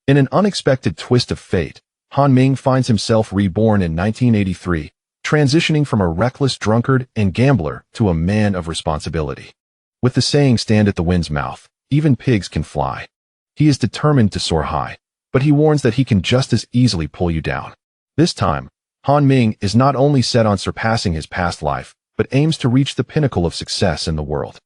In an unexpected twist of fate, Han Ming finds himself reborn in 1983, transitioning from a reckless drunkard and gambler to a man of responsibility. With the saying stand at the wind's mouth, even pigs can fly. He is determined to soar high, but he warns that he can just as easily pull you down. This time, Han Ming is not only set on surpassing his past life, but aims to reach the pinnacle of success in the world.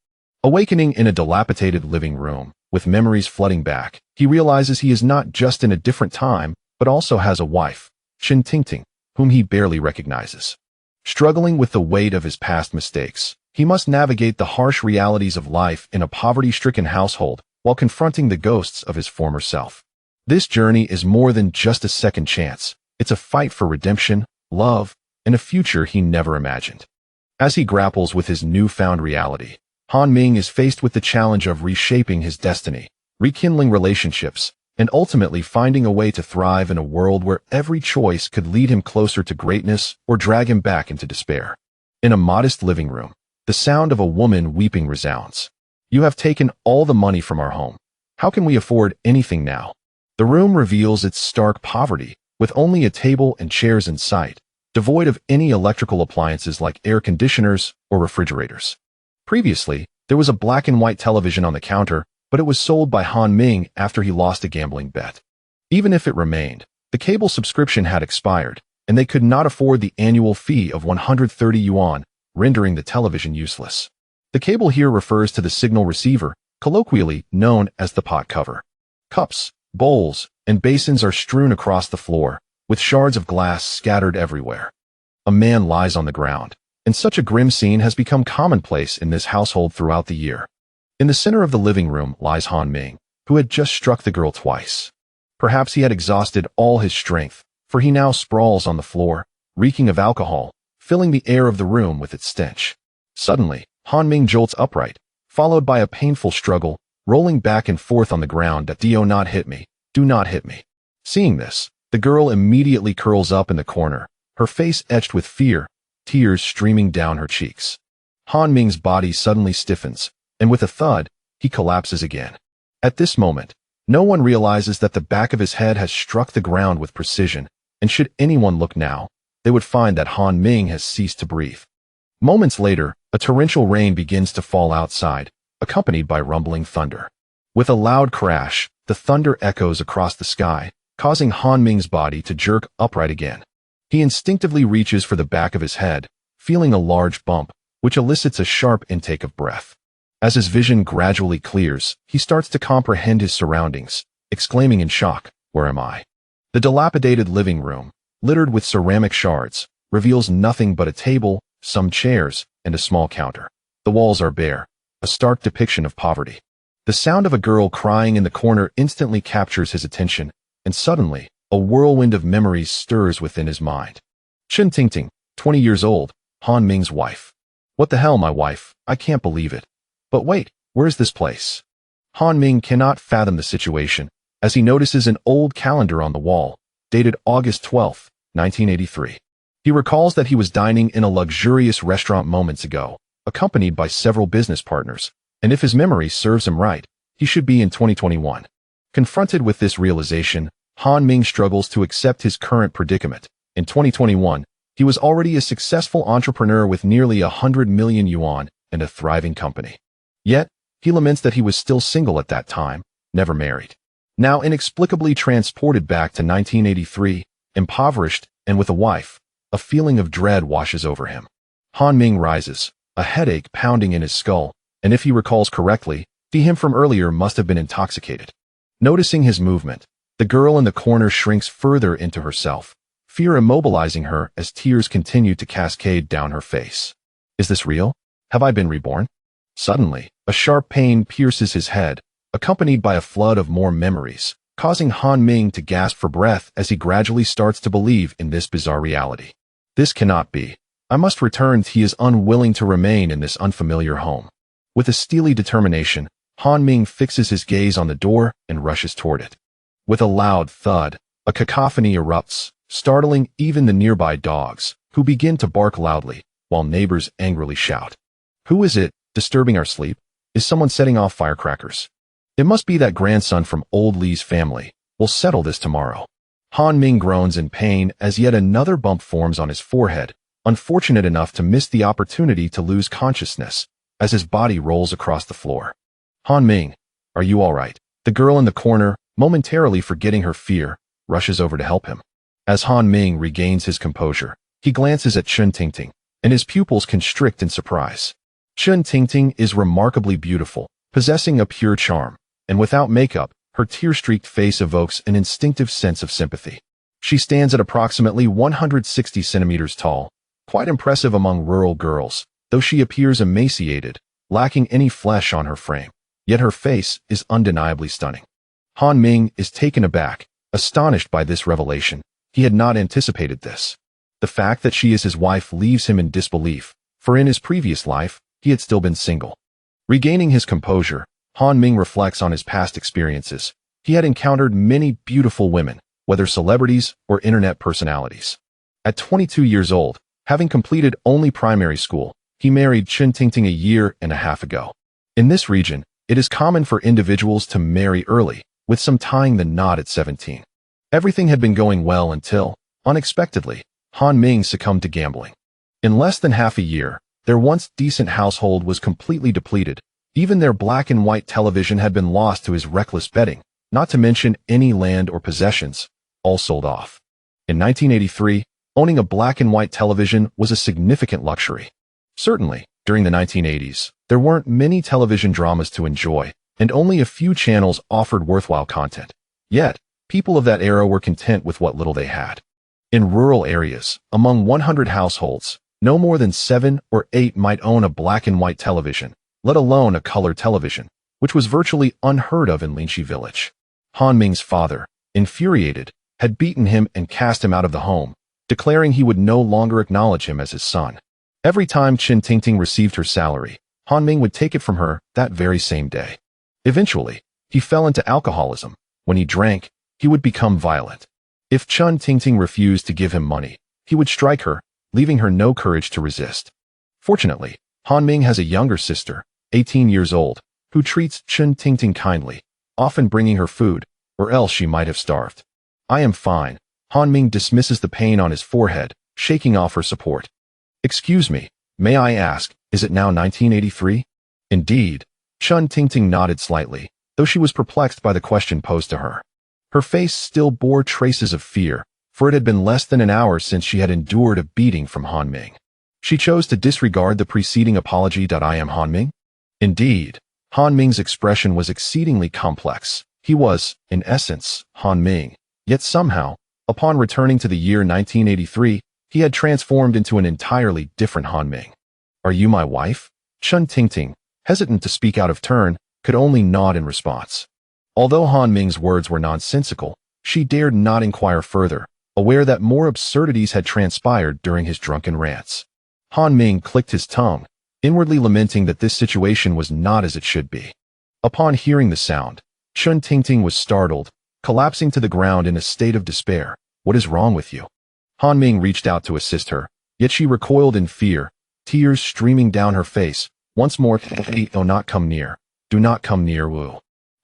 Awakening in a dilapidated living room, with memories flooding back, he realizes he is not just in a different time, but also has a wife, Shin Tingting, whom he barely recognizes. Struggling with the weight of his past mistakes, he must navigate the harsh realities of life in a poverty-stricken household while confronting the ghosts of his former self. This journey is more than just a second chance. It's a fight for redemption, love, and a future he never imagined. As he grapples with his newfound reality, Han Ming is faced with the challenge of reshaping his destiny, rekindling relationships, and ultimately finding a way to thrive in a world where every choice could lead him closer to greatness or drag him back into despair. In a modest living room, the sound of a woman weeping resounds. "You have taken all the money from our home. How can we afford anything now?" The room reveals its stark poverty, with only a table and chairs in sight, devoid of any electrical appliances like air conditioners or refrigerators. Previously, there was a black and white television on the counter, but it was sold by Han Ming after he lost a gambling bet. Even if it remained, the cable subscription had expired, and they could not afford the annual fee of 130 yuan, rendering the television useless. The cable here refers to the signal receiver, colloquially known as the pot cover. Cups, bowls, and basins are strewn across the floor, with shards of glass scattered everywhere. A man lies on the ground, and such a grim scene has become commonplace in this household throughout the year. In the center of the living room lies Han Ming, who had just struck the girl twice. Perhaps he had exhausted all his strength, for he now sprawls on the floor, reeking of alcohol, filling the air of the room with its stench. Suddenly, Han Ming jolts upright, followed by a painful struggle, rolling back and forth on the ground that "Do not hit me, do not hit me." Seeing this, the girl immediately curls up in the corner, her face etched with fear, tears streaming down her cheeks. Han Ming's body suddenly stiffens, and with a thud, he collapses again. At this moment, no one realizes that the back of his head has struck the ground with precision, and should anyone look now, they would find that Han Ming has ceased to breathe. Moments later, a torrential rain begins to fall outside, accompanied by rumbling thunder. With a loud crash, the thunder echoes across the sky, causing Han Ming's body to jerk upright again. He instinctively reaches for the back of his head, feeling a large bump, which elicits a sharp intake of breath. As his vision gradually clears, he starts to comprehend his surroundings, exclaiming in shock, "Where am I?" The dilapidated living room, littered with ceramic shards, reveals nothing but a table, some chairs, and a small counter. The walls are bare, a stark depiction of poverty. The sound of a girl crying in the corner instantly captures his attention, and suddenly, a whirlwind of memories stirs within his mind. Shin Tingting, 20 years old, Han Ming's wife. "What the hell, my wife? I can't believe it. But wait, where's this place?" Han Ming cannot fathom the situation, as he notices an old calendar on the wall, dated August 12, 1983. He recalls that he was dining in a luxurious restaurant moments ago, accompanied by several business partners, and if his memory serves him right, he should be in 2021. Confronted with this realization, Han Ming struggles to accept his current predicament. In 2021, he was already a successful entrepreneur with nearly 100 million yuan and a thriving company. Yet, he laments that he was still single at that time, never married. Now inexplicably transported back to 1983, impoverished and with a wife, a feeling of dread washes over him. Han Ming rises, a headache pounding in his skull, and if he recalls correctly, him from earlier must have been intoxicated. Noticing his movement, the girl in the corner shrinks further into herself, fear immobilizing her as tears continue to cascade down her face. Is this real? Have I been reborn? Suddenly, a sharp pain pierces his head, accompanied by a flood of more memories, causing Han Ming to gasp for breath as he gradually starts to believe in this bizarre reality. This cannot be. I must return. He is unwilling to remain in this unfamiliar home. With a steely determination, Han Ming fixes his gaze on the door and rushes toward it. With a loud thud, a cacophony erupts, startling even the nearby dogs, who begin to bark loudly, while neighbors angrily shout. Who is it, disturbing our sleep? Is someone setting off firecrackers? It must be that grandson from old Lee's family, We'll settle this tomorrow. Han Ming groans in pain as yet another bump forms on his forehead, unfortunate enough to miss the opportunity to lose consciousness as his body rolls across the floor. Han Ming, are you all right? The girl in the corner, momentarily forgetting her fear, rushes over to help him. As Han Ming regains his composure, he glances at Chun Tingting, and his pupils constrict in surprise. Chun Tingting is remarkably beautiful, possessing a pure charm, and without makeup, her tear-streaked face evokes an instinctive sense of sympathy. She stands at approximately 160 centimeters tall, quite impressive among rural girls, though she appears emaciated, lacking any flesh on her frame. Yet her face is undeniably stunning. Han Ming is taken aback, astonished by this revelation. He had not anticipated this. The fact that she is his wife leaves him in disbelief, for in his previous life, he had still been single. Regaining his composure, Han Ming reflects on his past experiences. He had encountered many beautiful women, whether celebrities or internet personalities. At 22 years old, having completed only primary school, he married Chun Tingting a year and a half ago. In this region, it is common for individuals to marry early, with some tying the knot at 17. Everything had been going well until, unexpectedly, Han Ming succumbed to gambling. In less than half a year, their once decent household was completely depleted. Even their black and white television had been lost to his reckless betting, not to mention any land or possessions, all sold off. In 1983, owning a black and white television was a significant luxury. Certainly, during the 1980s, there weren't many television dramas to enjoy, and only a few channels offered worthwhile content. Yet, people of that era were content with what little they had. In rural areas, among 100 households, no more than 7 or 8 might own a black and white television, let alone a color television, which was virtually unheard of in Linxi village. Han Ming's father, infuriated, had beaten him and cast him out of the home, declaring he would no longer acknowledge him as his son. Every time Chun Tingting received her salary, Han Ming would take it from her that very same day. Eventually, he fell into alcoholism. When he drank, he would become violent. If Chun Tingting refused to give him money, he would strike her, leaving her no courage to resist. Fortunately, Han Ming has a younger sister, 18 years old, who treats Chun Tingting kindly, often bringing her food, or else she might have starved. I am fine. Han Ming dismisses the pain on his forehead, shaking off her support. Excuse me, may I ask, is it now 1983? Indeed. Chun Tingting nodded slightly, though she was perplexed by the question posed to her. Her face still bore traces of fear, for it had been less than an hour since she had endured a beating from Han Ming. She chose to disregard the preceding apology. I am Han Ming? Indeed. Han Ming's expression was exceedingly complex. He was, in essence, Han Ming, yet somehow, upon returning to the year 1983, he had transformed into an entirely different Han Ming. Are you my wife? Chun Tingting, hesitant to speak out of turn, could only nod in response. Although Han Ming's words were nonsensical, she dared not inquire further, aware that more absurdities had transpired during his drunken rants. Han Ming clicked his tongue, inwardly lamenting that this situation was not as it should be. Upon hearing the sound, Chun Tingting was startled, collapsing to the ground in a state of despair. What is wrong with you? Han Ming reached out to assist her, yet she recoiled in fear, tears streaming down her face. Once more, do not come near. Do not come near, Wu.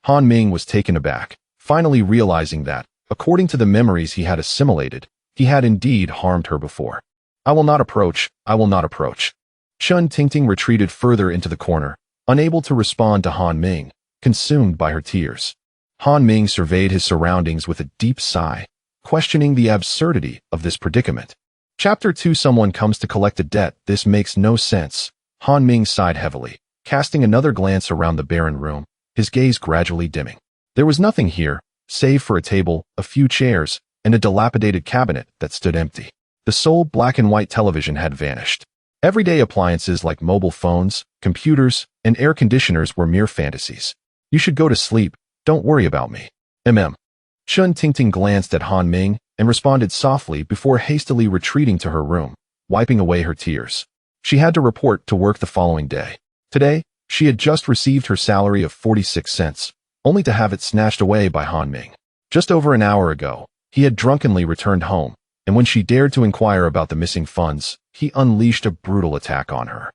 Han Ming was taken aback, finally realizing that, according to the memories he had assimilated, he had indeed harmed her before. I will not approach. I will not approach. Chun Tingting retreated further into the corner, unable to respond to Han Ming, consumed by her tears. Han Ming surveyed his surroundings with a deep sigh, questioning the absurdity of this predicament. Chapter 2. Someone comes to collect a debt. This makes no sense. Han Ming sighed heavily, casting another glance around the barren room, his gaze gradually dimming. There was nothing here, save for a table, a few chairs, and a dilapidated cabinet that stood empty. The sole black and white television had vanished. Everyday appliances like mobile phones, computers, and air conditioners were mere fantasies. You should go to sleep. Don't worry about me. Chun Tingting glanced at Han Ming and responded softly before hastily retreating to her room, wiping away her tears. She had to report to work the following day. Today, she had just received her salary of 46 cents, only to have it snatched away by Han Ming. Just over an hour ago, he had drunkenly returned home, and when she dared to inquire about the missing funds, he unleashed a brutal attack on her.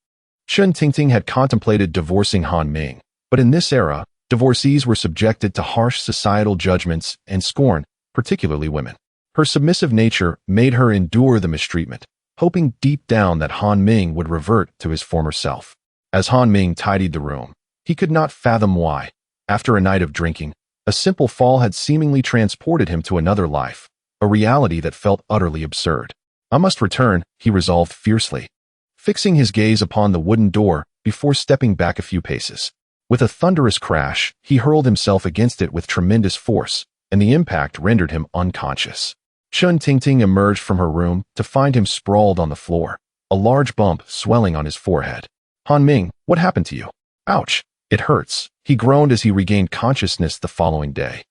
Chun Tingting had contemplated divorcing Han Ming, but in this era, Divorcees were subjected to harsh societal judgments and scorn, particularly women. Her submissive nature made her endure the mistreatment, hoping deep down that Han Ming would revert to his former self. As Han Ming tidied the room, he could not fathom why. After a night of drinking, a simple fall had seemingly transported him to another life, a reality that felt utterly absurd. I must return, he resolved fiercely, fixing his gaze upon the wooden door before stepping back a few paces. With a thunderous crash, he hurled himself against it with tremendous force, and the impact rendered him unconscious. Chun Tingting emerged from her room to find him sprawled on the floor, a large bump swelling on his forehead. Han Ming, what happened to you? Ouch, it hurts, he groaned as he regained consciousness the following day.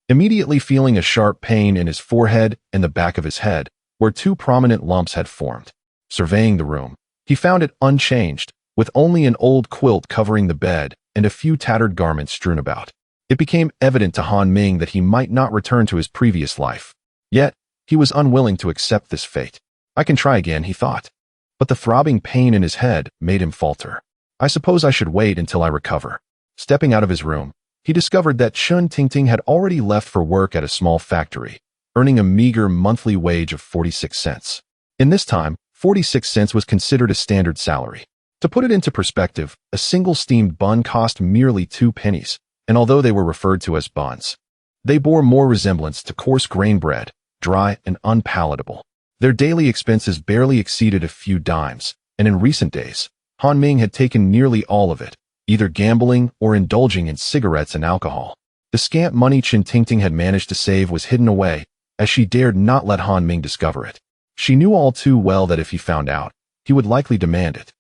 Immediately feeling a sharp pain in his forehead and the back of his head, where two prominent lumps had formed. Surveying the room, he found it unchanged, with only an old quilt covering the bed and a few tattered garments strewn about. It became evident to Han Ming that he might not return to his previous life. Yet, he was unwilling to accept this fate. I can try again, he thought. But the throbbing pain in his head made him falter. I suppose I should wait until I recover. Stepping out of his room, he discovered that Chun Tingting had already left for work at a small factory, earning a meager monthly wage of 46 cents. In this time, 46 cents was considered a standard salary. To put it into perspective, a single steamed bun cost merely 2 pennies, and although they were referred to as buns, they bore more resemblance to coarse grain bread, dry and unpalatable. Their daily expenses barely exceeded a few dimes, and in recent days, Han Ming had taken nearly all of it, either gambling or indulging in cigarettes and alcohol. The scant money Chun Tingting had managed to save was hidden away, as she dared not let Han Ming discover it. She knew all too well that if he found out, he would likely demand it.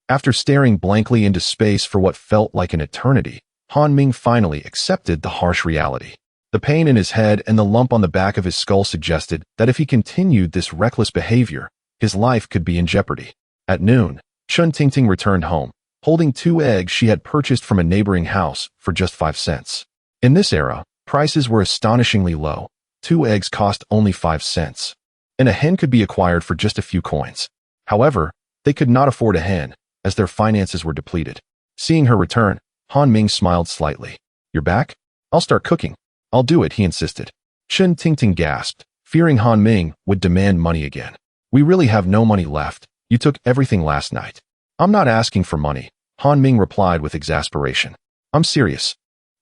After staring blankly into space for what felt like an eternity, Han Ming finally accepted the harsh reality. The pain in his head and the lump on the back of his skull suggested that if he continued this reckless behavior, his life could be in jeopardy. At noon, Chun Tingting returned home, holding 2 eggs she had purchased from a neighboring house for just 5 cents. In this era, prices were astonishingly low. 2 eggs cost only 5 cents, and a hen could be acquired for just a few coins. However, they could not afford a hen, as their finances were depleted. Seeing her return, Han Ming smiled slightly. You're back? I'll start cooking. I'll do it, he insisted. Chun Tingting gasped, fearing Han Ming would demand money again. We really have no money left. You took everything last night. I'm not asking for money, Han Ming replied with exasperation. I'm serious.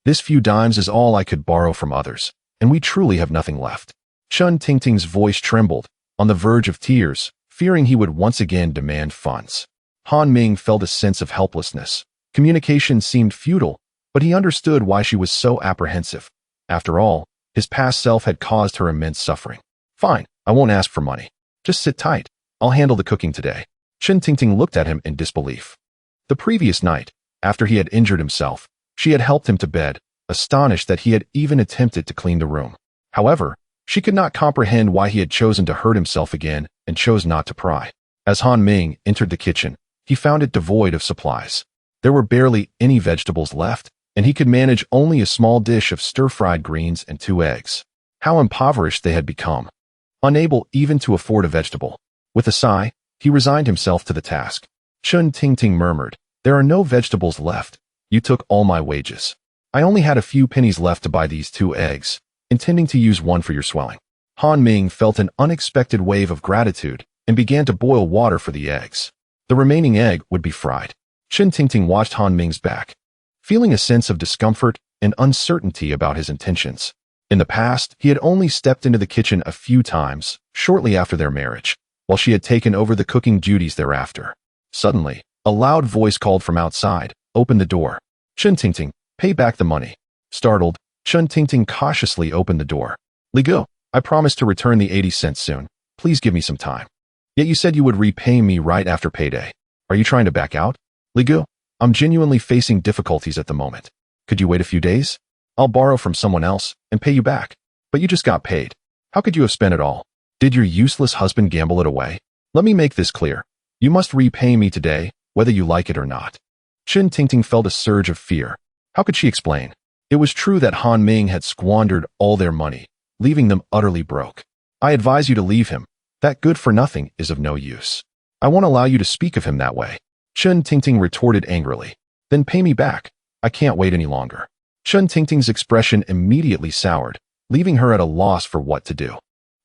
This few dimes is all I could borrow from others, and we truly have nothing left. Chun Tingting's voice trembled, on the verge of tears, fearing he would once again demand funds. Han Ming felt a sense of helplessness. Communication seemed futile, but he understood why she was so apprehensive. After all, his past self had caused her immense suffering. Fine, I won't ask for money. Just sit tight. I'll handle the cooking today. Chun Tingting looked at him in disbelief. The previous night, after he had injured himself, she had helped him to bed, astonished that he had even attempted to clean the room. However, she could not comprehend why he had chosen to hurt himself again and chose not to pry. As Han Ming entered the kitchen, he found it devoid of supplies. There were barely any vegetables left, and he could manage only a small dish of stir-fried greens and 2 eggs. How impoverished they had become. Unable even to afford a vegetable. With a sigh, he resigned himself to the task. Chun Tingting murmured, there are no vegetables left. You took all my wages. I only had a few pennies left to buy these 2 eggs, intending to use one for your swelling. Han Ming felt an unexpected wave of gratitude and began to boil water for the eggs. The remaining egg would be fried. Chun Tingting watched Han Ming's back, feeling a sense of discomfort and uncertainty about his intentions. In the past, he had only stepped into the kitchen a few times, shortly after their marriage, while she had taken over the cooking duties thereafter. Suddenly, a loud voice called from outside, open the door. Chun Tingting, pay back the money. Startled, Chun Tingting cautiously opened the door. Li Gu, I promised to return the 80 cents soon. Please give me some time. Yet you said you would repay me right after payday. Are you trying to back out? Li Gu, I'm genuinely facing difficulties at the moment. Could you wait a few days? I'll borrow from someone else and pay you back. But you just got paid. How could you have spent it all? Did your useless husband gamble it away? Let me make this clear. You must repay me today, whether you like it or not. Chun Tingting felt a surge of fear. How could she explain? It was true that Han Ming had squandered all their money, leaving them utterly broke. I advise you to leave him. That good-for-nothing is of no use. I won't allow you to speak of him that way. Chun Tingting retorted angrily. Then pay me back. I can't wait any longer. Chun Tingting's expression immediately soured, leaving her at a loss for what to do.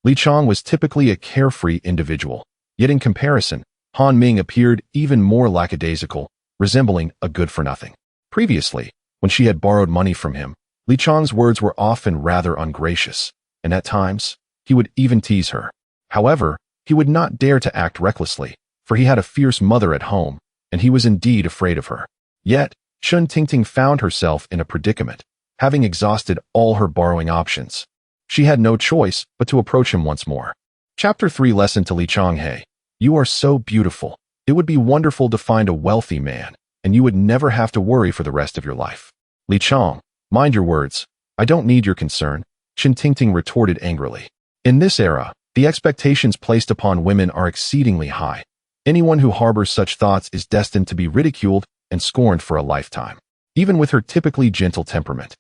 Li Chong was typically a carefree individual, yet in comparison, Han Ming appeared even more lackadaisical, resembling a good-for-nothing. Previously, when she had borrowed money from him, Li Chong's words were often rather ungracious, and at times, he would even tease her. However, he would not dare to act recklessly, for he had a fierce mother at home, and he was indeed afraid of her. Yet, Chun Tingting found herself in a predicament, having exhausted all her borrowing options. She had no choice but to approach him once more. Chapter 3 Lesson to Li Chong. Hey, you are so beautiful. It would be wonderful to find a wealthy man, and you would never have to worry for the rest of your life. Li Chong, mind your words. I don't need your concern, Chun Tingting retorted angrily. In this era, the expectations placed upon women are exceedingly high. Anyone who harbors such thoughts is destined to be ridiculed and scorned for a lifetime. Even with her typically gentle temperament,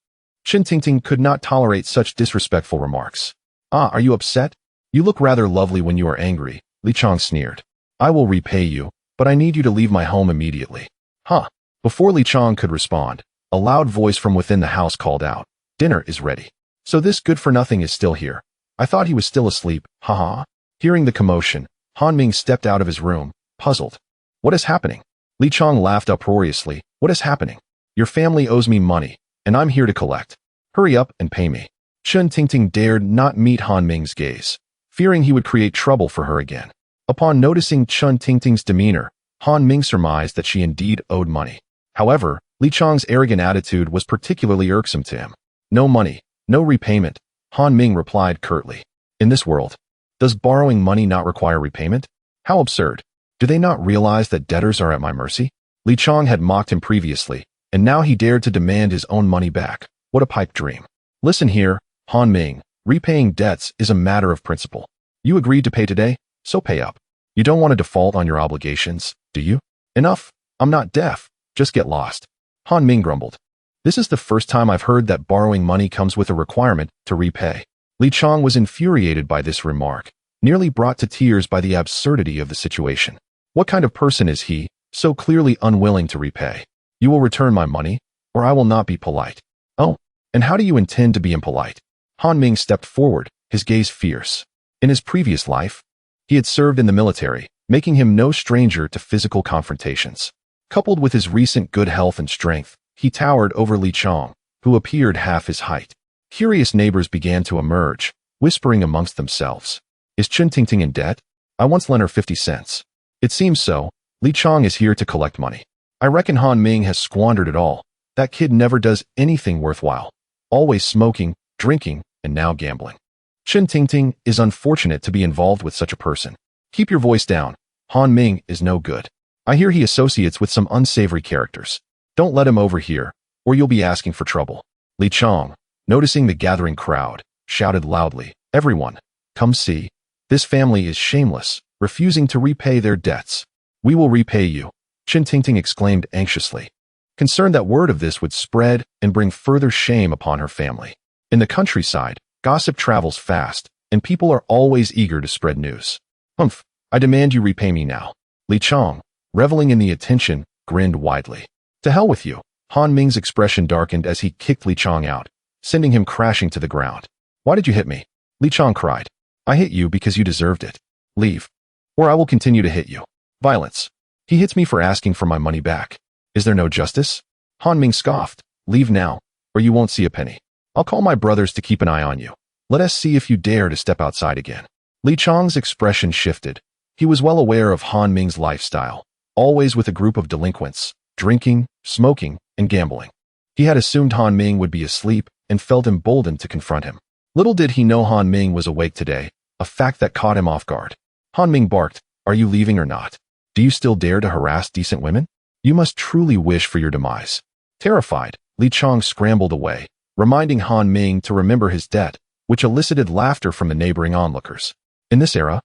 Chun Tingting could not tolerate such disrespectful remarks. Ah, are you upset? You look rather lovely when you are angry, Li Chong sneered. I will repay you, but I need you to leave my home immediately. Huh. Before Li Chong could respond, a loud voice from within the house called out, dinner is ready. So this good-for-nothing is still here. I thought he was still asleep, haha. Hearing the commotion, Han Ming stepped out of his room, puzzled. What is happening? Li Chong laughed uproariously. What is happening? Your family owes me money, and I'm here to collect. Hurry up and pay me. Chun Tingting dared not meet Han Ming's gaze, fearing he would create trouble for her again. Upon noticing Chun Tingting's demeanor, Han Ming surmised that she indeed owed money. However, Li Chong's arrogant attitude was particularly irksome to him. No money, no repayment, Han Ming replied curtly. In this world, does borrowing money not require repayment? How absurd. Do they not realize that debtors are at my mercy? Li Chong had mocked him previously, and now he dared to demand his own money back. What a pipe dream. Listen here, Han Ming, repaying debts is a matter of principle. You agreed to pay today, so pay up. You don't want to default on your obligations, do you? Enough. I'm not deaf. Just get lost. Han Ming grumbled. This is the first time I've heard that borrowing money comes with a requirement to repay. Li Chong was infuriated by this remark, nearly brought to tears by the absurdity of the situation. What kind of person is he, so clearly unwilling to repay? You will return my money, or I will not be polite. Oh, and how do you intend to be impolite? Han Ming stepped forward, his gaze fierce. In his previous life, he had served in the military, making him no stranger to physical confrontations. Coupled with his recent good health and strength, he towered over Li Chong, who appeared half his height. Curious neighbors began to emerge, whispering amongst themselves. Is Chun Tingting in debt? I once lent her 50 cents. It seems so. Li Chong is here to collect money. I reckon Han Ming has squandered it all. That kid never does anything worthwhile. Always smoking, drinking, and now gambling. Chun Tingting is unfortunate to be involved with such a person. Keep your voice down. Han Ming is no good. I hear he associates with some unsavory characters. Don't let him over here, or you'll be asking for trouble. Li Chong, noticing the gathering crowd, shouted loudly, Everyone, come see. This family is shameless, refusing to repay their debts. We will repay you, Chun Tingting exclaimed anxiously, concerned that word of this would spread and bring further shame upon her family. In the countryside, gossip travels fast, and people are always eager to spread news. Humph, I demand you repay me now. Li Chong, reveling in the attention, grinned widely. To hell with you. Han Ming's expression darkened as he kicked Li Chong out, sending him crashing to the ground. Why did you hit me? Li Chong cried. I hit you because you deserved it. Leave, or I will continue to hit you. Violence. He hits me for asking for my money back. Is there no justice? Han Ming scoffed. Leave now, or you won't see a penny. I'll call my brothers to keep an eye on you. Let us see if you dare to step outside again. Li Chong's expression shifted. He was well aware of Han Ming's lifestyle, always with a group of delinquents, drinking, smoking, and gambling. He had assumed Han Ming would be asleep and felt emboldened to confront him. Little did he know Han Ming was awake today, a fact that caught him off guard. Han Ming barked, Are you leaving or not? Do you still dare to harass decent women? You must truly wish for your demise. Terrified, Li Chong scrambled away, reminding Han Ming to remember his debt, which elicited laughter from the neighboring onlookers. In this era,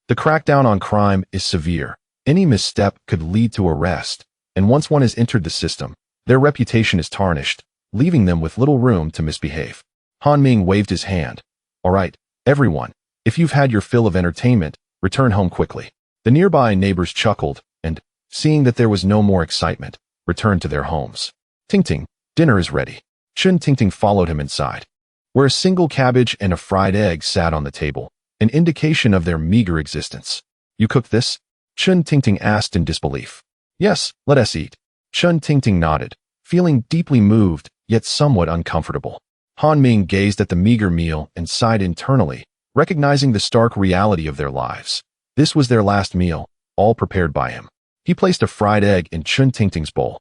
the crackdown on crime is severe. Any misstep could lead to arrest, and once one has entered the system, their reputation is tarnished, leaving them with little room to misbehave. Han Ming waved his hand. All right, everyone, if you've had your fill of entertainment, return home quickly. The nearby neighbors chuckled, and, seeing that there was no more excitement, returned to their homes. Tingting, dinner is ready. Chun Tingting followed him inside, where a single cabbage and a fried egg sat on the table, an indication of their meager existence. You cooked this? Chun Tingting asked in disbelief. Yes, let us eat. Chun Tingting nodded, feeling deeply moved, yet somewhat uncomfortable. Han Ming gazed at the meager meal and sighed internally, recognizing the stark reality of their lives. This was their last meal, all prepared by him. He placed a fried egg in Chun Tingting's bowl,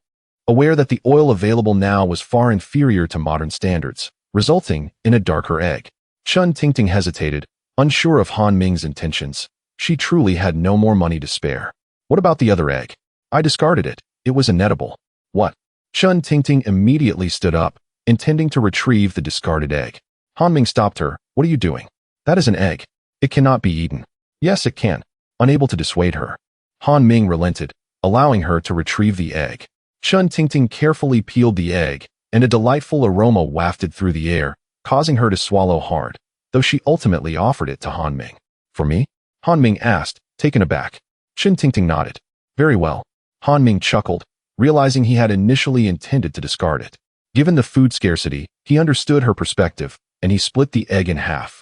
aware that the oil available now was far inferior to modern standards, resulting in a darker egg. Chun Tingting hesitated, unsure of Han Ming's intentions. She truly had no more money to spare. What about the other egg? I discarded it. It was inedible. What? Chun Tingting immediately stood up, intending to retrieve the discarded egg. Han Ming stopped her. What are you doing? That is an egg. It cannot be eaten. Yes, it can. Unable to dissuade her, Han Ming relented, allowing her to retrieve the egg. Chun Tingting carefully peeled the egg, and a delightful aroma wafted through the air, causing her to swallow hard, though she ultimately offered it to Han Ming. For me? Han Ming asked, taken aback. Chun Tingting nodded. Very well. Han Ming chuckled, realizing he had initially intended to discard it. Given the food scarcity, he understood her perspective, and he split the egg in half,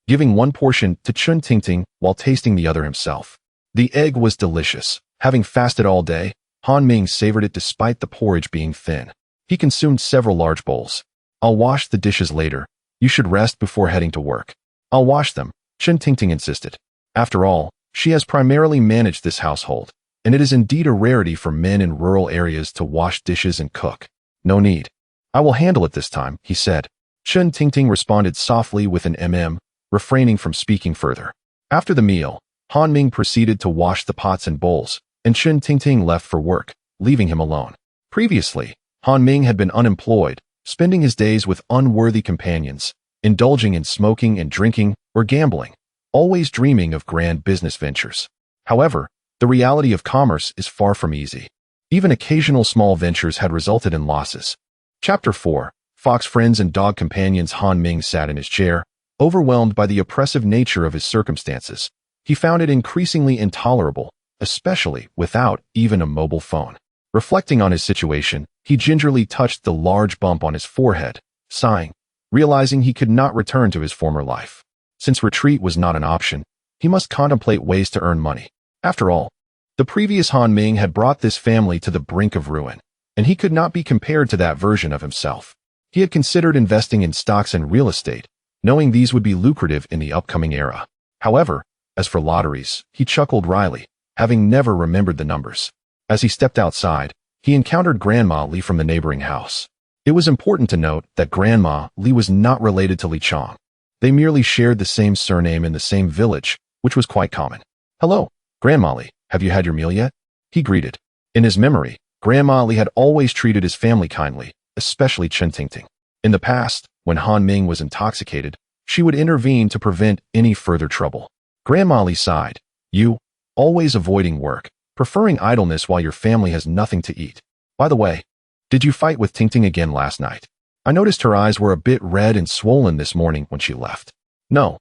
giving one portion to Chun Tingting while tasting the other himself. The egg was delicious. Having fasted all day, Han Ming savored it despite the porridge being thin. He consumed several large bowls. I'll wash the dishes later. You should rest before heading to work. I'll wash them, Chun Tingting insisted. After all, she has primarily managed this household, and it is indeed a rarity for men in rural areas to wash dishes and cook. No need. I will handle it this time, he said. Chun Tingting responded softly with an refraining from speaking further. After the meal, Han Ming proceeded to wash the pots and bowls, and Chun Tingting left for work, leaving him alone. Previously, Han Ming had been unemployed, spending his days with unworthy companions, indulging in smoking and drinking or gambling, always dreaming of grand business ventures. However, the reality of commerce is far from easy. Even occasional small ventures had resulted in losses. Chapter 4. Fox Friends and Dog Companions. Han Ming sat in his chair, overwhelmed by the oppressive nature of his circumstances. He found it increasingly intolerable, especially without even a mobile phone. Reflecting on his situation, he gingerly touched the large bump on his forehead, sighing, realizing he could not return to his former life. Since retreat was not an option, he must contemplate ways to earn money. After all, the previous Han Ming had brought this family to the brink of ruin, and he could not be compared to that version of himself. He had considered investing in stocks and real estate, knowing these would be lucrative in the upcoming era. However, as for lotteries, he chuckled wryly, having never remembered the numbers. As he stepped outside, he encountered Grandma Li from the neighboring house. It was important to note that Grandma Li was not related to Li Chong. They merely shared the same surname in the same village, which was quite common. Hello, Grandma Li, have you had your meal yet? He greeted. In his memory, Grandma Li had always treated his family kindly, especially Chun Tingting. In the past, when Han Ming was intoxicated, she would intervene to prevent any further trouble. Grandma Li sighed. You, always avoiding work, preferring idleness while your family has nothing to eat. By the way, did you fight with Tingting again last night? I noticed her eyes were a bit red and swollen this morning when she left. No,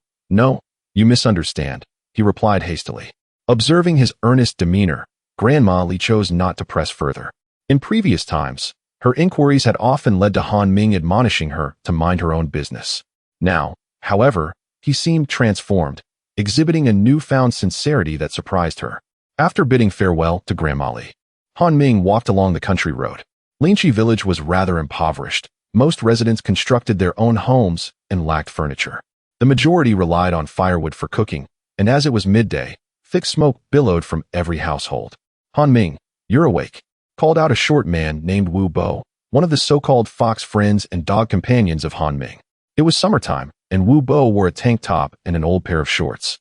you misunderstand, he replied hastily. Observing his earnest demeanor, Grandma Li chose not to press further. In previous times, her inquiries had often led to Han Ming admonishing her to mind her own business. Now, however, he seemed transformed, exhibiting a newfound sincerity that surprised her. After bidding farewell to Grandma Li, Han Ming walked along the country road. Linchi village was rather impoverished. Most residents constructed their own homes and lacked furniture. The majority relied on firewood for cooking, and as it was midday, thick smoke billowed from every household. Han Ming, you're awake, called out a short man named Wu Bo, one of the so-called fox friends and dog companions of Han Ming. It was summertime, and Wu Bo wore a tank top and an old pair of shorts,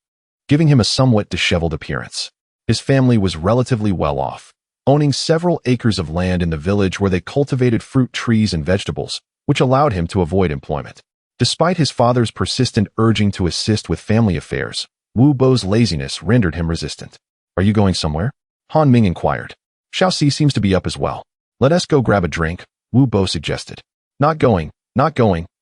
giving him a somewhat disheveled appearance. His family was relatively well off, owning several acres of land in the village where they cultivated fruit trees and vegetables, which allowed him to avoid employment. Despite his father's persistent urging to assist with family affairs, Wu Bo's laziness rendered him resistant. Are you going somewhere? Han Ming inquired. Xiao Si seems to be up as well. Let us go grab a drink, Wu Bo suggested. Not going,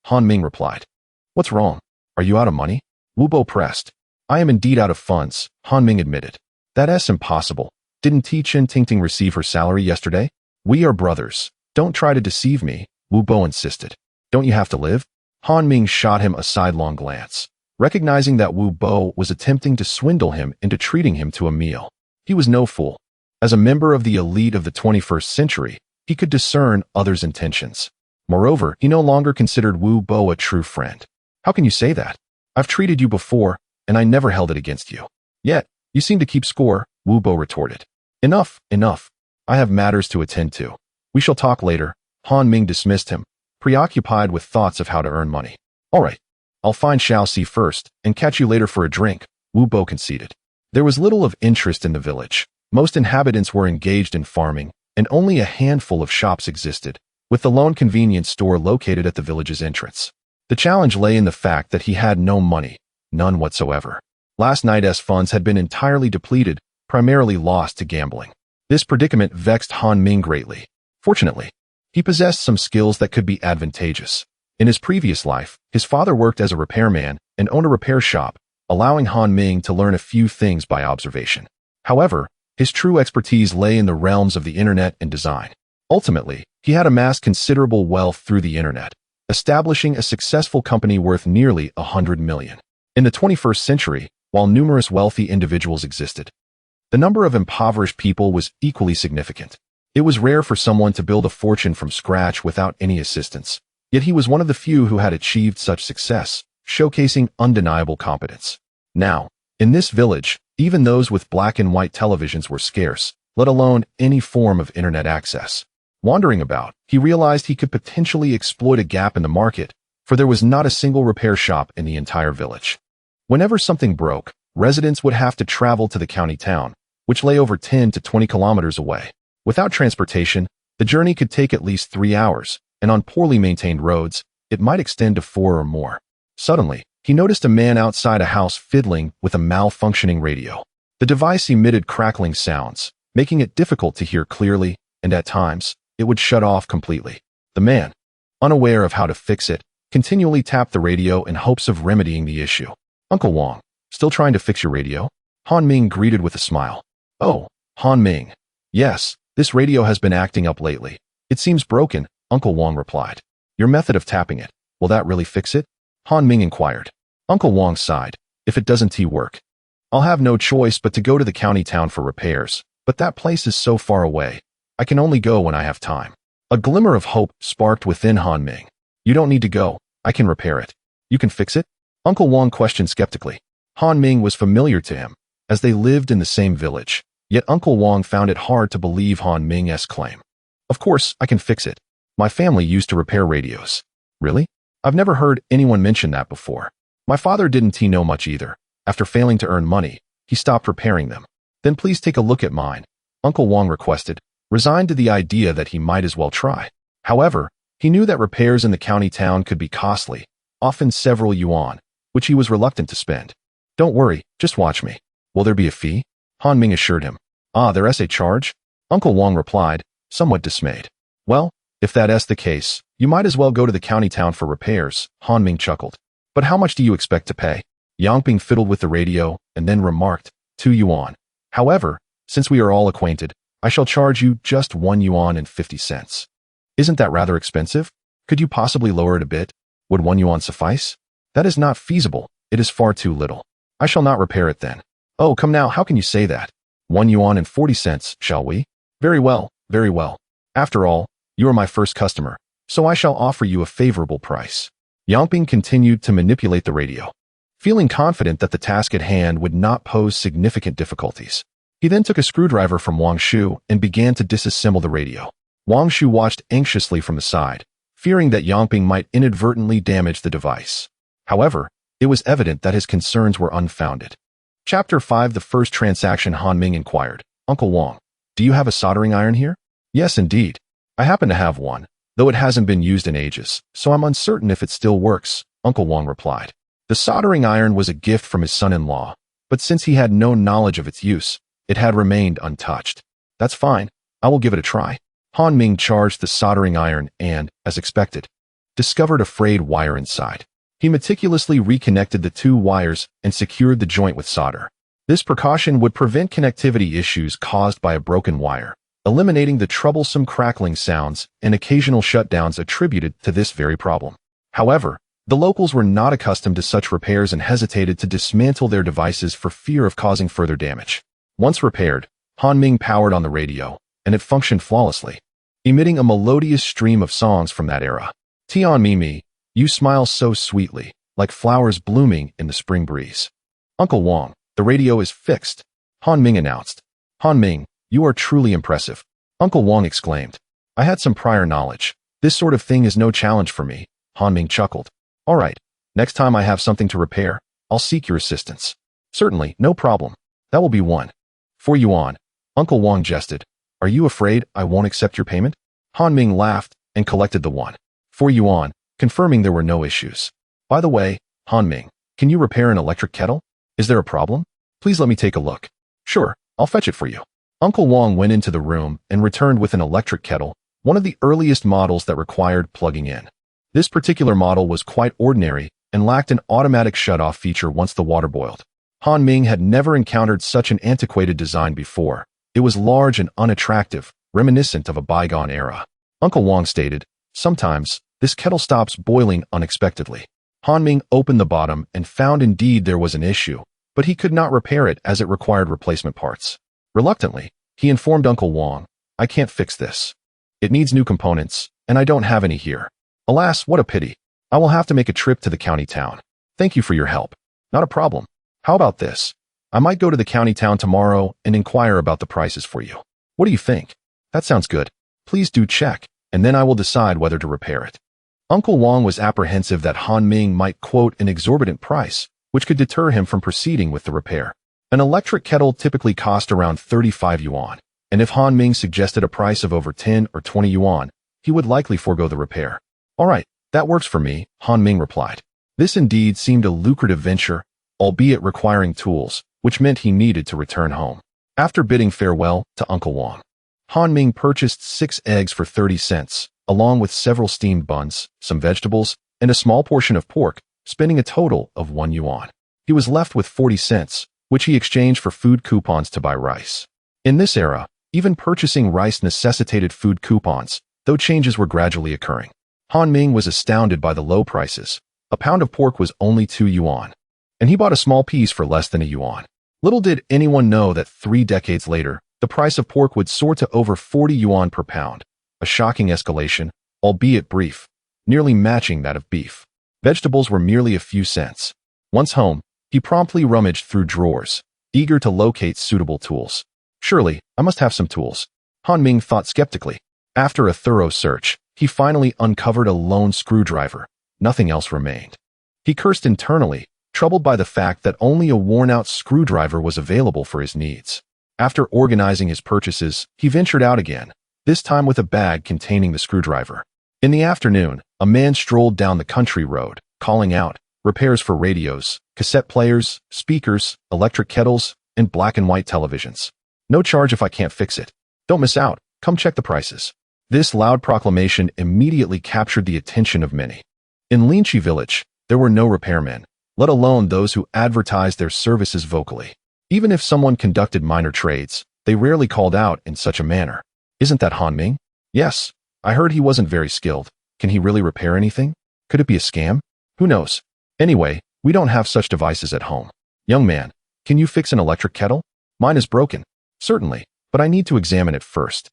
Han Ming replied. What's wrong? Are you out of money? Wu Bo pressed. I am indeed out of funds, Han Ming admitted. That's impossible. Didn't Chun Tingting receive her salary yesterday? We are brothers. Don't try to deceive me, Wu Bo insisted. Don't you have to live? Han Ming shot him a sidelong glance, recognizing that Wu Bo was attempting to swindle him into treating him to a meal. He was no fool. As a member of the elite of the 21st century, he could discern others' intentions. Moreover, he no longer considered Wu Bo a true friend. How can you say that? I've treated you before, and I never held it against you. Yet, you seem to keep score, Wu Bo retorted. Enough, enough. I have matters to attend to. We shall talk later. Han Ming dismissed him, preoccupied with thoughts of how to earn money. All right. I'll find Xiaoxi first and catch you later for a drink, Wu Bo conceded. There was little of interest in the village. Most inhabitants were engaged in farming, and only a handful of shops existed, with the lone convenience store located at the village's entrance. The challenge lay in the fact that he had no money, none whatsoever. Last night's funds had been entirely depleted, primarily lost to gambling. This predicament vexed Han Ming greatly. Fortunately, he possessed some skills that could be advantageous. In his previous life, his father worked as a repairman and owned a repair shop, allowing Han Ming to learn a few things by observation. However, his true expertise lay in the realms of the internet and design. Ultimately, he had amassed considerable wealth through the internet, establishing a successful company worth nearly 100 million. In the 21st century, while numerous wealthy individuals existed, the number of impoverished people was equally significant. It was rare for someone to build a fortune from scratch without any assistance, yet he was one of the few who had achieved such success, showcasing undeniable competence. Now, in this village, even those with black and white televisions were scarce, let alone any form of internet access. Wandering about, he realized he could potentially exploit a gap in the market, for there was not a single repair shop in the entire village. Whenever something broke, residents would have to travel to the county town, which lay over 10 to 20 kilometers away. Without transportation, the journey could take at least 3 hours, and on poorly maintained roads, it might extend to 4 or more. Suddenly, he noticed a man outside a house fiddling with a malfunctioning radio. The device emitted crackling sounds, making it difficult to hear clearly, and at times, it would shut off completely. The man, unaware of how to fix it, continually tapped the radio in hopes of remedying the issue. Uncle Wang, still trying to fix your radio? Han Ming greeted with a smile. Oh, Han Ming. Yes, this radio has been acting up lately. It seems broken, Uncle Wang replied. Your method of tapping it, will that really fix it? Han Ming inquired. Uncle Wang sighed. If it doesn't work, I'll have no choice but to go to the county town for repairs, but that place is so far away. I can only go when I have time. A glimmer of hope sparked within Han Ming. You don't need to go. I can repair it. You can fix it? Uncle Wang questioned skeptically. Han Ming was familiar to him, as they lived in the same village, yet Uncle Wang found it hard to believe Han Ming's claim. Of course, I can fix it. My family used to repair radios. Really? I've never heard anyone mention that before. My father didn't know much either. After failing to earn money, he stopped repairing them. Then please take a look at mine, Uncle Wang requested, resigned to the idea that he might as well try. However, he knew that repairs in the county town could be costly, often several yuan, which he was reluctant to spend. Don't worry, just watch me. Will there be a fee? Han Ming assured him. Ah, there's a charge? Uncle Wang replied, somewhat dismayed. Well, if that's the case, you might as well go to the county town for repairs, Han Ming chuckled. But how much do you expect to pay? Yang Ping fiddled with the radio and then remarked, 2 yuan. However, since we are all acquainted, I shall charge you just 1 yuan and 50 cents. Isn't that rather expensive? Could you possibly lower it a bit? Would 1 yuan suffice? That is not feasible. It is far too little. I shall not repair it then. Oh, come now, how can you say that? 1 yuan and 40 cents, shall we? Very well, very well. After all, you are my first customer, so I shall offer you a favorable price. Yang Ping continued to manipulate the radio, feeling confident that the task at hand would not pose significant difficulties. He then took a screwdriver from Wang Shu and began to disassemble the radio. Wang Shu watched anxiously from the side, fearing that Yang Ping might inadvertently damage the device. However, it was evident that his concerns were unfounded. Chapter 5 The first transaction. Han Ming inquired, Uncle Wang, do you have a soldering iron here? Yes, indeed. I happen to have one, though it hasn't been used in ages, so I'm uncertain if it still works, Uncle Wang replied. The soldering iron was a gift from his son-in-law, but since he had no knowledge of its use, it had remained untouched. That's fine. I will give it a try. Han Ming charged the soldering iron and, as expected, discovered a frayed wire inside. He meticulously reconnected the 2 wires and secured the joint with solder. This precaution would prevent connectivity issues caused by a broken wire, eliminating the troublesome crackling sounds and occasional shutdowns attributed to this very problem. However, the locals were not accustomed to such repairs and hesitated to dismantle their devices for fear of causing further damage. Once repaired, Han Ming powered on the radio, and it functioned flawlessly, emitting a melodious stream of songs from that era. Tian Mimi, you smile so sweetly, like flowers blooming in the spring breeze. Uncle Wong, the radio is fixed, Han Ming announced. Han Ming, you are truly impressive, Uncle Wong exclaimed. I had some prior knowledge. This sort of thing is no challenge for me, Han Ming chuckled. All right, next time I have something to repair, I'll seek your assistance. Certainly, no problem. That will be 4 yuan, Uncle Wong jested. Are you afraid I won't accept your payment? Han Ming laughed and collected the 4 yuan, confirming there were no issues. By the way, Han Ming, can you repair an electric kettle? Is there a problem? Please let me take a look. Sure, I'll fetch it for you. Uncle Wong went into the room and returned with an electric kettle, one of the earliest models that required plugging in. This particular model was quite ordinary and lacked an automatic shut-off feature once the water boiled. Han Ming had never encountered such an antiquated design before. It was large and unattractive, reminiscent of a bygone era. Uncle Wong stated, sometimes, this kettle stops boiling unexpectedly. Han Ming opened the bottom and found indeed there was an issue, but he could not repair it as it required replacement parts. Reluctantly, he informed Uncle Wong, I can't fix this. It needs new components, and I don't have any here. Alas, what a pity. I will have to make a trip to the county town. Thank you for your help. Not a problem. How about this? I might go to the county town tomorrow and inquire about the prices for you. What do you think? That sounds good. Please do check, and then I will decide whether to repair it. Uncle Wong was apprehensive that Han Ming might quote an exorbitant price, which could deter him from proceeding with the repair. An electric kettle typically cost around 35 yuan, and if Han Ming suggested a price of over 10 or 20 yuan, he would likely forego the repair. All right, that works for me, Han Ming replied. This indeed seemed a lucrative venture, albeit requiring tools, which meant he needed to return home. After bidding farewell to Uncle Wong, Han Ming purchased 6 eggs for 30 cents, along with several steamed buns, some vegetables, and a small portion of pork, spending a total of 1 yuan. He was left with 40 cents, which he exchanged for food coupons to buy rice. In this era, even purchasing rice necessitated food coupons, though changes were gradually occurring. Han Ming was astounded by the low prices. A pound of pork was only 2 yuan, and he bought a small piece for less than a yuan. Little did anyone know that 3 decades later, the price of pork would soar to over 40 yuan per pound, a shocking escalation, albeit brief, nearly matching that of beef. Vegetables were merely a few cents. Once home, he promptly rummaged through drawers, eager to locate suitable tools. Surely, I must have some tools, Han Ming thought skeptically. After a thorough search, he finally uncovered a lone screwdriver. Nothing else remained. He cursed internally, troubled by the fact that only a worn-out screwdriver was available for his needs. After organizing his purchases, he ventured out again, this time with a bag containing the screwdriver. In the afternoon, a man strolled down the country road, calling out, repairs for radios, cassette players, speakers, electric kettles, and black and white televisions. No charge if I can't fix it. Don't miss out, come check the prices. This loud proclamation immediately captured the attention of many. In Linchi village, there were no repairmen, let alone those who advertised their services vocally. Even if someone conducted minor trades, they rarely called out in such a manner. Isn't that Han Ming? Yes, I heard he wasn't very skilled. Can he really repair anything? Could it be a scam? Who knows? Anyway, we don't have such devices at home. Young man, can you fix an electric kettle? Mine is broken. Certainly, but I need to examine it first.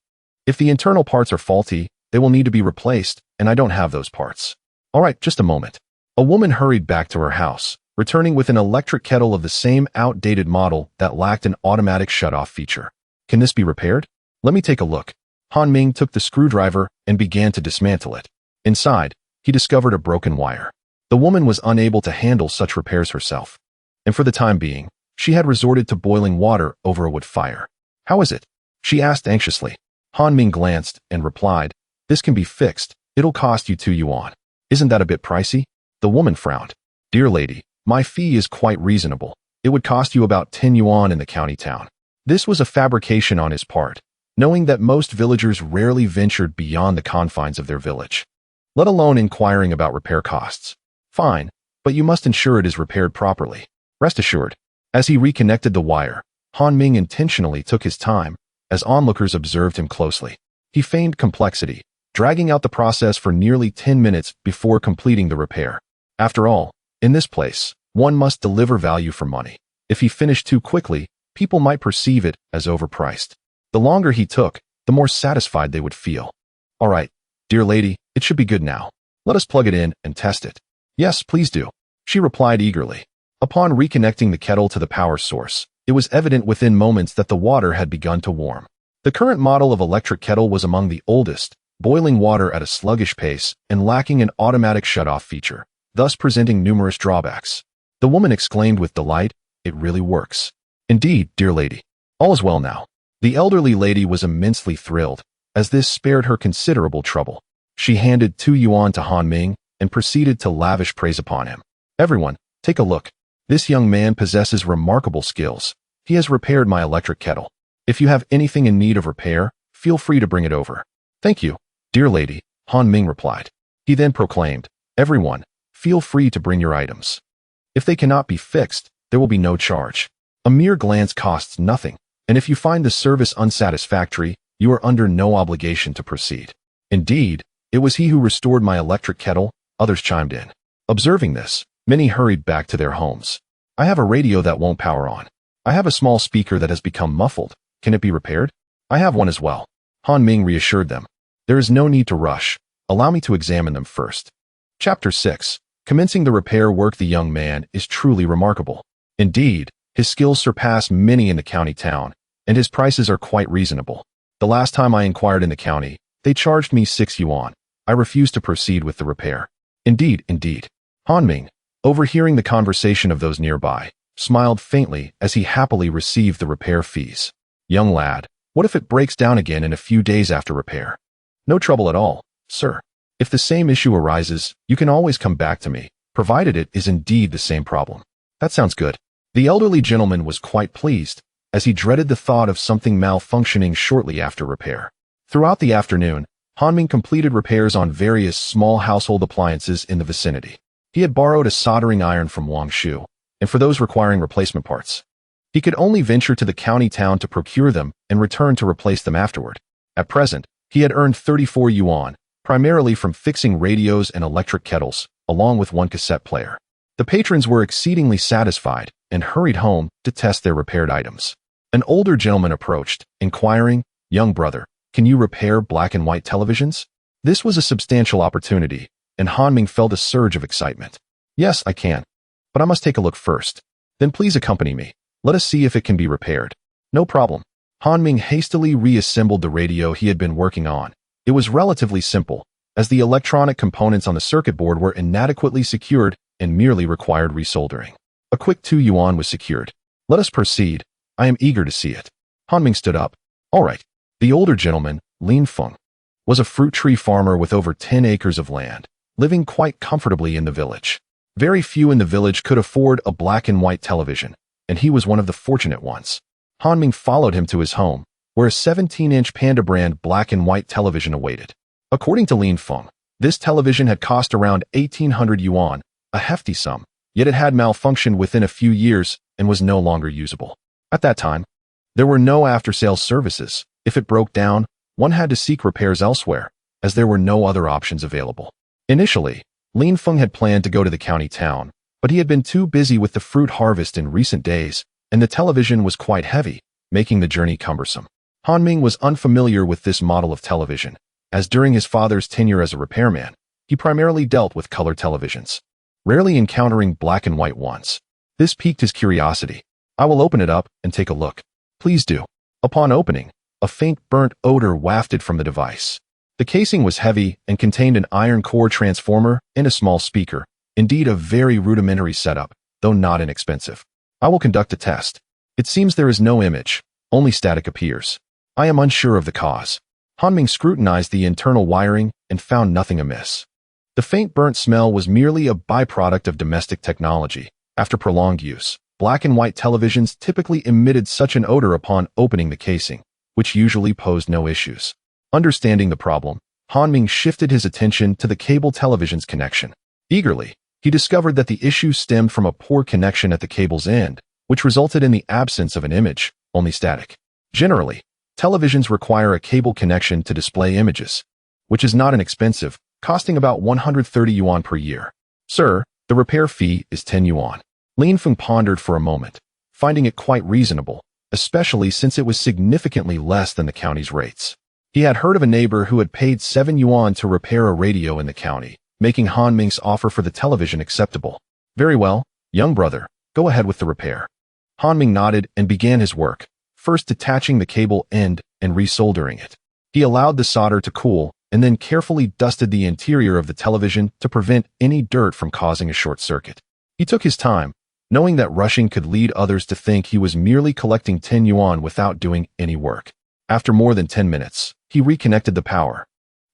If the internal parts are faulty, they will need to be replaced, and I don't have those parts. All right, just a moment. A woman hurried back to her house, returning with an electric kettle of the same outdated model that lacked an automatic shut-off feature. Can this be repaired? Let me take a look. Han Ming took the screwdriver and began to dismantle it. Inside, he discovered a broken wire. The woman was unable to handle such repairs herself, and for the time being, she had resorted to boiling water over a wood fire. How is it? She asked anxiously. Han Ming glanced and replied, this can be fixed. It'll cost you 2 yuan. Isn't that a bit pricey? The woman frowned. Dear lady, my fee is quite reasonable. It would cost you about 10 yuan in the county town. This was a fabrication on his part, knowing that most villagers rarely ventured beyond the confines of their village, let alone inquiring about repair costs. Fine, but you must ensure it is repaired properly. Rest assured. As he reconnected the wire, Han Ming intentionally took his time, as onlookers observed him closely. He feigned complexity, dragging out the process for nearly 10 minutes before completing the repair. After all, in this place, one must deliver value for money. If he finished too quickly, people might perceive it as overpriced. The longer he took, the more satisfied they would feel. All right, dear lady, it should be good now. Let us plug it in and test it. Yes, please do, she replied eagerly. Upon reconnecting the kettle to the power source, it was evident within moments that the water had begun to warm. The current model of electric kettle was among the oldest, boiling water at a sluggish pace and lacking an automatic shut-off feature, thus presenting numerous drawbacks. The woman exclaimed with delight, "It really works." "Indeed, dear lady. All is well now." The elderly lady was immensely thrilled, as this spared her considerable trouble. She handed 2 yuan to Han Ming and proceeded to lavish praise upon him. "Everyone, take a look. This young man possesses remarkable skills. He has repaired my electric kettle. If you have anything in need of repair, feel free to bring it over." "Thank you, dear lady," Han Ming replied. He then proclaimed, "Everyone, feel free to bring your items. If they cannot be fixed, there will be no charge. A mere glance costs nothing, and if you find the service unsatisfactory, you are under no obligation to proceed." "Indeed, it was he who restored my electric kettle," others chimed in. Observing this, many hurried back to their homes. "I have a radio that won't power on. I have a small speaker that has become muffled. Can it be repaired?" "I have one as well," Han Ming reassured them. "There is no need to rush. Allow me to examine them first." Chapter 6. Commencing the repair work. The young man is truly remarkable. Indeed, his skills surpass many in the county town, and his prices are quite reasonable. The last time I inquired in the county, they charged me 6 yuan. I refused to proceed with the repair. Indeed. Han Ming, overhearing the conversation of those nearby, smiled faintly as he happily received the repair fees. "Young lad, what if it breaks down again in a few days after repair?" "No trouble at all, sir. If the same issue arises, you can always come back to me, provided it is indeed the same problem." "That sounds good." The elderly gentleman was quite pleased, as he dreaded the thought of something malfunctioning shortly after repair. Throughout the afternoon, Han Ming completed repairs on various small household appliances in the vicinity. He had borrowed a soldering iron from Wang Shu, and for those requiring replacement parts, he could only venture to the county town to procure them and return to replace them afterward. At present, he had earned 34 yuan, primarily from fixing radios and electric kettles, along with one cassette player. The patrons were exceedingly satisfied and hurried home to test their repaired items. An older gentleman approached, inquiring, "Young brother, can you repair black and white televisions?" This was a substantial opportunity, and Han Ming felt a surge of excitement. "Yes, I can. But I must take a look first. Then please accompany me. Let us see if it can be repaired." "No problem." Han Ming hastily reassembled the radio he had been working on. It was relatively simple, as the electronic components on the circuit board were inadequately secured and merely required resoldering. A quick 2 yuan was secured. "Let us proceed. I am eager to see it." Han Ming stood up. "All right." The older gentleman, Lin Feng, was a fruit tree farmer with over 10 acres of land, living quite comfortably in the village. Very few in the village could afford a black and white television, and he was one of the fortunate ones. Han Ming followed him to his home, where a 17-inch Panda brand black and white television awaited. According to Lin Feng, this television had cost around 1,800 yuan, a hefty sum, yet it had malfunctioned within a few years and was no longer usable. At that time, there were no after-sales services. If it broke down, one had to seek repairs elsewhere, as there were no other options available. Initially, Lin Feng had planned to go to the county town, but he had been too busy with the fruit harvest in recent days, and the television was quite heavy, making the journey cumbersome. Han Ming was unfamiliar with this model of television, as during his father's tenure as a repairman, he primarily dealt with color televisions, rarely encountering black and white ones. This piqued his curiosity. "I will open it up and take a look." "Please do." Upon opening, a faint burnt odor wafted from the device. The casing was heavy and contained an iron core transformer and a small speaker, indeed a very rudimentary setup, though not inexpensive. "I will conduct a test. It seems there is no image, only static appears. I am unsure of the cause." Han Ming scrutinized the internal wiring and found nothing amiss. The faint burnt smell was merely a byproduct of domestic technology. After prolonged use, black and white televisions typically emitted such an odor upon opening the casing, which usually posed no issues. Understanding the problem, Han Ming shifted his attention to the cable television's connection. Eagerly, he discovered that the issue stemmed from a poor connection at the cable's end, which resulted in the absence of an image, only static. Generally, Televisions require a cable connection to display images, which is not inexpensive, costing about 130 yuan per year. Sir, the repair fee is 10 yuan. Lin Feng pondered for a moment, finding it quite reasonable, especially since it was significantly less than the county's rates. He had heard of a neighbor who had paid 7 yuan to repair a radio in the county, making Han Ming's offer for the television acceptable. Very well, young brother, go ahead with the repair. Han Ming nodded and began his work, first detaching the cable end and resoldering it. He allowed the solder to cool and then carefully dusted the interior of the television to prevent any dirt from causing a short circuit. He took his time, knowing that rushing could lead others to think he was merely collecting 10 yuan without doing any work. After more than 10 minutes, he reconnected the power.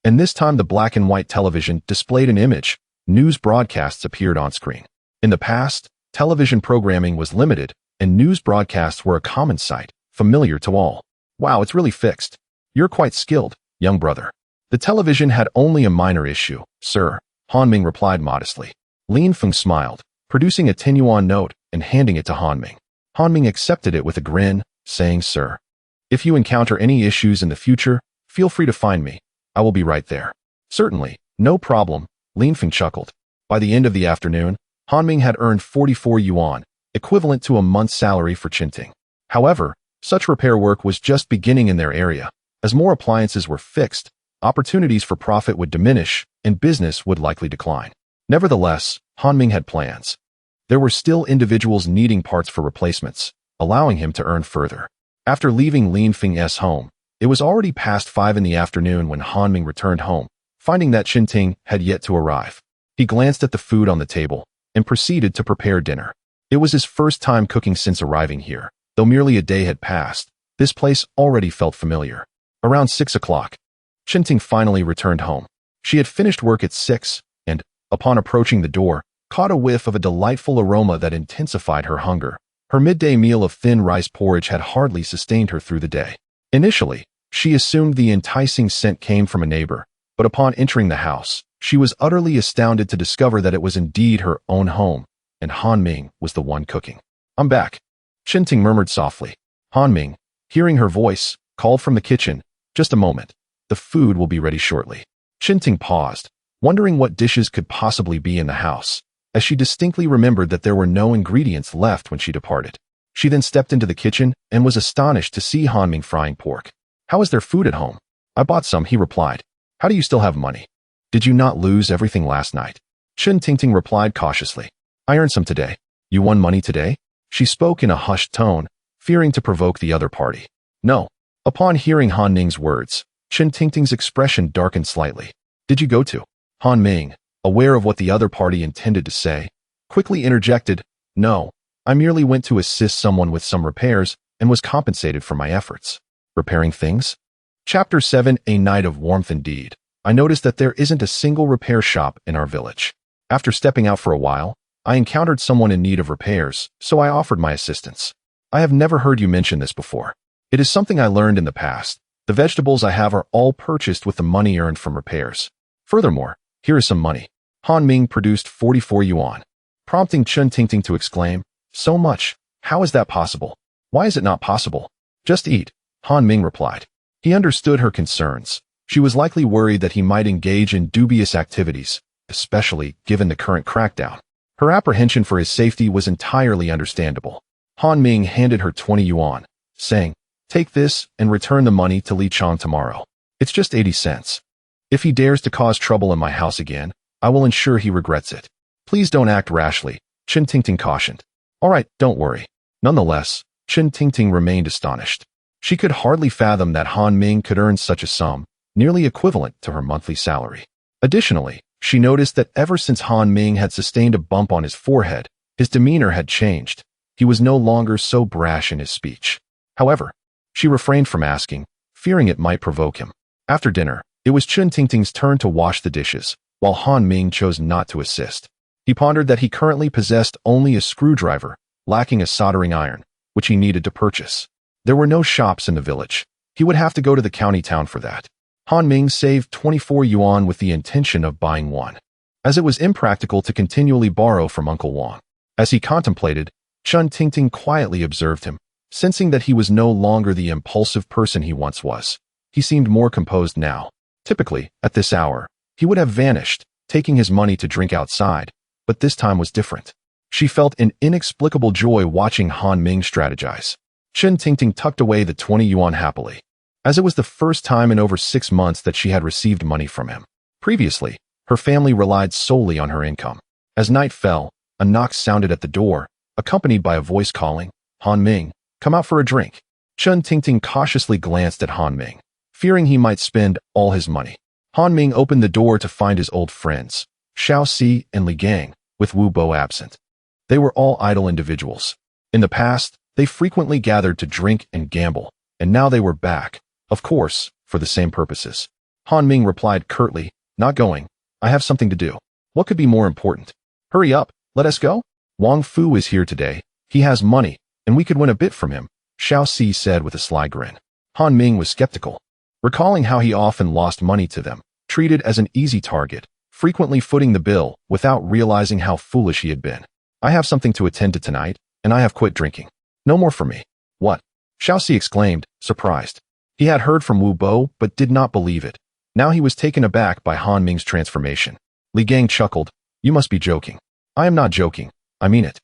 And this time the black and white television displayed an image. News broadcasts appeared on screen. In the past, television programming was limited, and news broadcasts were a common sight, familiar to all. Wow, it's really fixed. You're quite skilled, young brother. The television had only a minor issue, sir, Han Ming replied modestly. Lin Feng smiled, producing a 10 yuan note and handing it to Han Ming. Han Ming accepted it with a grin, saying, Sir, if you encounter any issues in the future, feel free to find me. I will be right there. Certainly, no problem, Lin Feng chuckled. By the end of the afternoon, Han Ming had earned 44 yuan, equivalent to a month's salary for Qinting. However, such repair work was just beginning in their area. As more appliances were fixed, opportunities for profit would diminish, and business would likely decline. Nevertheless, Han Ming had plans. There were still individuals needing parts for replacements, allowing him to earn further. After leaving Lin Feng's home, it was already past 5 in the afternoon when Han Ming returned home, finding that Qinting had yet to arrive. He glanced at the food on the table and proceeded to prepare dinner. It was his first time cooking since arriving here. Though merely a day had passed, this place already felt familiar. Around 6 o'clock, Qinting finally returned home. She had finished work at 6 and, upon approaching the door, caught a whiff of a delightful aroma that intensified her hunger. Her midday meal of thin rice porridge had hardly sustained her through the day. Initially, she assumed the enticing scent came from a neighbor, but upon entering the house, she was utterly astounded to discover that it was indeed her own home, and Han Ming was the one cooking. I'm back, Qinting murmured softly. Han Ming, hearing her voice, called from the kitchen, just a moment. The food will be ready shortly. Qinting paused, wondering what dishes could possibly be in the house, as she distinctly remembered that there were no ingredients left when she departed. She then stepped into the kitchen and was astonished to see Han Ming frying pork. How is there food at home? I bought some, he replied. How do you still have money? Did you not lose everything last night? Qinting replied cautiously. I earned some today. You won money today? She spoke in a hushed tone, fearing to provoke the other party. No. Upon hearing Han Ming's words, Qinting's expression darkened slightly. Did you go to? Han Ming, aware of what the other party intended to say, quickly interjected, No, I merely went to assist someone with some repairs and was compensated for my efforts. Repairing things? Chapter 7, A Night of Warmth Indeed. I noticed that there isn't a single repair shop in our village. After stepping out for a while, I encountered someone in need of repairs, so I offered my assistance. I have never heard you mention this before. It is something I learned in the past. The vegetables I have are all purchased with the money earned from repairs. Furthermore, here is some money. Han Ming produced 44 yuan, prompting Qinting to exclaim, So much, how is that possible? Why is it not possible? Just eat, Han Ming replied. He understood her concerns. She was likely worried that he might engage in dubious activities, especially given the current crackdown. Her apprehension for his safety was entirely understandable. Han Ming handed her 20 yuan, saying, Take this and return the money to Li Chang tomorrow. It's just 80 cents. If he dares to cause trouble in my house again, I will ensure he regrets it. Please don't act rashly, Qinting cautioned. All right, don't worry. Nonetheless, Qinting remained astonished. She could hardly fathom that Han Ming could earn such a sum, nearly equivalent to her monthly salary. Additionally, she noticed that ever since Han Ming had sustained a bump on his forehead, his demeanor had changed. He was no longer so brash in his speech. However, she refrained from asking, fearing it might provoke him. After dinner, it was Qinting's turn to wash the dishes, while Han Ming chose not to assist. He pondered that he currently possessed only a screwdriver, lacking a soldering iron, which he needed to purchase. There were no shops in the village. He would have to go to the county town for that. Han Ming saved 24 yuan with the intention of buying one, as it was impractical to continually borrow from Uncle Wang. As he contemplated, Qinting quietly observed him, Sensing that he was no longer the impulsive person he once was, he seemed more composed now. Typically, at this hour, he would have vanished, taking his money to drink outside, but this time was different. She felt an inexplicable joy watching Han Ming strategize. Chen Tingting tucked away the 20 yuan happily, as it was the first time in over 6 months that she had received money from him. Previously, her family relied solely on her income. As night fell, a knock sounded at the door, accompanied by a voice calling, "Han Ming, come out for a drink." Chen Tingting cautiously glanced at Han Ming, fearing he might spend all his money. Han Ming opened the door to find his old friends, Xiao Si and Li Gang, with Wu Bo absent. They were all idle individuals. In the past, they frequently gathered to drink and gamble, and now they were back, of course, for the same purposes. Han Ming replied curtly, "Not going. I have something to do." "What could be more important?" "Hurry up, let us go." "Wang Fu is here today. He has money, and we could win a bit from him," Xiao Si said with a sly grin. Han Ming was skeptical, recalling how he often lost money to them, treated as an easy target, frequently footing the bill without realizing how foolish he had been. "I have something to attend to tonight, and I have quit drinking. No more for me." "What?" Xiao Si exclaimed, surprised. He had heard from Wu Bo but did not believe it. Now he was taken aback by Han Ming's transformation. Li Gang chuckled, "You must be joking." "I am not joking. I mean it,"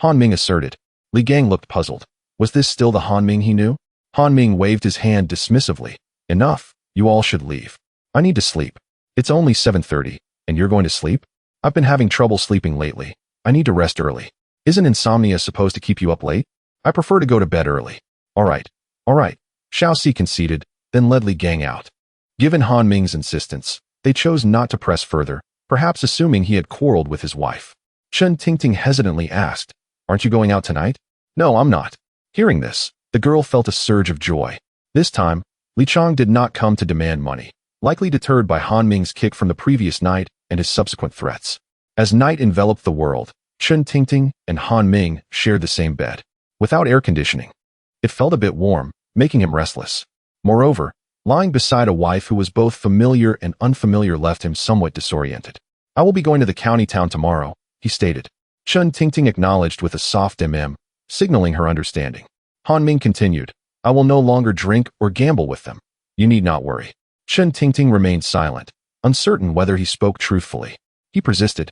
Han Ming asserted. Li Gang looked puzzled. Was this still the Han Ming he knew? Han Ming waved his hand dismissively. "Enough. You all should leave. I need to sleep. It's only 7:30, and you're going to sleep? I've been having trouble sleeping lately. I need to rest early. Isn't insomnia supposed to keep you up late? I prefer to go to bed early." All right. Xiao Si conceded, then led Li Gang out. Given Han Ming's insistence, they chose not to press further, perhaps assuming he had quarreled with his wife. Chen Tingting hesitantly asked, "Aren't you going out tonight?" "No, I'm not." Hearing this, the girl felt a surge of joy. This time, Li Chang did not come to demand money, likely deterred by Han Ming's kick from the previous night and his subsequent threats. As night enveloped the world, Chen Tingting and Han Ming shared the same bed, without air conditioning. It felt a bit warm, making him restless. Moreover, lying beside a wife who was both familiar and unfamiliar left him somewhat disoriented. "I will be going to the county town tomorrow," he stated. Chen Tingting acknowledged with a soft signaling her understanding. Han Ming continued, "I will no longer drink or gamble with them. You need not worry." Chen Tingting remained silent, uncertain whether he spoke truthfully. He persisted,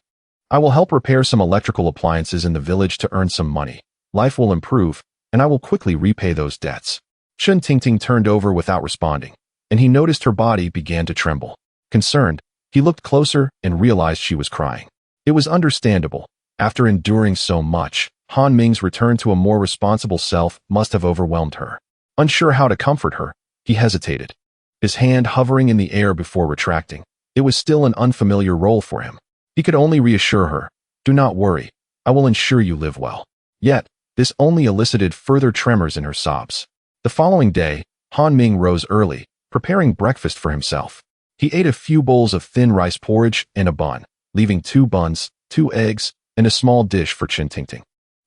"I will help repair some electrical appliances in the village to earn some money. Life will improve, and I will quickly repay those debts." Chen Tingting turned over without responding, and he noticed her body began to tremble. Concerned, he looked closer and realized she was crying. It was understandable. After enduring so much, Han Ming's return to a more responsible self must have overwhelmed her. Unsure how to comfort her, he hesitated, his hand hovering in the air before retracting. It was still an unfamiliar role for him. He could only reassure her, "Do not worry. I will ensure you live well." Yet, this only elicited further tremors in her sobs. The following day, Han Ming rose early, preparing breakfast for himself. He ate a few bowls of thin rice porridge and a bun, leaving 2 buns, 2 eggs, and a small dish for Chen Tingting.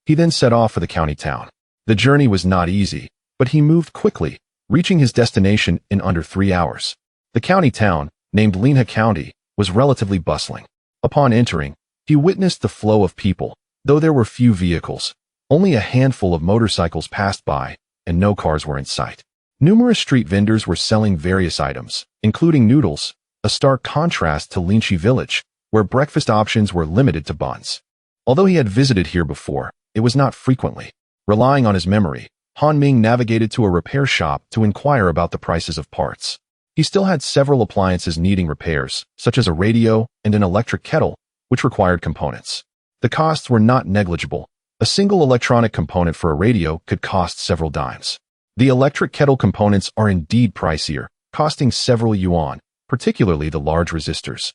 He then set off for the county town. The journey was not easy, but he moved quickly, reaching his destination in under 3 hours. The county town, named Linha County, was relatively bustling. Upon entering, he witnessed the flow of people. Though there were few vehicles, only a handful of motorcycles passed by, and no cars were in sight. Numerous street vendors were selling various items, including noodles, a stark contrast to Linchi village, where breakfast options were limited to buns. Although he had visited here before, it was not frequently. Relying on his memory, Han Ming navigated to a repair shop to inquire about the prices of parts. He still had several appliances needing repairs, such as a radio and an electric kettle, which required components. The costs were not negligible. A single electronic component for a radio could cost several dimes. The electric kettle components are indeed pricier, costing several yuan, particularly the large resistors,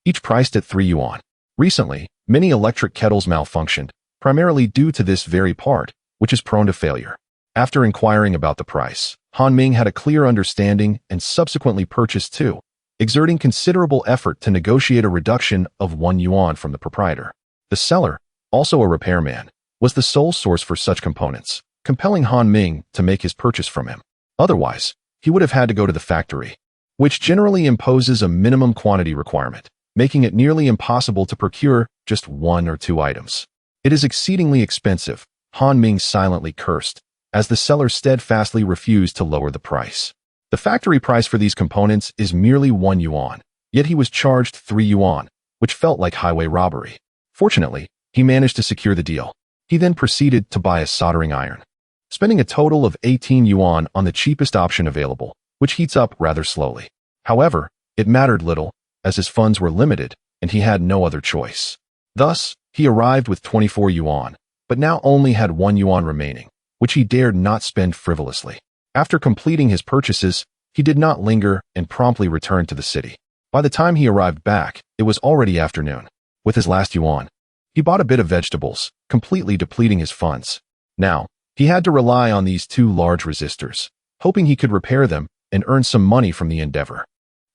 each priced at 3 yuan. Recently, many electric kettles malfunctioned, primarily due to this very part, which is prone to failure. After inquiring about the price, Han Ming had a clear understanding and subsequently purchased 2, exerting considerable effort to negotiate a reduction of 1 yuan from the proprietor. The seller, also a repairman, was the sole source for such components, compelling Han Ming to make his purchase from him. Otherwise, he would have had to go to the factory, which generally imposes a minimum quantity requirement, making it nearly impossible to procure just 1 or 2 items. "It is exceedingly expensive," Han Ming silently cursed, as the seller steadfastly refused to lower the price. The factory price for these components is merely 1 yuan, yet he was charged 3 yuan, which felt like highway robbery. Fortunately, he managed to secure the deal. He then proceeded to buy a soldering iron, spending a total of 18 yuan on the cheapest option available, which heats up rather slowly. However, it mattered little, as his funds were limited, and he had no other choice. Thus, he arrived with 24 yuan, but now only had 1 yuan remaining, which he dared not spend frivolously. After completing his purchases, he did not linger and promptly returned to the city. By the time he arrived back, it was already afternoon. With his last yuan, he bought a bit of vegetables, completely depleting his funds. Now, he had to rely on these 2 large resistors, hoping he could repair them and earn some money from the endeavor.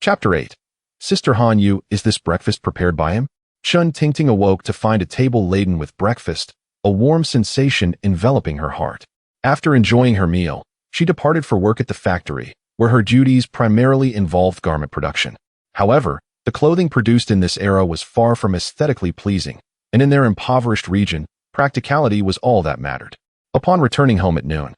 Chapter 8. Sister Han Yu, is this breakfast prepared by him? Chun Tingting awoke to find a table laden with breakfast, a warm sensation enveloping her heart. After enjoying her meal, she departed for work at the factory, where her duties primarily involved garment production. However, the clothing produced in this era was far from aesthetically pleasing, and in their impoverished region, practicality was all that mattered. Upon returning home at noon,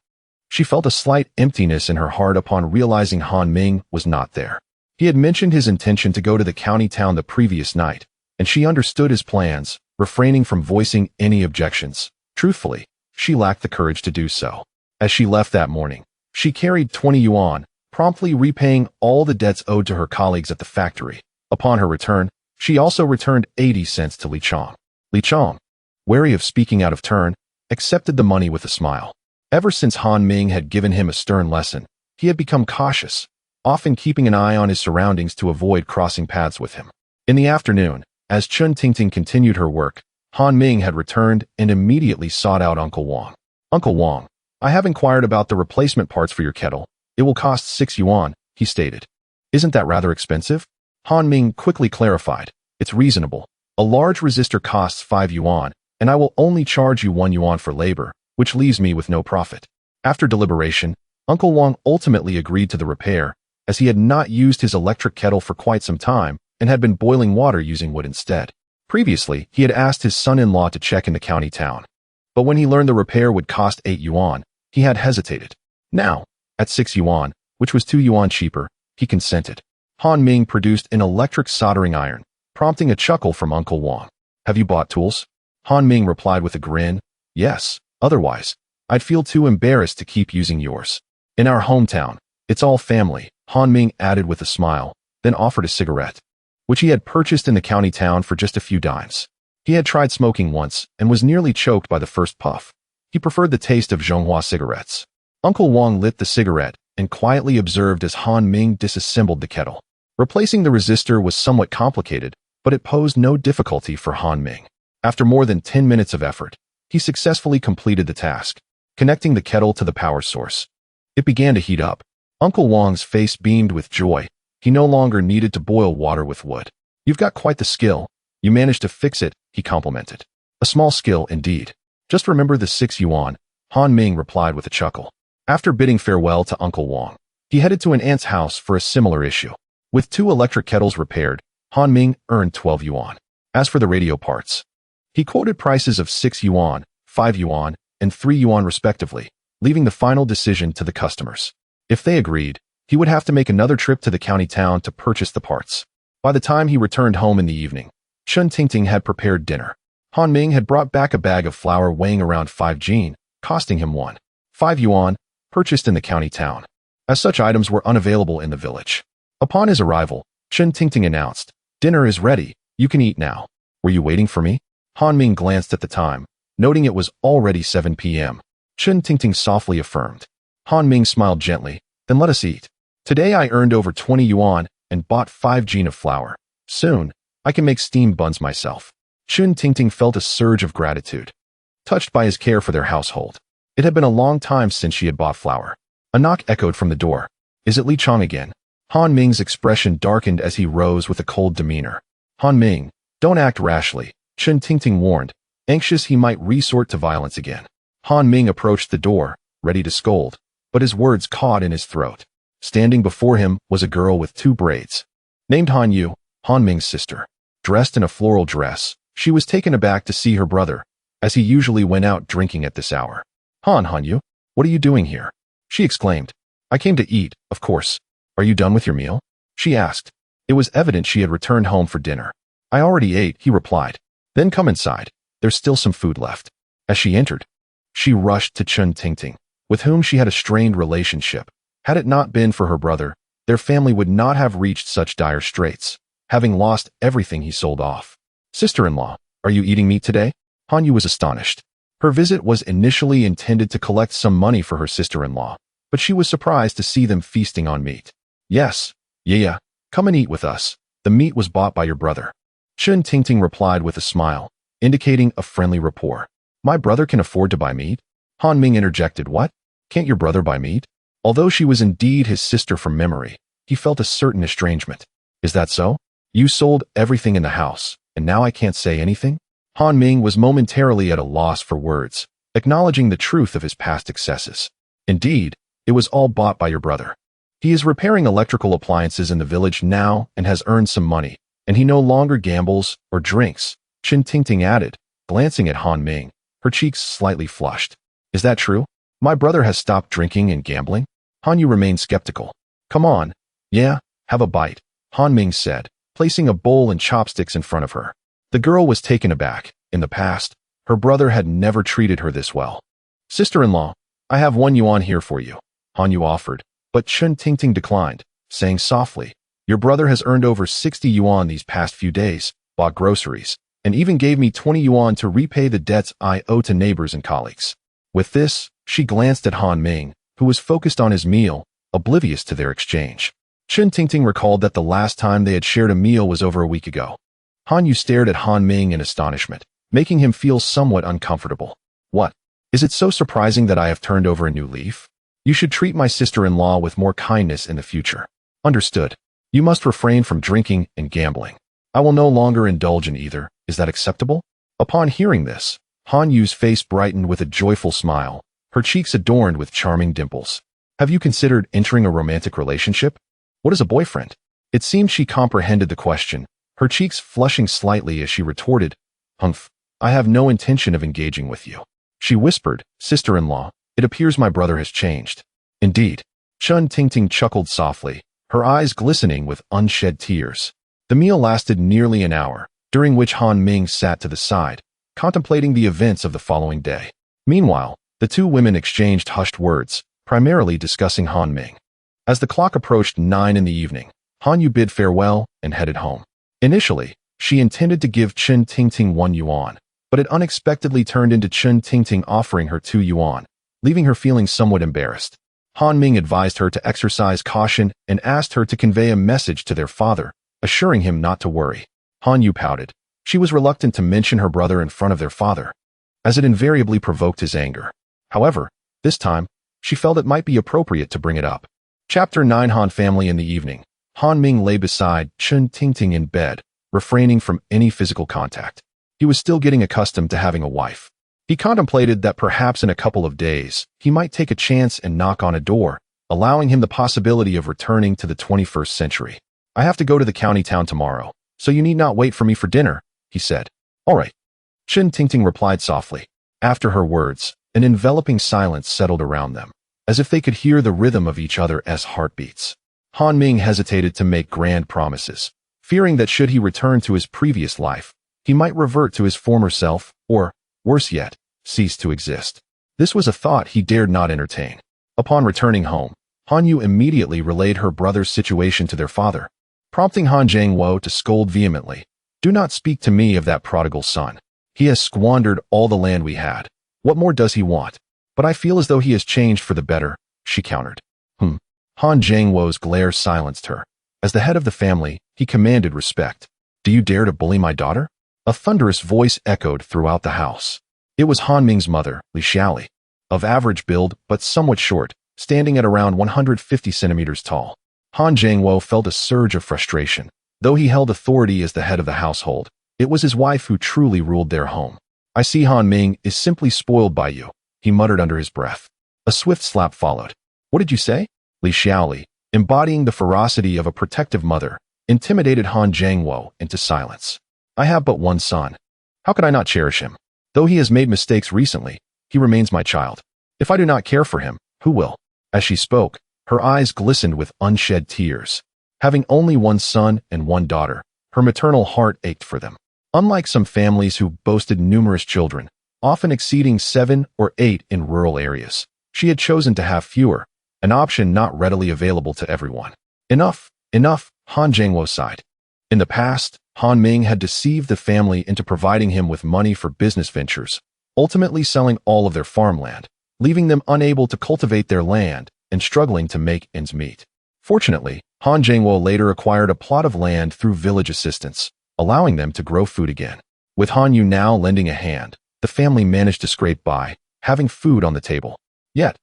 she felt a slight emptiness in her heart upon realizing Han Ming was not there. He had mentioned his intention to go to the county town the previous night, and she understood his plans, refraining from voicing any objections. Truthfully, she lacked the courage to do so. As she left that morning, she carried 20 yuan, promptly repaying all the debts owed to her colleagues at the factory. Upon her return, she also returned 80 cents to Li Chong. Li Chong, wary of speaking out of turn, accepted the money with a smile. Ever since Han Ming had given him a stern lesson, he had become cautious, often keeping an eye on his surroundings to avoid crossing paths with him. In the afternoon, as Chun Tingting continued her work, Han Ming had returned and immediately sought out Uncle Wang. Uncle Wang, I have inquired about the replacement parts for your kettle. It will cost 6 yuan, he stated. Isn't that rather expensive? Han Ming quickly clarified. It's reasonable. A large resistor costs 5 yuan, and I will only charge you 1 yuan for labor, which leaves me with no profit. After deliberation, Uncle Wang ultimately agreed to the repair, as he had not used his electric kettle for quite some time and had been boiling water using wood instead. Previously, he had asked his son-in-law to check in the county town, but when he learned the repair would cost 8 yuan, he had hesitated. Now, at 6 yuan, which was 2 yuan cheaper, he consented. Han Ming produced an electric soldering iron, prompting a chuckle from Uncle Wang. Have you bought tools? Han Ming replied with a grin. Yes, otherwise, I'd feel too embarrassed to keep using yours. In our hometown, it's all family, Han Ming added with a smile, then offered a cigarette, which he had purchased in the county town for just a few dimes. He had tried smoking once and was nearly choked by the first puff. He preferred the taste of Zhonghua cigarettes. Uncle Wang lit the cigarette and quietly observed as Han Ming disassembled the kettle. Replacing the resistor was somewhat complicated, but it posed no difficulty for Han Ming. After more than 10 minutes of effort, he successfully completed the task, connecting the kettle to the power source. It began to heat up. Uncle Wang's face beamed with joy. He no longer needed to boil water with wood. You've got quite the skill. You managed to fix it, he complimented. A small skill indeed. Just remember the 6 yuan, Han Ming replied with a chuckle. After bidding farewell to Uncle Wang, he headed to an aunt's house for a similar issue. With 2 electric kettles repaired, Han Ming earned 12 yuan. As for the radio parts, he quoted prices of 6 yuan, 5 yuan, and 3 yuan respectively, leaving the final decision to the customers. If they agreed, he would have to make another trip to the county town to purchase the parts. By the time he returned home in the evening, Chun Tingting had prepared dinner. Han Ming had brought back a bag of flour weighing around 5 jin, costing him 5 yuan, purchased in the county town, as such items were unavailable in the village. Upon his arrival, Chun Tingting announced, "Dinner is ready, you can eat now. Were you waiting for me?" Han Ming glanced at the time, noting it was already 7 p.m. Chun Tingting softly affirmed. Han Ming smiled gently, "Then let us eat. Today I earned over 20 yuan and bought 5 jin of flour. Soon, I can make steamed buns myself." Chun Tingting felt a surge of gratitude, touched by his care for their household. It had been a long time since she had bought flour. A knock echoed from the door. "Is it Li Chong again?" Han Ming's expression darkened as he rose with a cold demeanor. "Han Ming, don't act rashly," Chun Tingting warned, anxious he might resort to violence again. Han Ming approached the door, ready to scold, but his words caught in his throat. Standing before him was a girl with 2 braids. Named Han Yu, Han Ming's sister. Dressed in a floral dress, she was taken aback to see her brother, as he usually went out drinking at this hour. Han Yu, What are you doing here? She exclaimed. I came to eat, of course. Are you done with your meal? She asked. It was evident she had returned home for dinner. I already ate, he replied. Then come inside. There's still some food left. As she entered, she rushed to Chun Tingting, with whom she had a strained relationship. Had it not been for her brother, their family would not have reached such dire straits, having lost everything he sold off. Sister-in-law, are you eating meat today? Han Yu was astonished. Her visit was initially intended to collect some money for her sister-in-law, but she was surprised to see them feasting on meat. Yes, yeah, come and eat with us. The meat was bought by your brother. Chun Tingting replied with a smile, indicating a friendly rapport. My brother can afford to buy meat? Han Ming interjected. What? Can't your brother buy meat? Although she was indeed his sister from memory, he felt a certain estrangement. Is that so? You sold everything in the house, and now I can't say anything? Han Ming was momentarily at a loss for words, acknowledging the truth of his past excesses. Indeed, it was all bought by your brother. He is repairing electrical appliances in the village now and has earned some money, and he no longer gambles or drinks, Chun Tingting added, glancing at Han Ming, her cheeks slightly flushed. Is that true? My brother has stopped drinking and gambling? Han Yu remained skeptical. Come on. Yeah, have a bite, Han Ming said, placing a bowl and chopsticks in front of her. The girl was taken aback. In the past, her brother had never treated her this well. Sister-in-law, I have 1 yuan here for you, Han Yu offered, but Chun Tingting declined, saying softly, your brother has earned over 60 yuan these past few days, bought groceries, and even gave me 20 yuan to repay the debts I owe to neighbors and colleagues. With this, she glanced at Han Ming, who was focused on his meal, oblivious to their exchange. Chun Tingting recalled that the last time they had shared a meal was over a week ago. Han Yu stared at Han Ming in astonishment, making him feel somewhat uncomfortable. What? Is it so surprising that I have turned over a new leaf? You should treat my sister-in-law with more kindness in the future. Understood. You must refrain from drinking and gambling. I will no longer indulge in either. Is that acceptable? Upon hearing this, Han Yu's face brightened with a joyful smile, her cheeks adorned with charming dimples. Have you considered entering a romantic relationship? What is a boyfriend? It seemed she comprehended the question, her cheeks flushing slightly as she retorted, Humph, I have no intention of engaging with you. She whispered, Sister-in-law, it appears my brother has changed. Indeed. Chun Tingting chuckled softly, her eyes glistening with unshed tears. The meal lasted nearly an hour, during which Han Ming sat to the side, contemplating the events of the following day. Meanwhile, the two women exchanged hushed words, primarily discussing Han Ming. As the clock approached 9 in the evening, Han Yu bid farewell and headed home. Initially, she intended to give Chun Tingting 1 yuan, but it unexpectedly turned into Chun Tingting offering her 2 yuan, leaving her feeling somewhat embarrassed. Han Ming advised her to exercise caution and asked her to convey a message to their father, assuring him not to worry. Han Yu pouted. She was reluctant to mention her brother in front of their father, as it invariably provoked his anger. However, this time, she felt it might be appropriate to bring it up. Chapter 9 Han family in the evening. Han Ming lay beside Chun Tingting in bed, refraining from any physical contact. He was still getting accustomed to having a wife. He contemplated that perhaps in a couple of days, he might take a chance and knock on a door, allowing him the possibility of returning to the 21st century. I have to go to the county town tomorrow, so you need not wait for me for dinner, he said. All right. Chun Tingting replied softly. After her words, an enveloping silence settled around them, as if they could hear the rhythm of each other's heartbeats. Han Ming hesitated to make grand promises, fearing that should he return to his previous life, he might revert to his former self, or, worse yet, cease to exist. This was a thought he dared not entertain. Upon returning home, Han Yu immediately relayed her brother's situation to their father, prompting Han Zhangwo to scold vehemently. Do not speak to me of that prodigal son. He has squandered all the land we had. What more does he want? But I feel as though he has changed for the better, she countered. Han Zhangwo's glare silenced her. As the head of the family, he commanded respect. Do you dare to bully my daughter? A thunderous voice echoed throughout the house. It was Han Ming's mother, Li Xiaoli, of average build but somewhat short, standing at around 150 centimeters tall. Han Zhangwo felt a surge of frustration. Though he held authority as the head of the household, it was his wife who truly ruled their home. I see Han Ming is simply spoiled by you, he muttered under his breath. A swift slap followed. What did you say? Li Xiaoli, embodying the ferocity of a protective mother, intimidated Han Zhangwo into silence. I have but one son. How could I not cherish him? Though he has made mistakes recently, he remains my child. If I do not care for him, who will? As she spoke, her eyes glistened with unshed tears. Having only one son and one daughter, her maternal heart ached for them. Unlike some families who boasted numerous children, often exceeding 7 or 8 in rural areas, she had chosen to have fewer, an option not readily available to everyone. Enough, enough, Han Jingwo sighed. In the past, Han Ming had deceived the family into providing him with money for business ventures, ultimately selling all of their farmland, leaving them unable to cultivate their land and struggling to make ends meet. Fortunately, Han Jingwo later acquired a plot of land through village assistance, allowing them to grow food again. With Han Yu now lending a hand, the family managed to scrape by, having food on the table. Yet,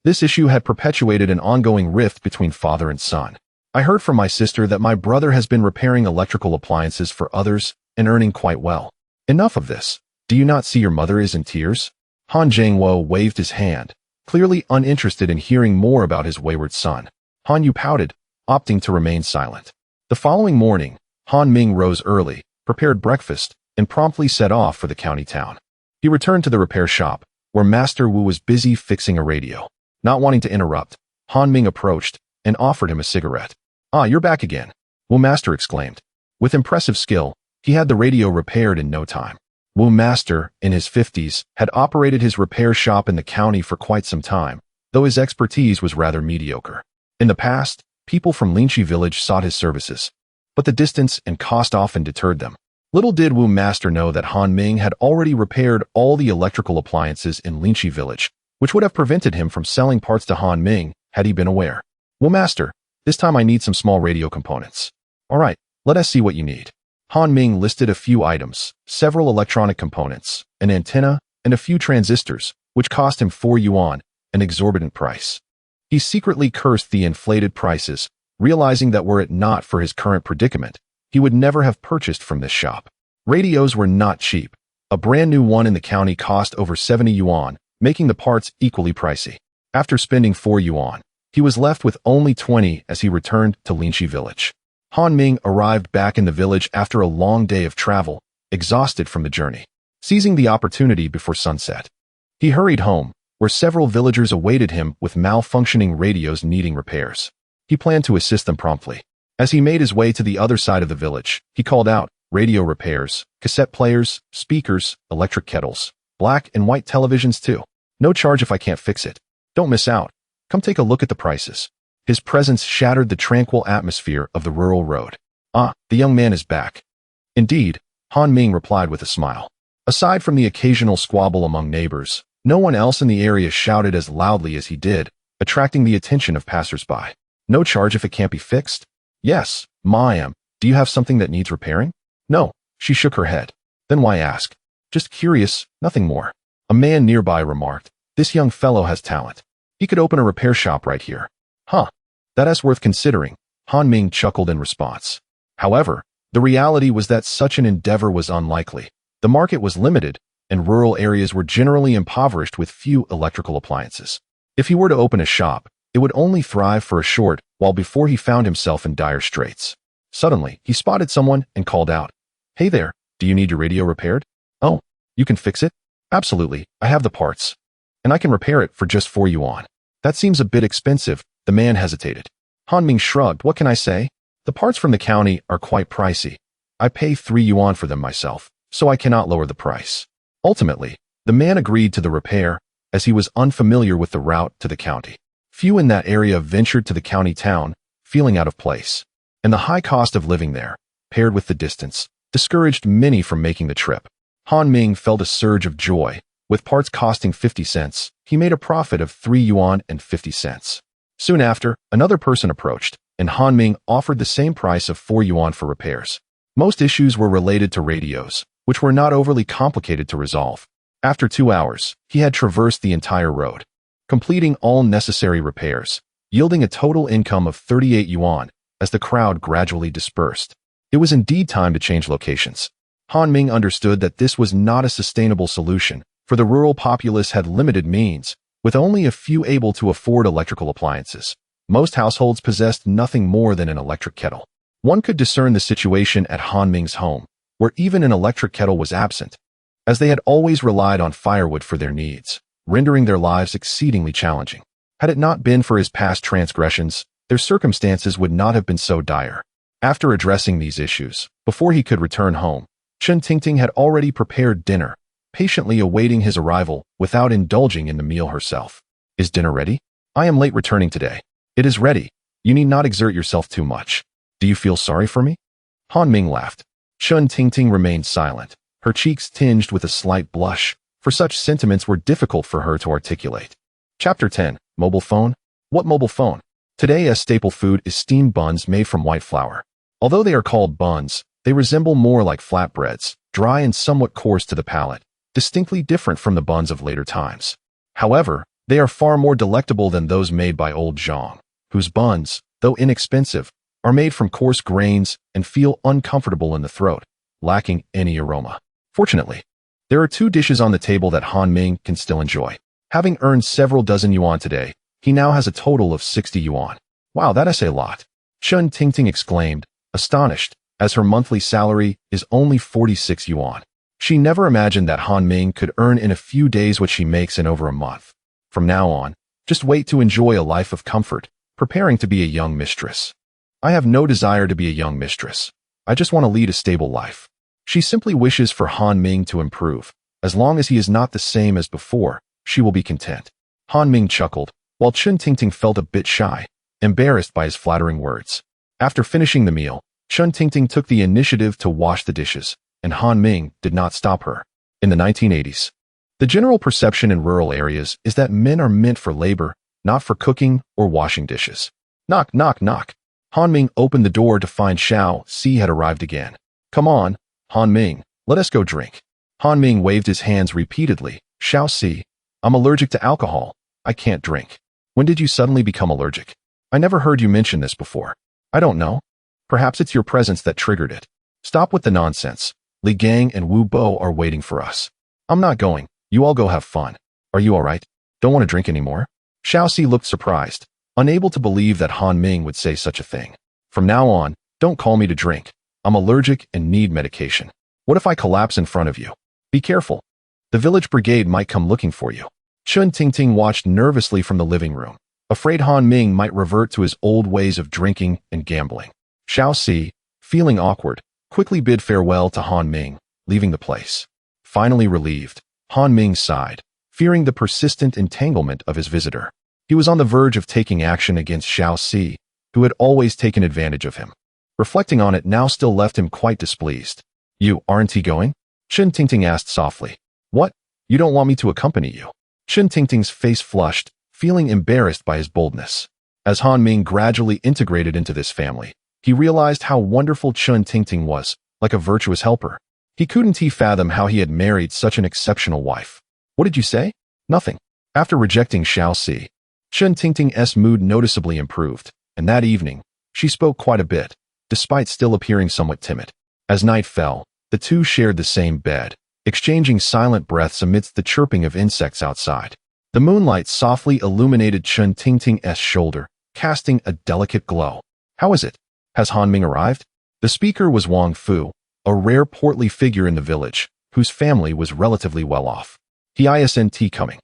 this issue had perpetuated an ongoing rift between father and son. I heard from my sister that my brother has been repairing electrical appliances for others and earning quite well. Enough of this. Do you not see your mother is in tears? Han Jingwo waved his hand, clearly uninterested in hearing more about his wayward son. Han Yu pouted, opting to remain silent. The following morning, Han Ming rose early, prepared breakfast, and promptly set off for the county town. He returned to the repair shop, where Master Wu was busy fixing a radio. Not wanting to interrupt, Han Ming approached and offered him a cigarette. "Ah, you're back again," Wu Master exclaimed. With impressive skill, he had the radio repaired in no time. Wu Master, in his 50s, had operated his repair shop in the county for quite some time, though his expertise was rather mediocre. In the past, people from Linchi village sought his services, but the distance and cost often deterred them. Little did Wu Master know that Han Ming had already repaired all the electrical appliances in Linchi village, which would have prevented him from selling parts to Han Ming had he been aware. "Wu Master, this time I need some small radio components." "All right, let us see what you need." Han Ming listed a few items, several electronic components, an antenna, and a few transistors, which cost him 4 yuan, an exorbitant price. He secretly cursed the inflated prices, realizing that were it not for his current predicament, he would never have purchased from this shop. Radios were not cheap. A brand new one in the county cost over 70 yuan, making the parts equally pricey. After spending 4 yuan, he was left with only 20 as he returned to Linchi village. Han Ming arrived back in the village after a long day of travel, exhausted from the journey. Seizing the opportunity before sunset, he hurried home, where several villagers awaited him with malfunctioning radios needing repairs. He planned to assist them promptly. As he made his way to the other side of the village, he called out, "Radio repairs, cassette players, speakers, electric kettles, black and white televisions too. No charge if I can't fix it. Don't miss out. Come take a look at the prices." His presence shattered the tranquil atmosphere of the rural road. "Ah, the young man is back." "Indeed," Han Ming replied with a smile. Aside from the occasional squabble among neighbors, no one else in the area shouted as loudly as he did, attracting the attention of passers-by. "No charge if it can't be fixed?" "Yes, ma'am. Do you have something that needs repairing?" "No," she shook her head. "Then why ask?" "Just curious, nothing more." A man nearby remarked, "This young fellow has talent. He could open a repair shop right here." "Huh, that is worth considering," Han Ming chuckled in response. However, the reality was that such an endeavor was unlikely. The market was limited, and rural areas were generally impoverished with few electrical appliances. If he were to open a shop, it would only thrive for a short while before he found himself in dire straits. Suddenly, he spotted someone and called out, "Hey there, do you need your radio repaired?" "Oh, you can fix it?" "Absolutely, I have the parts. And I can repair it for just 4 yuan. "That seems a bit expensive," the man hesitated. Han Ming shrugged. "What can I say? The parts from the county are quite pricey. I pay 3 yuan for them myself, so I cannot lower the price." Ultimately, the man agreed to the repair, as he was unfamiliar with the route to the county. Few in that area ventured to the county town, feeling out of place. And the high cost of living there, paired with the distance, discouraged many from making the trip. Han Ming felt a surge of joy. With parts costing 50 cents, he made a profit of 3 yuan and 50 cents. Soon after, another person approached, and Han Ming offered the same price of 4 yuan for repairs. Most issues were related to radios, which were not overly complicated to resolve. After 2 hours, he had traversed the entire road, completing all necessary repairs, yielding a total income of 38 yuan as the crowd gradually dispersed. It was indeed time to change locations. Han Ming understood that this was not a sustainable solution, for the rural populace had limited means, with only a few able to afford electrical appliances. Most households possessed nothing more than an electric kettle. One could discern the situation at Han Ming's home, where even an electric kettle was absent, as they had always relied on firewood for their needs. rendering their lives exceedingly challenging. Had it not been for his past transgressions, their circumstances would not have been so dire. After addressing these issues, before he could return home, Chen Tingting had already prepared dinner, patiently awaiting his arrival without indulging in the meal herself. Is dinner ready? I am late returning today. It is ready. You need not exert yourself too much. Do you feel sorry for me? Han Ming laughed. Chen Tingting remained silent, her cheeks tinged with a slight blush, for such sentiments were difficult for her to articulate. Chapter 10. Mobile phone? What mobile phone? Today's staple food is steamed buns made from white flour. Although they are called buns, they resemble more like flatbreads, dry and somewhat coarse to the palate, distinctly different from the buns of later times. However, they are far more delectable than those made by old Zhang, whose buns, though inexpensive, are made from coarse grains and feel uncomfortable in the throat, lacking any aroma. Fortunately, there are 2 dishes on the table that Han Ming can still enjoy. Having earned several dozen yuan today, he now has a total of 60 yuan. Wow, that is a lot. Chen Tingting exclaimed, astonished, as her monthly salary is only 46 yuan. She never imagined that Han Ming could earn in a few days what she makes in over a month. From now on, just wait to enjoy a life of comfort, preparing to be a young mistress. I have no desire to be a young mistress. I just want to lead a stable life. She simply wishes for Han Ming to improve. As long as he is not the same as before, she will be content. Han Ming chuckled, while Chen Tingting felt a bit shy, embarrassed by his flattering words. After finishing the meal, Chen Tingting took the initiative to wash the dishes, and Han Ming did not stop her. In the 1980s, the general perception in rural areas is that men are meant for labor, not for cooking or washing dishes. Knock, knock, knock. Han Ming opened the door to find Xiao Si had arrived again. Come on, Han Ming, let us go drink. Han Ming waved his hands repeatedly. Xiao Si, I'm allergic to alcohol. I can't drink. When did you suddenly become allergic? I never heard you mention this before. I don't know. Perhaps it's your presence that triggered it. Stop with the nonsense. Li Gang and Wu Bo are waiting for us. I'm not going. You all go have fun. Are you all right? Don't want to drink anymore? Xiao Si looked surprised, unable to believe that Han Ming would say such a thing. From now on, don't call me to drink. I'm allergic and need medication. What if I collapse in front of you? Be careful. The village brigade might come looking for you. Chen Tingting watched nervously from the living room, afraid Han Ming might revert to his old ways of drinking and gambling. Xiao Si, feeling awkward, quickly bid farewell to Han Ming, leaving the place. Finally relieved, Han Ming sighed, fearing the persistent entanglement of his visitor. He was on the verge of taking action against Xiao Si, who had always taken advantage of him. Reflecting on it now still left him quite displeased. You, aren't he going? Chen Tingting asked softly. What? You don't want me to accompany you? Chen Tingting's face flushed, feeling embarrassed by his boldness. As Han Ming gradually integrated into this family, he realized how wonderful Chen Tingting was, like a virtuous helper. He couldn't fathom how he had married such an exceptional wife. What did you say? Nothing. After rejecting Xiao Si, Chen Tingting's mood noticeably improved, and that evening, she spoke quite a bit, despite still appearing somewhat timid. As night fell, the two shared the same bed, exchanging silent breaths amidst the chirping of insects outside. The moonlight softly illuminated Chen Tingting's shoulder, casting a delicate glow. How is it? Has Han Ming arrived? The speaker was Wang Fu, a rare portly figure in the village, whose family was relatively well off. He isn't coming.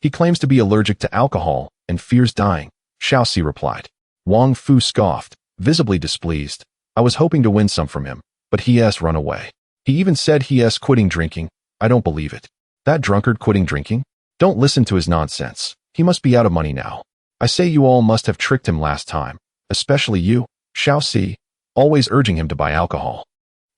He claims to be allergic to alcohol and fears dying, Xiao Si replied. Wang Fu scoffed, visibly displeased. I was hoping to win some from him, but he's run away. He even said he's quitting drinking. I don't believe it. That drunkard quitting drinking? Don't listen to his nonsense. He must be out of money now. I say you all must have tricked him last time, especially you, Xiao Si, always urging him to buy alcohol.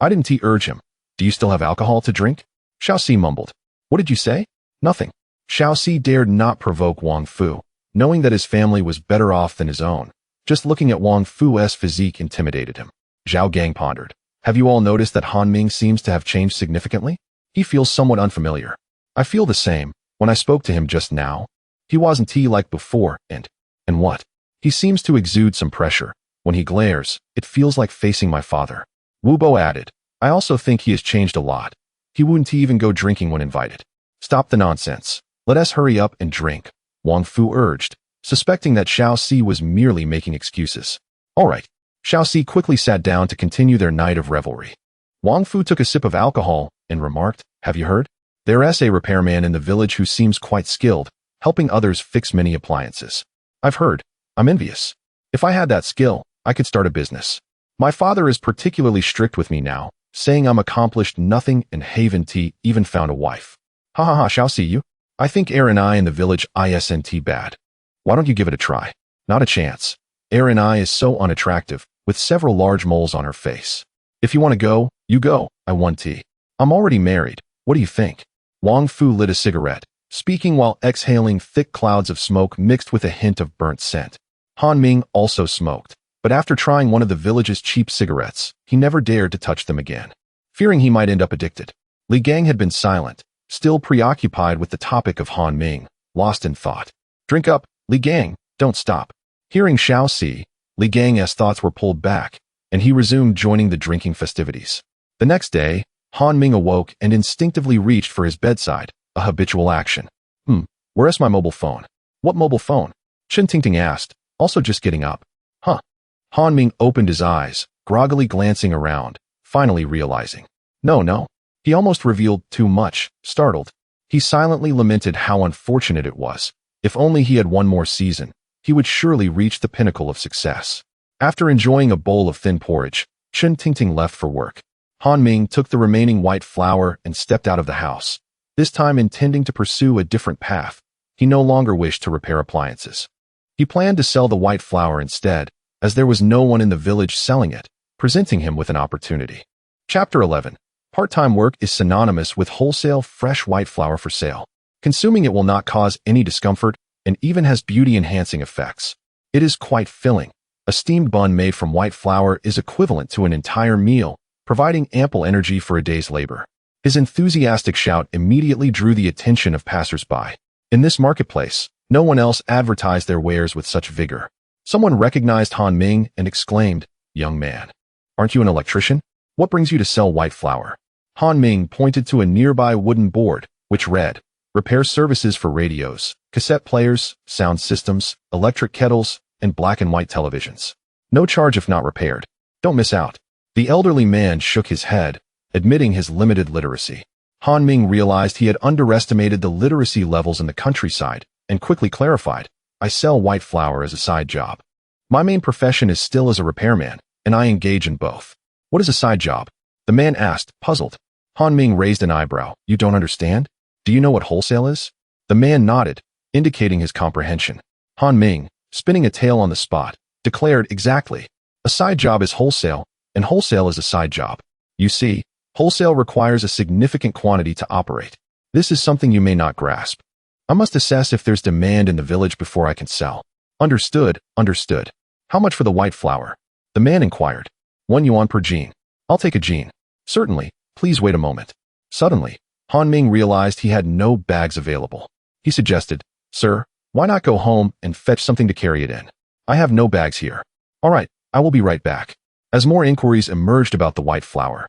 I didn't urge him. Do you still have alcohol to drink? Xiao Si mumbled. What did you say? Nothing. Xiao Si dared not provoke Wang Fu, knowing that his family was better off than his own. Just looking at Wang Fu's physique intimidated him. Zhao Gang pondered. Have you all noticed that Han Ming seems to have changed significantly? He feels somewhat unfamiliar. I feel the same. When I spoke to him just now, he wasn't like before, and what? He seems to exude some pressure. When he glares, it feels like facing my father. Wu Bo added, I also think he has changed a lot. He wouldn't even go drinking when invited. Stop the nonsense. Let us hurry up and drink, Wang Fu urged, suspecting that Xiao Si was merely making excuses. All right. Xiao Si quickly sat down to continue their night of revelry. Wang Fu took a sip of alcohol and remarked, have you heard? There's a repairman in the village who seems quite skilled, helping others fix many appliances. I've heard. I'm envious. If I had that skill, I could start a business. My father is particularly strict with me now, saying I'm accomplished nothing and haven't even found a wife. Ha ha ha, shall see you. I think Erin I in the village isn't bad. Why don't you give it a try? Not a chance. Erin I is so unattractive, with several large moles on her face. If you want to go, you go. I want tea. I'm already married. What do you think? Wang Fu lit a cigarette, speaking while exhaling thick clouds of smoke mixed with a hint of burnt scent. Han Ming also smoked, but after trying one of the village's cheap cigarettes, he never dared to touch them again, fearing he might end up addicted. Li Gang had been silent, still preoccupied with the topic of Han Ming, lost in thought. Drink up, Li Gang, don't stop. Hearing Xiao Si, Li Gang's thoughts were pulled back, and he resumed joining the drinking festivities. The next day, Han Ming awoke and instinctively reached for his bedside, a habitual action. Where's my mobile phone? What mobile phone? Chen Tingting asked, also just getting up. Huh. Han Ming opened his eyes, groggily glancing around, finally realizing. No. He almost revealed too much, startled. He silently lamented how unfortunate it was. If only he had one more season, he would surely reach the pinnacle of success. After enjoying a bowl of thin porridge, Chen Tingting left for work. Han Ming took the remaining white flour and stepped out of the house, this time intending to pursue a different path. He no longer wished to repair appliances. He planned to sell the white flour instead, as there was no one in the village selling it, presenting him with an opportunity. Chapter 11. Part-time work is synonymous with wholesale fresh white flour for sale. Consuming it will not cause any discomfort and even has beauty-enhancing effects. It is quite filling. A steamed bun made from white flour is equivalent to an entire meal, providing ample energy for a day's labor. His enthusiastic shout immediately drew the attention of passers-by. In this marketplace, no one else advertised their wares with such vigor. Someone recognized Han Ming and exclaimed, "Young man, aren't you an electrician? What brings you to sell white flour?" Han Ming pointed to a nearby wooden board, which read, "Repair services for radios, cassette players, sound systems, electric kettles, and black and white televisions. No charge if not repaired. Don't miss out." The elderly man shook his head, admitting his limited literacy. Han Ming realized he had underestimated the literacy levels in the countryside, and quickly clarified, "I sell white flour as a side job. My main profession is still as a repairman, and I engage in both." "What is a side job?" the man asked, puzzled. Han Ming raised an eyebrow. "You don't understand? Do you know what wholesale is?" The man nodded, indicating his comprehension. Han Ming, spinning a tale on the spot, declared, "Exactly. A side job is wholesale, and wholesale is a side job. You see, wholesale requires a significant quantity to operate. This is something you may not grasp. I must assess if there's demand in the village before I can sell." Understood. How much for the white flour?" the man inquired. 1 yuan per jean. I'll take a jean." "Certainly, please wait a moment." Suddenly, Han Ming realized he had no bags available. He suggested, "Sir, why not go home and fetch something to carry it in? I have no bags here." "All right, I will be right back." As more inquiries emerged about the white flour,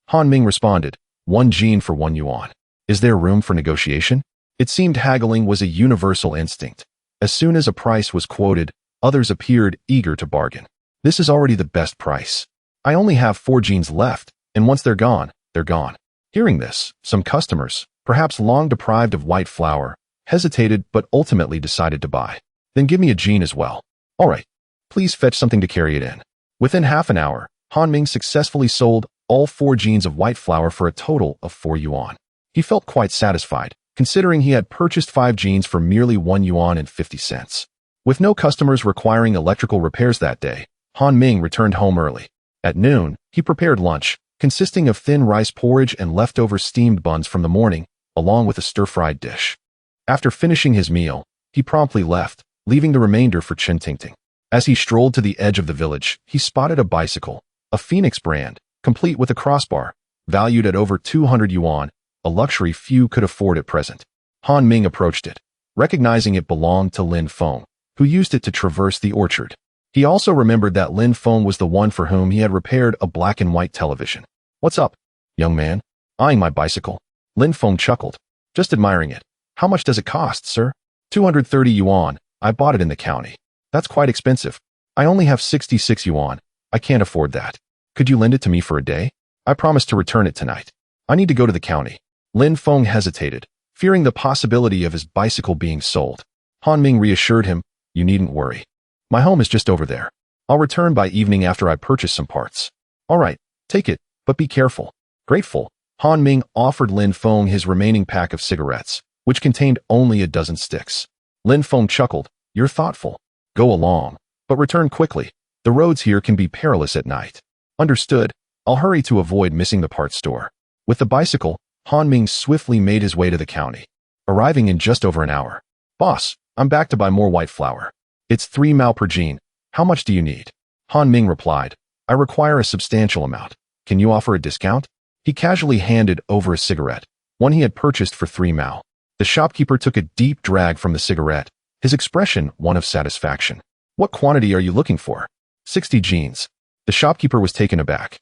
Han Ming responded, 1 jean for 1 yuan. Is there room for negotiation? It seemed haggling was a universal instinct. As soon as a price was quoted, others appeared eager to bargain. "This is already the best price. I only have 4 jeans left, and once they're gone, they're gone." Hearing this, some customers, perhaps long deprived of white flour, hesitated but ultimately decided to buy. "Then give me a jean as well." "All right. Please fetch something to carry it in." Within half an hour, Han Ming successfully sold all 4 jeans of white flour for a total of 4 yuan. He felt quite satisfied, considering he had purchased 5 jeans for merely 1 yuan and 50 cents. With no customers requiring electrical repairs that day, Han Ming returned home early. At noon, he prepared lunch, consisting of thin rice porridge and leftover steamed buns from the morning, along with a stir-fried dish. After finishing his meal, he promptly left, leaving the remainder for Chen Tingting. As he strolled to the edge of the village, he spotted a bicycle, a Phoenix brand, complete with a crossbar, valued at over 200 yuan, a luxury few could afford at present. Han Ming approached it, recognizing it belonged to Lin Feng, who used it to traverse the orchard. He also remembered that Lin Feng was the one for whom he had repaired a black and white television. "What's up, young man?" Eyeing my bicycle, Lin Feng chuckled, "Just admiring it. How much does it cost, sir?" 230 yuan. I bought it in the county. "That's quite expensive. I only have 66 yuan. I can't afford that. Could you lend it to me for a day? I promise to return it tonight. I need to go to the county." Lin Feng hesitated, fearing the possibility of his bicycle being sold. Han Ming reassured him, "You needn't worry. My home is just over there. I'll return by evening after I purchase some parts." "All right, take it, but be careful." Grateful, Han Ming offered Lin Feng his remaining pack of cigarettes, which contained only a dozen sticks. Lin Feng chuckled, "You're thoughtful. Go along, but return quickly. The roads here can be perilous at night." "Understood. I'll hurry to avoid missing the parts store." With the bicycle, Han Ming swiftly made his way to the county, arriving in just over an hour. "Boss, I'm back to buy more white flour. It's 3 mao per jean. How much do you need?" Han Ming replied, "I require a substantial amount. Can you offer a discount?" He casually handed over a cigarette, one he had purchased for 3 mao. The shopkeeper took a deep drag from the cigarette, his expression one of satisfaction. "What quantity are you looking for?" 60 jeans. The shopkeeper was taken aback.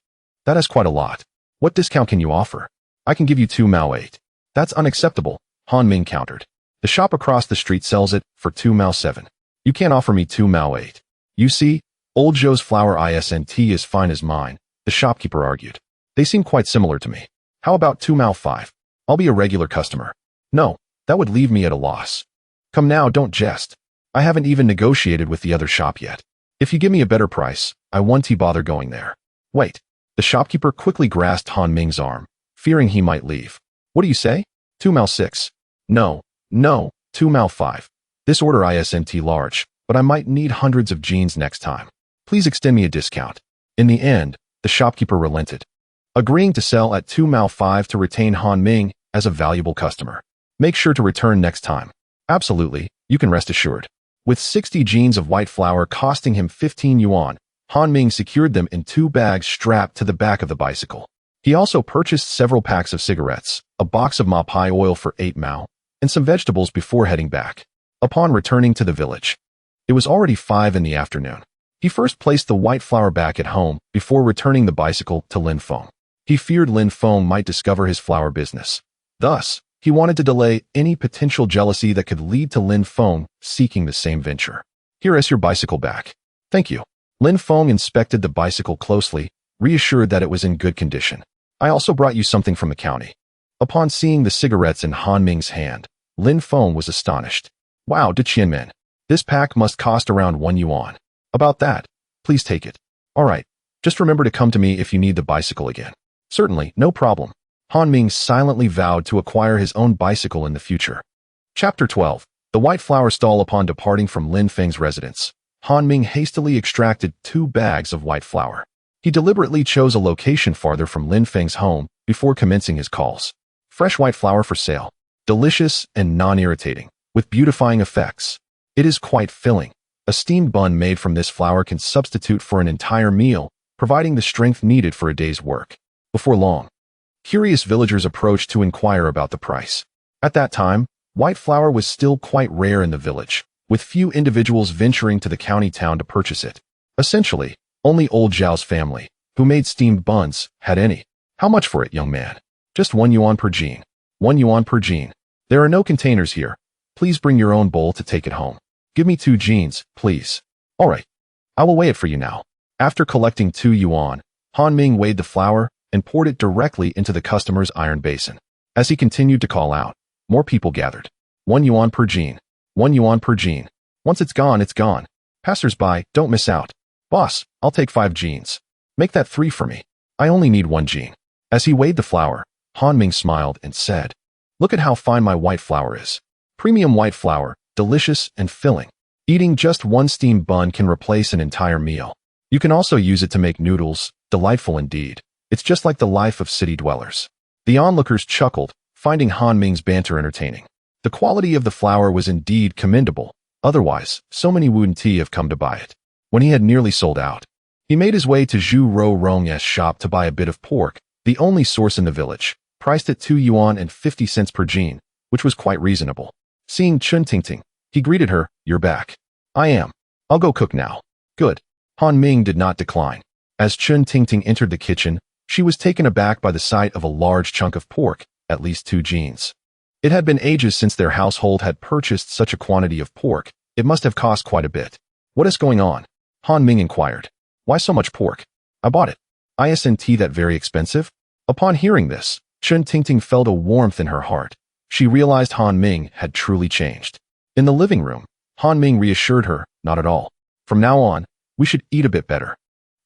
"That is quite a lot. What discount can you offer?" "I can give you 2 mao 8. "That's unacceptable," Han Ming countered. "The shop across the street sells it for 2 mao 7. You can't offer me 2 mao 8. "You see, old Joe's flour isn't as fine as mine," the shopkeeper argued. "They seem quite similar to me. How about 2 mao 5? I'll be a regular customer." "No, that would leave me at a loss." "Come now, don't jest. I haven't even negotiated with the other shop yet. If you give me a better price, I won't bother going there." "Wait." The shopkeeper quickly grasped Han Ming's arm, fearing he might leave. "What do you say? 2 mao 6. No, 2 mao 5. This order isn't large, but I might need hundreds of jeans next time. Please extend me a discount." In the end, the shopkeeper relented, agreeing to sell at 2 mao 5 to retain Han Ming as a valuable customer. "Make sure to return next time." "Absolutely, you can rest assured." With 60 jeans of white flour costing him 15 yuan, Han Ming secured them in 2 bags strapped to the back of the bicycle. He also purchased several packs of cigarettes, a box of mapai oil for 8 mao, and some vegetables before heading back. Upon returning to the village, it was already 5 in the afternoon. He first placed the white flour back at home before returning the bicycle to Lin Feng. He feared Lin Feng might discover his flour business. Thus, he wanted to delay any potential jealousy that could lead to Lin Feng seeking the same venture. "Here is your bicycle back." "Thank you." Lin Feng inspected the bicycle closely, reassured that it was in good condition. "I also brought you something from the county." Upon seeing the cigarettes in Han Ming's hand, Lin Feng was astonished. "Wow, de Qianmen. This pack must cost around 1 yuan. "About that. Please take it." "All right. Just remember to come to me if you need the bicycle again." "Certainly, no problem." Han Ming silently vowed to acquire his own bicycle in the future. Chapter 12. The white flour stall. Upon departing from Lin Feng's residence, Han Ming hastily extracted 2 bags of white flour. He deliberately chose a location farther from Lin Feng's home before commencing his calls. Fresh white flour for sale. Delicious and non-irritating, with beautifying effects. It is quite filling. A steamed bun made from this flour can substitute for an entire meal, providing the strength needed for a day's work. Before long, curious villagers approached to inquire about the price. At that time, white flour was still quite rare in the village, with few individuals venturing to the county town to purchase it. Essentially, only old Zhao's family, who made steamed buns, had any. "How much for it, young man?" "Just 1 yuan per jean." 1 yuan per jean. "There are no containers here. Please bring your own bowl to take it home." "Give me 2 jeans, please." "All right. I will weigh it for you now." After collecting 2 yuan, Han Ming weighed the flour and poured it directly into the customer's iron basin. As he continued to call out, more people gathered. 1 yuan per jean. 1 yuan per jean. Once it's gone, it's gone. Passers-by, don't miss out. "Boss, I'll take 5 jeans. Make that 3 for me. I only need 1 jean." As he weighed the flour, Han Ming smiled and said, "Look at how fine my white flour is. Premium white flour, delicious and filling. Eating just 1 steamed bun can replace an entire meal. You can also use it to make noodles, delightful indeed. It's just like the life of city dwellers." The onlookers chuckled, finding Han Ming's banter entertaining. The quality of the flour was indeed commendable. Otherwise, so many wouldn't have come to buy it. When he had nearly sold out, he made his way to Zhu Rong's shop to buy a bit of pork, the only source in the village, priced at 2 yuan and 50 cents per jean, which was quite reasonable. Seeing Chun Tingting, he greeted her, "You're back." "I am. I'll go cook now." "Good." Han Ming did not decline. As Chun Tingting entered the kitchen, she was taken aback by the sight of a large chunk of pork, at least 2 jeans. It had been ages since their household had purchased such a quantity of pork. It must have cost quite a bit. "What is going on?" Han Ming inquired. "Why so much pork?" "I bought it. Isn't that very expensive?" Upon hearing this, Chen Tingting felt a warmth in her heart. She realized Han Ming had truly changed. In the living room, Han Ming reassured her, not at all. From now on, we should eat a bit better.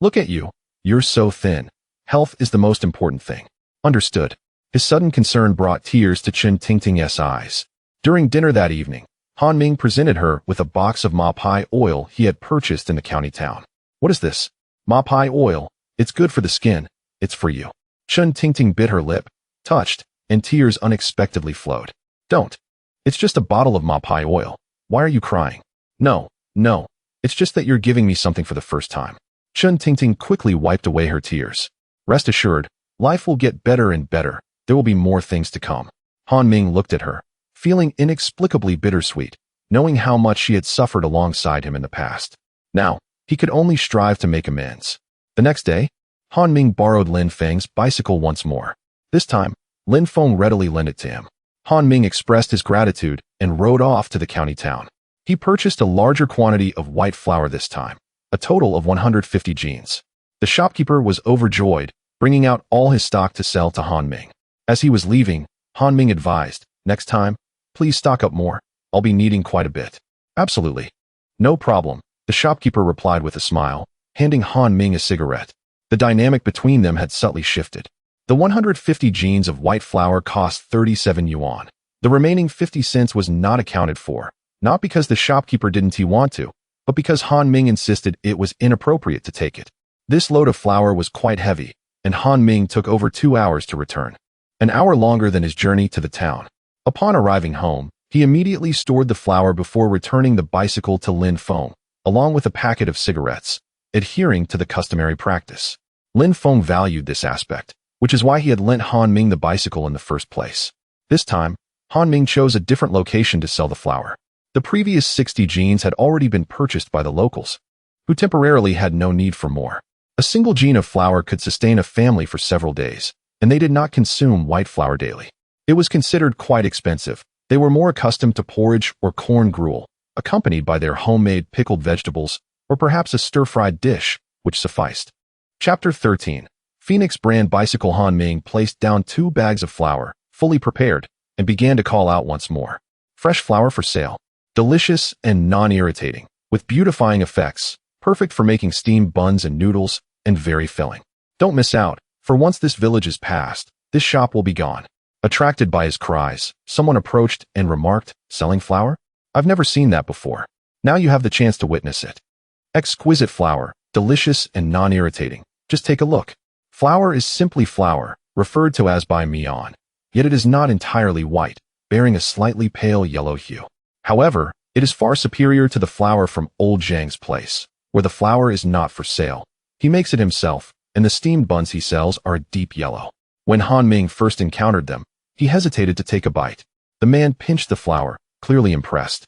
Look at you. You're so thin. Health is the most important thing. Understood. His sudden concern brought tears to Chen Tingting's eyes. During dinner that evening, Han Ming presented her with a box of mapai oil he had purchased in the county town. What is this? Mapai oil. It's good for the skin. It's for you. Chen Tingting bit her lip, touched, and tears unexpectedly flowed. Don't. It's just a bottle of mapai oil. Why are you crying? No. It's just that you're giving me something for the first time. Chen Tingting quickly wiped away her tears. Rest assured, life will get better and better. There will be more things to come. Han Ming looked at her, feeling inexplicably bittersweet, knowing how much she had suffered alongside him in the past. Now, he could only strive to make amends. The next day, Han Ming borrowed Lin Feng's bicycle once more. This time, Lin Feng readily lent it to him. Han Ming expressed his gratitude and rode off to the county town. He purchased a larger quantity of white flour this time, a total of 150 jeans. The shopkeeper was overjoyed, bringing out all his stock to sell to Han Ming. As he was leaving, Han Ming advised, next time, please stock up more. I'll be needing quite a bit. Absolutely. No problem, the shopkeeper replied with a smile, handing Han Ming a cigarette. The dynamic between them had subtly shifted. The 150 jeans of white flour cost 37 yuan. The remaining 50 cents was not accounted for, not because the shopkeeper didn't want to, but because Han Ming insisted it was inappropriate to take it. This load of flour was quite heavy, and Han Ming took over 2 hours to return. An hour longer than his journey to the town. Upon arriving home, he immediately stored the flour before returning the bicycle to Lin Feng, along with a packet of cigarettes, adhering to the customary practice. Lin Feng valued this aspect, which is why he had lent Han Ming the bicycle in the first place. This time, Han Ming chose a different location to sell the flour. The previous 60 jeans had already been purchased by the locals, who temporarily had no need for more. A single jean of flour could sustain a family for several days, and they did not consume white flour daily. It was considered quite expensive. They were more accustomed to porridge or corn gruel, accompanied by their homemade pickled vegetables, or perhaps a stir-fried dish, which sufficed. Chapter 13. Phoenix brand bicycle. Han Ming placed down 2 bags of flour, fully prepared, and began to call out once more. Fresh flour for sale. Delicious and non-irritating, with beautifying effects, perfect for making steamed buns and noodles, and very filling. Don't miss out, for once this village is past, this shop will be gone. Attracted by his cries, someone approached and remarked, selling flour? I've never seen that before. Now you have the chance to witness it. Exquisite flour, delicious and non-irritating. Just take a look. Flour is simply flour, referred to as by Mian, yet it is not entirely white, bearing a slightly pale yellow hue. However, it is far superior to the flour from Old Zhang's place, where the flour is not for sale. He makes it himself, and the steamed buns he sells are a deep yellow. When Han Ming first encountered them, he hesitated to take a bite. The man pinched the flour, clearly impressed,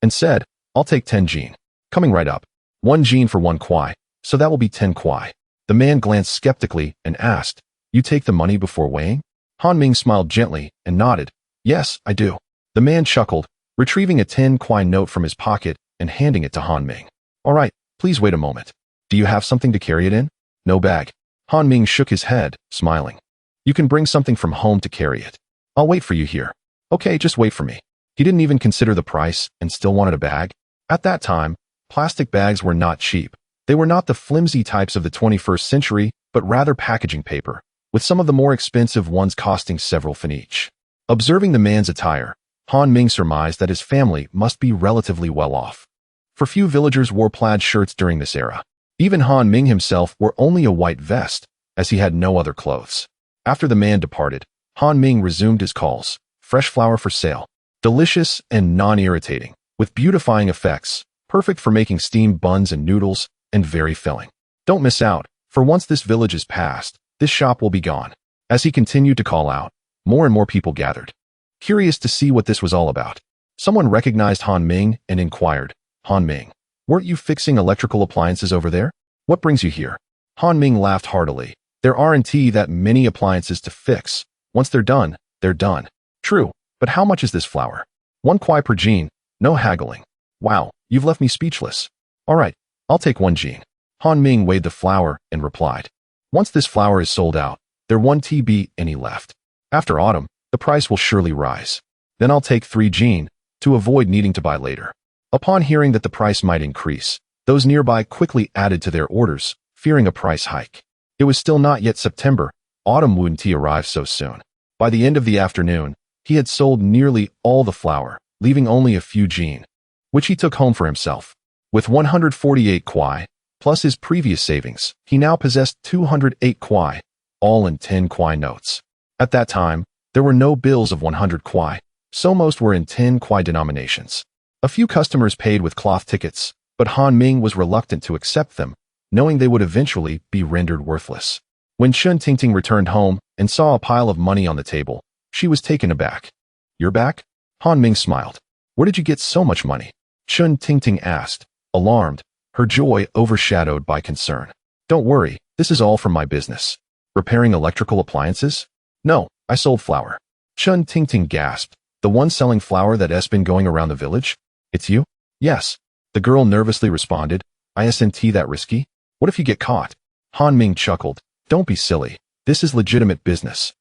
and said, I'll take 10 jean. Coming right up. 1 jean for 1 kwai, so that will be 10 kwai. The man glanced skeptically and asked, You take the money before weighing? Han Ming smiled gently and nodded. Yes, I do. The man chuckled, retrieving a 10 kwai note from his pocket and handing it to Han Ming. All right, please wait a moment. Do you have something to carry it in? No bag. Han Ming shook his head, smiling. You can bring something from home to carry it. I'll wait for you here. Okay, just wait for me. He didn't even consider the price and still wanted a bag. At that time, plastic bags were not cheap. They were not the flimsy types of the 21st century, but rather packaging paper, with some of the more expensive ones costing several fin each. Observing the man's attire, Han Ming surmised that his family must be relatively well off. For few villagers wore plaid shirts during this era. Even Han Ming himself wore only a white vest, as he had no other clothes. After the man departed, Han Ming resumed his calls. Fresh flour for sale. Delicious and non-irritating, with beautifying effects, perfect for making steamed buns and noodles, and very filling. Don't miss out, for once this village is past, this shop will be gone. As he continued to call out, more and more people gathered, curious to see what this was all about. Someone recognized Han Ming and inquired, Han Ming, weren't you fixing electrical appliances over there? What brings you here? Han Ming laughed heartily. There aren't that many appliances to fix. Once they're done, they're done. True, but how much is this flour? 1 kwai per jean, no haggling. Wow, you've left me speechless. All right, I'll take 1 jean. Han Ming weighed the flour and replied, once this flour is sold out, there won't be any left. After autumn, the price will surely rise. Then I'll take 3 jin, to avoid needing to buy later. Upon hearing that the price might increase, those nearby quickly added to their orders, fearing a price hike. It was still not yet September. Autumn wouldn't he arrive so soon. By the end of the afternoon, he had sold nearly all the flour, leaving only a few jin, which he took home for himself. With 148 kwai, plus his previous savings, he now possessed 208 kwai, all in 10 kwai notes. At that time, there were no bills of 100 kwai, so most were in 10 kwai denominations. A few customers paid with cloth tickets, but Han Ming was reluctant to accept them, knowing they would eventually be rendered worthless. When Chun Tingting returned home and saw a pile of money on the table, she was taken aback. "You're back?" Han Ming smiled. "Where did you get so much money?" Chun Tingting asked, alarmed, her joy overshadowed by concern. "Don't worry, this is all from my business." "Repairing electrical appliances?" "No, I sold flour." Chun Tingting gasped. "The one selling flour that's been going around the village? It's you?" "Yes." The girl nervously responded. "Isn't that risky? What if you get caught?" Han Ming chuckled. "Don't be silly. This is legitimate business.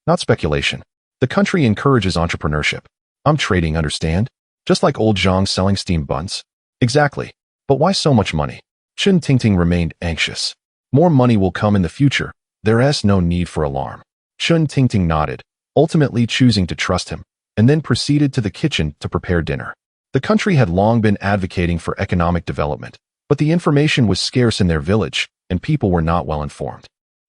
Not speculation. The country encourages entrepreneurship. I'm trading, understand? Just like old Zhang selling steamed buns." "Exactly. But why so much money?" Chun Tingting remained anxious. "More money will come in the future. There's no need for alarm." Chun Tingting nodded, ultimately choosing to trust him, and then proceeded to the kitchen to prepare dinner. The country had long been advocating for economic development, but the information was scarce in their village, and people were not well informed.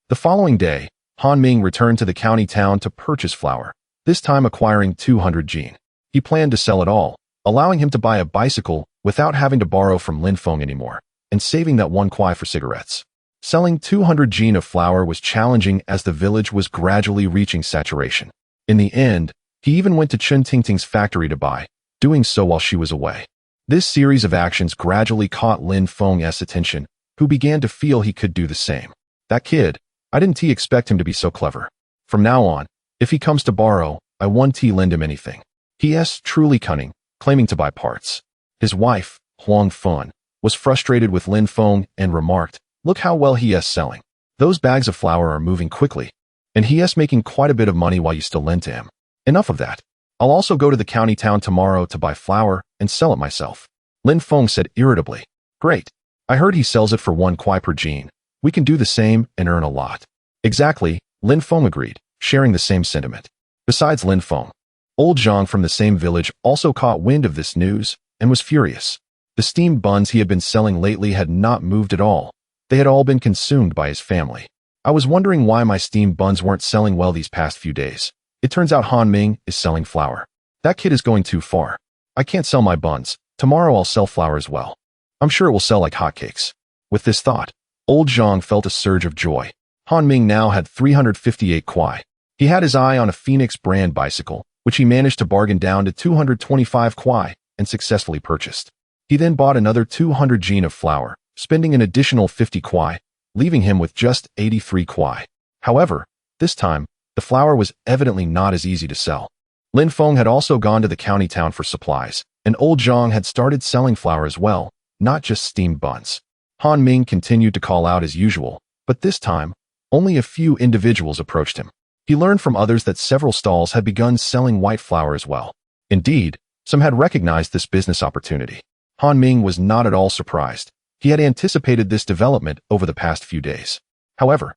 The following day, Han Ming returned to the county town to purchase flour, this time acquiring 200 jin. He planned to sell it all, allowing him to buy a bicycle without having to borrow from Lin Feng anymore, and saving that 1 kwai for cigarettes. Selling 200 jin of flour was challenging as the village was gradually reaching saturation. In the end, he even went to Chun Tingting's factory to buy, doing so while she was away. This series of actions gradually caught Lin Feng's attention, who began to feel he could do the same. "That kid, I didn't expect him to be so clever. From now on, if he comes to borrow, I won't lend him anything. He's truly cunning, claiming to buy parts." His wife, Huang Fun, was frustrated with Lin Feng and remarked, "Look how well he's selling. Those bags of flour are moving quickly, and he's making quite a bit of money while you still lend to him. Enough of that. I'll also go to the county town tomorrow to buy flour and sell it myself." Lin Feng said irritably. "Great. I heard he sells it for 1 kwai per jin. We can do the same and earn a lot." "Exactly," Lin Feng agreed, sharing the same sentiment. Besides Lin Feng, old Zhang from the same village also caught wind of this news and was furious. The steamed buns he had been selling lately had not moved at all. They had all been consumed by his family. "I was wondering why my steamed buns weren't selling well these past few days. It turns out Han Ming is selling flour. That kid is going too far. I can't sell my buns. Tomorrow I'll sell flour as well. I'm sure it will sell like hotcakes." With this thought, old Zhang felt a surge of joy. Han Ming now had 358 kwai. He had his eye on a Phoenix brand bicycle, which he managed to bargain down to 225 kwai and successfully purchased. He then bought another 200 jin of flour, spending an additional 50 kwai, leaving him with just 83 kwai. However, this time, the flour was evidently not as easy to sell. Lin Feng had also gone to the county town for supplies, and old Zhang had started selling flour as well, not just steamed buns. Han Ming continued to call out as usual, but this time, only a few individuals approached him. He learned from others that several stalls had begun selling white flour as well. Indeed, some had recognized this business opportunity. Han Ming was not at all surprised. He had anticipated this development over the past few days. However,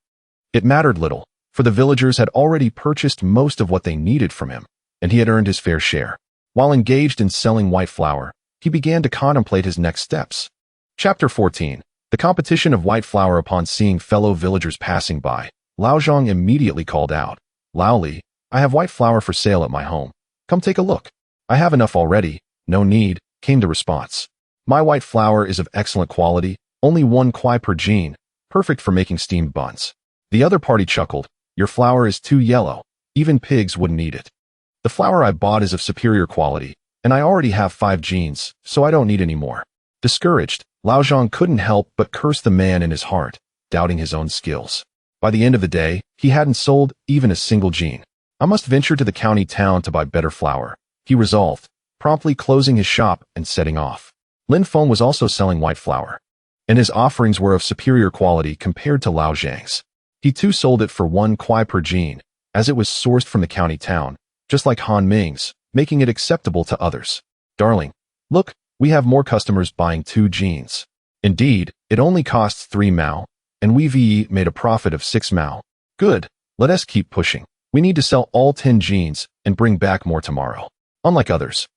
it mattered little, for the villagers had already purchased most of what they needed from him, and he had earned his fair share. While engaged in selling white flour, he began to contemplate his next steps. Chapter 14. The competition of white flour. Upon seeing fellow villagers passing by, Lao Zhang immediately called out, "Lao Li, I have white flour for sale at my home. Come take a look." "I have enough already. No need," came the response. "My white flour is of excellent quality, only 1 kwai per jin, perfect for making steamed buns." The other party chuckled. "Your flour is too yellow. Even pigs wouldn't eat it. The flour I bought is of superior quality, and I already have 5 jins, so I don't need any more." Discouraged, Lao Zhang couldn't help but curse the man in his heart, doubting his own skills. By the end of the day, he hadn't sold even a single jin. "I must venture to the county town to buy better flour," he resolved, promptly closing his shop and setting off. Lin Feng was also selling white flour, and his offerings were of superior quality compared to Lao Zhang's. He too sold it for 1 kwai per jin, as it was sourced from the county town, just like Han Ming's, making it acceptable to others. Darling, look, we have more customers buying 2 jeans. Indeed, it only costs 3 mao, and we've made a profit of 6 mao. Good, let us keep pushing. We need to sell all 10 jeans and bring back more tomorrow. Unlike others,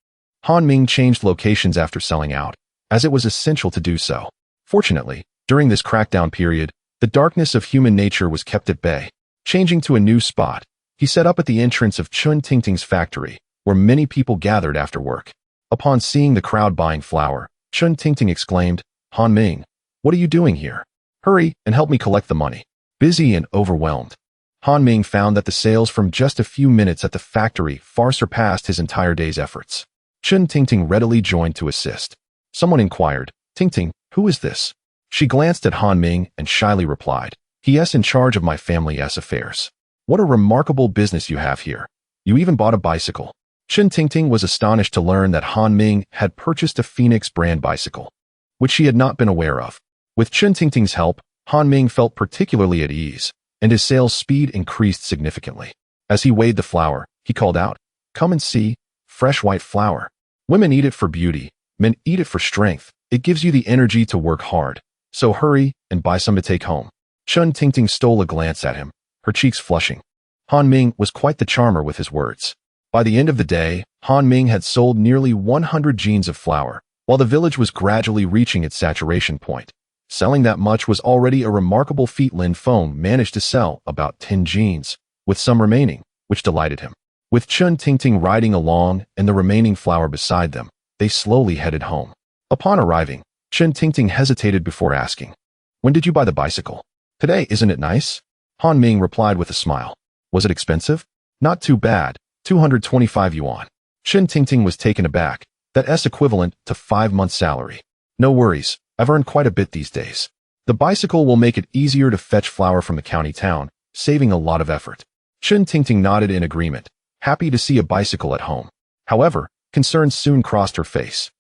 Han Ming changed locations after selling out, as it was essential to do so. Fortunately, during this crackdown period, the darkness of human nature was kept at bay. Changing to a new spot, he set up at the entrance of Chun Tingting's factory, where many people gathered after work. Upon seeing the crowd buying flour, Chun Tingting exclaimed, "Han Ming, what are you doing here? Hurry and help me collect the money." Busy and overwhelmed, Han Ming found that the sales from just a few minutes at the factory far surpassed his entire day's efforts. Chun Tingting readily joined to assist. Someone inquired, "Tingting, who is this?" She glanced at Han Ming and shyly replied, "He is in charge of my family's affairs." "What a remarkable business you have here. You even bought a bicycle." Chun Tingting was astonished to learn that Han Ming had purchased a Phoenix brand bicycle, which she had not been aware of. With Chun Tingting's help, Han Ming felt particularly at ease, and his sales speed increased significantly. As he weighed the flour, he called out, "Come and see, fresh white flour. Women eat it for beauty, men eat it for strength. It gives you the energy to work hard. So hurry and buy some to take home." Chun Tingting stole a glance at him, her cheeks flushing. Han Ming was quite the charmer with his words. By the end of the day, Han Ming had sold nearly 100 jeans of flour, while the village was gradually reaching its saturation point. Selling that much was already a remarkable feat. Lin Feng managed to sell about 10 jeans, with some remaining, which delighted him. With Chun Tingting riding along and the remaining flour beside them, they slowly headed home. Upon arriving, Chun Tingting hesitated before asking, "When did you buy the bicycle?" "Today, isn't it nice?" Han Ming replied with a smile. "Was it expensive?" "Not too bad, 225 yuan. Chun Tingting was taken aback. That's equivalent to 5 months' salary. "No worries, I've earned quite a bit these days. The bicycle will make it easier to fetch flour from the county town, saving a lot of effort." Chun Tingting nodded in agreement, happy to see a bicycle at home. However, concern soon crossed her face.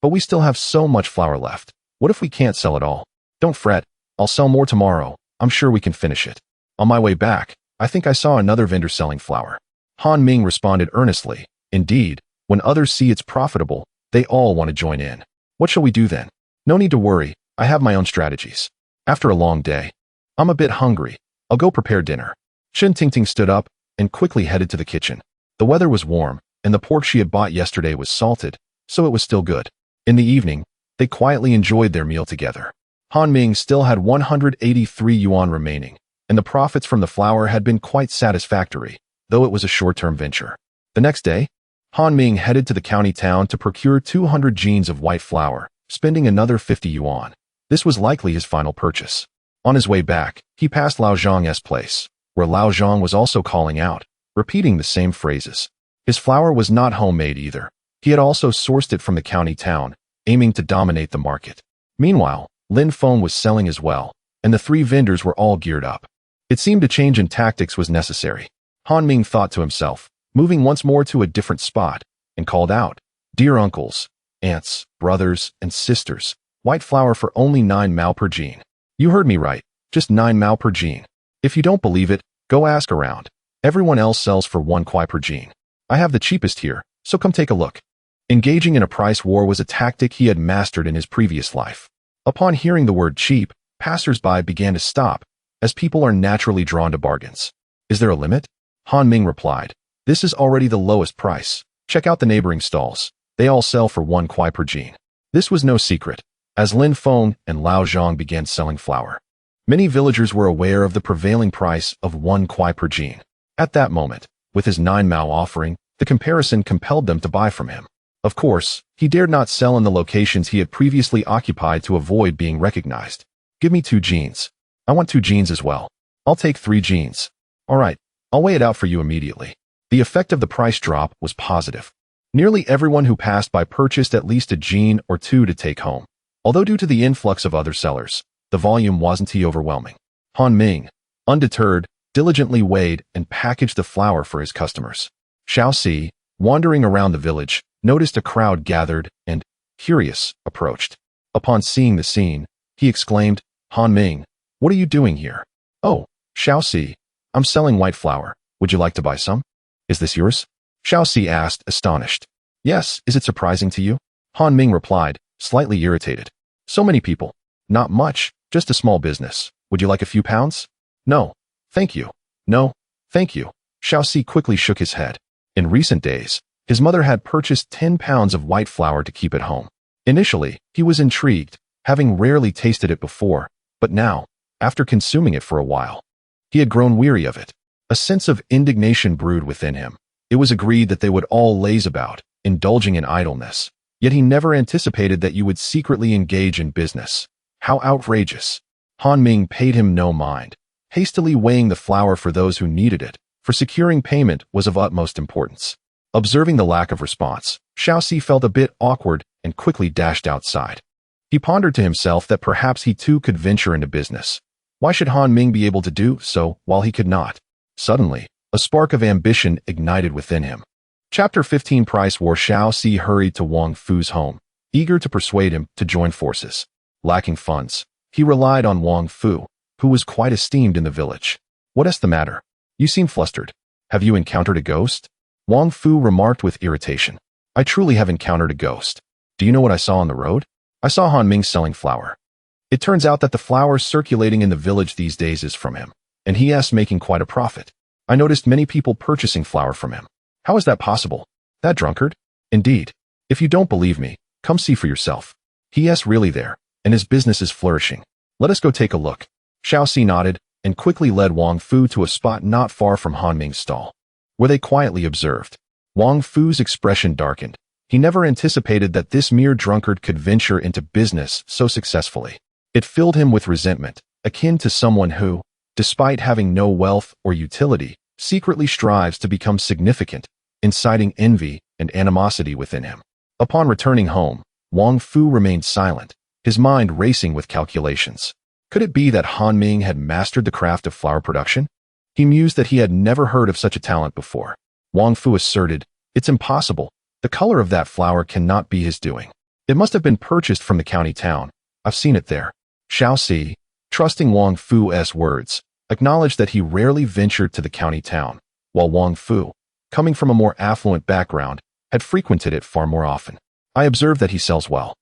"But we still have so much flour left. What if we can't sell it all?" "Don't fret, I'll sell more tomorrow. I'm sure we can finish it." On my way back, I think I saw another vendor selling flour. Han Ming responded earnestly. Indeed, when others see it's profitable, they all want to join in. "What shall we do then?" "No need to worry, I have my own strategies." After a long day, "I'm a bit hungry. I'll go prepare dinner." Chun Tingting stood up and quickly headed to the kitchen. The weather was warm, and the pork she had bought yesterday was salted, so it was still good. In the evening, they quietly enjoyed their meal together. Han Ming still had 183 yuan remaining, and the profits from the flour had been quite satisfactory, though it was a short-term venture. The next day, Han Ming headed to the county town to procure 200 jeans of white flour, spending another 50 yuan. This was likely his final purchase. On his way back, he passed Lao Zhang's place, where Lao Zhang was also calling out, repeating the same phrases. His flour was not homemade either. He had also sourced it from the county town, aiming to dominate the market. Meanwhile, Lin Feng was selling as well, and the 3 vendors were all geared up. It seemed a change in tactics was necessary. Han Ming thought to himself, moving once more to a different spot, and called out, "Dear uncles, aunts, brothers, and sisters, white flour for only 9 mao per jean." "You heard me right, just 9 mao per jean. If you don't believe it, go ask around. Everyone else sells for 1 kwai per jean. I have the cheapest here, so come take a look." Engaging in a price war was a tactic he had mastered in his previous life. Upon hearing the word cheap, passers-by began to stop, as people are naturally drawn to bargains. "Is there a limit?" Han Ming replied, "This is already the lowest price. Check out the neighboring stalls. They all sell for 1 kwai per jean." This was no secret, as Lin Feng and Lao Zhang began selling flour. Many villagers were aware of the prevailing price of 1 kwai per jean. At that moment, with his 9 mao offering, the comparison compelled them to buy from him. Of course, he dared not sell in the locations he had previously occupied to avoid being recognized. "Give me 2 jeans. I want 2 jeans as well." "I'll take 3 jeans." "All right, I'll weigh it out for you immediately." The effect of the price drop was positive. Nearly everyone who passed by purchased at least a jean or 2 to take home. Although due to the influx of other sellers, the volume wasn't too overwhelming. Han Ming, undeterred, diligently weighed and packaged the flour for his customers. Xiao Si, wandering around the village, noticed a crowd gathered and, curious, approached. Upon seeing the scene, he exclaimed, "Han Ming, what are you doing here?" "Oh, Xiao Si, I'm selling white flour. Would you like to buy some? Is this yours? Xiaoxi asked, astonished. Yes, is it surprising to you? Han Ming replied, slightly irritated. So many people. Not much, just a small business. Would you like a few pounds? No. Thank you. No. Thank you. Xiaoxi quickly shook his head. In recent days, his mother had purchased 10 pounds of white flour to keep at home. Initially, he was intrigued, having rarely tasted it before, but now, after consuming it for a while, he had grown weary of it. A sense of indignation brewed within him. It was agreed that they would all laze about, indulging in idleness, yet he never anticipated that you would secretly engage in business. How outrageous. Han Ming paid him no mind, hastily weighing the flour for those who needed it, for securing payment was of utmost importance. Observing the lack of response, Xiaoxi felt a bit awkward and quickly dashed outside. He pondered to himself that perhaps he too could venture into business. Why should Han Ming be able to do so while he could not? Suddenly, a spark of ambition ignited within him. Chapter 15 Price War. Xiaoxi hurried to Wang Fu's home, eager to persuade him to join forces. Lacking funds, he relied on Wang Fu, who was quite esteemed in the village. What is the matter? You seem flustered. Have you encountered a ghost? Wang Fu remarked with irritation. I truly have encountered a ghost. Do you know what I saw on the road? I saw Han Ming selling flour. It turns out that the flour circulating in the village these days is from him, and he is making quite a profit. I noticed many people purchasing flour from him. How is that possible? That drunkard? Indeed. If you don't believe me, come see for yourself. He is really there, and his business is flourishing. Let us go take a look. Xiaoxi nodded and quickly led Wang Fu to a spot not far from Han Ming's stall, where they quietly observed. Wang Fu's expression darkened. He never anticipated that this mere drunkard could venture into business so successfully. It filled him with resentment, akin to someone who, despite having no wealth or utility, secretly strives to become significant, inciting envy and animosity within him. Upon returning home, Wang Fu remained silent, his mind racing with calculations. Could it be that Han Ming had mastered the craft of flour production? He mused that he had never heard of such a talent before. Wang Fu asserted, it's impossible. The color of that flour cannot be his doing. It must have been purchased from the county town. I've seen it there. Xiaoxi, trusting Wang Fu's words, acknowledged that he rarely ventured to the county town, while Wang Fu, coming from a more affluent background, had frequented it far more often. I observed that he sells well.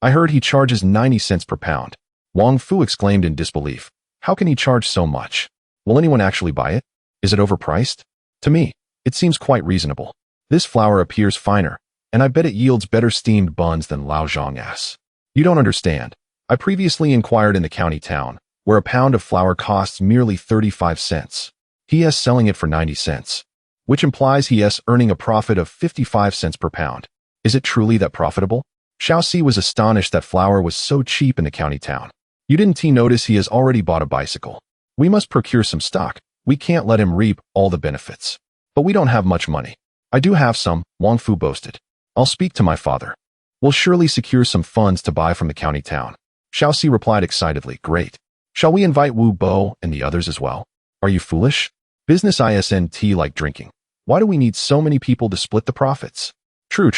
I heard he charges 90 cents per pound. Wang Fu exclaimed in disbelief. How can he charge so much? Will anyone actually buy it? Is it overpriced? To me, it seems quite reasonable. This flour appears finer, and I bet it yields better steamed buns than Laozhong. You don't understand. I previously inquired in the county town, where a pound of flour costs merely 35 cents. He is selling it for 90 cents, which implies he is earning a profit of 55 cents per pound. Is it truly that profitable? Xiaoxi was astonished that flour was so cheap in the county town. You didn't notice he has already bought a bicycle. We must procure some stock. We can't let him reap all the benefits. But we don't have much money. I do have some, Wang Fu boasted. I'll speak to my father. We'll surely secure some funds to buy from the county town. Xiaoxi replied excitedly, great. Shall we invite Wu Bo and the others as well? Are you foolish? Business isn't like drinking. Why do we need so many people to split the profits? True.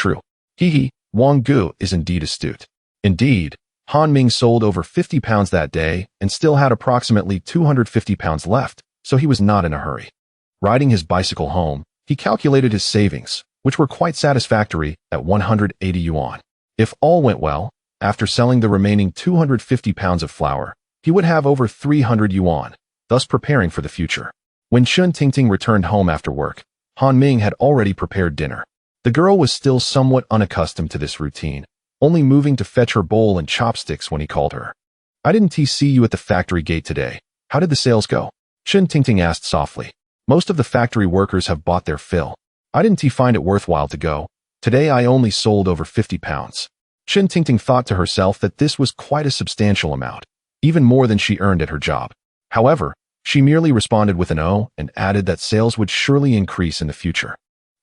Hee, Wang Gu is indeed astute. Indeed, Han Ming sold over 50 pounds that day and still had approximately 250 pounds left, so he was not in a hurry. Riding his bicycle home, he calculated his savings, which were quite satisfactory at 180 yuan. If all went well, after selling the remaining 250 pounds of flour, he would have over 300 yuan, thus preparing for the future. When Chun Tingting returned home after work, Han Ming had already prepared dinner. The girl was still somewhat unaccustomed to this routine, only moving to fetch her bowl and chopsticks when he called her. I didn't see you at the factory gate today. How did the sales go? Chun Tingting asked softly. Most of the factory workers have bought their fill. I didn't find it worthwhile to go. Today I only sold over 50 pounds. Chun Tingting thought to herself that this was quite a substantial amount, even more than she earned at her job. However, she merely responded with an "oh" and added that sales would surely increase in the future.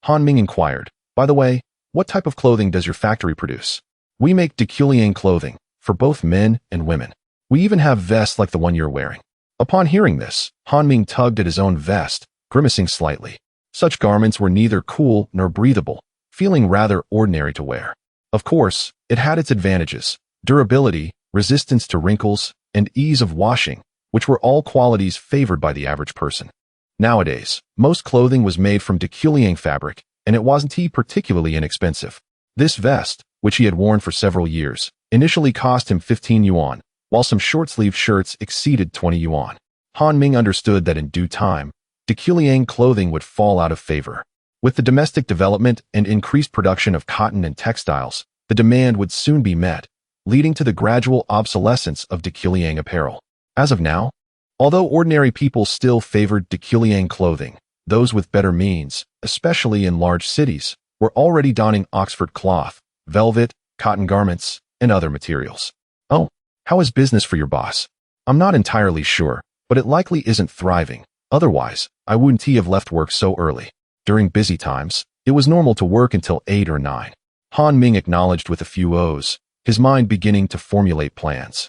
Han Ming inquired, by the way, what type of clothing does your factory produce? We make décolleté clothing, for both men and women. We even have vests like the one you're wearing. Upon hearing this, Han Ming tugged at his own vest, grimacing slightly. Such garments were neither cool nor breathable, feeling rather ordinary to wear. Of course, it had its advantages: durability, resistance to wrinkles, and ease of washing, which were all qualities favored by the average person. Nowadays, most clothing was made from Deculiang fabric, and it wasn't particularly inexpensive. This vest, which he had worn for several years, initially cost him 15 yuan, while some short-sleeved shirts exceeded 20 yuan. Han Ming understood that in due time, Deculiang clothing would fall out of favor. With the domestic development and increased production of cotton and textiles, the demand would soon be met, leading to the gradual obsolescence of Deculiang apparel. As of now, although ordinary people still favored Deculiang clothing, those with better means, especially in large cities, were already donning Oxford cloth, velvet, cotton garments, and other materials. Oh, how is business for your boss? I'm not entirely sure, but it likely isn't thriving. Otherwise, I wouldn't have left work so early. During busy times, it was normal to work until 8 or 9. Han Ming acknowledged with a few O's, his mind beginning to formulate plans.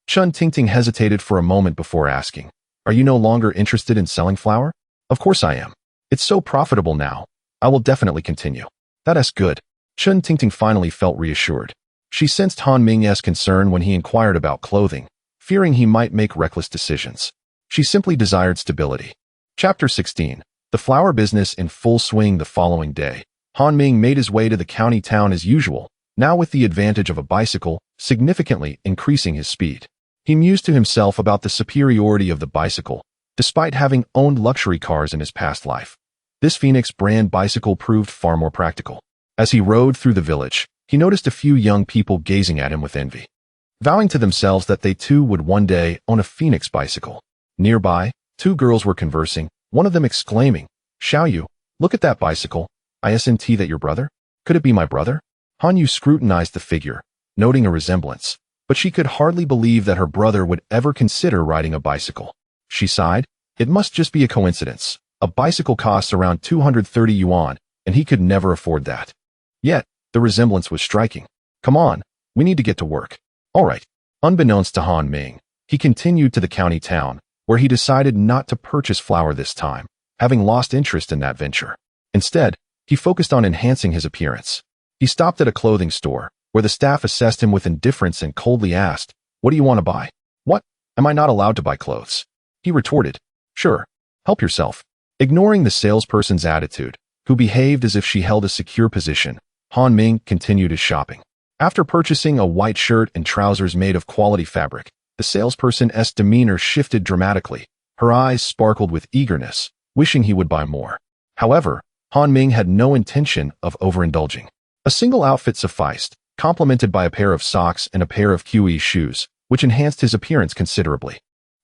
Chun Tingting hesitated for a moment before asking, "Are you no longer interested in selling flour?" "Of course I am. It's so profitable now. I will definitely continue." "That's good." Chun Tingting finally felt reassured. She sensed Han Ming's concern when he inquired about clothing, fearing he might make reckless decisions. She simply desired stability. Chapter 16. The flour business in full swing. The following day, Han Ming made his way to the county town as usual, now with the advantage of a bicycle, significantly increasing his speed. He mused to himself about the superiority of the bicycle, despite having owned luxury cars in his past life. This Phoenix brand bicycle proved far more practical. As he rode through the village, he noticed a few young people gazing at him with envy, vowing to themselves that they too would one day own a Phoenix bicycle. Nearby, two girls were conversing, one of them exclaiming, "Xiao Yu, look at that bicycle. Isn't that your brother? Could it be my brother?" Han Yu scrutinized the figure, noting a resemblance, but she could hardly believe that her brother would ever consider riding a bicycle. She sighed. It must just be a coincidence. A bicycle costs around 230 yuan, and he could never afford that. Yet, the resemblance was striking. "Come on, we need to get to work." "All right." Unbeknownst to Han Ming, he continued to the county town, where he decided not to purchase flour this time, having lost interest in that venture. Instead, he focused on enhancing his appearance. He stopped at a clothing store, where the staff assessed him with indifference and coldly asked, "What do you want to buy?" "What? Am I not allowed to buy clothes?" He retorted, "Sure, help yourself." Ignoring the salesperson's attitude, who behaved as if she held a secure position, Han Ming continued his shopping. After purchasing a white shirt and trousers made of quality fabric, the salesperson's demeanor shifted dramatically. Her eyes sparkled with eagerness, wishing he would buy more. However, Han Ming had no intention of overindulging. A single outfit sufficed, complemented by a pair of socks and a pair of QE shoes, which enhanced his appearance considerably.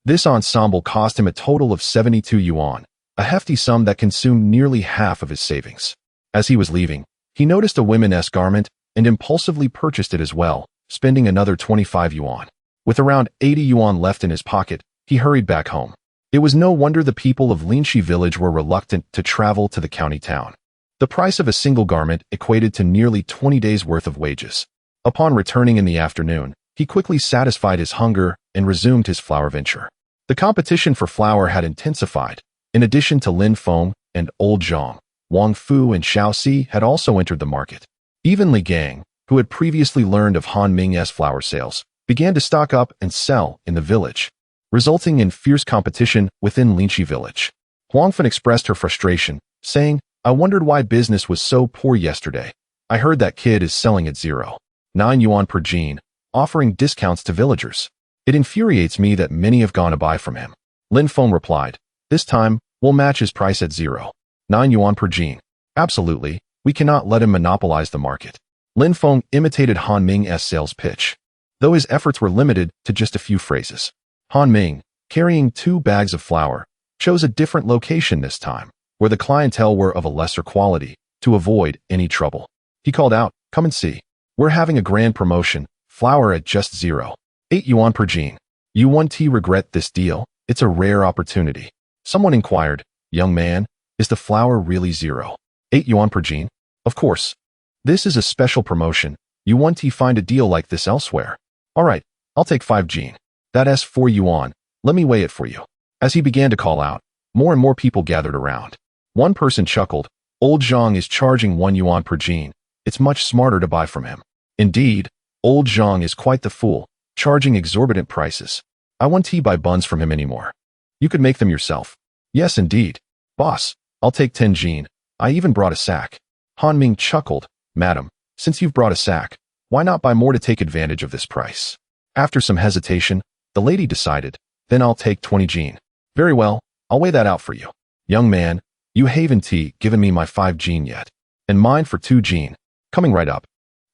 This ensemble cost him a total of 72 yuan, a hefty sum that consumed nearly half of his savings. As he was leaving, he noticed a women's garment and impulsively purchased it as well, spending another 25 yuan. With around 80 yuan left in his pocket, he hurried back home. It was no wonder the people of Linxi village were reluctant to travel to the county town. The price of a single garment equated to nearly 20 days' worth of wages. Upon returning in the afternoon, he quickly satisfied his hunger and resumed his flour venture. The competition for flour had intensified. In addition to Lin Feng and Old Zhang, Wang Fu and Xiao Si had also entered the market. Even Li Gang, who had previously learned of Han Ming's flour sales, began to stock up and sell in the village, resulting in fierce competition within Linxi village. Huang Fen expressed her frustration, saying, "I wondered why business was so poor yesterday. I heard that kid is selling at 0.9 yuan per jean, offering discounts to villagers. It infuriates me that many have gone to buy from him." Lin Feng replied, "This time, we'll match his price at 0.9 yuan per jean. Absolutely, we cannot let him monopolize the market." Lin Feng imitated Han Ming's sales pitch, though his efforts were limited to just a few phrases. Han Ming, carrying 2 bags of flour, chose a different location this time, where the clientele were of a lesser quality, to avoid any trouble. He called out, "Come and see. We're having a grand promotion, flour at just 0.8 yuan per jean. You won't regret this deal, it's a rare opportunity." Someone inquired, "Young man, is the flour really 0.8 yuan per jean?" "Of course. This is a special promotion. You won't find a deal like this elsewhere." "All right, I'll take 5 jean. That's 4 yuan. Let me weigh it for you." As he began to call out, more and more people gathered around. One person chuckled, "Old Zhang is charging 1 yuan per jean. It's much smarter to buy from him." "Indeed, Old Zhang is quite the fool, charging exorbitant prices. I won't buy buns from him anymore. You could make them yourself." "Yes, indeed. Boss, I'll take 10 jean. I even brought a sack. Han Ming chuckled. Madam, since you've brought a sack, why not buy more to take advantage of this price? After some hesitation, the lady decided, then I'll take 20 jean. Very well, I'll weigh that out for you. Young man, you haven't given me my 5 jean yet. And mine for 2 jean. Coming right up.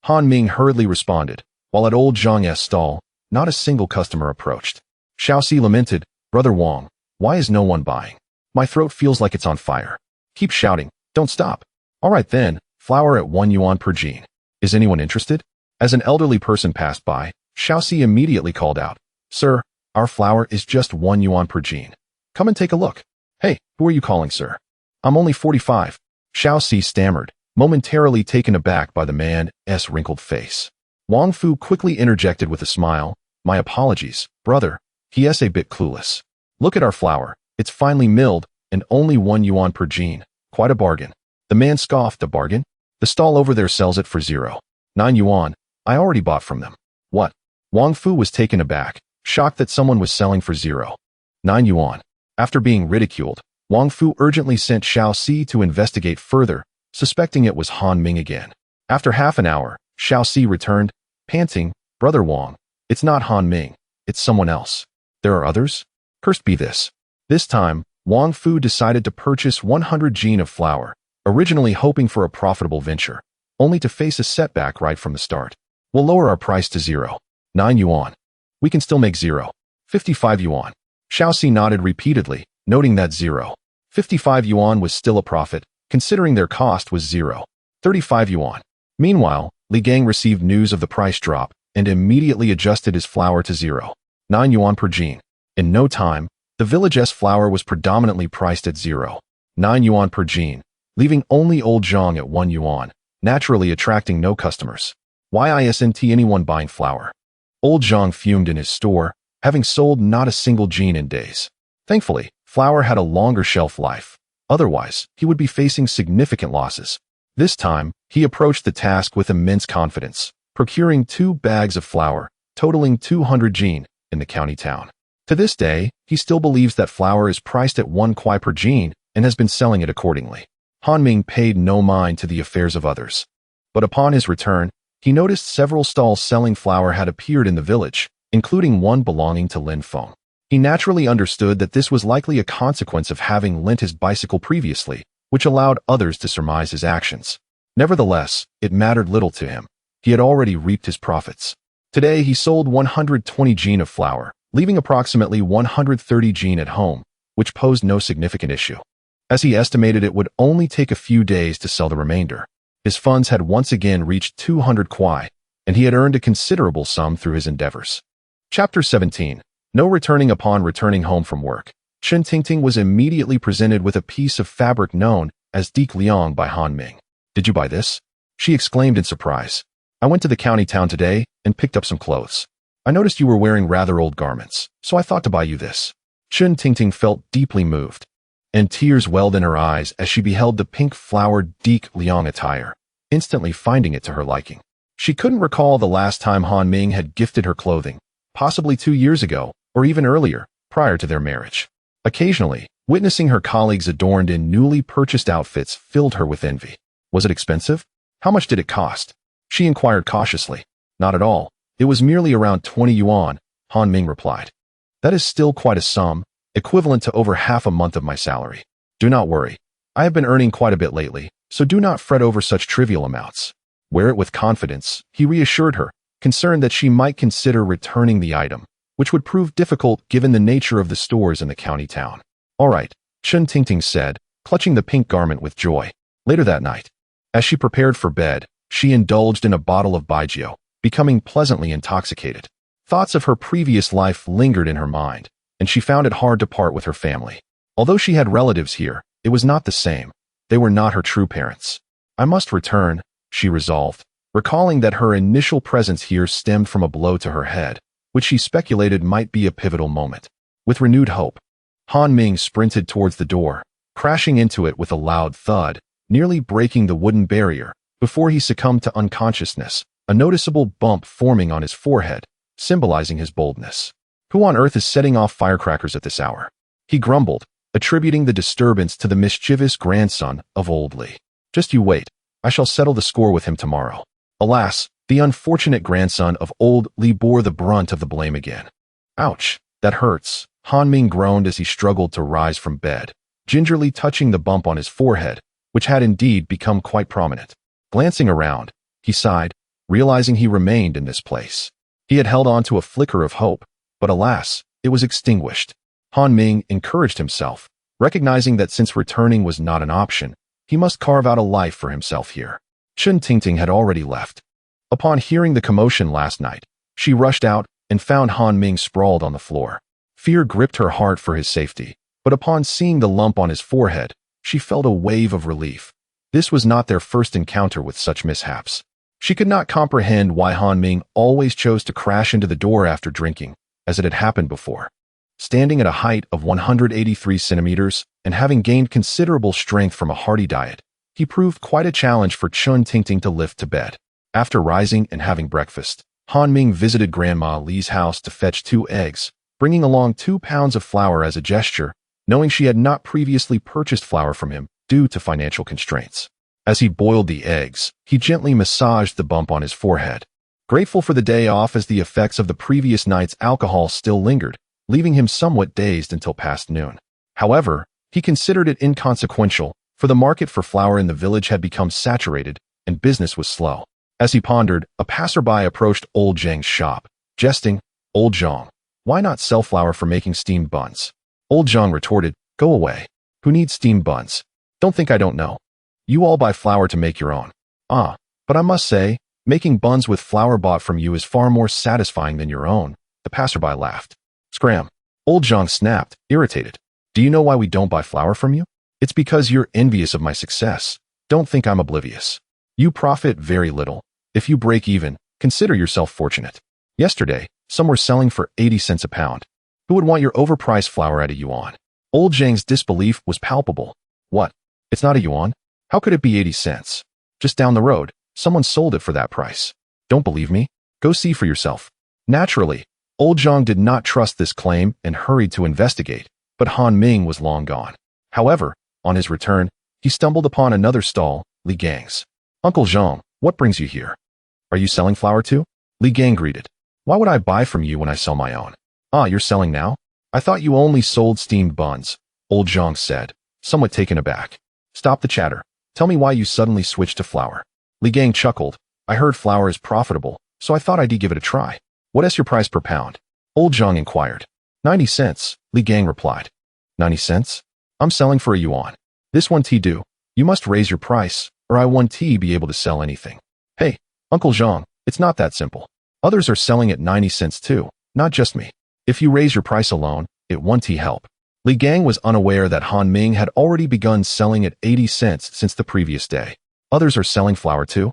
Han Ming hurriedly responded, while at old Zhang's stall, not a single customer approached. Xiaoxi lamented, Brother Wang, why is no one buying? My throat feels like it's on fire. Keep shouting, don't stop. All right then, flour at 1 yuan per jean. Is anyone interested? As an elderly person passed by, Xiaoxi immediately called out, Sir, our flour is just 1 yuan per jean. Come and take a look. Hey, who are you calling, sir? I'm only 45. Xiaoxi stammered, momentarily taken aback by the man's wrinkled face. Wang Fu quickly interjected with a smile, My apologies, brother. He's a bit clueless. Look at our flour. It's finely milled, and only 1 yuan per jean. Quite a bargain. The man scoffed. A bargain? The stall over there sells it for 0.9 yuan. I already bought from them. What? Wang Fu was taken aback, shocked that someone was selling for 0.9 yuan. After being ridiculed, Wang Fu urgently sent Xiaoxi to investigate further, suspecting it was Han Ming again. After half an hour, Xiaoxi returned, panting, Brother Wang, it's not Han Ming, it's someone else. There are others? Cursed be this. This time, Wang Fu decided to purchase 100 jean of flour, originally hoping for a profitable venture, only to face a setback right from the start. We'll lower our price to 0.9 yuan. We can still make 0.55 yuan. Xiaoxi nodded repeatedly, noting that 0.55 yuan was still a profit, considering their cost was 0.35 yuan. Meanwhile, Li Gang received news of the price drop and immediately adjusted his flour to 0.9 yuan per jean. In no time, the village's flour was predominantly priced at 0.9 yuan per jean, leaving only Old Zhang at 1 yuan, naturally attracting no customers. Why isn't anyone buying flour? Old Zhang fumed in his store, having sold not a single jean in days. Thankfully, flour had a longer shelf life. Otherwise, he would be facing significant losses. This time, he approached the task with immense confidence, procuring 2 bags of flour, totaling 200 jean, in the county town. To this day, he still believes that flour is priced at 1 kuai per jean and has been selling it accordingly. Han Ming paid no mind to the affairs of others. But upon his return, he noticed several stalls selling flour had appeared in the village, including one belonging to Lin Feng. He naturally understood that this was likely a consequence of having lent his bicycle previously, which allowed others to surmise his actions. Nevertheless, it mattered little to him. He had already reaped his profits. Today, he sold 120 jean of flour, leaving approximately 130 jean at home, which posed no significant issue. As he estimated it would only take a few days to sell the remainder, his funds had once again reached 200 kuai, and he had earned a considerable sum through his endeavors. Chapter 17. No returning. Upon returning home from work, Chen Tingting was immediately presented with a piece of fabric known as Dik Liang by Han Ming. Did you buy this? She exclaimed in surprise. I went to the county town today and picked up some clothes. I noticed you were wearing rather old garments, so I thought to buy you this. Chen Tingting felt deeply moved, and tears welled in her eyes as she beheld the pink flowered Dik Liang attire, instantly finding it to her liking. She couldn't recall the last time Han Ming had gifted her clothing, possibly 2 years ago, or even earlier, prior to their marriage. Occasionally, witnessing her colleagues adorned in newly purchased outfits filled her with envy. Was it expensive? How much did it cost? She inquired cautiously. Not at all. It was merely around 20 yuan, Han Ming replied. That is still quite a sum, equivalent to over half a month of my salary. Do not worry. I have been earning quite a bit lately, so do not fret over such trivial amounts. Wear it with confidence, he reassured her, concerned that she might consider returning the item, which would prove difficult given the nature of the stores in the county town. All right, Chen Tingting said, clutching the pink garment with joy. Later that night, as she prepared for bed, she indulged in a bottle of baijiu, becoming pleasantly intoxicated. Thoughts of her previous life lingered in her mind, and she found it hard to part with her family. Although she had relatives here, it was not the same. They were not her true parents. I must return, she resolved, recalling that her initial presence here stemmed from a blow to her head, which she speculated might be a pivotal moment. With renewed hope, Han Ming sprinted towards the door, crashing into it with a loud thud, nearly breaking the wooden barrier, before he succumbed to unconsciousness, a noticeable bump forming on his forehead, symbolizing his boldness. Who on earth is setting off firecrackers at this hour? He grumbled, attributing the disturbance to the mischievous grandson of old Li. Just you wait. I shall settle the score with him tomorrow. Alas, the unfortunate grandson of old Li bore the brunt of the blame again. Ouch, that hurts, Han Ming groaned as he struggled to rise from bed, gingerly touching the bump on his forehead, which had indeed become quite prominent. Glancing around, he sighed, realizing he remained in this place. He had held on to a flicker of hope, but alas, it was extinguished. Han Ming encouraged himself, recognizing that since returning was not an option, he must carve out a life for himself here. Chun Tingting had already left. Upon hearing the commotion last night, she rushed out and found Han Ming sprawled on the floor. Fear gripped her heart for his safety, but upon seeing the lump on his forehead, she felt a wave of relief. This was not their first encounter with such mishaps. She could not comprehend why Han Ming always chose to crash into the door after drinking, as it had happened before. Standing at a height of 183 centimeters and having gained considerable strength from a hearty diet, he proved quite a challenge for Chun Tingting to lift to bed. After rising and having breakfast, Han Ming visited Grandma Li's house to fetch 2 eggs, bringing along 2 pounds of flour as a gesture, knowing she had not previously purchased flour from him due to financial constraints. As he boiled the eggs, he gently massaged the bump on his forehead, grateful for the day off as the effects of the previous night's alcohol still lingered, leaving him somewhat dazed until past noon. However, he considered it inconsequential, for the market for flour in the village had become saturated, and business was slow. As he pondered, a passerby approached Old Zhang's shop, jesting, "Old Zhang, why not sell flour for making steamed buns?" Old Zhang retorted, "Go away. Who needs steamed buns? Don't think I don't know. You all buy flour to make your own." "Ah, but I must say, making buns with flour bought from you is far more satisfying than your own," the passerby laughed. "Scram." Old Zhang snapped, irritated. "Do you know why we don't buy flour from you? It's because you're envious of my success. Don't think I'm oblivious. You profit very little. If you break even, consider yourself fortunate. Yesterday, some were selling for 80 cents a pound. Who would want your overpriced flour at a yuan?" Old Zhang's disbelief was palpable. "What? It's not a yuan? How could it be 80 cents? Just down the road, someone sold it for that price. Don't believe me? Go see for yourself." Naturally, Old Zhang did not trust this claim and hurried to investigate, but Han Ming was long gone. However, on his return, he stumbled upon another stall, Li Gang's. "Uncle Zhang, what brings you here? Are you selling flour too?" Li Gang greeted. "Why would I buy from you when I sell my own?" "Ah, you're selling now? I thought you only sold steamed buns," Old Zhang said, somewhat taken aback. "Stop the chatter. Tell me why you suddenly switched to flour." Li Gang chuckled. "I heard flour is profitable, so I thought I'd give it a try." "What is your price per pound?" Old Zhang inquired. 90 cents, Li Gang replied. 90 cents? I'm selling for a yuan. This 1T do. You must raise your price, or I 1T be able to sell anything." "Hey, Uncle Zhang, it's not that simple. Others are selling at 90 cents too, not just me. If you raise your price alone, it 1T help." Li Gang was unaware that Han Ming had already begun selling at 80 cents since the previous day. "Others are selling flour too?"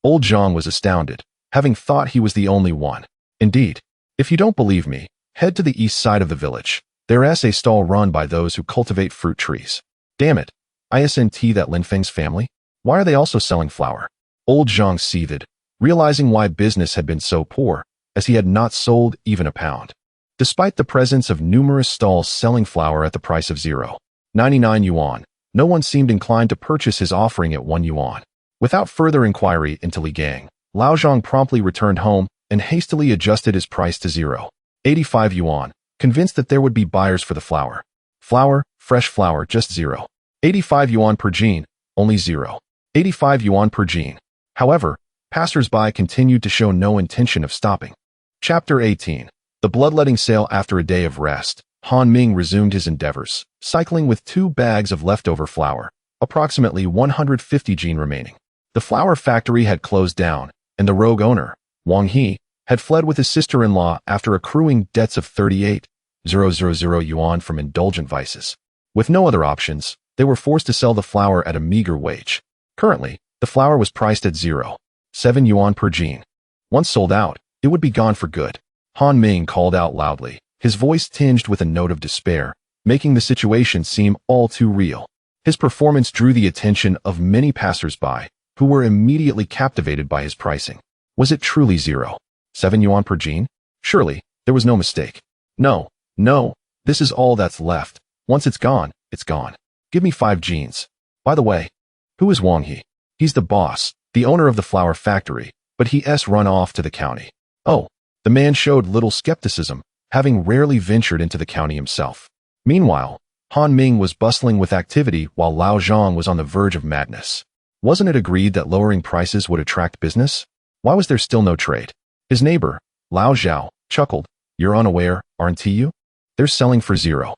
Old Zhang was astounded, having thought he was the only one. "Indeed. If you don't believe me, head to the east side of the village. There's a stall run by those who cultivate fruit trees." "Damn it. Isn't that Lin Feng's family? Why are they also selling flour?" Old Zhang seethed, realizing why business had been so poor, as he had not sold even a pound. Despite the presence of numerous stalls selling flour at the price of 0.99 yuan, no one seemed inclined to purchase his offering at 1 yuan. Without further inquiry into Li Gang, Lao Zhang promptly returned home and hastily adjusted his price to 0.85 yuan, convinced that there would be buyers for the flour. Flour, fresh flour, just 0.85 yuan per jean, only 0.85 yuan per jean. However, passers-by continued to show no intention of stopping. Chapter 18. The bloodletting sale. After a day of rest, Han Ming resumed his endeavors, cycling with 2 bags of leftover flour, approximately 150 jean remaining. The flour factory had closed down, and the rogue owner, Wang He, had fled with his sister-in-law after accruing debts of 38,000 yuan from indulgent vices. With no other options, they were forced to sell the flour at a meager wage. Currently, the flour was priced at 0.7 yuan per jean. Once sold out, it would be gone for good. Han Ming called out loudly, his voice tinged with a note of despair, making the situation seem all too real. His performance drew the attention of many passers-by, who were immediately captivated by his pricing. Was it truly 0.7 yuan per jean? Surely, there was no mistake. No, this is all that's left. Once it's gone, It's gone. Give me 5 jeans. By the way, who is Wang He? He's the boss, the owner of the flour factory, but he's run off to the county. Oh, the man showed little skepticism, having rarely ventured into the county himself. Meanwhile, Han Ming was bustling with activity while Lao Zhang was on the verge of madness. Wasn't it agreed that lowering prices would attract business? Why was there still no trade? His neighbor, Lao Zhao, chuckled. You're unaware, aren't you? They're selling for 0.8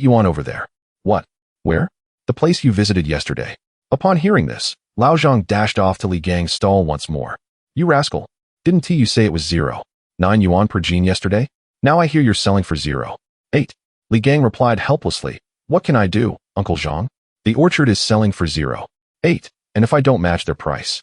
yuan over there. What? Where? The place you visited yesterday. Upon hearing this, Lao Zhang dashed off to Li Gang's stall once more. You rascal. Didn't you say it was 0.9 yuan per jean yesterday? Now I hear you're selling for 0.8. Li Gang replied helplessly. What can I do, Uncle Zhang? The orchard is selling for 0.8, and if I don't match their price,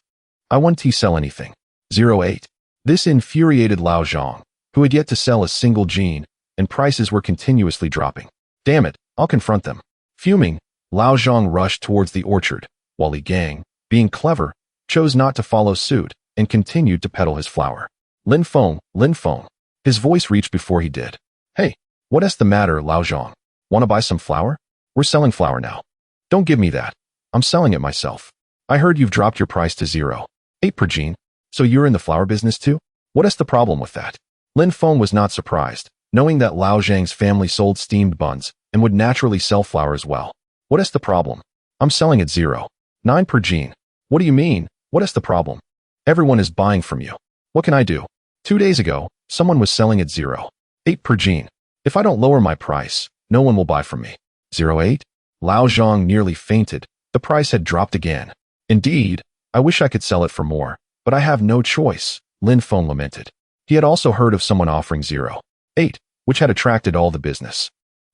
I won't sell anything. 0.8. This infuriated Lao Zhang, who had yet to sell a single jean, and prices were continuously dropping. Damn it, I'll confront them. Fuming, Lao Zhang rushed towards the orchard, while Li Gang, being clever, chose not to follow suit and continued to peddle his flour. Lin Feng. His voice reached before he did. Hey, what's the matter, Lao Zhang? Want to buy some flour? We're selling flour now. Don't give me that. I'm selling it myself. I heard you've dropped your price to 0.8 per jean, so you're in the flour business too? What's the problem with that? Lin Feng was not surprised, knowing that Lao Zhang's family sold steamed buns and would naturally sell flour as well. What's the problem? I'm selling at 0.9 per jean. What do you mean? What's the problem? Everyone is buying from you. What can I do? 2 days ago, someone was selling at 0.8 per jean. If I don't lower my price, no one will buy from me. 0.8? Lao Zhang nearly fainted. The price had dropped again. Indeed, I wish I could sell it for more, but I have no choice, Lin Feng lamented. He had also heard of someone offering 0.8, which had attracted all the business.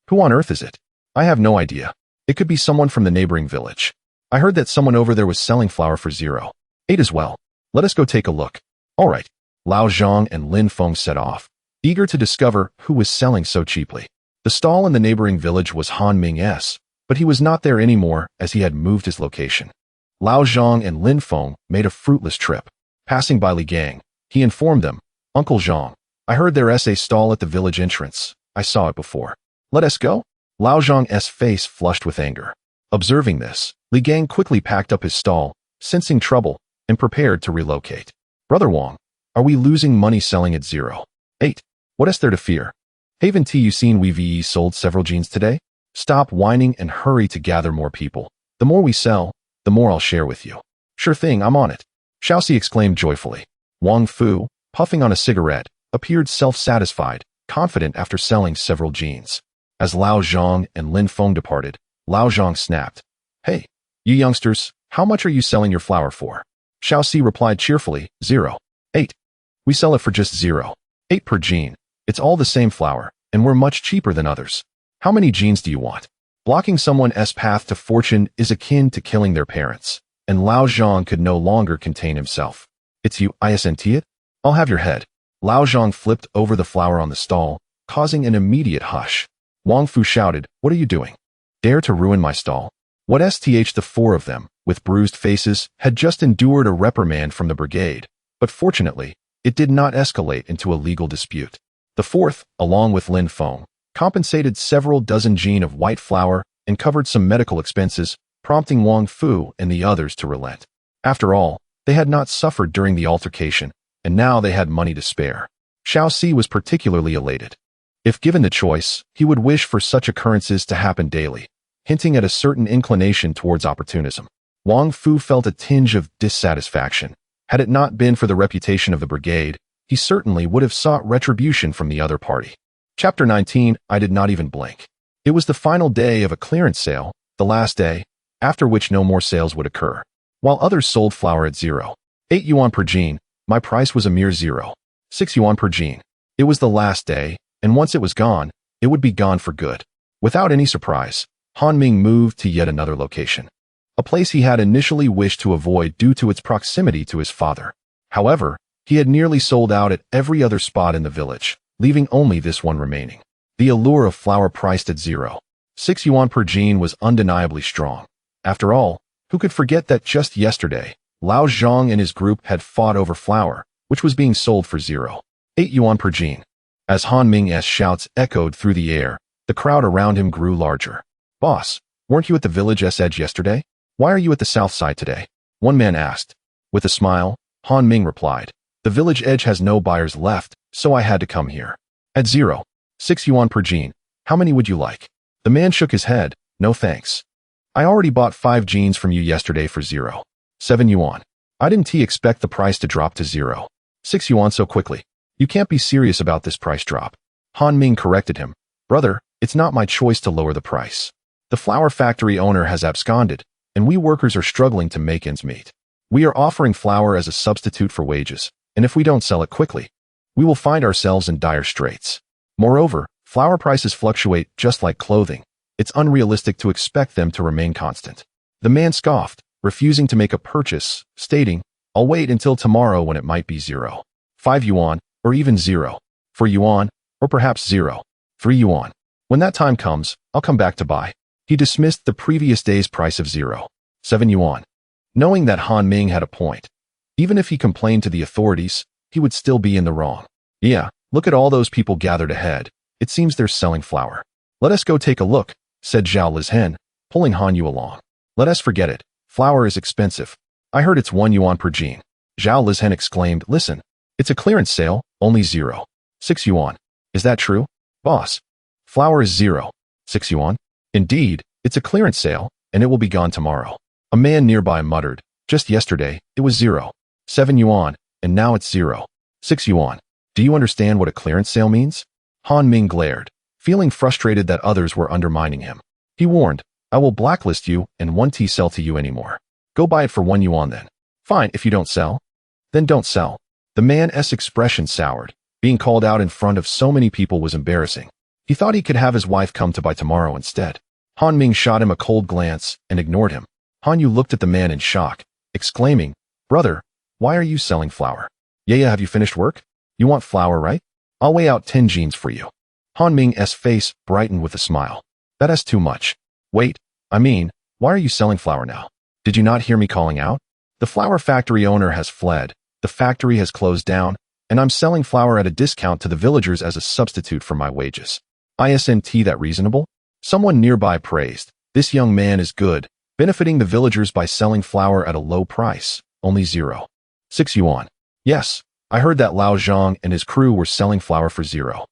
Who on earth is it? I have no idea. It could be someone from the neighboring village. I heard that someone over there was selling flour for 0.8 as well. Let us go take a look. All right. Lao Zhang and Lin Feng set off, eager to discover who was selling so cheaply. The stall in the neighboring village was Han Ming's, but he was not there anymore as he had moved his location. Lao Zhang and Lin Feng made a fruitless trip. Passing by Li Gang, he informed them, Uncle Zhang, I heard there's a stall at the village entrance. I saw it before. Let us go? Lao Zhang's face flushed with anger. Observing this, Li Gang quickly packed up his stall, sensing trouble, and prepared to relocate. Brother Wang, are we losing money selling at 0.8? What is there to fear? Haven't you seen we've sold several jeans today? Stop whining and hurry to gather more people. The more we sell, the more I'll share with you. Sure thing, I'm on it. Xiaoxi exclaimed joyfully. Wang Fu, puffing on a cigarette, appeared self-satisfied, confident after selling several jeans. As Lao Zhang and Lin Feng departed, Lao Zhang snapped. Hey, you youngsters, how much are you selling your flour for? Xiaoxi replied cheerfully, 0.8. We sell it for just 0.8 per jean. It's all the same flour, and we're much cheaper than others. How many jeans do you want? Blocking someone's path to fortune is akin to killing their parents, and Lao Zhang could no longer contain himself. It's you, isn't it? I'll have your head. Lao Zhang flipped over the flour on the stall, causing an immediate hush. Wang Fu shouted, what are you doing? Dare to ruin my stall? What's the 4 of them, with bruised faces, had just endured a reprimand from the brigade, but fortunately, it did not escalate into a legal dispute. The 4th, along with Lin Feng, compensated several dozen jean of white flour and covered some medical expenses, prompting Wang Fu and the others to relent. After all, they had not suffered during the altercation, and now they had money to spare. Xiaoxi was particularly elated. If given the choice, he would wish for such occurrences to happen daily, hinting at a certain inclination towards opportunism. Wang Fu felt a tinge of dissatisfaction. Had it not been for the reputation of the brigade, he certainly would have sought retribution from the other party. Chapter 19, I did not even blink. It was the final day of a clearance sale, the last day, after which no more sales would occur. While others sold flour at 0.8 yuan per jean, my price was a mere 0.6 yuan per jean. It was the last day, and once it was gone, it would be gone for good. Without any surprise, Han Ming moved to yet another location, a place he had initially wished to avoid due to its proximity to his father. However, he had nearly sold out at every other spot in the village, leaving only this one remaining. The allure of flour priced at 0.6 yuan per jean was undeniably strong. After all, who could forget that just yesterday, Lao Zhang and his group had fought over flour, which was being sold for 0.8 yuan per jean. As Han Ming's shouts echoed through the air, the crowd around him grew larger. Boss, Weren't you at the village's edge yesterday? Why are you at the south side today? One man asked. With a smile, Han Ming replied, the village edge has no buyers left, so I had to come here. At 0.6 yuan per jean, how many would you like? The man shook his head, no thanks. I already bought 5 jeans from you yesterday for 0.7 yuan. I didn't expect the price to drop to 0.6 yuan so quickly. You can't be serious about this price drop. Han Ming corrected him. Brother, it's not my choice to lower the price. The flour factory owner has absconded, and we workers are struggling to make ends meet. We are offering flour as a substitute for wages, and if we don't sell it quickly, we will find ourselves in dire straits. Moreover, flour prices fluctuate just like clothing. It's unrealistic to expect them to remain constant. The man scoffed, refusing to make a purchase, stating, I'll wait until tomorrow when it might be 0.5 yuan, or even 0.4 yuan, or perhaps 0.3 yuan. When that time comes, I'll come back to buy. He dismissed the previous day's price of 0.7 yuan. Knowing that Han Ming had a point, even if he complained to the authorities, he would still be in the wrong. Yeah, look at all those people gathered ahead. It seems they're selling flour. Let us go take a look, said Zhao Lizhen, pulling Han Yu along. Let us forget it. Flour is expensive. I heard it's 1 yuan per jean. Zhao Lizhen exclaimed, listen, it's a clearance sale, only 0.6 yuan. Is that true? Boss, flour is 0.6 yuan. Indeed, it's a clearance sale, and it will be gone tomorrow. A man nearby muttered, just yesterday, it was 0.7 yuan, and now it's 0.6 yuan. Do you understand what a clearance sale means? Han Ming glared, feeling frustrated that others were undermining him. He warned, I will blacklist you and won't sell to you anymore. Go buy it for 1 yuan then. Fine, if you don't sell. Then don't sell. The man's expression soured. Being called out in front of so many people was embarrassing. He thought he could have his wife come to buy tomorrow instead. Han Ming shot him a cold glance and ignored him. Han Yu looked at the man in shock, exclaiming, Brother, why are you selling flour? Yeah, have you finished work? You want flour, right? I'll weigh out 10 jeans for you. Han Ming's face brightened with a smile. That's too much. Wait, I mean, why are you selling flour now? Did you not hear me calling out? The flour factory owner has fled, the factory has closed down, and I'm selling flour at a discount to the villagers as a substitute for my wages. Isn't that reasonable? Someone nearby praised, this young man is good, benefiting the villagers by selling flour at a low price, only 0.6 yuan. Yes, I heard that Lao Zhang and his crew were selling flour for 0.8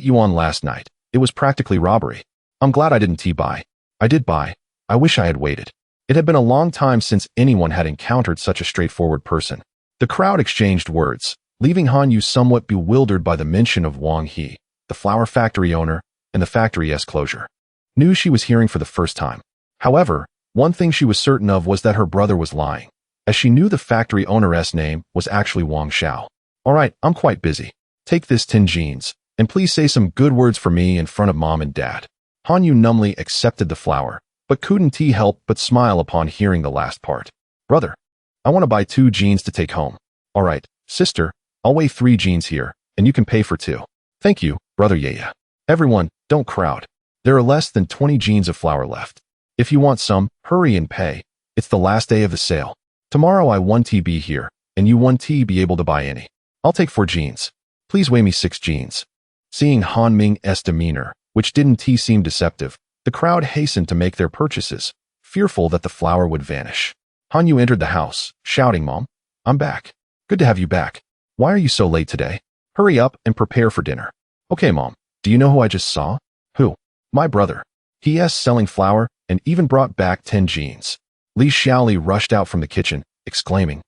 yuan last night. It was practically robbery. I'm glad I didn't buy. I did buy. I wish I had waited. It had been a long time since anyone had encountered such a straightforward person. The crowd exchanged words, leaving Han Yu somewhat bewildered by the mention of Wang He, the flour factory owner, and the factory's closure. News she was hearing for the first time. However, one thing she was certain of was that her brother was lying, as she knew the factory owner's name was actually Wang Xiao. All right, I'm quite busy. Take this 10 jeans, and please say some good words for me in front of Mom and Dad. Han Yu numbly accepted the flour, but couldn't help but smile upon hearing the last part. Brother, I want to buy 2 jeans to take home. All right, sister, I'll weigh 3 jeans here, and you can pay for 2. Thank you, brother Yaya. Everyone, don't crowd. There are less than 20 jeans of flour left. If you want some, hurry and pay. It's the last day of the sale. Tomorrow I won't be here, and you won't be able to buy any. I'll take 4 jeans. Please weigh me 6 jeans. Seeing Han Ming's demeanor, which didn't seem deceptive, the crowd hastened to make their purchases, fearful that the flour would vanish. Han Yu entered the house, shouting, Mom, I'm back. Good to have you back. Why are you so late today? Hurry up and prepare for dinner. Okay, Mom, do you know who I just saw? Who? My brother. He's selling flour and even brought back 10 jeans. Li Xiaoli rushed out from the kitchen, exclaiming,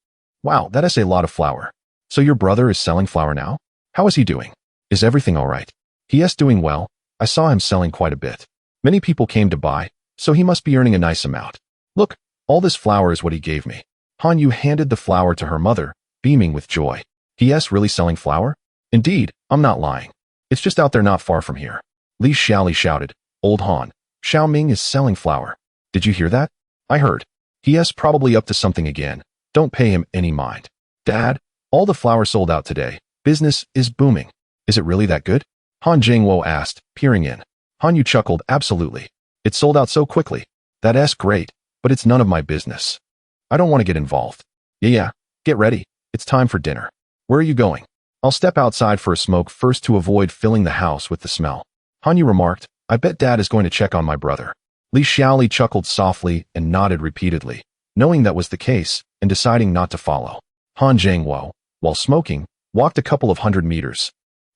Wow, that is a lot of flour. So your brother is selling flour now? How is he doing? Is everything all right? He's doing well. I saw him selling quite a bit. Many people came to buy, so he must be earning a nice amount. Look, all this flour is what he gave me. Han Yu handed the flour to her mother, beaming with joy. He's really selling flour? Indeed, I'm not lying. It's just out there not far from here. Li Xiaoli shouted, Old Han, Xiao Ming is selling flour. Did you hear that? I heard. He's probably up to something again. Don't pay him any mind. Dad, all the flour sold out today. Business is booming. Is it really that good? Han Jingwo asked, peering in. Han Yu chuckled, absolutely. It sold out so quickly. That's great, but it's none of my business. I don't want to get involved. Yeah, get ready. It's time for dinner. Where are you going? I'll step outside for a smoke first to avoid filling the house with the smell. Han Yu remarked, I bet Dad is going to check on my brother. Li Xiaoli chuckled softly and nodded repeatedly, knowing that was the case and deciding not to follow. Han Zhangwo, while smoking, walked a couple of 100 meters.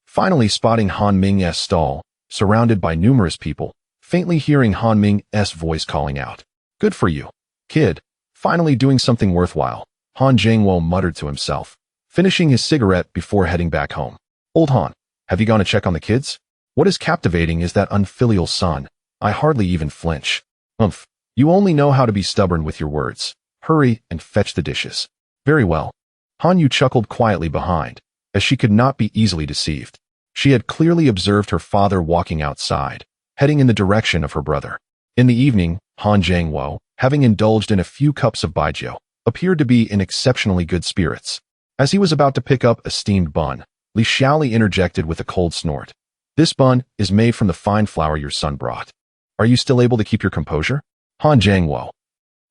Finally spotting Han Ming's stall, surrounded by numerous people, faintly hearing Han Ming's voice calling out, "Good for you, kid, finally doing something worthwhile," Han Zhangwo muttered to himself, finishing his cigarette before heading back home. "Old Han, have you gone to check on the kids? What is captivating is that unfilial son. I hardly even flinch. Umph, you only know how to be stubborn with your words. Hurry and fetch the dishes." "Very well." Han Yu chuckled quietly behind, as she could not be easily deceived. She had clearly observed her father walking outside, heading in the direction of her brother. In the evening, Han Zhangwo, having indulged in a few cups of baijiu, appeared to be in exceptionally good spirits. As he was about to pick up a steamed bun, Li Xiaoli interjected with a cold snort. "This bun is made from the fine flour your son brought. Are you still able to keep your composure?" Han Zhangwo.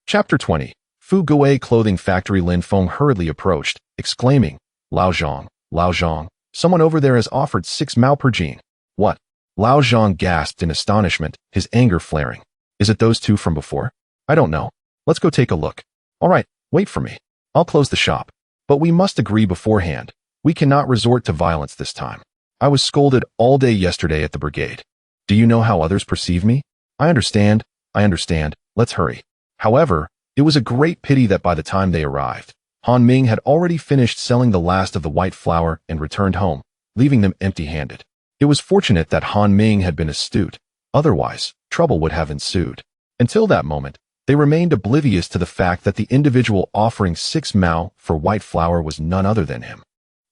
Chapter 20. Fu Guo Clothing Factory. Lin Feng hurriedly approached, exclaiming, Lao Zhang, someone over there has offered 6 mao per jean." "What?" Lao Zhang gasped in astonishment, his anger flaring. "Is it those two from before?" "I don't know. Let's go take a look." "All right, wait for me. I'll close the shop. But we must agree beforehand. We cannot resort to violence this time. I was scolded all day yesterday at the brigade. Do you know how others perceive me? I understand. Let's hurry." However, it was a great pity that by the time they arrived, Han Ming had already finished selling the last of the white flour and returned home, leaving them empty-handed. It was fortunate that Han Ming had been astute, otherwise, trouble would have ensued. Until that moment, they remained oblivious to the fact that the individual offering 6 mao for white flour was none other than him,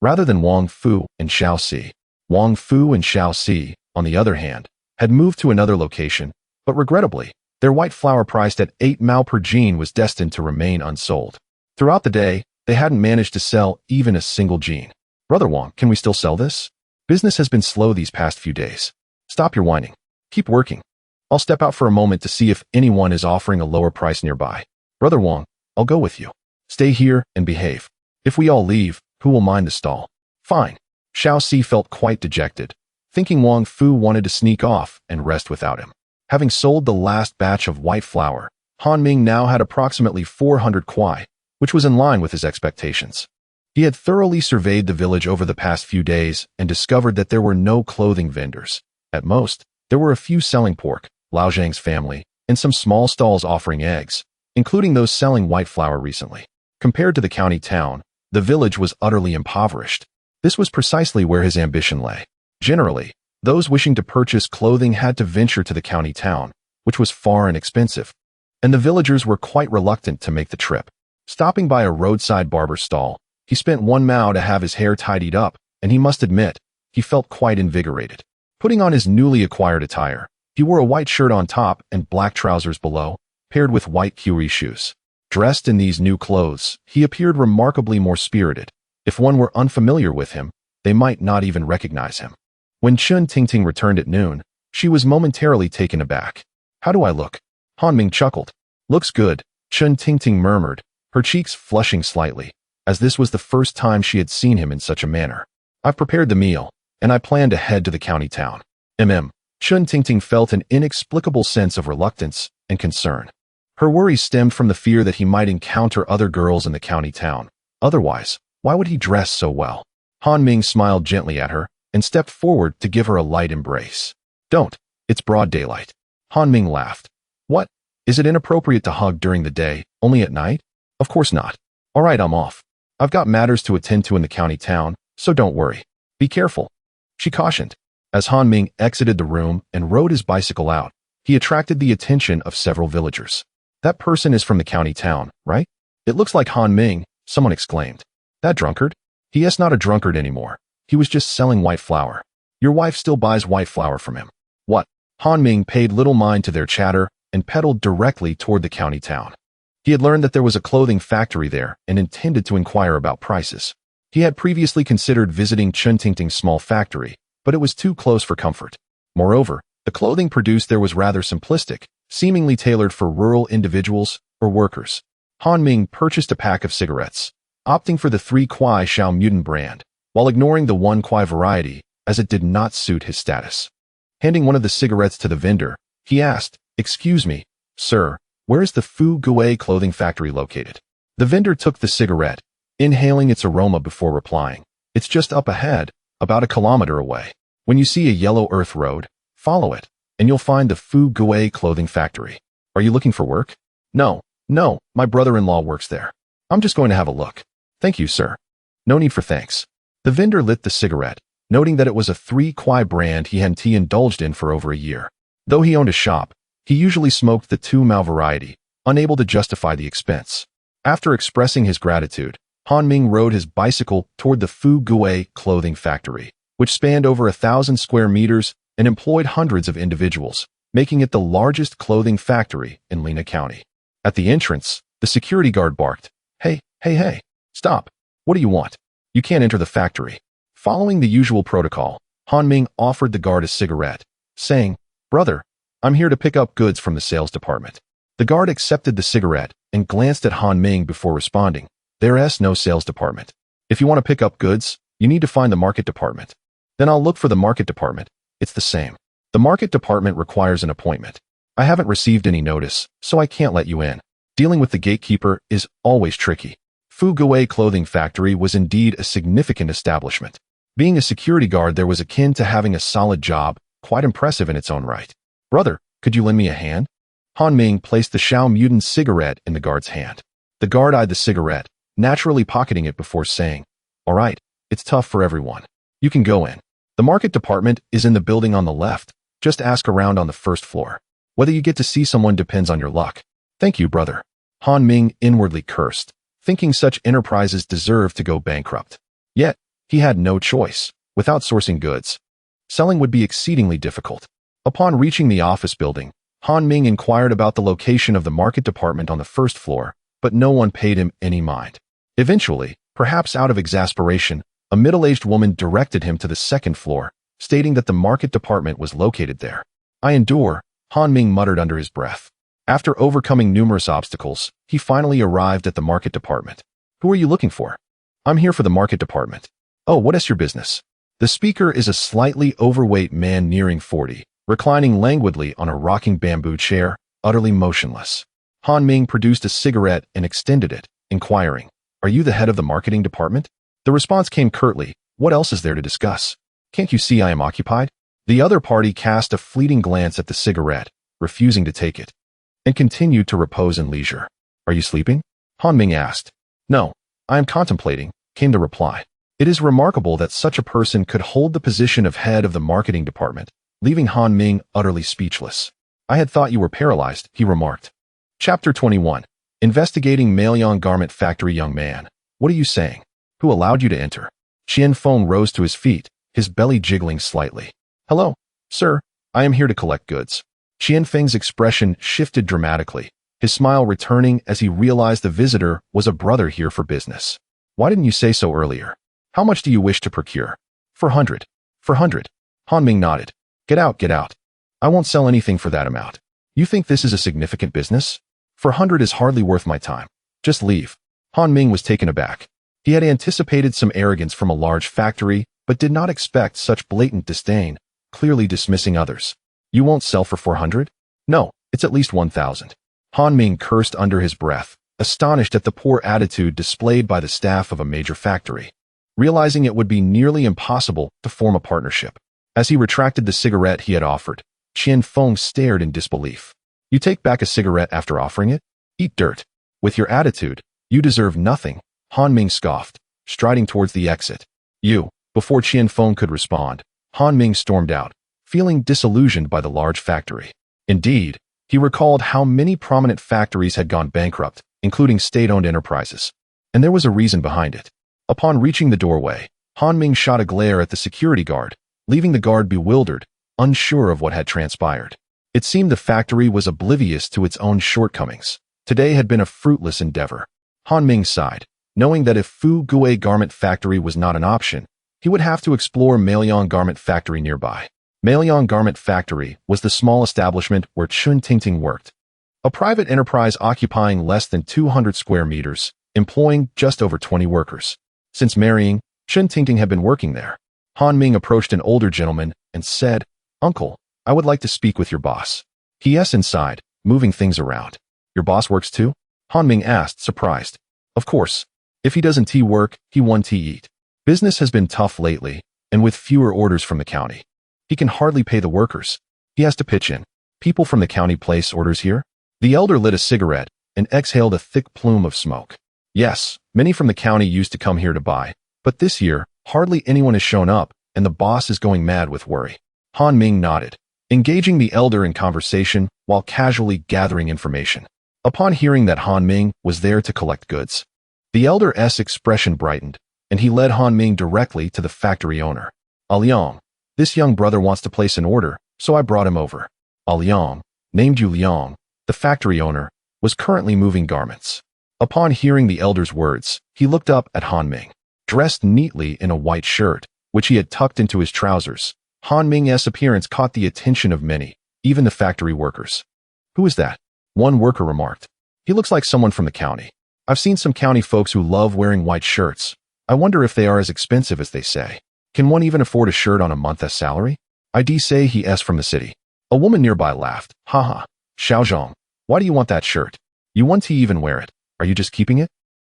rather than Wang Fu and Xiao Si. Wang Fu and Xiao Si, on the other hand, had moved to another location, but regrettably, their white flour priced at 8 mao per jean was destined to remain unsold. Throughout the day, they hadn't managed to sell even a single jean. "Brother Wang, can we still sell this? Business has been slow these past few days." "Stop your whining. Keep working. I'll step out for a moment to see if anyone is offering a lower price nearby." "Brother Wang, I'll go with you. Stay here and behave. If we all leave, who will mind the stall?" "Fine." Xiao Si felt quite dejected, thinking Wang Fu wanted to sneak off and rest without him. Having sold the last batch of white flour, Han Ming now had approximately 400 kuai, which was in line with his expectations. He had thoroughly surveyed the village over the past few days and discovered that there were no clothing vendors. At most, there were a few selling pork, Lao Zhang's family, and some small stalls offering eggs, including those selling white flour recently. Compared to the county town, the village was utterly impoverished. This was precisely where his ambition lay. Generally, those wishing to purchase clothing had to venture to the county town, which was far and expensive, and the villagers were quite reluctant to make the trip. Stopping by a roadside barber stall, he spent 1 mao to have his hair tidied up, and he must admit, he felt quite invigorated. Putting on his newly acquired attire, he wore a white shirt on top and black trousers below, paired with white cuirass shoes. Dressed in these new clothes, he appeared remarkably more spirited. If one were unfamiliar with him, they might not even recognize him. When Chun Tingting returned at noon, she was momentarily taken aback. "How do I look?" Han Ming chuckled. "Looks good," Chun Tingting murmured, her cheeks flushing slightly, as this was the first time she had seen him in such a manner. "I've prepared the meal, and I plan to head to the county town." Chun Tingting felt an inexplicable sense of reluctance and concern. Her worries stemmed from the fear that he might encounter other girls in the county town. Otherwise, why would he dress so well? Han Ming smiled gently at her and stepped forward to give her a light embrace. "Don't. It's broad daylight." Han Ming laughed. "What? Is it inappropriate to hug during the day, only at night?" "Of course not." "All right, I'm off. I've got matters to attend to in the county town, so don't worry. Be careful," she cautioned. As Han Ming exited the room and rode his bicycle out, he attracted the attention of several villagers. "That person is from the county town, right? It looks like Han Ming," someone exclaimed. "That drunkard? He is not a drunkard anymore. He was just selling white flour. Your wife still buys white flour from him." "What?" Han Ming paid little mind to their chatter and pedaled directly toward the county town. He had learned that there was a clothing factory there and intended to inquire about prices. He had previously considered visiting Chun Tingting's small factory, but it was too close for comfort. Moreover, the clothing produced there was rather simplistic, seemingly tailored for rural individuals or workers. Han Ming purchased a pack of cigarettes, opting for the 3 kuai Xiao Mutant brand, while ignoring the 1 kuai variety, as it did not suit his status. Handing one of the cigarettes to the vendor, he asked, "Excuse me, sir, where is the Fu Gui clothing factory located?" The vendor took the cigarette, inhaling its aroma before replying. "It's just up ahead, about a kilometer away. When you see a yellow earth road, follow it, and you'll find the Fu Gui clothing factory. Are you looking for work?" No, my brother-in-law works there. I'm just going to have a look." "Thank you, sir." "No need for thanks." The vendor lit the cigarette, noting that it was a 3 Kwai brand he hadn't indulged in for over a year. Though he owned a shop, he usually smoked the 2 Mao variety, unable to justify the expense. After expressing his gratitude, Han Ming rode his bicycle toward the Fu Gui clothing factory, which spanned over 1,000 square meters and employed hundreds of individuals, making it the largest clothing factory in Lena County. At the entrance, the security guard barked, Hey, stop. What do you want? You can't enter the factory." Following the usual protocol, Han Ming offered the guard a cigarette, saying, "Brother, I'm here to pick up goods from the sales department." The guard accepted the cigarette and glanced at Han Ming before responding, "There's no sales department. If you want to pick up goods, you need to find the market department." "Then I'll look for the market department. It's the same." "The market department requires an appointment. I haven't received any notice, so I can't let you in." Dealing with the gatekeeper is always tricky. Fu Gui Clothing Factory was indeed a significant establishment. Being a security guard there was akin to having a solid job, quite impressive in its own right. "Brother, could you lend me a hand?" Han Ming placed the Xiao Mutant cigarette in the guard's hand. The guard eyed the cigarette, naturally pocketing it before saying, "All right, it's tough for everyone. You can go in. The market department is in the building on the left. Just ask around on the first floor. Whether you get to see someone depends on your luck." "Thank you, brother." Han Ming inwardly cursed, thinking such enterprises deserved to go bankrupt. Yet, he had no choice. Without sourcing goods, selling would be exceedingly difficult. Upon reaching the office building, Han Ming inquired about the location of the market department on the first floor, but no one paid him any mind. Eventually, perhaps out of exasperation, a middle-aged woman directed him to the second floor, stating that the market department was located there. "I endure," Han Ming muttered under his breath. After overcoming numerous obstacles, he finally arrived at the market department. "Who are you looking for?" "I'm here for the market department." "Oh, what is your business?" The speaker is a slightly overweight man nearing 40, reclining languidly on a rocking bamboo chair, utterly motionless. Han Ming produced a cigarette and extended it, inquiring, "Are you the head of the marketing department?" The response came curtly, "What else is there to discuss? Can't you see I am occupied?" The other party cast a fleeting glance at the cigarette, refusing to take it, and continued to repose in leisure. "Are you sleeping?" Han Ming asked. "No, I am contemplating," came the reply. It is remarkable that such a person could hold the position of head of the marketing department, leaving Han Ming utterly speechless. "I had thought you were paralyzed," he remarked. Chapter 21. Investigating Maoyong Garment Factory. "Young man, what are you saying? Who allowed you to enter?" Qian Feng rose to his feet, his belly jiggling slightly. "Hello, sir, I am here to collect goods." Qian Feng's expression shifted dramatically, his smile returning as he realized the visitor was a brother here for business. "Why didn't you say so earlier? How much do you wish to procure?" "For 100. For 100. Han Ming nodded. Get out. I won't sell anything for that amount." "You think this is a significant business?" "For 100 is hardly worth my time. Just leave." Han Ming was taken aback. He had anticipated some arrogance from a large factory, but did not expect such blatant disdain, clearly dismissing others. "You won't sell for 400? No, it's at least 1,000. Han Ming cursed under his breath, astonished at the poor attitude displayed by the staff of a major factory. Realizing it would be nearly impossible to form a partnership, as he retracted the cigarette he had offered, Qian Feng stared in disbelief. "You take back a cigarette after offering it? Eat dirt. With your attitude, you deserve nothing," Han Ming scoffed, striding towards the exit. "You." Before Qian Feng could respond, Han Ming stormed out, feeling disillusioned by the large factory. Indeed, he recalled how many prominent factories had gone bankrupt, including state-owned enterprises. And there was a reason behind it. Upon reaching the doorway, Han Ming shot a glare at the security guard, leaving the guard bewildered, unsure of what had transpired. It seemed the factory was oblivious to its own shortcomings. Today had been a fruitless endeavor. Han Ming sighed, knowing that if Fu Gui Garment Factory was not an option, he would have to explore Maoyong Garment Factory nearby. Maoyong Garment Factory was the small establishment where Chun Tingting worked, a private enterprise occupying less than 200 square meters, employing just over 20 workers. Since marrying, Chun Tingting had been working there. Han Ming approached an older gentleman and said, "Uncle, I would like to speak with your boss." He inside, moving things around. Your boss works too? Han Ming asked, surprised. Of course. If he doesn't work, he won't eat. Business has been tough lately, and with fewer orders from the county. He can hardly pay the workers. He has to pitch in. People from the county place orders here? The elder lit a cigarette and exhaled a thick plume of smoke. Yes, many from the county used to come here to buy, but this year, hardly anyone has shown up, and the boss is going mad with worry. Han Ming nodded, engaging the elder in conversation while casually gathering information. Upon hearing that Han Ming was there to collect goods, the elder's expression brightened, and he led Han Ming directly to the factory owner. Liang, this young brother wants to place an order, so I brought him over. Liang, named Yu Liang, the factory owner, was currently moving garments. Upon hearing the elder's words, he looked up at Han Ming. Dressed neatly in a white shirt, which he had tucked into his trousers, Han Ming's appearance caught the attention of many, even the factory workers. Who is that? One worker remarked. He looks like someone from the county. I've seen some county folks who love wearing white shirts. I wonder if they are as expensive as they say. Can one even afford a shirt on a month's salary? I'd say he's from the city. A woman nearby laughed. Haha. Xiaozhong, why do you want that shirt? You want to even wear it. Are you just keeping it?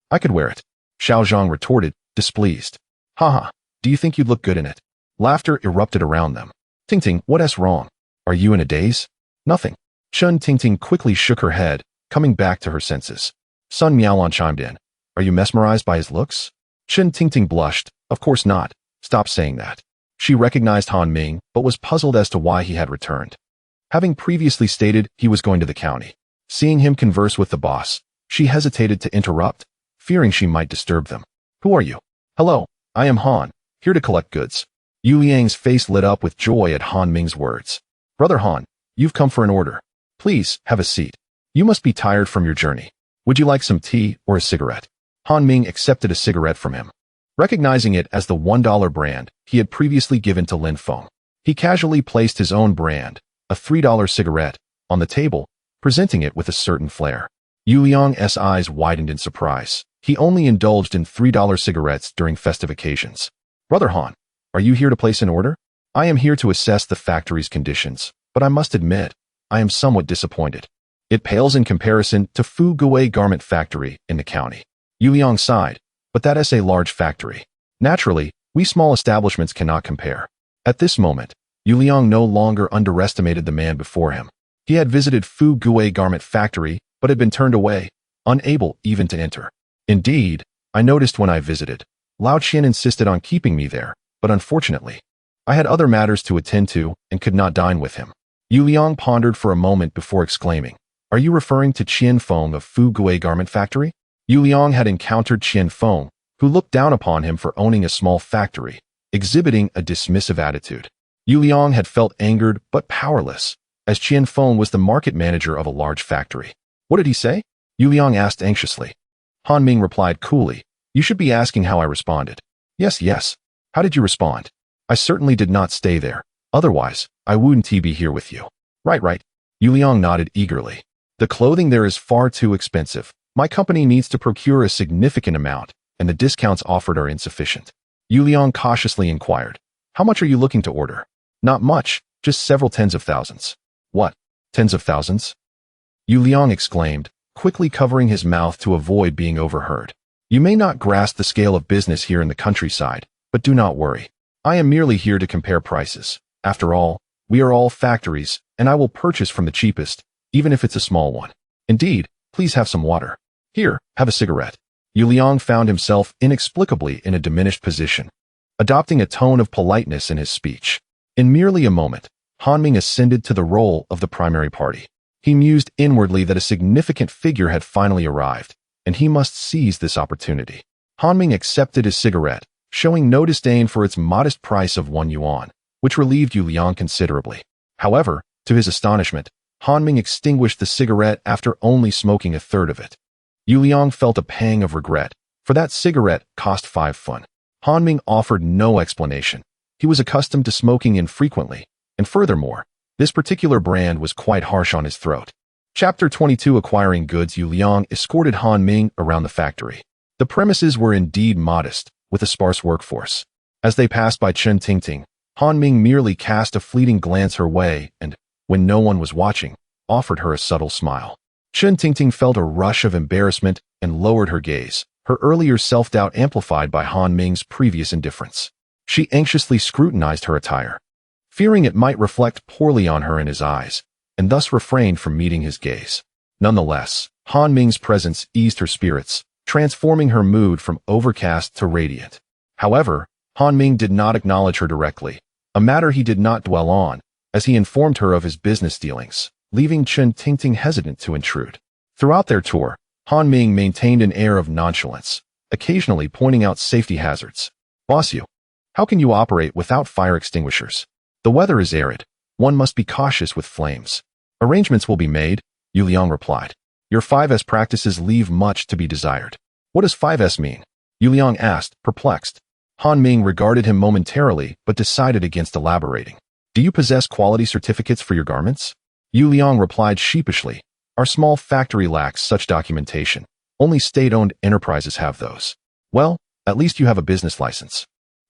I could wear it. Xiaozhong retorted, displeased. Haha. Do you think you'd look good in it? Laughter erupted around them. Tingting, what's wrong? Are you in a daze? Nothing. Chun Tingting quickly shook her head, coming back to her senses. Sun Miaolan chimed in. Are you mesmerized by his looks? Chun Tingting blushed. Of course not. Stop saying that. She recognized Han Ming, but was puzzled as to why he had returned. Having previously stated he was going to the county. Seeing him converse with the boss, she hesitated to interrupt, fearing she might disturb them. Who are you? Hello, I am Han, here to collect goods. Yu Liang's face lit up with joy at Han Ming's words. Brother Han, you've come for an order. Please, have a seat. You must be tired from your journey. Would you like some tea or a cigarette? Han Ming accepted a cigarette from him. Recognizing it as the $1 brand he had previously given to Lin Feng, he casually placed his own brand, a $3 cigarette, on the table, presenting it with a certain flair. Yu Liang's eyes widened in surprise. He only indulged in $3 cigarettes during festive occasions. Brother Han, are you here to place an order? I am here to assess the factory's conditions, but I must admit, I am somewhat disappointed. It pales in comparison to Fu Gui Garment Factory in the county. Yu Liang sighed, but that is a large factory. Naturally, we small establishments cannot compare. At this moment, Yu Liang no longer underestimated the man before him. He had visited Fu Gui Garment Factory, but had been turned away, unable even to enter. Indeed, I noticed when I visited, Lao Qian insisted on keeping me there, but unfortunately, I had other matters to attend to and could not dine with him. Yu Liang pondered for a moment before exclaiming, Are you referring to Qian Feng of Fu Gui Garment Factory? Yu Liang had encountered Qian Feng, who looked down upon him for owning a small factory, exhibiting a dismissive attitude. Yu Liang had felt angered but powerless, as Qian Feng was the market manager of a large factory. What did he say? Yu Liang asked anxiously. Han Ming replied coolly, You should be asking how I responded. Yes. How did you respond? I certainly did not stay there. Otherwise, I wouldn't be here with you. Right. Yu Liang nodded eagerly. The clothing there is far too expensive. My company needs to procure a significant amount, and the discounts offered are insufficient. Yu Liang cautiously inquired, How much are you looking to order? Not much, just several tens of thousands. What? Tens of thousands? Yu Liang exclaimed, quickly covering his mouth to avoid being overheard. You may not grasp the scale of business here in the countryside, but do not worry. I am merely here to compare prices. After all, we are all factories, and I will purchase from the cheapest, even if it's a small one. Indeed, please have some water. Here, have a cigarette. Yu Liang found himself inexplicably in a diminished position, adopting a tone of politeness in his speech. In merely a moment, Han Ming ascended to the role of the primary party. He mused inwardly that a significant figure had finally arrived, and he must seize this opportunity. Han Ming accepted his cigarette, showing no disdain for its modest price of 1 yuan, which relieved Yu Liang considerably. However, to his astonishment, Han Ming extinguished the cigarette after only smoking a third of it. Yu Liang felt a pang of regret, for that cigarette cost 5 fun. Han Ming offered no explanation. He was accustomed to smoking infrequently, and furthermore, this particular brand was quite harsh on his throat. Chapter 22 Acquiring Goods. Yu Liang escorted Han Ming around the factory. The premises were indeed modest, with a sparse workforce. As they passed by Chun Tingting, Han Ming merely cast a fleeting glance her way and, when no one was watching, offered her a subtle smile. Chen Tingting felt a rush of embarrassment and lowered her gaze, her earlier self-doubt amplified by Han Ming's previous indifference. She anxiously scrutinized her attire, fearing it might reflect poorly on her in his eyes, and thus refrained from meeting his gaze. Nonetheless, Han Ming's presence eased her spirits, transforming her mood from overcast to radiant. However, Han Ming did not acknowledge her directly, a matter he did not dwell on, as he informed her of his business dealings, leaving Chen Tingting hesitant to intrude. Throughout their tour, Han Ming maintained an air of nonchalance, occasionally pointing out safety hazards. "Boss you, how can you operate without fire extinguishers? The weather is arid. One must be cautious with flames." "Arrangements will be made," Yu Liang replied. "Your 5S practices leave much to be desired." "What does 5S mean?" Yu Liang asked, perplexed. Han Ming regarded him momentarily but decided against elaborating. "Do you possess quality certificates for your garments?" Yu Liang replied sheepishly. "Our small factory lacks such documentation. Only state-owned enterprises have those." "Well, at least you have a business license."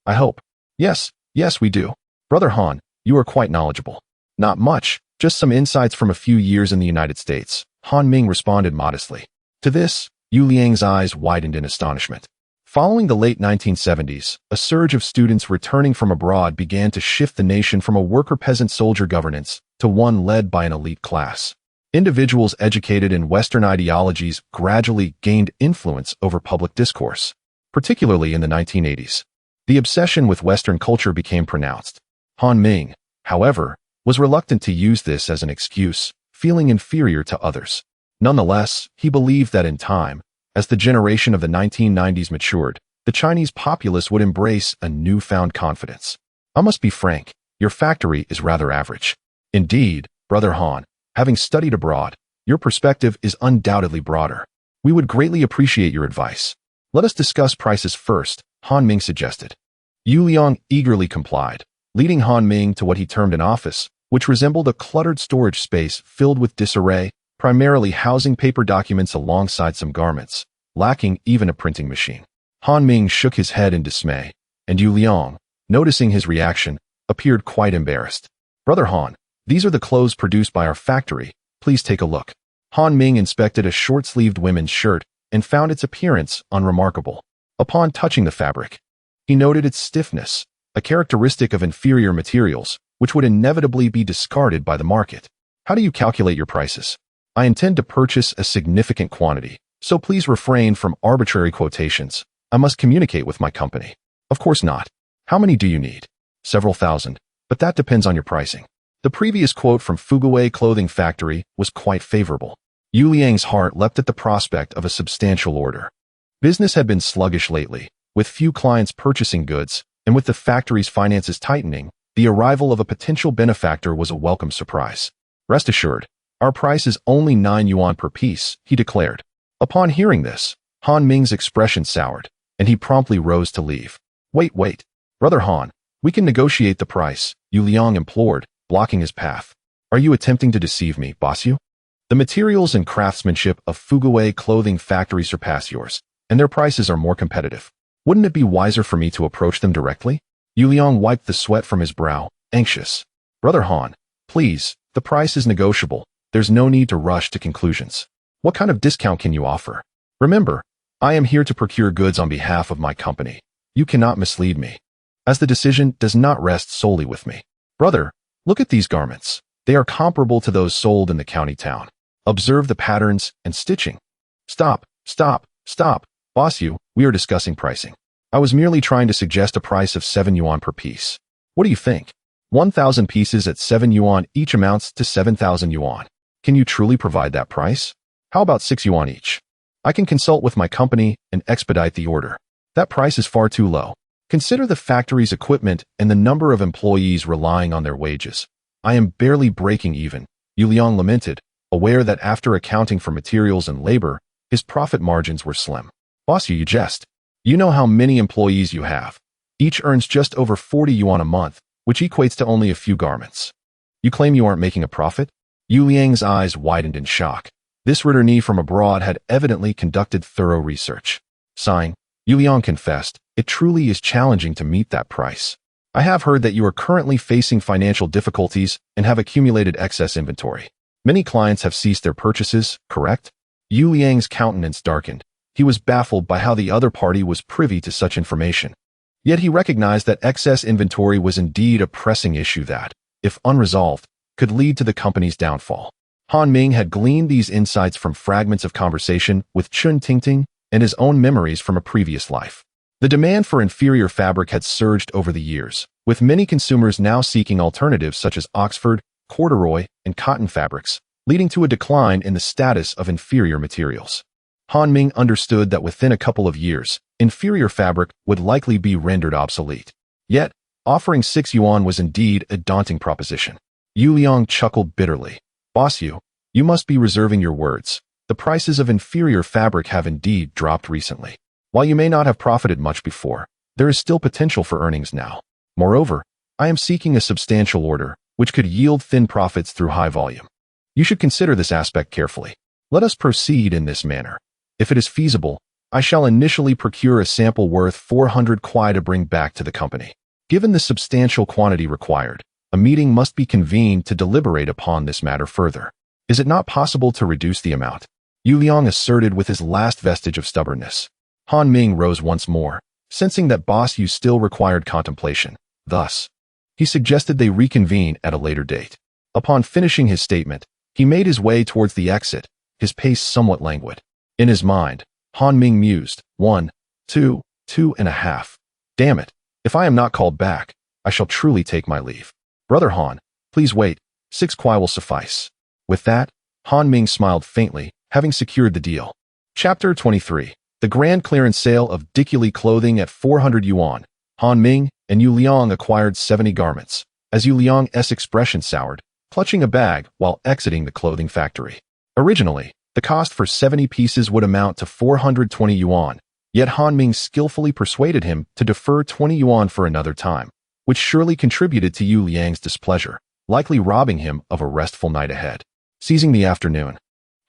"I hope." Yes, we do." "Brother Han, you are quite knowledgeable." "Not much, just some insights from a few years in the United States," Han Ming responded modestly. To this, Yu Liang's eyes widened in astonishment. Following the late 1970s, a surge of students returning from abroad began to shift the nation from a worker-peasant-soldier governance to one led by an elite class. Individuals educated in Western ideologies gradually gained influence over public discourse, particularly in the 1980s. The obsession with Western culture became pronounced. Han Ming, however, was reluctant to use this as an excuse, feeling inferior to others. Nonetheless, he believed that in time, as the generation of the 1990s matured, the Chinese populace would embrace a newfound confidence. "I must be frank, your factory is rather average." "Indeed, Brother Han, having studied abroad, your perspective is undoubtedly broader. We would greatly appreciate your advice." "Let us discuss prices first," Han Ming suggested. Yu Liang eagerly complied, leading Han Ming to what he termed an office, which resembled a cluttered storage space filled with disarray, primarily housing paper documents alongside some garments, lacking even a printing machine. Han Ming shook his head in dismay, and Yu Liang, noticing his reaction, appeared quite embarrassed. "Brother Han, these are the clothes produced by our factory. Please take a look." Han Ming inspected a short-sleeved women's shirt and found its appearance unremarkable. Upon touching the fabric, he noted its stiffness, a characteristic of inferior materials, which would inevitably be discarded by the market. "How do you calculate your prices?" "I intend to purchase a significant quantity, so please refrain from arbitrary quotations. I must communicate with my company." "Of course not. How many do you need?" "Several thousand, but that depends on your pricing." The previous quote from Fuguwei Clothing Factory was quite favorable. Yu Liang's heart leapt at the prospect of a substantial order. Business had been sluggish lately, with few clients purchasing goods, and with the factory's finances tightening, the arrival of a potential benefactor was a welcome surprise. "Rest assured, our price is only 9 yuan per piece," he declared. Upon hearing this, Han Ming's expression soured, and he promptly rose to leave. Wait. Brother Han, we can negotiate the price," Yu Liang implored, blocking his path. "Are you attempting to deceive me, boss you? The materials and craftsmanship of Fuguwei Clothing Factory surpass yours, and their prices are more competitive. Wouldn't it be wiser for me to approach them directly?" Yu Liang wiped the sweat from his brow, anxious. "Brother Han, please, the price is negotiable. There's no need to rush to conclusions. What kind of discount can you offer? Remember, I am here to procure goods on behalf of my company. You cannot mislead me, as the decision does not rest solely with me." "Brother, look at these garments. They are comparable to those sold in the county town. Observe the patterns and stitching." Stop. Boss you, we are discussing pricing. I was merely trying to suggest a price of 7 yuan per piece. What do you think? 1,000 pieces at 7 yuan each amounts to 7,000 yuan. Can you truly provide that price? How about 6 yuan each? I can consult with my company and expedite the order. That price is far too low. Consider the factory's equipment and the number of employees relying on their wages. I am barely breaking even, Yu Liang lamented, aware that after accounting for materials and labor, his profit margins were slim. "Boss, you jest. You know how many employees you have. Each earns just over 40 yuan a month, which equates to only a few garments. You claim you aren't making a profit?" Yu Liang's eyes widened in shock. This returnee from abroad had evidently conducted thorough research. Sighing, Yu Liang confessed, "It truly is challenging to meet that price. I have heard that you are currently facing financial difficulties and have accumulated excess inventory. Many clients have ceased their purchases, correct? Yu Liang's countenance darkened. He was baffled by how the other party was privy to such information. Yet he recognized that excess inventory was indeed a pressing issue that, if unresolved, could lead to the company's downfall. Han Ming had gleaned these insights from fragments of conversation with Chun Tingting and his own memories from a previous life. The demand for inferior fabric had surged over the years, with many consumers now seeking alternatives such as Oxford, corduroy, and cotton fabrics, leading to a decline in the status of inferior materials. Han Ming understood that within a couple of years, inferior fabric would likely be rendered obsolete. Yet, offering 6 yuan was indeed a daunting proposition. Yu Liang chuckled bitterly. Boss Yu, you must be reserving your words. The prices of inferior fabric have indeed dropped recently. While you may not have profited much before, there is still potential for earnings now. Moreover, I am seeking a substantial order, which could yield thin profits through high volume. You should consider this aspect carefully. Let us proceed in this manner. If it is feasible, I shall initially procure a sample worth 400 kwai to bring back to the company. Given the substantial quantity required, a meeting must be convened to deliberate upon this matter further. Is it not possible to reduce the amount? Yu Liang asserted with his last vestige of stubbornness. Han Ming rose once more, sensing that Boss Yu still required contemplation. Thus, he suggested they reconvene at a later date. Upon finishing his statement, he made his way towards the exit, his pace somewhat languid. In his mind, Han Ming mused, 1, 2, 2.5. Damn it, if I am not called back, I shall truly take my leave. Brother Han, please wait, 6 kwai will suffice. With that, Han Ming smiled faintly, having secured the deal. Chapter 23. The grand clearance sale of Diculi clothing at 400 yuan. Han Ming and Yu Liang acquired 70 garments, as Yu Liang's expression soured, clutching a bag while exiting the clothing factory. Originally, the cost for 70 pieces would amount to 420 yuan, yet Han Ming skillfully persuaded him to defer 20 yuan for another time, which surely contributed to Yu Liang's displeasure, likely robbing him of a restful night ahead. Seizing the afternoon,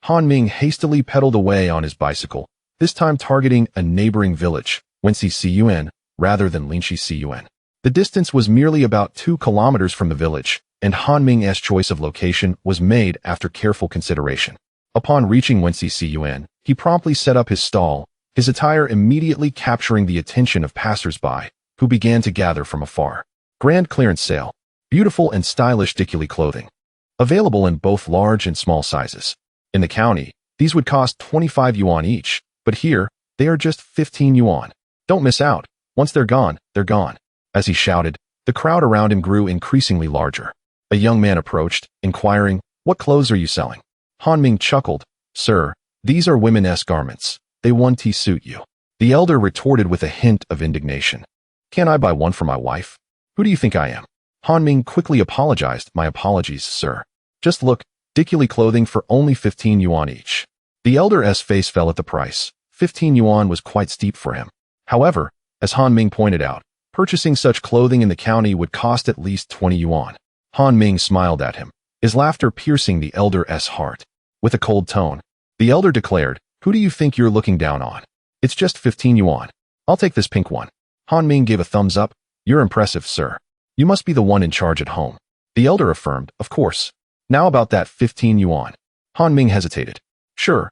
Han Ming hastily pedaled away on his bicycle, this time targeting a neighboring village, Wenxi Cun, rather than Linxi Cun. The distance was merely about 2 kilometers from the village, and Han Ming's choice of location was made after careful consideration. Upon reaching Wenxi Cun, he promptly set up his stall, his attire immediately capturing the attention of passers-by, who began to gather from afar. Grand clearance sale. Beautiful and stylish Diculi clothing. Available in both large and small sizes. In the county, these would cost 25 yuan each, but here, they are just 15 yuan. Don't miss out. Once they're gone, they're gone. As he shouted, the crowd around him grew increasingly larger. A young man approached, inquiring, "What clothes are you selling?" Han Ming chuckled, "Sir, these are women's garments. They won't suit you." The elder retorted with a hint of indignation. "Can't I buy one for my wife? Who do you think I am?" Han Ming quickly apologized. "My apologies, sir. Just look, Diculi clothing for only 15 yuan each." The elder's face fell at the price. 15 yuan was quite steep for him. However, as Han Ming pointed out, purchasing such clothing in the county would cost at least 20 yuan. Han Ming smiled at him, his laughter piercing the elder's heart. With a cold tone, the elder declared, "Who do you think you're looking down on? It's just 15 yuan. I'll take this pink one." Han Ming gave a thumbs up. "You're impressive, sir. You must be the one in charge at home." The elder affirmed, "Of course. Now about that 15 yuan. Han Ming hesitated. Sure,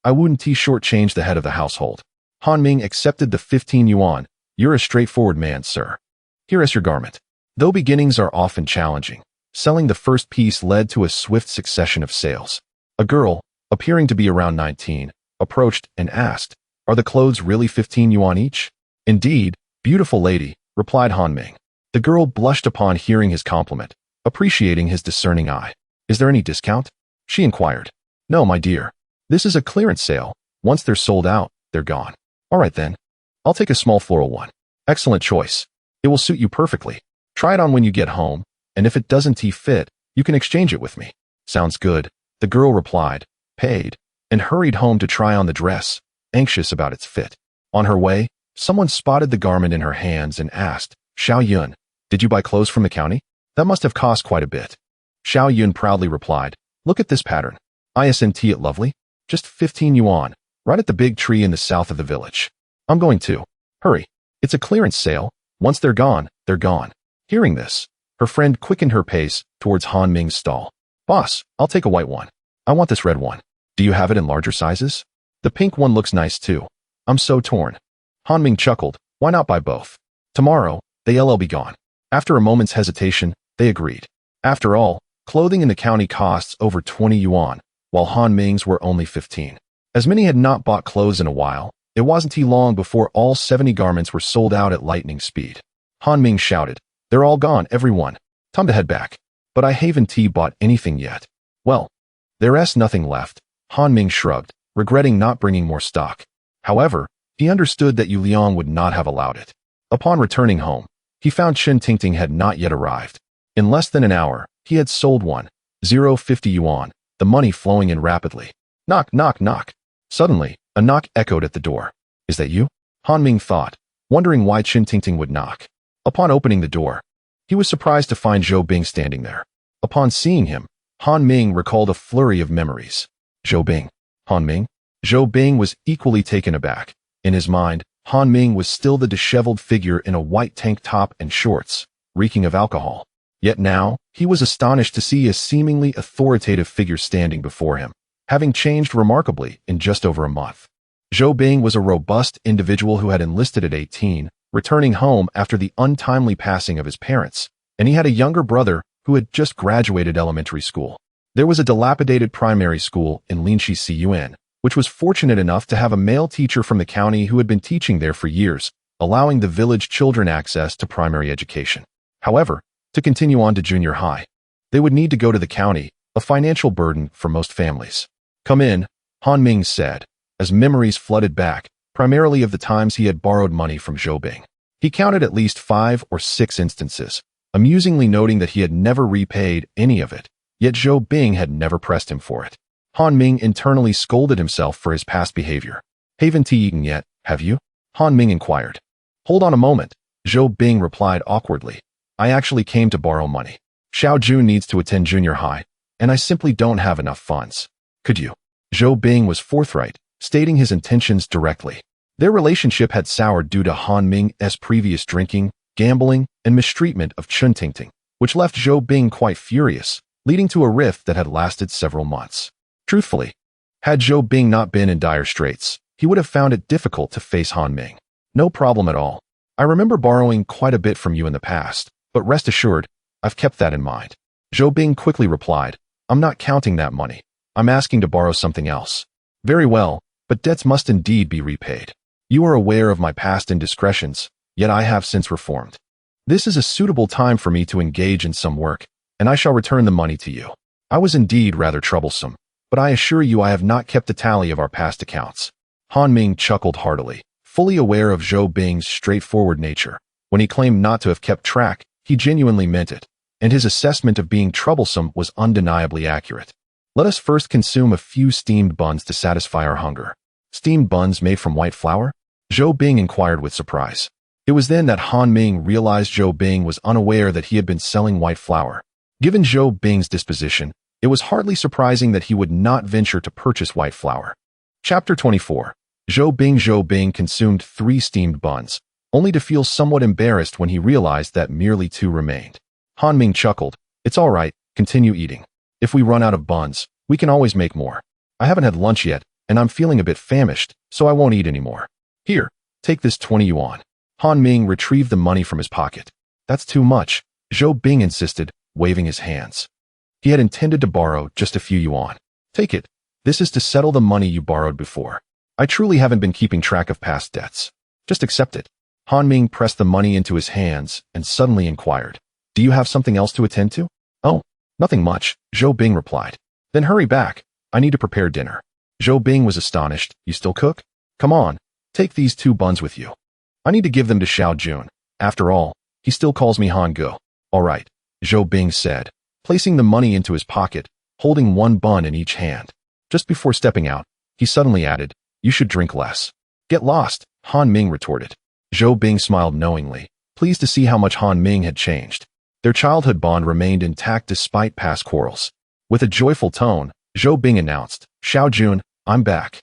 I wouldn't shortchange the head of the household." Han Ming accepted the 15 yuan. "You're a straightforward man, sir. Here is your garment." Though beginnings are often challenging, selling the first piece led to a swift succession of sales. A girl, appearing to be around 19, approached and asked, "Are the clothes really 15 yuan each?" "Indeed, beautiful lady," replied Han Ming. The girl blushed upon hearing his compliment, appreciating his discerning eye. "Is there any discount?" she inquired. "No, my dear. This is a clearance sale. Once they're sold out, they're gone." "All right then. I'll take a small floral one." "Excellent choice. It will suit you perfectly. Try it on when you get home, and if it doesn't fit, you can exchange it with me." "Sounds good," the girl replied, paid, and hurried home to try on the dress, anxious about its fit. On her way, someone spotted the garment in her hands and asked, "Xiao Yun, did you buy clothes from the county? That must have cost quite a bit." Xiao Yun proudly replied, "Look at this pattern. Isn't it lovely? Just 15 yuan, right at the big tree in the south of the village. I'm going to. Hurry. It's a clearance sale. Once they're gone, they're gone." Hearing this, her friend quickened her pace towards Han Ming's stall. Boss, I'll take a white one. I want this red one. Do you have it in larger sizes? The pink one looks nice too. I'm so torn. Han Ming chuckled. Why not buy both? Tomorrow, they'll be gone. After a moment's hesitation, they agreed. After all, clothing in the county costs over 20 yuan, while Han Ming's were only 15. As many had not bought clothes in a while, it wasn't too long before all 70 garments were sold out at lightning speed. Han Ming shouted, "They're all gone, everyone. Time to head back." But I haven't bought anything yet. Well, there's nothing left. Han Ming shrugged, regretting not bringing more stock. However, he understood that Yu Liang would not have allowed it. Upon returning home, he found Chen Tingting had not yet arrived. In less than an hour, he had sold 1,050 yuan, the money flowing in rapidly. Knock, knock, knock. Suddenly, a knock echoed at the door. Is that you? Han Ming thought, wondering why Chen Tingting would knock. Upon opening the door, he was surprised to find Zhou Bing standing there. Upon seeing him, Han Ming recalled a flurry of memories. Zhou Bing. Han Ming? Zhou Bing was equally taken aback. In his mind, Han Ming was still the disheveled figure in a white tank top and shorts, reeking of alcohol. Yet now, he was astonished to see a seemingly authoritative figure standing before him, having changed remarkably in just over a month. Zhou Bing was a robust individual who had enlisted at 18, returning home after the untimely passing of his parents, and he had a younger brother who had just graduated elementary school. There was a dilapidated primary school in Linxi Cun, which was fortunate enough to have a male teacher from the county who had been teaching there for years, allowing the village children access to primary education. However, to continue on to junior high, they would need to go to the county, a financial burden for most families. Come in, Han Ming said, as memories flooded back, primarily of the times he had borrowed money from Zhou Bing. He counted at least 5 or 6 instances, amusingly noting that he had never repaid any of it, yet Zhou Bing had never pressed him for it. Han Ming internally scolded himself for his past behavior. Haven't eaten yet, have you? Han Ming inquired. Hold on a moment, Zhou Bing replied awkwardly. I actually came to borrow money. Xiao Jun needs to attend junior high, and I simply don't have enough funds. Could you? Zhou Bing was forthright, stating his intentions directly. Their relationship had soured due to Han Ming's previous drinking, gambling, and mistreatment of Chen Tingting, which left Zhou Bing quite furious, leading to a rift that had lasted several months. Truthfully, had Zhou Bing not been in dire straits, he would have found it difficult to face Han Ming. No problem at all. I remember borrowing quite a bit from you in the past, but rest assured, I've kept that in mind. Zhou Bing quickly replied, I'm not counting that money. I'm asking to borrow something else. Very well, but debts must indeed be repaid. You are aware of my past indiscretions, yet I have since reformed. This is a suitable time for me to engage in some work, and I shall return the money to you. I was indeed rather troublesome, but I assure you I have not kept a tally of our past accounts. Han Ming chuckled heartily, fully aware of Zhou Bing's straightforward nature. When he claimed not to have kept track, he genuinely meant it, and his assessment of being troublesome was undeniably accurate. Let us first consume a few steamed buns to satisfy our hunger. Steamed buns made from white flour? Zhou Bing inquired with surprise. It was then that Han Ming realized Zhou Bing was unaware that he had been selling white flour. Given Zhou Bing's disposition, it was hardly surprising that he would not venture to purchase white flour. Chapter 24. Zhou Bing consumed 3 steamed buns, only to feel somewhat embarrassed when he realized that merely 2 remained. Han Ming chuckled. It's all right, continue eating. If we run out of buns, we can always make more. I haven't had lunch yet, and I'm feeling a bit famished, so I won't eat anymore. Here, take this 20 yuan. Han Ming retrieved the money from his pocket. That's too much, Zhou Bing insisted, waving his hands. He had intended to borrow just a few yuan. Take it. This is to settle the money you borrowed before. I truly haven't been keeping track of past debts. Just accept it. Han Ming pressed the money into his hands and suddenly inquired, Do you have something else to attend to? Oh, nothing much, Zhou Bing replied. Then hurry back. I need to prepare dinner. Zhou Bing was astonished. You still cook? Come on, take these 2 buns with you. I need to give them to Xiao Jun. After all, he still calls me Han Go. All right, Zhou Bing said, placing the money into his pocket, holding 1 bun in each hand. Just before stepping out, he suddenly added, You should drink less. Get lost, Han Ming retorted. Zhou Bing smiled knowingly, pleased to see how much Han Ming had changed. Their childhood bond remained intact despite past quarrels. With a joyful tone, Zhou Bing announced, Xiao Jun, I'm back.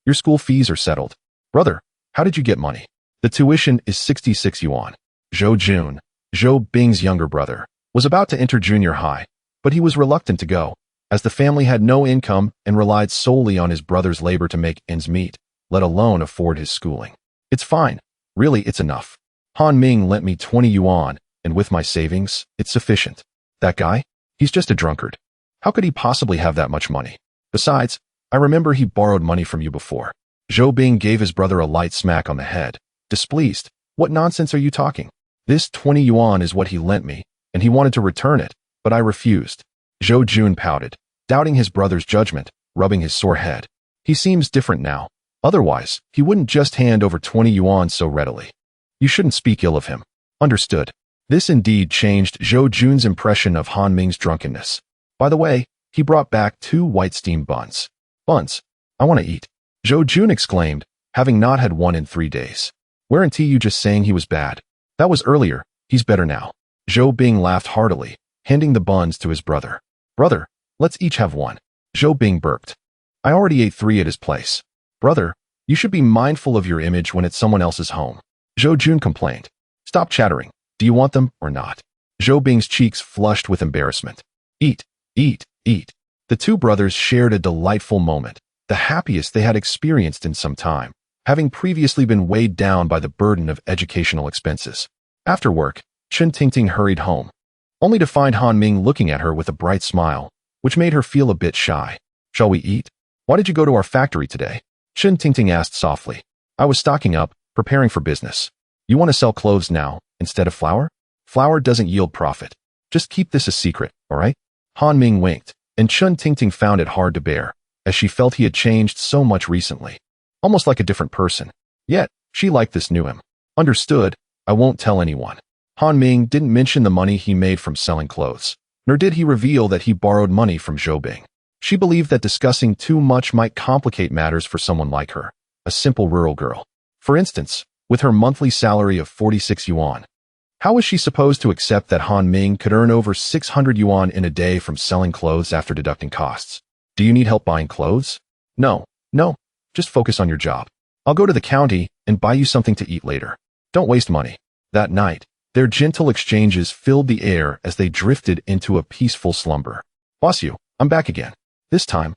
Your school fees are settled. Brother, how did you get money? The tuition is 66 yuan. Zhou Jun, Zhou Bing's younger brother, was about to enter junior high, but he was reluctant to go, as the family had no income and relied solely on his brother's labor to make ends meet, let alone afford his schooling. It's fine. Really, it's enough. Han Ming lent me 20 yuan, and with my savings, it's sufficient. That guy? He's just a drunkard. How could he possibly have that much money? Besides, I remember he borrowed money from you before. Zhou Bing gave his brother a light smack on the head. Displeased, what nonsense are you talking? This 20 yuan is what he lent me, and he wanted to return it, but I refused. Zhou Jun pouted, doubting his brother's judgment, rubbing his sore head. He seems different now. Otherwise, he wouldn't just hand over 20 yuan so readily. You shouldn't speak ill of him. Understood. This indeed changed Zhou Jun's impression of Han Ming's drunkenness. By the way, he brought back 2 white steamed buns. Buns? I want to eat. Zhou Jun exclaimed, having not had one in 3 days. Weren't you just saying he was bad? That was earlier. He's better now. Zhou Bing laughed heartily, handing the buns to his brother. Brother, let's each have one. Zhou Bing burped. I already ate 3 at his place. Brother, you should be mindful of your image when it's someone else's home. Zhou Jun complained. Stop chattering. Do you want them or not? Zhou Bing's cheeks flushed with embarrassment. Eat, eat, eat. The 2 brothers shared a delightful moment, the happiest they had experienced in some time, having previously been weighed down by the burden of educational expenses. After work, Chen Tingting hurried home, only to find Han Ming looking at her with a bright smile, which made her feel a bit shy. Shall we eat? Why did you go to our factory today? Chen Tingting asked softly. I was stocking up, preparing for business. You want to sell clothes now, instead of flour? Flour doesn't yield profit. Just keep this a secret, all right? Han Ming winked, and Chen Tingting found it hard to bear, as she felt he had changed so much recently. Almost like a different person. Yet, she liked this new him. Understood, I won't tell anyone. Han Ming didn't mention the money he made from selling clothes, nor did he reveal that he borrowed money from Zhou Bing. She believed that discussing too much might complicate matters for someone like her, a simple rural girl. For instance, with her monthly salary of 46 yuan. How was she supposed to accept that Han Ming could earn over 600 yuan in a day from selling clothes after deducting costs? Do you need help buying clothes? No, just focus on your job. I'll go to the county and buy you something to eat later. Don't waste money. That night, their gentle exchanges filled the air as they drifted into a peaceful slumber. Boss you, I'm back again. This time,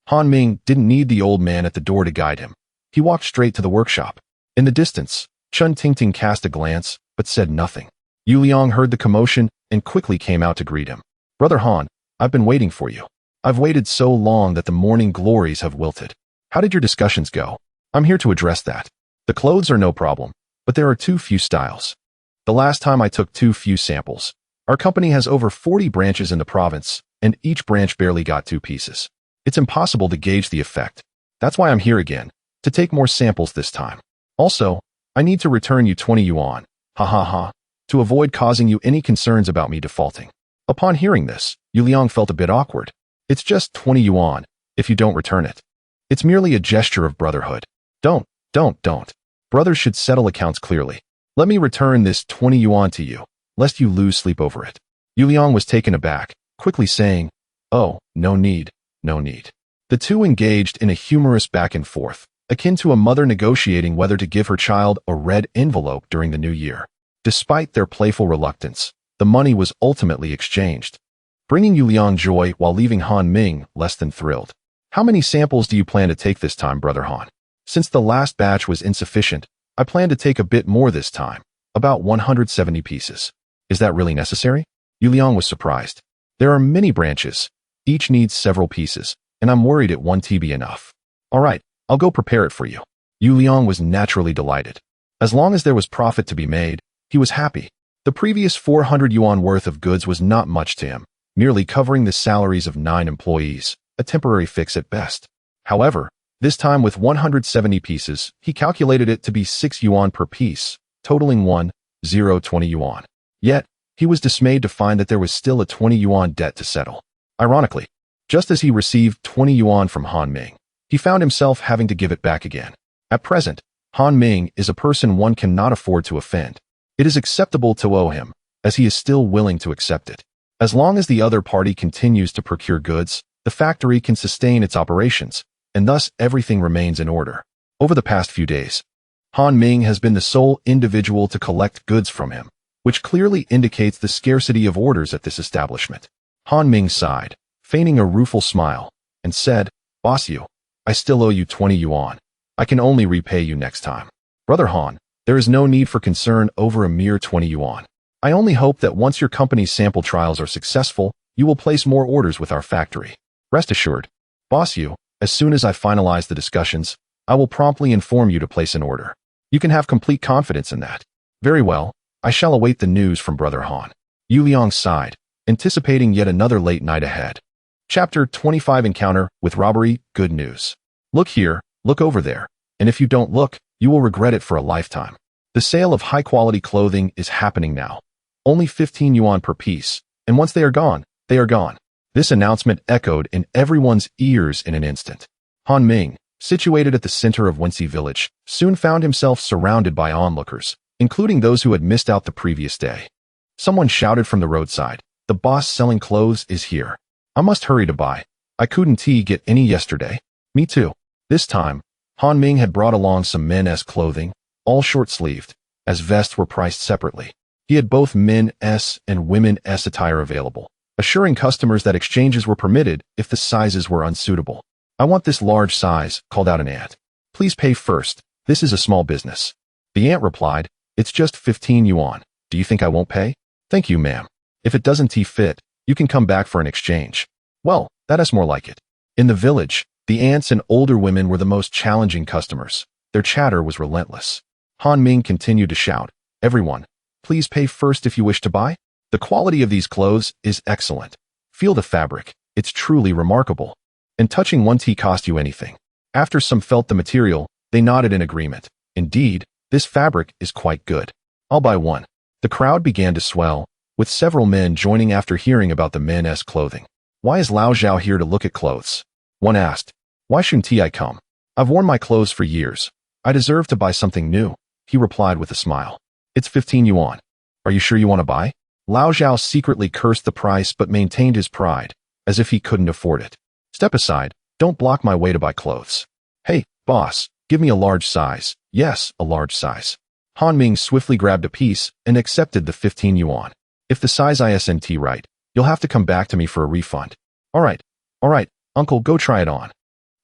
Han Ming didn't need the old man at the door to guide him. He walked straight to the workshop. In the distance, Chen Tingting cast a glance, but said nothing. Yu Liang heard the commotion and quickly came out to greet him. Brother Han, I've been waiting for you. I've waited so long that the morning glories have wilted. How did your discussions go? I'm here to address that. The clothes are no problem, but there are too few styles. The last time I took too few samples. Our company has over 40 branches in the province, and each branch barely got 2 pieces. It's impossible to gauge the effect. That's why I'm here again, to take more samples this time. Also, I need to return you 20 yuan, to avoid causing you any concerns about me defaulting. Upon hearing this, Yu Liang felt a bit awkward. It's just 20 yuan, if you don't return it. It's merely a gesture of brotherhood. Don't. Brothers should settle accounts clearly. Let me return this 20 yuan to you, lest you lose sleep over it. Yu Liang was taken aback, quickly saying, Oh, no need. The 2 engaged in a humorous back and forth, akin to a mother negotiating whether to give her child a red envelope during the new year. Despite their playful reluctance, the money was ultimately exchanged, bringing Yu Liang joy while leaving Han Ming less than thrilled. How many samples do you plan to take this time, Brother Han? Since the last batch was insufficient, I plan to take a bit more this time, about 170 pieces. Is that really necessary? Yu Liang was surprised. There are many branches. Each needs several pieces, and I'm worried it won't be enough. All right, I'll go prepare it for you. Yu Liang was naturally delighted. As long as there was profit to be made, he was happy. The previous 400 yuan worth of goods was not much to him, merely covering the salaries of 9 employees, a temporary fix at best. However, this time with 170 pieces, he calculated it to be 6 yuan per piece, totaling 20 yuan. Yet, he was dismayed to find that there was still a 20 yuan debt to settle. Ironically, just as he received 20 yuan from Han Ming, he found himself having to give it back again. At present, Han Ming is a person one cannot afford to offend. It is acceptable to owe him, as he is still willing to accept it. As long as the other party continues to procure goods, the factory can sustain its operations, and thus everything remains in order. Over the past few days, Han Ming has been the sole individual to collect goods from him, which clearly indicates the scarcity of orders at this establishment. Han Ming sighed, feigning a rueful smile, and said, "Boss you, I still owe you 20 yuan. I can only repay you next time." "Brother Han, there is no need for concern over a mere 20 yuan. I only hope that once your company's sample trials are successful, you will place more orders with our factory. Rest assured, boss you, as soon as I finalize the discussions, I will promptly inform you to place an order. You can have complete confidence in that." "Very well, I shall await the news from Brother Han." Yu Liang sighed, anticipating yet another late night ahead. Chapter 25 Encounter with Robbery. Good news. Look here, look over there, and if you don't look, you will regret it for a lifetime. The sale of high-quality clothing is happening now. Only 15 yuan per piece, and once they are gone, they are gone. This announcement echoed in everyone's ears in an instant. Han Ming, situated at the center of Wenxi village, soon found himself surrounded by onlookers, including those who had missed out the previous day. Someone shouted from the roadside, "The boss selling clothes is here. I must hurry to buy. I couldn't get any yesterday." "Me too." This time, Han Ming had brought along some men's clothing, all short-sleeved, as vests were priced separately. He had both men's and women's attire available, assuring customers that exchanges were permitted if the sizes were unsuitable. "I want this large size," called out an ant. "Please pay first. This is a small business." The ant replied, "It's just 15 yuan. Do you think I won't pay?" "Thank you, ma'am. If it doesn't fit, you can come back for an exchange." "Well, that is more like it." In the village, the ants and older women were the most challenging customers. Their chatter was relentless. Han Ming continued to shout, "Everyone, please pay first if you wish to buy. The quality of these clothes is excellent. Feel the fabric. It's truly remarkable. And touching one tea cost you anything." After some felt the material, they nodded in agreement. "Indeed, this fabric is quite good. I'll buy one." The crowd began to swell, with several men joining after hearing about the men's clothing. "Why is Lao Zhao here to look at clothes?" one asked. "Why shouldn't I come? I've worn my clothes for years. I deserve to buy something new," he replied with a smile. "It's 15 yuan. Are you sure you want to buy?" Lao Zhao secretly cursed the price but maintained his pride, as if he couldn't afford it. "Step aside, don't block my way to buy clothes." "Hey, boss, give me a large size." "Yes, a large size." Han Ming swiftly grabbed a piece and accepted the 15 yuan. "If the size isn't right, you'll have to come back to me for a refund." All right, uncle, go try it on."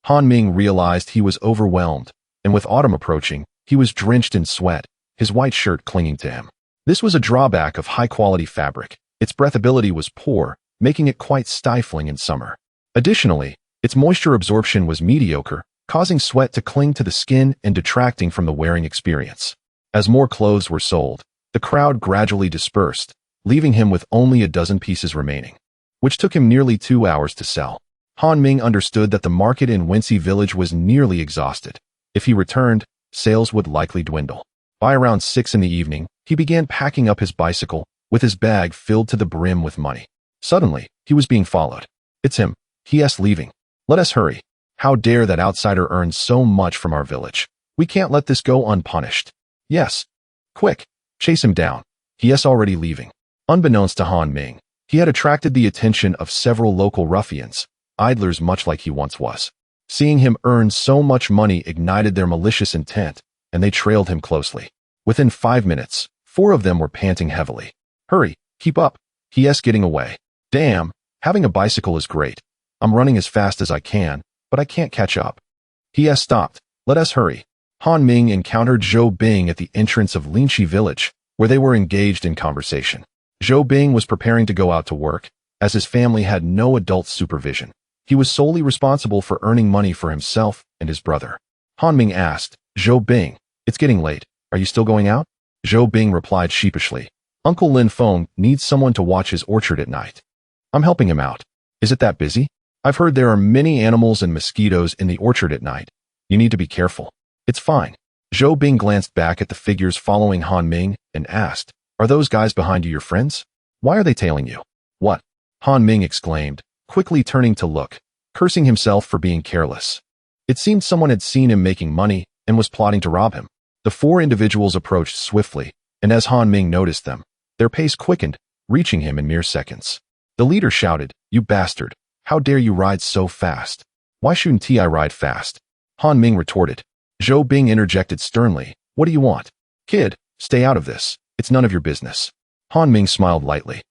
Han Ming realized he was overwhelmed, and with autumn approaching, he was drenched in sweat, his white shirt clinging to him. This was a drawback of high-quality fabric. Its breathability was poor, making it quite stifling in summer. Additionally, its moisture absorption was mediocre, causing sweat to cling to the skin and detracting from the wearing experience. As more clothes were sold, the crowd gradually dispersed, leaving him with only a dozen pieces remaining, which took him nearly 2 hours to sell. Han Ming understood that the market in Wenxi village was nearly exhausted. If he returned, sales would likely dwindle. By around 6 in the evening, he began packing up his bicycle, with his bag filled to the brim with money. Suddenly, he was being followed. "It's him. He's leaving. Let us hurry. How dare that outsider earn so much from our village? We can't let this go unpunished." "Yes. Quick, chase him down. He's already leaving." Unbeknownst to Han Ming, he had attracted the attention of several local ruffians, idlers much like he once was. Seeing him earn so much money ignited their malicious intent, and they trailed him closely. Within 5 minutes, 4 of them were panting heavily. "Hurry, keep up. He's getting away." "Damn, having a bicycle is great. I'm running as fast as I can, but I can't catch up." "He has stopped. Let us hurry." Han Ming encountered Zhou Bing at the entrance of Linxi village, where they were engaged in conversation. Zhou Bing was preparing to go out to work, as his family had no adult supervision. He was solely responsible for earning money for himself and his brother. Han Ming asked, "Zhou Bing, it's getting late. Are you still going out?" Zhou Bing replied sheepishly, "Uncle Lin Feng needs someone to watch his orchard at night. I'm helping him out." "Is it that busy?" "I've heard there are many animals and mosquitoes in the orchard at night. You need to be careful." "It's fine." Zhou Bing glanced back at the figures following Han Ming and asked, "Are those guys behind you your friends? Why are they tailing you?" "What?" Han Ming exclaimed, quickly turning to look, cursing himself for being careless. It seemed someone had seen him making money and was plotting to rob him. The 4 individuals approached swiftly, and as Han Ming noticed them, their pace quickened, reaching him in mere seconds. The leader shouted, "You bastard! How dare you ride so fast? Why shouldn't I ride fast?" Han Ming retorted. Zhou Bing interjected sternly, "What do you want? Kid, stay out of this. It's none of your business." Han Ming smiled lightly.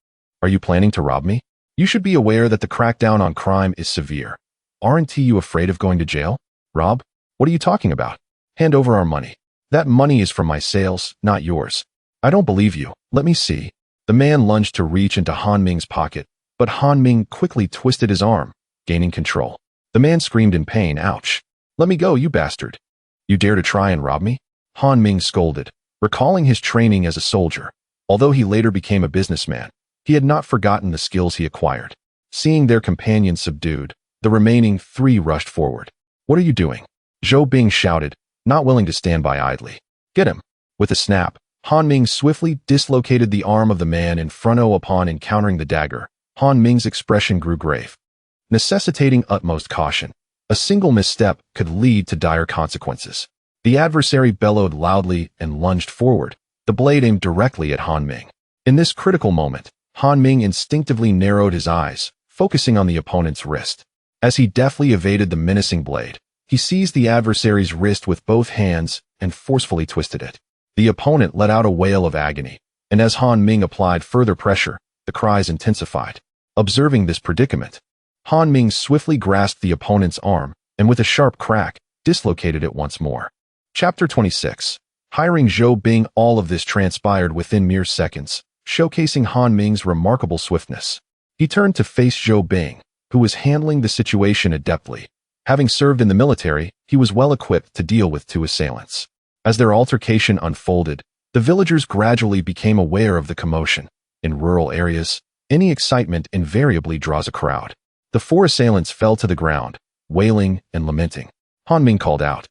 "Are you planning to rob me?" You should be aware that the crackdown on crime is severe. Aren't you afraid of going to jail? Rob? What are you talking about? Hand over our money. That money is from my sales, not yours. I don't believe you. Let me see. The man lunged to reach into Han Ming's pocket, but Han Ming quickly twisted his arm, gaining control. The man screamed in pain, ouch. Let me go, you bastard. You dare to try and rob me? Han Ming scolded, recalling his training as a soldier. Although he later became a businessman, he had not forgotten the skills he acquired. Seeing their companion subdued, the remaining three rushed forward. What are you doing? Zhou Bing shouted, not willing to stand by idly. Get him. With a snap, Han Ming swiftly dislocated the arm of the man in front of. Upon encountering the dagger, Han Ming's expression grew grave, necessitating utmost caution. A single misstep could lead to dire consequences. The adversary bellowed loudly and lunged forward, the blade aimed directly at Han Ming. In this critical moment, Han Ming instinctively narrowed his eyes, focusing on the opponent's wrist. As he deftly evaded the menacing blade, he seized the adversary's wrist with both hands and forcefully twisted it. The opponent let out a wail of agony, and as Han Ming applied further pressure, the cries intensified. Observing this predicament, Han Ming swiftly grasped the opponent's arm and with a sharp crack, dislocated it once more. Chapter 26. Hiring Zhou Bing. All of this transpired within mere seconds, showcasing Han Ming's remarkable swiftness. He turned to face Zhou Bing, who was handling the situation adeptly. Having served in the military, he was well equipped to deal with two assailants. As their altercation unfolded, the villagers gradually became aware of the commotion. In rural areas, any excitement invariably draws a crowd. The four assailants fell to the ground, wailing and lamenting. Han Ming called out,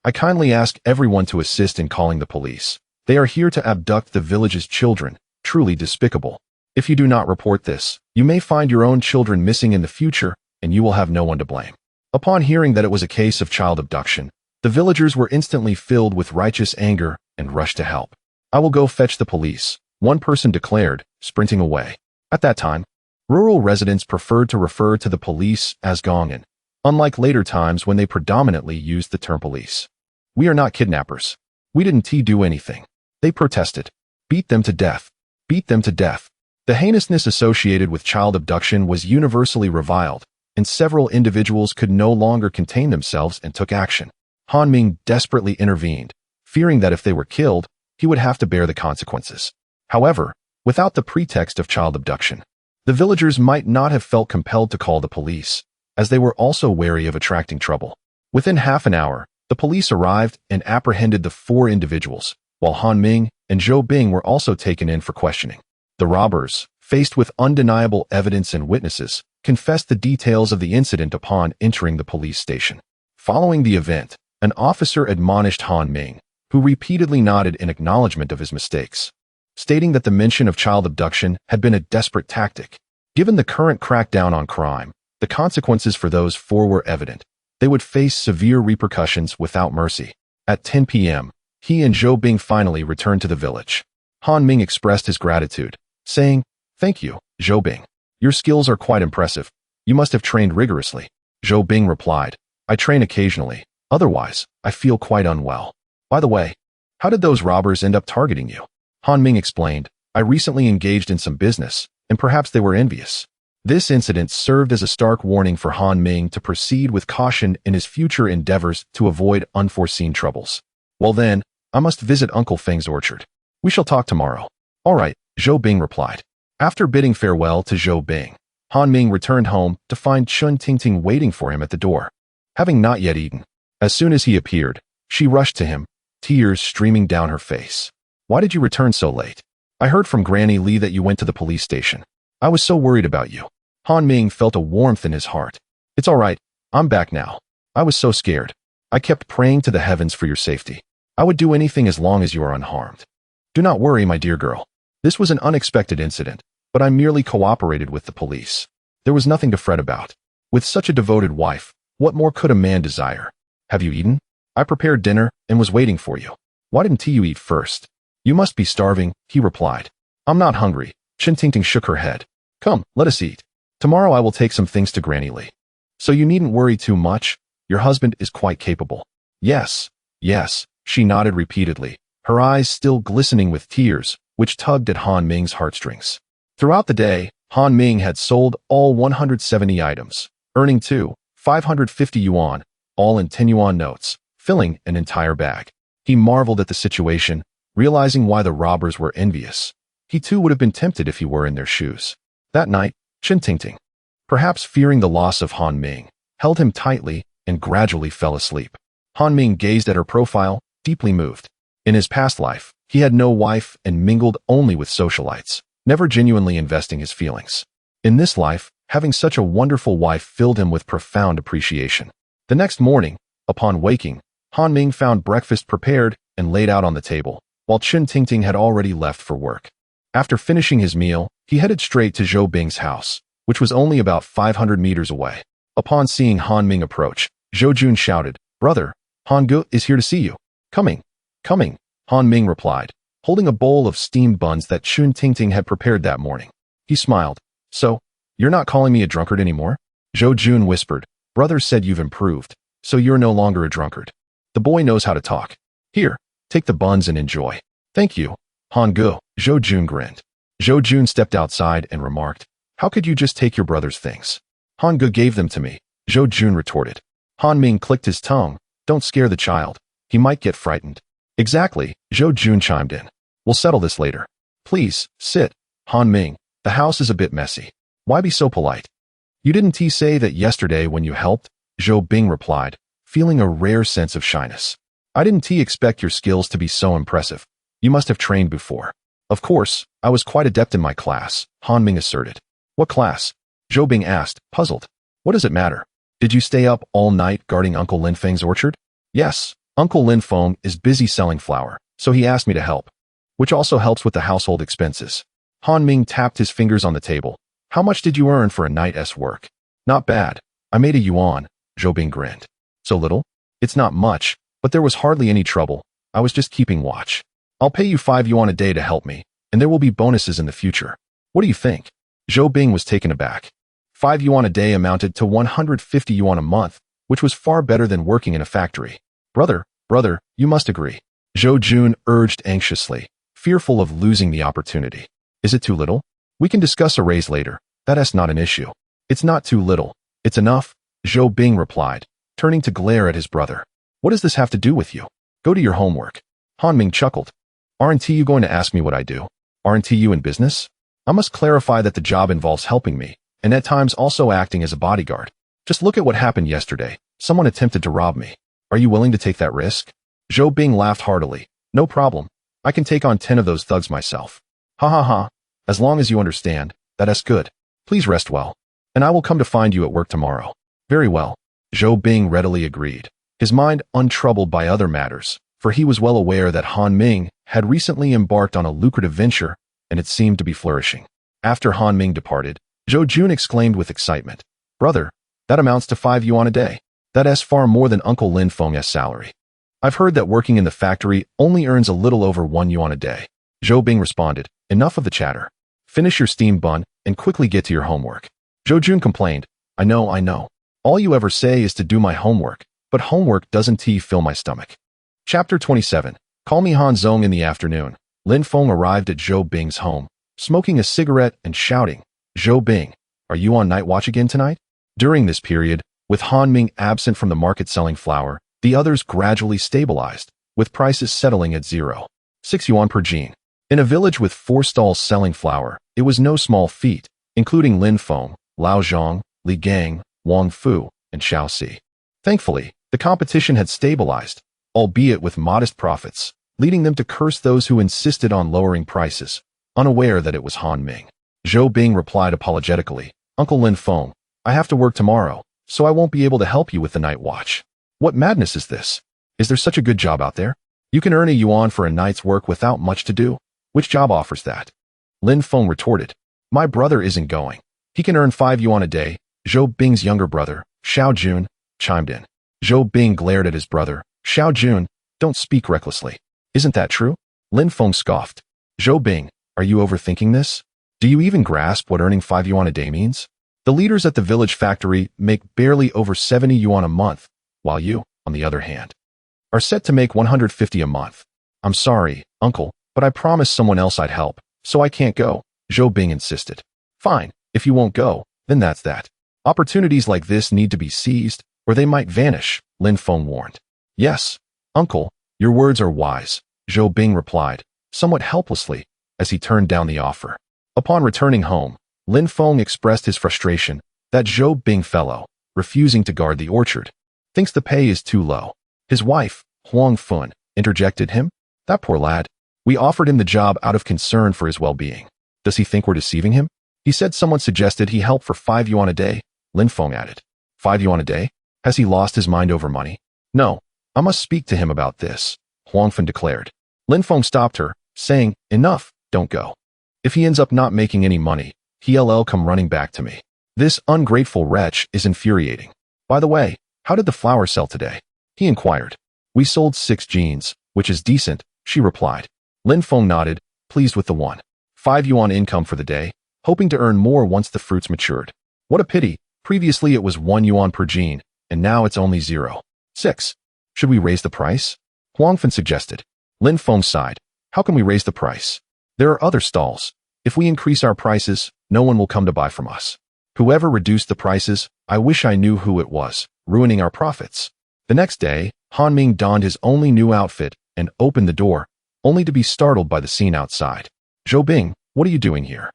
I kindly ask everyone to assist in calling the police. They are here to abduct the village's children, truly despicable. If you do not report this, you may find your own children missing in the future, and you will have no one to blame. Upon hearing that it was a case of child abduction, the villagers were instantly filled with righteous anger and rushed to help. I will go fetch the police, one person declared, sprinting away. At that time, rural residents preferred to refer to the police as gongan, unlike later times when they predominantly used the term police. We are not kidnappers. We didn't do anything. They protested. Beat them to death. Beat them to death. The heinousness associated with child abduction was universally reviled, and several individuals could no longer contain themselves and took action. Han Ming desperately intervened, fearing that if they were killed, he would have to bear the consequences. However, without the pretext of child abduction, the villagers might not have felt compelled to call the police, as they were also wary of attracting trouble. Within half an hour, the police arrived and apprehended the four individuals, while Han Ming and Zhou Bing were also taken in for questioning. The robbers, faced with undeniable evidence and witnesses, confessed the details of the incident upon entering the police station. Following the event, an officer admonished Han Ming, who repeatedly nodded in acknowledgement of his mistakes, stating that the mention of child abduction had been a desperate tactic. Given the current crackdown on crime, the consequences for those four were evident. They would face severe repercussions without mercy. At 10 p.m., he and Zhou Bing finally returned to the village. Han Ming expressed his gratitude, saying, Thank you, Zhou Bing. Your skills are quite impressive. You must have trained rigorously. Zhou Bing replied, I train occasionally. Otherwise, I feel quite unwell. By the way, how did those robbers end up targeting you? Han Ming explained, I recently engaged in some business, and perhaps they were envious. This incident served as a stark warning for Han Ming to proceed with caution in his future endeavors to avoid unforeseen troubles. Well then, I must visit Uncle Feng's orchard. We shall talk tomorrow. All right, Zhou Bing replied. After bidding farewell to Zhou Bing, Han Ming returned home to find Chun Tingting waiting for him at the door. Having not yet eaten, as soon as he appeared, she rushed to him, tears streaming down her face. Why did you return so late? I heard from Granny Li that you went to the police station. I was so worried about you. Han Ming felt a warmth in his heart. It's all right. I'm back now. I was so scared. I kept praying to the heavens for your safety. I would do anything as long as you are unharmed. Do not worry, my dear girl. This was an unexpected incident, but I merely cooperated with the police. There was nothing to fret about. With such a devoted wife, what more could a man desire? Have you eaten? I prepared dinner and was waiting for you. Why didn't you eat first? You must be starving, he replied. I'm not hungry. Chun Tingting shook her head. Come, let us eat. Tomorrow I will take some things to Granny Li. So you needn't worry too much. Your husband is quite capable. Yes, yes, she nodded repeatedly, her eyes still glistening with tears, which tugged at Han Ming's heartstrings. Throughout the day, Han Ming had sold all 170 items, earning 550 yuan, all in 10 yuan notes, filling an entire bag. He marveled at the situation, realizing why the robbers were envious. He too would have been tempted if he were in their shoes. That night, Chen Tingting, perhaps fearing the loss of Han Ming, held him tightly and gradually fell asleep. Han Ming gazed at her profile, deeply moved. In his past life, he had no wife and mingled only with socialites, never genuinely investing his feelings. In this life, having such a wonderful wife filled him with profound appreciation. The next morning, upon waking, Han Ming found breakfast prepared and laid out on the table, while Chen Tingting had already left for work. After finishing his meal, he headed straight to Zhou Bing's house, which was only about 500 meters away. Upon seeing Han Ming approach, Zhou Jun shouted, "Brother, Han Ge is here to see you." "Coming, coming," Han Ming replied, holding a bowl of steamed buns that Chen Tingting had prepared that morning. He smiled. "So, you're not calling me a drunkard anymore?" Zhou Jun whispered, "Brother said you've improved, so you're no longer a drunkard. The boy knows how to talk. Here, take the buns and enjoy." "Thank you, Han Ge," Zhou Jun grinned. Zhou Jun stepped outside and remarked, "How could you just take your brother's things?" "Han Ge gave them to me," Zhou Jun retorted. Han Ming clicked his tongue. "Don't scare the child. He might get frightened." "Exactly," Zhou Jun chimed in. "We'll settle this later. Please, sit, Han Ming. The house is a bit messy. Why be so polite?" "You didn't say that yesterday when you helped," Zhou Bing replied, feeling a rare sense of shyness. "I didn't expect your skills to be so impressive. You must have trained before." "Of course, I was quite adept in my class," Han Ming asserted. "What class?" Zhou Bing asked, puzzled. "What does it matter? Did you stay up all night guarding Uncle Lin Feng's orchard?" "Yes, Uncle Lin Feng is busy selling flour, so he asked me to help, which also helps with the household expenses." Han Ming tapped his fingers on the table. "How much did you earn for a night's work?" "Not bad. I made a yuan," Zhou Bing grinned. "So little?" "It's not much, but there was hardly any trouble. I was just keeping watch. I'll pay you 5 yuan a day to help me, and there will be bonuses in the future. What do you think?" Zhou Bing was taken aback. 5 yuan a day amounted to 150 yuan a month, which was far better than working in a factory. Brother, you must agree," Zhou Jun urged anxiously, fearful of losing the opportunity. "Is it too little? We can discuss a raise later. That's not an issue." "It's not too little. It's enough," Zhou Bing replied, turning to glare at his brother. "What does this have to do with you? Go to your homework." Han Ming chuckled. "Aren't you going to ask me what I do? Aren't you in business? I must clarify that the job involves helping me, and at times also acting as a bodyguard. Just look at what happened yesterday. Someone attempted to rob me. Are you willing to take that risk?" Zhou Bing laughed heartily. "No problem. I can take on 10 of those thugs myself." "Ha ha ha. As long as you understand, that's good. Please rest well, and I will come to find you at work tomorrow." "Very well," Zhou Bing readily agreed, his mind untroubled by other matters, for he was well aware that Han Ming had recently embarked on a lucrative venture, and it seemed to be flourishing. After Han Ming departed, Zhou Jun exclaimed with excitement, "Brother, that amounts to 5 yuan a day. That's far more than Uncle Lin Feng's salary." "I've heard that working in the factory only earns a little over 1 yuan a day." Zhou Bing responded, "Enough of the chatter. Finish your steamed bun and quickly get to your homework." Zhou Jun complained, I know. All you ever say is to do my homework, but homework doesn't fill my stomach." Chapter 27. Call me Han Zong. In the afternoon, Lin Feng arrived at Zhou Bing's home, smoking a cigarette and shouting, "Zhou Bing, are you on night watch again tonight?" During this period, with Han Ming absent from the market selling flour, the others gradually stabilized, with prices settling at 0.6 yuan per jean. In a village with 4 stalls selling flour, it was no small feat, including Lin Feng, Lao Zhang, Li Gang, Wang Fu, and Xiao Si. Thankfully, the competition had stabilized, albeit with modest profits, leading them to curse those who insisted on lowering prices, unaware that it was Han Ming. Zhou Bing replied apologetically, "Uncle Lin Feng, I have to work tomorrow, so I won't be able to help you with the night watch." "What madness is this? Is there such a good job out there? You can earn a yuan for a night's work without much to do. Which job offers that?" Lin Feng retorted, "My brother isn't going. He can earn 5 yuan a day." Zhou Bing's younger brother, Xiao Jun, chimed in. Zhou Bing glared at his brother. "Xiao Jun, don't speak recklessly. Isn't that true?" Lin Feng scoffed. "Zhou Bing, are you overthinking this? Do you even grasp what earning 5 yuan a day means? The leaders at the village factory make barely over 70 yuan a month, while you, on the other hand, are set to make 150 a month. I'm sorry, uncle, but I promised someone else I'd help, so I can't go," Zhou Bing insisted. "Fine, If you won't go, then that's that. Opportunities like this need to be seized, or they might vanish, Lin Feng warned. Yes, uncle, your words are wise, Zhou Bing replied, somewhat helplessly, as he turned down the offer. Upon returning home, Lin Feng expressed his frustration that Zhou Bing fellow, refusing to guard the orchard, thinks the pay is too low. His wife, Huang Fun, interjected him. That poor lad. We offered him the job out of concern for his well-being. Does he think we're deceiving him? He said someone suggested he help for 5 yuan a day, Lin Feng added. 5 yuan a day? Has he lost his mind over money? No, I must speak to him about this, Huang Fun declared. Lin Feng stopped her, saying, enough, don't go. If he ends up not making any money, he'll come running back to me. This ungrateful wretch is infuriating. By the way, how did the flour sell today? He inquired. We sold 6 jeans, which is decent, she replied. Lin Feng nodded, pleased with the 1.5 yuan income for the day, hoping to earn more once the fruits matured. What a pity, previously it was 1 yuan per jean, and now it's only 0.6. Should we raise the price? Huang Feng suggested. Lin Feng sighed. How can we raise the price? There are other stalls. If we increase our prices, no one will come to buy from us. Whoever reduced the prices, I wish I knew who it was, ruining our profits. The next day, Han Ming donned his only new outfit and opened the door, only to be startled by the scene outside. Zhou Bing, what are you doing here?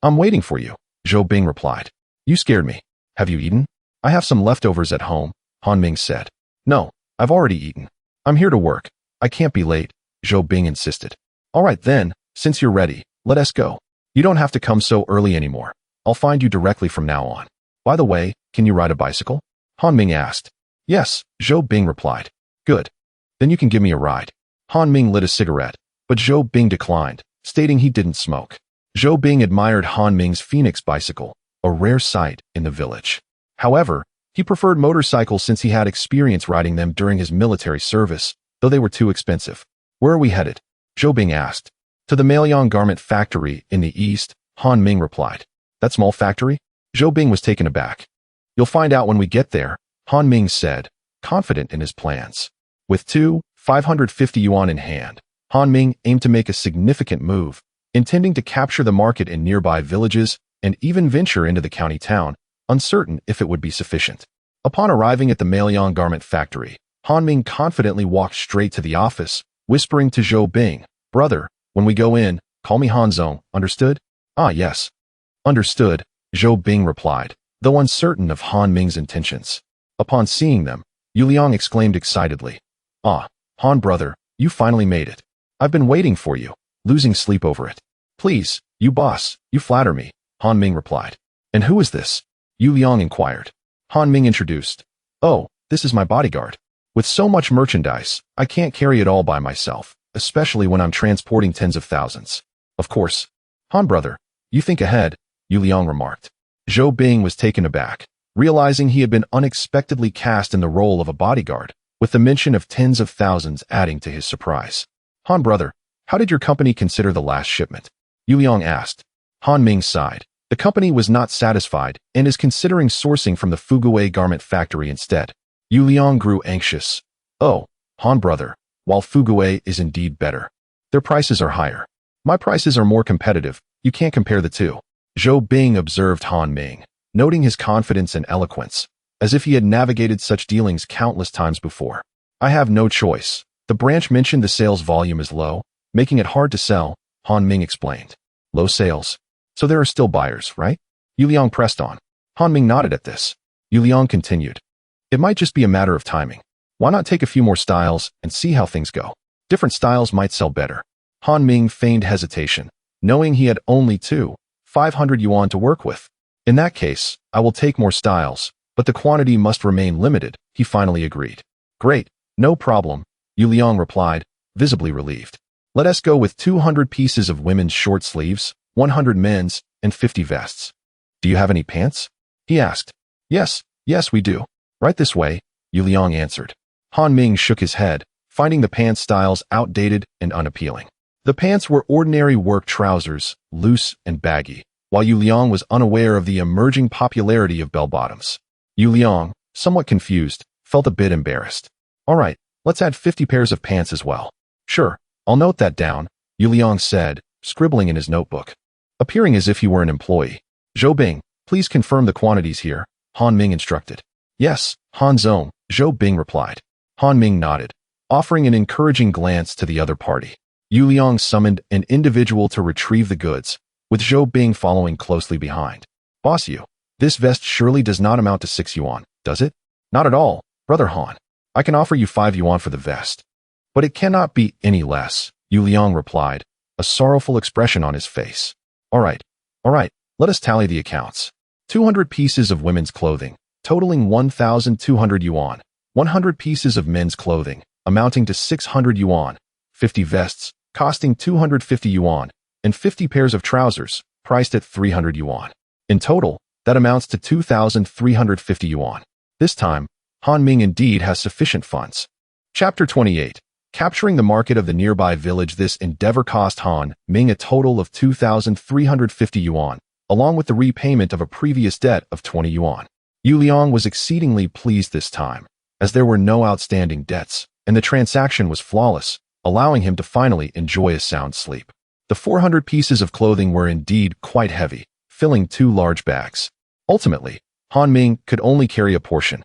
I'm waiting for you, Zhou Bing replied. You scared me. Have you eaten? I have some leftovers at home, Han Ming said. No, I've already eaten. I'm here to work. I can't be late, Zhou Bing insisted. All right then, since you're ready, let us go. You don't have to come so early anymore. I'll find you directly from now on. By the way, can you ride a bicycle? Han Ming asked. Yes, Zhou Bing replied. Good. Then you can give me a ride. Han Ming lit a cigarette, but Zhou Bing declined, stating he didn't smoke. Zhou Bing admired Han Ming's Phoenix bicycle, a rare sight in the village. However, he preferred motorcycles since he had experience riding them during his military service, though they were too expensive. Where are we headed? Zhou Bing asked. To the Maoyang garment factory in the east, Han Ming replied. That small factory? Zhou Bing was taken aback. You'll find out when we get there, Han Ming said, confident in his plans. With 550 yuan in hand, Han Ming aimed to make a significant move, intending to capture the market in nearby villages and even venture into the county town, uncertain if it would be sufficient. Upon arriving at the Maoyang garment factory, Han Ming confidently walked straight to the office, whispering to Zhou Bing, brother, when we go in, call me Han Zong, understood? Ah, yes. Understood, Zhou Bing replied, though uncertain of Han Ming's intentions. Upon seeing them, Yu Liang exclaimed excitedly, Ah, Han brother, you finally made it. I've been waiting for you, losing sleep over it. Please, you boss, you flatter me, Han Ming replied. And who is this? Yu Liang inquired. Han Ming introduced. Oh, this is my bodyguard. With so much merchandise, I can't carry it all by myself, especially when I'm transporting tens of thousands. Of course. Han brother, you think ahead, Yu Liang remarked. Zhou Bing was taken aback, realizing he had been unexpectedly cast in the role of a bodyguard, with the mention of tens of thousands adding to his surprise. Han brother, how did your company consider the last shipment? Yu Liang asked. Han Ming sighed. The company was not satisfied and is considering sourcing from the Fuguwei garment factory instead. Yu Liang grew anxious. Oh, Han brother, while Fuguwei is indeed better, their prices are higher. My prices are more competitive. You can't compare the two. Zhou Bing observed Han Ming, noting his confidence and eloquence, as if he had navigated such dealings countless times before. I have no choice. The branch mentioned the sales volume is low, making it hard to sell, Han Ming explained. Low sales. So there are still buyers, right? Yu Liang pressed on. Han Ming nodded at this. Yu Liang continued. It might just be a matter of timing. Why not take a few more styles and see how things go? Different styles might sell better. Han Ming feigned hesitation, knowing he had only 500 yuan to work with. In that case, I will take more styles, but the quantity must remain limited, he finally agreed. Great, no problem, Yu Liang replied, visibly relieved. Let us go with 200 pieces of women's short sleeves, 100 men's, and 50 vests. Do you have any pants? He asked. Yes, we do. Right this way, Yu Liang answered. Han Ming shook his head, finding the pants styles outdated and unappealing. The pants were ordinary work trousers, loose and baggy, while Yu Liang was unaware of the emerging popularity of bell-bottoms. Yu Liang, somewhat confused, felt a bit embarrassed. All right, let's add 50 pairs of pants as well. Sure, I'll note that down, Yu Liang said, scribbling in his notebook. Appearing as if he were an employee. Zhou Bing, Please confirm the quantities here, Han Ming instructed. Yes, Han Zong, Zhou Bing replied. Han Ming nodded, offering an encouraging glance to the other party. Yu Liang summoned an individual to retrieve the goods, with Zhou Bing following closely behind. Boss Yu, this vest surely does not amount to 6 yuan, does it? Not at all, Brother Han. I can offer you 5 yuan for the vest. But it cannot be any less, Yu Liang replied, a sorrowful expression on his face. All right, let us tally the accounts. 200 pieces of women's clothing, totaling 1,200 yuan. 100 pieces of men's clothing, amounting to 600 yuan. 50 vests, costing 250 yuan. And 50 pairs of trousers, priced at 300 yuan. In total, that amounts to 2,350 yuan. This time, Han Ming indeed has sufficient funds. Chapter 28. Capturing the market of the nearby village. This endeavor cost Han Ming a total of 2,350 yuan, along with the repayment of a previous debt of 20 yuan. Yu Liang was exceedingly pleased this time, as there were no outstanding debts, and the transaction was flawless, allowing him to finally enjoy a sound sleep. The 400 pieces of clothing were indeed quite heavy, filling 2 large bags. Ultimately, Han Ming could only carry a portion,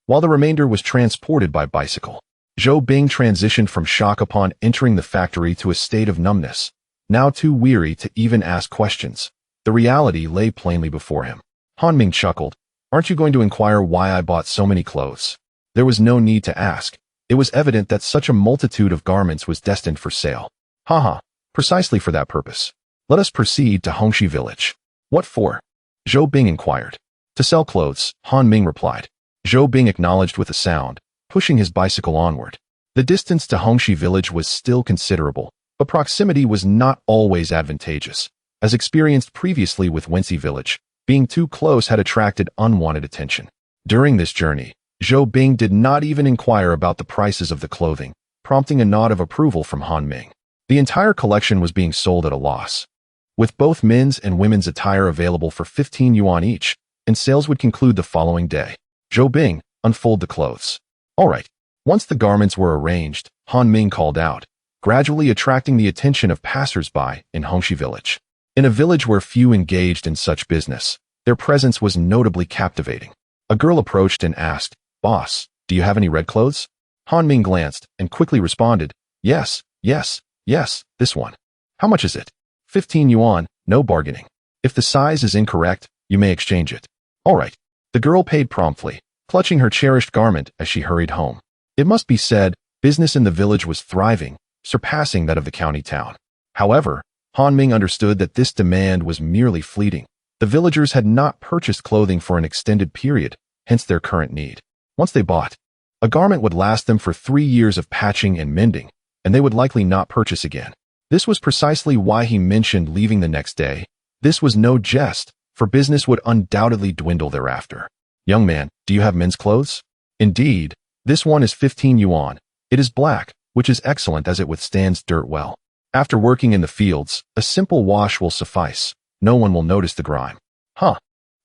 while the remainder was transported by bicycle. Zhou Bing transitioned from shock upon entering the factory to a state of numbness, now too weary to even ask questions. The reality lay plainly before him. Han Ming chuckled. Aren't you going to inquire why I bought so many clothes? There was no need to ask. It was evident that such a multitude of garments was destined for sale. Haha, precisely for that purpose. Let us proceed to Hongxi village. What for? Zhou Bing inquired. To sell clothes, Han Ming replied. Zhou Bing acknowledged with a sound, pushing his bicycle onward. The distance to Hongxi village was still considerable, but proximity was not always advantageous. As experienced previously with Wenxi village, being too close had attracted unwanted attention. During this journey, Zhou Bing did not even inquire about the prices of the clothing, prompting a nod of approval from Han Ming. The entire collection was being sold at a loss, with both men's and women's attire available for 15 yuan each, and sales would conclude the following day. Zhou Bing, unfold the clothes. All right. Once the garments were arranged, Han Ming called out, gradually attracting the attention of passers-by in Hongxi village. In a village where few engaged in such business, their presence was notably captivating. A girl approached and asked, Boss, do you have any red clothes? Han Ming glanced and quickly responded, Yes, this one. How much is it? 15 yuan, no bargaining. If the size is incorrect, you may exchange it. All right. The girl paid promptly, clutching her cherished garment as she hurried home. It must be said, business in the village was thriving, surpassing that of the county town. However, Han Ming understood that this demand was merely fleeting. The villagers had not purchased clothing for an extended period, hence their current need. Once they bought, a garment would last them for 3 years of patching and mending, and they would likely not purchase again. This was precisely why he mentioned leaving the next day. This was no jest, for business would undoubtedly dwindle thereafter. Young man, do you have men's clothes? Indeed, this one is 15 yuan. It is black, which is excellent as it withstands dirt well. After working in the fields, a simple wash will suffice. No one will notice the grime. Huh,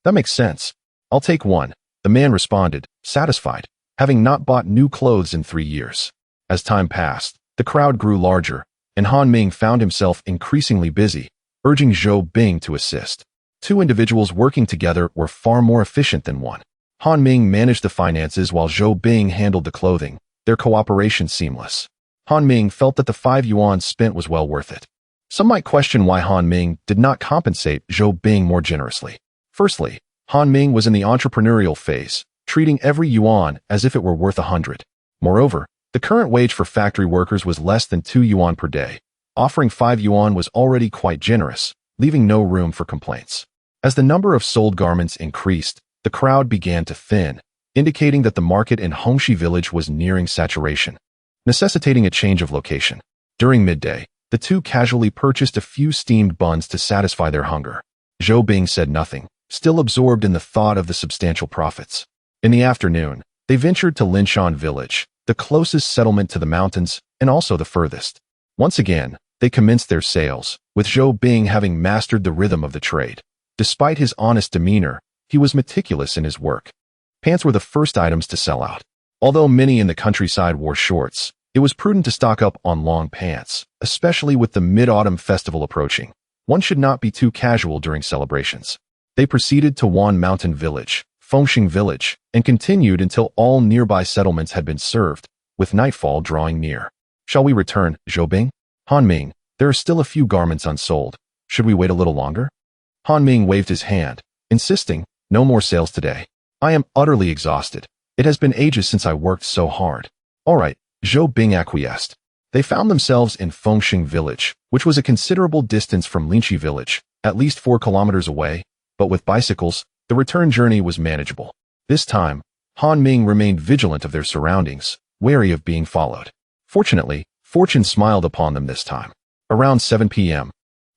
that makes sense. I'll take one, the man responded, satisfied, having not bought new clothes in 3 years. As time passed, the crowd grew larger, and Han Ming found himself increasingly busy, urging Zhou Bing to assist. 2 individuals working together were far more efficient than one. Han Ming managed the finances while Zhou Bing handled the clothing, their cooperation seamless. Han Ming felt that the 5 yuan spent was well worth it. Some might question why Han Ming did not compensate Zhou Bing more generously. Firstly, Han Ming was in the entrepreneurial phase, treating every yuan as if it were worth 100. Moreover, the current wage for factory workers was less than 2 yuan per day. Offering 5 yuan was already quite generous, leaving no room for complaints. As the number of sold garments increased, the crowd began to thin, indicating that the market in Hongxi village was nearing saturation, necessitating a change of location. During midday, the 2 casually purchased a few steamed buns to satisfy their hunger. Zhou Bing said nothing, still absorbed in the thought of the substantial profits. In the afternoon, they ventured to Linshan village, the closest settlement to the mountains and also the furthest. Once again, they commenced their sales, with Zhou Bing having mastered the rhythm of the trade. Despite his honest demeanor, he was meticulous in his work. Pants were the first items to sell out. Although many in the countryside wore shorts, it was prudent to stock up on long pants, especially with the Mid-Autumn festival approaching. One should not be too casual during celebrations. They proceeded to Wan Mountain Village, Fengxing Village, and continued until all nearby settlements had been served, with nightfall drawing near. Shall we return, Zhou? Han Ming, there are still a few garments unsold. Should we wait a little longer? Han Ming waved his hand, insisting, no more sales today. I am utterly exhausted. It has been ages since I worked so hard. All right, Zhou acquiesced. They found themselves in Fengxing Village, which was a considerable distance from Linqi Village, at least 4 kilometers away, but with bicycles, the return journey was manageable. This time, Han Ming remained vigilant of their surroundings, wary of being followed. Fortunately, fortune smiled upon them this time. Around 7 p.m.,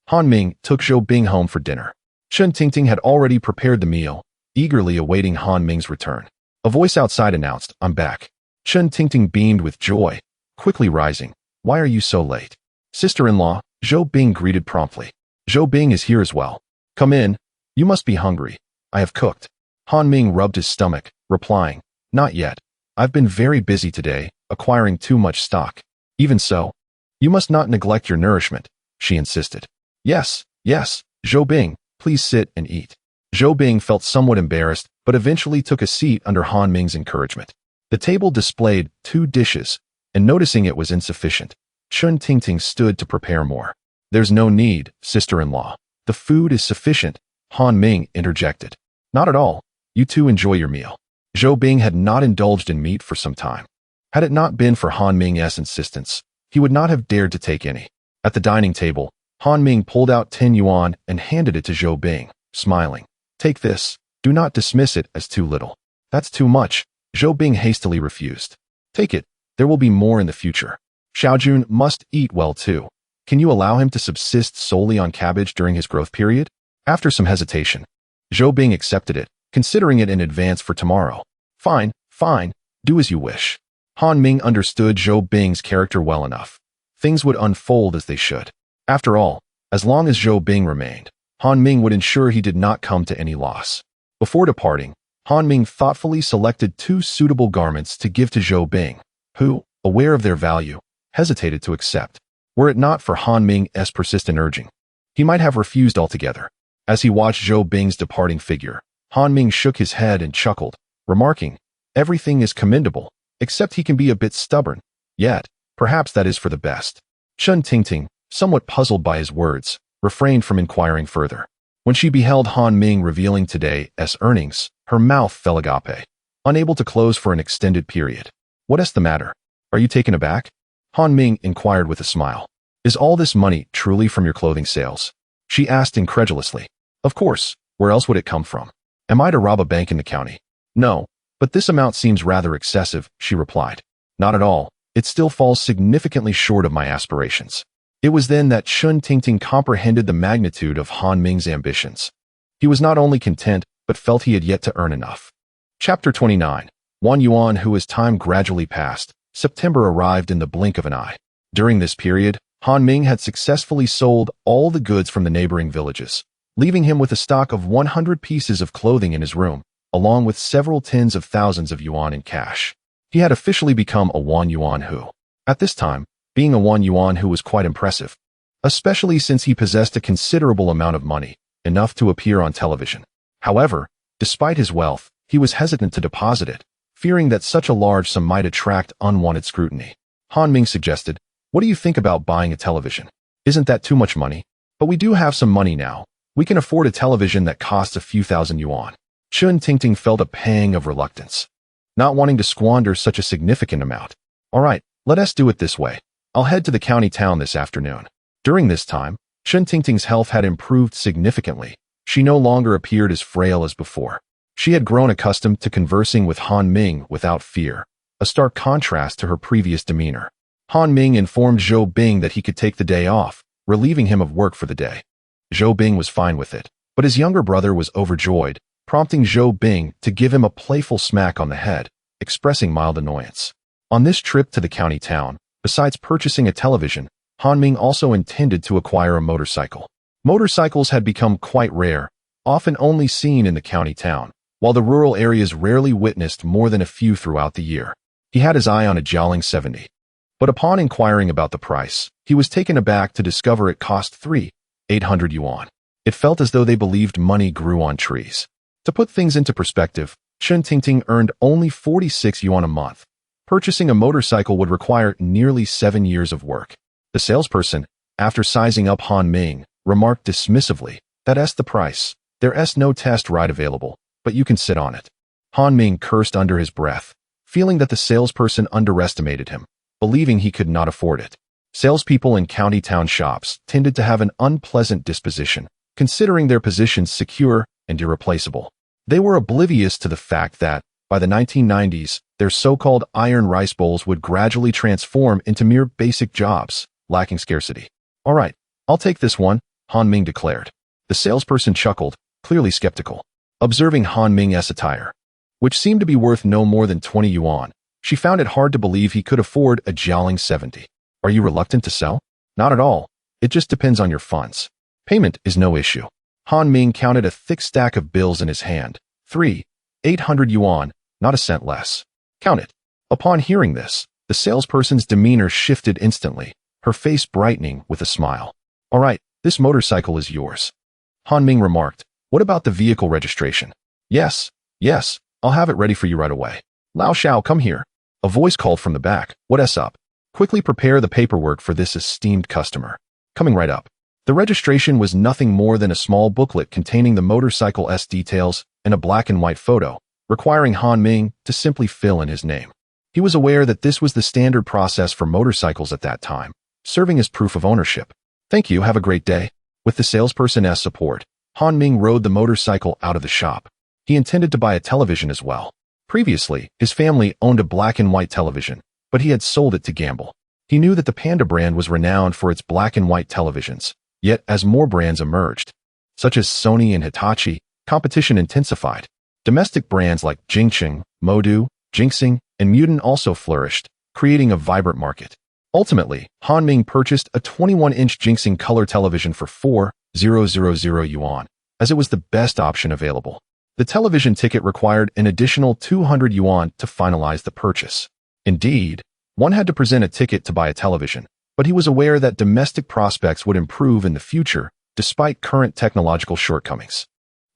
Han Ming took Zhou home for dinner. Chen Tingting had already prepared the meal, eagerly awaiting Han Ming's return. A voice outside announced, I'm back. Chen Tingting beamed with joy, quickly rising. Why are you so late? Sister-in-law, Zhou greeted promptly. Zhou is here as well. Come in. You must be hungry. I have cooked. Han Ming rubbed his stomach, replying, Not yet. I've been very busy today, acquiring too much stock. Even so, you must not neglect your nourishment, she insisted. Yes, Zhou, please sit and eat. Zhou felt somewhat embarrassed, but eventually took a seat under Han Ming's encouragement. The table displayed 2 dishes, and noticing it was insufficient, Chen Tingting stood to prepare more. There's no need, sister-in-law. The food is sufficient, Han Ming interjected. Not at all. You two enjoy your meal. Zhou had not indulged in meat for some time. Had it not been for Han Ming's insistence, he would not have dared to take any. At the dining table, Han Ming pulled out 10 yuan and handed it to Zhou, smiling. Take this. Do not dismiss it as too little. That's too much. Zhou hastily refused. Take it. There will be more in the future. Xiaojun must eat well too. Can you allow him to subsist solely on cabbage during his growth period? After some hesitation, Zhou accepted it, considering it in advance for tomorrow. Fine. Do as you wish. Han Ming understood Zhou character well enough. Things would unfold as they should. After all, as long as Zhou remained, Han Ming would ensure he did not come to any loss. Before departing, Han Ming thoughtfully selected 2 suitable garments to give to Zhou, who, aware of their value, hesitated to accept. Were it not for Han Ming's persistent urging, he might have refused altogether. As he watched Zhou departing figure, Han Ming shook his head and chuckled, remarking, Everything is commendable, except he can be a bit stubborn. Yet, perhaps that is for the best. Chen Tingting, somewhat puzzled by his words, refrained from inquiring further. When she beheld Han Ming revealing today's earnings, her mouth fell agape, unable to close for an extended period. What is the matter? Are you taken aback? Han Ming inquired with a smile. Is all this money truly from your clothing sales? She asked incredulously. Of course, where else would it come from? Am I to rob a bank in the county? No, but this amount seems rather excessive, she replied. Not at all. It still falls significantly short of my aspirations. It was then that Chen Tingting comprehended the magnitude of Han Ming's ambitions. He was not only content, but felt he had yet to earn enough. Chapter 29. Wan Yuan. Who as time gradually passed, September arrived in the blink of an eye. During this period, Han Ming had successfully sold all the goods from the neighboring villages, leaving him with a stock of 100 pieces of clothing in his room, along with several tens of thousands of yuan in cash. He had officially become a Wan Yuan Hu. At this time, being a Wan Yuan Hu was quite impressive, especially since he possessed a considerable amount of money, enough to appear on television. However, despite his wealth, he was hesitant to deposit it, fearing that such a large sum might attract unwanted scrutiny. Han Ming suggested, What do you think about buying a television? Isn't that too much money? But we do have some money now. We can afford a television that costs a few thousand yuan. Chen Tingting felt a pang of reluctance, not wanting to squander such a significant amount. All right, let us do it this way. I'll head to the county town this afternoon. During this time, Chen Tingting's health had improved significantly. She no longer appeared as frail as before. She had grown accustomed to conversing with Han Ming without fear, a stark contrast to her previous demeanor. Han Ming informed Zhou that he could take the day off, relieving him of work for the day. Zhou was fine with it, but his younger brother was overjoyed, prompting Zhou to give him a playful smack on the head, expressing mild annoyance. On this trip to the county town, besides purchasing a television, Han Ming also intended to acquire a motorcycle. Motorcycles had become quite rare, often only seen in the county town, while the rural areas rarely witnessed more than a few throughout the year. He had his eye on a Jialing 70. But upon inquiring about the price, he was taken aback to discover it cost 3,800 yuan. It felt as though they believed money grew on trees. To put things into perspective, Chen Tingting earned only 46 yuan a month. Purchasing a motorcycle would require nearly 7 years of work. The salesperson, after sizing up Han Ming, remarked dismissively, "That's the price. There's no test ride available, but you can sit on it." Han Ming cursed under his breath, feeling that the salesperson underestimated him, believing he could not afford it. Salespeople in county town shops tended to have an unpleasant disposition, considering their positions secure and irreplaceable. They were oblivious to the fact that, by the 1990s, their so-called iron rice bowls would gradually transform into mere basic jobs, lacking scarcity. "All right, I'll take this one," Han Ming declared. The salesperson chuckled, clearly skeptical. Observing Han Ming's attire, which seemed to be worth no more than 20 yuan, she found it hard to believe he could afford a jialing 70. "Are you reluctant to sell?" "Not at all. It just depends on your funds. Payment is no issue." Han Ming counted a thick stack of bills in his hand. 800 yuan, not a cent less. "Count it." Upon hearing this, the salesperson's demeanor shifted instantly, her face brightening with a smile. "All right, this motorcycle is yours." Han Ming remarked, "What about the vehicle registration?" Yes, I'll have it ready for you right away." "Lao Shao, come here." A voice called from the back. "What's up?" "Quickly prepare the paperwork for this esteemed customer." "Coming right up." The registration was nothing more than a small booklet containing the motorcycle's details and a black and white photo, requiring Han Ming to simply fill in his name. He was aware that this was the standard process for motorcycles at that time, serving as proof of ownership. "Thank you, have a great day." With the salesperson's support, Han Ming rode the motorcycle out of the shop. He intended to buy a television as well. Previously, his family owned a black and white television, but he had sold it to gamble. He knew that the Panda brand was renowned for its black and white televisions. Yet, as more brands emerged, such as Sony and Hitachi, competition intensified. Domestic brands like Jingxing, Modu, Jinxing, and Mutin also flourished, creating a vibrant market. Ultimately, Han Ming purchased a 21-inch Jinxing color television for 4,000 yuan, as it was the best option available. The television ticket required an additional 200 yuan to finalize the purchase. Indeed, one had to present a ticket to buy a television, but he was aware that domestic prospects would improve in the future, despite current technological shortcomings.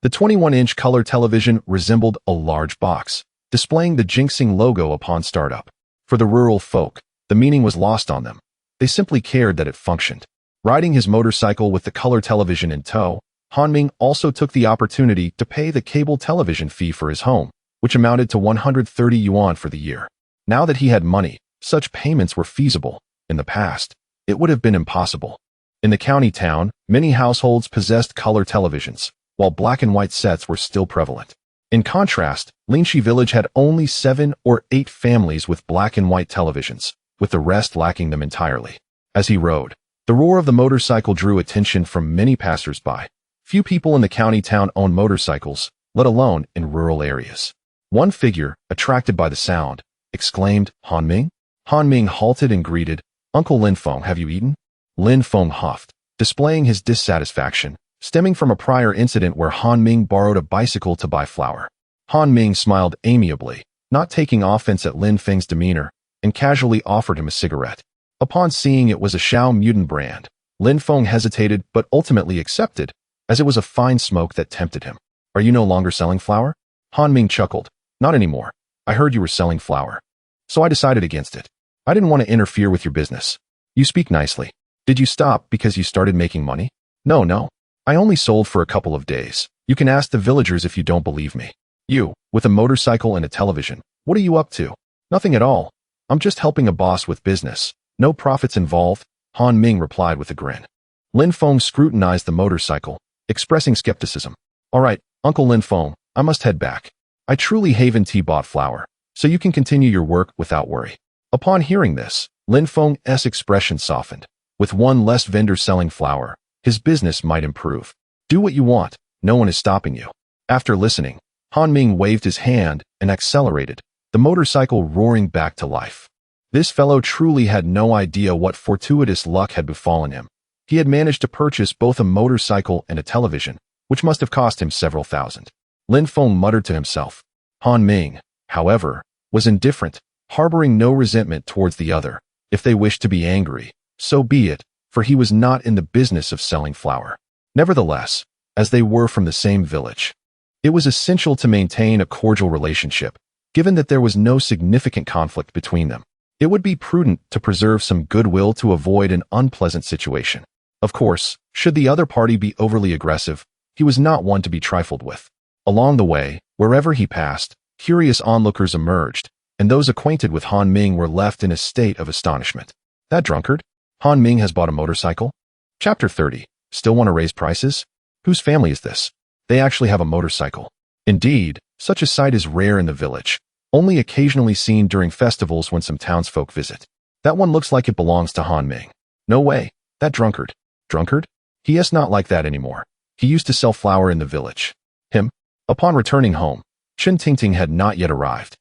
The 21-inch color television resembled a large box, displaying the Jinxing logo upon startup. For the rural folk, the meaning was lost on them. They simply cared that it functioned. Riding his motorcycle with the color television in tow, Han Ming also took the opportunity to pay the cable television fee for his home, which amounted to 130 yuan for the year. Now that he had money, such payments were feasible. In the past, it would have been impossible. In the county town, many households possessed color televisions, while black and white sets were still prevalent. In contrast, Linxi village had only 7 or 8 families with black and white televisions, with the rest lacking them entirely. As he rode, the roar of the motorcycle drew attention from many passers-by. Few people in the county town own motorcycles, let alone in rural areas. One figure, attracted by the sound, exclaimed, "Han Ming?" Han Ming halted and greeted, "Uncle Lin Feng, have you eaten?" Lin Feng huffed, displaying his dissatisfaction, stemming from a prior incident where Han Ming borrowed a bicycle to buy flour. Han Ming smiled amiably, not taking offense at Lin Feng's demeanor, and casually offered him a cigarette. Upon seeing it was a Xiao Mutant brand, Lin Feng hesitated but ultimately accepted, as it was a fine smoke that tempted him. "Are you no longer selling flour?" Han Ming chuckled, "Not anymore. I heard you were selling flour. So I decided against it. I didn't want to interfere with your business." "You speak nicely. Did you stop because you started making money?" No. I only sold for a couple of days. You can ask the villagers if you don't believe me." "You, with a motorcycle and a television, what are you up to?" "Nothing at all. I'm just helping a boss with business. No profits involved," Han Ming replied with a grin. Lin Feng scrutinized the motorcycle, expressing skepticism. "All right, Uncle Lin Feng, I must head back. I truly haven't bought flour, so you can continue your work without worry." Upon hearing this, Lin Feng's expression softened. With one less vendor selling flour, his business might improve. "Do what you want, no one is stopping you." After listening, Han Ming waved his hand and accelerated, the motorcycle roaring back to life. This fellow truly had no idea what fortuitous luck had befallen him. He had managed to purchase both a motorcycle and a television, which must have cost him several thousand. Lin Feng muttered to himself. Han Ming, however, was indifferent, harboring no resentment towards the other. If they wished to be angry, so be it, for he was not in the business of selling flour. Nevertheless, as they were from the same village. It was essential to maintain a cordial relationship, given that there was no significant conflict between them. It would be prudent to preserve some goodwill to avoid an unpleasant situation. Of course, should the other party be overly aggressive, he was not one to be trifled with. Along the way, wherever he passed, curious onlookers emerged, and those acquainted with Han Ming were left in a state of astonishment. That drunkard? Han Ming has bought a motorcycle? Chapter 30. Still want to raise prices? Whose family is this? They actually have a motorcycle. Indeed, such a sight is rare in the village, only occasionally seen during festivals when some townsfolk visit. That one looks like it belongs to Han Ming. No way. That drunkard. Drunkard? He is not like that anymore. He used to sell flour in the village. Him? Upon returning home, Chen Tingting had not yet arrived.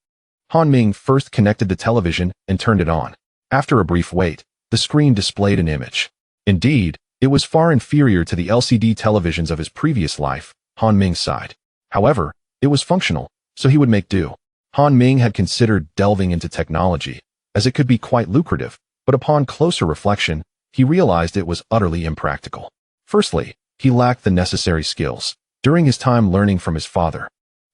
Han Ming first connected the television and turned it on. After a brief wait, the screen displayed an image. Indeed, it was far inferior to the LCD televisions of his previous life. Han Ming sighed. However, it was functional, so he would make do. Han Ming had considered delving into technology, as it could be quite lucrative, but upon closer reflection, he realized it was utterly impractical. Firstly, he lacked the necessary skills. During his time learning from his father,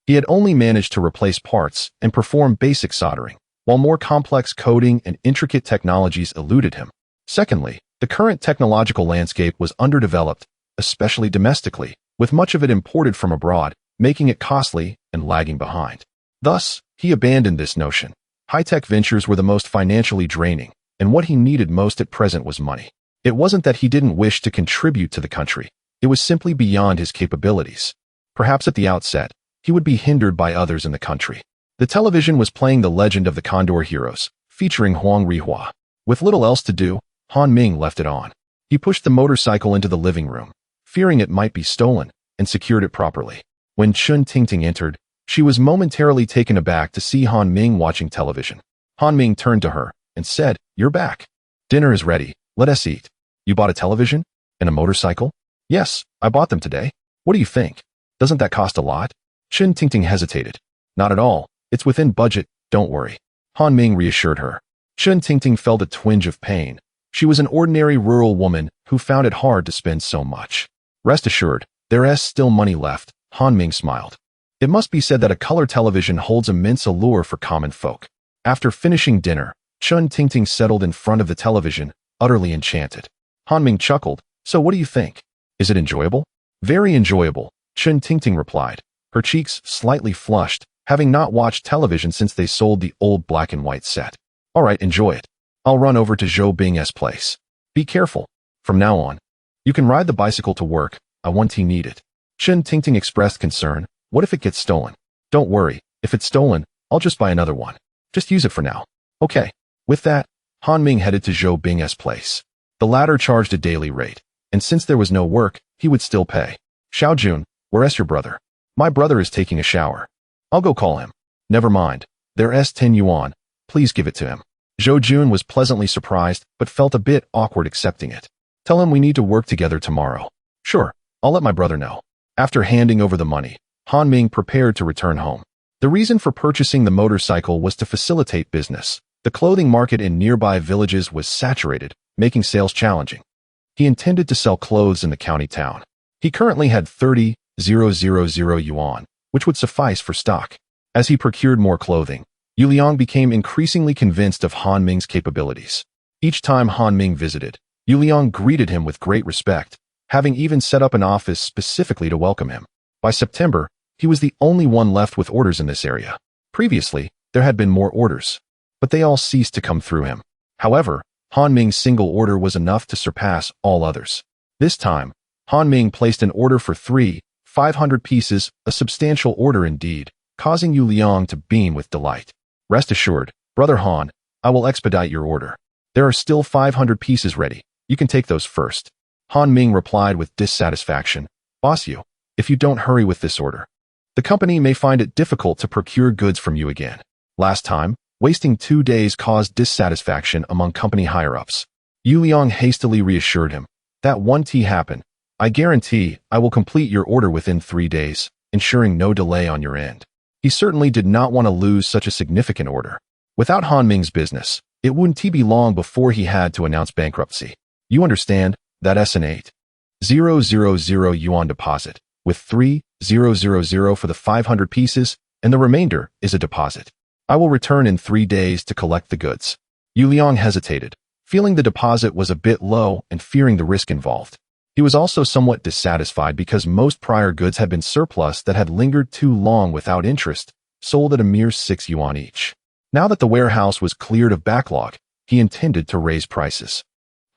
he had only managed to replace parts and perform basic soldering, while more complex coding and intricate technologies eluded him. Secondly, the current technological landscape was underdeveloped, especially domestically, with much of it imported from abroad, making it costly and lagging behind. Thus, he abandoned this notion. High-tech ventures were the most financially draining, and what he needed most at present was money. It wasn't that he didn't wish to contribute to the country. It was simply beyond his capabilities. Perhaps at the outset, he would be hindered by others in the country. The television was playing The Legend of the Condor Heroes, featuring Huang Rihua. With little else to do, Han Ming left it on. He pushed the motorcycle into the living room, fearing it might be stolen, and secured it properly. When Chen Tingting entered, she was momentarily taken aback to see Han Ming watching television. Han Ming turned to her and said, "You're back. Dinner is ready. Let us eat." "You bought a television? And a motorcycle?" "Yes, I bought them today. What do you think? Doesn't that cost a lot?" Chen Tingting hesitated. "Not at all. It's within budget, don't worry." Han Ming reassured her. Chen Tingting felt a twinge of pain. She was an ordinary rural woman who found it hard to spend so much. "Rest assured, there's still money left," Han Ming smiled. It must be said that a color television holds immense allure for common folk. After finishing dinner, Chen Tingting settled in front of the television, utterly enchanted. Han Ming chuckled. "So what do you think? Is it enjoyable?" "Very enjoyable," Chen Tingting replied, her cheeks slightly flushed, having not watched television since they sold the old black and white set. "All right, enjoy it. I'll run over to Zhou Bing's place. Be careful. From now on, you can ride the bicycle to work. I won't need it." Chen Tingting expressed concern. "What if it gets stolen?" "Don't worry. If it's stolen, I'll just buy another one. Just use it for now." "Okay." With that, Han Ming headed to Zhou Bing's place. The latter charged a daily rate, and since there was no work, he would still pay. "Xiao Jun, where's your brother?" "My brother is taking a shower." "I'll go call him." "Never mind. There's 10 yuan. Please give it to him." Zhou Jun was pleasantly surprised, but felt a bit awkward accepting it. "Tell him we need to work together tomorrow." "Sure, I'll let my brother know." After handing over the money, Han Ming prepared to return home. The reason for purchasing the motorcycle was to facilitate business. The clothing market in nearby villages was saturated, making sales challenging. He intended to sell clothes in the county town. He currently had 30,000 yuan, which would suffice for stock. As he procured more clothing, Yu Liang became increasingly convinced of Han Ming's capabilities. Each time Han Ming visited, Yu Liang greeted him with great respect, having even set up an office specifically to welcome him. By September, he was the only one left with orders in this area. Previously, there had been more orders, but they all ceased to come through him. However, Han Ming's single order was enough to surpass all others. This time, Han Ming placed an order for 500 pieces, a substantial order indeed, causing Yu Liang to beam with delight. "Rest assured, Brother Han, I will expedite your order. There are still 500 pieces ready. You can take those first." Han Ming replied with dissatisfaction. "Boss Yu, if you don't hurry with this order, the company may find it difficult to procure goods from you again." Last time, wasting 2 days caused dissatisfaction among company higher-ups. Yu Liang hastily reassured him. "That won't happen. I guarantee I will complete your order within 3 days, ensuring no delay on your end." He certainly did not want to lose such a significant order. Without Han Ming's business, it wouldn't be long before he had to announce bankruptcy. "You understand, that's an 8,000 yuan deposit. with 3,000 for the 500 pieces, and the remainder is a deposit. I will return in 3 days to collect the goods. Yu Liang hesitated, feeling the deposit was a bit low and fearing the risk involved. He was also somewhat dissatisfied because most prior goods had been surplus that had lingered too long without interest, sold at a mere 6 yuan each. Now that the warehouse was cleared of backlog, he intended to raise prices.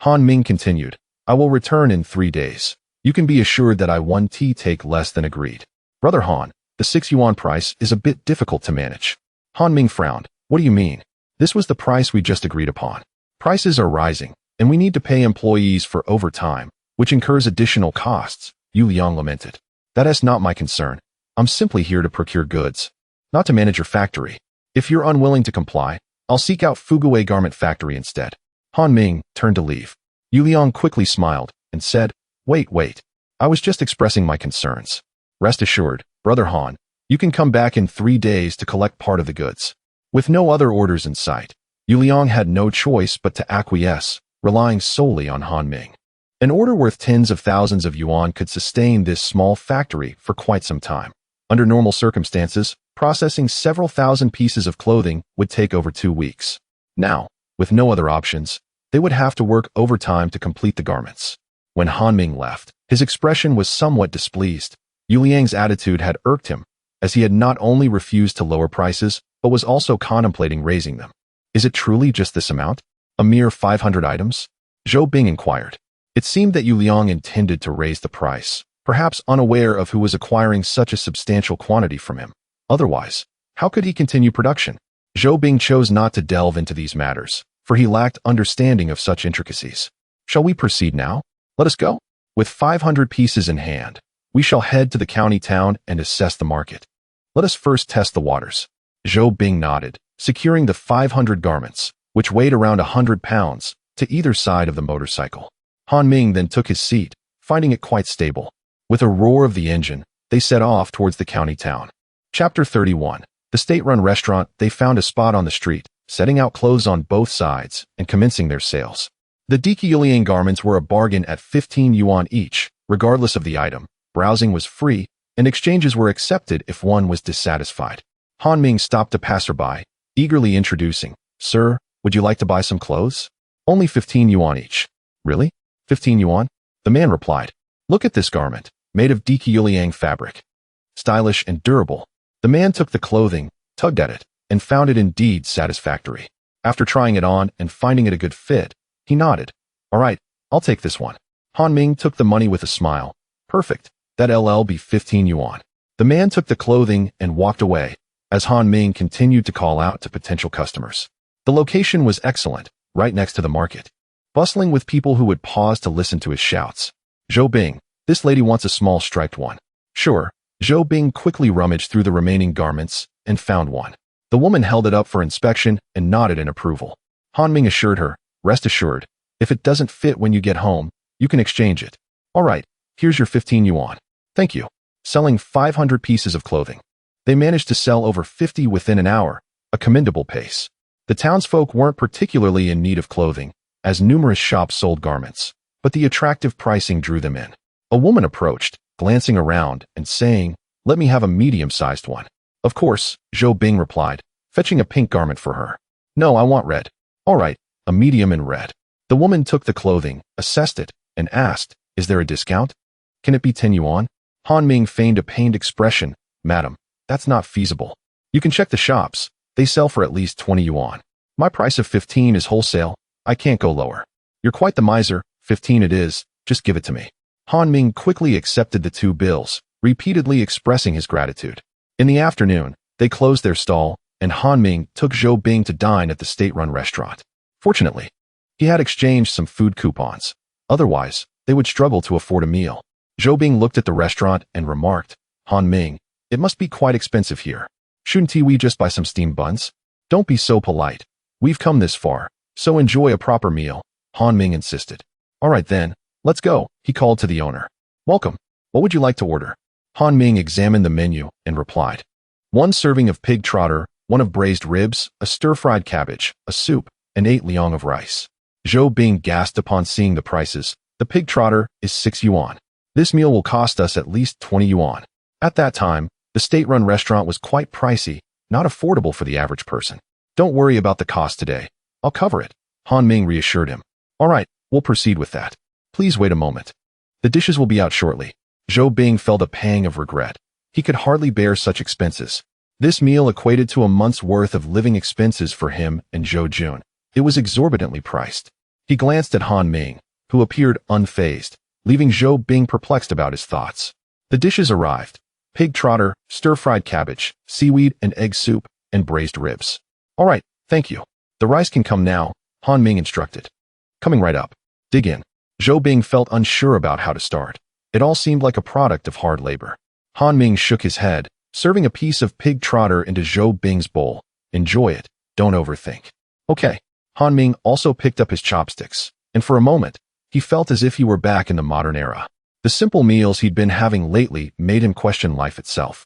Han Ming continued, I will return in 3 days. You can be assured that I won't take less than agreed. Brother Han, the 6 yuan price is a bit difficult to manage. Han Ming frowned. What do you mean? This was the price we just agreed upon. Prices are rising, and we need to pay employees for overtime, which incurs additional costs, Yu Liang lamented. That is not my concern. I'm simply here to procure goods, not to manage your factory. If you're unwilling to comply, I'll seek out Fuguwei Garment Factory instead. Han Ming turned to leave. Yu Liang quickly smiled and said, Wait. I was just expressing my concerns. Rest assured, Brother Han, you can come back in 3 days to collect part of the goods. With no other orders in sight, Yu Liang had no choice but to acquiesce, relying solely on Han Ming. An order worth tens of thousands of yuan could sustain this small factory for quite some time. Under normal circumstances, processing several thousand pieces of clothing would take over 2 weeks. Now, with no other options, they would have to work overtime to complete the garments. When Han Ming left, his expression was somewhat displeased. Yu Liang's attitude had irked him, as he had not only refused to lower prices, but was also contemplating raising them. Is it truly just this amount? A mere 500 items? Zhou Bing inquired. It seemed that Yu Liang intended to raise the price, perhaps unaware of who was acquiring such a substantial quantity from him. Otherwise, how could he continue production? Zhou Bing chose not to delve into these matters, for he lacked understanding of such intricacies. Shall we proceed now? Let us go. With 500 pieces in hand, we shall head to the county town and assess the market. Let us first test the waters. Zhou Bing nodded, securing the 500 garments, which weighed around 100 pounds, to either side of the motorcycle. Han Ming then took his seat, finding it quite stable. With a roar of the engine, they set off towards the county town. Chapter 31. The state-run restaurant. They found a spot on the street, setting out clothes on both sides and commencing their sales. The Yu garments were a bargain at 15 yuan each, regardless of the item. Browsing was free, and exchanges were accepted if one was dissatisfied. Han Ming stopped a passerby, eagerly introducing, Sir, would you like to buy some clothes? Only 15 yuan each. Really? 15 yuan? The man replied. Look at this garment, made of Yu fabric. Stylish and durable. The man took the clothing, tugged at it, and found it indeed satisfactory. After trying it on and finding it a good fit, he nodded. All right, I'll take this one. Han Ming took the money with a smile. Perfect. That'll be 15 yuan. The man took the clothing and walked away, as Han Ming continued to call out to potential customers. The location was excellent, right next to the market, bustling with people who would pause to listen to his shouts. Zhou Bing, this lady wants a small striped one. Sure. Zhou Bing quickly rummaged through the remaining garments and found one. The woman held it up for inspection and nodded in approval. Han Ming assured her, rest assured, if it doesn't fit when you get home, you can exchange it. All right, here's your 15 yuan. Thank you. Selling 500 pieces of clothing. They managed to sell over 50 within an hour, a commendable pace. The townsfolk weren't particularly in need of clothing, as numerous shops sold garments, but the attractive pricing drew them in. A woman approached, glancing around and saying, let me have a medium-sized one. Of course, Zhou Bing replied, fetching a pink garment for her. No, I want red. All right, a medium in red. The woman took the clothing, assessed it, and asked, is there a discount? Can it be 10 yuan? Han Ming feigned a pained expression. Madam, that's not feasible. You can check the shops. They sell for at least 20 yuan. My price of 15 is wholesale. I can't go lower. You're quite the miser. 15 it is. Just give it to me. Han Ming quickly accepted the 2 bills, repeatedly expressing his gratitude. In the afternoon, they closed their stall, and Han Ming took Zhou Bing to dine at the state-run restaurant. Fortunately, he had exchanged some food coupons. Otherwise, they would struggle to afford a meal. Zhou Bing looked at the restaurant and remarked, Han Ming, it must be quite expensive here. Shouldn't we just buy some steamed buns? Don't be so polite. We've come this far, so enjoy a proper meal, Han Ming insisted. All right then, let's go, he called to the owner. Welcome. What would you like to order? Han Ming examined the menu and replied. 1 serving of pig trotter, 1 of braised ribs, a stir-fried cabbage, a soup, and 8 liang of rice. Zhou Bing gasped upon seeing the prices. The pig trotter is 6 yuan. This meal will cost us at least 20 yuan. At that time, the state-run restaurant was quite pricey, not affordable for the average person. Don't worry about the cost today. I'll cover it, Han Ming reassured him. All right, we'll proceed with that. Please wait a moment. The dishes will be out shortly. Zhou Bing felt a pang of regret. He could hardly bear such expenses. This meal equated to a month's worth of living expenses for him and Zhou Jun. It was exorbitantly priced. He glanced at Han Ming, who appeared unfazed, leaving Zhou Bing perplexed about his thoughts. The dishes arrived: pig trotter, stir-fried cabbage, seaweed and egg soup, and braised ribs. All right, thank you. The rice can come now, Han Ming instructed. Coming right up. Dig in. Zhou Bing felt unsure about how to start. It all seemed like a product of hard labor. Han Ming shook his head, serving a piece of pig trotter into Zhou Bing's bowl. Enjoy it, don't overthink. Okay. Han Ming also picked up his chopsticks, and for a moment, he felt as if he were back in the modern era. The simple meals he'd been having lately made him question life itself.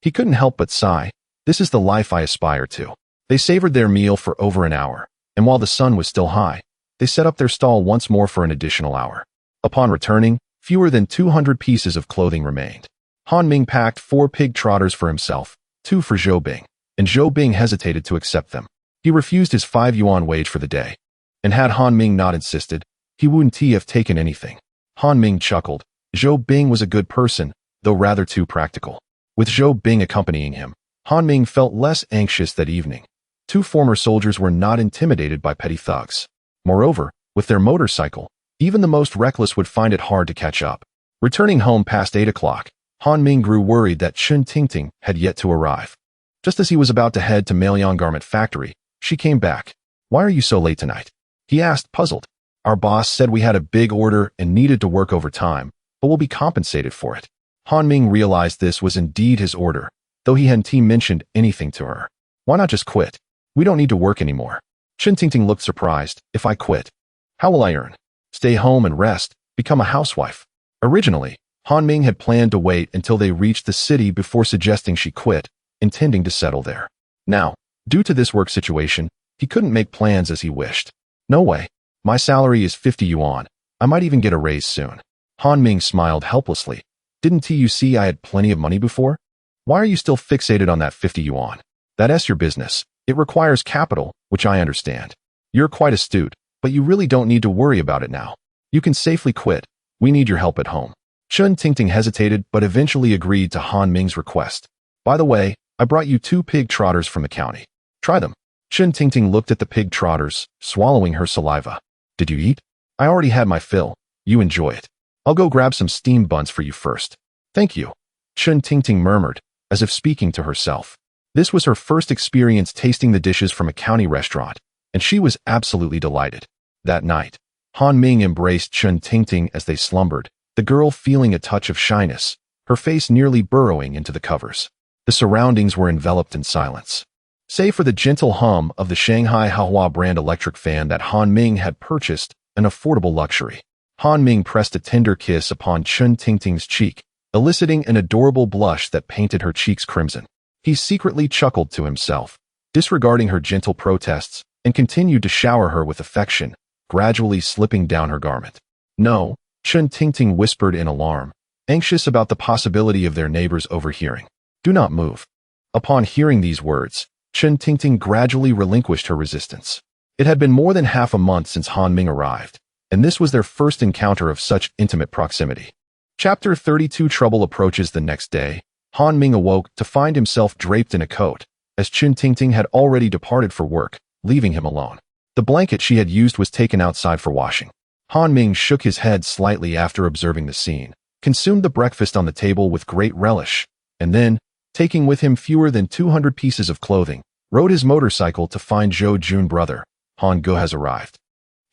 He couldn't help but sigh. This is the life I aspire to. They savored their meal for over an hour, and while the sun was still high, they set up their stall once more for an additional hour. Upon returning, fewer than 200 pieces of clothing remained. Han Ming packed 4 pig trotters for himself, 2 for Zhou Bing, and Zhou Bing hesitated to accept them. He refused his 5 yuan wage for the day, and had Han Ming not insisted, he wouldn't have taken anything. Han Ming chuckled. Zhou Bing was a good person, though rather too practical. With Zhou Bing accompanying him, Han Ming felt less anxious that evening. 2 former soldiers were not intimidated by petty thugs. Moreover, with their motorcycle, even the most reckless would find it hard to catch up. Returning home past 8 o'clock, Han Ming grew worried that Chun Tingting had yet to arrive. Just as he was about to head to Maoyang Garment Factory, she came back. Why are you so late tonight? He asked, puzzled. Our boss said we had a big order and needed to work overtime, but we'll be compensated for it. Han Ming realized this was indeed his order, though he hadn't mentioned anything to her. Why not just quit? We don't need to work anymore. Chun Tingting looked surprised. If I quit, how will I earn? Stay home and rest, become a housewife. Originally, Han Ming had planned to wait until they reached the city before suggesting she quit, intending to settle there. Now, due to this work situation, he couldn't make plans as he wished. No way. My salary is 50 yuan. I might even get a raise soon. Han Ming smiled helplessly. Didn't you see I had plenty of money before? Why are you still fixated on that 50 yuan? That's your business. It requires capital, which I understand. You're quite astute, but you really don't need to worry about it now. You can safely quit. We need your help at home. Chun Tingting hesitated but eventually agreed to Han Ming's request. By the way, I brought you 2 pig trotters from the county. Try them. Chun Tingting looked at the pig trotters, swallowing her saliva. Did you eat? I already had my fill. You enjoy it. I'll go grab some steamed buns for you first. Thank you. Chun Tingting murmured, as if speaking to herself. This was her first experience tasting the dishes from a county restaurant, and she was absolutely delighted. That night, Han Ming embraced Chun Tingting as they slumbered, the girl feeling a touch of shyness, her face nearly burrowing into the covers. The surroundings were enveloped in silence. Save for the gentle hum of the Shanghai Hahua brand electric fan that Han Ming had purchased, an affordable luxury. Han Ming pressed a tender kiss upon Chun Tingting's cheek, eliciting an adorable blush that painted her cheeks crimson. He secretly chuckled to himself, disregarding her gentle protests, and continued to shower her with affection, gradually slipping down her garment. No, Chun Tingting whispered in alarm, anxious about the possibility of their neighbors overhearing. Do not move. Upon hearing these words, Chun Tingting gradually relinquished her resistance. It had been more than half a month since Han Ming arrived, and this was their first encounter of such intimate proximity. Chapter 32 Trouble approaches the next day. Han Ming awoke to find himself draped in a coat, as Chun Tingting had already departed for work, leaving him alone. The blanket she had used was taken outside for washing. Han Ming shook his head slightly after observing the scene, consumed the breakfast on the table with great relish, and then, taking with him fewer than 200 pieces of clothing, rode his motorcycle to find Zhou Jun's brother. Han Go has arrived.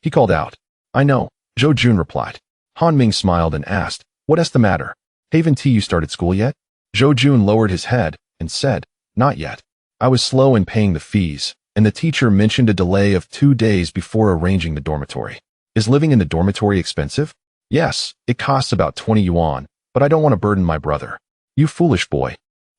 He called out. I know, Zhou Jun replied. Han Ming smiled and asked, what's the matter? Haven't you started school yet? Zhou Jun lowered his head and said, not yet. I was slow in paying the fees, and the teacher mentioned a delay of 2 days before arranging the dormitory. Is living in the dormitory expensive? Yes, it costs about 20 yuan, but I don't want to burden my brother. You foolish boy.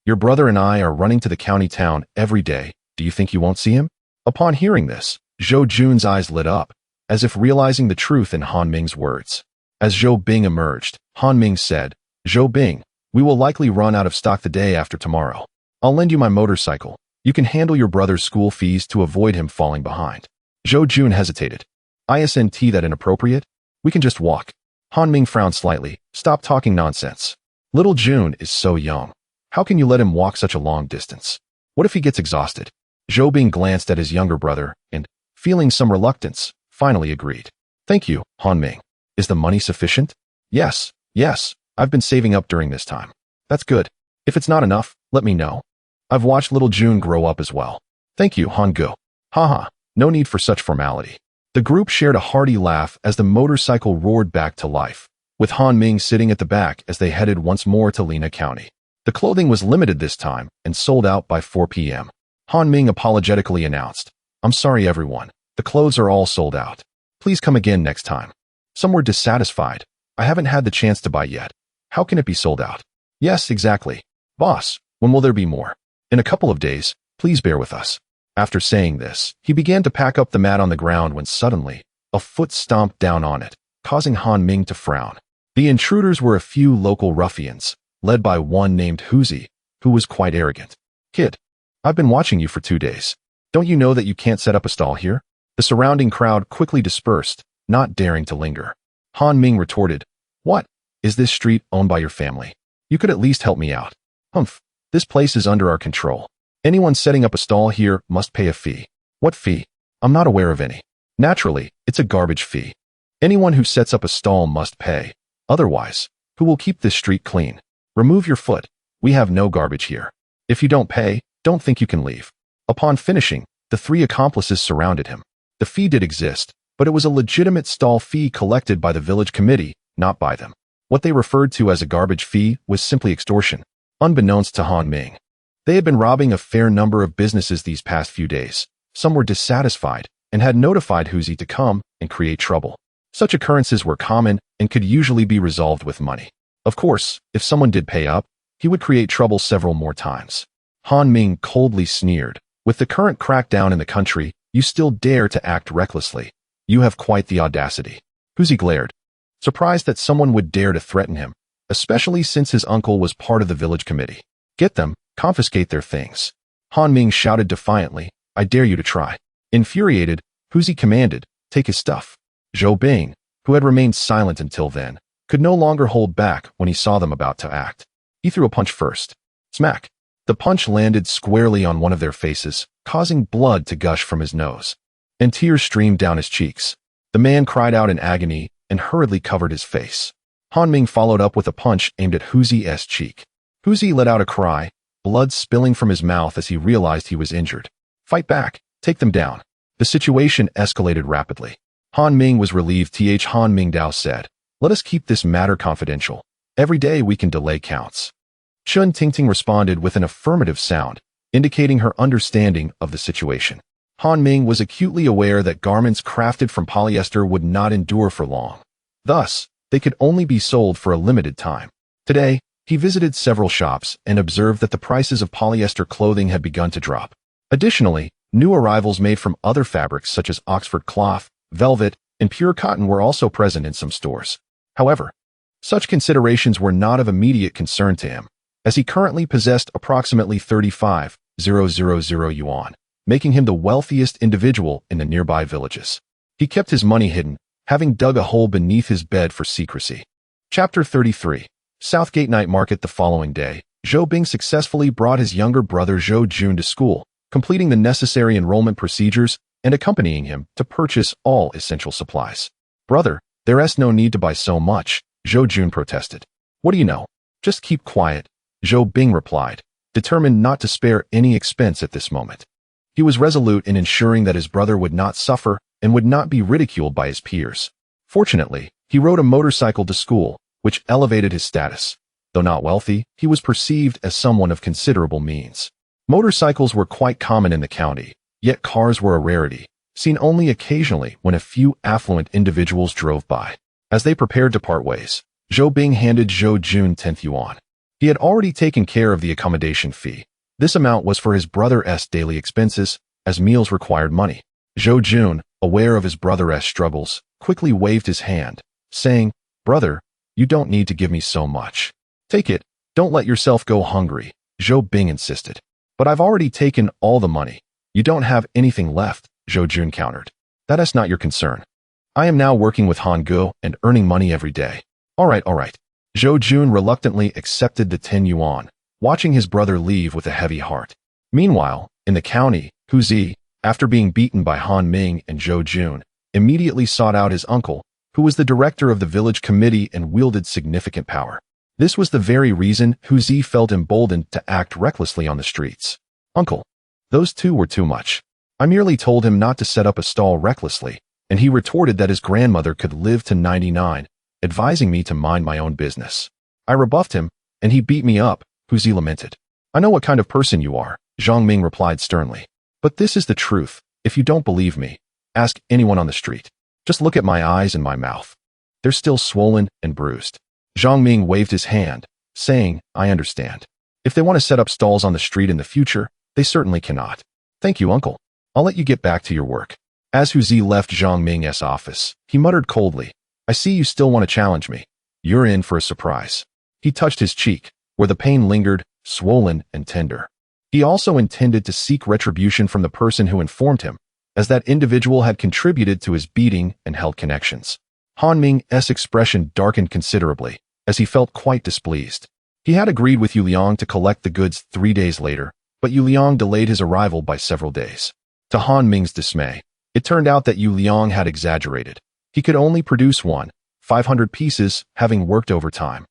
Your brother and I are running to the county town every day. Do you think you won't see him? Upon hearing this, Zhou Jun's eyes lit up, as if realizing the truth in Han Ming's words. As Zhou Bing emerged, Han Ming said, "Zhou Bing, we will likely run out of stock the day after tomorrow. I'll lend you my motorcycle. You can handle your brother's school fees to avoid him falling behind." Zhou Jun hesitated. "Isn't that inappropriate? We can just walk." Han Ming frowned slightly. "Stop talking nonsense. Little Jun is so young. How can you let him walk such a long distance? What if he gets exhausted?" Zhou Bing glanced at his younger brother and, feeling some reluctance, finally agreed. "Thank you, Han Ming. Is the money sufficient?" Yes. I've been saving up during this time." "That's good. If it's not enough, let me know. I've watched little Jun grow up as well." "Thank you, Han Gu." "Haha, no need for such formality." The group shared a hearty laugh as the motorcycle roared back to life, with Han Ming sitting at the back as they headed once more to Lena County. The clothing was limited this time and sold out by 4 p.m. Han Ming apologetically announced, "I'm sorry everyone, the clothes are all sold out. Please come again next time." Some were dissatisfied. "I haven't had the chance to buy yet. How can it be sold out?" "Yes, exactly. Boss, when will there be more?" "In a couple of days, please bear with us." After saying this, he began to pack up the mat on the ground when suddenly, a foot stomped down on it, causing Han Ming to frown. The intruders were a few local ruffians, led by one named Huzi, who was quite arrogant. "Kid, I've been watching you for 2 days. Don't you know that you can't set up a stall here?" The surrounding crowd quickly dispersed, not daring to linger. Han Ming retorted, "What? Is this street owned by your family? You could at least help me out." "Humph, this place is under our control. Anyone setting up a stall here must pay a fee." "What fee?" "I'm not aware of any." "Naturally, it's a garbage fee. Anyone who sets up a stall must pay. Otherwise, who will keep this street clean? Remove your foot. We have no garbage here. If you don't pay, don't think you can leave." Upon finishing, the 3 accomplices surrounded him. The fee did exist, but it was a legitimate stall fee collected by the village committee, not by them. What they referred to as a garbage fee was simply extortion, unbeknownst to Han Ming. They had been robbing a fair number of businesses these past few days. Some were dissatisfied and had notified Huzi to come and create trouble. Such occurrences were common and could usually be resolved with money. Of course, if someone did pay up, he would create trouble several more times. Han Ming coldly sneered, "With the current crackdown in the country, you still dare to act recklessly. You have quite the audacity." Huzi glared, surprised that someone would dare to threaten him, especially since his uncle was part of the village committee. "Get them, confiscate their things." Han Ming shouted defiantly, "I dare you to try." Infuriated, Huzi commanded, "Take his stuff." Zhou Bing, who had remained silent until then, could no longer hold back when he saw them about to act. He threw a punch first. Smack! The punch landed squarely on one of their faces, causing blood to gush from his nose, and tears streamed down his cheeks. The man cried out in agony and hurriedly covered his face. Han Ming followed up with a punch aimed at Huzi's cheek. Huzi let out a cry, blood spilling from his mouth as he realized he was injured. "Fight back! Take them down!" The situation escalated rapidly. Han Ming was relieved. Han Mingdao said, "Let us keep this matter confidential. Every day we can delay counts." Chun Tingting responded with an affirmative sound, indicating her understanding of the situation. Han Ming was acutely aware that garments crafted from polyester would not endure for long. Thus, they could only be sold for a limited time. Today, he visited several shops and observed that the prices of polyester clothing had begun to drop. Additionally, new arrivals made from other fabrics such as Oxford cloth, velvet, and pure cotton were also present in some stores. However, such considerations were not of immediate concern to him, as he currently possessed approximately 35,000 yuan, making him the wealthiest individual in the nearby villages. He kept his money hidden, having dug a hole beneath his bed for secrecy. Chapter 33. Southgate Night Market. The following day, Zhou Bing successfully brought his younger brother Zhou Jun to school, completing the necessary enrollment procedures and accompanying him to purchase all essential supplies. "Brother, there's no need to buy so much," Zhou Jun protested. "What do you know? Just keep quiet," Zhou Bing replied, determined not to spare any expense at this moment. He was resolute in ensuring that his brother would not suffer and would not be ridiculed by his peers. Fortunately, he rode a motorcycle to school, which elevated his status. Though not wealthy, he was perceived as someone of considerable means. Motorcycles were quite common in the county, yet cars were a rarity, seen only occasionally when a few affluent individuals drove by. As they prepared to part ways, Zhou Bing handed Zhou Jun 10 yuan. He had already taken care of the accommodation fee. This amount was for his brother's daily expenses, as meals required money. Zhou Jun, aware of his brother's struggles, quickly waved his hand, saying, Brother, you don't need to give me so much. Take it, don't let yourself go hungry, Zhou Bing insisted. But I've already taken all the money. You don't have anything left, Zhou Jun countered. That is not your concern. I am now working with Han Ge and earning money every day. All right. Zhou Jun reluctantly accepted the 10 yuan, watching his brother leave with a heavy heart. Meanwhile, in the county, Hu Zi, after being beaten by Han Ming and Zhou Jun, immediately sought out his uncle, who was the director of the village committee and wielded significant power. This was the very reason Hu Zi felt emboldened to act recklessly on the streets. Uncle, those two were too much. I merely told him not to set up a stall recklessly, and he retorted that his grandmother could live to 99, advising me to mind my own business. I rebuffed him, and he beat me up, Hu Zi lamented. I know what kind of person you are, Zhang Ming replied sternly. But this is the truth. If you don't believe me, ask anyone on the street. Just look at my eyes and my mouth. They're still swollen and bruised. Zhang Ming waved his hand, saying, I understand. If they want to set up stalls on the street in the future, they certainly cannot. Thank you, uncle. I'll let you get back to your work. As Hu Zi left Zhang Ming's office, he muttered coldly, I see you still want to challenge me. You're in for a surprise. He touched his cheek, where the pain lingered, swollen and tender. He also intended to seek retribution from the person who informed him, as that individual had contributed to his beating and held connections. Han Ming's expression darkened considerably, as he felt quite displeased. He had agreed with Yu Liang to collect the goods 3 days later, but Yu Liang delayed his arrival by several days. To Han Ming's dismay, it turned out that Yu Liang had exaggerated. He could only produce 500 pieces, having worked overtime.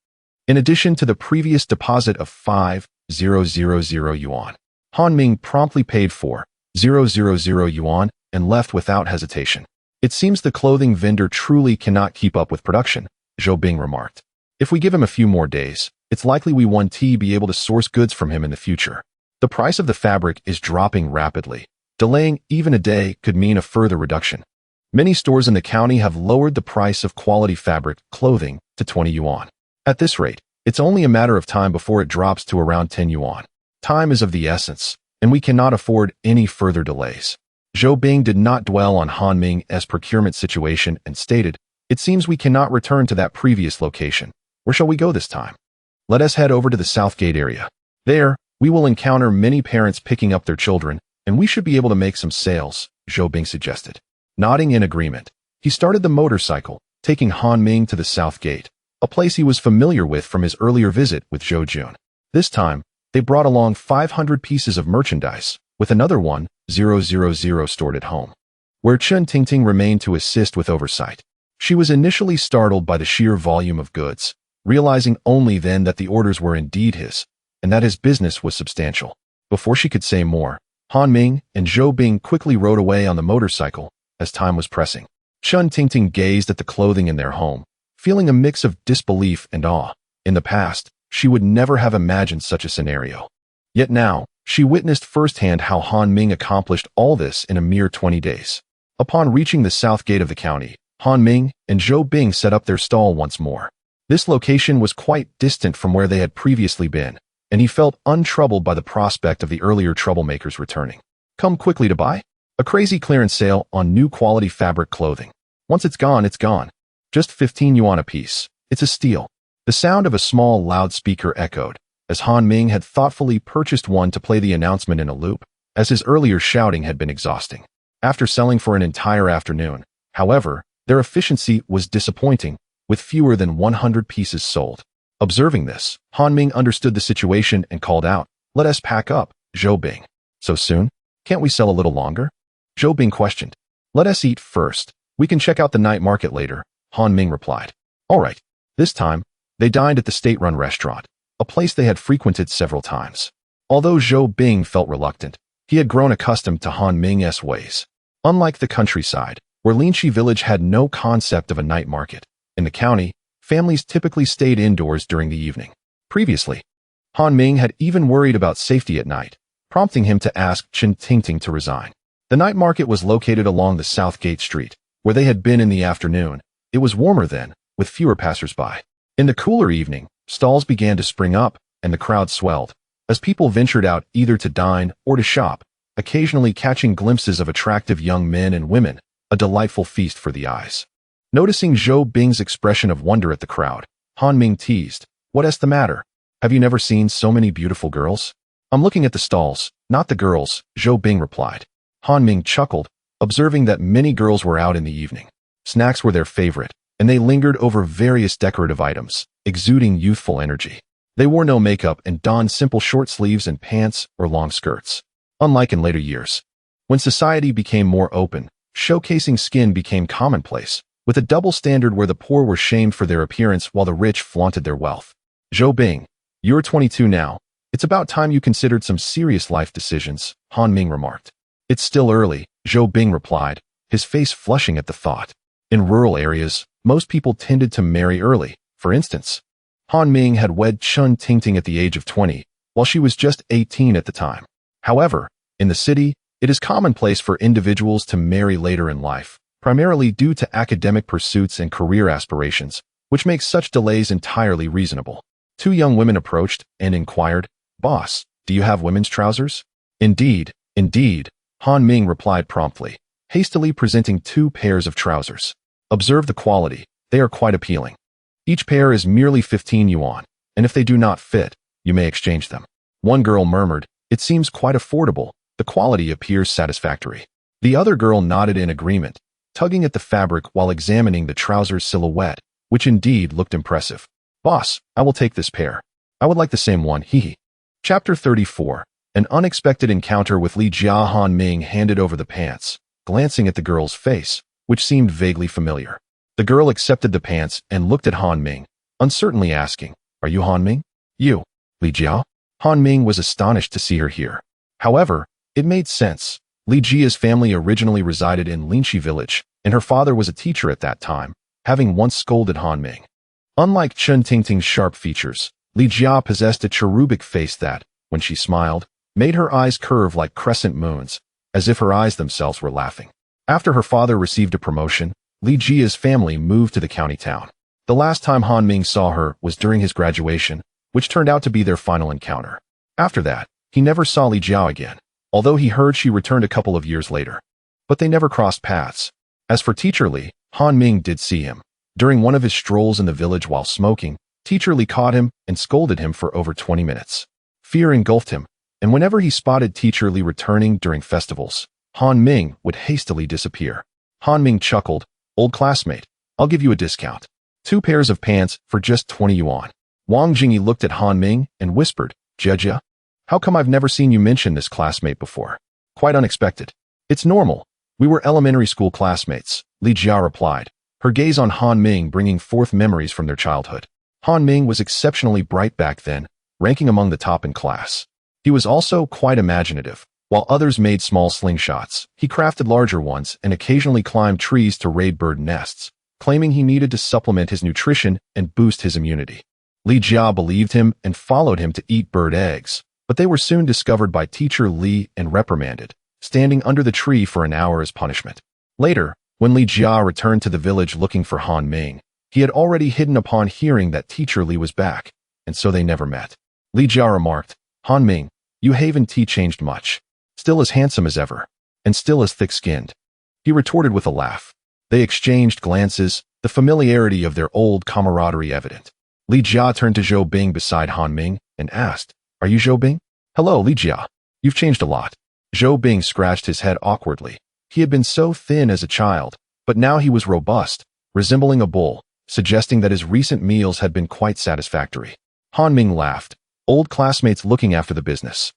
In addition to the previous deposit of 5,000 yuan, Han Ming promptly paid 4,000 yuan and left without hesitation. It seems the clothing vendor truly cannot keep up with production, Zhou Bing remarked. If we give him a few more days, it's likely we won't be able to source goods from him in the future. The price of the fabric is dropping rapidly. Delaying even a day could mean a further reduction. Many stores in the county have lowered the price of quality fabric clothing to 20 yuan. At this rate, it's only a matter of time before it drops to around 10 yuan. Time is of the essence, and we cannot afford any further delays. Zhou Bing did not dwell on Han Ming's procurement situation and stated, It seems we cannot return to that previous location. Where shall we go this time? Let us head over to the South Gate area. There, we will encounter many parents picking up their children, and we should be able to make some sales, Zhou Bing suggested. Nodding in agreement, he started the motorcycle, taking Han Ming to the South Gate, a place he was familiar with from his earlier visit with Zhou Jun. This time, they brought along 500 pieces of merchandise, with another 1,000 stored at home, where Chen Tingting remained to assist with oversight. She was initially startled by the sheer volume of goods, realizing only then that the orders were indeed his, and that his business was substantial. Before she could say more, Han Ming and Zhou Bing quickly rode away on the motorcycle as time was pressing. Chen Tingting gazed at the clothing in their home, feeling a mix of disbelief and awe. In the past, she would never have imagined such a scenario. Yet now, she witnessed firsthand how Han Ming accomplished all this in a mere 20 days. Upon reaching the south gate of the county, Han Ming and Zhou Bing set up their stall once more. This location was quite distant from where they had previously been, and he felt untroubled by the prospect of the earlier troublemakers returning. Come quickly to buy? A crazy clearance sale on new quality fabric clothing. Once it's gone, it's gone. Just 15 yuan a piece. It's a steal. The sound of a small loudspeaker echoed, as Han Ming had thoughtfully purchased one to play the announcement in a loop, as his earlier shouting had been exhausting. After selling for an entire afternoon, however, their efficiency was disappointing, with fewer than 100 pieces sold. Observing this, Han Ming understood the situation and called out, "Let us pack up, Zhou Bing." "So soon? Can't we sell a little longer?" Zhou Bing questioned. "Let us eat first. We can check out the night market later," Han Ming replied. All right. This time, they dined at the state-run restaurant, a place they had frequented several times. Although Zhou Bing felt reluctant, he had grown accustomed to Han Ming's ways. Unlike the countryside, where Linxi village had no concept of a night market, in the county, families typically stayed indoors during the evening. Previously, Han Ming had even worried about safety at night, prompting him to ask Chen Tingting to resign. The night market was located along the South Gate Street, where they had been in the afternoon. It was warmer then, with fewer passers-by. In the cooler evening, stalls began to spring up, and the crowd swelled, as people ventured out either to dine or to shop, occasionally catching glimpses of attractive young men and women, a delightful feast for the eyes. Noticing Zhou Bing's expression of wonder at the crowd, Han Ming teased, "What's the matter? Have you never seen so many beautiful girls?" "I'm looking at the stalls, not the girls," Zhou Bing replied. Han Ming chuckled, observing that many girls were out in the evening. Snacks were their favorite, and they lingered over various decorative items, exuding youthful energy. They wore no makeup and donned simple short sleeves and pants or long skirts. Unlike in later years, when society became more open, showcasing skin became commonplace, with a double standard where the poor were shamed for their appearance while the rich flaunted their wealth. "Zhou Bing, you're 22 now. It's about time you considered some serious life decisions," Han Ming remarked. "It's still early," Zhou Bing replied, his face flushing at the thought. In rural areas, most people tended to marry early. For instance, Han Ming had wed Chun Tingting at the age of 20, while she was just 18 at the time. However, in the city, it is commonplace for individuals to marry later in life, primarily due to academic pursuits and career aspirations, which makes such delays entirely reasonable. Two young women approached and inquired, "Boss, do you have women's trousers?" Indeed, Han Ming replied promptly, hastily presenting 2 pairs of trousers. "Observe the quality, they are quite appealing. Each pair is merely 15 yuan, and if they do not fit, you may exchange them." One girl murmured, "It seems quite affordable, the quality appears satisfactory." The other girl nodded in agreement, tugging at the fabric while examining the trouser's silhouette, which indeed looked impressive. "Boss, I will take this pair. I would like the same one, hee." Chapter 34. An unexpected encounter with Li Jia. Han Ming handed over the pants, glancing at the girl's face, which seemed vaguely familiar. The girl accepted the pants and looked at Han Ming, uncertainly asking, "Are you Han Ming?" "You, Li Jia?" Han Ming was astonished to see her here. However, it made sense. Li Jia's family originally resided in Linxi village, and her father was a teacher at that time, having once scolded Han Ming. Unlike Chun Tingting's sharp features, Li Jia possessed a cherubic face that, when she smiled, made her eyes curve like crescent moons, as if her eyes themselves were laughing. After her father received a promotion, Li Jia's family moved to the county town. The last time Han Ming saw her was during his graduation, which turned out to be their final encounter. After that, he never saw Li Jia again, although he heard she returned a couple of years later. But they never crossed paths. As for Teacher Li, Han Ming did see him. During one of his strolls in the village while smoking, Teacher Li caught him and scolded him for over 20 minutes. Fear engulfed him, and whenever he spotted Teacher Li returning during festivals, Han Ming would hastily disappear. Han Ming chuckled, "Old classmate, I'll give you a discount. 2 pairs of pants for just 20 yuan. Wang Jingyi looked at Han Ming and whispered, "Jia, how come I've never seen you mention this classmate before?" "Quite unexpected. It's normal. We were elementary school classmates," Li Jia replied, her gaze on Han Ming bringing forth memories from their childhood. Han Ming was exceptionally bright back then, ranking among the top in class. He was also quite imaginative. While others made small slingshots, he crafted larger ones and occasionally climbed trees to raid bird nests, claiming he needed to supplement his nutrition and boost his immunity. Li Jia believed him and followed him to eat bird eggs, but they were soon discovered by Teacher Li and reprimanded, standing under the tree for an hour as punishment. Later, when Li Jia returned to the village looking for Han Ming, he had already hidden upon hearing that Teacher Li was back, and so they never met. Li Jia remarked, "Han Ming, you haven't changed much. Still as handsome as ever, and still as thick-skinned." He retorted with a laugh. They exchanged glances, the familiarity of their old camaraderie evident. Li Jia turned to Zhou Bing beside Han Ming and asked, "Are you Zhou Bing?" "Hello, Li Jia. You've changed a lot." Zhou Bing scratched his head awkwardly. He had been so thin as a child, but now he was robust, resembling a bull, suggesting that his recent meals had been quite satisfactory. Han Ming laughed, "Old classmates looking after the business.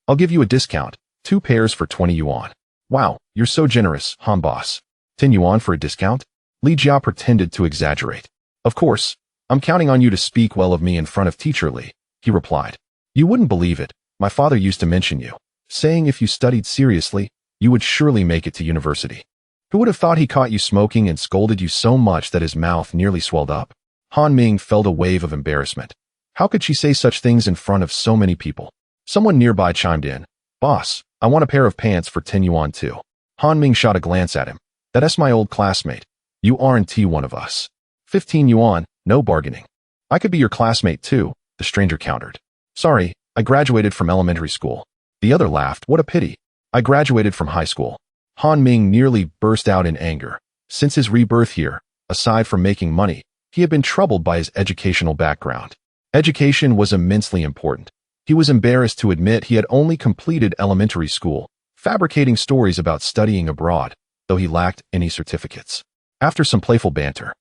I'll give you a discount, 2 pairs for 20 yuan. "Wow, you're so generous, Han boss. 10 yuan for a discount?" Li Jia pretended to exaggerate. "Of course, I'm counting on you to speak well of me in front of Teacher Li," he replied. "You wouldn't believe it, my father used to mention you, saying if you studied seriously, you would surely make it to university. Who would have thought he caught you smoking and scolded you so much that his mouth nearly swelled up?" Han Ming felt a wave of embarrassment. How could she say such things in front of so many people? Someone nearby chimed in, "Boss, I want a pair of pants for 10 yuan too." Han Ming shot a glance at him. "That's my old classmate. You aren't one of us. 15 yuan, no bargaining." "I could be your classmate too," the stranger countered. "Sorry, I graduated from elementary school." The other laughed. "What a pity. I graduated from high school." Han Ming nearly burst out in anger. Since his rebirth here, Aside from making money, he had been troubled by his educational background. Education was immensely important. He was embarrassed to admit he had only completed elementary school, fabricating stories about studying abroad, though he lacked any certificates. After some playful banter,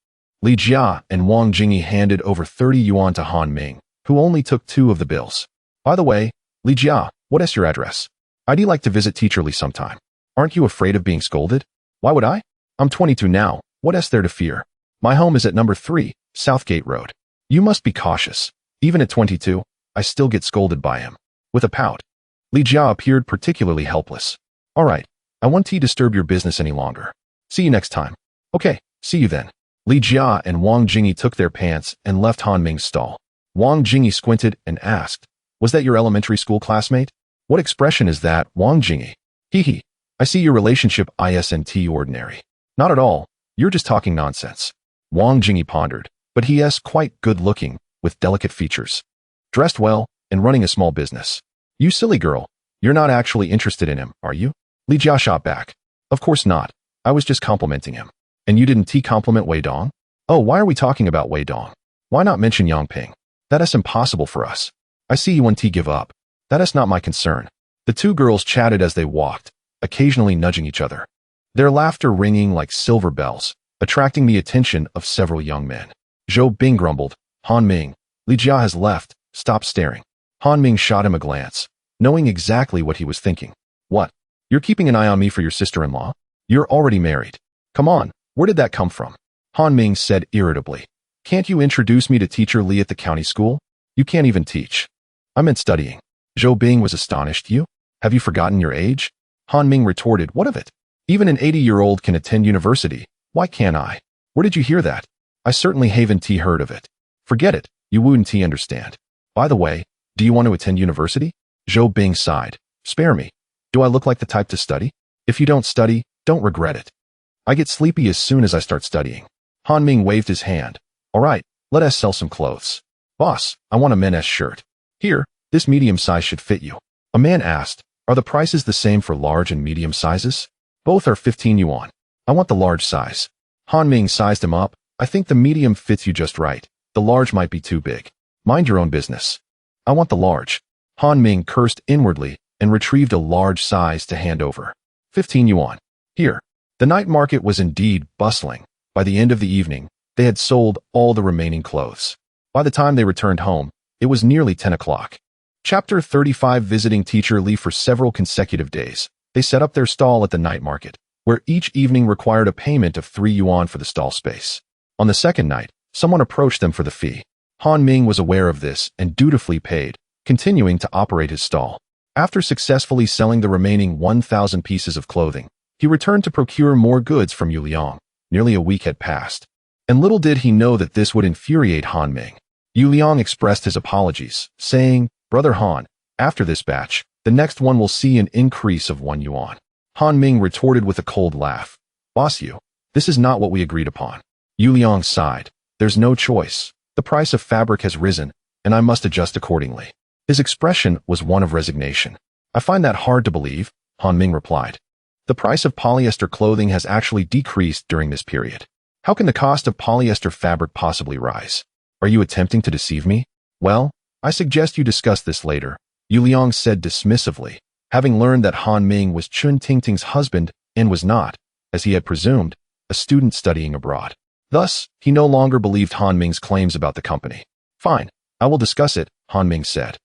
Li Jia and Wang Jingyi handed over 30 yuan to Han Ming, who only took 2 of the bills. By the way, Li Jia, what is your address? I'd like to visit Teacher Li sometime. Aren't you afraid of being scolded? Why would I? I'm 22 now, what is there to fear? My home is at number 3, Southgate Road. You must be cautious. Even at 22, I still get scolded by him. With a pout, Li Jia appeared particularly helpless. All right, I won't disturb your business any longer. See you next time. Okay, see you then. Li Jia and Wang Jingyi took their pants and left Han Ming's stall. Wang Jingyi squinted and asked, was that your elementary school classmate? What expression is that, Wang Jingyi? Hee. I see your relationship isn't ordinary. Not at all, you're just talking nonsense. Wang Jingyi pondered, but he is quite good-looking, with delicate features. Dressed well, and running a small business. You silly girl, you're not actually interested in him, are you? Li Jia shot back. Of course not, I was just complimenting him. And you didn't compliment Wei Dong? Oh, why are we talking about Wei Dong? Why not mention Yang Ping? That is impossible for us. I see you want to give up. That is not my concern. The 2 girls chatted as they walked, occasionally nudging each other. Their laughter ringing like silver bells, attracting the attention of several young men. Zhou Bing grumbled, Han Ming, Li Jia has left, stop staring. Han Ming shot him a glance, knowing exactly what he was thinking. What? You're keeping an eye on me for your sister-in-law? You're already married. Come on, where did that come from? Han Ming said irritably. Can't you introduce me to Teacher Li at the county school? You can't even teach. I meant studying. Zhou Bing was astonished. You? Have you forgotten your age? Han Ming retorted, what of it? Even an 80-year-old can attend university. Why can't I? Where did you hear that? I certainly haven't heard of it. Forget it, you wouldn't understand. By the way, do you want to attend university? Zhou Bing sighed. Spare me. Do I look like the type to study? If you don't study, don't regret it. I get sleepy as soon as I start studying. Han Ming waved his hand. All right, let us sell some clothes. Boss, I want a men's shirt. Here, this medium size should fit you. A man asked, are the prices the same for large and medium sizes? Both are 15 yuan. I want the large size. Han Ming sized him up. I think the medium fits you just right. The large might be too big. Mind your own business. I want the large. Han Ming cursed inwardly and retrieved a large size to hand over. 15 yuan. Here. The night market was indeed bustling. By the end of the evening, they had sold all the remaining clothes. By the time they returned home, it was nearly 10 o'clock. Chapter 35. Visiting Teacher Li for several consecutive days. They set up their stall at the night market, where each evening required a payment of 3 yuan for the stall space. On the second night, someone approached them for the fee. Han Ming was aware of this and dutifully paid, continuing to operate his stall. After successfully selling the remaining 1,000 pieces of clothing, he returned to procure more goods from Yu Liang. Nearly a week had passed, and little did he know that this would infuriate Han Ming. Yu Liang expressed his apologies, saying, Brother Han, after this batch, the next one will see an increase of 1 yuan. Han Ming retorted with a cold laugh. Boss Yu, this is not what we agreed upon. Yu Liang sighed. There's no choice. The price of fabric has risen, and I must adjust accordingly. His expression was one of resignation. I find that hard to believe, Han Ming replied. The price of polyester clothing has actually decreased during this period. How can the cost of polyester fabric possibly rise? Are you attempting to deceive me? Well, I suggest you discuss this later, Yu Liang said dismissively, having learned that Han Ming was Chun Tingting's husband and was not, as he had presumed, a student studying abroad. Thus, he no longer believed Han Ming's claims about the company. Fine, I will discuss it, Han Ming said.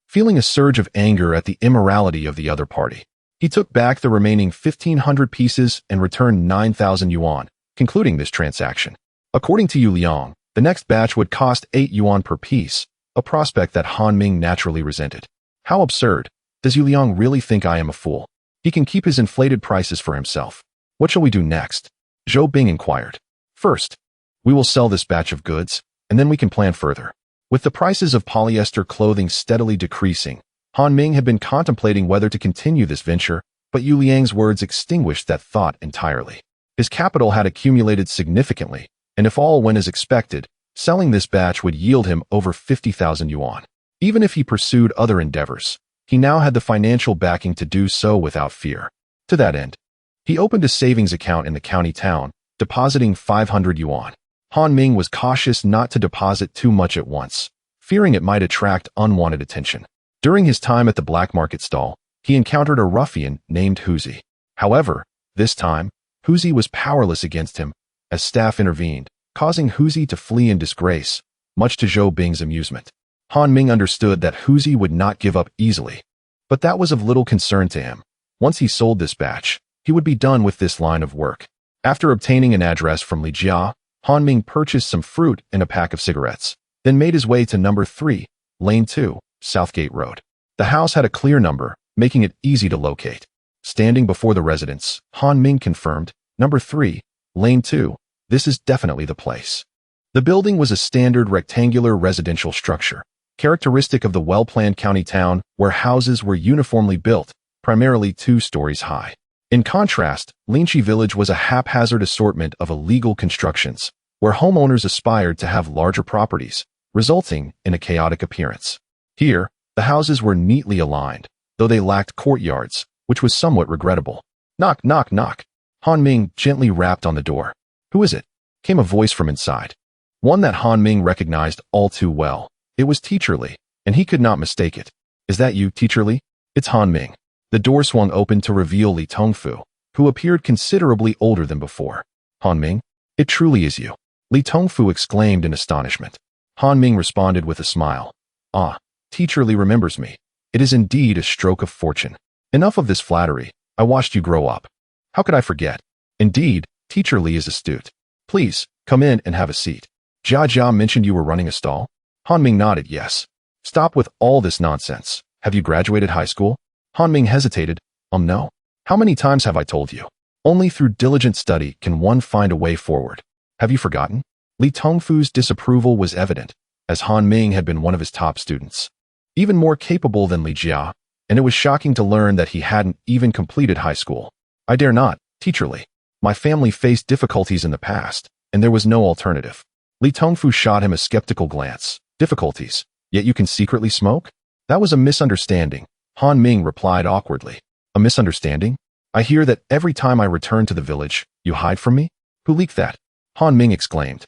Feeling a surge of anger at the immorality of the other party, he took back the remaining 1,500 pieces and returned 9,000 yuan, concluding this transaction. According to Yu Liang, the next batch would cost 8 yuan per piece, a prospect that Han Ming naturally resented. How absurd. Does Yu Liang really think I am a fool? He can keep his inflated prices for himself. What shall we do next? Zhou Bing inquired. First, we will sell this batch of goods, and then we can plan further. With the prices of polyester clothing steadily decreasing, Han Ming had been contemplating whether to continue this venture, but Yu Liang's words extinguished that thought entirely. His capital had accumulated significantly, and if all went as expected, selling this batch would yield him over 50,000 yuan. Even if he pursued other endeavors, he now had the financial backing to do so without fear. To that end, he opened a savings account in the county town depositing 500 yuan. Han Ming was cautious not to deposit too much at once, fearing it might attract unwanted attention. During his time at the black market stall, he encountered a ruffian named Huzi. However, this time, Huzi was powerless against him, as staff intervened, causing Huzi to flee in disgrace, much to Zhou Bing's amusement. Han Ming understood that Huzi would not give up easily, but that was of little concern to him. Once he sold this batch, he would be done with this line of work. After obtaining an address from Li Jia, Han Ming purchased some fruit and a pack of cigarettes, then made his way to number 3, Lane 2, Southgate Road. The house had a clear number, making it easy to locate. Standing before the residence, Han Ming confirmed, number 3, Lane 2, this is definitely the place. The building was a standard rectangular residential structure, characteristic of the well-planned county town where houses were uniformly built, primarily 2 stories high. In contrast, Linchi Village was a haphazard assortment of illegal constructions, where homeowners aspired to have larger properties, resulting in a chaotic appearance. Here, the houses were neatly aligned, though they lacked courtyards, which was somewhat regrettable. Knock, knock, knock. Han Ming gently rapped on the door. Who is it? Came a voice from inside. One that Han Ming recognized all too well. It was Teacher Li, and he could not mistake it. Is that you, Teacher Li? It's Han Ming. The door swung open to reveal Li Tongfu, who appeared considerably older than before. Han Ming? It truly is you. Li Tongfu exclaimed in astonishment. Han Ming responded with a smile. Ah, Teacher Li remembers me. It is indeed a stroke of fortune. Enough of this flattery. I watched you grow up. How could I forget? Indeed, Teacher Li is astute. Please, come in and have a seat. Jia Jia mentioned you were running a stall? Han Ming nodded yes. Stop with all this nonsense. Have you graduated high school? Han Ming hesitated. No. How many times have I told you? Only through diligent study can one find a way forward. Have you forgotten? Li Tongfu's disapproval was evident, as Han Ming had been one of his top students. Even more capable than Li Jia, and it was shocking to learn that he hadn't even completed high school. I dare not, Teacher Li. My family faced difficulties in the past, and there was no alternative. Li Tongfu shot him a skeptical glance. Difficulties, yet you can secretly smoke? That was a misunderstanding, Han Ming replied awkwardly. A misunderstanding? I hear that every time I return to the village, you hide from me? Who leaked that? Han Ming exclaimed.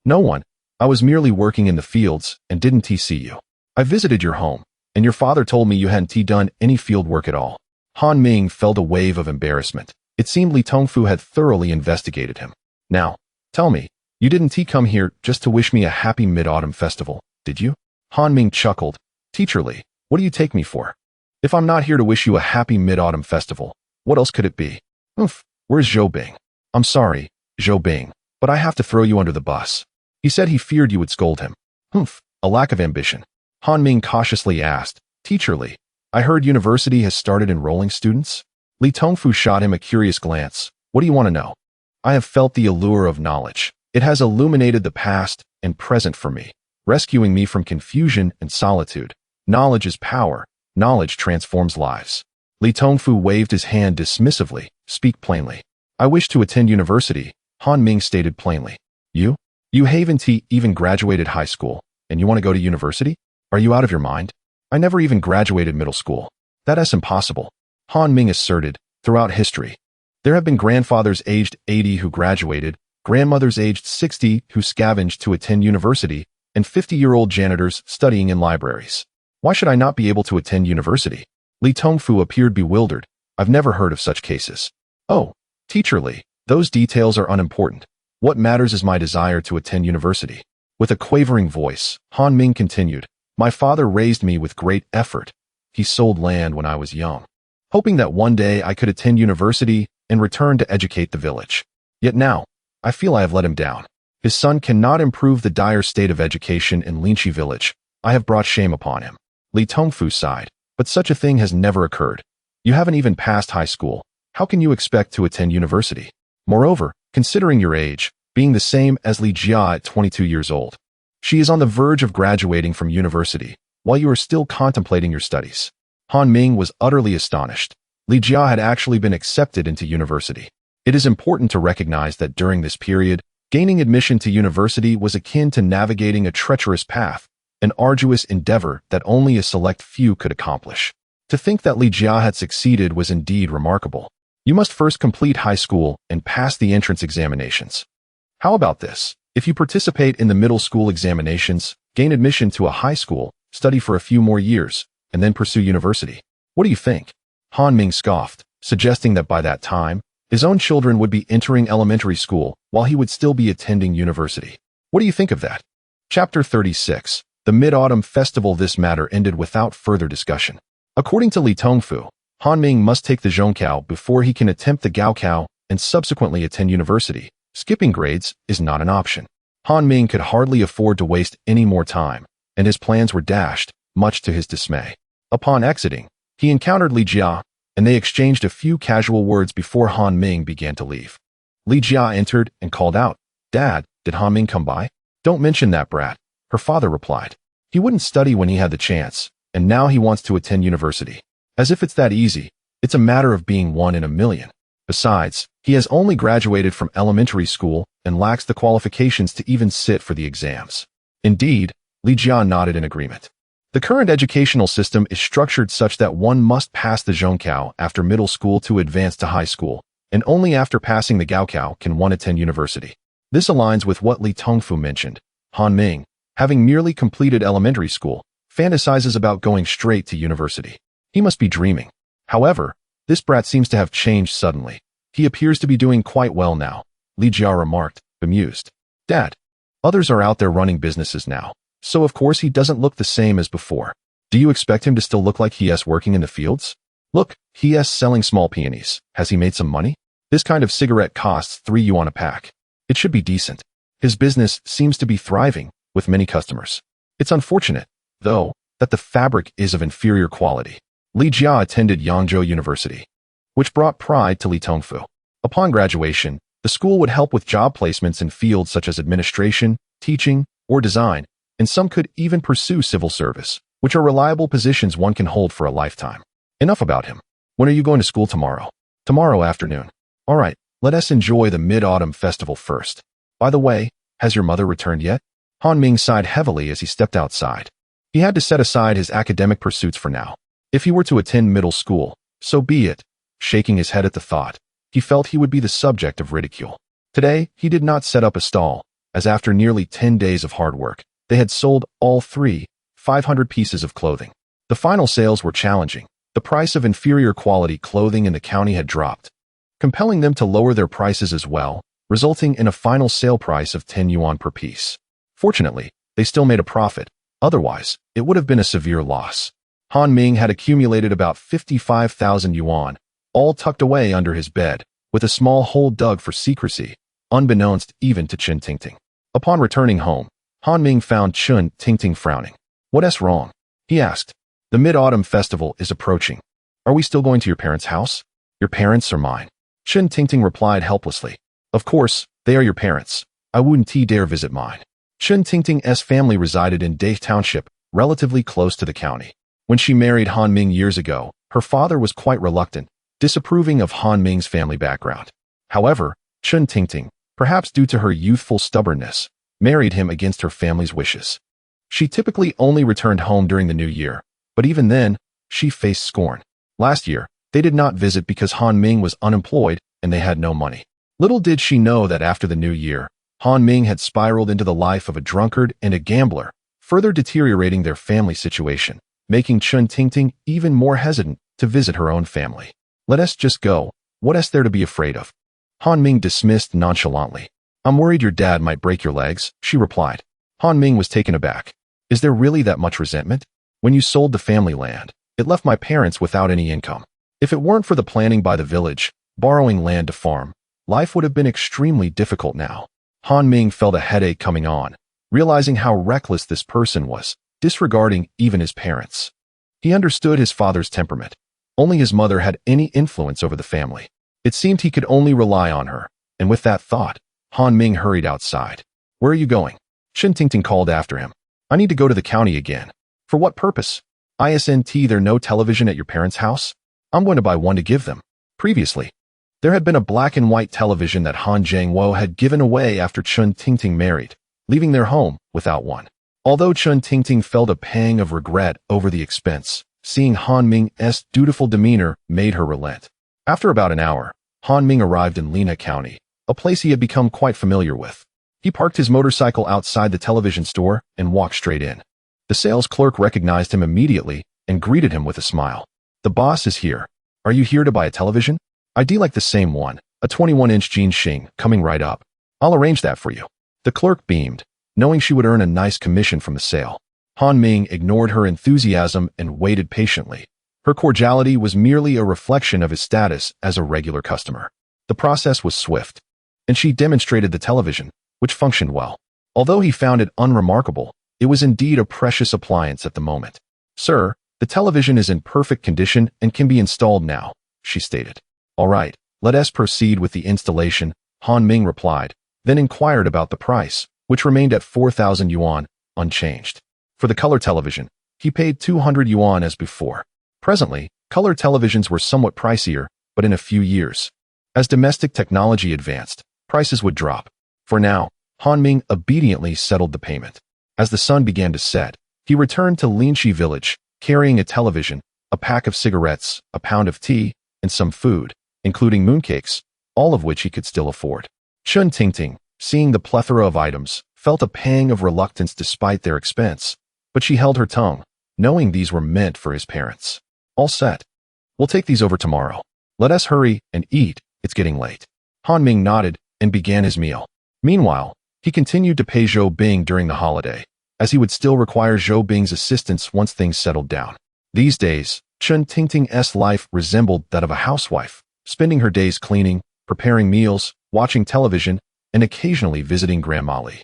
No one. I was merely working in the fields and didn't see you. I visited your home, and your father told me you hadn't done any field work at all. Han Ming felt a wave of embarrassment. It seemed Li Tongfu had thoroughly investigated him. Now, tell me, you didn't come here just to wish me a happy Mid-Autumn festival, did you? Han Ming chuckled. Teacher Li, what do you take me for? If I'm not here to wish you a happy Mid-Autumn festival, what else could it be? Where's Zhou Bing? I'm sorry, Zhou Bing, but I have to throw you under the bus. He said he feared you would scold him. A lack of ambition. Han Ming cautiously asked, Teacher Li, I heard university has started enrolling students? Li Tongfu shot him a curious glance. What do you want to know? I have felt the allure of knowledge. It has illuminated the past and present for me, rescuing me from confusion and solitude. Knowledge is power. Knowledge transforms lives. Li Tongfu waved his hand dismissively. Speak plainly. I wish to attend university, Han Ming stated plainly. You haven't even graduated high school, and you want to go to university? Are you out of your mind? I never even graduated middle school. That's impossible, Han Ming asserted. Throughout history, there have been grandfathers aged 80 who graduated, grandmothers aged 60 who scavenged to attend university, and 50-year-old janitors studying in libraries. Why should I not be able to attend university? Li Tongfu appeared bewildered. I've never heard of such cases. Oh, Teacher Li, those details are unimportant. What matters is my desire to attend university. With a quavering voice, Han Ming continued, my father raised me with great effort. He sold land when I was young, hoping that one day I could attend university and return to educate the village. Yet now, I feel I have let him down. His son cannot improve the dire state of education in Linchi village. I have brought shame upon him. Li Tongfu sighed, but such a thing has never occurred. You haven't even passed high school. How can you expect to attend university? Moreover, considering your age, being the same as Li Jia at 22 years old, she is on the verge of graduating from university, while you are still contemplating your studies. Han Ming was utterly astonished. Li Jia had actually been accepted into university. It is important to recognize that during this period, gaining admission to university was akin to navigating a treacherous path, an arduous endeavor that only a select few could accomplish. To think that Li Jia had succeeded was indeed remarkable. You must first complete high school and pass the entrance examinations. How about this? If you participate in the middle school examinations, gain admission to a high school, study for a few more years, and then pursue university. What do you think? Han Ming scoffed, suggesting that by that time, his own children would be entering elementary school while he would still be attending university. What do you think of that? Chapter 36. The Mid-Autumn Festival. This matter ended without further discussion. According to Li Tongfu, Han Ming must take the Zhongkao before he can attempt the Gaokao and subsequently attend university. Skipping grades is not an option. Han Ming could hardly afford to waste any more time, and his plans were dashed, much to his dismay. Upon exiting, he encountered Li Jia, and they exchanged a few casual words before Han Ming began to leave. Li Jia entered and called out, "Dad, did Han Ming come by?" "Don't mention that brat," her father replied. "He wouldn't study when he had the chance, and now he wants to attend university. As if it's that easy. It's a matter of being one in a million. Besides, he has only graduated from elementary school and lacks the qualifications to even sit for the exams." Indeed, Li Jia nodded in agreement. The current educational system is structured such that one must pass the Zhongkao after middle school to advance to high school, and only after passing the Gaokao can one attend university. This aligns with what Li Tongfu mentioned. Han Ming, having merely completed elementary school, fantasizes about going straight to university. He must be dreaming. However, this brat seems to have changed suddenly. He appears to be doing quite well now, Li Jia remarked, bemused. "Dad, others are out there running businesses now, so of course he doesn't look the same as before. Do you expect him to still look like he is working in the fields? Look, he is selling small pennies. Has he made some money? This kind of cigarette costs 3 yuan a pack. It should be decent. His business seems to be thriving, with many customers. It's unfortunate, though, that the fabric is of inferior quality." Li Jia attended Yangzhou University, which brought pride to Li Tongfu. Upon graduation, the school would help with job placements in fields such as administration, teaching, or design, and some could even pursue civil service, which are reliable positions one can hold for a lifetime. Enough about him. When are you going to school tomorrow? Tomorrow afternoon. All right, let us enjoy the Mid-Autumn Festival first. By the way, has your mother returned yet? Han Ming sighed heavily as he stepped outside. He had to set aside his academic pursuits for now. If he were to attend middle school, so be it. Shaking his head at the thought, he felt he would be the subject of ridicule. Today, he did not set up a stall, as after nearly 10 days of hard work, they had sold all 500 pieces of clothing. The final sales were challenging. The price of inferior quality clothing in the county had dropped, compelling them to lower their prices as well, resulting in a final sale price of 10 yuan per piece. Fortunately, they still made a profit. Otherwise, it would have been a severe loss. Han Ming had accumulated about 55,000 yuan, all tucked away under his bed, with a small hole dug for secrecy, unbeknownst even to Chen Tingting. Upon returning home, Han Ming found Chen Tingting frowning. "What's wrong?" he asked. "The Mid-Autumn Festival is approaching. Are we still going to your parents' house?" "Your parents or mine?" Chen Tingting replied helplessly. "Of course, they are your parents. I wouldn't dare visit mine." Chen Tingting's family resided in Dai Township, relatively close to the county. When she married Han Ming years ago, her father was quite reluctant, disapproving of Han Ming's family background. However, Chen Tingting, perhaps due to her youthful stubbornness, married him against her family's wishes. She typically only returned home during the new year, but even then, she faced scorn. Last year, they did not visit because Han Ming was unemployed and they had no money. Little did she know that after the new year, Han Ming had spiraled into the life of a drunkard and a gambler, further deteriorating their family situation, making Chen Tingting even more hesitant to visit her own family. "Let us just go. What is there to be afraid of?" Han Ming dismissed nonchalantly. "I'm worried your dad might break your legs," she replied. Han Ming was taken aback. "Is there really that much resentment? When you sold the family land, it left my parents without any income. If it weren't for the planning by the village, borrowing land to farm, life would have been extremely difficult now." Han Ming felt a headache coming on, realizing how reckless this person was, disregarding even his parents. He understood his father's temperament. Only his mother had any influence over the family. It seemed he could only rely on her, and with that thought, Han Ming hurried outside. "Where are you going?" Chen Tingting called after him. "I need to go to the county again." "For what purpose?" "Isn't there no television at your parents' house?" "I'm going to buy one to give them." Previously, there had been a black and white television that Han Jiangwo had given away after Chen Tingting married, leaving their home without one. Although Chen Tingting felt a pang of regret over the expense, seeing Han Ming's dutiful demeanor made her relent. After about an hour, Han Ming arrived in Lena County, a place he had become quite familiar with. He parked his motorcycle outside the television store and walked straight in. The sales clerk recognized him immediately and greeted him with a smile. "The boss is here. Are you here to buy a television? I'd like the same one, a 21-inch Jin Xing, coming right up. I'll arrange that for you." The clerk beamed, knowing she would earn a nice commission from the sale. Han Ming ignored her enthusiasm and waited patiently. Her cordiality was merely a reflection of his status as a regular customer. The process was swift, and she demonstrated the television, which functioned well. Although he found it unremarkable, it was indeed a precious appliance at the moment. "Sir, the television is in perfect condition and can be installed now," she stated. "All right, let us proceed with the installation," Han Ming replied, then inquired about the price, which remained at 4,000 yuan, unchanged. For the color television, he paid 200 yuan as before. Presently, color televisions were somewhat pricier, but in a few years, as domestic technology advanced, prices would drop. For now, Han Ming obediently settled the payment. As the sun began to set, he returned to Linxi village, carrying a television, a pack of cigarettes, a pound of tea, and some food, including mooncakes, all of which he could still afford. Chun Tingting, seeing the plethora of items, felt a pang of reluctance despite their expense, but she held her tongue, knowing these were meant for his parents. "All set. We'll take these over tomorrow. Let us hurry and eat, it's getting late." Han Ming nodded and began his meal. Meanwhile, he continued to pay Zhou Bing during the holiday, as he would still require Zhou Bing's assistance once things settled down. These days, Chun Tingting's life resembled that of a housewife, spending her days cleaning, preparing meals, watching television, and occasionally visiting Grandma Li.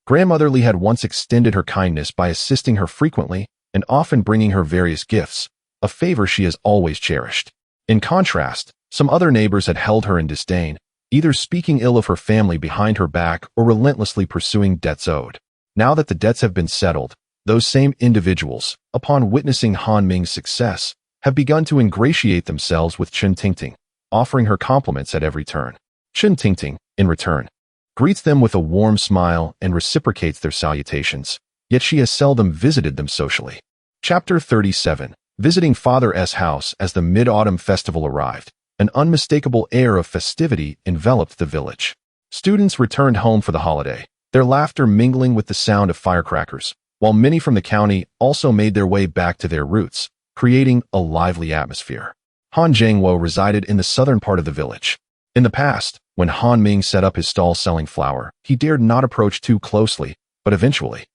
Grandmother Li had once extended her kindness by assisting her frequently and often bringing her various gifts, a favor she has always cherished. In contrast, some other neighbors had held her in disdain, either speaking ill of her family behind her back or relentlessly pursuing debts owed. Now that the debts have been settled, those same individuals, upon witnessing Han Ming's success, have begun to ingratiate themselves with Chun Tingting, offering her compliments at every turn. Chun Tingting, in return, greets them with a warm smile and reciprocates their salutations, yet she has seldom visited them socially. Chapter 37. Visiting Father S. house. As the Mid-Autumn Festival arrived, an unmistakable air of festivity enveloped the village. Students returned home for the holiday, their laughter mingling with the sound of firecrackers, while many from the county also made their way back to their roots, creating a lively atmosphere. Han Zhengwo resided in the southern part of the village. In the past, when Han Ming set up his stall selling flour, he dared not approach too closely, but eventually,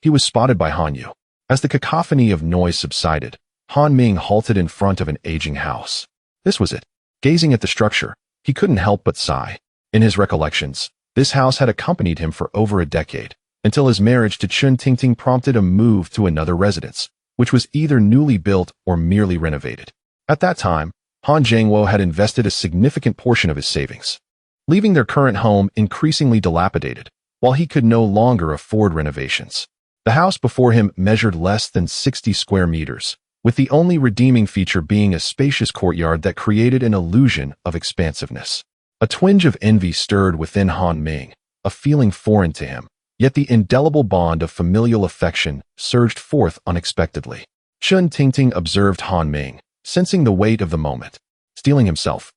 he was spotted by Han Yu. As the cacophony of noise subsided, Han Ming halted in front of an aging house. This was it. Gazing at the structure, he couldn't help but sigh. In his recollections, this house had accompanied him for over a decade, until his marriage to Chun Tingting prompted a move to another residence, which was either newly built or merely renovated. At that time, Han Zhengwo had invested a significant portion of his savings, leaving their current home increasingly dilapidated, while he could no longer afford renovations. The house before him measured less than 60 square meters, with the only redeeming feature being a spacious courtyard that created an illusion of expansiveness. A twinge of envy stirred within Han Ming, a feeling foreign to him, yet the indelible bond of familial affection surged forth unexpectedly. Chun Tingting observed Han Ming, sensing the weight of the moment. Steeling himself,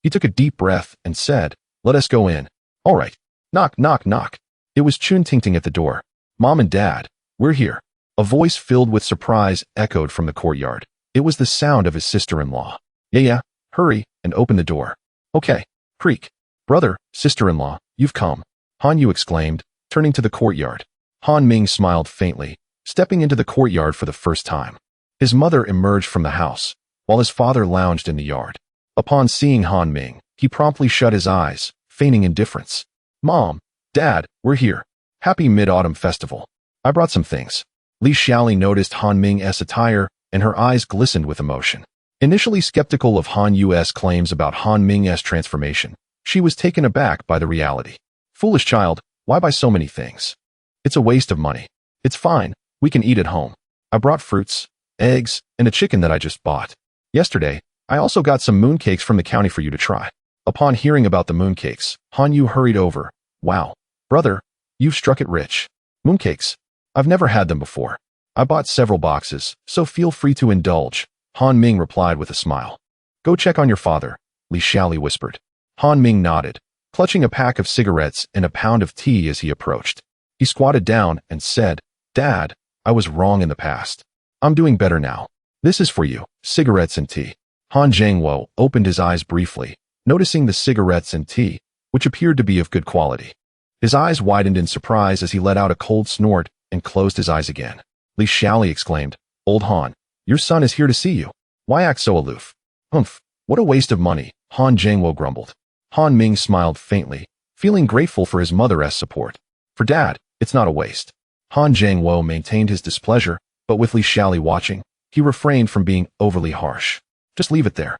he took a deep breath and said, "Let us go in." "All right. Knock, knock, knock." It was Chun Tingting at the door. "Mom and Dad, we're here." A voice filled with surprise echoed from the courtyard. It was the sound of his sister-in-law. Yeah, hurry and open the door." "Okay." Creak. "Brother, sister-in-law, you've come," Han Yu exclaimed, turning to the courtyard. Han Ming smiled faintly, stepping into the courtyard for the first time. His mother emerged from the house, while his father lounged in the yard. Upon seeing Han Ming, he promptly shut his eyes, feigning indifference. "Mom, Dad, we're here. Happy Mid-Autumn Festival. I brought some things." Li Xiaoli noticed Han Ming's attire, and her eyes glistened with emotion. Initially skeptical of Han Yu's claims about Han Ming's transformation, she was taken aback by the reality. "Foolish child, why buy so many things? It's a waste of money. It's fine, we can eat at home. I brought fruits, eggs, and a chicken that I just bought. Yesterday, I also got some mooncakes from the county for you to try." Upon hearing about the mooncakes, Han Yu hurried over. "Wow, brother, you've struck it rich. Mooncakes? I've never had them before. I bought several boxes, so feel free to indulge," Han Ming replied with a smile. "Go check on your father. Li Xiaoli whispered. Han Ming nodded, clutching a pack of cigarettes and a pound of tea as he approached. He squatted down and said, "Dad, I was wrong in the past. I'm doing better now. This is for you, cigarettes and tea." Han Zhangwo opened his eyes briefly, noticing the cigarettes and tea, which appeared to be of good quality. His eyes widened in surprise as he let out a cold snort and closed his eyes again. Li Xiaoli exclaimed, "Old Han, your son is here to see you. Why act so aloof?" "Humph, what a waste of money," Han Zhangwo grumbled. Han Ming smiled faintly, feeling grateful for his mother's support. "For Dad, it's not a waste." Han Zhangwo maintained his displeasure, but with Li Xiaoli watching, he refrained from being overly harsh. "Just leave it there."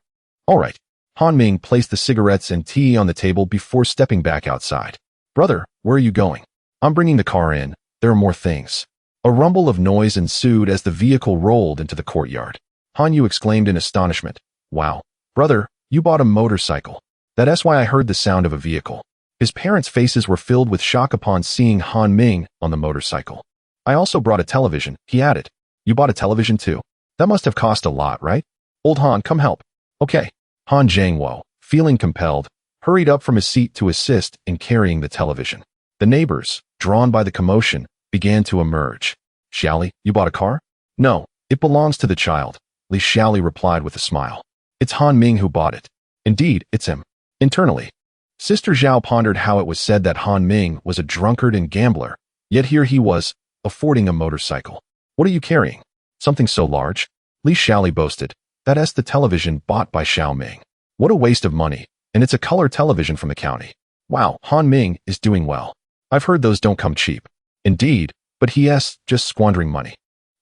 "All right." Han Ming placed the cigarettes and tea on the table before stepping back outside. "Brother, where are you going?" "I'm bringing the car in. There are more things." A rumble of noise ensued as the vehicle rolled into the courtyard. Han Yu exclaimed in astonishment, "Wow, brother, you bought a motorcycle. That's why I heard the sound of a vehicle." His parents' faces were filled with shock upon seeing Han Ming on the motorcycle. "I also brought a television," he added. "You bought a television too? That must have cost a lot, right? Old Han, come help." "Okay." Han Zhangwo, feeling compelled, hurried up from his seat to assist in carrying the television. The neighbors, drawn by the commotion, began to emerge. "Xiaoli, you bought a car?" "No, it belongs to the child," Li Xiaoli replied with a smile. "It's Han Ming who bought it." "Indeed, it's him." Internally, Sister Zhao pondered how it was said that Han Ming was a drunkard and gambler, yet here he was, affording a motorcycle. "What are you carrying?" "Something so large," Li Xiaoli boasted. "That's the television bought by Xiao Ming. What a waste of money, and it's a color television from the county." "Wow, Han Ming is doing well. I've heard those don't come cheap." "Indeed, but he's just squandering money."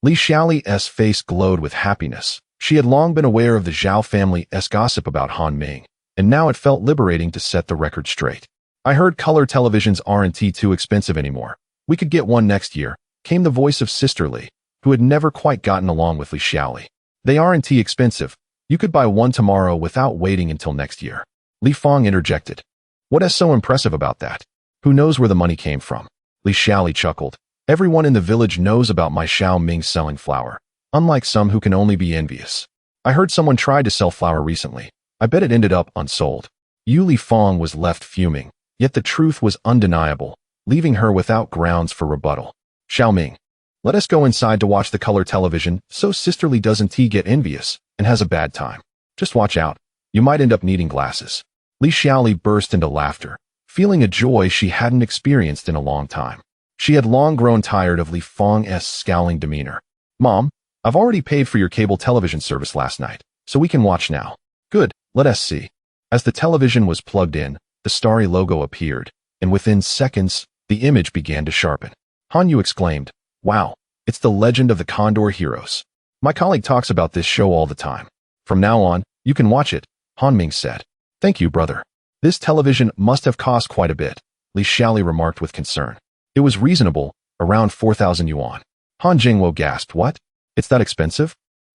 Li Xiaoli's face glowed with happiness. She had long been aware of the Zhao family's gossip about Han Ming, and now it felt liberating to set the record straight. "I heard color televisions aren't too expensive anymore. We could get one next year," came the voice of Sister Li, who had never quite gotten along with Li Xiaoli. "They aren't expensive. You could buy one tomorrow without waiting until next year." Li Fang interjected. "What is so impressive about that? Who knows where the money came from?" Li Xiaoli chuckled. "Everyone in the village knows about my Xiao Ming selling flour, unlike some who can only be envious. I heard someone tried to sell flour recently. I bet it ended up unsold." Yu Li Fang was left fuming, yet the truth was undeniable, leaving her without grounds for rebuttal. "Xiao Ming, let us go inside to watch the color television so Sister Li doesn't get envious and has a bad time. Just watch out. You might end up needing glasses." Li Xiaoli burst into laughter, feeling a joy she hadn't experienced in a long time. She had long grown tired of Li Fang's scowling demeanor. "Mom, I've already paid for your cable television service last night, so we can watch now." "Good, let us see." As the television was plugged in, the starry logo appeared, and within seconds, the image began to sharpen. Han Yu exclaimed, "Wow, it's the Legend of the Condor Heroes. My colleague talks about this show all the time. From now on, you can watch it," Han Ming said. "Thank you, brother. This television must have cost quite a bit," Li Xiaoli remarked with concern. "It was reasonable, around 4,000 yuan. Han Jingwo gasped, "What? It's that expensive?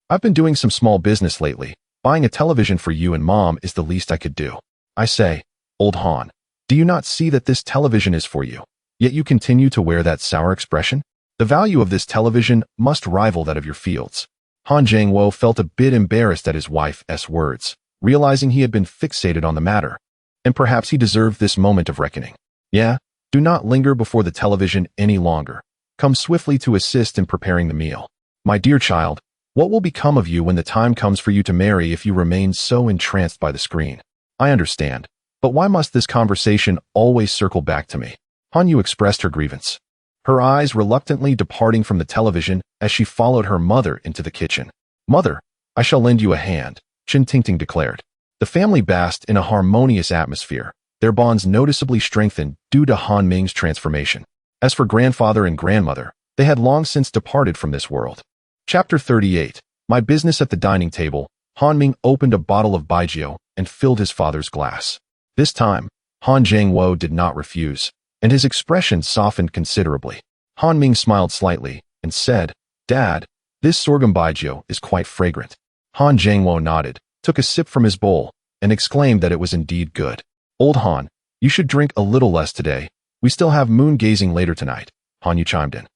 I've been doing some small business lately. Buying a television for you and Mom is the least I could do." "I say, old Han, do you not see that this television is for you? Yet you continue to wear that sour expression? The value of this television must rival that of your fields." Han Jingwo felt a bit embarrassed at his wife's words, realizing he had been fixated on the matter, and perhaps he deserved this moment of reckoning. "Yeah, do not linger before the television any longer. Come swiftly to assist in preparing the meal. My dear child, what will become of you when the time comes for you to marry if you remain so entranced by the screen? I understand, but why must this conversation always circle back to me?" Han Yu expressed her grievance, her eyes reluctantly departing from the television as she followed her mother into the kitchen. "Mother, I shall lend you a hand," Chen Tingting declared. The family basked in a harmonious atmosphere, their bonds noticeably strengthened due to Han Ming's transformation. As for grandfather and grandmother, they had long since departed from this world. Chapter 38. My business at the dining table. Han Ming opened a bottle of baijiu and filled his father's glass. This time, Han Zhangwo did not refuse, and his expression softened considerably. Han Ming smiled slightly and said, "Dad, this sorghum baijiu is quite fragrant." Han Zhangwo nodded, took a sip from his bowl, and exclaimed that it was indeed good. "Old Han, you should drink a little less today. We still have moon gazing later tonight," Han Yu chimed in.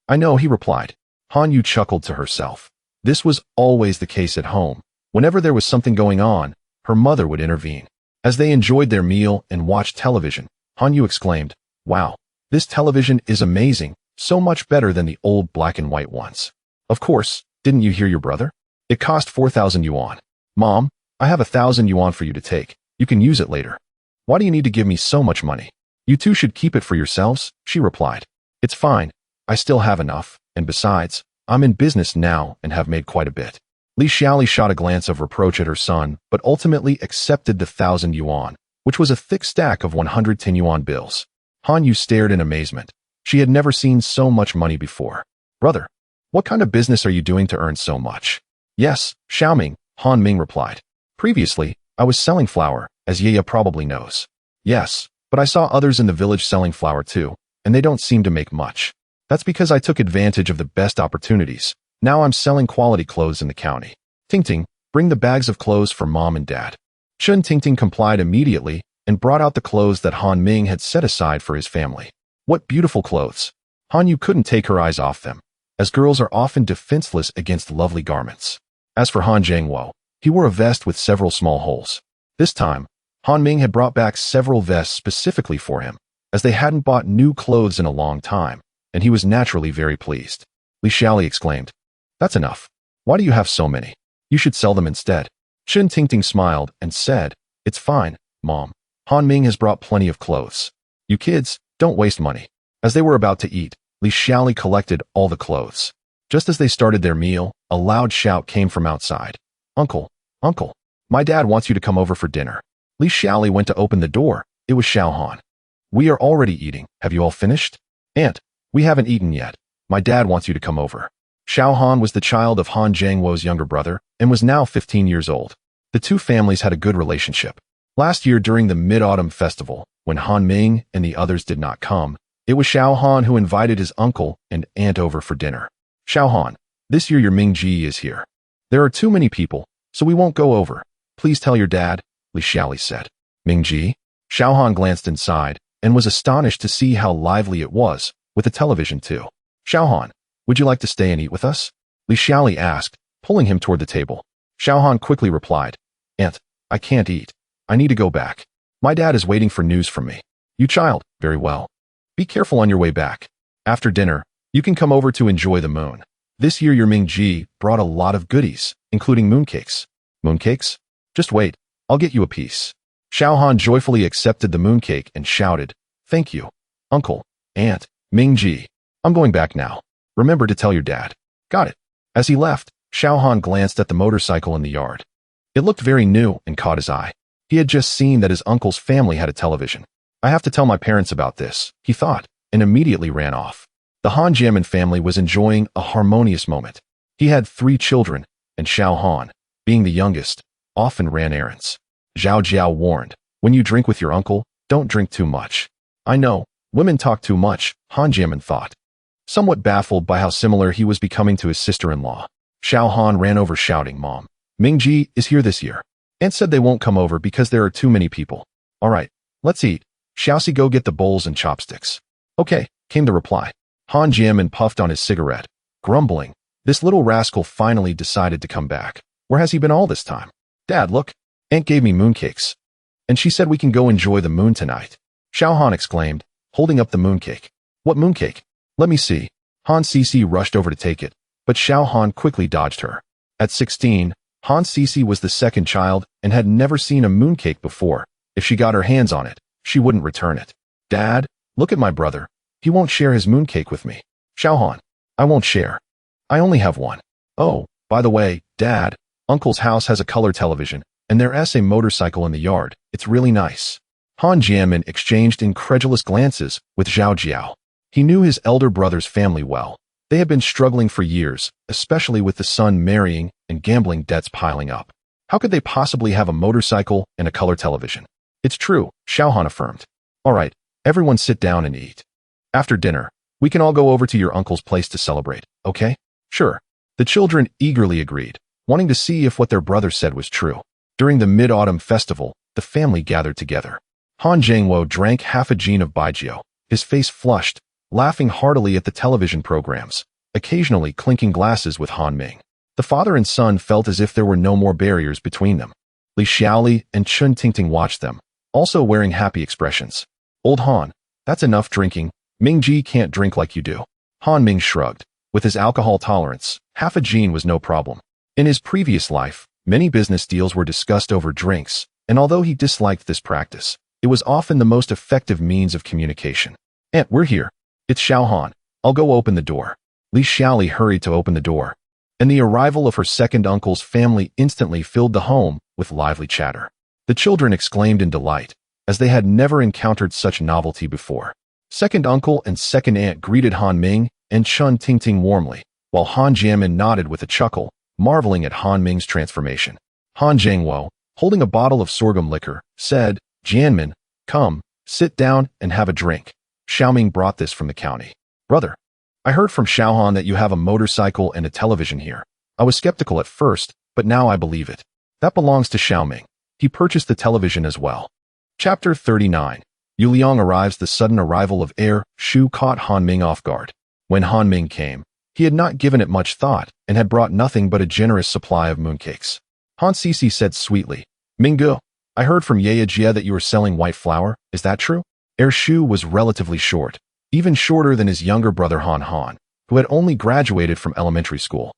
"I know," he replied. Han Yu chuckled to herself. This was always the case at home. Whenever there was something going on, her mother would intervene. As they enjoyed their meal and watched television, Han Yu exclaimed, "Wow, this television is amazing, so much better than the old black and white ones. Of course, didn't you hear your brother? It cost 4,000 yuan. Mom, I have 1,000 yuan for you to take. You can use it later." "Why do you need to give me so much money? You two should keep it for yourselves," she replied. "It's fine. I still have enough, and besides, I'm in business now and have made quite a bit." Li Xiaoli shot a glance of reproach at her son, but ultimately accepted the 1,000 yuan, which was a thick stack of 110 yuan bills. Han Yu stared in amazement. She had never seen so much money before. "Brother, what kind of business are you doing to earn so much?" "Yes, Xiaoming," Han Ming replied. "Previously, I was selling flour, as Yaya probably knows." "Yes, but I saw others in the village selling flour too, and they don't seem to make much. That's because I took advantage of the best opportunities. Now I'm selling quality clothes in the county." "Tingting, bring the bags of clothes for Mom and Dad." Chun Tingting complied immediately and brought out the clothes that Han Ming had set aside for his family. What beautiful clothes! Han Yu couldn't take her eyes off them, as girls are often defenseless against lovely garments. As for Han Jiangwo, he wore a vest with several small holes. This time, Han Ming had brought back several vests specifically for him, as they hadn't bought new clothes in a long time, and he was naturally very pleased. Li Xiaoli exclaimed, "That's enough. Why do you have so many? You should sell them instead." Chun Tingting smiled and said, "It's fine, Mom. Han Ming has brought plenty of clothes. You kids, don't waste money." As they were about to eat, Li Xiaoli collected all the clothes. Just as they started their meal, a loud shout came from outside. "Uncle, uncle, my dad wants you to come over for dinner." Li Xiaoli went to open the door. It was Xiao Han. "We are already eating. Have you all finished?" "Aunt, we haven't eaten yet. My dad wants you to come over." Xiao Han was the child of Han Jiangwo's younger brother and was now 15 years old. The two families had a good relationship. Last year during the Mid-Autumn Festival, when Han Ming and the others did not come, it was Xiao Han who invited his uncle and aunt over for dinner. "Xiao Han, this year your Ming Ji is here. There are too many people, so we won't go over. Please tell your dad," Li Xiaoli said. "Ming Ji?" Xiao Han glanced inside and was astonished to see how lively it was, with a television too. "Xiao Han, would you like to stay and eat with us?" Li Xiaoli asked, pulling him toward the table. Xiao Han quickly replied, "Aunt, I can't eat. I need to go back. My dad is waiting for news from me." "You child, very well. Be careful on your way back. After dinner, you can come over to enjoy the moon. This year your Ming Ji brought a lot of goodies, including mooncakes." "Mooncakes? Just wait, I'll get you a piece." Xiao Han joyfully accepted the mooncake and shouted, "Thank you, Uncle, Aunt, Ming Ji. I'm going back now. Remember to tell your dad." "Got it." As he left, Xiao Han glanced at the motorcycle in the yard. It looked very new and caught his eye. He had just seen that his uncle's family had a television. "I have to tell my parents about this," he thought, and immediately ran off. The Han Jiamin family was enjoying a harmonious moment. He had 3 children, and Xiao Han, being the youngest, often ran errands. Zhao Jiao warned, "When you drink with your uncle, don't drink too much." "I know, women talk too much," Han Jiamin thought, somewhat baffled by how similar he was becoming to his sister-in-law. Xiao Han ran over shouting, "Mom, Ming Ji is here this year. Aunt said they won't come over because there are too many people." "All right, let's eat. Xiaoxi, go get the bowls and chopsticks." "Okay," came the reply. Han Jiamin puffed on his cigarette, grumbling, "This little rascal finally decided to come back. Where has he been all this time?" "Dad, look. Aunt gave me mooncakes. And she said we can go enjoy the moon tonight." Xiao Han exclaimed, holding up the mooncake. "What mooncake? Let me see." Han Sisi rushed over to take it, but Xiao Han quickly dodged her. At 16, Han Sisi was the second child and had never seen a mooncake before. If she got her hands on it, she wouldn't return it. "Dad, look at my brother. He won't share his mooncake with me." "Xiao Han, I won't share. I only have one." "Oh, by the way, Dad, Uncle's house has a color television, and there's a motorcycle in the yard. It's really nice." Han Jiamin exchanged incredulous glances with Zhao Jiao. He knew his elder brother's family well. They had been struggling for years, especially with the son marrying and gambling debts piling up. How could they possibly have a motorcycle and a color television? "It's true," Xiao Han affirmed. "All right, everyone sit down and eat. After dinner, we can all go over to your uncle's place to celebrate, okay?" "Sure." The children eagerly agreed, wanting to see if what their brother said was true. During the Mid-Autumn Festival, the family gathered together. Han Jiangwo drank half a jean of baijiu, his face flushed, laughing heartily at the television programs, occasionally clinking glasses with Han Ming. The father and son felt as if there were no more barriers between them. Li Xiaoli and Chun Tingting watched them, also wearing happy expressions. Old Han, that's enough drinking. Ming-ji can't drink like you do. Han Ming shrugged. With his alcohol tolerance, half a gene was no problem. In his previous life, many business deals were discussed over drinks, and although he disliked this practice, it was often the most effective means of communication. Aunt, we're here. It's Xiao Han. I'll go open the door. Li Xiaoli hurried to open the door, and the arrival of her second uncle's family instantly filled the home with lively chatter. The children exclaimed in delight, as they had never encountered such novelty before. Second uncle and second aunt greeted Han Ming and Chun Tingting warmly, while Han Jianmin nodded with a chuckle, marveling at Han Ming's transformation. Han Zhengwo, holding a bottle of sorghum liquor, said, Jianmin, come, sit down and have a drink. Xiao Ming brought this from the county. Brother, I heard from Xiao Han that you have a motorcycle and a television here. I was skeptical at first, but now I believe it. That belongs to Xiao Ming. He purchased the television as well. Chapter 39. Yu Liang arrives. The sudden arrival of Heir Shu caught Han Ming off guard. When Han Ming came, he had not given it much thought and had brought nothing but a generous supply of mooncakes. Han Sisi said sweetly, Minggu, I heard from Yaya Jia that you were selling white flour. Is that true? Heir Shu was relatively short, even shorter than his younger brother Han Han, who had only graduated from elementary school.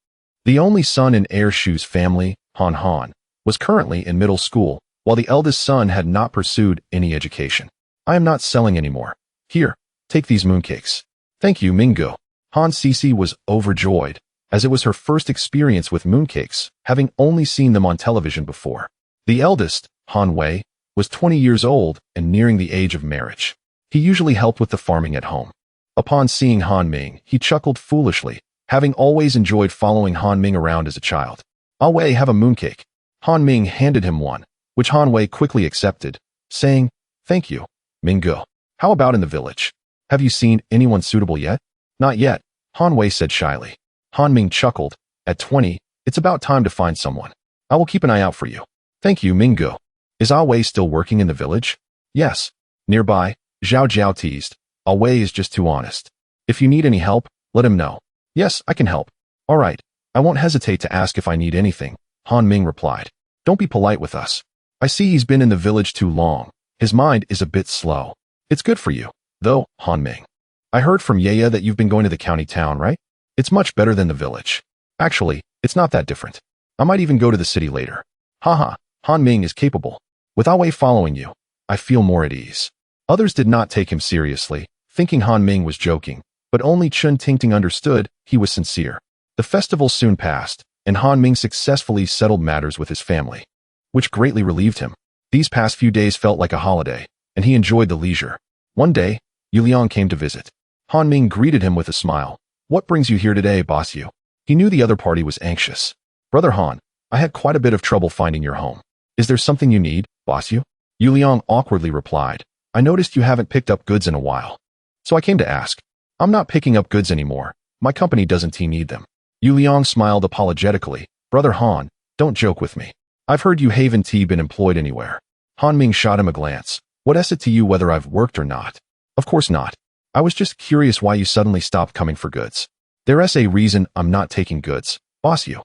The only son in Heir Shu's family, Han Han, was currently in middle school, while the eldest son had not pursued any education. I am not selling anymore. Here, take these mooncakes. Thank you, Minggu. Han Sisi was overjoyed, as it was her first experience with mooncakes, having only seen them on television before. The eldest, Han Wei, was 20 years old and nearing the age of marriage. He usually helped with the farming at home. Upon seeing Han Ming, he chuckled foolishly, having always enjoyed following Han Ming around as a child. Ah Wei, have a mooncake. Han Ming handed him one, which Han Wei quickly accepted, saying, Thank you, Minggu. How about in the village? Have you seen anyone suitable yet? Not yet, Han Wei said shyly. Han Ming chuckled. At 20, it's about time to find someone. I will keep an eye out for you. Thank you, Minggu. Is Ah Wei still working in the village? Yes. Nearby, Zhao Jiao teased. Ah Wei is just too honest. If you need any help, let him know. Yes, I can help. All right. I won't hesitate to ask if I need anything, Han Ming replied. Don't be polite with us. I see he's been in the village too long. His mind is a bit slow. It's good for you, though, Han Ming. I heard from Yaya that you've been going to the county town, right? It's much better than the village. Actually, it's not that different. I might even go to the city later. Haha, Han Ming is capable. With Ah Wei following you, I feel more at ease. Others did not take him seriously, thinking Han Ming was joking, but only Chun Tingting understood he was sincere. The festival soon passed, and Han Ming successfully settled matters with his family, which greatly relieved him. These past few days felt like a holiday, and he enjoyed the leisure. One day, Yu Liang came to visit. Han Ming greeted him with a smile. What brings you here today, boss Yu? He knew the other party was anxious. Brother Han, I had quite a bit of trouble finding your home. Is there something you need, boss Yu? Yu Liang awkwardly replied. I noticed you haven't picked up goods in a while. So I came to ask. I'm not picking up goods anymore. My company doesn't need them. Yu Liang smiled apologetically. Brother Han, don't joke with me. I've heard you haven't been employed anywhere. Han Ming shot him a glance. What is it to you whether I've worked or not? Of course not. I was just curious why you suddenly stopped coming for goods. There's a reason I'm not taking goods, boss Yu.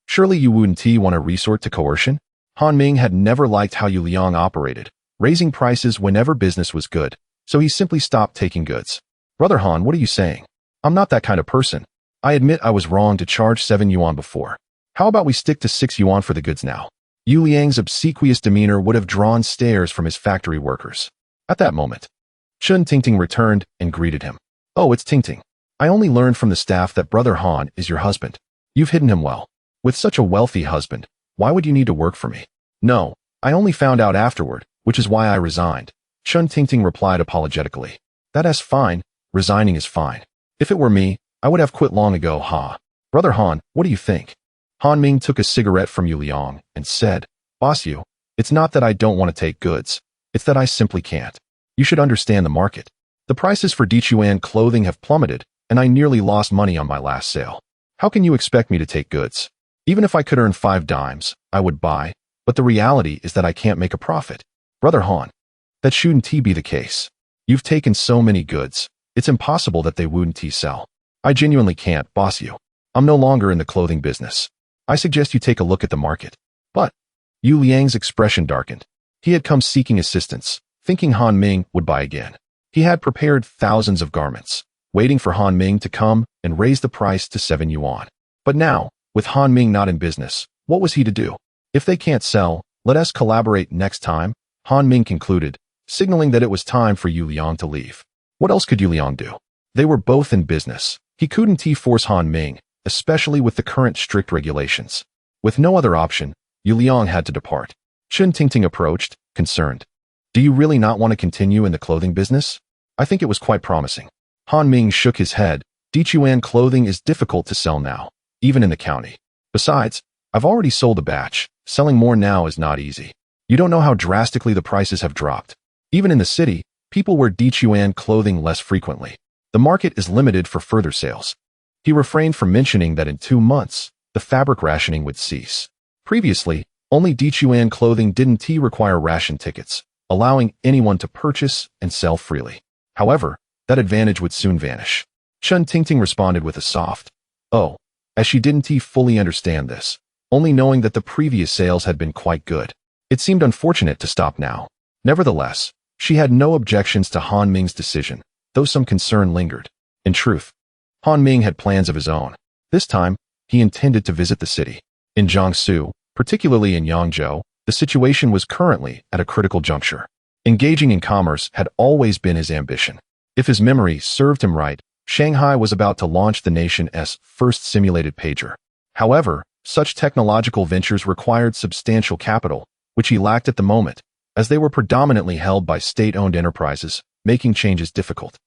Surely you wouldn't want to resort to coercion? Han Ming had never liked how Yu Liang operated, raising prices whenever business was good, so he simply stopped taking goods. Brother Han, what are you saying? I'm not that kind of person. I admit I was wrong to charge 7 yuan before. How about we stick to 6 yuan for the goods now? Yu Liang's obsequious demeanor would have drawn stares from his factory workers. At that moment, Chun Tingting returned and greeted him. Oh, it's Tingting. I only learned from the staff that Brother Han is your husband. You've hidden him well. With such a wealthy husband, why would you need to work for me? No, I only found out afterward, which is why I resigned. Chun Tingting replied apologetically. That's fine, resigning is fine. If it were me, I would have quit long ago, ha. Brother Han, what do you think? Han Ming took a cigarette from Yu Liang and said, Boss Yu, it's not that I don't want to take goods. It's that I simply can't. You should understand the market. The prices for Dichuan clothing have plummeted, and I nearly lost money on my last sale. How can you expect me to take goods? Even if I could earn 5 dimes, I would buy, but the reality is that I can't make a profit. Brother Han, that shouldn't be the case. You've taken so many goods, it's impossible that they wouldn't sell. I genuinely can't, boss Yu. I'm no longer in the clothing business. I suggest you take a look at the market. But, Yu Liang's expression darkened. He had come seeking assistance, thinking Han Ming would buy again. He had prepared thousands of garments, waiting for Han Ming to come and raise the price to 7 yuan. But now, with Han Ming not in business, what was he to do? If they can't sell, let us collaborate next time, Han Ming concluded, signaling that it was time for Yu Liang to leave. What else could Yu Liang do? They were both in business. He couldn't force Han Ming, especially with the current strict regulations. With no other option, Yu Liang had to depart. Chun Tingting approached, concerned. Do you really not want to continue in the clothing business? I think it was quite promising. Han Ming shook his head. Dichuan clothing is difficult to sell now, even in the county. Besides, I've already sold a batch. Selling more now is not easy. You don't know how drastically the prices have dropped. Even in the city, people wear Dichuan clothing less frequently. The market is limited for further sales. He refrained from mentioning that in 2 months, the fabric rationing would cease. Previously, only Dichuan clothing didn't require ration tickets, allowing anyone to purchase and sell freely. However, that advantage would soon vanish. Chun Tingting responded with a soft, "Oh," as she didn't fully understand this, only knowing that the previous sales had been quite good. It seemed unfortunate to stop now. Nevertheless, she had no objections to Han Ming's decision, though some concern lingered. In truth, Han Ming had plans of his own. This time, he intended to visit the city. In Jiangsu, particularly in Yangzhou, the situation was currently at a critical juncture. Engaging in commerce had always been his ambition. If his memory served him right, Shanghai was about to launch the nation's first simulated pager. However, such technological ventures required substantial capital, which he lacked at the moment, as they were predominantly held by state-owned enterprises, making changes difficult.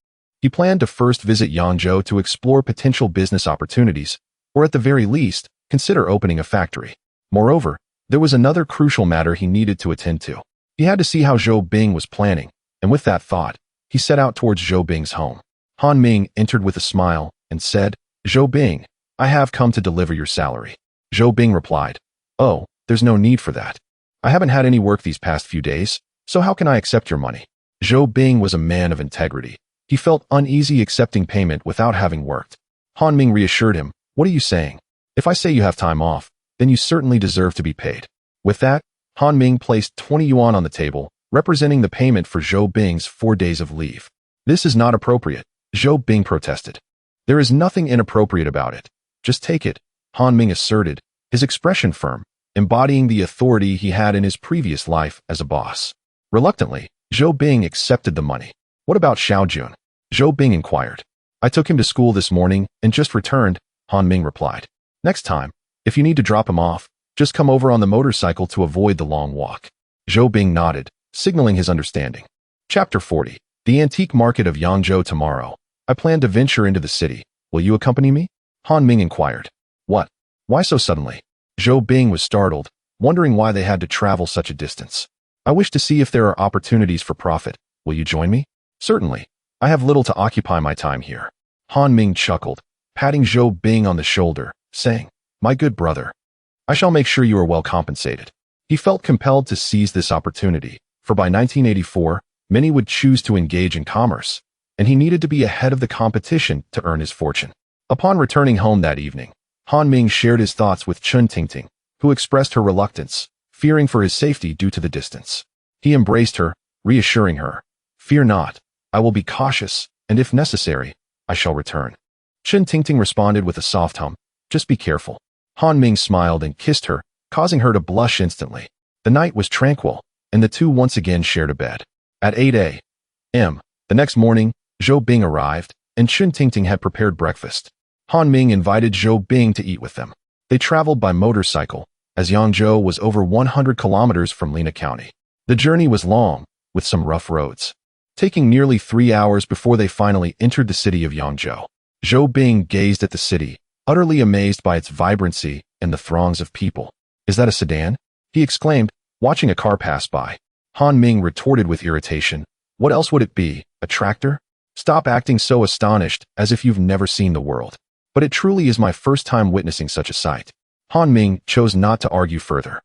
He planned to first visit Yangzhou to explore potential business opportunities, or at the very least, consider opening a factory. Moreover, there was another crucial matter he needed to attend to. He had to see how Zhou Bing was planning, and with that thought, he set out towards Zhou Bing's home. Han Ming entered with a smile and said, "Zhou Bing, I have come to deliver your salary." Zhou Bing replied, "Oh, there's no need for that. I haven't had any work these past few days, so how can I accept your money?" Zhou Bing was a man of integrity. He felt uneasy accepting payment without having worked. Han Ming reassured him, "What are you saying? If I say you have time off, then you certainly deserve to be paid." With that, Han Ming placed 20 yuan on the table, representing the payment for Zhou Bing's 4 days of leave. "This is not appropriate," Zhou Bing protested. "There is nothing inappropriate about it. Just take it," Han Ming asserted, his expression firm, embodying the authority he had in his previous life as a boss. Reluctantly, Zhou Bing accepted the money. "What about Xiaojun?" Zhou Bing inquired. "I took him to school this morning and just returned," Han Ming replied. "Next time, if you need to drop him off, just come over on the motorcycle to avoid the long walk." Zhou Bing nodded, signaling his understanding. Chapter 40. The Antique Market of Yangzhou tomorrow. I plan to venture into the city. Will you accompany me? Han Ming inquired. "What? Why so suddenly?" Zhou Bing was startled, wondering why they had to travel such a distance. "I wish to see if there are opportunities for profit. Will you join me?" "Certainly. I have little to occupy my time here." Han Ming chuckled, patting Zhou Bing on the shoulder, saying, "My good brother, I shall make sure you are well compensated." He felt compelled to seize this opportunity, for by 1984, many would choose to engage in commerce, and he needed to be ahead of the competition to earn his fortune. Upon returning home that evening, Han Ming shared his thoughts with Chun Tingting, who expressed her reluctance, fearing for his safety due to the distance. He embraced her, reassuring her, "Fear not, I will be cautious, and if necessary, I shall return." Chun Tingting responded with a soft hum, "Just be careful." Han Ming smiled and kissed her, causing her to blush instantly. The night was tranquil, and the two once again shared a bed. At 8 a.m. the next morning, Zhou Bing arrived, and Chun Tingting had prepared breakfast. Han Ming invited Zhou Bing to eat with them. They traveled by motorcycle, as Yangzhou was over 100 kilometers from Lina County. The journey was long, with some rough roads, taking nearly 3 hours before they finally entered the city of Yangzhou. Zhou Bing gazed at the city, utterly amazed by its vibrancy and the throngs of people. "Is that a sedan?" he exclaimed, watching a car pass by. Han Ming retorted with irritation, "What else would it be, a tractor? Stop acting so astonished as if you've never seen the world." "But it truly is my first time witnessing such a sight." Han Ming chose not to argue further.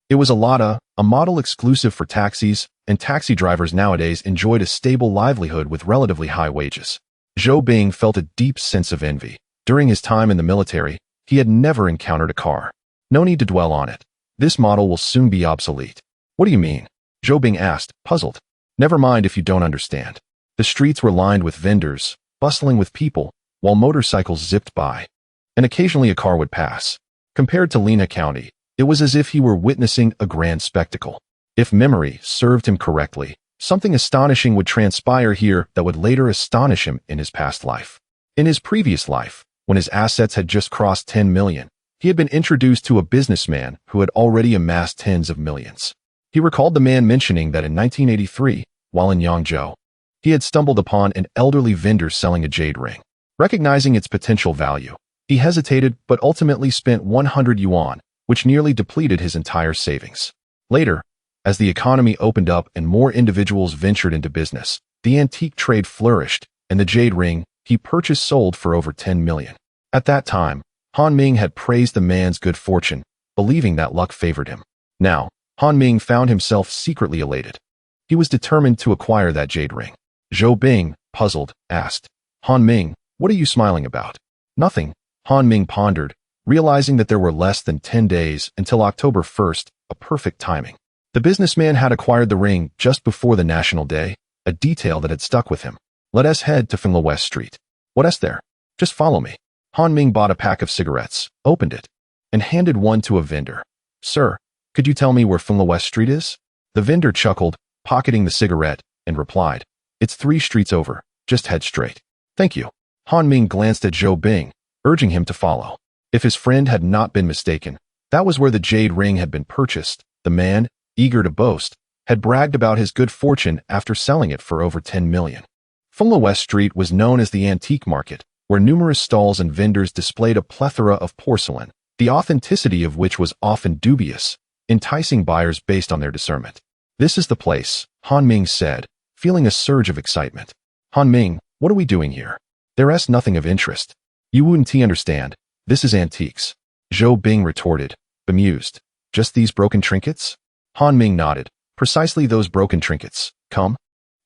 It was a Lada, a model exclusive for taxis, and taxi drivers nowadays enjoyed a stable livelihood with relatively high wages. Zhou Bing felt a deep sense of envy. During his time in the military, he had never encountered a car. No need to dwell on it. This model will soon be obsolete. What do you mean? Zhou Bing asked, puzzled. Never mind if you don't understand. The streets were lined with vendors, bustling with people, while motorcycles zipped by. And occasionally a car would pass. Compared to Lena County, it was as if he were witnessing a grand spectacle. If memory served him correctly, something astonishing would transpire here that would later astonish him in his past life. In his previous life, when his assets had just crossed 10 million, he had been introduced to a businessman who had already amassed tens of millions. He recalled the man mentioning that in 1983, while in Yangzhou, he had stumbled upon an elderly vendor selling a jade ring. Recognizing its potential value, he hesitated but ultimately spent 100 yuan, which nearly depleted his entire savings. Later, as the economy opened up and more individuals ventured into business, the antique trade flourished, and the jade ring he purchased sold for over 10 million. At that time, Han Ming had praised the man's good fortune, believing that luck favored him. Now, Han Ming found himself secretly elated. He was determined to acquire that jade ring. Zhou Bing, puzzled, asked, Han Ming, what are you smiling about? Nothing, Han Ming pondered, realizing that there were less than 10 days until October 1st, a perfect timing. The businessman had acquired the ring just before the National Day, a detail that had stuck with him. Let us head to Fengla West Street. What is there? Just follow me. Han Ming bought a pack of cigarettes, opened it, and handed one to a vendor. Sir, could you tell me where Fengla West Street is? The vendor chuckled, pocketing the cigarette, and replied, It's 3 streets over, just head straight. Thank you. Han Ming glanced at Zhou Bing, urging him to follow. If his friend had not been mistaken, that was where the jade ring had been purchased. The man, eager to boast, had bragged about his good fortune after selling it for over 10 million. Fengla West Street was known as the antique market, where numerous stalls and vendors displayed a plethora of porcelain, the authenticity of which was often dubious, enticing buyers based on their discernment. This is the place, Han Ming said, feeling a surge of excitement. Han Ming, what are we doing here? There is nothing of interest. You wouldn't understand. This is antiques. Zhou Bing retorted, bemused. Just these broken trinkets? Han Ming nodded. Precisely those broken trinkets. Come.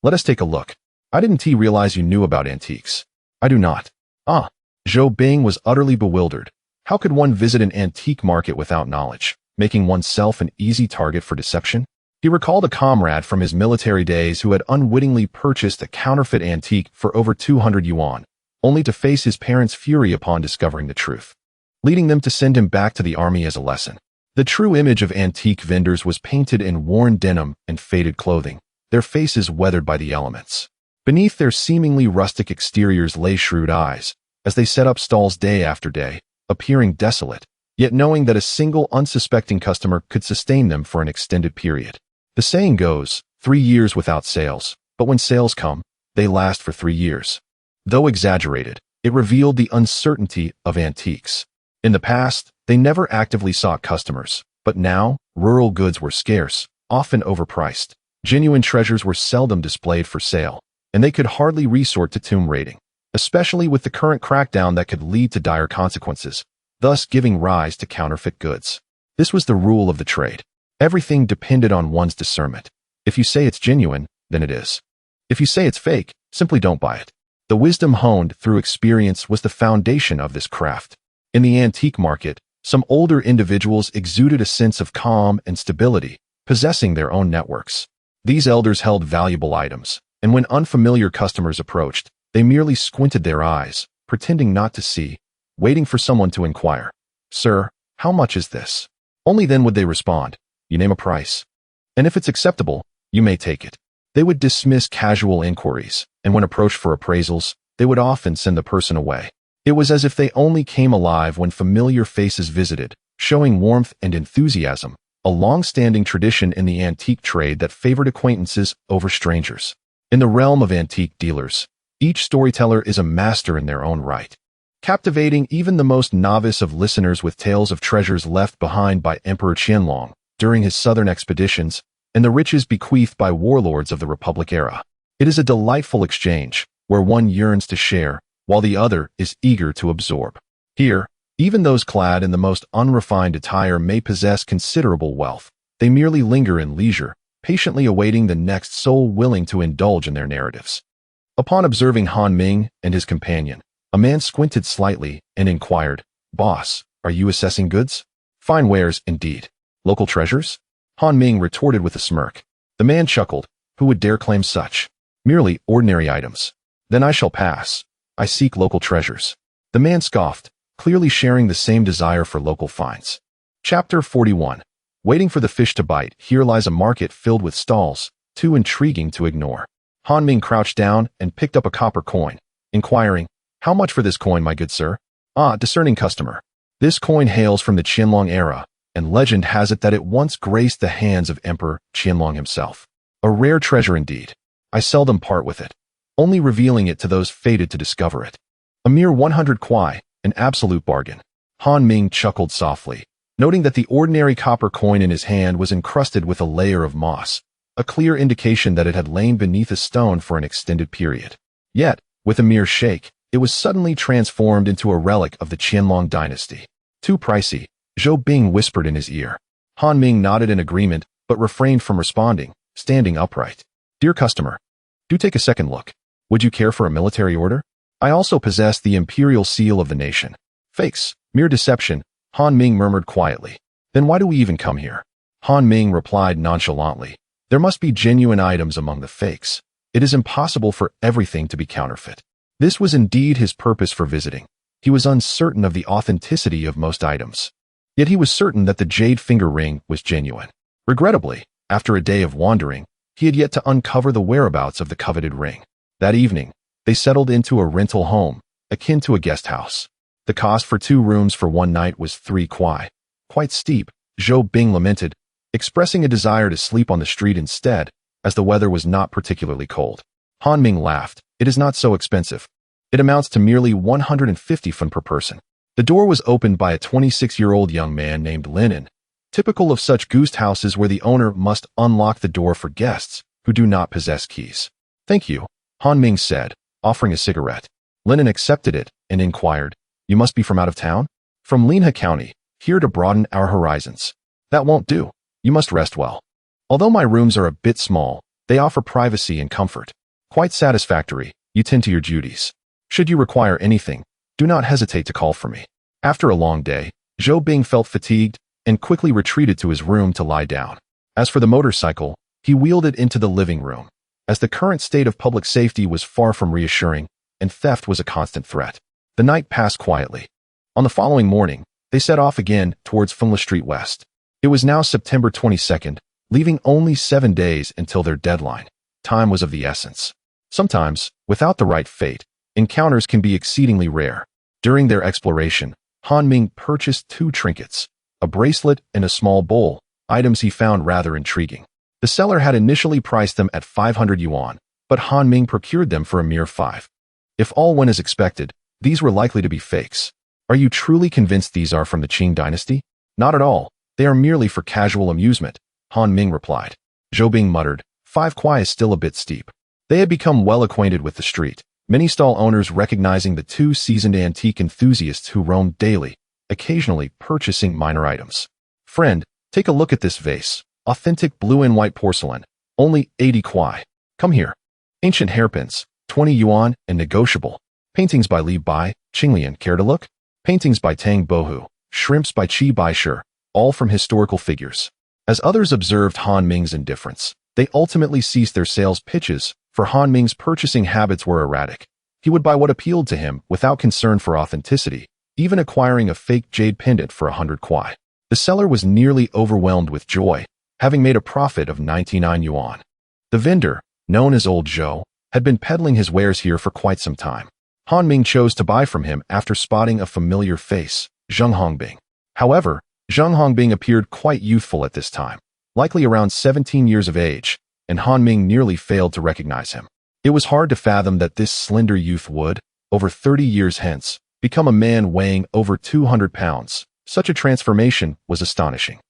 Let us take a look. I didn't realize you knew about antiques. I do not. Ah. Zhou Bing was utterly bewildered. How could one visit an antique market without knowledge, making oneself an easy target for deception? He recalled a comrade from his military days who had unwittingly purchased a counterfeit antique for over 200 yuan, only to face his parents' fury upon discovering the truth, leading them to send him back to the army as a lesson. The true image of antique vendors was painted in worn denim and faded clothing, their faces weathered by the elements. Beneath their seemingly rustic exteriors lay shrewd eyes, as they set up stalls day after day, appearing desolate, yet knowing that a single unsuspecting customer could sustain them for an extended period. The saying goes, 3 years without sales, but when sales come, they last for 3 years. Though exaggerated, it revealed the uncertainty of antiques. In the past, they never actively sought customers, but now, rural goods were scarce, often overpriced. Genuine treasures were seldom displayed for sale, and they could hardly resort to tomb raiding, especially with the current crackdown that could lead to dire consequences, thus giving rise to counterfeit goods. This was the rule of the trade. Everything depended on one's discernment. If you say it's genuine, then it is. If you say it's fake, simply don't buy it. The wisdom honed through experience was the foundation of this craft. In the antique market, some older individuals exuded a sense of calm and stability, possessing their own networks. These elders held valuable items, and when unfamiliar customers approached, they merely squinted their eyes, pretending not to see, waiting for someone to inquire, Sir, how much is this? Only then would they respond, You name a price. And if it's acceptable, you may take it. They would dismiss casual inquiries, and when approached for appraisals, they would often send the person away. It was as if they only came alive when familiar faces visited, showing warmth and enthusiasm, a long-standing tradition in the antique trade that favored acquaintances over strangers. In the realm of antique dealers, each storyteller is a master in their own right, captivating even the most novice of listeners with tales of treasures left behind by Emperor Qianlong during his southern expeditions and the riches bequeathed by warlords of the Republic era. It is a delightful exchange, where one yearns to share, while the other is eager to absorb. Here, even those clad in the most unrefined attire may possess considerable wealth. They merely linger in leisure, patiently awaiting the next soul willing to indulge in their narratives. Upon observing Han Ming and his companion, a man squinted slightly and inquired, Boss, are you assessing goods? Fine wares, indeed. Local treasures? Han Ming retorted with a smirk. The man chuckled. Who would dare claim such? Merely ordinary items. Then I shall pass. I seek local treasures. The man scoffed, clearly sharing the same desire for local finds. Chapter 41. Waiting for the fish to bite. Here lies a market filled with stalls, too intriguing to ignore. Han Ming crouched down and picked up a copper coin, inquiring, "How much for this coin, my good sir?" "Ah, discerning customer. This coin hails from the Qianlong era, and legend has it that it once graced the hands of Emperor Qianlong himself. A rare treasure indeed. I seldom part with it, only revealing it to those fated to discover it. A mere 100 kwai, an absolute bargain." Han Ming chuckled softly, noting that the ordinary copper coin in his hand was encrusted with a layer of moss, a clear indication that it had lain beneath a stone for an extended period. Yet, with a mere shake, it was suddenly transformed into a relic of the Qianlong dynasty. "Too pricey," Zhou Bing whispered in his ear. Han Ming nodded in agreement, but refrained from responding, standing upright. "Dear customer, do take a second look. Would you care for a military order? I also possess the imperial seal of the nation." "Fakes, mere deception," Han Ming murmured quietly. "Then why do we even come here?" Han Ming replied nonchalantly. "There must be genuine items among the fakes. It is impossible for everything to be counterfeit." This was indeed his purpose for visiting. He was uncertain of the authenticity of most items. Yet he was certain that the jade finger ring was genuine. Regrettably, after a day of wandering, he had yet to uncover the whereabouts of the coveted ring. That evening, they settled into a rental home, akin to a guest house. The cost for 2 rooms for 1 night was 3 kwai. Quite steep, Zhou Bing lamented, expressing a desire to sleep on the street instead, as the weather was not particularly cold. Han Ming laughed. "It is not so expensive. It amounts to merely 150 fun per person." The door was opened by a 26-year-old young man named Linen, typical of such ghost houses where the owner must unlock the door for guests who do not possess keys. "Thank you," Han Ming said, offering a cigarette. Linen accepted it and inquired, "You must be from out of town?" "From Linha County, here to broaden our horizons." "That won't do. You must rest well. Although my rooms are a bit small, they offer privacy and comfort. Quite satisfactory. You tend to your duties. Should you require anything, do not hesitate to call for me." After a long day, Zhou Bing felt fatigued and quickly retreated to his room to lie down. As for the motorcycle, he wheeled it into the living room, as the current state of public safety was far from reassuring, and theft was a constant threat. The night passed quietly. On the following morning, they set off again towards Fengla Street West. It was now September 22nd, leaving only 7 days until their deadline. Time was of the essence. Sometimes, without the right fate, encounters can be exceedingly rare. During their exploration, Han Ming purchased 2 trinkets, a bracelet and a small bowl, items he found rather intriguing. The seller had initially priced them at 500 yuan, but Han Ming procured them for a mere 5. If all went as expected, these were likely to be fakes. "Are you truly convinced these are from the Qing dynasty?" "Not at all. They are merely for casual amusement," Han Ming replied. Zhou Bing muttered, 5 kwai is still a bit steep. They had become well acquainted with the street, many stall owners recognizing the 2 seasoned antique enthusiasts who roamed daily, occasionally purchasing minor items. "Friend, take a look at this vase. Authentic blue and white porcelain. Only 80 kwai. Come here. Ancient hairpins, 20 yuan and negotiable. Paintings by Li Bai, Qinglian. Care to look? Paintings by Tang Bohu, shrimps by Qi Baishir, all from historical figures." As others observed Han Ming's indifference, they ultimately ceased their sales pitches, for Han Ming's purchasing habits were erratic. He would buy what appealed to him without concern for authenticity, even acquiring a fake jade pendant for 100 kwai. The seller was nearly overwhelmed with joy, having made a profit of 99 yuan. The vendor, known as Old Zhou, had been peddling his wares here for quite some time. Han Ming chose to buy from him after spotting a familiar face, Zheng Hongbing. However, Zheng Hongbing appeared quite youthful at this time, likely around 17 years of age, and Han Ming nearly failed to recognize him. It was hard to fathom that this slender youth would, over 30 years hence, become a man weighing over 200 pounds. Such a transformation was astonishing.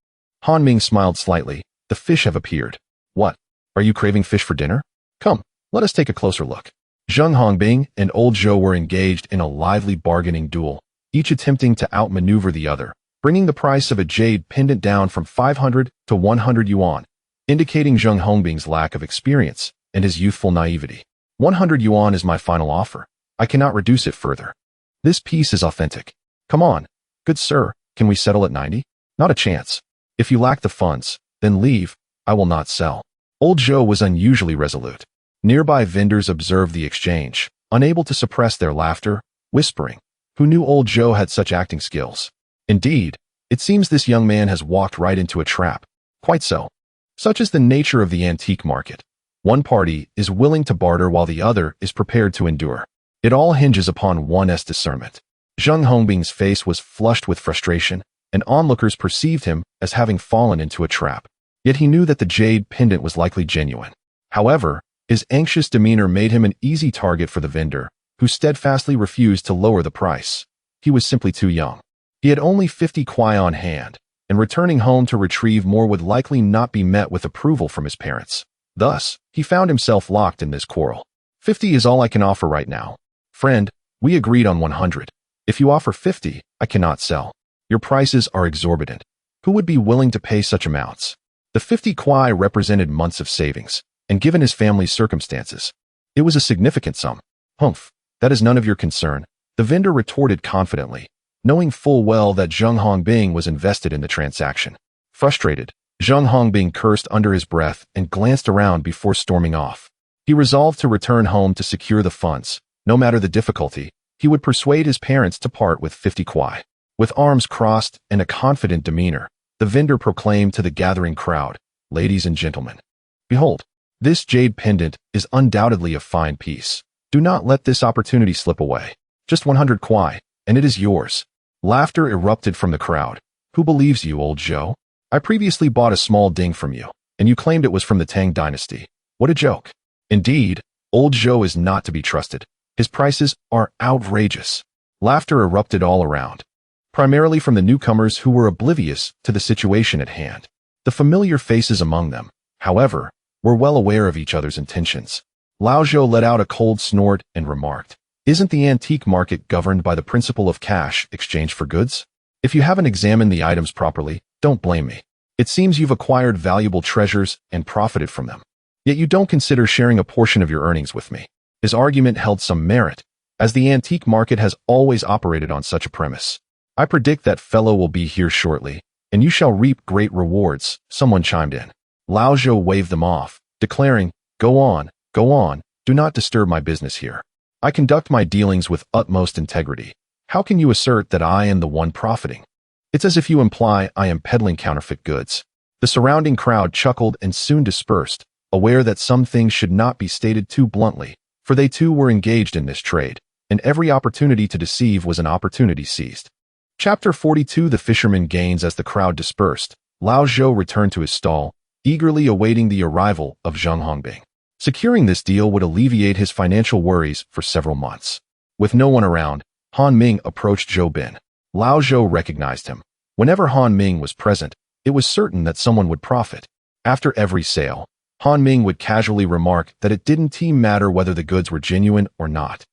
Han Ming smiled slightly. "The fish have appeared." "What? Are you craving fish for dinner? Come, let us take a closer look." Zheng Hongbing and Old Zhou were engaged in a lively bargaining duel, each attempting to outmaneuver the other, bringing the price of a jade pendant down from 500 to 100 yuan, indicating Zheng Hongbing's lack of experience and his youthful naivety. 100 yuan is my final offer. I cannot reduce it further. This piece is authentic. Come on, good sir, can we settle at 90? Not a chance. If you lack the funds, then leave. I will not sell. Old Zhou was unusually resolute. Nearby vendors observed the exchange, unable to suppress their laughter, whispering, "Who knew old Zhou had such acting skills? Indeed, it seems this young man has walked right into a trap." Quite so. Such is the nature of the antique market. One party is willing to barter while the other is prepared to endure. It all hinges upon one's discernment. Zheng Hongbing's face was flushed with frustration, and onlookers perceived him as having fallen into a trap. Yet he knew that the jade pendant was likely genuine. However, his anxious demeanor made him an easy target for the vendor, who steadfastly refused to lower the price. He was simply too young. He had only 50 kwai on hand, and returning home to retrieve more would likely not be met with approval from his parents. Thus, he found himself locked in this quarrel. 50 is all I can offer right now. Friend, we agreed on 100. If you offer 50, I cannot sell. Your prices are exorbitant. Who would be willing to pay such amounts? The 50 kwai represented months of savings, and given his family's circumstances, it was a significant sum. Humph, that is none of your concern, the vendor retorted confidently, knowing full well that Zheng Hongbing was invested in the transaction. Frustrated, Zheng Hongbing cursed under his breath and glanced around before storming off. He resolved to return home to secure the funds. No matter the difficulty, he would persuade his parents to part with 50 kwai. With arms crossed and a confident demeanor, the vendor proclaimed to the gathering crowd, "Ladies and gentlemen, behold, this jade pendant is undoubtedly a fine piece. Do not let this opportunity slip away. Just 100 kwai, and it is yours." Laughter erupted from the crowd. "Who believes you, old Zhou? I previously bought a small ding from you, and you claimed it was from the Tang dynasty. What a joke." Indeed, old Zhou is not to be trusted. His prices are outrageous. Laughter erupted all around, primarily from the newcomers who were oblivious to the situation at hand. The familiar faces among them, however, were well aware of each other's intentions. Lao Zhou let out a cold snort and remarked, "Isn't the antique market governed by the principle of cash exchange for goods? If you haven't examined the items properly, don't blame me. It seems you've acquired valuable treasures and profited from them. Yet you don't consider sharing a portion of your earnings with me." His argument held some merit, as the antique market has always operated on such a premise. "I predict that fellow will be here shortly, and you shall reap great rewards," someone chimed in. Lao Zhou waved them off, declaring, go on, do not disturb my business here. I conduct my dealings with utmost integrity. How can you assert that I am the one profiting? It's as if you imply I am peddling counterfeit goods." The surrounding crowd chuckled and soon dispersed, aware that some things should not be stated too bluntly, for they too were engaged in this trade, and every opportunity to deceive was an opportunity seized. Chapter 42. The fisherman gains. As the crowd dispersed, Lao Zhou returned to his stall, eagerly awaiting the arrival of Zheng Hongbing. Securing this deal would alleviate his financial worries for several months. With no one around, Han Ming approached Zhou Bin. Lao Zhou recognized him. Whenever Han Ming was present, it was certain that someone would profit. After every sale, Han Ming would casually remark that it didn't matter whether the goods were genuine or not,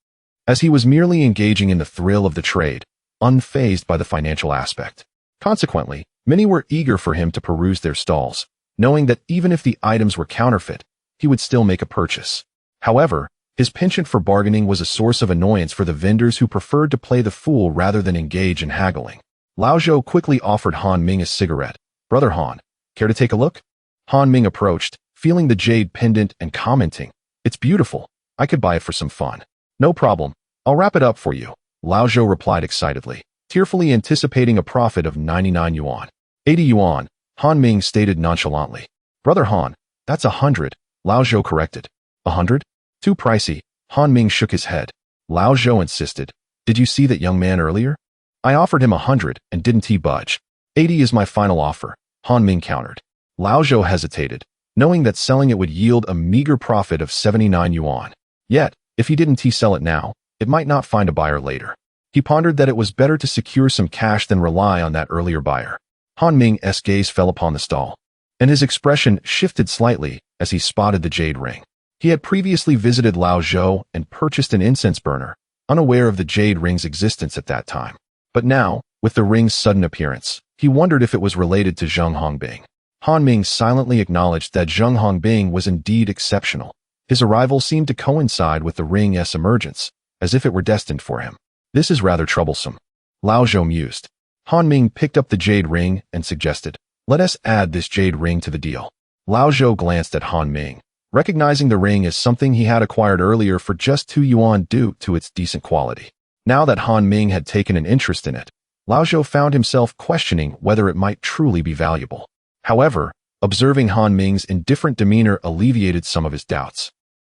as he was merely engaging in the thrill of the trade, unfazed by the financial aspect. Consequently, many were eager for him to peruse their stalls, knowing that even if the items were counterfeit, he would still make a purchase. However, his penchant for bargaining was a source of annoyance for the vendors who preferred to play the fool rather than engage in haggling. Lao Zhou quickly offered Han Ming a cigarette. "Brother Han, care to take a look?" Han Ming approached, feeling the jade pendant and commenting, "It's beautiful. I could buy it for some fun." "No problem. I'll wrap it up for you," Lao Zhou replied excitedly, tearfully anticipating a profit of 99 yuan. 80 yuan, Han Ming stated nonchalantly. "Brother Han, that's 100, Lao Zhou corrected. 100? Too pricey." Han Ming shook his head. Lao Zhou insisted, "Did you see that young man earlier? I offered him 100 and didn't he budge. 80 is my final offer," Han Ming countered. Lao Zhou hesitated, knowing that selling it would yield a meager profit of 79 yuan. Yet, if he didn't sell it now, it might not find a buyer later. He pondered that it was better to secure some cash than rely on that earlier buyer. Han Ming's gaze fell upon the stall, and his expression shifted slightly as he spotted the jade ring. He had previously visited Lao Zhou and purchased an incense burner, unaware of the jade ring's existence at that time. But now, with the ring's sudden appearance, he wondered if it was related to Zheng Hongbing. Han Ming silently acknowledged that Zheng Hongbing was indeed exceptional. His arrival seemed to coincide with the ring's emergence, as if it were destined for him. "This is rather troublesome," Lao Zhou mused. Han Ming picked up the jade ring and suggested, Let us add this jade ring to the deal. Lao Zhou glanced at Han Ming, recognizing the ring as something he had acquired earlier for just 2 yuan due to its decent quality. Now that Han Ming had taken an interest in it, Lao Zhou found himself questioning whether it might truly be valuable. However, observing Han Ming's indifferent demeanor alleviated some of his doubts.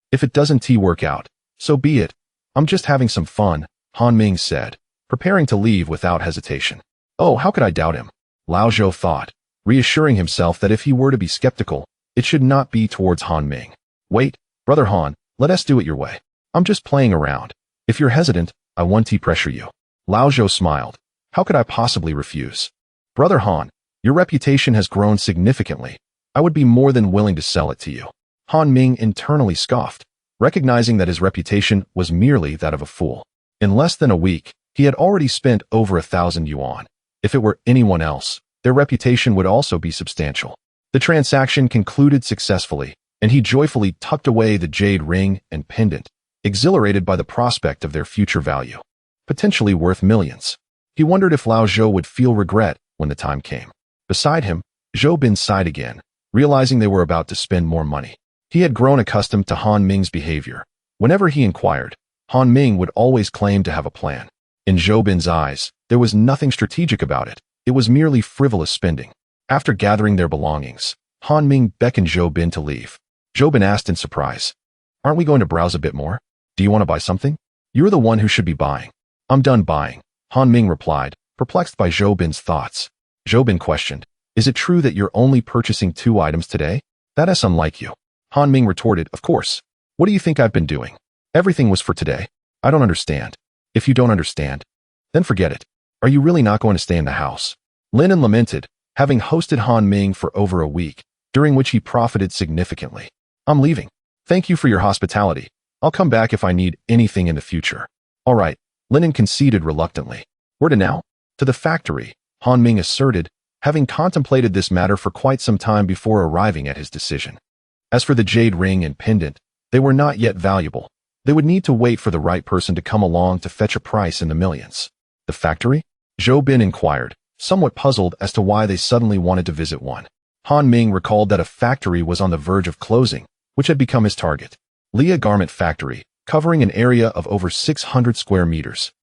If it doesn't work out, so be it. I'm just having some fun, Han Ming said, preparing to leave without hesitation. Oh, how could I doubt him? Lao Zhou thought, reassuring himself that if he were to be skeptical, it should not be towards Han Ming. Wait, Brother Han, let us do it your way. I'm just playing around. If you're hesitant, I won't pressure you. Lao Zhou smiled. How could I possibly refuse? Brother Han, your reputation has grown significantly. I would be more than willing to sell it to you. Han Ming internally scoffed, recognizing that his reputation was merely that of a fool. In less than a week, he had already spent over 1,000 yuan. If it were anyone else, their reputation would also be substantial. The transaction concluded successfully, and he joyfully tucked away the jade ring and pendant, exhilarated by the prospect of their future value, potentially worth millions. He wondered if Lao Zhou would feel regret when the time came. Beside him, Zhou Bin sighed again, realizing they were about to spend more money. He had grown accustomed to Han Ming's behavior. Whenever he inquired, Han Ming would always claim to have a plan. In Zhou Bin's eyes, there was nothing strategic about it. It was merely frivolous spending. After gathering their belongings, Han Ming beckoned Zhou Bin to leave. Zhou Bin asked in surprise, "Aren't we going to browse a bit more? Do you want to buy something? You're the one who should be buying." "I'm done buying," Han Ming replied, perplexed by Zhou Bin's thoughts. Zhou Bin questioned, "Is it true that you're only purchasing 2 items today? That is unlike you." Han Ming retorted, "Of course. What do you think I've been doing? Everything was for today. I don't understand." "If you don't understand, then forget it. Are you really not going to stay in the house?" Linen lamented, having hosted Han Ming for over a week, during which he profited significantly. "I'm leaving. Thank you for your hospitality. I'll come back if I need anything in the future." "All right," Linen conceded reluctantly. "Where to now?" "To the factory," Han Ming asserted, having contemplated this matter for quite some time before arriving at his decision. As for the jade ring and pendant, they were not yet valuable. They would need to wait for the right person to come along to fetch a price in the millions. "The factory?" Zhou Bin inquired, somewhat puzzled as to why they suddenly wanted to visit one. Han Ming recalled that a factory was on the verge of closing, which had become his target. Leah Garment Factory, covering an area of over 600 square meters,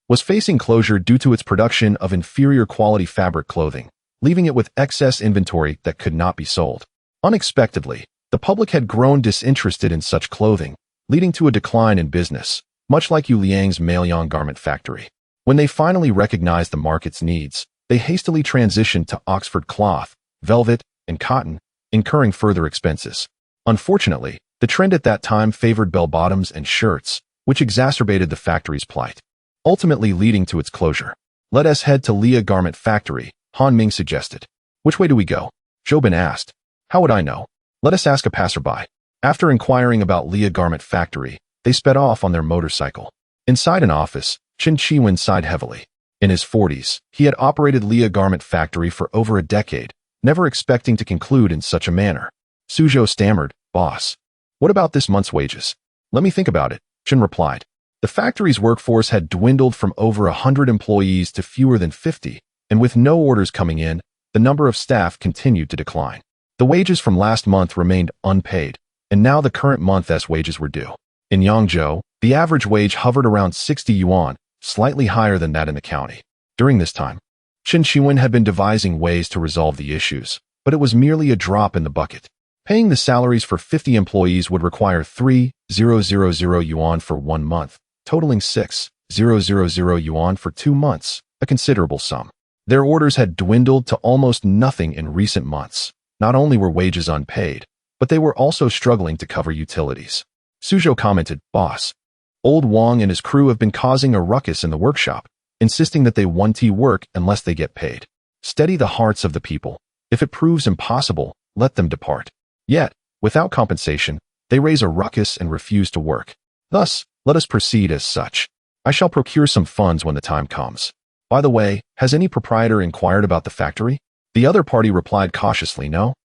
was facing closure due to its production of inferior quality fabric clothing, leaving it with excess inventory that could not be sold. Unexpectedly, the public had grown disinterested in such clothing, leading to a decline in business, much like Yu Liang's Maoyang Garment Factory. When they finally recognized the market's needs, they hastily transitioned to Oxford cloth, velvet, and cotton, incurring further expenses. Unfortunately, the trend at that time favored bell-bottoms and shirts, which exacerbated the factory's plight, ultimately leading to its closure. "Let us head to Leah Garment Factory," Han Ming suggested. "Which way do we go?" Zhou Bin asked. "How would I know? Let us ask a passerby." After inquiring about Leah Garment Factory, they sped off on their motorcycle. Inside an office, Chen Chiwen sighed heavily. In his 40s, he had operated Leah Garment Factory for over a decade, never expecting to conclude in such a manner. Suzhou stammered, "Boss, what about this month's wages?" "Let me think about it," Chen replied. The factory's workforce had dwindled from over 100 employees to fewer than 50, and with no orders coming in, the number of staff continued to decline. The wages from last month remained unpaid, and now the current month's wages were due. In Yangzhou, the average wage hovered around 60 yuan, slightly higher than that in the county. During this time, Chen Qiwen had been devising ways to resolve the issues, but it was merely a drop in the bucket. Paying the salaries for 50 employees would require 3,000 yuan for 1 month, totaling 6,000 yuan for 2 months, a considerable sum. Their orders had dwindled to almost nothing in recent months. Not only were wages unpaid, but they were also struggling to cover utilities. Suzhou commented, "Boss, old Wang and his crew have been causing a ruckus in the workshop, insisting that they won't work unless they get paid. Steady the hearts of the people. If it proves impossible, let them depart. Yet, without compensation, they raise a ruckus and refuse to work. Thus, let us proceed as such. I shall procure some funds when the time comes. By the way, has any proprietor inquired about the factory?" The other party replied cautiously, "No.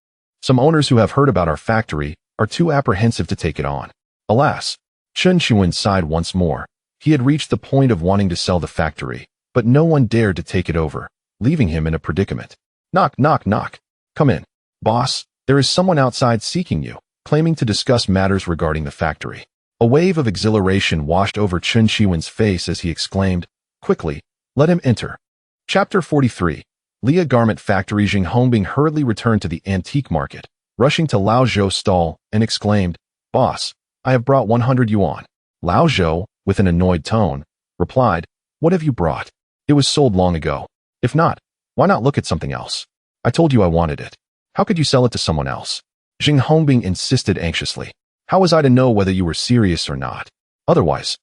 Some owners who have heard about our factory are too apprehensive to take it on." Alas, Chen Qiwen sighed once more. He had reached the point of wanting to sell the factory, but no one dared to take it over, leaving him in a predicament. "Knock, knock, knock." Come in. Boss, there is someone outside seeking you, claiming to discuss matters regarding the factory. A wave of exhilaration washed over Chen Shiwen's face as he exclaimed, quickly, let him enter. Chapter 43. Leah Garment Factory. Han Ming hurriedly returned to the antique market, rushing to Lao Zhou's stall, and exclaimed, Boss, I have brought 100 yuan. Lao Zhou, with an annoyed tone, replied, What have you brought? It was sold long ago. If not, why not look at something else? I told you I wanted it. How could you sell it to someone else? Han Ming insisted anxiously. How was I to know whether you were serious or not? Otherwise,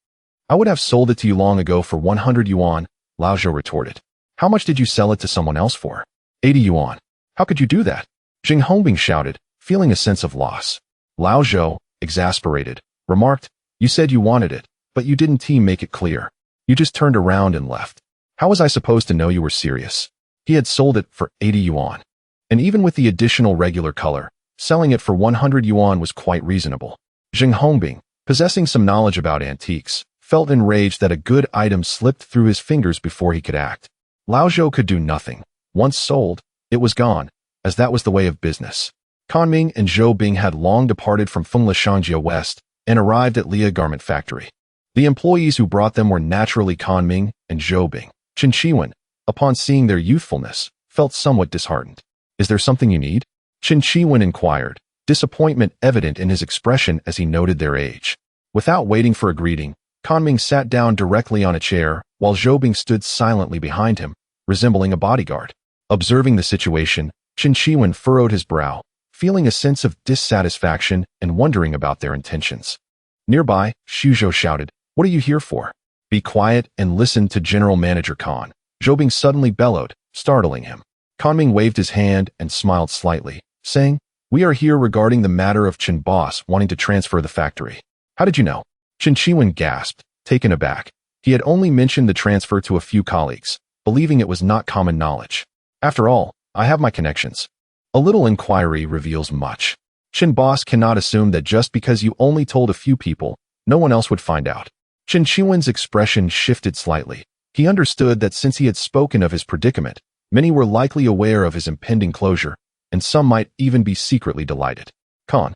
I would have sold it to you long ago for 100 yuan, Lao Zhou retorted. How much did you sell it to someone else for? 80 yuan. How could you do that? Han Ming shouted, feeling a sense of loss. Lao Zhou, exasperated, remarked, You said you wanted it, but you didn't make it clear. You just turned around and left. How was I supposed to know you were serious? He had sold it for 80 yuan. And even with the additional regular color, selling it for 100 yuan was quite reasonable. Han Ming, possessing some knowledge about antiques, felt enraged that a good item slipped through his fingers before he could act. Lao Zhou could do nothing. Once sold, it was gone, as that was the way of business. Han Ming and Zhou Bing had long departed from Fengla Shangjia West and arrived at Leah Garment Factory. The employees who brought them were naturally Han Ming and Zhou Bing. Chen Shiwen, upon seeing their youthfulness, felt somewhat disheartened. Is there something you need? Chen Shiwen inquired, disappointment evident in his expression as he noted their age. Without waiting for a greeting, Han Ming sat down directly on a chair, while Zhou Bing stood silently behind him, resembling a bodyguard. Observing the situation, Chen Shiwen furrowed his brow, feeling a sense of dissatisfaction and wondering about their intentions. Nearby, Xuzhou shouted, What are you here for? Be quiet and listen to General Manager Khan. Zhou Bing suddenly bellowed, startling him. Han Ming waved his hand and smiled slightly, saying, We are here regarding the matter of Chen Boss wanting to transfer the factory. How did you know? Chen Shiwen gasped, taken aback. He had only mentioned the transfer to a few colleagues, believing it was not common knowledge. After all, I have my connections. A little inquiry reveals much. Chen Boss cannot assume that just because you only told a few people, no one else would find out. Chen Shiwen's expression shifted slightly. He understood that since he had spoken of his predicament, many were likely aware of his impending closure, and some might even be secretly delighted. Khan.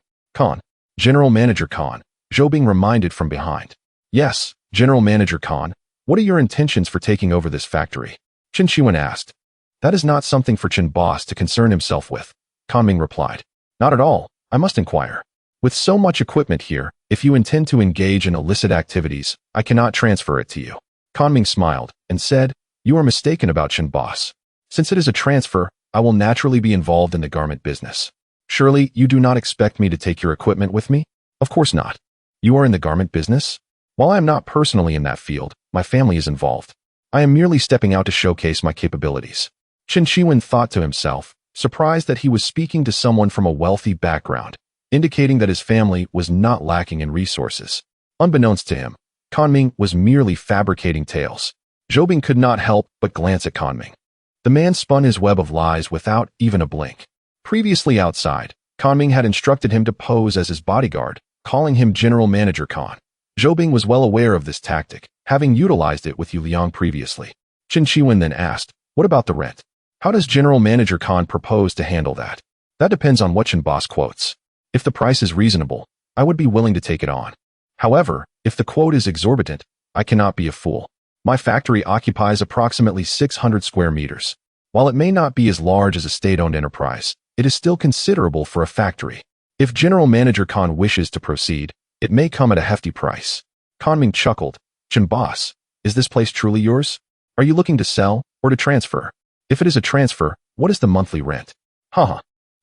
General Manager Khan, Zhou Bing reminded from behind. Yes, General Manager Khan, what are your intentions for taking over this factory? Chen Shiwen asked. That is not something for Chen Boss to concern himself with, Han Ming replied. Not at all, I must inquire. With so much equipment here, if you intend to engage in illicit activities, I cannot transfer it to you. Han Ming smiled and said, You are mistaken about Chen Boss. Since it is a transfer, I will naturally be involved in the garment business. Surely you do not expect me to take your equipment with me? Of course not. You are in the garment business? While I am not personally in that field, my family is involved. I am merely stepping out to showcase my capabilities. Chen Shiwen thought to himself, surprised that he was speaking to someone from a wealthy background, indicating that his family was not lacking in resources. Unbeknownst to him, Han Ming was merely fabricating tales. Zhou Bing could not help but glance at Han Ming. The man spun his web of lies without even a blink. Previously outside, Han Ming had instructed him to pose as his bodyguard, calling him General Manager Khan. Zhou Bing was well aware of this tactic, having utilized it with Yu Liang previously. Chen Shiwen then asked, What about the rent? How does General Manager Khan propose to handle that? That depends on what Chen Boss quotes. If the price is reasonable, I would be willing to take it on. However, if the quote is exorbitant, I cannot be a fool. My factory occupies approximately 600 square meters. While it may not be as large as a state-owned enterprise, it is still considerable for a factory. If General Manager Khan wishes to proceed, it may come at a hefty price. Han Ming chuckled. Chen Boss, is this place truly yours? Are you looking to sell or to transfer? If it is a transfer, what is the monthly rent? Haha.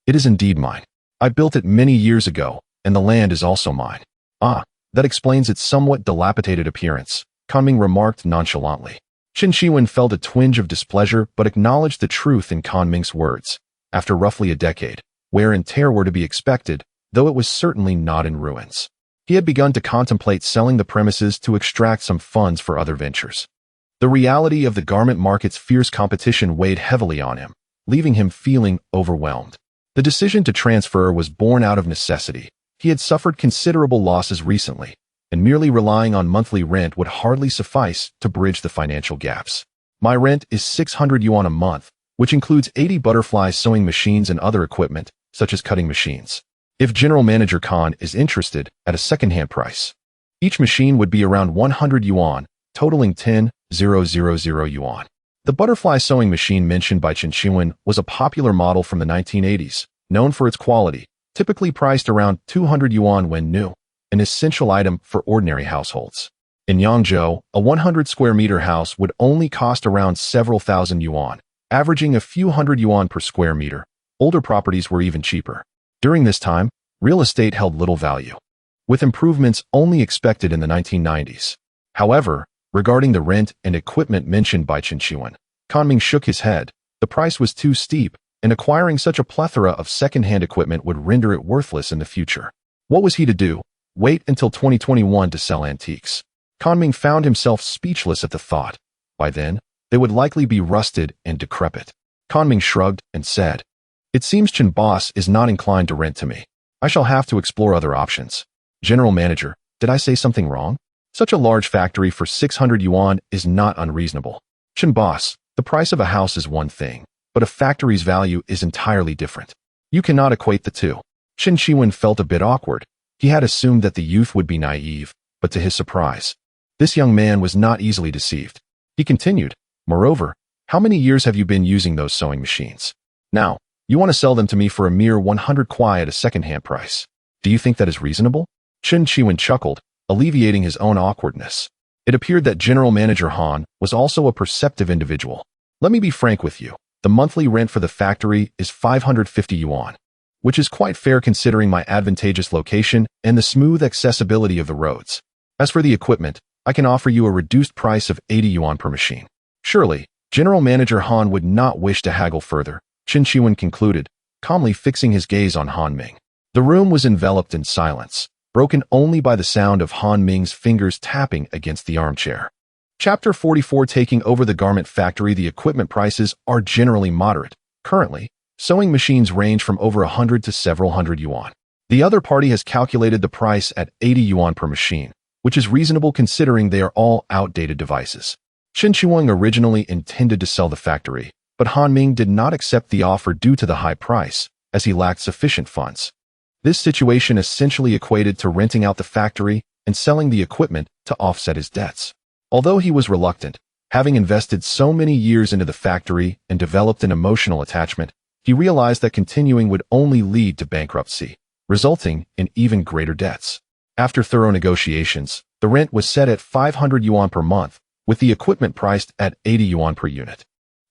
It is indeed mine. I built it many years ago, and the land is also mine. Ah, that explains its somewhat dilapidated appearance, Han Ming remarked nonchalantly. Chen Shiwen felt a twinge of displeasure but acknowledged the truth in Han Ming's words. After roughly a decade, wear and tear were to be expected, though it was certainly not in ruins. He had begun to contemplate selling the premises to extract some funds for other ventures. The reality of the garment market's fierce competition weighed heavily on him, leaving him feeling overwhelmed. The decision to transfer was born out of necessity. He had suffered considerable losses recently, and merely relying on monthly rent would hardly suffice to bridge the financial gaps. My rent is 600 yuan a month, which includes 80 butterfly sewing machines and other equipment, such as cutting machines. If General Manager Khan is interested at a second-hand price, each machine would be around 100 yuan, totaling 10,000 yuan. The butterfly sewing machine mentioned by Chen Qiwen was a popular model from the 1980s, known for its quality, typically priced around 200 yuan when new, an essential item for ordinary households. In Yangzhou, a 100 square meter house would only cost around several thousand yuan, averaging a few hundred yuan per square meter. Older properties were even cheaper. During this time, real estate held little value, with improvements only expected in the 1990s. However, regarding the rent and equipment mentioned by Chen Qiwen, Han Ming shook his head. The price was too steep, and acquiring such a plethora of second-hand equipment would render it worthless in the future. What was he to do? Wait until 2021 to sell antiques? Han Ming found himself speechless at the thought. By then, they would likely be rusted and decrepit. Han Ming shrugged and said, "It seems Chen Boss is not inclined to rent to me. I shall have to explore other options." General Manager, did I say something wrong? Such a large factory for 600 yuan is not unreasonable. Chen Boss, the price of a house is one thing, but a factory's value is entirely different. You cannot equate the two. Chen Qiwen felt a bit awkward. He had assumed that the youth would be naive, but to his surprise, this young man was not easily deceived. He continued, "Moreover, how many years have you been using those sewing machines? Now, you want to sell them to me for a mere 100 kuai at a second-hand price. Do you think that is reasonable?" Chen Qiwen chuckled, alleviating his own awkwardness. It appeared that General Manager Han was also a perceptive individual. "Let me be frank with you. The monthly rent for the factory is 550 yuan, which is quite fair considering my advantageous location and the smooth accessibility of the roads. As for the equipment, I can offer you a reduced price of 80 yuan per machine." Surely, General Manager Han would not wish to haggle further, Chen Qiwen concluded, calmly fixing his gaze on Han Ming. The room was enveloped in silence, broken only by the sound of Han Ming's fingers tapping against the armchair. Chapter 44. Taking over the garment factory. The equipment prices are generally moderate. Currently, sewing machines range from over 100 to several hundred yuan. The other party has calculated the price at 80 yuan per machine, which is reasonable considering they are all outdated devices. Chen Qiwen originally intended to sell the factory, but Han Ming did not accept the offer due to the high price, as he lacked sufficient funds. This situation essentially equated to renting out the factory and selling the equipment to offset his debts. Although he was reluctant, having invested so many years into the factory and developed an emotional attachment, he realized that continuing would only lead to bankruptcy, resulting in even greater debts. After thorough negotiations, the rent was set at 500 yuan per month, with the equipment priced at 80 yuan per unit.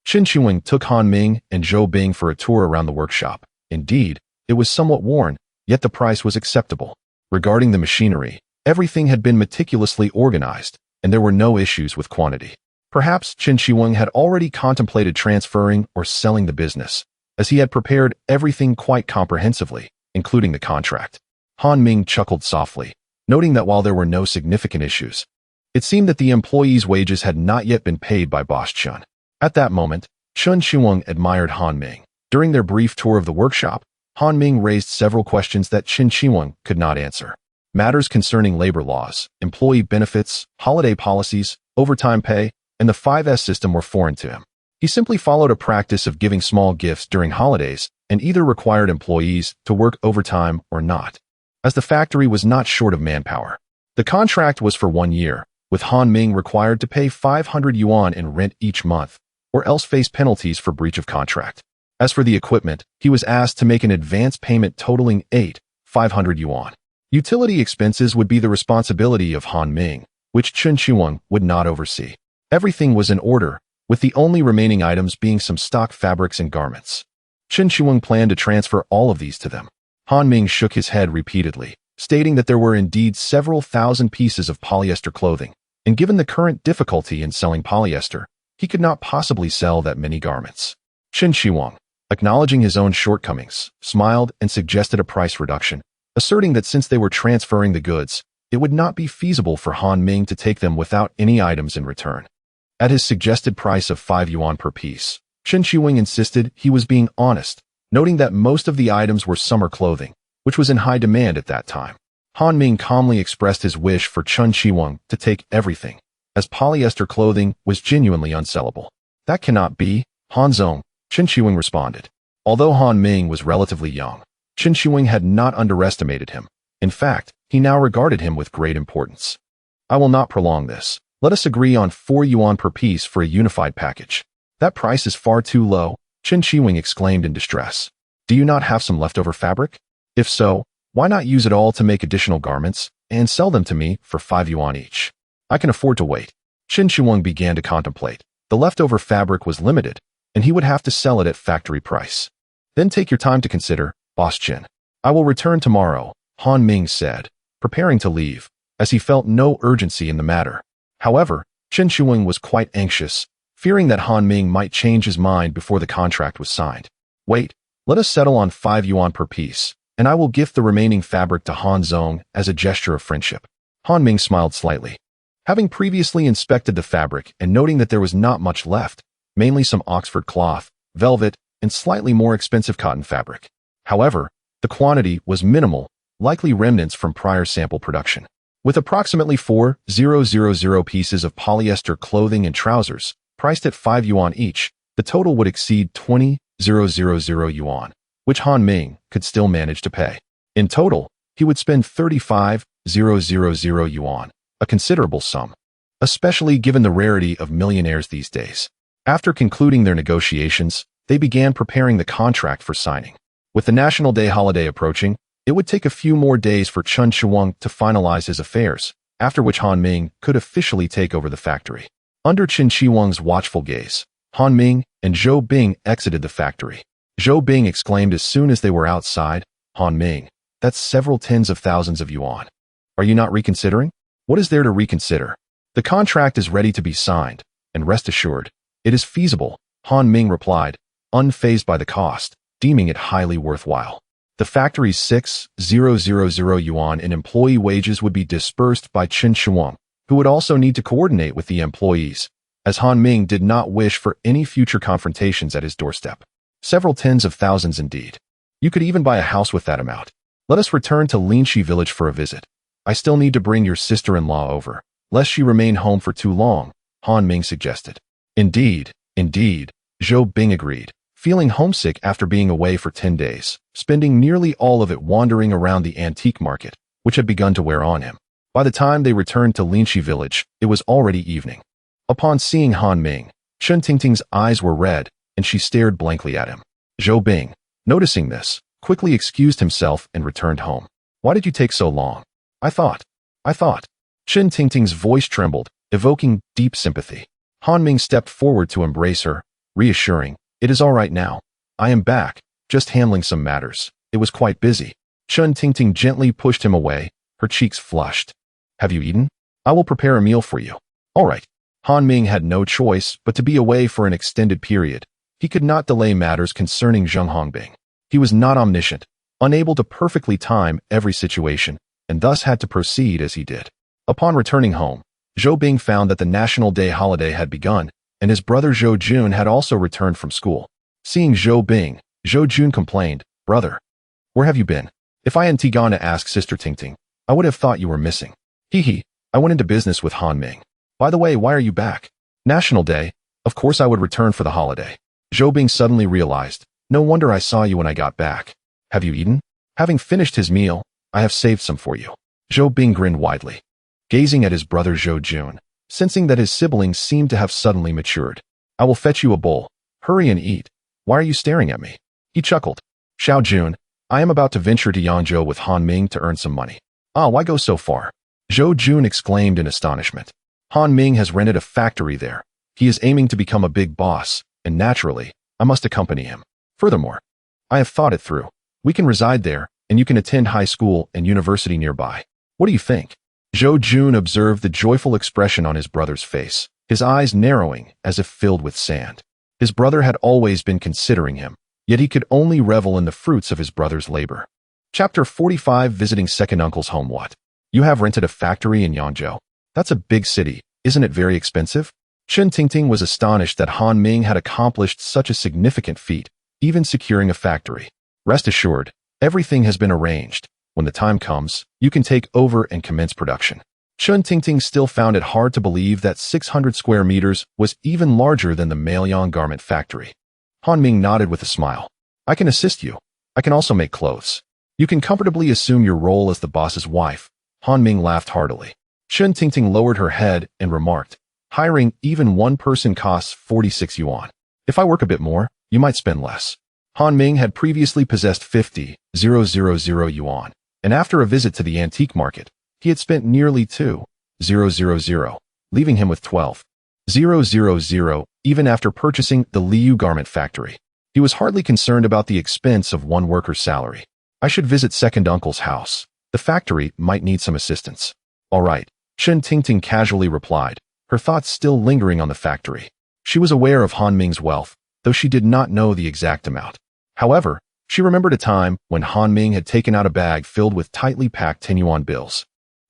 Chen Qiwen took Han Ming and Zhou Bing for a tour around the workshop. Indeed, it was somewhat worn, yet the price was acceptable. Regarding the machinery, everything had been meticulously organized, and there were no issues with quantity. Perhaps Chen Qiwen had already contemplated transferring or selling the business, as he had prepared everything quite comprehensively, including the contract. Han Ming chuckled softly, noting that while there were no significant issues, it seemed that the employees' wages had not yet been paid by Boss Chen. At that moment, Chen Qiwen admired Han Ming. During their brief tour of the workshop, Han Ming raised several questions that Chen Qiwen could not answer. Matters concerning labor laws, employee benefits, holiday policies, overtime pay, and the 5S system were foreign to him. He simply followed a practice of giving small gifts during holidays and either required employees to work overtime or not, as the factory was not short of manpower. The contract was for 1 year, with Han Ming required to pay 500 yuan in rent each month, or else face penalties for breach of contract. As for the equipment, he was asked to make an advance payment totaling 500 yuan. Utility expenses would be the responsibility of Han Ming, which Chen Qiwen would not oversee. Everything was in order, with the only remaining items being some stock fabrics and garments. Chen Qiwen planned to transfer all of these to them. Han Ming shook his head repeatedly, stating that there were indeed several thousand pieces of polyester clothing, and given the current difficulty in selling polyester, he could not possibly sell that many garments. Chen Qiwen, acknowledging his own shortcomings, smiled and suggested a price reduction, asserting that since they were transferring the goods, it would not be feasible for Han Ming to take them without any items in return. At his suggested price of 5 yuan per piece, Chen Qiwen insisted he was being honest, noting that most of the items were summer clothing, which was in high demand at that time. Han Ming calmly expressed his wish for Chen Qiwen to take everything, as polyester clothing was genuinely unsellable. "That cannot be, Han Zong," Chen Qiwing responded. Although Han Ming was relatively young, Chen Qiwing had not underestimated him. In fact, he now regarded him with great importance. I will not prolong this. Let us agree on 4 yuan per piece for a unified package. That price is far too low, Chen Qiwing exclaimed in distress. Do you not have some leftover fabric? If so, why not use it all to make additional garments and sell them to me for 5 yuan each? I can afford to wait. Chen Qiwing began to contemplate. The leftover fabric was limited, and he would have to sell it at factory price. Then take your time to consider, Boss Chen. I will return tomorrow, Han Ming said, preparing to leave, as he felt no urgency in the matter. However, Chen Qiwing was quite anxious, fearing that Han Ming might change his mind before the contract was signed. Wait, let us settle on 5 yuan per piece, and I will gift the remaining fabric to Han Zong as a gesture of friendship. Han Ming smiled slightly. Having previously inspected the fabric and noting that there was not much left, mainly some Oxford cloth, velvet, and slightly more expensive cotton fabric. However, the quantity was minimal, likely remnants from prior sample production. With approximately 4,000 pieces of polyester clothing and trousers, priced at 5 yuan each, the total would exceed 20,000 yuan, which Han Ming could still manage to pay. In total, he would spend 35,000 yuan, a considerable sum, especially given the rarity of millionaires these days. After concluding their negotiations, they began preparing the contract for signing. With the National Day holiday approaching, it would take a few more days for Chen Qiwing to finalize his affairs, after which Han Ming could officially take over the factory. Under Chen Qiwing's watchful gaze, Han Ming and Zhou Bing exited the factory. Zhou Bing exclaimed as soon as they were outside, Han Ming, that's several tens of thousands of yuan. Are you not reconsidering? What is there to reconsider? The contract is ready to be signed, and rest assured, it is feasible, Han Ming replied, unfazed by the cost, deeming it highly worthwhile. The factory's 6,000 yuan in employee wages would be dispersed by Chen Qiwing, who would also need to coordinate with the employees, as Han Ming did not wish for any future confrontations at his doorstep. Several tens of thousands indeed. You could even buy a house with that amount. Let us return to Linxi village for a visit. I still need to bring your sister-in-law over, lest she remain home for too long, Han Ming suggested. Indeed, Zhou Bing agreed, feeling homesick after being away for 10 days, spending nearly all of it wandering around the antique market, which had begun to wear on him. By the time they returned to Linxi village, it was already evening. Upon seeing Han Ming, Chen Tingting's eyes were red, and she stared blankly at him. Zhou Bing, noticing this, quickly excused himself and returned home. Why did you take so long? I thought. Chen Tingting's voice trembled, evoking deep sympathy. Han Ming stepped forward to embrace her, reassuring, it is all right now. I am back, just handling some matters. It was quite busy. Chen Tingting gently pushed him away, her cheeks flushed. Have you eaten? I will prepare a meal for you. All right. Han Ming had no choice but to be away for an extended period. He could not delay matters concerning Zheng Hongbing. He was not omniscient, unable to perfectly time every situation, and thus had to proceed as he did. Upon returning home, Zhou Bing found that the National Day holiday had begun, and his brother Zhou Jun had also returned from school. Seeing Zhou Bing, Zhou Jun complained, Brother, where have you been? If I hadn't gone to ask Sister Tingting, I would have thought you were missing. I went into business with Han Ming. By the way, why are you back? National Day, of course I would return for the holiday. Zhou Bing suddenly realized, no wonder I saw you when I got back. Have you eaten? Having finished his meal, I have saved some for you. Zhou Bing grinned widely, gazing at his brother Zhou Jun, sensing that his siblings seemed to have suddenly matured. I will fetch you a bowl. Hurry and eat. Why are you staring at me? He chuckled. Xiao Jun, I am about to venture to Yangzhou with Han Ming to earn some money. Ah, why go so far? Zhou Jun exclaimed in astonishment. Han Ming has rented a factory there. He is aiming to become a big boss, and naturally, I must accompany him. Furthermore, I have thought it through. We can reside there, and you can attend high school and university nearby. What do you think? Zhou Jun observed the joyful expression on his brother's face, his eyes narrowing as if filled with sand. His brother had always been considering him, yet he could only revel in the fruits of his brother's labor. Chapter 45 Visiting Second Uncle's Home. What? You have rented a factory in Yangzhou? That's a big city. Isn't it very expensive? Chen Tingting was astonished that Han Ming had accomplished such a significant feat, even securing a factory. Rest assured, everything has been arranged. When the time comes, you can take over and commence production. Chen Tingting still found it hard to believe that 600 square meters was even larger than the Maoyang garment factory. Han Ming nodded with a smile. I can assist you. I can also make clothes. You can comfortably assume your role as the boss's wife. Han Ming laughed heartily. Chen Tingting lowered her head and remarked, hiring even one person costs 46 yuan. If I work a bit more, you might spend less. Han Ming had previously possessed 50,000 yuan, and after a visit to the antique market, he had spent nearly 2,000, leaving him with 12,000, even after purchasing the Liu garment factory. He was hardly concerned about the expense of one worker's salary. I should visit second uncle's house. The factory might need some assistance. All right, Chen Tingting casually replied, her thoughts still lingering on the factory. She was aware of Han Ming's wealth, though she did not know the exact amount. However, she remembered a time when Han Ming had taken out a bag filled with tightly packed 10 yuan bills,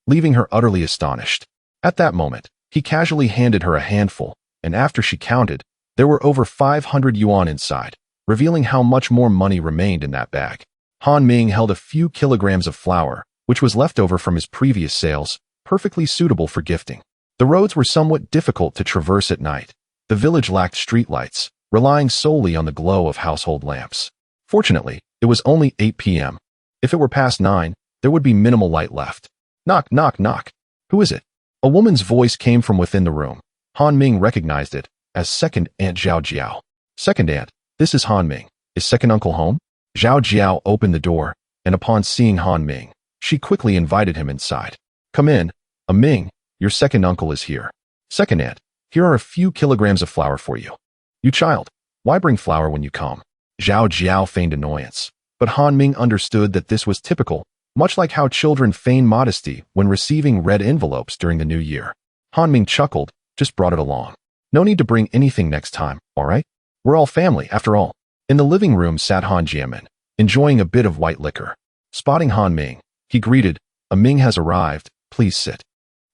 leaving her utterly astonished. At that moment, he casually handed her a handful, and after she counted, there were over 500 yuan inside, revealing how much more money remained in that bag. Han Ming held a few kilograms of flour, which was left over from his previous sales, perfectly suitable for gifting. The roads were somewhat difficult to traverse at night. The village lacked streetlights, relying solely on the glow of household lamps. Fortunately, it was only 8 p.m. If it were past 9, there would be minimal light left. Knock, knock, knock. Who is it? A woman's voice came from within the room. Han Ming recognized it as Second Aunt Zhao Jiao. Second Aunt, this is Han Ming. Is Second Uncle home? Zhao Jiao opened the door, and upon seeing Han Ming, she quickly invited him inside. Come in, Ming, your second uncle is here. Second Aunt, here are a few kilograms of flour for you. You child, why bring flour when you come? Zhao Jiao feigned annoyance, but Han Ming understood that this was typical, much like how children feign modesty when receiving red envelopes during the new year. Han Ming chuckled, just brought it along. No need to bring anything next time, all right? We're all family, after all. In the living room sat Han Jiamin, enjoying a bit of white liquor. Spotting Han Ming, he greeted, Ming has arrived, please sit.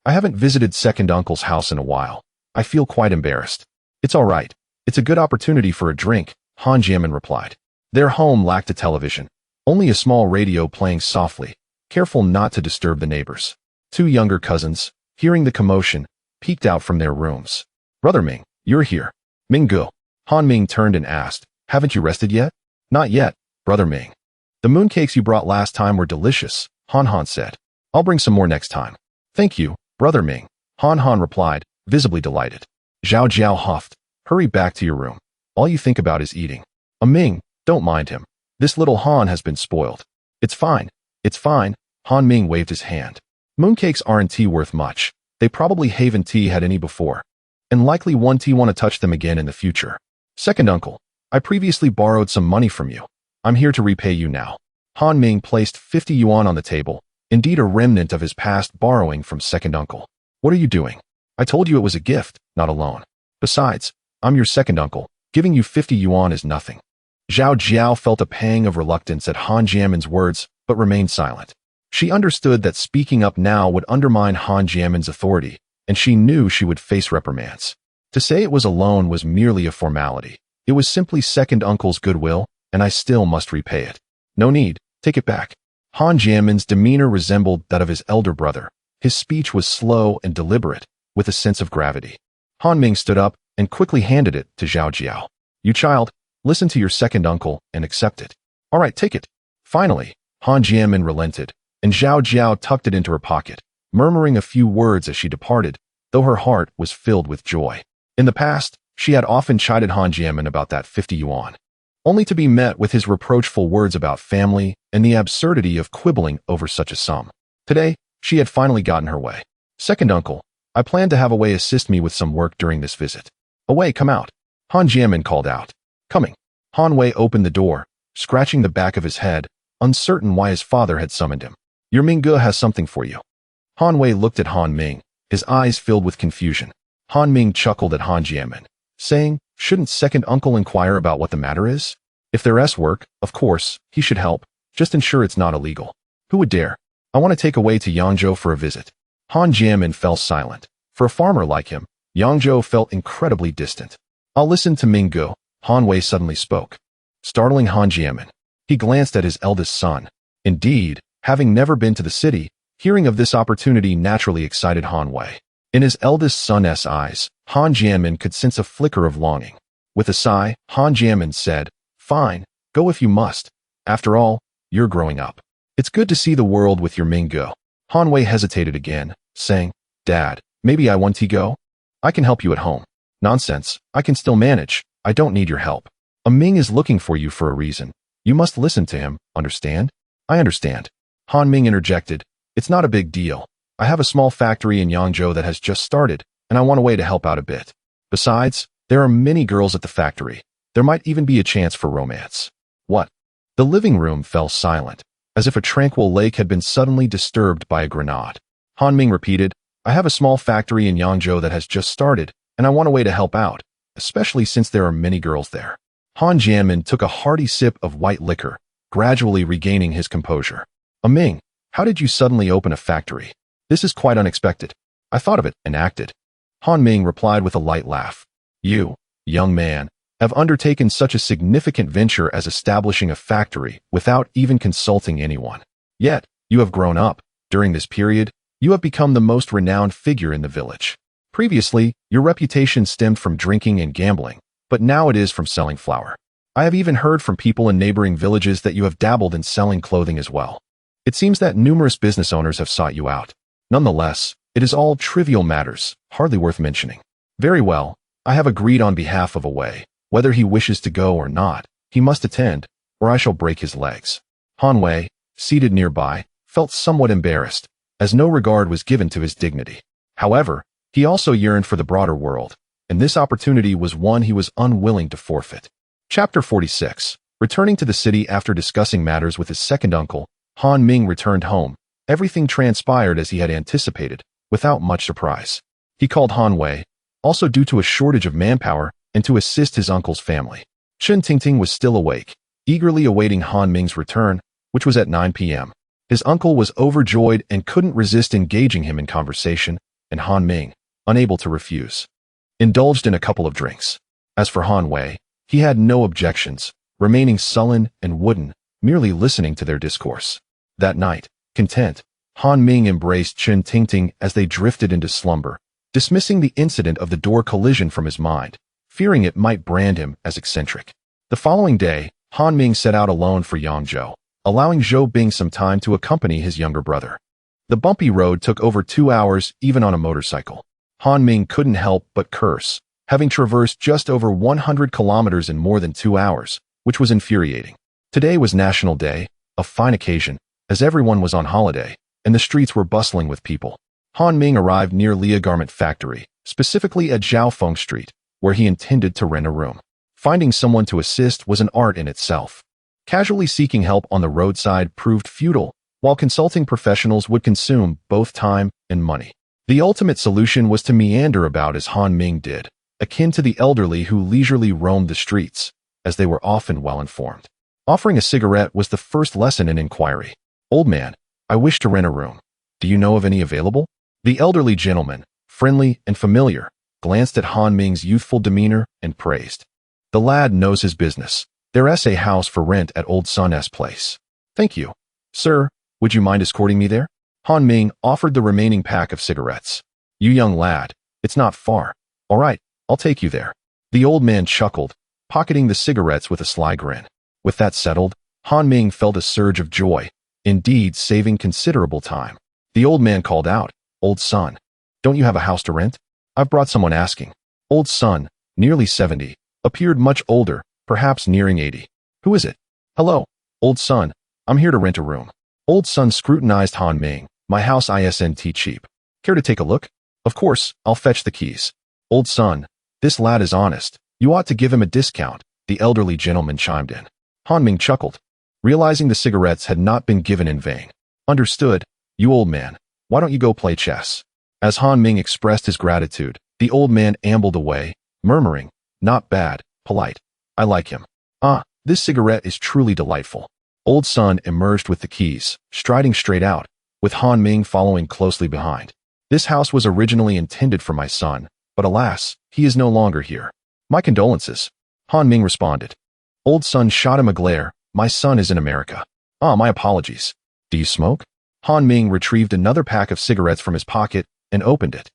I haven't visited second uncle's house in a while. I feel quite embarrassed. It's all right. It's a good opportunity for a drink, Han Jiamin replied. Their home lacked a television, only a small radio playing softly, careful not to disturb the neighbors. Two younger cousins, hearing the commotion, peeked out from their rooms. Brother Ming, you're here. Ming Gu. Han Ming turned and asked, haven't you rested yet? Not yet, Brother Ming. The mooncakes you brought last time were delicious, Han said. I'll bring some more next time. Thank you, Brother Ming, Han replied, visibly delighted. Zhao Jiao huffed, hurry back to your room. All you think about is eating. Ming, don't mind him. This little Han has been spoiled. It's fine, Han Ming waved his hand. Mooncakes aren't worth much. They probably haven't had any before, and likely won't want to touch them again in the future. Second uncle, I previously borrowed some money from you. I'm here to repay you now. Han Ming placed 50 yuan on the table, indeed a remnant of his past borrowing from second uncle. What are you doing? I told you it was a gift, not a loan. Besides, I'm your second uncle. Giving you 50 yuan is nothing. Zhao Jiao felt a pang of reluctance at Han Jiamin's words, but remained silent. She understood that speaking up now would undermine Han Jiamin's authority, and she knew she would face reprimands. To say it was a loan was merely a formality. It was simply second uncle's goodwill, and I still must repay it. No need, take it back. Han Jiamin's demeanor resembled that of his elder brother. His speech was slow and deliberate, with a sense of gravity. Han Ming stood up and quickly handed it to Zhao Jiao. You child, listen to your second uncle and accept it. All right, take it. Finally, Han Jiamin relented, and Zhao Jiao tucked it into her pocket, murmuring a few words as she departed, though her heart was filled with joy. In the past, she had often chided Han Jiamin about that 50 yuan, only to be met with his reproachful words about family and the absurdity of quibbling over such a sum. Today, she had finally gotten her way. Second uncle, I plan to have Awei assist me with some work during this visit. Awei, come out. Han Jiamin called out. Coming. Han Wei opened the door, scratching the back of his head, uncertain why his father had summoned him. Your Ming Ge has something for you. Han Wei looked at Han Ming, his eyes filled with confusion. Han Ming chuckled at Han Jiamin, saying, shouldn't second uncle inquire about what the matter is? If there's work, of course, he should help, just ensure it's not illegal. Who would dare? I want to take Awei to Yangzhou for a visit. Han Jiamin fell silent. For a farmer like him, Yangzhou felt incredibly distant. I'll listen to Ming Ge, Han Wei suddenly spoke, startling Han Jiamin. He glanced at his eldest son. Indeed, having never been to the city, hearing of this opportunity naturally excited Han Wei. In his eldest son's eyes, Han Jiamin could sense a flicker of longing. With a sigh, Han Jianmin said, "Fine, go if you must. After all, you're growing up. It's good to see the world with your Ming go." Han Wei hesitated again, saying, "Dad, maybe I want to go? I can help you at home." "Nonsense, I can still manage. I don't need your help. A Ming is looking for you for a reason. You must listen to him, understand?" "I understand." Han Ming interjected, "It's not a big deal. I have a small factory in Yangzhou that has just started, and I want a way to help out a bit. Besides, there are many girls at the factory. There might even be a chance for romance." "What?" The living room fell silent, as if a tranquil lake had been suddenly disturbed by a grenade. Han Ming repeated, "I have a small factory in Yangzhou that has just started, and I want a way to help out, especially since there are many girls there." Han Jianmin took a hearty sip of white liquor, gradually regaining his composure. "A Ming, how did you suddenly open a factory? This is quite unexpected. I thought of it and acted." Han Ming replied with a light laugh. "You, young man, have undertaken such a significant venture as establishing a factory without even consulting anyone. Yet, you have grown up. During this period, you have become the most renowned figure in the village. Previously, your reputation stemmed from drinking and gambling, but now it is from selling flour. I have even heard from people in neighboring villages that you have dabbled in selling clothing as well. It seems that numerous business owners have sought you out. Nonetheless, it is all trivial matters, hardly worth mentioning. Very well, I have agreed on behalf of Wei. Whether he wishes to go or not, he must attend, or I shall break his legs." Han Wei, seated nearby, felt somewhat embarrassed, as no regard was given to his dignity. However, he also yearned for the broader world, and this opportunity was one he was unwilling to forfeit. Chapter 46. Returning to the city after discussing matters with his second uncle, Han Ming returned home. Everything transpired as he had anticipated, without much surprise. He called Han Wei, also due to a shortage of manpower, and to assist his uncle's family. Chen Tingting was still awake, eagerly awaiting Han Ming's return, which was at 9 p.m. His uncle was overjoyed and couldn't resist engaging him in conversation, and Han Ming, unable to refuse, indulged in a couple of drinks. As for Han Wei, he had no objections, remaining sullen and wooden, merely listening to their discourse. That night, content, Han Ming embraced Chen Tingting as they drifted into slumber, dismissing the incident of the door collision from his mind, fearing it might brand him as eccentric. The following day, Han Ming set out alone for Yangzhou, allowing Zhou Bing some time to accompany his younger brother. The bumpy road took over 2 hours even on a motorcycle. Han Ming couldn't help but curse, having traversed just over 100 kilometers in more than 2 hours, which was infuriating. Today was National Day, a fine occasion, as everyone was on holiday, and the streets were bustling with people. Han Ming arrived near Lia Garment Factory, specifically at Zhaofeng Street, where he intended to rent a room. Finding someone to assist was an art in itself. Casually seeking help on the roadside proved futile, while consulting professionals would consume both time and money. The ultimate solution was to meander about as Han Ming did, akin to the elderly who leisurely roamed the streets, as they were often well informed. Offering a cigarette was the first lesson in inquiry. "Old man, I wish to rent a room. Do you know of any available?" The elderly gentleman, friendly and familiar, glanced at Han Ming's youthful demeanor and praised. "The lad knows his business. There's a house for rent at Old Sun's place." "Thank you. Sir, would you mind escorting me there?" Han Ming offered the remaining pack of cigarettes. "You young lad, it's not far. All right, I'll take you there." The old man chuckled, pocketing the cigarettes with a sly grin. With that settled, Han Ming felt a surge of joy, indeed saving considerable time. The old man called out, "Old son, don't you have a house to rent? I've brought someone asking." Old son, nearly 70, appeared much older, perhaps nearing 80. "Who is it?" "Hello, old son, I'm here to rent a room." Old son scrutinized Han Ming. "My house isn't cheap. Care to take a look?" "Of course, I'll fetch the keys." "Old son, this lad is honest. You ought to give him a discount," the elderly gentleman chimed in. Han Ming chuckled, realizing the cigarettes had not been given in vain. "Understood, you old man. Why don't you go play chess?" As Han Ming expressed his gratitude, the old man ambled away, murmuring, "Not bad, polite. I like him. Ah, this cigarette is truly delightful." Old son emerged with the keys, striding straight out, with Han Ming following closely behind. "This house was originally intended for my son, but alas, he is no longer here." "My condolences," Han Ming responded. Old son shot him a glare. "My son is in America." "Ah, my apologies. Do you smoke?" Han Ming retrieved another pack of cigarettes from his pocket and opened it.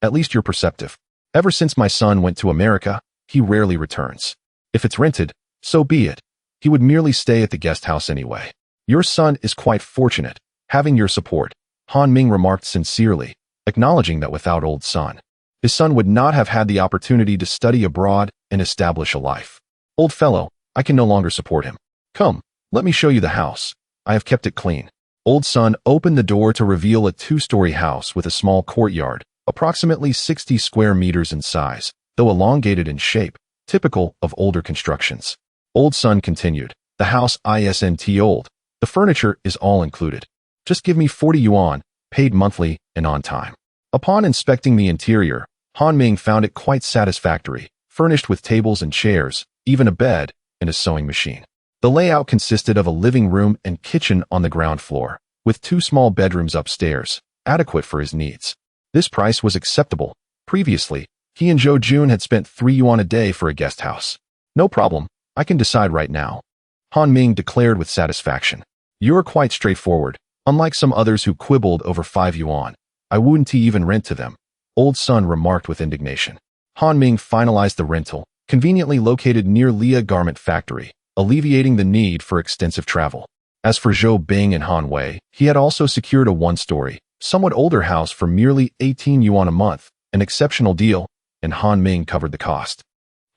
"At least you're perceptive. Ever since my son went to America, he rarely returns. If it's rented, so be it. He would merely stay at the guest house anyway. Your son is quite fortunate, having your support, Han Ming remarked sincerely, acknowledging that without old son, his son would not have had the opportunity to study abroad and establish a life. Old fellow, I can no longer support him. Come, let me show you the house. I have kept it clean. Old son opened the door to reveal a 2-story house with a small courtyard, approximately 60 square meters in size, though elongated in shape, typical of older constructions. Old son continued, the house isn't old. The furniture is all included. Just give me 40 yuan, paid monthly and on time. Upon inspecting the interior, Han Ming found it quite satisfactory, furnished with tables and chairs, even a bed, and a sewing machine. The layout consisted of a living room and kitchen on the ground floor, with 2 small bedrooms upstairs, adequate for his needs. This price was acceptable. Previously, he and Zhou Jun had spent 3 yuan a day for a guest house. No problem, I can decide right now, Han Ming declared with satisfaction. You're quite straightforward, unlike some others who quibbled over 5 yuan. I wouldn't even rent to them, old son remarked with indignation. Han Ming finalized the rental, conveniently located near Lia Garment Factory, alleviating the need for extensive travel. As for Zhou Bing and Han Wei, he had also secured a 1-story, somewhat older house for merely 18 yuan a month, an exceptional deal, and Han Ming covered the cost.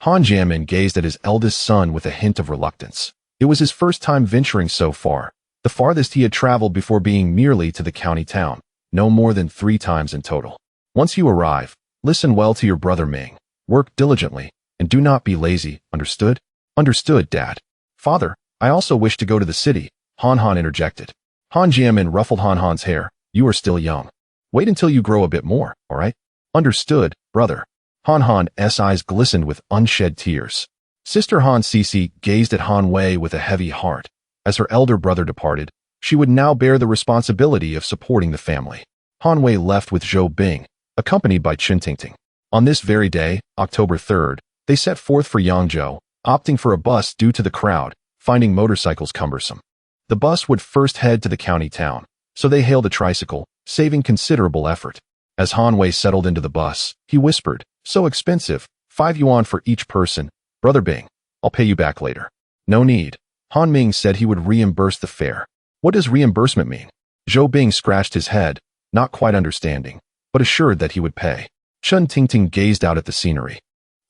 Han Jianmin gazed at his eldest son with a hint of reluctance. It was his first time venturing so far, the farthest he had traveled before being merely to the county town, no more than 3 times in total. Once you arrive, listen well to your brother Ming, work diligently, and do not be lazy, understood? Understood, Dad. Father, I also wish to go to the city, Han interjected. Han Jianmin ruffled Han hair. You are still young. Wait until you grow a bit more, all right? Understood, brother. Han's eyes glistened with unshed tears. Sister Han Cici gazed at Han Wei with a heavy heart. As her elder brother departed, she would now bear the responsibility of supporting the family. Han Wei left with Zhou Bing, accompanied by Chen Tingting. On this very day, October 3rd, they set forth for Yangzhou, opting for a bus due to the crowd, finding motorcycles cumbersome. The bus would first head to the county town, so they hailed a tricycle, saving considerable effort. As Han Wei settled into the bus, he whispered, so expensive, 5 yuan for each person. Brother Bing, I'll pay you back later. No need. Han Ming said he would reimburse the fare. What does reimbursement mean? Zhou Bing scratched his head, not quite understanding, but assured that he would pay. Chen Tingting gazed out at the scenery,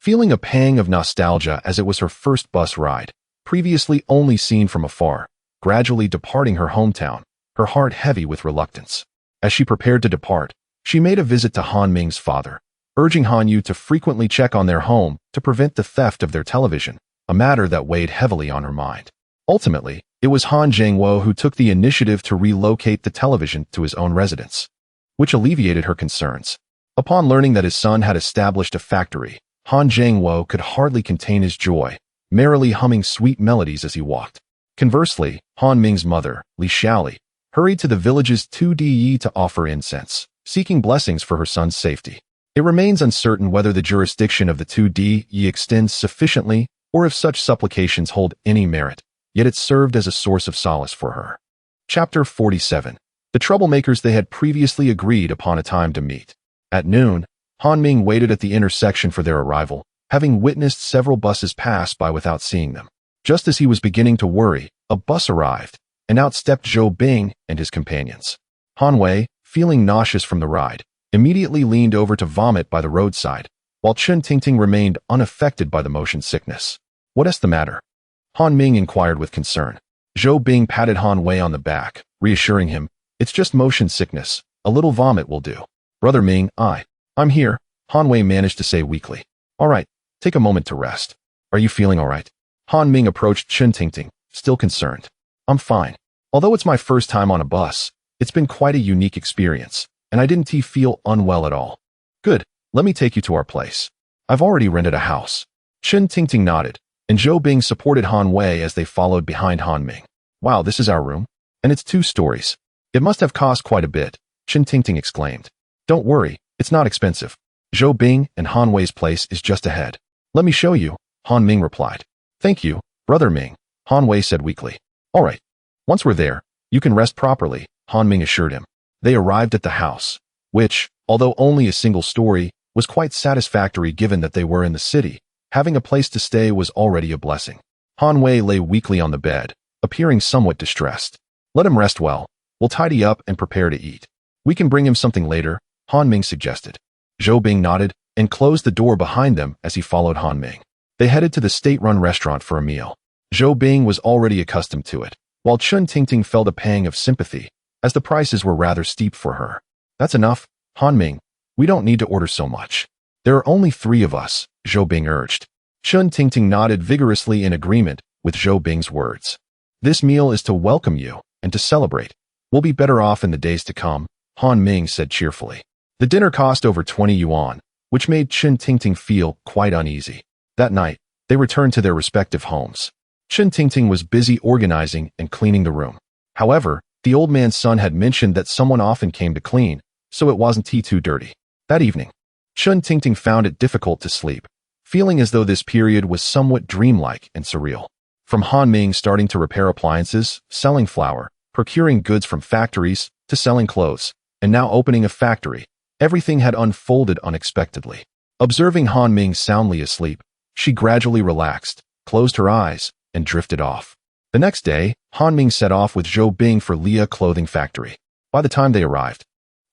feeling a pang of nostalgia as it was her first bus ride, previously only seen from afar, gradually departing her hometown, her heart heavy with reluctance. As she prepared to depart, she made a visit to Han Ming's father, urging Han Yu to frequently check on their home to prevent the theft of their television, a matter that weighed heavily on her mind. Ultimately, it was Han Zhengwo who took the initiative to relocate the television to his own residence, which alleviated her concerns. Upon learning that his son had established a factory, Han Zhengwo could hardly contain his joy, merrily humming sweet melodies as he walked. Conversely, Han Ming's mother, Li Xiaoli, hurried to the village's 2D to offer incense, seeking blessings for her son's safety. It remains uncertain whether the jurisdiction of the 2D extends sufficiently or if such supplications hold any merit, yet it served as a source of solace for her. Chapter 47. The troublemakers. They had previously agreed upon a time to meet. At noon, Han Ming waited at the intersection for their arrival, having witnessed several buses pass by without seeing them. Just as he was beginning to worry, a bus arrived, and out stepped Zhou Bing and his companions. Han Wei, feeling nauseous from the ride, immediately leaned over to vomit by the roadside, while Chen Tingting remained unaffected by the motion sickness. What's the matter? Han Ming inquired with concern. Zhou Bing patted Han Wei on the back, reassuring him, it's just motion sickness, a little vomit will do. Brother Ming, I'm here, Han Wei managed to say weakly. All right, take a moment to rest. Are you feeling all right? Han Ming approached Chen Tingting, still concerned. I'm fine. Although it's my first time on a bus, it's been quite a unique experience, and I didn't feel unwell at all. Good, let me take you to our place. I've already rented a house. Chen Tingting nodded, and Zhou Bing supported Han Wei as they followed behind Han Ming. Wow, this is our room, and it's 2 stories. It must have cost quite a bit, Chen Tingting exclaimed. Don't worry, it's not expensive. Zhou Bing and Han Wei's place is just ahead. Let me show you, Han Ming replied. Thank you, Brother Ming, Han Wei said weakly. All right. Once we're there, you can rest properly, Han Ming assured him. They arrived at the house, which, although only a single story, was quite satisfactory given that they were in the city, Having a place to stay was already a blessing. Han Wei lay weakly on the bed, appearing somewhat distressed. Let him rest well. We'll tidy up and prepare to eat. We can bring him something later, Han Ming suggested. Zhou Bing nodded and closed the door behind them as he followed Han Ming. They headed to the state-run restaurant for a meal. Zhou Bing was already accustomed to it, while Chun Tingting felt a pang of sympathy, as the prices were rather steep for her. That's enough, Han Ming. We don't need to order so much. There are only 3 of us, Zhou Bing urged. Chun Tingting nodded vigorously in agreement with Zhou Bing's words. This meal is to welcome you and to celebrate. We'll be better off in the days to come, Han Ming said cheerfully. The dinner cost over 20 yuan, which made Chun Tingting feel quite uneasy. That night, they returned to their respective homes. Chun Tingting was busy organizing and cleaning the room. However, the old man's son had mentioned that someone often came to clean, so it wasn't too dirty. That evening, Chun Tingting found it difficult to sleep, feeling as though this period was somewhat dreamlike and surreal. From Han Ming starting to repair appliances, selling flour, procuring goods from factories, to selling clothes, and now opening a factory, everything had unfolded unexpectedly. Observing Han Ming soundly asleep, she gradually relaxed, closed her eyes, and drifted off. The next day, Han Ming set off with Zhou Bing for Lia Clothing Factory. By the time they arrived,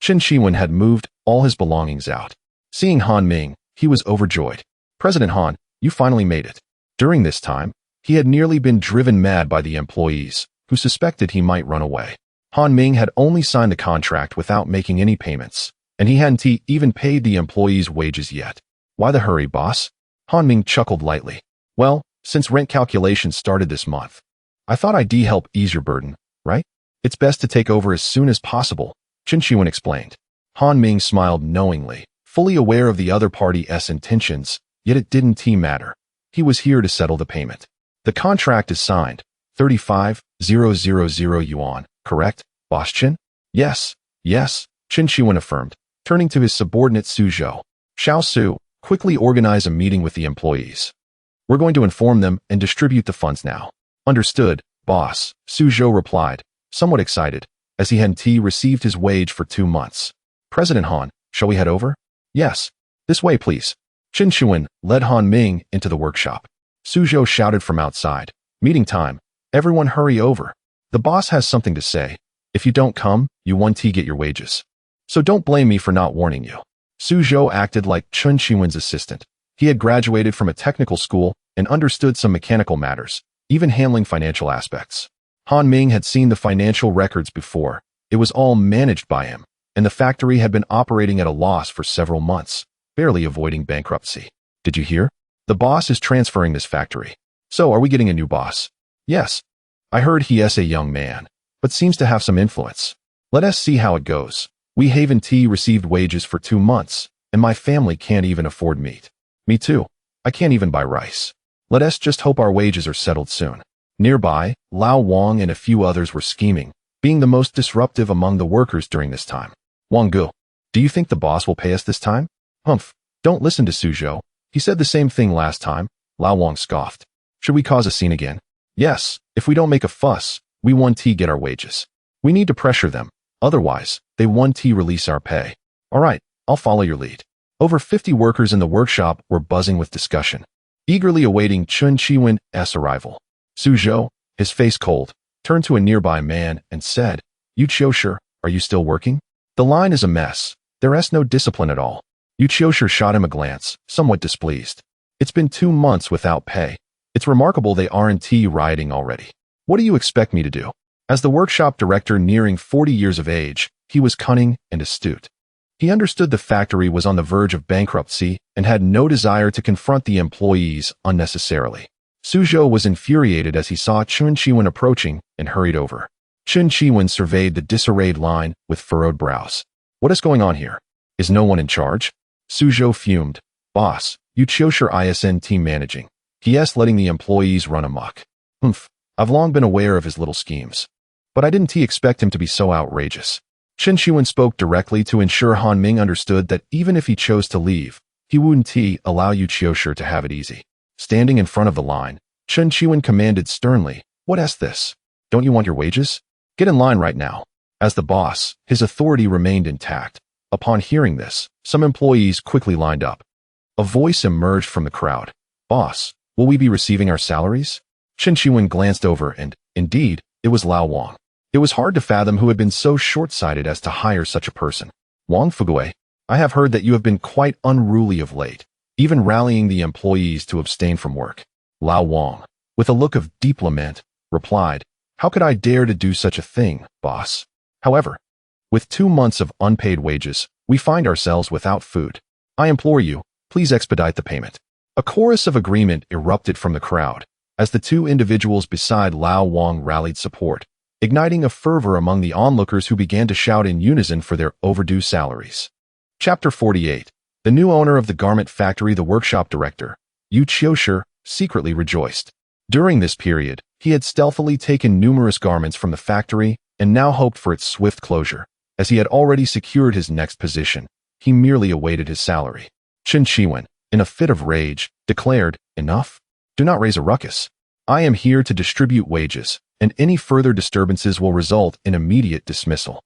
Qin Shiwen had moved all his belongings out. Seeing Han Ming, he was overjoyed. President Han, you finally made it. During this time, he had nearly been driven mad by the employees, who suspected he might run away. Han Ming had only signed the contract without making any payments, and he hadn't even paid the employees' wages yet. Why the hurry, boss? Han Ming chuckled lightly. Well, since rent calculations started this month, I thought I'd help ease your burden, right? It's best to take over as soon as possible, Qin Shiwen explained. Han Ming smiled knowingly, fully aware of the other party's intentions, yet it didn't matter. He was here to settle the payment. The contract is signed. 35,000 yuan, correct, boss Qin? Yes, Qin Shiwen affirmed, turning to his subordinate Su Zhou. Xiao Su, quickly organize a meeting with the employees. We're going to inform them and distribute the funds now. Understood, boss, Su Zhou replied, somewhat excited, as he hadn't received his wage for 2 months. President Han, shall we head over? Yes. This way, please. Qin Shiwen led Han Ming into the workshop. Su Zhou shouted from outside. Meeting time. Everyone hurry over. The boss has something to say. If you don't come, you won't get your wages. So don't blame me for not warning you. Su Zhou acted like Qin Shiwen's assistant. He had graduated from a technical school and understood some mechanical matters, even handling financial aspects. Han Ming had seen the financial records before. It was all managed by him, and the factory had been operating at a loss for several months, barely avoiding bankruptcy. Did you hear? The boss is transferring this factory. So are we getting a new boss? Yes. I heard he is a young man, but seems to have some influence. Let us see how it goes. We haven't received wages for 2 months, and my family can't even afford meat. Me too. I can't even buy rice. Let us just hope our wages are settled soon. Nearby, Lao Wang and a few others were scheming, being the most disruptive among the workers during this time. Wang Gu, do you think the boss will pay us this time? Humph, don't listen to Su Zhou. He said the same thing last time, Lao Wang scoffed. Should we cause a scene again? Yes, if we don't make a fuss, we won't get our wages. We need to pressure them, otherwise, they won't release our pay. Alright, I'll follow your lead. Over 50 workers in the workshop were buzzing with discussion, eagerly awaiting Qin Shiwen's arrival. Su Zhou, his face cold, turned to a nearby man and said, Yu Qiushi, are you still working? The line is a mess. There's no discipline at all. Yu Qiushi shot him a glance, somewhat displeased. It's been 2 months without pay. It's remarkable they aren't rioting already. What do you expect me to do? As the workshop director nearing 40 years of age, he was cunning and astute. He understood the factory was on the verge of bankruptcy and had no desire to confront the employees unnecessarily. Su Zhou was infuriated as he saw Qin Shiwen approaching and hurried over. Qin Shiwen surveyed the disarrayed line with furrowed brows. What is going on here? Is no one in charge? Su Zhou fumed. Boss, Yu Qiushi isn't team managing. He.s. letting the employees run amok. Humph, I've long been aware of his little schemes. But I didn't expect him to be so outrageous. Qin Shiwen spoke directly to ensure Han Ming understood that even if he chose to leave, he wouldn't allow Yu Qiushi to have it easy. Standing in front of the line, Qin Shiwen commanded sternly, What's this? Don't you want your wages? Get in line right now. As the boss, his authority remained intact. Upon hearing this, some employees quickly lined up. A voice emerged from the crowd. Boss, will we be receiving our salaries? Chen Qiwen glanced over and, indeed, it was Lao Wang. It was hard to fathom who had been so short-sighted as to hire such a person. Wang Fugui, I have heard that you have been quite unruly of late, even rallying the employees to abstain from work. Lao Wang, with a look of deep lament, replied, how could I dare to do such a thing, boss? However, with 2 months of unpaid wages, we find ourselves without food. I implore you, please expedite the payment. A chorus of agreement erupted from the crowd, as the two individuals beside Lao Wang rallied support, igniting a fervor among the onlookers who began to shout in unison for their overdue salaries. Chapter 48. The new owner of the garment factory, the workshop director, Yu Qiushi, secretly rejoiced. During this period, he had stealthily taken numerous garments from the factory and now hoped for its swift closure. As he had already secured his next position, he merely awaited his salary. Chen Qiwen, in a fit of rage, declared, enough? Do not raise a ruckus. I am here to distribute wages, and any further disturbances will result in immediate dismissal.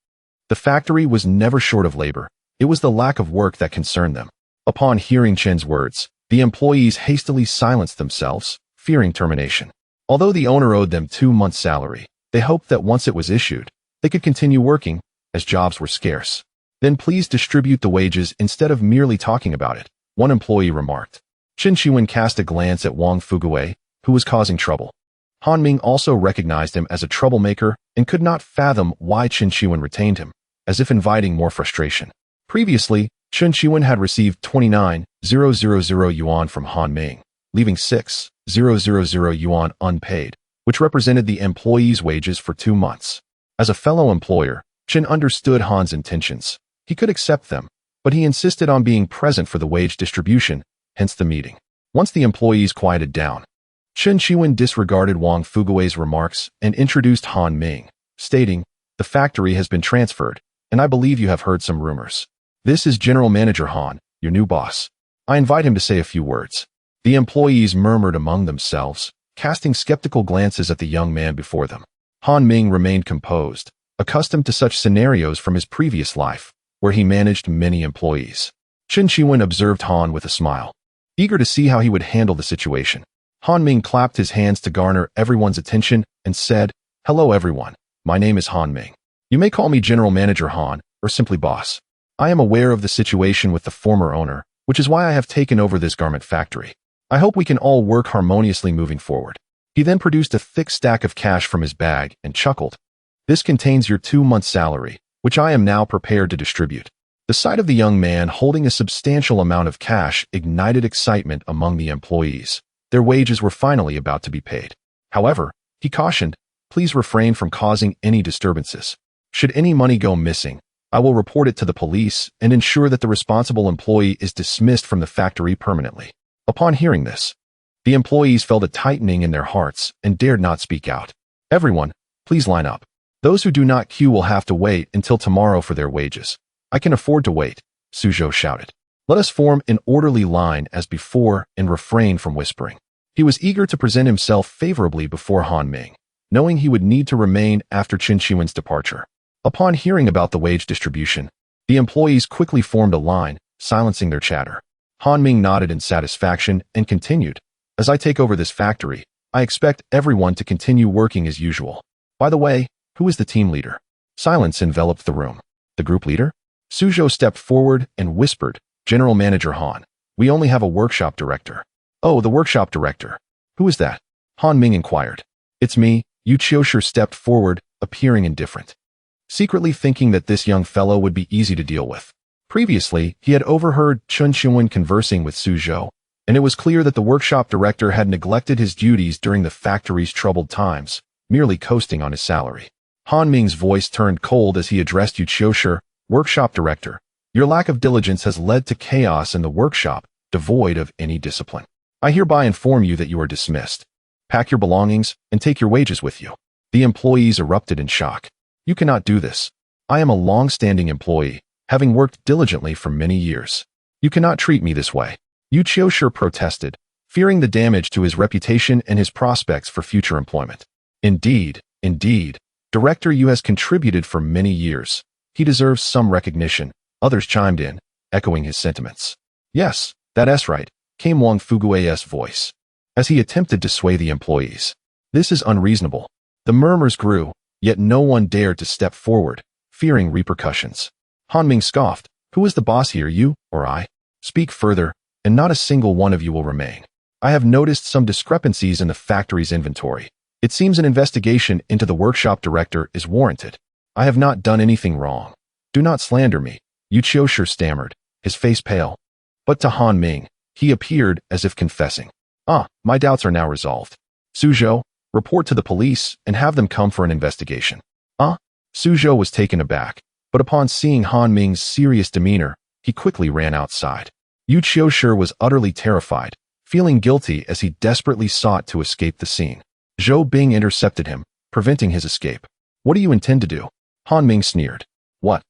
The factory was never short of labor. It was the lack of work that concerned them. Upon hearing Chen's words, the employees hastily silenced themselves, fearing termination. Although the owner owed them 2 months' salary, they hoped that once it was issued, they could continue working, as jobs were scarce. Then please distribute the wages instead of merely talking about it, one employee remarked. Chen Qiwen cast a glance at Wang Fugui, who was causing trouble. Han Ming also recognized him as a troublemaker and could not fathom why Chen Qiwen retained him, as if inviting more frustration. Previously, Chen Qiwen had received 29,000 yuan from Han Ming, leaving 6,000 yuan unpaid, which represented the employee's wages for 2 months. As a fellow employer, Chen understood Han's intentions. He could accept them, but he insisted on being present for the wage distribution, hence the meeting. Once the employees quieted down, Chen Qiwen disregarded Wang Fugui's remarks and introduced Han Ming, stating, the factory has been transferred, and I believe you have heard some rumors. This is General Manager Han, your new boss. I invite him to say a few words. The employees murmured among themselves, casting skeptical glances at the young man before them. Han Ming remained composed, accustomed to such scenarios from his previous life, where he managed many employees. Chen Qiwen observed Han with a smile, eager to see how he would handle the situation. Han Ming clapped his hands to garner everyone's attention and said, hello everyone, my name is Han Ming. You may call me General Manager Han, or simply boss. I am aware of the situation with the former owner, which is why I have taken over this garment factory. I hope we can all work harmoniously moving forward. He then produced a thick stack of cash from his bag and chuckled. This contains your 2 months' salary, which I am now prepared to distribute. The sight of the young man holding a substantial amount of cash ignited excitement among the employees. Their wages were finally about to be paid. However, he cautioned, please refrain from causing any disturbances. Should any money go missing, I will report it to the police and ensure that the responsible employee is dismissed from the factory permanently. Upon hearing this, the employees felt a tightening in their hearts and dared not speak out. Everyone, please line up. Those who do not queue will have to wait until tomorrow for their wages. I can afford to wait, Suzhou shouted. Let us form an orderly line as before and refrain from whispering. He was eager to present himself favorably before Han Ming, knowing he would need to remain after Chen Qiwen's departure. Upon hearing about the wage distribution, the employees quickly formed a line, silencing their chatter. Han Ming nodded in satisfaction and continued, as I take over this factory, I expect everyone to continue working as usual. By the way, who is the team leader? Silence enveloped the room. The group leader? Suzhou stepped forward and whispered, General Manager Han, we only have a workshop director. Oh, the workshop director. Who is that? Han Ming inquired. It's me. Yu Qiushi stepped forward, appearing indifferent, secretly thinking that this young fellow would be easy to deal with. Previously, he had overheard Chen Qiwen conversing with Suzhou, and it was clear that the workshop director had neglected his duties during the factory's troubled times, merely coasting on his salary. Han Ming's voice turned cold as he addressed Yu Qiushi, workshop director. Your lack of diligence has led to chaos in the workshop, devoid of any discipline. I hereby inform you that you are dismissed. Pack your belongings and take your wages with you. The employees erupted in shock. You cannot do this. I am a long-standing employee, having worked diligently for many years. You cannot treat me this way. Yu Qiushi protested, fearing the damage to his reputation and his prospects for future employment. Indeed, Director Yu has contributed for many years. He deserves some recognition. Others chimed in, echoing his sentiments. Yes, that's right. came Wang Fugui's voice, as he attempted to sway the employees. This is unreasonable. The murmurs grew, yet no one dared to step forward, fearing repercussions. Han Ming scoffed. Who is the boss here, you or I? Speak further, and not a single one of you will remain. I have noticed some discrepancies in the factory's inventory. It seems an investigation into the workshop director is warranted. I have not done anything wrong. Do not slander me, Yu Qiushi stammered, his face pale. But to Han Ming, he appeared as if confessing. My doubts are now resolved. Suzhou, report to the police and have them come for an investigation. Suzhou was taken aback, but upon seeing Han Ming's serious demeanor, he quickly ran outside. Yu Qiushi was utterly terrified, feeling guilty as he desperately sought to escape the scene. Zhou Bing intercepted him, preventing his escape. What do you intend to do? Han Ming sneered. What?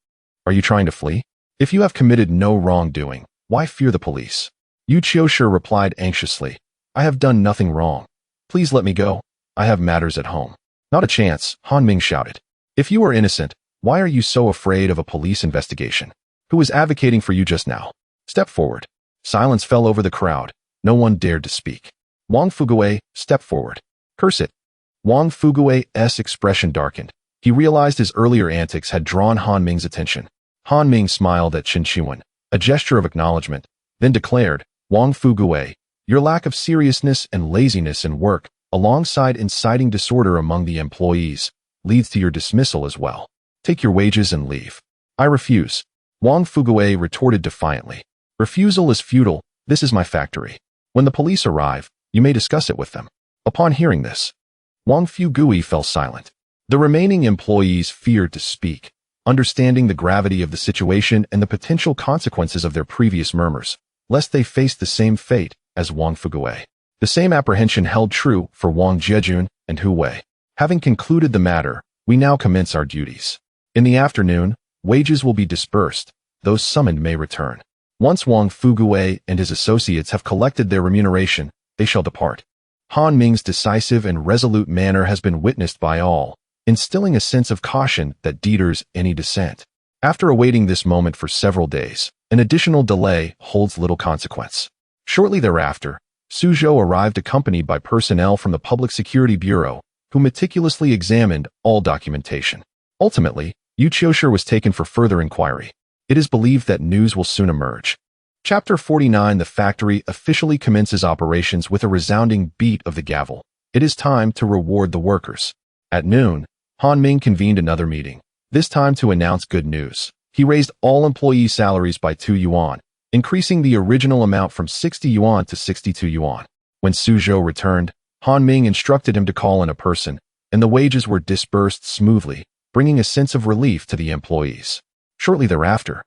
Are you trying to flee? If you have committed no wrongdoing, why fear the police? Yu Qiushi replied anxiously. I have done nothing wrong. Please let me go. I have matters at home. Not a chance, Han Ming shouted. If you are innocent, why are you so afraid of a police investigation? Who is advocating for you just now? Step forward. Silence fell over the crowd. No one dared to speak. Wang Fugui, step forward. Curse it. Wang Fugui's expression darkened. He realized his earlier antics had drawn Han Ming's attention. Han Ming smiled at Chen Qiwen, a gesture of acknowledgement, then declared, Wang Fugui, your lack of seriousness and laziness in work, alongside inciting disorder among the employees, leads to your dismissal as well. Take your wages and leave. I refuse. Wang Fugui retorted defiantly. Refusal is futile. This is my factory. When the police arrive, you may discuss it with them. Upon hearing this, Wang Fugui fell silent. The remaining employees feared to speak, understanding the gravity of the situation and the potential consequences of their previous murmurs, lest they face the same fate as Wang Fugui. The same apprehension held true for Wang Jiejun and Hu Wei. Having concluded the matter, we now commence our duties. In the afternoon, wages will be dispersed. Those summoned may return. Once Wang Fugui and his associates have collected their remuneration, they shall depart. Han Ming's decisive and resolute manner has been witnessed by all, instilling a sense of caution that deters any dissent. After awaiting this moment for several days, an additional delay holds little consequence. Shortly thereafter, Suzhou arrived accompanied by personnel from the Public Security Bureau, who meticulously examined all documentation. Ultimately, Yu Qiushi was taken for further inquiry. It is believed that news will soon emerge. Chapter 49. The factory officially commences operations with a resounding beat of the gavel. It is time to reward the workers. At noon, Han Ming convened another meeting, this time to announce good news. He raised all employee salaries by 2 yuan, increasing the original amount from 60 yuan to 62 yuan. When Suzhou returned, Han Ming instructed him to call in a person, and the wages were disbursed smoothly, bringing a sense of relief to the employees. Shortly thereafter,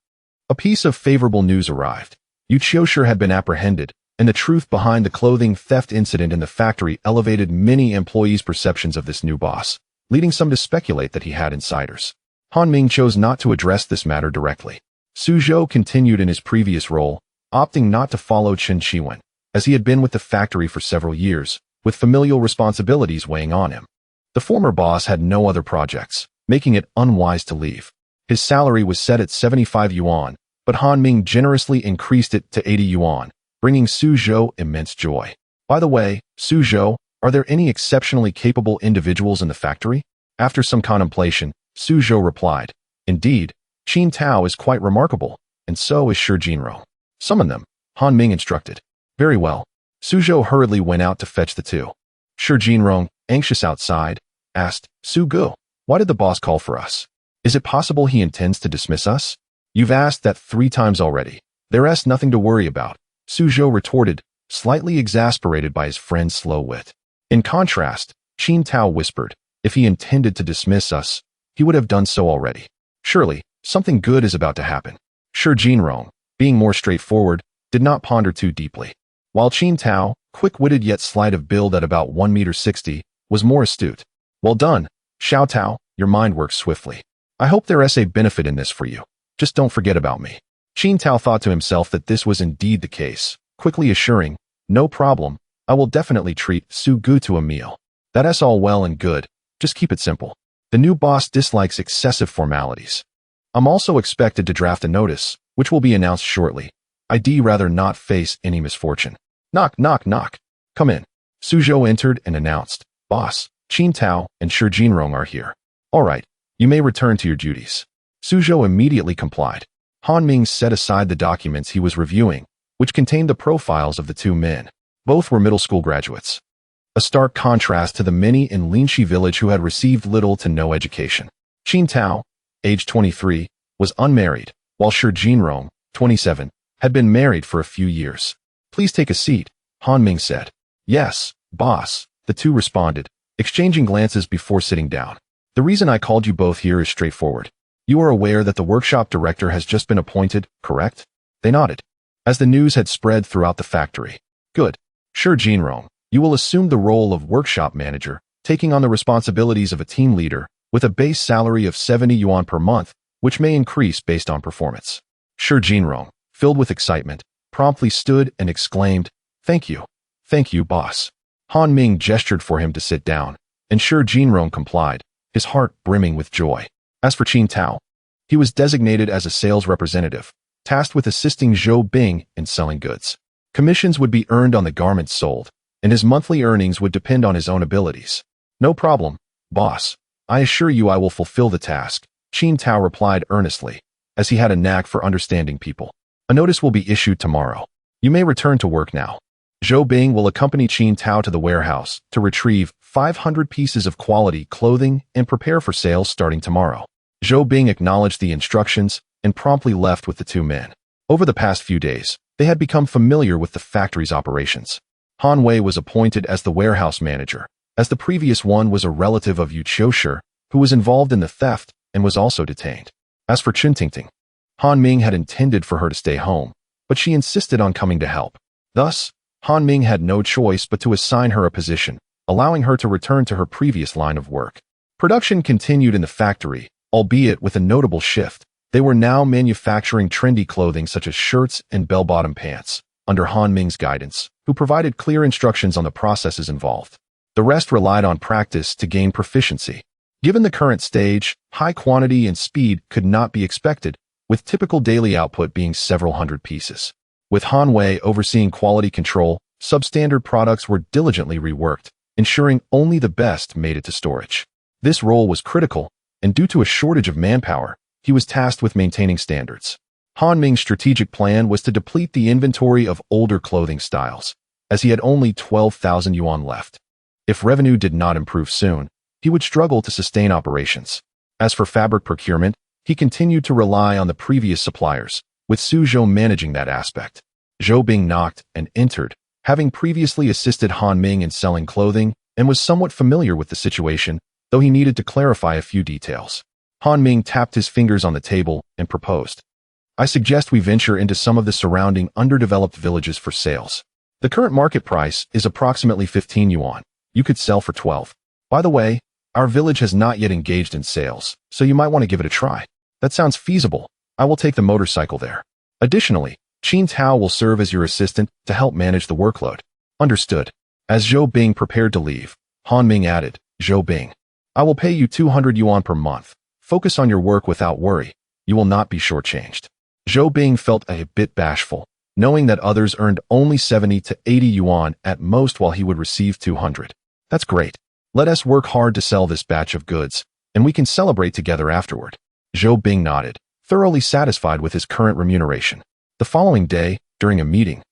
a piece of favorable news arrived. Yu Qiushi had been apprehended, and the truth behind the clothing theft incident in the factory elevated many employees' perceptions of this new boss, leading some to speculate that he had insiders. Han Ming chose not to address this matter directly. Suzhou continued in his previous role, opting not to follow Chen Qiwen, as he had been with the factory for several years, with familial responsibilities weighing on him. The former boss had no other projects, making it unwise to leave. His salary was set at 75 yuan, but Han Ming generously increased it to 80 yuan, bringing Suzhou immense joy. By the way, Suzhou, are there any exceptionally capable individuals in the factory? After some contemplation, Suzhou replied, Indeed, Qin Tao is quite remarkable, and so is Shi Jinrong. Summon them, Han Ming instructed. Very well. Suzhou hurriedly went out to fetch the two. Shi Jinrong, anxious outside, asked, Su Gu, why did the boss call for us? Is it possible he intends to dismiss us? You've asked that 3 times already. There's nothing to worry about, Suzhou retorted, slightly exasperated by his friend's slow wit. In contrast, Qin Tao whispered, if he intended to dismiss us, he would have done so already. Surely, something good is about to happen. Shi Jinrong, being more straightforward, did not ponder too deeply. While Qin Tao, quick-witted yet slight of build at about 1.60 meters, was more astute. Well done, Xiao Tao, your mind works swiftly. I hope there's a benefit in this for you. Just don't forget about me. Qin Tao thought to himself that this was indeed the case, quickly assuring, no problem, I will definitely treat Su Gu to a meal. That's all well and good, just keep it simple. The new boss dislikes excessive formalities. I'm also expected to draft a notice, which will be announced shortly. I'd rather not face any misfortune. Knock, knock, knock. Come in. Suzhou entered and announced, Boss, Qin Tao and Shi Jinrong are here. All right, you may return to your duties. Suzhou immediately complied. Han Ming set aside the documents he was reviewing, which contained the profiles of the two men. Both were middle school graduates. A stark contrast to the many in Linxi village who had received little to no education. Qin Tao, age 23, was unmarried, while Shi Jinrong, 27, had been married for a few years. Please take a seat, Han Ming said. Yes, boss, the two responded, exchanging glances before sitting down. The reason I called you both here is straightforward. You are aware that the workshop director has just been appointed, correct? They nodded. As the news had spread throughout the factory. Good. Shi Jinrong, you will assume the role of workshop manager, taking on the responsibilities of a team leader, with a base salary of 70 yuan per month, which may increase based on performance. Shi Jinrong, filled with excitement, promptly stood and exclaimed, Thank you. Thank you, boss. Han Ming gestured for him to sit down, and Shi Jinrong complied, his heart brimming with joy. As for Qin Tao, he was designated as a sales representative, tasked with assisting Zhou Bing in selling goods. Commissions would be earned on the garments sold, and his monthly earnings would depend on his own abilities. No problem, boss. I assure you I will fulfill the task, Qin Tao replied earnestly, as he had a knack for understanding people. A notice will be issued tomorrow. You may return to work now. Zhou Bing will accompany Qin Tao to the warehouse to retrieve 500 pieces of quality clothing and prepare for sales starting tomorrow. Zhou Bing acknowledged the instructions and promptly left with the two men. Over the past few days, they had become familiar with the factory's operations. Han Wei was appointed as the warehouse manager, as the previous one was a relative of Yu Qiushi, who was involved in the theft and was also detained. As for Chen Tingting, Han Ming had intended for her to stay home, but she insisted on coming to help. Thus, Han Ming had no choice but to assign her a position, allowing her to return to her previous line of work. Production continued in the factory, albeit with a notable shift. They were now manufacturing trendy clothing such as shirts and bell-bottom pants, under Han Ming's guidance, who provided clear instructions on the processes involved. The rest relied on practice to gain proficiency. Given the current stage, high quantity and speed could not be expected, with typical daily output being several hundred pieces. With Han Wei overseeing quality control, substandard products were diligently reworked, ensuring only the best made it to storage. This role was critical, and due to a shortage of manpower, he was tasked with maintaining standards. Han Ming's strategic plan was to deplete the inventory of older clothing styles, as he had only 12,000 yuan left. If revenue did not improve soon, he would struggle to sustain operations. As for fabric procurement, he continued to rely on the previous suppliers, with Suzhou managing that aspect. Zhou Bing knocked and entered, having previously assisted Han Ming in selling clothing and was somewhat familiar with the situation, though he needed to clarify a few details. Han Ming tapped his fingers on the table and proposed, I suggest we venture into some of the surrounding underdeveloped villages for sales. The current market price is approximately 15 yuan. You could sell for 12. By the way, our village has not yet engaged in sales, so you might want to give it a try. That sounds feasible. I will take the motorcycle there. Additionally, Qin Tao will serve as your assistant to help manage the workload. Understood. As Zhou Bing prepared to leave, Han Ming added, Zhou Bing, I will pay you 200 yuan per month. Focus on your work without worry. You will not be shortchanged. Zhou Bing felt a bit bashful, knowing that others earned only 70 to 80 yuan at most while he would receive 200. That's great. Let us work hard to sell this batch of goods, and we can celebrate together afterward. Zhou Bing nodded, thoroughly satisfied with his current remuneration. The following day, during a meeting,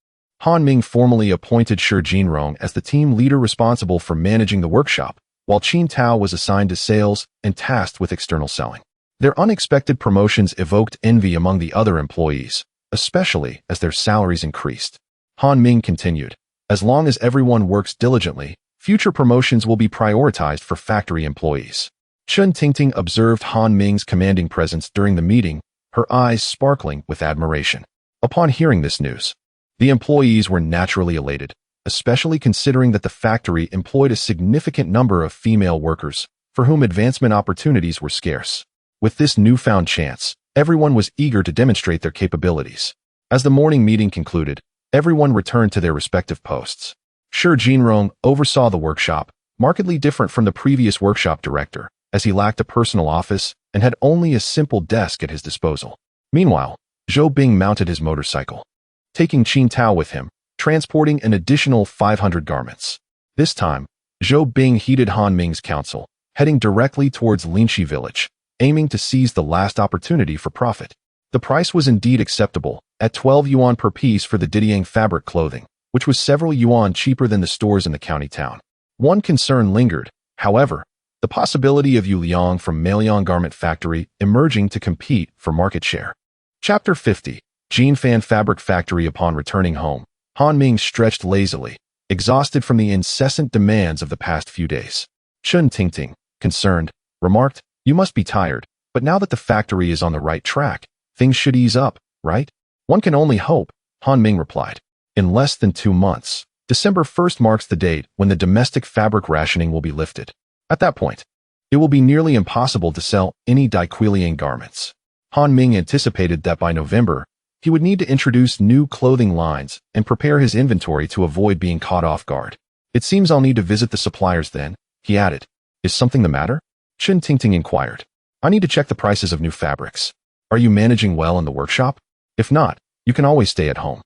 Han Ming formally appointed Shi Jinrong as the team leader responsible for managing the workshop, while Qin Tao was assigned to sales and tasked with external selling. Their unexpected promotions evoked envy among the other employees, especially as their salaries increased. Han Ming continued, as long as everyone works diligently, future promotions will be prioritized for factory employees. Chen Tingting observed Han Ming's commanding presence during the meeting, her eyes sparkling with admiration. Upon hearing this news, the employees were naturally elated, especially considering that the factory employed a significant number of female workers, for whom advancement opportunities were scarce. With this newfound chance, everyone was eager to demonstrate their capabilities. As the morning meeting concluded, everyone returned to their respective posts. Shi Jinrong oversaw the workshop, markedly different from the previous workshop director, as he lacked a personal office and had only a simple desk at his disposal. Meanwhile, Zhou Bing mounted his motorcycle. Taking Qin Tao with him, transporting an additional 500 garments. This time, Zhou Bing heeded Han Ming's counsel, heading directly towards Linxi village, aiming to seize the last opportunity for profit. The price was indeed acceptable, at 12 yuan per piece for the Didiang fabric clothing, which was several yuan cheaper than the stores in the county town. One concern lingered, however, the possibility of Yu Liang from Maoyang Garment Factory emerging to compete for market share. Chapter 50. Jean Fan Fabric Factory. Upon returning home, Han Ming stretched lazily, exhausted from the incessant demands of the past few days. Chun Tingting, concerned, remarked, "You must be tired, but now that the factory is on the right track, things should ease up, right?" "One can only hope," Han Ming replied. "In less than 2 months, December 1st marks the date when the domestic fabric rationing will be lifted. At that point, it will be nearly impossible to sell any Daiquiliang garments." Han Ming anticipated that by November, he would need to introduce new clothing lines and prepare his inventory to avoid being caught off guard. "It seems I'll need to visit the suppliers then," he added. "Is something the matter?" Chun Tingting inquired. "I need to check the prices of new fabrics. Are you managing well in the workshop? If not, you can always stay at home."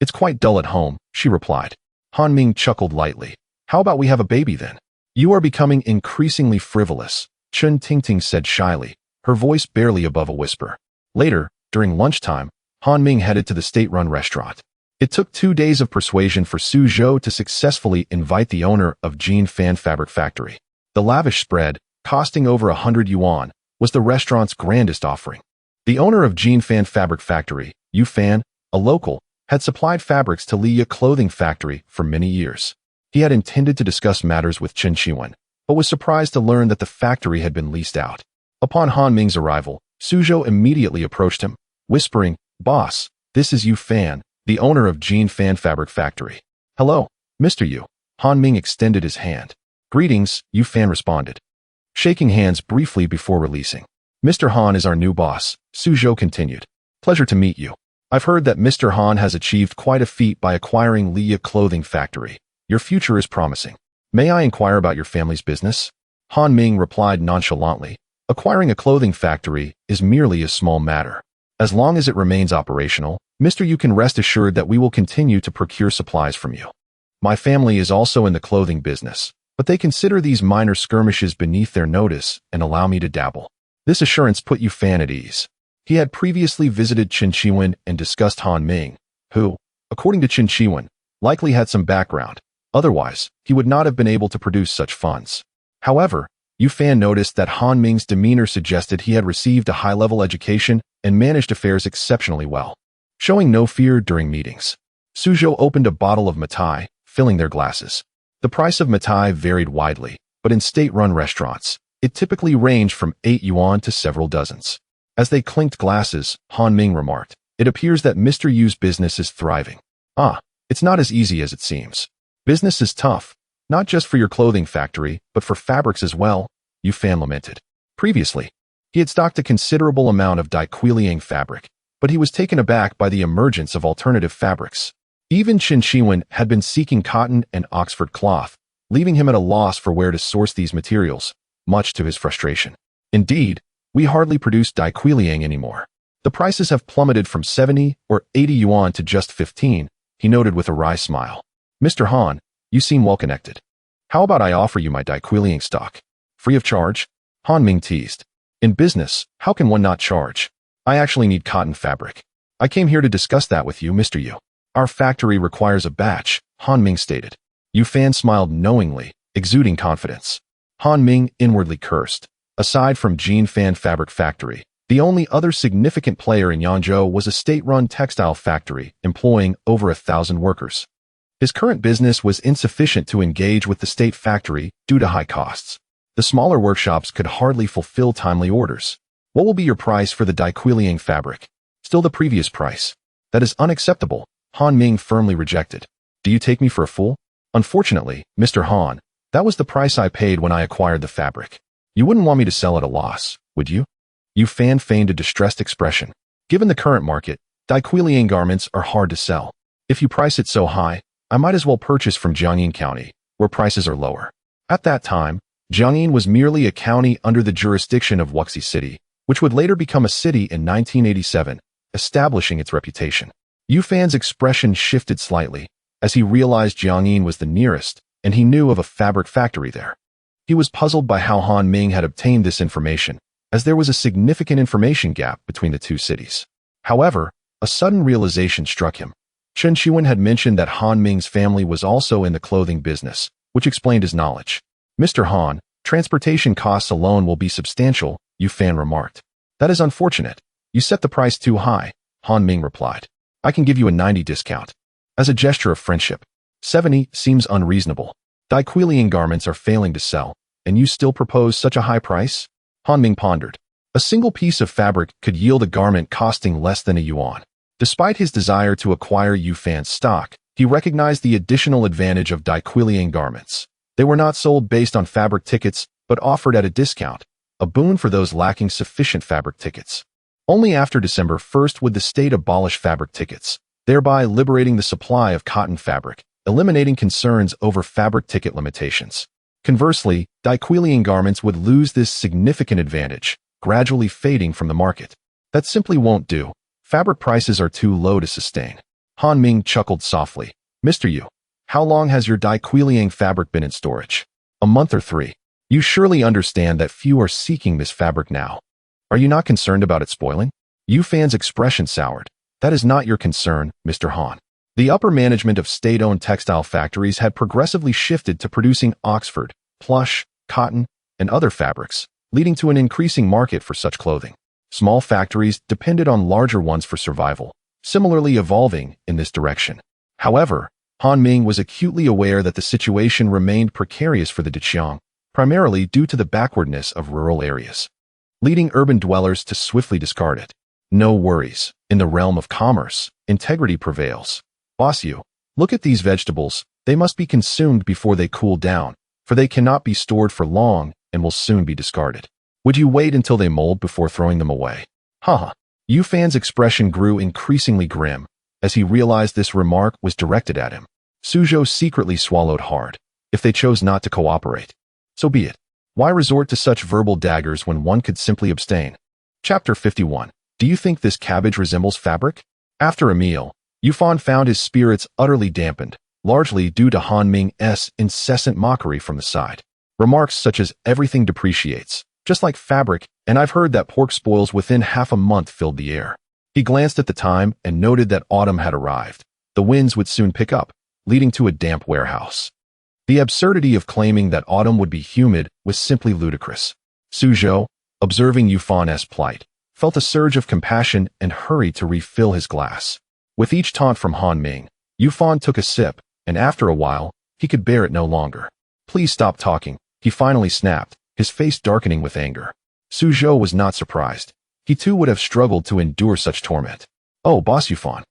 "It's quite dull at home," she replied. Han Ming chuckled lightly. "How about we have a baby then?" "You are becoming increasingly frivolous," Chun Tingting said shyly, her voice barely above a whisper. Later, during lunchtime, Han Ming headed to the state-run restaurant. It took 2 days of persuasion for Su Zhou to successfully invite the owner of Jean Fan Fabric Factory. The lavish spread, costing over 100 yuan, was the restaurant's grandest offering. The owner of Jean Fan Fabric Factory, Yu Fan, a local, had supplied fabrics to Liya Clothing Factory for many years. He had intended to discuss matters with Chen Qiwen, but was surprised to learn that the factory had been leased out. Upon Han Ming's arrival, Su Zhou immediately approached him, whispering, "Boss, this is Yu Fan, the owner of Jean Fan Fabric Factory." "Hello, Mr. Yu." Han Ming extended his hand. "Greetings," Yu Fan responded, shaking hands briefly before releasing. "Mr. Han is our new boss," Su Zhou continued. "Pleasure to meet you. I've heard that Mr. Han has achieved quite a feat by acquiring Liya Clothing Factory. Your future is promising. May I inquire about your family's business?" Han Ming replied nonchalantly, "Acquiring a clothing factory is merely a small matter. As long as it remains operational, Mr. Yu can rest assured that we will continue to procure supplies from you. My family is also in the clothing business, but they consider these minor skirmishes beneath their notice and allow me to dabble." This assurance put Yu Fan at ease. He had previously visited Chen Qiwen and discussed Han Ming, who, according to Chen Qiwen, likely had some background. Otherwise, he would not have been able to produce such funds. However, Yu Fan noticed that Han Ming's demeanor suggested he had received a high-level education and managed affairs exceptionally well. Showing no fear during meetings, Su Zhou opened a bottle of matai, filling their glasses. The price of matai varied widely, but in state-run restaurants, it typically ranged from 8 yuan to several dozens. As they clinked glasses, Han Ming remarked, "It appears that Mr. Yu's business is thriving." "Ah, it's not as easy as it seems. Business is tough, not just for your clothing factory, but for fabrics as well," Yu Fan lamented. Previously, he had stocked a considerable amount of Daiquiliang fabric, but he was taken aback by the emergence of alternative fabrics. Even Chen Qiwen had been seeking cotton and Oxford cloth, leaving him at a loss for where to source these materials, much to his frustration. "Indeed, we hardly produce Daiquiliang anymore. The prices have plummeted from 70 or 80 yuan to just 15, he noted with a wry smile. "Mr. Han, you seem well connected. How about I offer you my Daiquiliang stock? Free of charge?" Han Ming teased. "In business, how can one not charge? I actually need cotton fabric. I came here to discuss that with you, Mr. Yu." "Our factory requires a batch," Han Ming stated. Yu Fan smiled knowingly, exuding confidence. Han Ming inwardly cursed. Aside from Jean Fan Fabric Factory, the only other significant player in Yangzhou was a state-run textile factory employing over 1,000 workers. His current business was insufficient to engage with the state factory due to high costs. The smaller workshops could hardly fulfill timely orders. "What will be your price for the Daiquiliang fabric?" "Still the previous price." "That is unacceptable," Han Ming firmly rejected. "Do you take me for a fool?" "Unfortunately, Mr. Han, that was the price I paid when I acquired the fabric. You wouldn't want me to sell at a loss, would you?" Yu Fan feigned a distressed expression. "Given the current market, Daiquiliang garments are hard to sell. If you price it so high, I might as well purchase from Jiangyin County, where prices are lower." At that time, Jiangyin was merely a county under the jurisdiction of Wuxi City, which would later become a city in 1987, establishing its reputation. Yu Fan's expression shifted slightly, as he realized Jiangyin was the nearest, and he knew of a fabric factory there. He was puzzled by how Han Ming had obtained this information, as there was a significant information gap between the two cities. However, a sudden realization struck him. Chen Qiwen had mentioned that Han Ming's family was also in the clothing business, which explained his knowledge. Mr. Han, transportation costs alone will be substantial, Yu Fan remarked. That is unfortunate. You set the price too high, Han Ming replied. I can give you a 90 discount. As a gesture of friendship. 70 seems unreasonable. Tycoon garments are failing to sell, and you still propose such a high price? Han Ming pondered. A single piece of fabric could yield a garment costing less than a yuan. Despite his desire to acquire Yu Fan's stock, he recognized the additional advantage of Tycoon garments. They were not sold based on fabric tickets, but offered at a discount, a boon for those lacking sufficient fabric tickets. Only after December 1st would the state abolish fabric tickets, thereby liberating the supply of cotton fabric, eliminating concerns over fabric ticket limitations. Conversely, Tycoon garments would lose this significant advantage, gradually fading from the market. That simply won't do. Fabric prices are too low to sustain. Han Ming chuckled softly. Mr. Yu, how long has your Tycoon fabric been in storage? A month or 3. You surely understand that few are seeking this fabric now. Are you not concerned about it spoiling? Yu Fan's expression soured. That is not your concern, Mr. Han. The upper management of state-owned textile factories had progressively shifted to producing Oxford, plush, cotton, and other fabrics, leading to an increasing market for such clothing. Small factories depended on larger ones for survival, similarly evolving in this direction. However, Han Ming was acutely aware that the situation remained precarious for the Deqiang, primarily due to the backwardness of rural areas, leading urban dwellers to swiftly discard it. No worries. In the realm of commerce, integrity prevails. Boss Yu, look at these vegetables. They must be consumed before they cool down, for they cannot be stored for long and will soon be discarded. Would you wait until they mold before throwing them away? Haha. Yu Fan's expression grew increasingly grim as he realized this remark was directed at him. Suzhou secretly swallowed hard. If they chose not to cooperate, so be it. Why resort to such verbal daggers when one could simply abstain? Chapter 51. Do you think this cabbage resembles fabric? After a meal, Yu Fan found his spirits utterly dampened, largely due to Han Ming's incessant mockery from the side. Remarks such as everything depreciates, just like fabric, and I've heard that pork spoils within half a month filled the air. He glanced at the time and noted that autumn had arrived. The winds would soon pick up, leading to a damp warehouse. The absurdity of claiming that autumn would be humid was simply ludicrous. Suzhou, observing Yu Fan's plight, felt a surge of compassion and hurried to refill his glass. With each taunt from Han Ming, Yu Fan took a sip, and after a while, he could bear it no longer. Please stop talking, he finally snapped, his face darkening with anger. Suzhou was not surprised. He too would have struggled to endure such torment. Oh, Boss Yu Fan,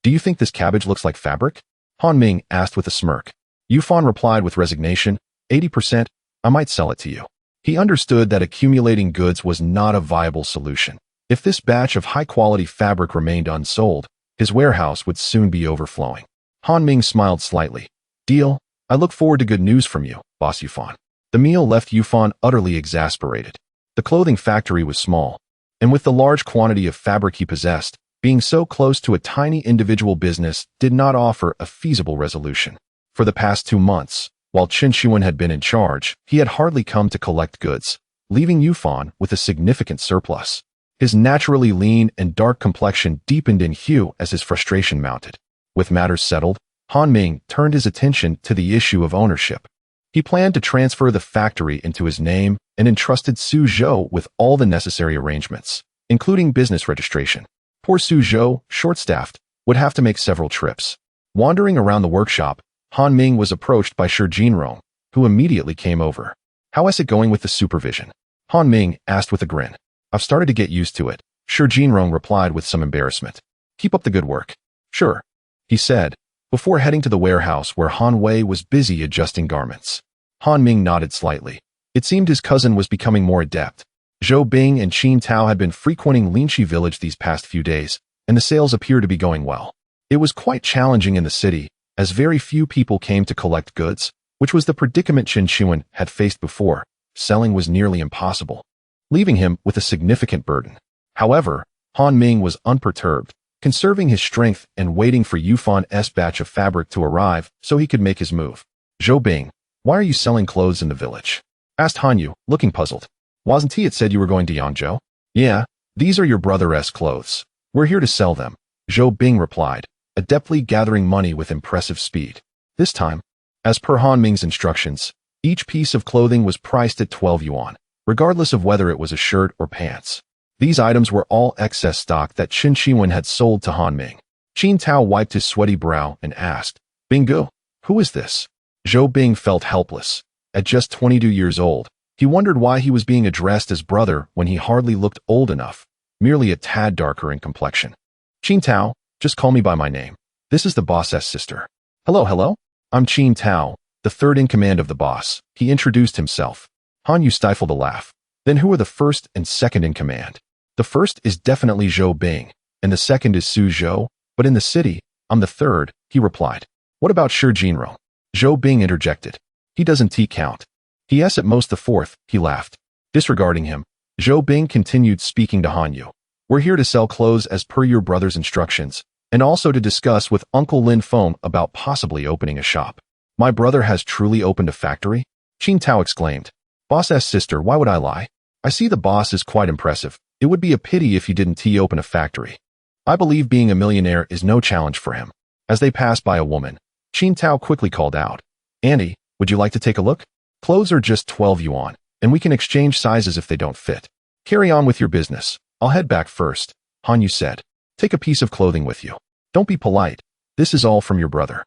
do you think this cabbage looks like fabric? Han Ming asked with a smirk. Yu Fan replied with resignation, 80%, I might sell it to you. He understood that accumulating goods was not a viable solution. If this batch of high-quality fabric remained unsold, his warehouse would soon be overflowing. Han Ming smiled slightly. Deal. I look forward to good news from you, Boss Yu Fan. The meal left Yu Fan utterly exasperated. The clothing factory was small, and with the large quantity of fabric he possessed, being so close to a tiny individual business did not offer a feasible resolution. For the past 2 months, while Chen Qiwen had been in charge, he had hardly come to collect goods, leaving Yu Fan with a significant surplus. His naturally lean and dark complexion deepened in hue as his frustration mounted. With matters settled, Han Ming turned his attention to the issue of ownership. He planned to transfer the factory into his name and entrusted Suzhou with all the necessary arrangements, including business registration. Poor Suzhou, short-staffed, would have to make several trips. Wandering around the workshop, Han Ming was approached by Shi Jinrong, who immediately came over. How is it going with the supervision? Han Ming asked with a grin. I've started to get used to it, Shi Jinrong replied with some embarrassment. Keep up the good work. Sure, he said, before heading to the warehouse where Han Wei was busy adjusting garments. Han Ming nodded slightly. It seemed his cousin was becoming more adept. Zhou Bing and Qin Tao had been frequenting Linxi village these past few days, and the sales appeared to be going well. It was quite challenging in the city, as very few people came to collect goods, which was the predicament Chen Qiwen had faced before. Selling was nearly impossible, leaving him with a significant burden. However, Han Ming was unperturbed, conserving his strength and waiting for Yufan's batch of fabric to arrive so he could make his move. Zhou Bing, why are you selling clothes in the village? Asked Han Yu, looking puzzled. Wasn't it said you were going to Yangzhou? Yeah, these are your brother's clothes. We're here to sell them, Zhou Bing replied, adeptly gathering money with impressive speed. This time, as per Han Ming's instructions, each piece of clothing was priced at 12 yuan, regardless of whether it was a shirt or pants. These items were all excess stock that Qin Shiwen had sold to Han Ming. Qin Tao wiped his sweaty brow and asked, Bingo, who is this? Zhou Bing felt helpless. At just 22 years old, he wondered why he was being addressed as brother when he hardly looked old enough, merely a tad darker in complexion. Qin Tao, just call me by my name. This is the boss's sister. Hello. I'm Qin Tao, the third in command of the boss. He introduced himself. Han Yu stifled a laugh. Then who are the first and second in command? The first is definitely Zhou Bing, and the second is Su Zhou, but in the city, I'm the third, he replied. What about Shi Jinro? Zhou Bing interjected. He doesn't count. He's at most the fourth, he laughed. Disregarding him, Zhou Bing continued speaking to Han Yu. We're here to sell clothes as per your brother's instructions, and also to discuss with Uncle Lin Feng about possibly opening a shop. My brother has truly opened a factory? Qin Tao exclaimed. Boss's sister, why would I lie? I see the boss is quite impressive. It would be a pity if he didn't open a factory. I believe being a millionaire is no challenge for him. As they passed by a woman, Qin Tao quickly called out, Andy, would you like to take a look? Clothes are just 12 yuan, and we can exchange sizes if they don't fit. Carry on with your business. I'll head back first, Han Yu said. Take a piece of clothing with you. Don't be polite. This is all from your brother.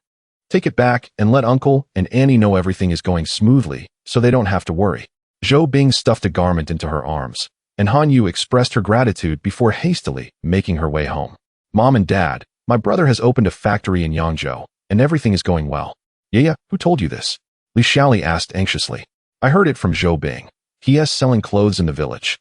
Take it back and let Uncle and Annie know everything is going smoothly so they don't have to worry. Zhou Bing stuffed a garment into her arms, and Han Yu expressed her gratitude before hastily making her way home. Mom and Dad, my brother has opened a factory in Yangzhou, and everything is going well. Yeah, who told you this? Li Xiaoli asked anxiously. I heard it from Zhou Bing. He is selling clothes in the village.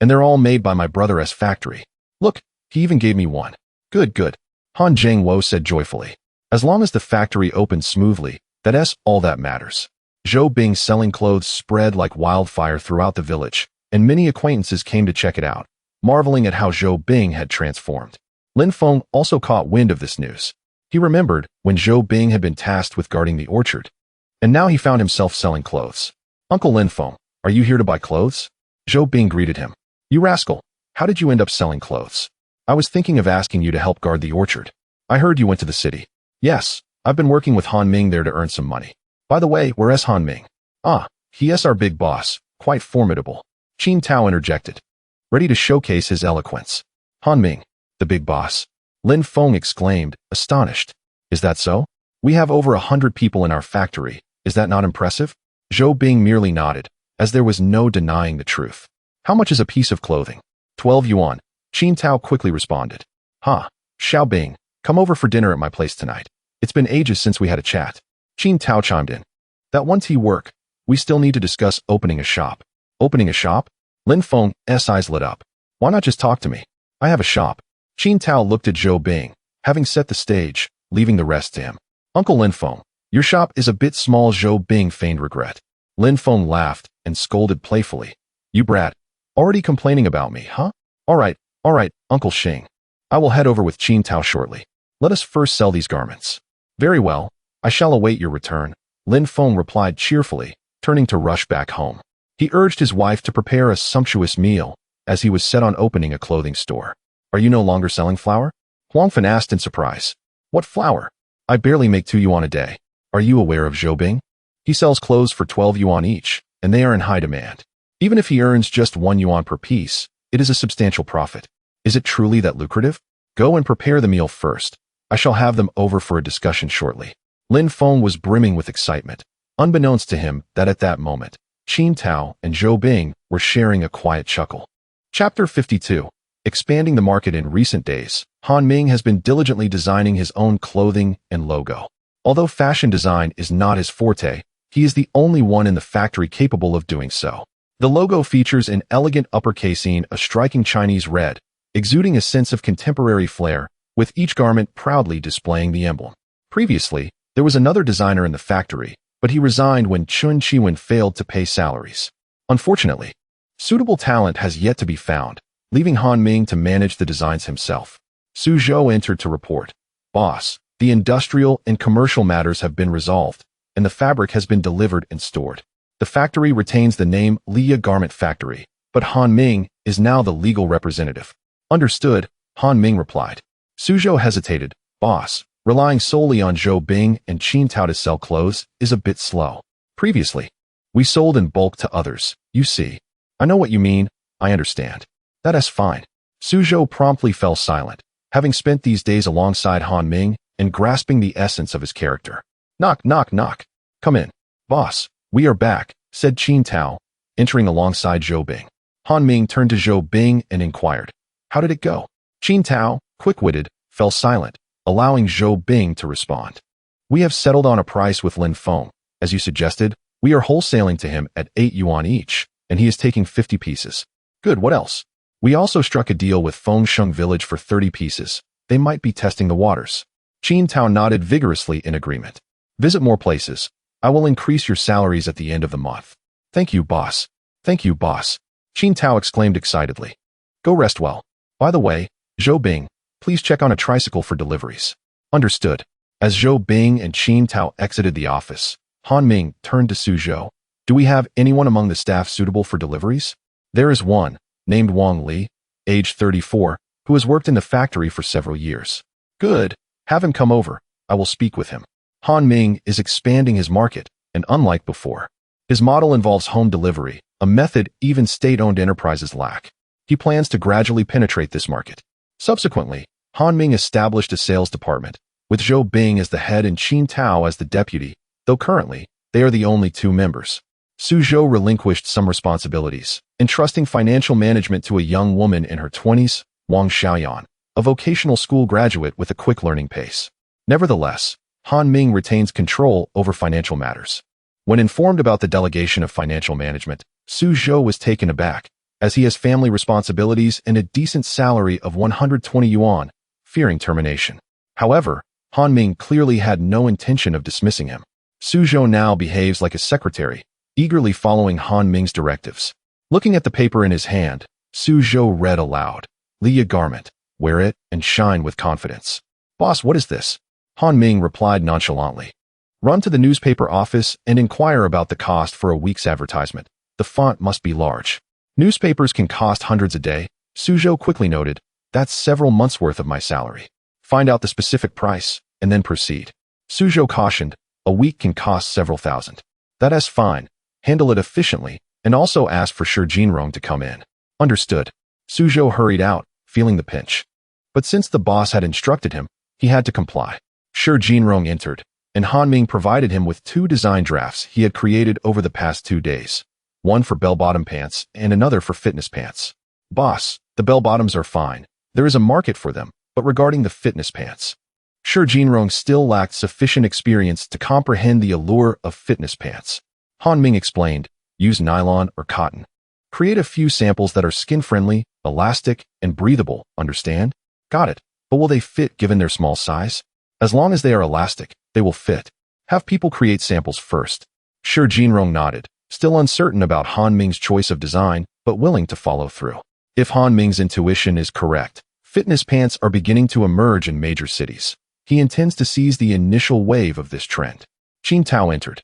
And they're all made by my brother's factory. Look, he even gave me one. Good. Han Zhengwo said joyfully. As long as the factory opens smoothly, that's all that matters. Zhou Bing's selling clothes spread like wildfire throughout the village, and many acquaintances came to check it out, marveling at how Zhou Bing had transformed. Lin Feng also caught wind of this news. He remembered when Zhou Bing had been tasked with guarding the orchard, and now he found himself selling clothes. Uncle Lin Feng, are you here to buy clothes? Zhou Bing greeted him. You rascal, how did you end up selling clothes? I was thinking of asking you to help guard the orchard. I heard you went to the city. Yes, I've been working with Han Ming there to earn some money. By the way, where's Han Ming? He is our big boss, quite formidable. Qin Tao interjected, ready to showcase his eloquence. Han Ming, the big boss. Lin Feng exclaimed, astonished. Is that so? We have over 100 people in our factory. Is that not impressive? Zhou Bing merely nodded, as there was no denying the truth. How much is a piece of clothing? 12 yuan. Qin Tao quickly responded. Xiao Bing, come over for dinner at my place tonight. It's been ages since we had a chat. Qin Tao chimed in. That won't work. We still need to discuss opening a shop. Opening a shop? Lin Feng's eyes lit up. Why not just talk to me? I have a shop. Qin Tao looked at Zhou Bing, having set the stage, leaving the rest to him. Uncle Lin Feng, your shop is a bit small. Zhou Bing feigned regret. Lin Feng laughed and scolded playfully. You brat. Already complaining about me, huh? All right, Uncle Xing. I will head over with Qin Tao shortly. Let us first sell these garments. Very well. I shall await your return, Lin Feng replied cheerfully, turning to rush back home. He urged his wife to prepare a sumptuous meal, as he was set on opening a clothing store. Are you no longer selling flour? Huang Fan asked in surprise. What flour? I barely make 2 yuan a day. Are you aware of Zhou Bing? He sells clothes for 12 yuan each, and they are in high demand. Even if he earns just 1 yuan per piece, it is a substantial profit. Is it truly that lucrative? Go and prepare the meal first. I shall have them over for a discussion shortly. Lin Feng was brimming with excitement, unbeknownst to him that at that moment, Qin Tao and Zhou Bing were sharing a quiet chuckle. Chapter 52. Expanding the market. In recent days, Han Ming has been diligently designing his own clothing and logo. Although fashion design is not his forte, he is the only one in the factory capable of doing so. The logo features an elegant uppercasing, a striking Chinese red, exuding a sense of contemporary flair, with each garment proudly displaying the emblem. Previously, there was another designer in the factory, but he resigned when Qin Shiwen failed to pay salaries. Unfortunately, suitable talent has yet to be found, leaving Han Ming to manage the designs himself. Suzhou entered to report. Boss, the industrial and commercial matters have been resolved, and the fabric has been delivered and stored. The factory retains the name Liya Garment Factory, but Han Ming is now the legal representative. Understood, Han Ming replied. Suzhou hesitated. Boss, relying solely on Zhou Bing and Qin Tao to sell clothes is a bit slow. Previously, we sold in bulk to others, you see. I know what you mean, I understand. That is fine. Suzhou promptly fell silent, having spent these days alongside Han Ming and grasping the essence of his character. Knock, knock, knock. Come in. Boss, we are back, said Qin Tao, entering alongside Zhou Bing. Han Ming turned to Zhou Bing and inquired, how did it go? Qin Tao, quick-witted, fell silent, allowing Zhou Bing to respond. We have settled on a price with Lin Feng. As you suggested, we are wholesaling to him at 8 yuan each, and he is taking 50 pieces. Good, what else? We also struck a deal with Fengsheng Village for 30 pieces. They might be testing the waters. Qin Tao nodded vigorously in agreement. Visit more places. I will increase your salaries at the end of the month. Thank you, boss. Thank you, boss. Qin Tao exclaimed excitedly. Go rest well. By the way, Zhou Bing, please check on a tricycle for deliveries. Understood. As Zhou Bing and Qin Tao exited the office, Han Ming turned to Suzhou. Do we have anyone among the staff suitable for deliveries? There is one, named Wang Li, age 34, who has worked in the factory for several years. Good. Have him come over. I will speak with him. Han Ming is expanding his market, and unlike before, his model involves home delivery, a method even state-owned enterprises lack. He plans to gradually penetrate this market. Subsequently, Han Ming established a sales department, with Zhou Bing as the head and Qin Tao as the deputy, though currently, they are the only two members. Suzhou relinquished some responsibilities, entrusting financial management to a young woman in her 20s, Wang Xiaoyan, a vocational school graduate with a quick learning pace. Nevertheless, Han Ming retains control over financial matters. When informed about the delegation of financial management, Suzhou was taken aback, as he has family responsibilities and a decent salary of 120 yuan, fearing termination. However, Han Ming clearly had no intention of dismissing him. Suzhou now behaves like a secretary, eagerly following Han Ming's directives. Looking at the paper in his hand, Suzhou read aloud, Liya Garment, wear it and shine with confidence. Boss, what is this? Han Ming replied nonchalantly. Run to the newspaper office and inquire about the cost for a week's advertisement. The font must be large. Newspapers can cost hundreds a day, Suzhou quickly noted. That's several months' worth of my salary. Find out the specific price, and then proceed. Suzhou cautioned, a week can cost several thousand. That is fine. Handle it efficiently, and also ask for Shi Jinrong to come in. Understood. Suzhou hurried out, feeling the pinch. But since the boss had instructed him, he had to comply. Shi Jinrong entered, and Han Ming provided him with 2 design drafts he had created over the past 2 days. One for bell-bottom pants and another for fitness pants. Boss, the bell-bottoms are fine. There is a market for them, but regarding the fitness pants, Shi Jinrong still lacked sufficient experience to comprehend the allure of fitness pants. Han Ming explained, use nylon or cotton. Create a few samples that are skin-friendly, elastic, and breathable, understand? Got it. But will they fit given their small size? As long as they are elastic, they will fit. Have people create samples first. Shi Jinrong nodded, still uncertain about Han Ming's choice of design, but willing to follow through. If Han Ming's intuition is correct, fitness pants are beginning to emerge in major cities. He intends to seize the initial wave of this trend. Qin Tao entered,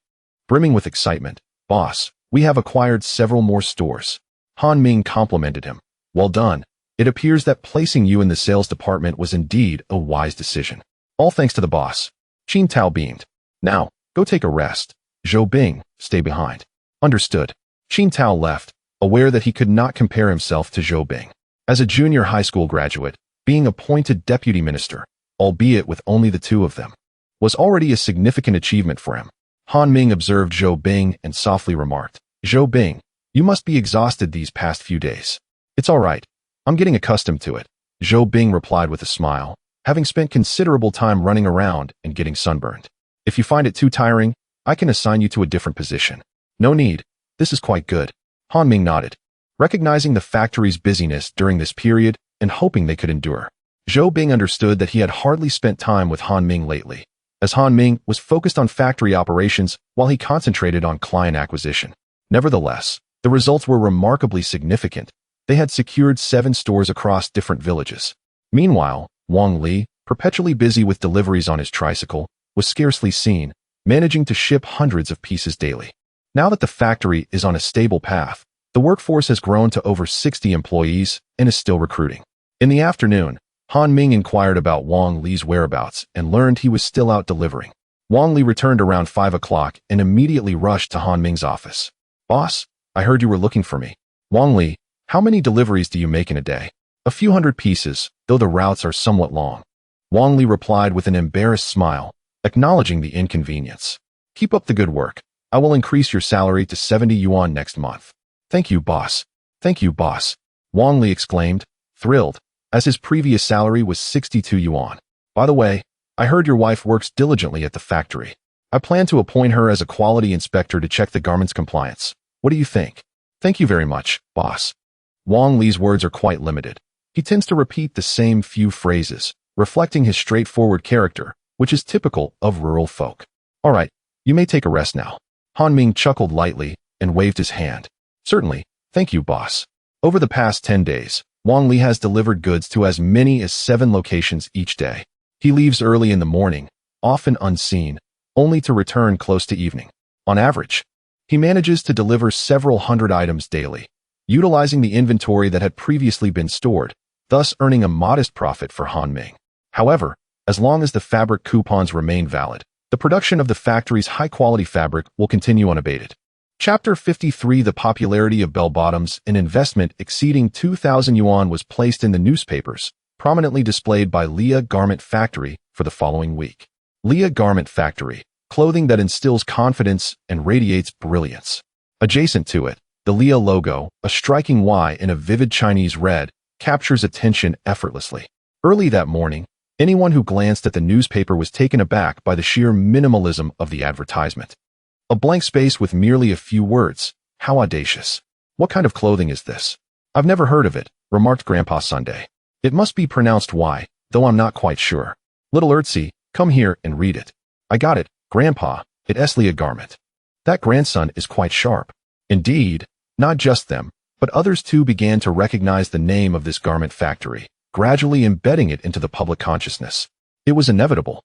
brimming with excitement. Boss, we have acquired several more stores. Han Ming complimented him. Well done. It appears that placing you in the sales department was indeed a wise decision. All thanks to the boss. Qin Tao beamed. Now, go take a rest. Zhou Bing, stay behind. Understood. Qin Tao left, aware that he could not compare himself to Zhou Bing. As a junior high school graduate, being appointed deputy minister, albeit with only the 2 of them, was already a significant achievement for him. Han Ming observed Zhou Bing and softly remarked, Zhou Bing, you must be exhausted these past few days. It's all right. I'm getting accustomed to it. Zhou Bing replied with a smile, having spent considerable time running around and getting sunburned. If you find it too tiring, I can assign you to a different position. No need. This is quite good. Han Ming nodded, recognizing the factory's busyness during this period and hoping they could endure. Zhou Bing understood that he had hardly spent time with Han Ming lately, as Han Ming was focused on factory operations while he concentrated on client acquisition. Nevertheless, the results were remarkably significant. They had secured 7 stores across different villages. Meanwhile, Wang Li, perpetually busy with deliveries on his tricycle, was scarcely seen, managing to ship hundreds of pieces daily. Now that the factory is on a stable path, the workforce has grown to over 60 employees and is still recruiting. In the afternoon, Han Ming inquired about Wang Li's whereabouts and learned he was still out delivering. Wang Li returned around 5 o'clock and immediately rushed to Han Ming's office. "Boss, I heard you were looking for me." "Wang Li, how many deliveries do you make in a day?" "A few hundred pieces, though the routes are somewhat long." Wang Li replied with an embarrassed smile, acknowledging the inconvenience. "Keep up the good work. I will increase your salary to 70 yuan next month." "Thank you, boss. Thank you, boss," Wang Li exclaimed, thrilled, as his previous salary was 62 yuan. "By the way, I heard your wife works diligently at the factory. I plan to appoint her as a quality inspector to check the garment's compliance. What do you think?" "Thank you very much, boss." Wang Li's words are quite limited. He tends to repeat the same few phrases, reflecting his straightforward character, which is typical of rural folk. "All right, you may take a rest now." Han Ming chuckled lightly and waved his hand. "Certainly, thank you, boss." Over the past 10 days, Wang Li has delivered goods to as many as 7 locations each day. He leaves early in the morning, often unseen, only to return close to evening. On average, he manages to deliver several hundred items daily, utilizing the inventory that had previously been stored, thus earning a modest profit for Han Ming. However, as long as the fabric coupons remain valid, the production of the factory's high-quality fabric will continue unabated. Chapter 53. The popularity of bell-bottoms. An investment exceeding 2,000 yuan was placed in the newspapers, prominently displayed by Leah Garment Factory for the following week. Leah Garment Factory, clothing that instills confidence and radiates brilliance. Adjacent to it, the Leah logo, a striking Y in a vivid Chinese red, captures attention effortlessly. Early that morning, anyone who glanced at the newspaper was taken aback by the sheer minimalism of the advertisement. A blank space with merely a few words. How audacious. "What kind of clothing is this?" "I've never heard of it," remarked Grandpa Sunday. "It must be pronounced Y, though I'm not quite sure. Little Ertzi, come here and read it." "I got it, Grandpa. It's Leah Garment." That grandson is quite sharp. Indeed, not just them, but others too began to recognize the name of this garment factory, gradually embedding it into the public consciousness. It was inevitable.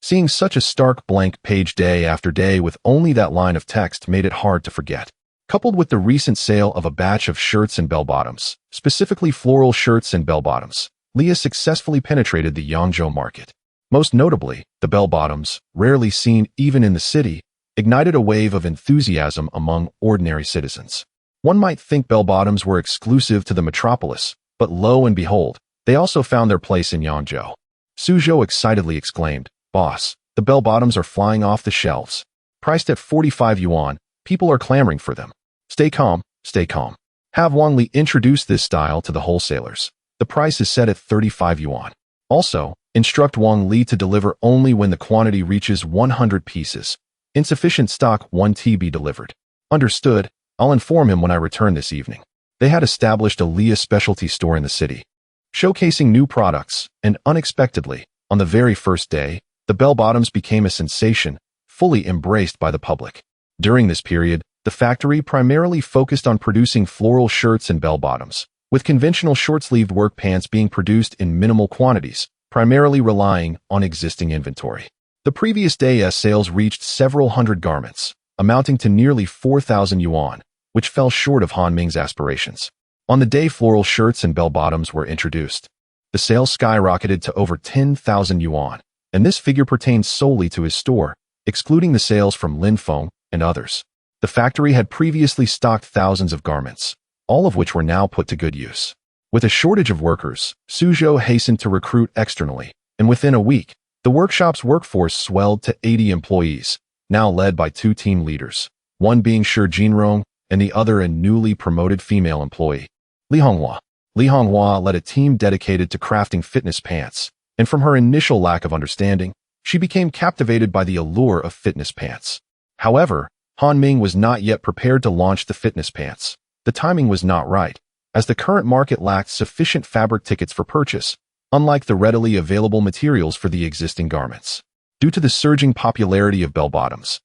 Seeing such a stark blank page day after day with only that line of text made it hard to forget. Coupled with the recent sale of a batch of shirts and bell-bottoms, specifically floral shirts and bell-bottoms, Leah successfully penetrated the Yangzhou market. Most notably, the bell-bottoms, rarely seen even in the city, ignited a wave of enthusiasm among ordinary citizens. One might think bell-bottoms were exclusive to the metropolis, but lo and behold, they also found their place in Yangzhou. Suzhou excitedly exclaimed, "Boss, the bell-bottoms are flying off the shelves. Priced at 45 yuan, people are clamoring for them." Stay calm, stay calm. Have Wang Li introduce this style to the wholesalers. The price is set at 35 yuan. Also, instruct Wang Li to deliver only when the quantity reaches 100 pieces. Insufficient stock 1T be delivered. Understood, I'll inform him when I return this evening. They had established a Leah specialty store in the city, showcasing new products, and unexpectedly, on the very first day, the bell-bottoms became a sensation, fully embraced by the public. During this period, the factory primarily focused on producing floral shirts and bell-bottoms, with conventional short-sleeved work pants being produced in minimal quantities, primarily relying on existing inventory. The previous day's sales reached several hundred garments, amounting to nearly 4,000 yuan, which fell short of Han Ming's aspirations. On the day floral shirts and bell-bottoms were introduced, the sales skyrocketed to over 10,000 yuan, and this figure pertained solely to his store, excluding the sales from Lin Feng and others. The factory had previously stocked thousands of garments, all of which were now put to good use. With a shortage of workers, Suzhou hastened to recruit externally, and within a week, the workshop's workforce swelled to 80 employees, now led by 2 team leaders, one being Shi Jinrong and the other a newly promoted female employee, Li Honghua. Li Honghua led a team dedicated to crafting fitness pants, and from her initial lack of understanding, she became captivated by the allure of fitness pants. However, Han Ming was not yet prepared to launch the fitness pants. The timing was not right, as the current market lacked sufficient fabric tickets for purchase, unlike the readily available materials for the existing garments. Due to the surging popularity of bell-bottoms,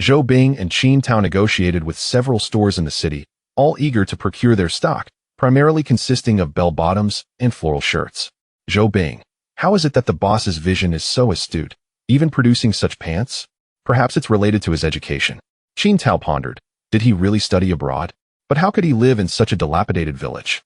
Zhou Bing and Qin Tao negotiated with several stores in the city, all eager to procure their stock, primarily consisting of bell-bottoms and floral shirts. Zhou Bing, How is it that the boss's vision is so astute, even producing such pants? Perhaps it's related to his education. Qin Tao pondered. Did he really study abroad? But how could he live in such a dilapidated village?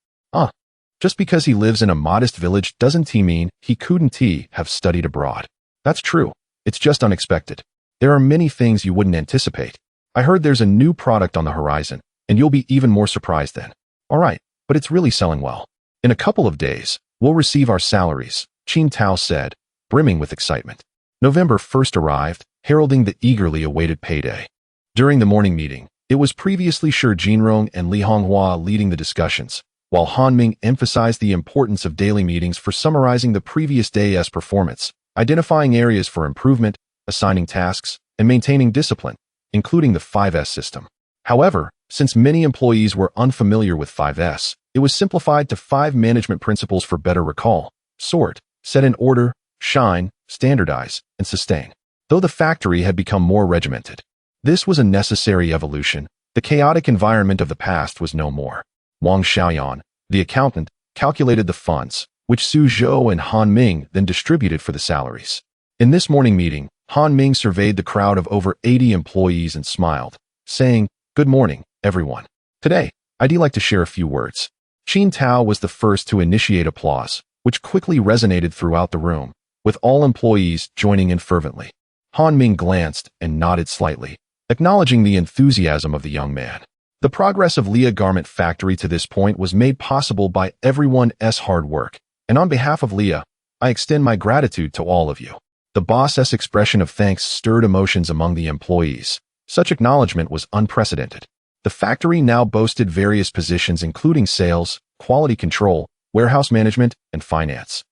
Just because he lives in a modest village doesn't mean he couldn't have studied abroad. That's true. It's just unexpected. There are many things you wouldn't anticipate. I heard there's a new product on the horizon, and you'll be even more surprised then. All right, but it's really selling well. In a couple of days, we'll receive our salaries, Qin Tao said, brimming with excitement. November 1st arrived, heralding the eagerly awaited payday. During the morning meeting, it was previously Shi Jinrong and Li Honghua leading the discussions, while Han Ming emphasized the importance of daily meetings for summarizing the previous day's performance, identifying areas for improvement, assigning tasks, and maintaining discipline, including the 5S system. However, since many employees were unfamiliar with 5S, it was simplified to 5 management principles for better recall: sort, set in order, shine, standardize, and sustain. Though the factory had become more regimented, this was a necessary evolution. The chaotic environment of the past was no more. Wang Xiaoyan, the accountant, calculated the funds, which Su Zhou and Han Ming then distributed for the salaries. In this morning meeting, Han Ming surveyed the crowd of over 80 employees and smiled, saying, "Good morning, everyone. Today, I'd like to share a few words." Qin Tao was the first to initiate applause, which quickly resonated throughout the room, with all employees joining in fervently. Han Ming glanced and nodded slightly, acknowledging the enthusiasm of the young man. The progress of Leah Garment Factory to this point was made possible by everyone's hard work, and on behalf of Leah, I extend my gratitude to all of you. The boss's expression of thanks stirred emotions among the employees. Such acknowledgement was unprecedented. The factory now boasted various positions including sales, quality control, warehouse management, and finance.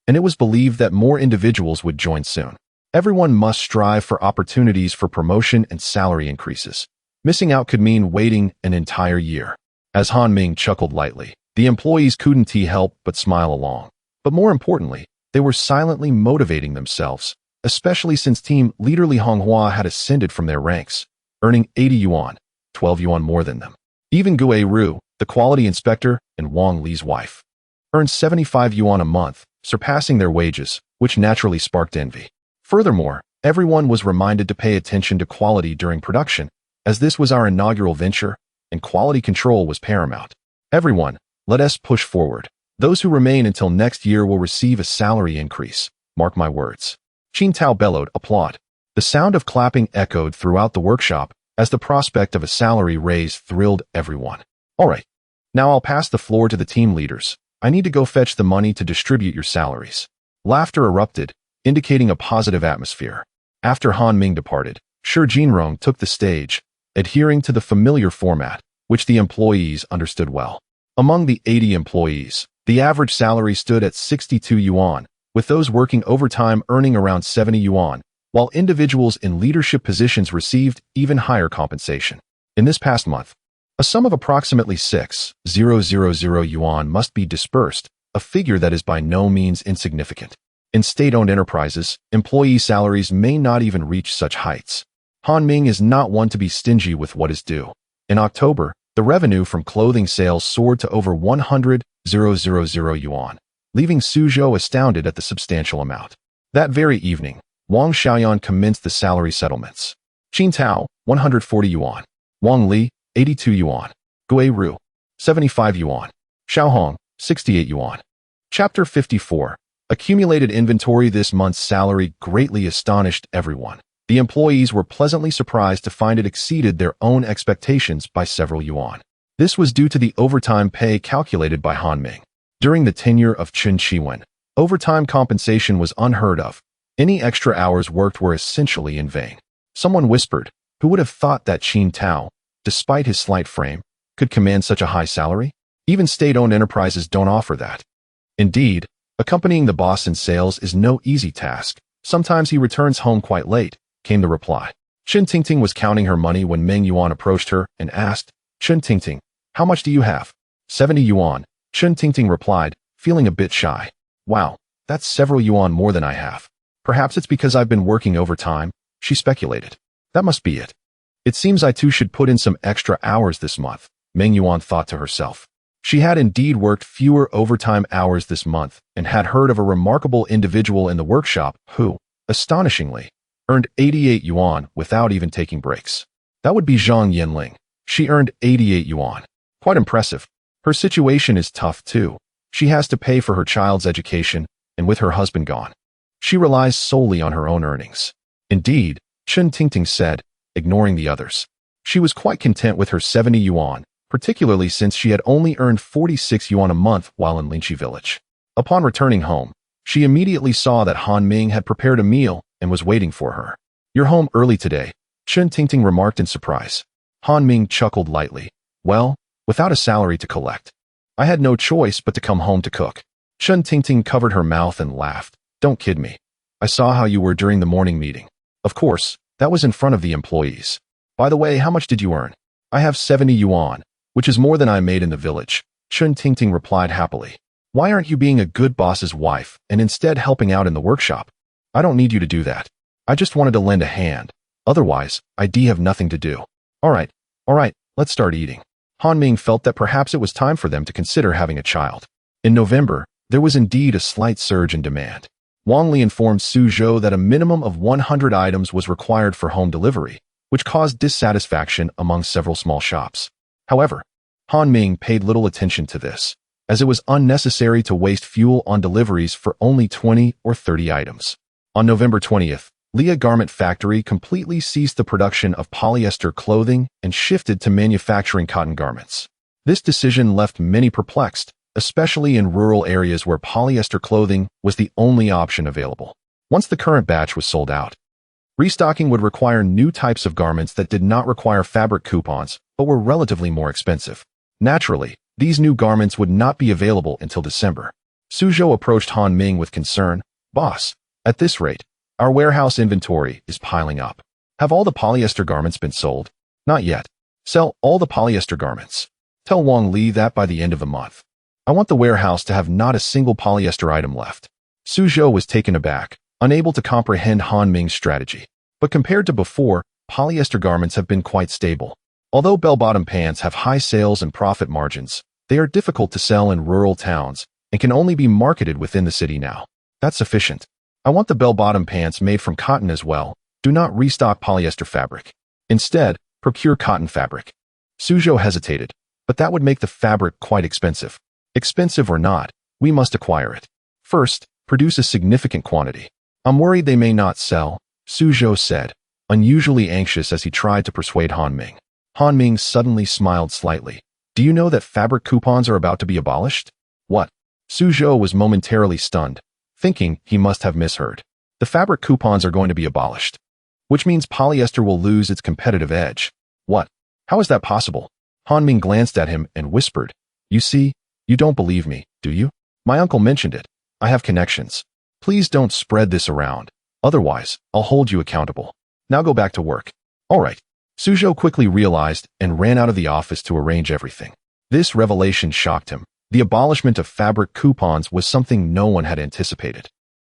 And it was believed that more individuals would join soon. Everyone must strive for opportunities for promotion and salary increases. Missing out could mean waiting an entire year. As Han Ming chuckled lightly, the employees couldn't help but smile along. But more importantly, they were silently motivating themselves, especially since team leader Li Honghua had ascended from their ranks, earning 80 yuan, 12 yuan more than them. Even Gue Ru, the quality inspector and Wang Li's wife, earned 75 yuan a month, surpassing their wages, which naturally sparked envy. Furthermore, everyone was reminded to pay attention to quality during production, as this was our inaugural venture, and quality control was paramount. Everyone, let us push forward. Those who remain until next year will receive a salary increase. Mark my words. Qin Tao bellowed, applaud. The sound of clapping echoed throughout the workshop, as the prospect of a salary raise thrilled everyone. All right, now I'll pass the floor to the team leaders. I need to go fetch the money to distribute your salaries. Laughter erupted, indicating a positive atmosphere. After Han Ming departed, Shi Jinrong took the stage, adhering to the familiar format, which the employees understood well. Among the 80 employees, the average salary stood at 62 yuan, with those working overtime earning around 70 yuan, while individuals in leadership positions received even higher compensation. In this past month, a sum of approximately 6,000 yuan must be dispersed, a figure that is by no means insignificant. In state-owned enterprises, employee salaries may not even reach such heights. Han Ming is not one to be stingy with what is due. In October, the revenue from clothing sales soared to over 100,000 yuan, leaving Su Zhou astounded at the substantial amount. That very evening, Wang Xiaoyan commenced the salary settlements. Qin Tao, 140 yuan. Wang Li, 82 yuan. Gue Ru, 75 yuan. Xiao Hong, 68 yuan. Chapter 54. Accumulated inventory. This month's salary greatly astonished everyone. The employees were pleasantly surprised to find it exceeded their own expectations by several yuan. This was due to the overtime pay calculated by Han Ming. During the tenure of Chen Qiwen, overtime compensation was unheard of. Any extra hours worked were essentially in vain. Someone whispered, who would have thought that Qin Tao, despite his slight frame, could command such a high salary? Even state-owned enterprises don't offer that. Indeed, accompanying the boss in sales is no easy task. Sometimes he returns home quite late, came the reply. Chen Tingting was counting her money when Meng Yuan approached her and asked, Chen Tingting, how much do you have? 70 yuan. Chen Tingting replied, feeling a bit shy. Wow, that's several yuan more than I have. Perhaps it's because I've been working overtime, she speculated. That must be it. It seems I too should put in some extra hours this month, Meng Yuan thought to herself. She had indeed worked fewer overtime hours this month and had heard of a remarkable individual in the workshop who, astonishingly, earned 88 yuan without even taking breaks. That would be Zhang Yinling. She earned 88 yuan. Quite impressive. Her situation is tough too. She has to pay for her child's education, and with her husband gone, she relies solely on her own earnings. Indeed, Chen Tingting said, ignoring the others. She was quite content with her 70 yuan, particularly since she had only earned 46 yuan a month while in Linqi village. Upon returning home, she immediately saw that Han Ming had prepared a meal and was waiting for her. "You're home early today," Chen Tingting remarked in surprise. Han Ming chuckled lightly. "Well, without a salary to collect, I had no choice but to come home to cook." Chen Tingting covered her mouth and laughed. "Don't kid me. I saw how you were during the morning meeting. Of course, that was in front of the employees. By the way, how much did you earn?" "I have 70 yuan, which is more than I made in the village," Chen Tingting replied happily. "Why aren't you being a good boss's wife and instead helping out in the workshop?" "I don't need you to do that. I just wanted to lend a hand. Otherwise, I'd have nothing to do." All right, let's start eating." Han Ming felt that perhaps it was time for them to consider having a child. In November, there was indeed a slight surge in demand. Wang Li informed Su Zhou that a minimum of 100 items was required for home delivery, which caused dissatisfaction among several small shops. However, Han Ming paid little attention to this, as it was unnecessary to waste fuel on deliveries for only 20 or 30 items. On November 20th, Leah Garment Factory completely ceased the production of polyester clothing and shifted to manufacturing cotton garments. This decision left many perplexed, especially in rural areas where polyester clothing was the only option available. Once the current batch was sold out, restocking would require new types of garments that did not require fabric coupons but were relatively more expensive. Naturally, these new garments would not be available until December. Su Zhou approached Han Ming with concern. "Boss, at this rate, our warehouse inventory is piling up. Have all the polyester garments been sold?" "Not yet. Sell all the polyester garments. Tell Wang Li that by the end of the month. I want the warehouse to have not a single polyester item left." Su Zhou was taken aback, unable to comprehend Han Ming's strategy. But compared to before, polyester garments have been quite stable. Although bell-bottom pants have high sales and profit margins, they are difficult to sell in rural towns and can only be marketed within the city now. That's sufficient. I want the bell-bottom pants made from cotton as well. Do not restock polyester fabric. Instead, procure cotton fabric. Su Zhou hesitated, but that would make the fabric quite expensive. Expensive or not, we must acquire it. First, produce a significant quantity. "I'm worried they may not sell," Su Zhou said, unusually anxious as he tried to persuade Han Ming. Han Ming suddenly smiled slightly. "Do you know that fabric coupons are about to be abolished?" "What?" Su Zhou was momentarily stunned, thinking he must have misheard. "The fabric coupons are going to be abolished, which means polyester will lose its competitive edge." "What? How is that possible?" Han Ming glanced at him and whispered, "You see, you don't believe me, do you? My uncle mentioned it. I have connections. Please don't spread this around. Otherwise, I'll hold you accountable. Now go back to work." "All right." Su Zhou quickly realized and ran out of the office to arrange everything. This revelation shocked him. The abolishment of fabric coupons was something no one had anticipated.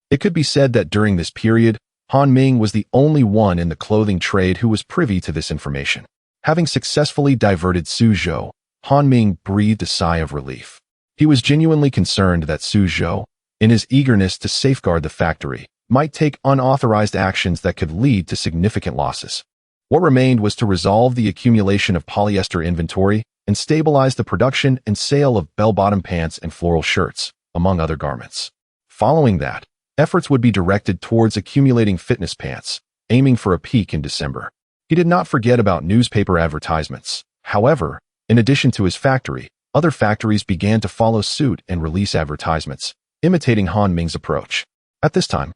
It could be said that during this period, Han Ming was the only one in the clothing trade who was privy to this information. Having successfully diverted Su Zhou, Han Ming breathed a sigh of relief. He was genuinely concerned that Su Zhou, in his eagerness to safeguard the factory, might take unauthorized actions that could lead to significant losses. What remained was to resolve the accumulation of polyester inventory and stabilize the production and sale of bell-bottom pants and floral shirts, among other garments. Following that, efforts would be directed towards accumulating fitness pants, aiming for a peak in December. He did not forget about newspaper advertisements. However, in addition to his factory, other factories began to follow suit and release advertisements, imitating Han Ming's approach. At this time,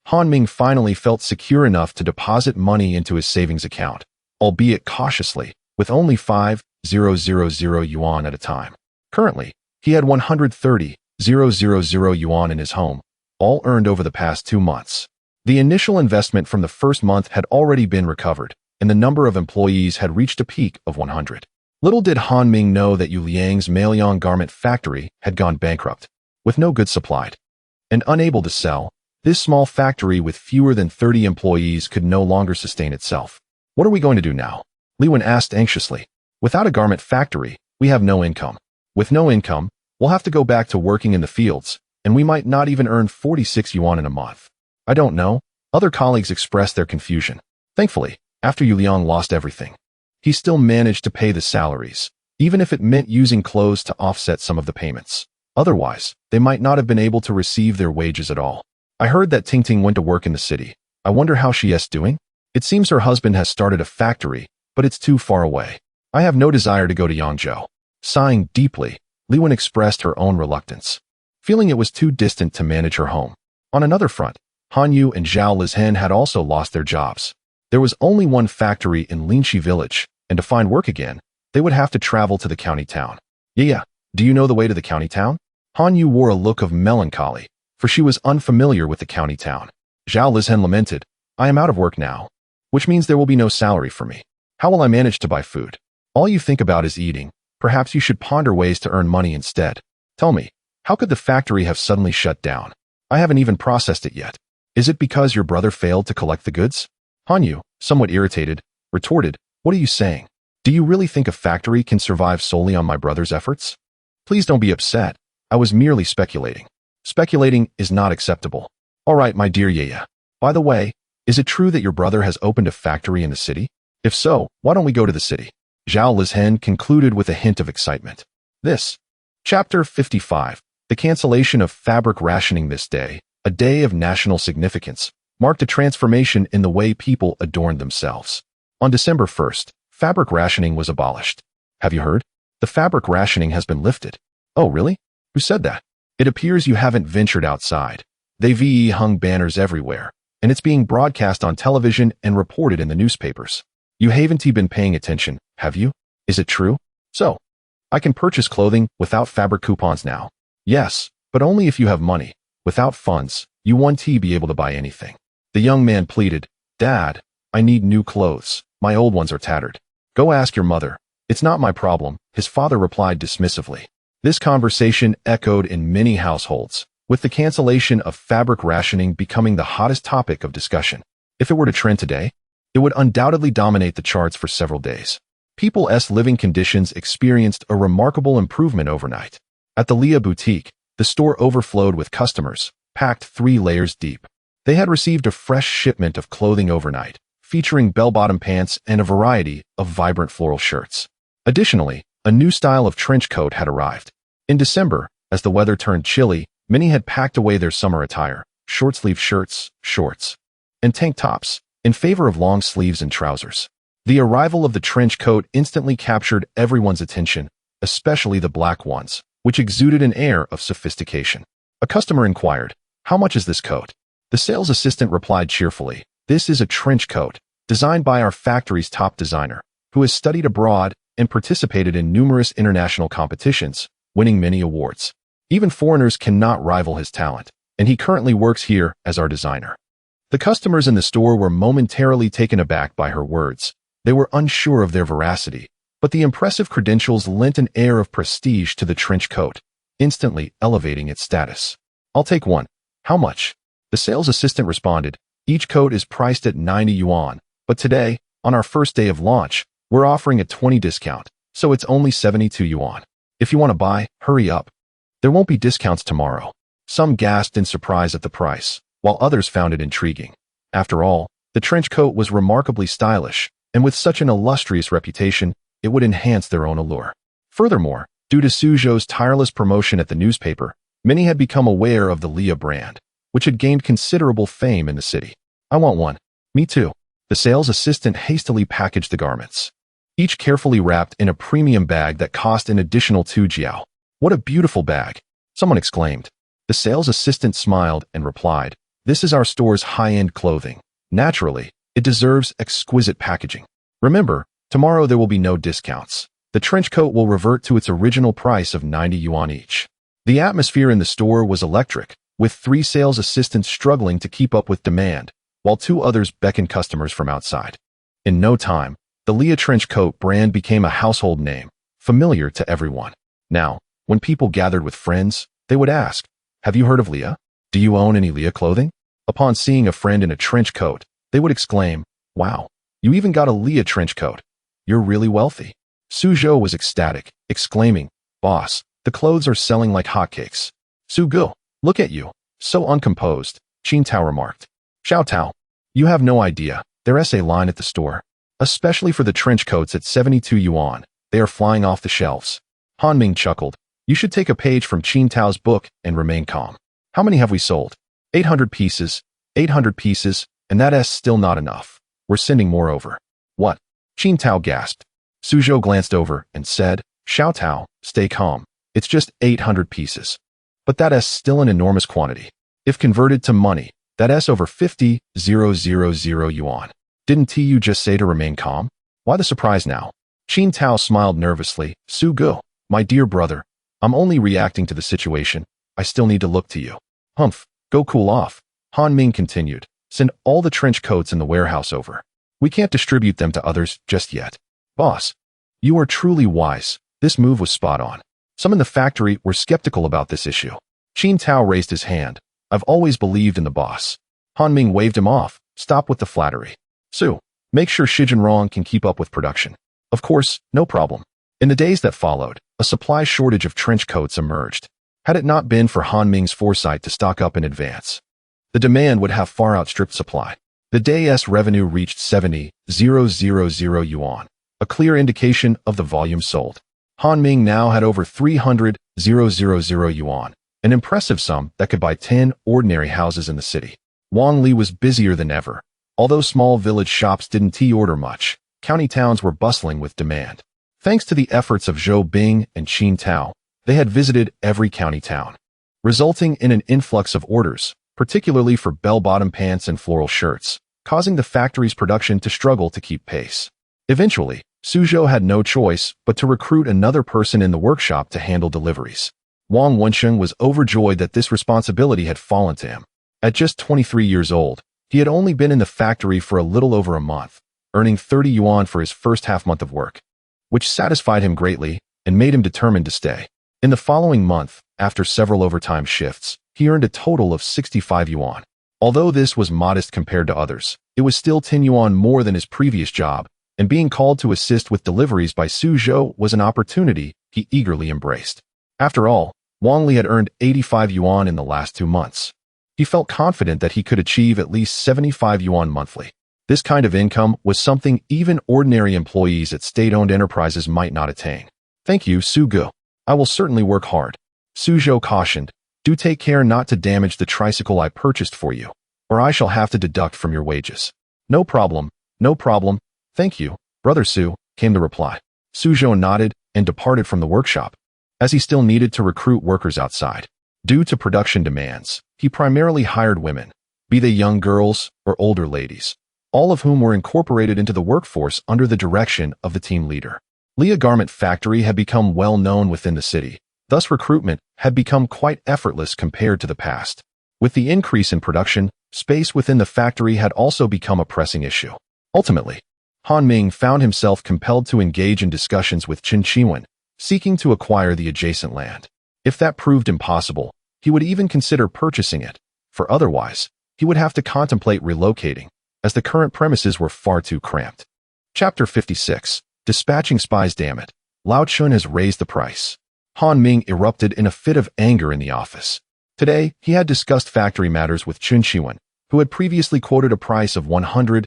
Han Ming finally felt secure enough to deposit money into his savings account, albeit cautiously, with only 5,000 yuan at a time. Currently, he had 130,000 yuan in his home, all earned over the past 2 months. The initial investment from the first month had already been recovered, and the number of employees had reached a peak of 100. Little did Han Ming know that Yu Liang's Maoyang garment factory had gone bankrupt. With no goods supplied and unable to sell, this small factory with fewer than 30 employees could no longer sustain itself. "What are we going to do now?" Li Wen asked anxiously. "Without a garment factory, we have no income. With no income, we'll have to go back to working in the fields, and we might not even earn 46 yuan in a month. I don't know. Other colleagues expressed their confusion. Thankfully, after Yu Liang lost everything, he still managed to pay the salaries, even if it meant using clothes to offset some of the payments. Otherwise, they might not have been able to receive their wages at all. I heard that Ting Ting went to work in the city. I wonder how she is doing? It seems her husband has started a factory, but it's too far away. I have no desire to go to Yangzhou. Sighing deeply, Li Wen expressed her own reluctance, feeling it was too distant to manage her home. On another front, Han Yu and Zhao Lizhen had also lost their jobs. There was only one factory in Linxi village, and to find work again, they would have to travel to the county town. Yeah, do you know the way to the county town? Han Yu wore a look of melancholy, for she was unfamiliar with the county town. Zhao Lizhen lamented, I am out of work now, which means there will be no salary for me. How will I manage to buy food? All you think about is eating. Perhaps you should ponder ways to earn money instead. Tell me, how could the factory have suddenly shut down? I haven't even processed it yet. Is it because your brother failed to collect the goods? Han Yu, somewhat irritated, retorted, what are you saying? Do you really think a factory can survive solely on my brother's efforts? Please don't be upset. I was merely speculating. Speculating is not acceptable. All right, my dear Yaya. By the way, is it true that your brother has opened a factory in the city? If so, why don't we go to the city? Zhao Lizhen concluded with a hint of excitement. This. Chapter 55. The cancellation of fabric rationing this day, a day of national significance, marked a transformation in the way people adorned themselves. On December 1st, fabric rationing was abolished. Have you heard? The fabric rationing has been lifted. Oh, really? Who said that? It appears you haven't ventured outside. They've hung banners everywhere, and it's being broadcast on television and reported in the newspapers. You haven't been paying attention, have you? Is it true? So, I can purchase clothing without fabric coupons now. Yes, but only if you have money. Without funds, you won't be able to buy anything. The young man pleaded, Dad, I need new clothes. My old ones are tattered. Go ask your mother. It's not my problem, his father replied dismissively. This conversation echoed in many households, with the cancellation of fabric rationing becoming the hottest topic of discussion. If it were to trend today, it would undoubtedly dominate the charts for several days. People's living conditions experienced a remarkable improvement overnight. At the Leah boutique, the store overflowed with customers, packed 3 layers deep. They had received a fresh shipment of clothing overnight, featuring bell-bottom pants and a variety of vibrant floral shirts. Additionally, a new style of trench coat had arrived. In December, as the weather turned chilly, many had packed away their summer attire, short-sleeve shirts, shorts, and tank tops, in favor of long sleeves and trousers. The arrival of the trench coat instantly captured everyone's attention, especially the black ones, which exuded an air of sophistication. A customer inquired, how much is this coat? The sales assistant replied cheerfully, this is a trench coat, designed by our factory's top designer, who has studied abroad and participated in numerous international competitions, winning many awards. Even foreigners cannot rival his talent, and he currently works here as our designer. The customers in the store were momentarily taken aback by her words. They were unsure of their veracity, but the impressive credentials lent an air of prestige to the trench coat, instantly elevating its status. I'll take one. How much? The sales assistant responded, each coat is priced at 90 yuan, but today, on our first day of launch, we're offering a 20% discount, so it's only 72 yuan. If you want to buy, hurry up. There won't be discounts tomorrow. Some gasped in surprise at the price, while others found it intriguing. After all, the trench coat was remarkably stylish, and with such an illustrious reputation, it would enhance their own allure. Furthermore, due to Suzhou's tireless promotion at the newspaper, many had become aware of the Leah brand, which had gained considerable fame in the city. I want one. Me too. The sales assistant hastily packaged the garments, each carefully wrapped in a premium bag that cost an additional 2 jiao. What a beautiful bag! Someone exclaimed. The sales assistant smiled and replied, this is our store's high-end clothing. Naturally, it deserves exquisite packaging. Remember, tomorrow there will be no discounts. The trench coat will revert to its original price of 90 yuan each. The atmosphere in the store was electric, with 3 sales assistants struggling to keep up with demand, while 2 others beckoned customers from outside. In no time, the Leah trench coat brand became a household name, familiar to everyone. Now, when people gathered with friends, they would ask, have you heard of Leah? Do you own any Leah clothing? Upon seeing a friend in a trench coat, they would exclaim, wow, you even got a Leah trench coat. You're really wealthy. Suzhou was ecstatic, exclaiming, Boss, the clothes are selling like hotcakes. Su Gu, look at you. So uncomposed, Qin Tao remarked. Xiao Tao, you have no idea. There's a line at the store. Especially for the trench coats at 72 yuan. They are flying off the shelves. Han Ming chuckled. You should take a page from Qin Tao's book and remain calm. How many have we sold? 800 pieces. 800 pieces, and that's still not enough. We're sending more over. What? Qin Tao gasped. Suzhou glanced over and said, Xiao Tao, stay calm. It's just 800 pieces. But that's still an enormous quantity. If converted to money, that's over 50,000 yuan. Didn't you just say to remain calm? Why the surprise now? Qin Tao smiled nervously. Su Gu, my dear brother, I'm only reacting to the situation. I still need to look to you. Humph, go cool off. Han Ming continued. Send all the trench coats in the warehouse over. We can't distribute them to others just yet. Boss, you are truly wise. This move was spot on. Some in the factory were skeptical about this issue. Qin Tao raised his hand. I've always believed in the boss. Han Ming waved him off. Stop with the flattery. Su, make sure Shijinrong can keep up with production. Of course, no problem. In the days that followed, a supply shortage of trench coats emerged. Had it not been for Han Ming's foresight to stock up in advance, the demand would have far outstripped supply. The day's revenue reached 70,000 yuan, a clear indication of the volume sold. Han Ming now had over 300,000 yuan, an impressive sum that could buy 10 ordinary houses in the city. Wang Li was busier than ever. Although small village shops didn't order much, county towns were bustling with demand. Thanks to the efforts of Zhou Bing and Qin Tao, they had visited every county town, resulting in an influx of orders, particularly for bell-bottom pants and floral shirts, causing the factory's production to struggle to keep pace. Eventually, Suzhou had no choice but to recruit another person in the workshop to handle deliveries. Wang Wensheng was overjoyed that this responsibility had fallen to him. At just 23 years old, he had only been in the factory for a little over a month, earning 30 yuan for his first half-month of work, which satisfied him greatly and made him determined to stay. In the following month, after several overtime shifts, he earned a total of 65 yuan. Although this was modest compared to others, it was still 10 yuan more than his previous job, and being called to assist with deliveries by Suzhou was an opportunity he eagerly embraced. After all, Wang Li had earned 85 yuan in the last 2 months. He felt confident that he could achieve at least 75 yuan monthly. This kind of income was something even ordinary employees at state-owned enterprises might not attain. Thank you, Su Gu. I will certainly work hard. Suzhou cautioned. Do take care not to damage the tricycle I purchased for you, or I shall have to deduct from your wages. No problem, no problem. Thank you, Brother Su, came the reply. Suzhou nodded and departed from the workshop, as he still needed to recruit workers outside. Due to production demands, he primarily hired women, be they young girls or older ladies, all of whom were incorporated into the workforce under the direction of the team leader. Lia Garment Factory had become well known within the city, thus recruitment had become quite effortless compared to the past. With the increase in production, space within the factory had also become a pressing issue. Ultimately, Han Ming found himself compelled to engage in discussions with Qin Shiwen, seeking to acquire the adjacent land. If that proved impossible, he would even consider purchasing it, for otherwise, he would have to contemplate relocating, as the current premises were far too cramped. Chapter 56. Dispatching Spies. Damn it. Lao Chun has raised the price. Han Ming erupted in a fit of anger in the office. Today, he had discussed factory matters with Qin Shiwen, who had previously quoted a price of 100,000.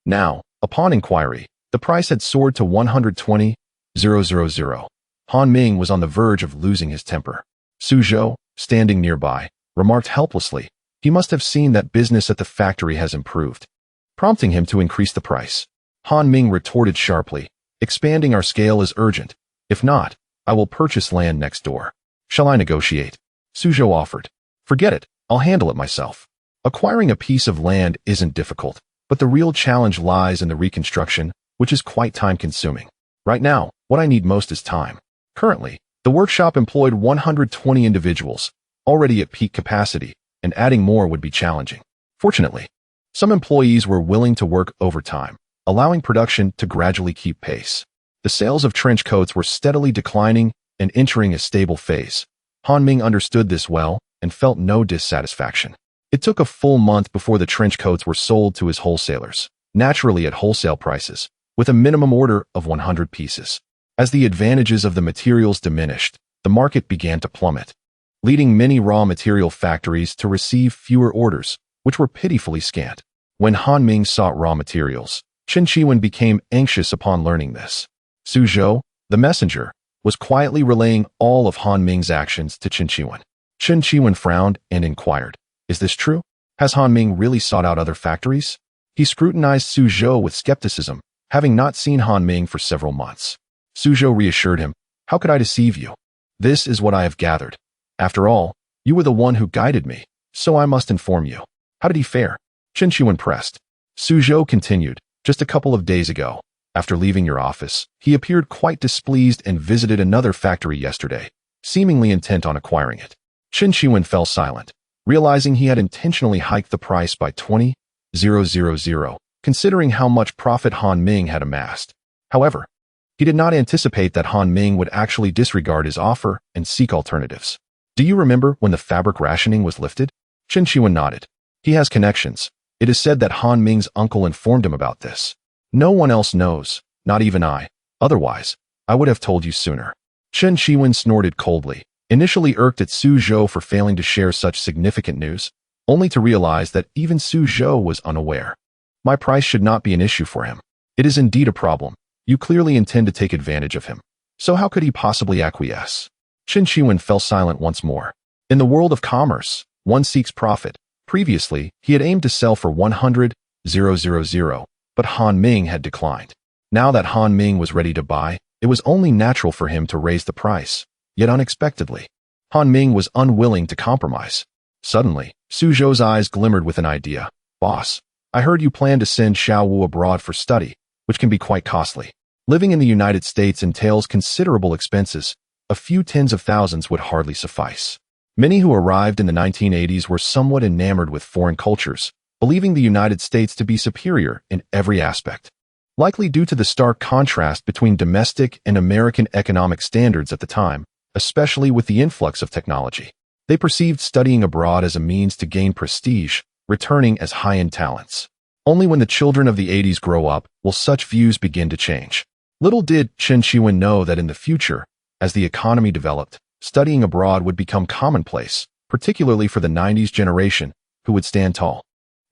Now, upon inquiry, the price had soared to 120,000. Han Ming was on the verge of losing his temper. Suzhou, standing nearby, remarked helplessly, he must have seen that business at the factory has improved, prompting him to increase the price. Han Ming retorted sharply, expanding our scale is urgent. If not, I will purchase land next door. Shall I negotiate? Suzhou offered. Forget it, I'll handle it myself. Acquiring a piece of land isn't difficult, but the real challenge lies in the reconstruction, which is quite time-consuming. Right now, what I need most is time. Currently, the workshop employed 120 individuals, already at peak capacity, and adding more would be challenging. Fortunately, some employees were willing to work overtime, allowing production to gradually keep pace. The sales of trench coats were steadily declining and entering a stable phase. Han Ming understood this well and felt no dissatisfaction. It took a full month before the trench coats were sold to his wholesalers, naturally at wholesale prices, with a minimum order of 100 pieces. As the advantages of the materials diminished, the market began to plummet, leading many raw material factories to receive fewer orders, which were pitifully scant. When Han Ming sought raw materials, Chen Qiwen became anxious upon learning this. Su Zhou, the messenger, was quietly relaying all of Han Ming's actions to Chen Qiwen. Chen Qiwen frowned and inquired, "Is this true? Has Han Ming really sought out other factories?" He scrutinized Su Zhou with skepticism, having not seen Han Ming for several months. Su Zhou reassured him, "How could I deceive you? This is what I have gathered. After all, you were the one who guided me, so I must inform you." "How did he fare?" Chen Qiwen pressed. Su Zhou continued, "Just a couple of days ago, after leaving your office, he appeared quite displeased and visited another factory yesterday, seemingly intent on acquiring it." Chen Qiwen fell silent, realizing he had intentionally hiked the price by 20,000, considering how much profit Han Ming had amassed. However, he did not anticipate that Han Ming would actually disregard his offer and seek alternatives. "Do you remember when the fabric rationing was lifted?" Chen Qiwen nodded. "He has connections. It is said that Han Ming's uncle informed him about this. No one else knows, not even I. Otherwise, I would have told you sooner." Chen Qiwen snorted coldly, initially irked at Su Zhou for failing to share such significant news, only to realize that even Su Zhou was unaware. "My price should not be an issue for him. It is indeed a problem. You clearly intend to take advantage of him. So how could he possibly acquiesce?" Chen Qiwen fell silent once more. In the world of commerce, one seeks profit. Previously, he had aimed to sell for 100,000, but Han Ming had declined. Now that Han Ming was ready to buy, it was only natural for him to raise the price, yet unexpectedly, Han Ming was unwilling to compromise. Suddenly, Su Zhou's eyes glimmered with an idea. "Boss, I heard you plan to send Xiao Wu abroad for study, which can be quite costly. Living in the United States entails considerable expenses. A few tens of thousands would hardly suffice." Many who arrived in the 1980s were somewhat enamored with foreign cultures, believing the United States to be superior in every aspect. Likely due to the stark contrast between domestic and American economic standards at the time, especially with the influx of technology. They perceived studying abroad as a means to gain prestige, returning as high-end talents. Only when the children of the 80s grow up will such views begin to change. Little did Chen Qiwen know that in the future, as the economy developed, studying abroad would become commonplace, particularly for the 90s generation, who would stand tall,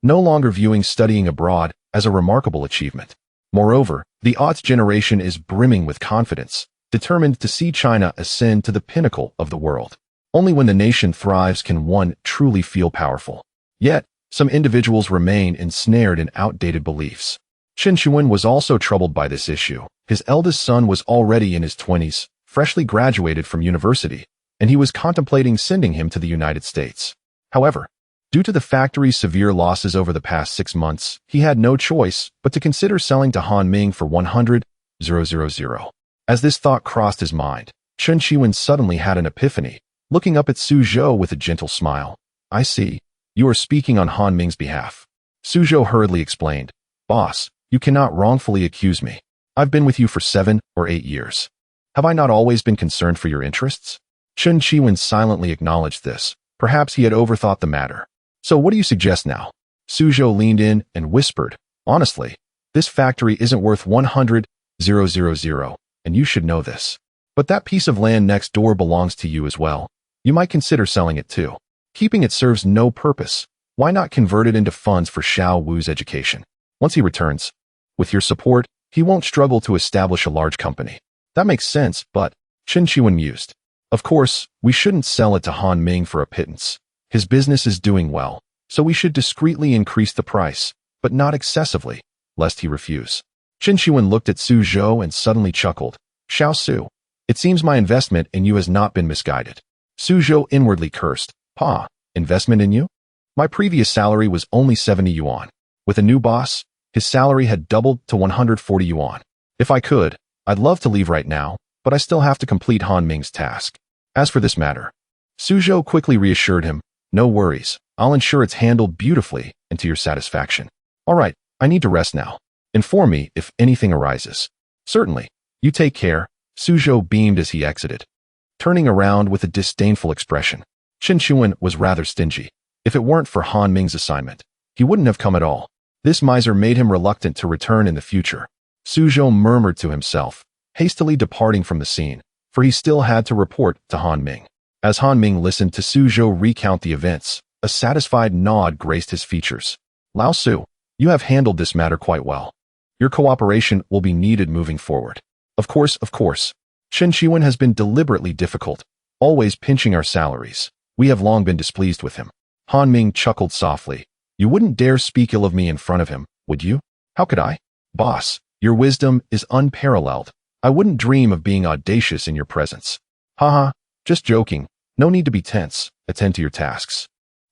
no longer viewing studying abroad as a remarkable achievement. Moreover, the aughts generation is brimming with confidence, determined to see China ascend to the pinnacle of the world. Only when the nation thrives can one truly feel powerful. Yet, some individuals remain ensnared in outdated beliefs. Chen Qiwen was also troubled by this issue. His eldest son was already in his 20s, freshly graduated from university, and he was contemplating sending him to the United States. However, due to the factory's severe losses over the past 6 months, he had no choice but to consider selling to Han Ming for 100,000. As this thought crossed his mind, Chen Qiwen suddenly had an epiphany, looking up at Su Zhou with a gentle smile. "I see. You are speaking on Han Ming's behalf." Su Zhou hurriedly explained, "Boss, you cannot wrongfully accuse me. I've been with you for 7 or 8 years. Have I not always been concerned for your interests?" Chen Qiwen silently acknowledged this. Perhaps he had overthought the matter. "So what do you suggest now?" Su Zhou leaned in and whispered, "Honestly, this factory isn't worth 100,000, and you should know this. But that piece of land next door belongs to you as well. You might consider selling it too. Keeping it serves no purpose. Why not convert it into funds for Xiao Wu's education? Once he returns, with your support, he won't struggle to establish a large company." "That makes sense, but," Chen Qiwen mused, "of course, we shouldn't sell it to Han Ming for a pittance. His business is doing well, so we should discreetly increase the price, but not excessively, lest he refuse." Chen Qiwen looked at Su Zhou and suddenly chuckled. "Xiao Su, it seems my investment in you has not been misguided." Su Zhou inwardly cursed. "Pa, investment in you? My previous salary was only 70 yuan. With a new boss, his salary had doubled to 140 yuan. If I could, I'd love to leave right now, but I still have to complete Han Ming's task. As for this matter," Su Zhou quickly reassured him, "No worries. I'll ensure it's handled beautifully and to your satisfaction." "All right, I need to rest now. Inform me if anything arises." "Certainly. You take care." Su Zhou beamed as he exited, turning around with a disdainful expression. Chen Qiwen was rather stingy. If it weren't for Han Ming's assignment, he wouldn't have come at all. This miser made him reluctant to return in the future. Su Zhou murmured to himself, hastily departing from the scene, for he still had to report to Han Ming. As Han Ming listened to Suzhou recount the events, a satisfied nod graced his features. Lao Su, you have handled this matter quite well. Your cooperation will be needed moving forward. Of course. Chen Shiwen has been deliberately difficult, always pinching our salaries. We have long been displeased with him. Han Ming chuckled softly. You wouldn't dare speak ill of me in front of him, would you? How could I? Boss, your wisdom is unparalleled. I wouldn't dream of being audacious in your presence. Haha, just joking. No need to be tense. Attend to your tasks.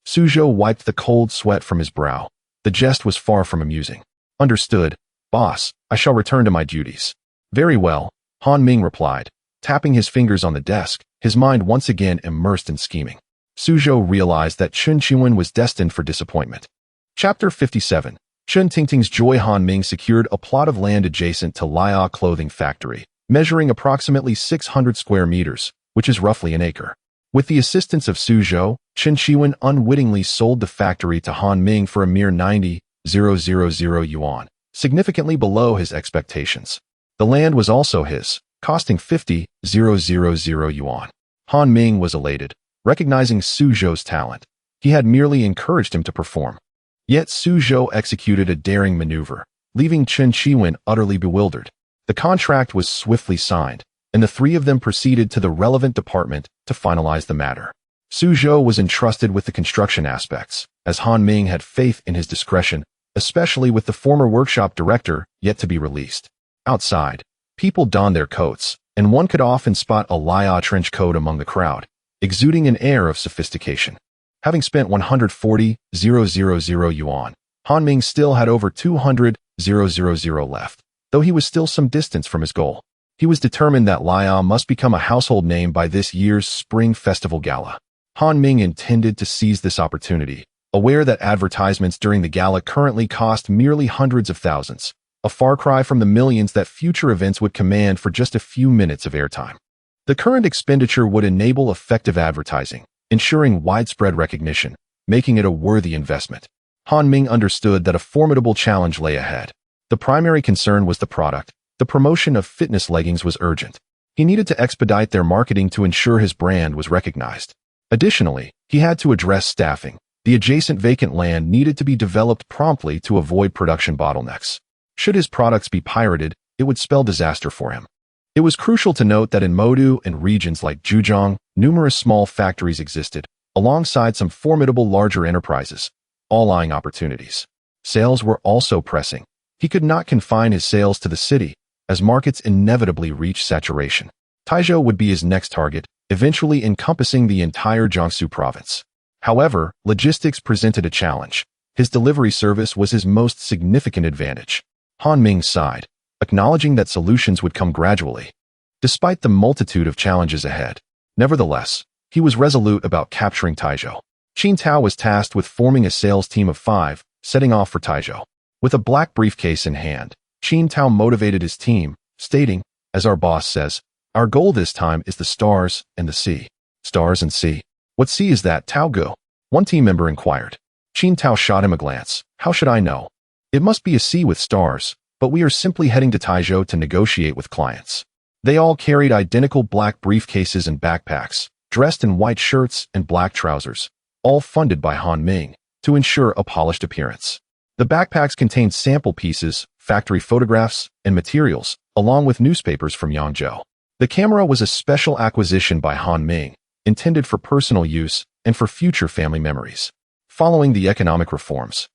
Suzhou wiped the cold sweat from his brow. The jest was far from amusing. Understood. Boss, I shall return to my duties. Very well, Han Ming replied, tapping his fingers on the desk, his mind once again immersed in scheming. Suzhou realized that Chen Qiwen was destined for disappointment. Chapter 57. Chen Tingting's Joy. Han Ming secured a plot of land adjacent to Lia Clothing Factory, measuring approximately 600 square meters, which is roughly an acre. With the assistance of Suzhou, Chen Qiwen unwittingly sold the factory to Han Ming for a mere 90,000 yuan, significantly below his expectations. The land was also his, costing 50,000 yuan. Han Ming was elated, recognizing Suzhou's talent. He had merely encouraged him to perform. Yet Suzhou executed a daring maneuver, leaving Chen Qiwen utterly bewildered. The contract was swiftly signed, and the three of them proceeded to the relevant department to finalize the matter. Suzhou was entrusted with the construction aspects, as Han Ming had faith in his discretion, especially with the former workshop director yet to be released. Outside, people donned their coats, and one could often spot a Lia trench coat among the crowd, exuding an air of sophistication. Having spent 140,000 yuan, Han Ming still had over 200,000 left, though he was still some distance from his goal. He was determined that Lia must become a household name by this year's Spring Festival Gala. Han Ming intended to seize this opportunity, aware that advertisements during the gala currently cost merely hundreds of thousands, a far cry from the millions that future events would command for just a few minutes of airtime. The current expenditure would enable effective advertising, ensuring widespread recognition, making it a worthy investment. Han Ming understood that a formidable challenge lay ahead. The primary concern was the product. The promotion of fitness leggings was urgent. He needed to expedite their marketing to ensure his brand was recognized. Additionally, he had to address staffing. The adjacent vacant land needed to be developed promptly to avoid production bottlenecks. Should his products be pirated, it would spell disaster for him. It was crucial to note that in Modu and regions like Zhejiang, numerous small factories existed, alongside some formidable larger enterprises, all eyeing opportunities. Sales were also pressing. He could not confine his sales to the city, as markets inevitably reach saturation. Taizhou would be his next target, eventually encompassing the entire Jiangsu province. However, logistics presented a challenge. His delivery service was his most significant advantage. Han Ming sighed, acknowledging that solutions would come gradually. Despite the multitude of challenges ahead, nevertheless, he was resolute about capturing Taizhou. Qin Tao was tasked with forming a sales team of 5, setting off for Taizhou. With a black briefcase in hand, Qin Tao motivated his team, stating, as our boss says, our goal this time is the stars and the sea. Stars and sea. What sea is that, Tao Gu? One team member inquired. Qin Tao shot him a glance. How should I know? It must be a sea with stars, but we are simply heading to Taizhou to negotiate with clients. They all carried identical black briefcases and backpacks, dressed in white shirts and black trousers, all funded by Han Ming, to ensure a polished appearance. The backpacks contained sample pieces, factory photographs, and materials, along with newspapers from Yangzhou. The camera was a special acquisition by Han Ming, intended for personal use and for future family memories. Following the economic reforms,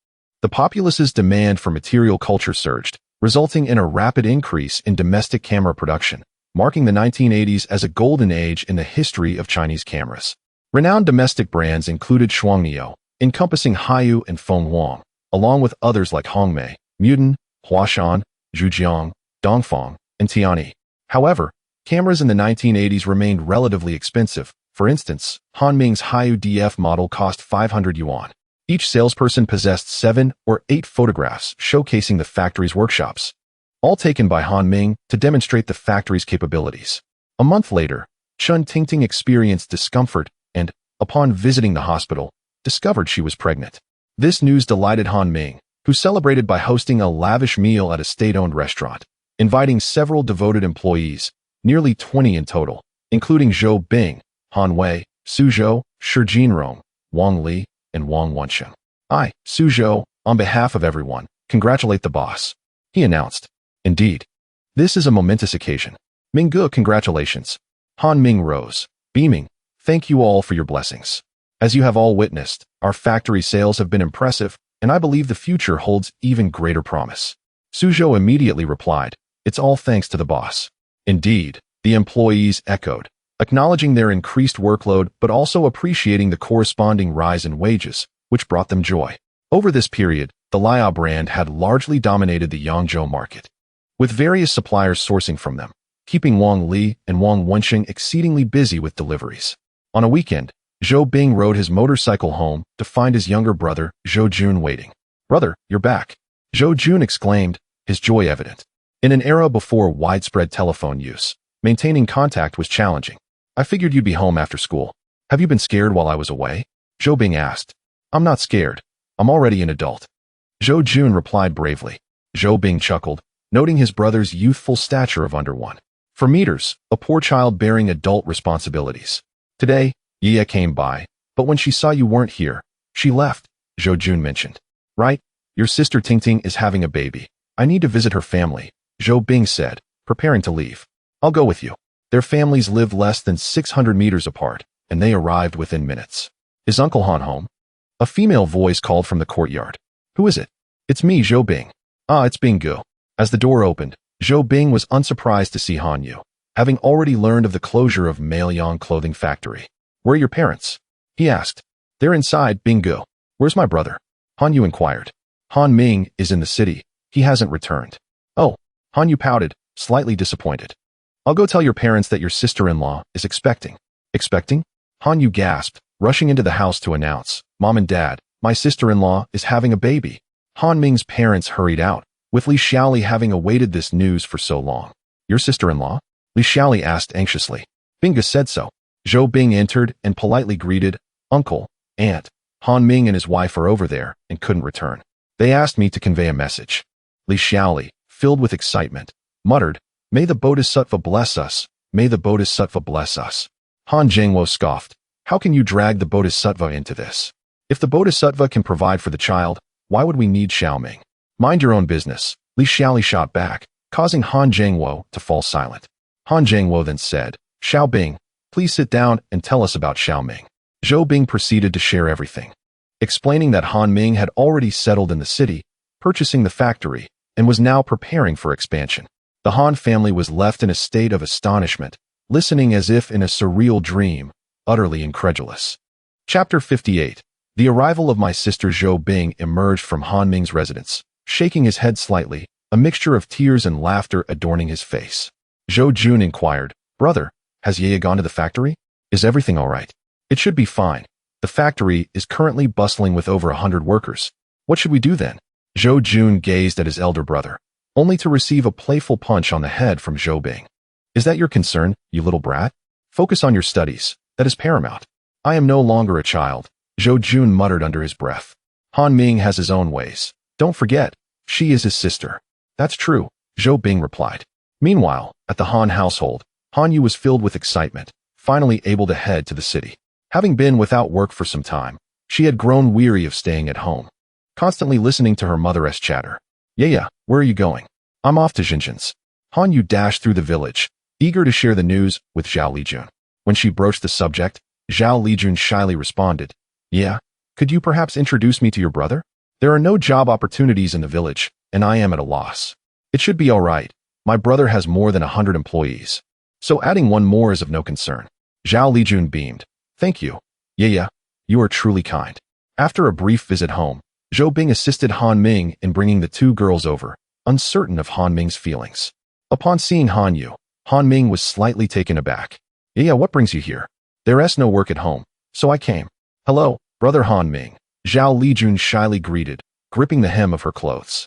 the populace's demand for material culture surged, resulting in a rapid increase in domestic camera production, marking the 1980s as a golden age in the history of Chinese cameras. Renowned domestic brands included Shuangneo, encompassing Haiyu and Fenghuang, along with others like Hongmei, Muden, Huashan, Zhujiang, Dongfang, and Tianyi. However, cameras in the 1980s remained relatively expensive. For instance, Han Ming's Haiyu DF model cost 500 yuan. Each salesperson possessed 7 or 8 photographs showcasing the factory's workshops, all taken by Han Ming to demonstrate the factory's capabilities. A month later, Chen Tingting experienced discomfort and, upon visiting the hospital, discovered she was pregnant. This news delighted Han Ming, who celebrated by hosting a lavish meal at a state-owned restaurant. inviting several devoted employees, nearly 20 in total, including Zhou Bing, Han Wei, Suzhou, Shi Jinrong, Wang Li, and Wang Wensheng. I, Suzhou, on behalf of everyone, congratulate the boss, he announced. Indeed, this is a momentous occasion. Mingge, congratulations. Han Ming rose, beaming. Thank you all for your blessings. As you have all witnessed, our factory sales have been impressive, and I believe the future holds even greater promise. Suzhou immediately replied, it's all thanks to the boss. Indeed, the employees echoed, acknowledging their increased workload but also appreciating the corresponding rise in wages, which brought them joy. Over this period, the Liao brand had largely dominated the Yangzhou market, with various suppliers sourcing from them, keeping Wang Li and Wang Wensheng exceedingly busy with deliveries. On a weekend, Zhou Bing rode his motorcycle home to find his younger brother, Zhou Jun, waiting. Brother, you're back, Zhou Jun exclaimed, his joy evident. In an era before widespread telephone use, maintaining contact was challenging. I figured you'd be home after school. Have you been scared while I was away? Zhou Bing asked. I'm not scared. I'm already an adult, Zhou Jun replied bravely. Zhou Bing chuckled, noting his brother's youthful stature of under 1 meters, a poor child bearing adult responsibilities. Today, Yia came by, but when she saw you weren't here, she left, Zhou Jun mentioned. Right? Your sister Tingting is having a baby. I need to visit her family, Zhou Bing said, preparing to leave. I'll go with you. Their families live less than 600 meters apart, and they arrived within minutes. Is Uncle Han home? A female voice called from the courtyard. Who is it? It's me, Zhou Bing. Ah, it's Binggu. As the door opened, Zhou Bing was unsurprised to see Han Yu, having already learned of the closure of Maoyang clothing factory. Where are your parents? He asked. They're inside, Binggu. Where's my brother? Han Yu inquired. Han Ming is in the city. He hasn't returned. Oh, Han Yu pouted, slightly disappointed. I'll go tell your parents that your sister-in-law is expecting. Expecting? Han Yu gasped, rushing into the house to announce, Mom and Dad, my sister-in-law is having a baby. Han Ming's parents hurried out, with Li Xiaoli having awaited this news for so long. Your sister-in-law? Li Xiaoli asked anxiously. Bingge said so. Zhou Bing entered and politely greeted, Uncle, Aunt. Han Ming and his wife are over there and couldn't return. They asked me to convey a message. Li Xiaoli, filled with excitement, muttered, May the Bodhisattva bless us. May the Bodhisattva bless us. Han Zhengwo scoffed. How can you drag the Bodhisattva into this? If the Bodhisattva can provide for the child, why would we need Xiao Ming? Mind your own business, Li Xiaoli shot back, causing Han Zhengwo to fall silent. Han Zhengwo then said, Xiao Bing, please sit down and tell us about Xiao Ming. Zhou Bing proceeded to share everything, explaining that Han Ming had already settled in the city, purchasing the factory, and was now preparing for expansion. The Han family was left in a state of astonishment, listening as if in a surreal dream, utterly incredulous. Chapter 58. The arrival of my sister Zhou Bing emerged from Han Ming's residence, shaking his head slightly, a mixture of tears and laughter adorning his face. Zhou Jun inquired, Brother, has Yaya gone to the factory? Is everything all right? It should be fine. The factory is currently bustling with over 100 workers. What should we do then? Zhou Jun gazed at his elder brother, only to receive a playful punch on the head from Zhou Bing. Is that your concern, you little brat? Focus on your studies. That is paramount. I am no longer a child, Zhou Jun muttered under his breath. Han Ming has his own ways. Don't forget, she is his sister. That's true, Zhou Bing replied. Meanwhile, at the Han household, Han Yu was filled with excitement, finally able to head to the city. Having been without work for some time, she had grown weary of staying at home, constantly listening to her mother's chatter. Yeah, where are you going? I'm off to Xinjiang's. Han Yu dashed through the village, eager to share the news with Zhao Lijun. When she broached the subject, Zhao Lijun shyly responded, Yeah, could you perhaps introduce me to your brother? There are no job opportunities in the village, and I am at a loss. It should be all right. My brother has more than 100 employees, so adding one more is of no concern. Zhao Lijun beamed. Thank you. Yeah, you are truly kind. After a brief visit home, Zhou Bing assisted Han Ming in bringing the two girls over, uncertain of Han Ming's feelings. Upon seeing Han Yu, Han Ming was slightly taken aback. Yeah, what brings you here? There's no work at home, so I came. Hello, brother Han Ming, Zhao Lijun shyly greeted, gripping the hem of her clothes.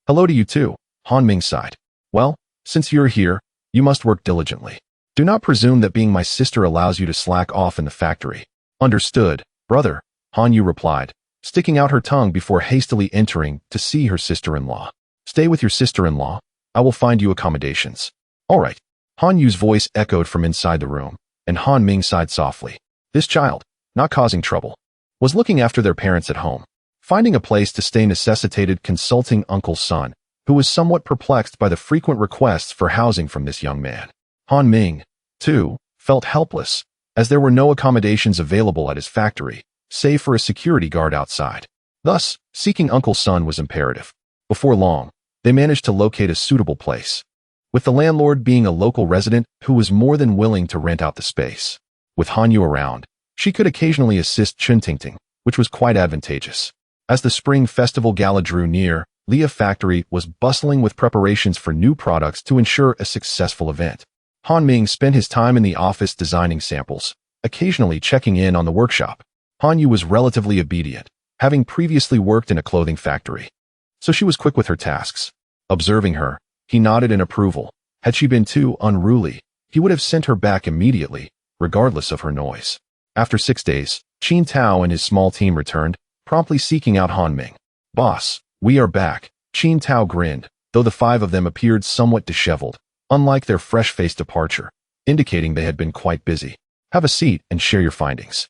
Hello to you too, Han Ming sighed. Well, since you're here, you must work diligently. Do not presume that being my sister allows you to slack off in the factory. Understood, brother, Han Yu replied, sticking out her tongue before hastily entering to see her sister-in-law. Stay with your sister-in-law, I will find you accommodations. All right. Han Yu's voice echoed from inside the room, and Han Ming sighed softly. This child, not causing trouble, was looking after their parents at home. Finding a place to stay necessitated consulting Uncle Sun, who was somewhat perplexed by the frequent requests for housing from this young man. Han Ming, too, felt helpless, as there were no accommodations available at his factory, save for a security guard outside. Thus, seeking Uncle Sun was imperative. Before long, they managed to locate a suitable place, with the landlord being a local resident who was more than willing to rent out the space. With Han Yu around, she could occasionally assist Chun Tingting, which was quite advantageous. As the Spring Festival Gala drew near, Leah Factory was bustling with preparations for new products to ensure a successful event. Han Ming spent his time in the office designing samples, occasionally checking in on the workshop. Han Yu was relatively obedient, having previously worked in a clothing factory, so she was quick with her tasks. Observing her, he nodded in approval. Had she been too unruly, he would have sent her back immediately, regardless of her noise. After 6 days, Qin Tao and his small team returned, promptly seeking out Han Ming. Boss, we are back. Qin Tao grinned, though the 5 of them appeared somewhat disheveled, unlike their fresh-faced departure, indicating they had been quite busy. Have a seat and share your findings.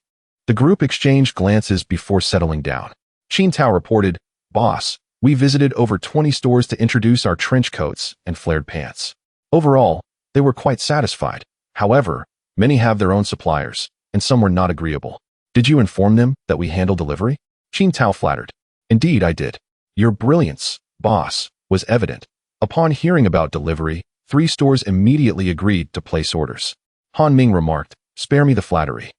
The group exchanged glances before settling down. Qin Tao reported, Boss, we visited over 20 stores to introduce our trench coats and flared pants. Overall, they were quite satisfied. However, many have their own suppliers, and some were not agreeable. Did you inform them that we handle delivery? Qin Tao flattered. Indeed, I did. Your brilliance, boss, was evident. Upon hearing about delivery, 3 stores immediately agreed to place orders. Han Ming remarked, spare me the flattery,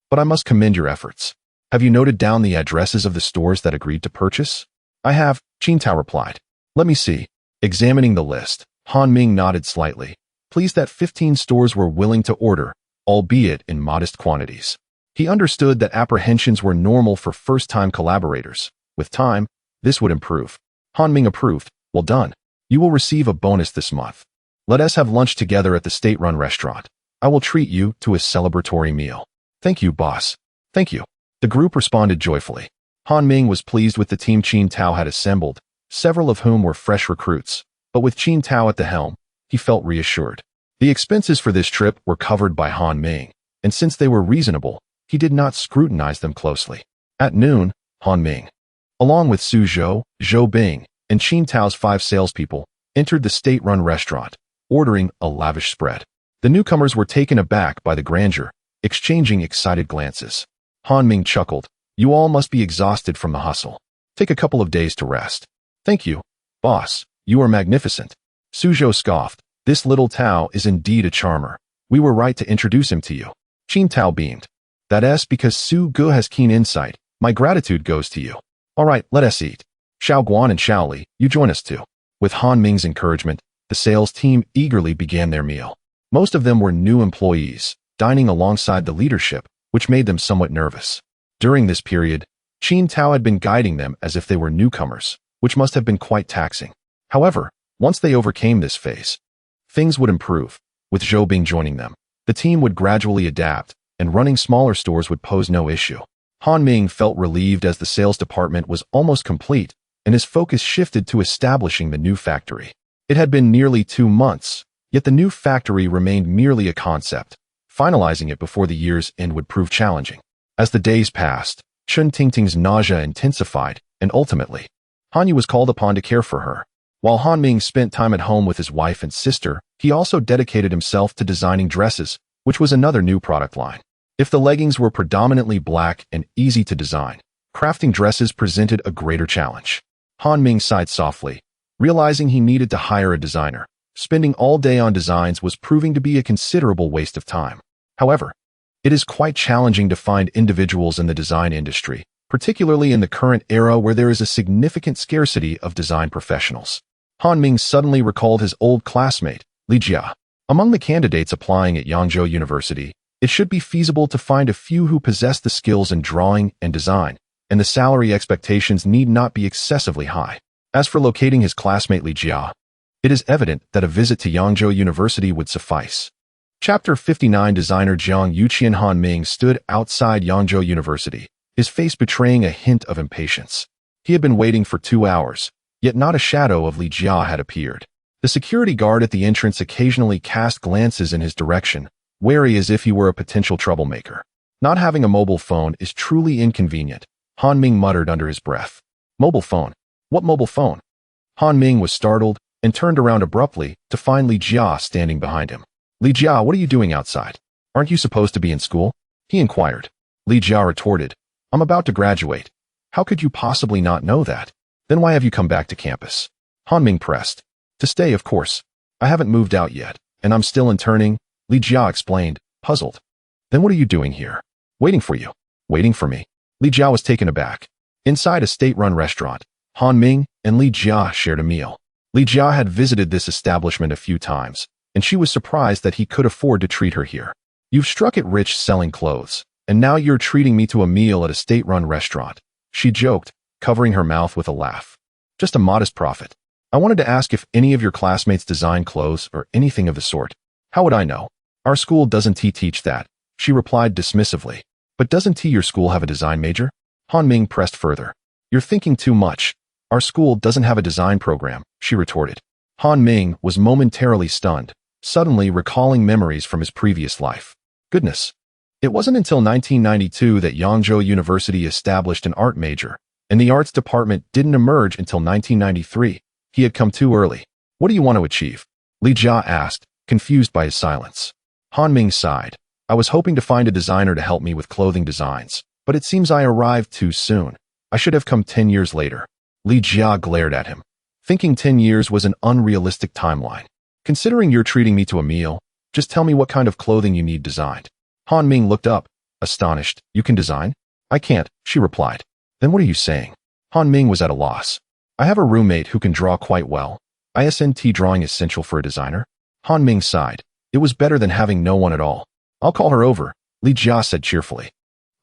but I must commend your efforts. Have you noted down the addresses of the stores that agreed to purchase? I have, Qin Tao replied. Let me see. Examining the list, Han Ming nodded slightly, pleased that 15 stores were willing to order, albeit in modest quantities. He understood that apprehensions were normal for first-time collaborators. With time, this would improve. Han Ming approved. Well done. You will receive a bonus this month. Let us have lunch together at the state-run restaurant. I will treat you to a celebratory meal. Thank you, boss. Thank you. The group responded joyfully. Han Ming was pleased with the team Qin Tao had assembled, several of whom were fresh recruits, but with Qin Tao at the helm, he felt reassured. The expenses for this trip were covered by Han Ming, and since they were reasonable, he did not scrutinize them closely. At noon, Han Ming, along with Su Zhou, Zhou Bing, and Qin Tao's 5 salespeople, entered the state-run restaurant, ordering a lavish spread. The newcomers were taken aback by the grandeur, exchanging excited glances. Han Ming chuckled. You all must be exhausted from the hustle. Take a couple of days to rest. Thank you, boss. You are magnificent. Su Zhou scoffed. This little Tao is indeed a charmer. We were right to introduce him to you. Qin Tao beamed. That's because Su Gu has keen insight. My gratitude goes to you. All right, let us eat. Xiao Guan and Xiao Li, you join us too. With Han Ming's encouragement, the sales team eagerly began their meal. Most of them were new employees, dining alongside the leadership, which made them somewhat nervous. During this period, Qin Tao had been guiding them as if they were newcomers, which must have been quite taxing. However, once they overcame this phase, things would improve. With Zhou Bing joining them, the team would gradually adapt, and running smaller stores would pose no issue. Han Ming felt relieved as the sales department was almost complete, and his focus shifted to establishing the new factory. It had been nearly 2 months, yet the new factory remained merely a concept. Finalizing it before the year's end would prove challenging. As the days passed, Chun Tingting's nausea intensified, and ultimately, Han Yu was called upon to care for her. While Han Ming spent time at home with his wife and sister, he also dedicated himself to designing dresses, which was another new product line. If the leggings were predominantly black and easy to design, crafting dresses presented a greater challenge. Han Ming sighed softly, realizing he needed to hire a designer. Spending all day on designs was proving to be a considerable waste of time. However, it is quite challenging to find individuals in the design industry, particularly in the current era where there is a significant scarcity of design professionals. Han Ming suddenly recalled his old classmate, Li Jia. Among the candidates applying at Yangzhou University, it should be feasible to find a few who possess the skills in drawing and design, and the salary expectations need not be excessively high. As for locating his classmate Li Jia, it is evident that a visit to Yangzhou University would suffice. Chapter 59 Designer Jiang Yuqian Han Ming stood outside Yangzhou University, his face betraying a hint of impatience. He had been waiting for 2 hours, yet not a shadow of Li Jia had appeared. The The security guard at the entrance occasionally cast glances in his direction, wary as if he were a potential troublemaker. Not having a mobile phone is truly inconvenient, Han Ming muttered under his breath. Mobile phone? What mobile phone? Han Ming was startled and turned around abruptly to find Li Jia standing behind him. Li Jia, what are you doing outside? Aren't you supposed to be in school? He inquired. Li Jia retorted, I'm about to graduate. How could you possibly not know that? Then why have you come back to campus? Han Ming pressed. To stay, of course. I haven't moved out yet, and I'm still interning, Li Jia explained, puzzled. Then what are you doing here? Waiting for you. Waiting for me? Li Jia was taken aback. Inside a state-run restaurant, Han Ming and Li Jia shared a meal. Li Jia had visited this establishment a few times, and she was surprised that he could afford to treat her here. You've struck it rich selling clothes, and now you're treating me to a meal at a state-run restaurant, she joked, covering her mouth with a laugh. Just a modest profit. I wanted to ask if any of your classmates design clothes or anything of the sort. How would I know? Our school doesn't teach that, she replied dismissively. But doesn't your school have a design major? Han Ming pressed further. You're thinking too much. Our school doesn't have a design program, she retorted. Han Ming was momentarily stunned, suddenly recalling memories from his previous life. Goodness. It wasn't until 1992 that Yangzhou University established an art major, and the arts department didn't emerge until 1993. He had come too early. What do you want to achieve? Li Jia asked, confused by his silence. Han Ming sighed. I was hoping to find a designer to help me with clothing designs, but it seems I arrived too soon. I should have come 10 years later. Li Jia glared at him, thinking 10 years was an unrealistic timeline. Considering you're treating me to a meal, just tell me what kind of clothing you need designed. Han Ming looked up, astonished. You can design? I can't, she replied. Then what are you saying? Han Ming was at a loss. I have a roommate who can draw quite well. Isn't drawing essential for a designer? Han Ming sighed. It was better than having no one at all. I'll call her over, Li Jia said cheerfully.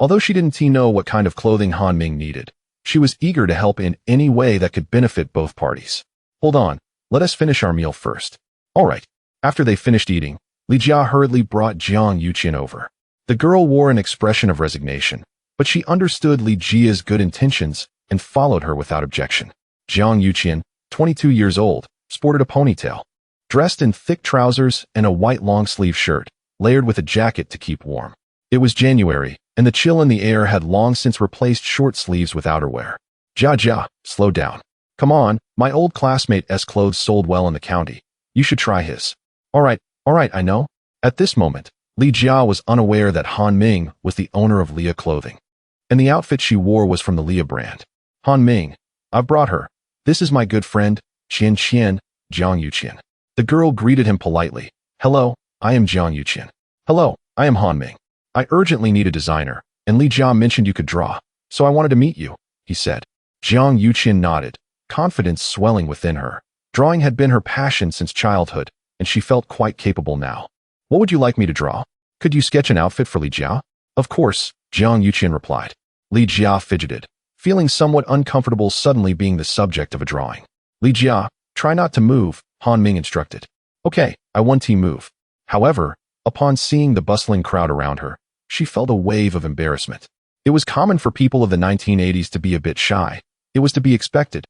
Although she didn't know what kind of clothing Han Ming needed, she was eager to help in any way that could benefit both parties. Hold on, let us finish our meal first. All right. After they finished eating, Li Jia hurriedly brought Jiang Yuqian over. The girl wore an expression of resignation, but she understood Li Jia's good intentions and followed her without objection. Jiang Yuqian, 22 years old, sported a ponytail. Dressed in thick trousers and a white long-sleeve shirt, layered with a jacket to keep warm. It was January, and the chill in the air had long since replaced short sleeves with outerwear. Jia, slow down. Come on, my old classmate's clothes sold well in the county. You should try his. All right, I know. At this moment, Li Jia was unaware that Han Ming was the owner of Leah Clothing, and the outfit she wore was from the Leah brand. Han Ming, I've brought her. This is my good friend, Jiang Yuqian. The girl greeted him politely. Hello, I am Jiang Yuqian. Hello, I am Han Ming. I urgently need a designer, and Li Jia mentioned you could draw, so I wanted to meet you, he said. Jiang Yuqian nodded, confidence swelling within her. Drawing had been her passion since childhood, and she felt quite capable now. What would you like me to draw? Could you sketch an outfit for Li Jia? Of course, Jiang Yuqian replied. Li Jia fidgeted, feeling somewhat uncomfortable suddenly being the subject of a drawing. Li Jia, try not to move, Han Ming instructed. Okay, I want to move. However, upon seeing the bustling crowd around her, she felt a wave of embarrassment. It was common for people of the 1980s to be a bit shy. It was to be expected.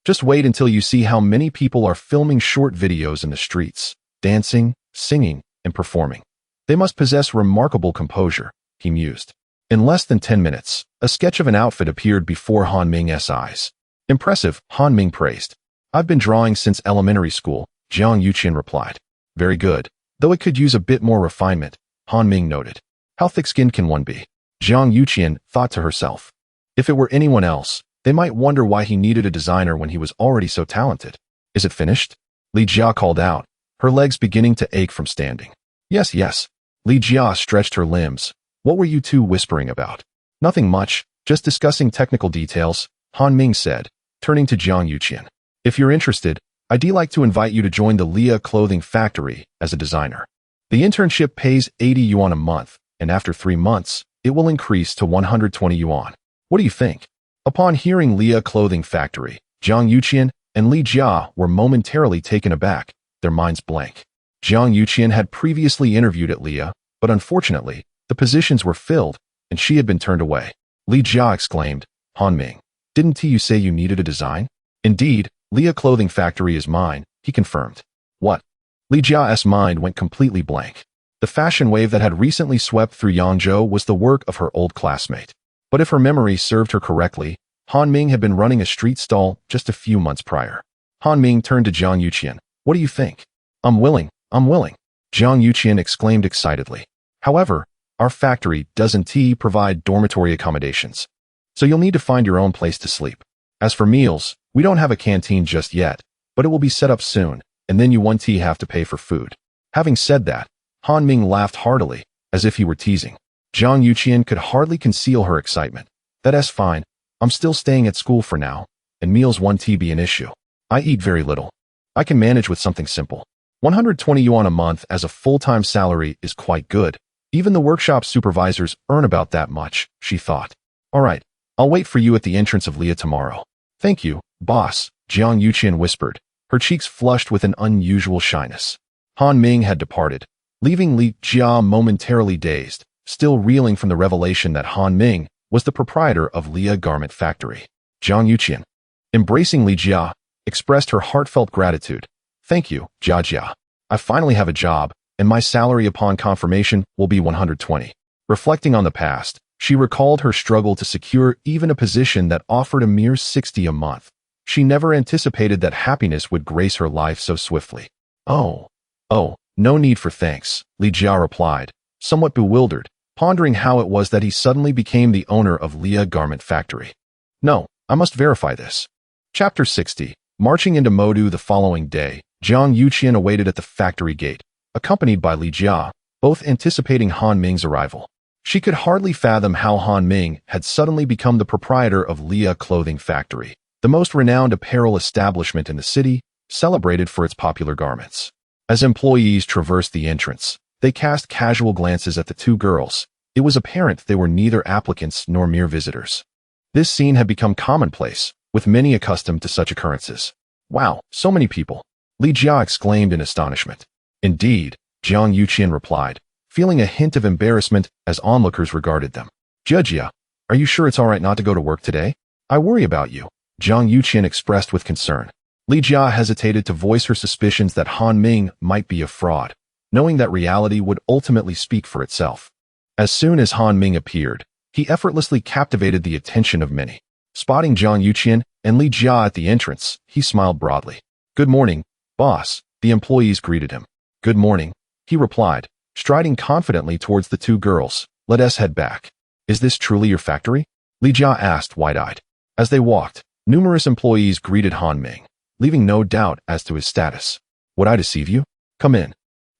Just wait until you see how many people are filming short videos in the streets, dancing, singing, and performing. They must possess remarkable composure, he mused. In less than 10 minutes, a sketch of an outfit appeared before Han Ming's eyes. Impressive, Han Ming praised. I've been drawing since elementary school, Jiang Yuqian replied. Very good, though it could use a bit more refinement, Han Ming noted. How thick-skinned can one be? Jiang Yuqian thought to herself. If it were anyone else, they might wonder why he needed a designer when he was already so talented. Is it finished? Li Jia called out, her legs beginning to ache from standing. Yes. Li Jia stretched her limbs. What were you two whispering about? Nothing much, just discussing technical details, Han Ming said, turning to Jiang Yuqian. If you're interested, I'd like to invite you to join the Leah Clothing Factory as a designer. The internship pays 80 yuan a month, and after 3 months, it will increase to 120 yuan. What do you think? Upon hearing Leah Clothing Factory, Jiang Yuqian and Li Jia were momentarily taken aback, their minds blank. Jiang Yuqian had previously interviewed at Leah, but unfortunately, the positions were filled, and she had been turned away. Li Jia exclaimed, Han Ming, didn't you say you needed a design? Indeed, Leah Clothing Factory is mine, he confirmed. What? Li Jia's mind went completely blank. The fashion wave that had recently swept through Yangzhou was the work of her old classmate. But if her memory served her correctly, Han Ming had been running a street stall just a few months prior. Han Ming turned to Jiang Yuqian. What do you think? I'm willing. Jiang Yuqian exclaimed excitedly. However, our factory doesn't provide dormitory accommodations. So you'll need to find your own place to sleep. As for meals, we don't have a canteen just yet, but it will be set up soon, and then you won't have to pay for food. Having said that, Han Ming laughed heartily, as if he were teasing. Jiang Yuqian could hardly conceal her excitement. That's fine. I'm still staying at school for now, and meals won't be an issue. I eat very little. I can manage with something simple. 120 yuan a month as a full-time salary is quite good. Even the workshop supervisors earn about that much, she thought. All right, I'll wait for you at the entrance of Leah tomorrow. Thank you, boss, Jiang Yuqian whispered, her cheeks flushed with an unusual shyness. Han Ming had departed, leaving Li Jia momentarily dazed, still reeling from the revelation that Han Ming was the proprietor of Leah Garment Factory. Jiang Yuqian, embracing Li Jia, expressed her heartfelt gratitude. Thank you, Jia. I finally have a job, and my salary upon confirmation will be 120. Reflecting on the past, she recalled her struggle to secure even a position that offered a mere 60 a month. She never anticipated that happiness would grace her life so swiftly. Oh, no need for thanks, Li Jia replied, somewhat bewildered, pondering how it was that he suddenly became the owner of Leah Garment Factory. No, I must verify this. Chapter 60. Marching into Modu the following day, Jiang Yuqian awaited at the factory gate, accompanied by Li Jia, both anticipating Han Ming's arrival. She could hardly fathom how Han Ming had suddenly become the proprietor of Leah Clothing Factory, the most renowned apparel establishment in the city, celebrated for its popular garments. As employees traversed the entrance, they cast casual glances at the two girls. It was apparent they were neither applicants nor mere visitors. This scene had become commonplace, with many accustomed to such occurrences. Wow, so many people! Li Jia exclaimed in astonishment. Indeed, Jiang Yuqian replied, feeling a hint of embarrassment as onlookers regarded them. Jia, are you sure it's all right not to go to work today? I worry about you, Jiang Yuqian expressed with concern. Li Jia hesitated to voice her suspicions that Han Ming might be a fraud, knowing that reality would ultimately speak for itself. As soon as Han Ming appeared, he effortlessly captivated the attention of many. Spotting Jiang Yuqian and Li Jia at the entrance, he smiled broadly. Good morning, boss, the employees greeted him. Good morning, he replied, striding confidently towards the two girls. Let us head back. Is this truly your factory? Li Jia asked wide-eyed. As they walked, numerous employees greeted Han Ming, leaving no doubt as to his status. Would I deceive you? Come in.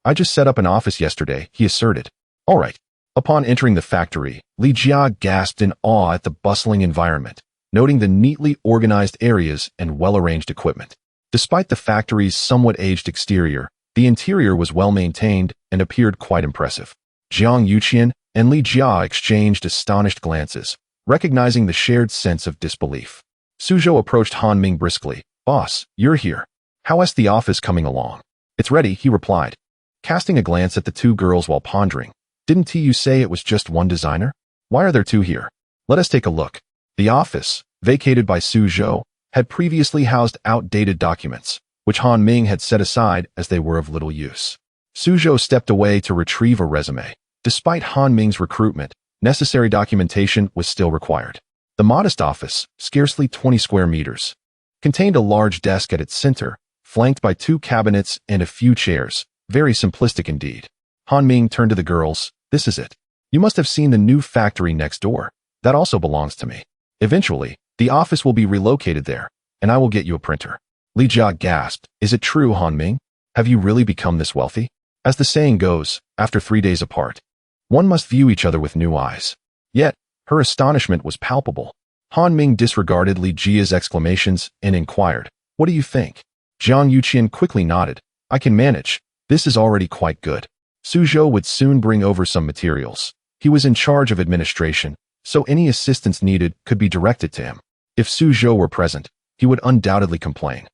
I just set up an office yesterday, he asserted. All right. Upon entering the factory, Li Jia gasped in awe at the bustling environment, noting the neatly organized areas and well-arranged equipment. Despite the factory's somewhat aged exterior, the interior was well-maintained and appeared quite impressive. Jiang Yuqian and Li Jia exchanged astonished glances, recognizing the shared sense of disbelief. Suzhou approached Han Ming briskly. Boss, you're here. How is the office coming along? It's ready, he replied, casting a glance at the two girls while pondering. Didn't you say it was just one designer? Why are there two here? Let us take a look. The office, vacated by Suzhou, had previously housed outdated documents, which Han Ming had set aside as they were of little use. Suzhou stepped away to retrieve a resume. Despite Han Ming's recruitment, necessary documentation was still required. The modest office, scarcely 20 square meters, contained a large desk at its center, flanked by two cabinets and a few chairs, very simplistic indeed. Han Ming turned to the girls. This is it. You must have seen the new factory next door. That also belongs to me. Eventually, the office will be relocated there, and I will get you a printer. Li Jia gasped. Is it true, Han Ming? Have you really become this wealthy? As the saying goes, after 3 days apart, one must view each other with new eyes. Yet, her astonishment was palpable. Han Ming disregarded Li Jia's exclamations and inquired, What do you think? Jiang Yuqian quickly nodded. I can manage. This is already quite good. Suzhou would soon bring over some materials. He was in charge of administration, so any assistance needed could be directed to him. If Suzhou were present, he would undoubtedly complain,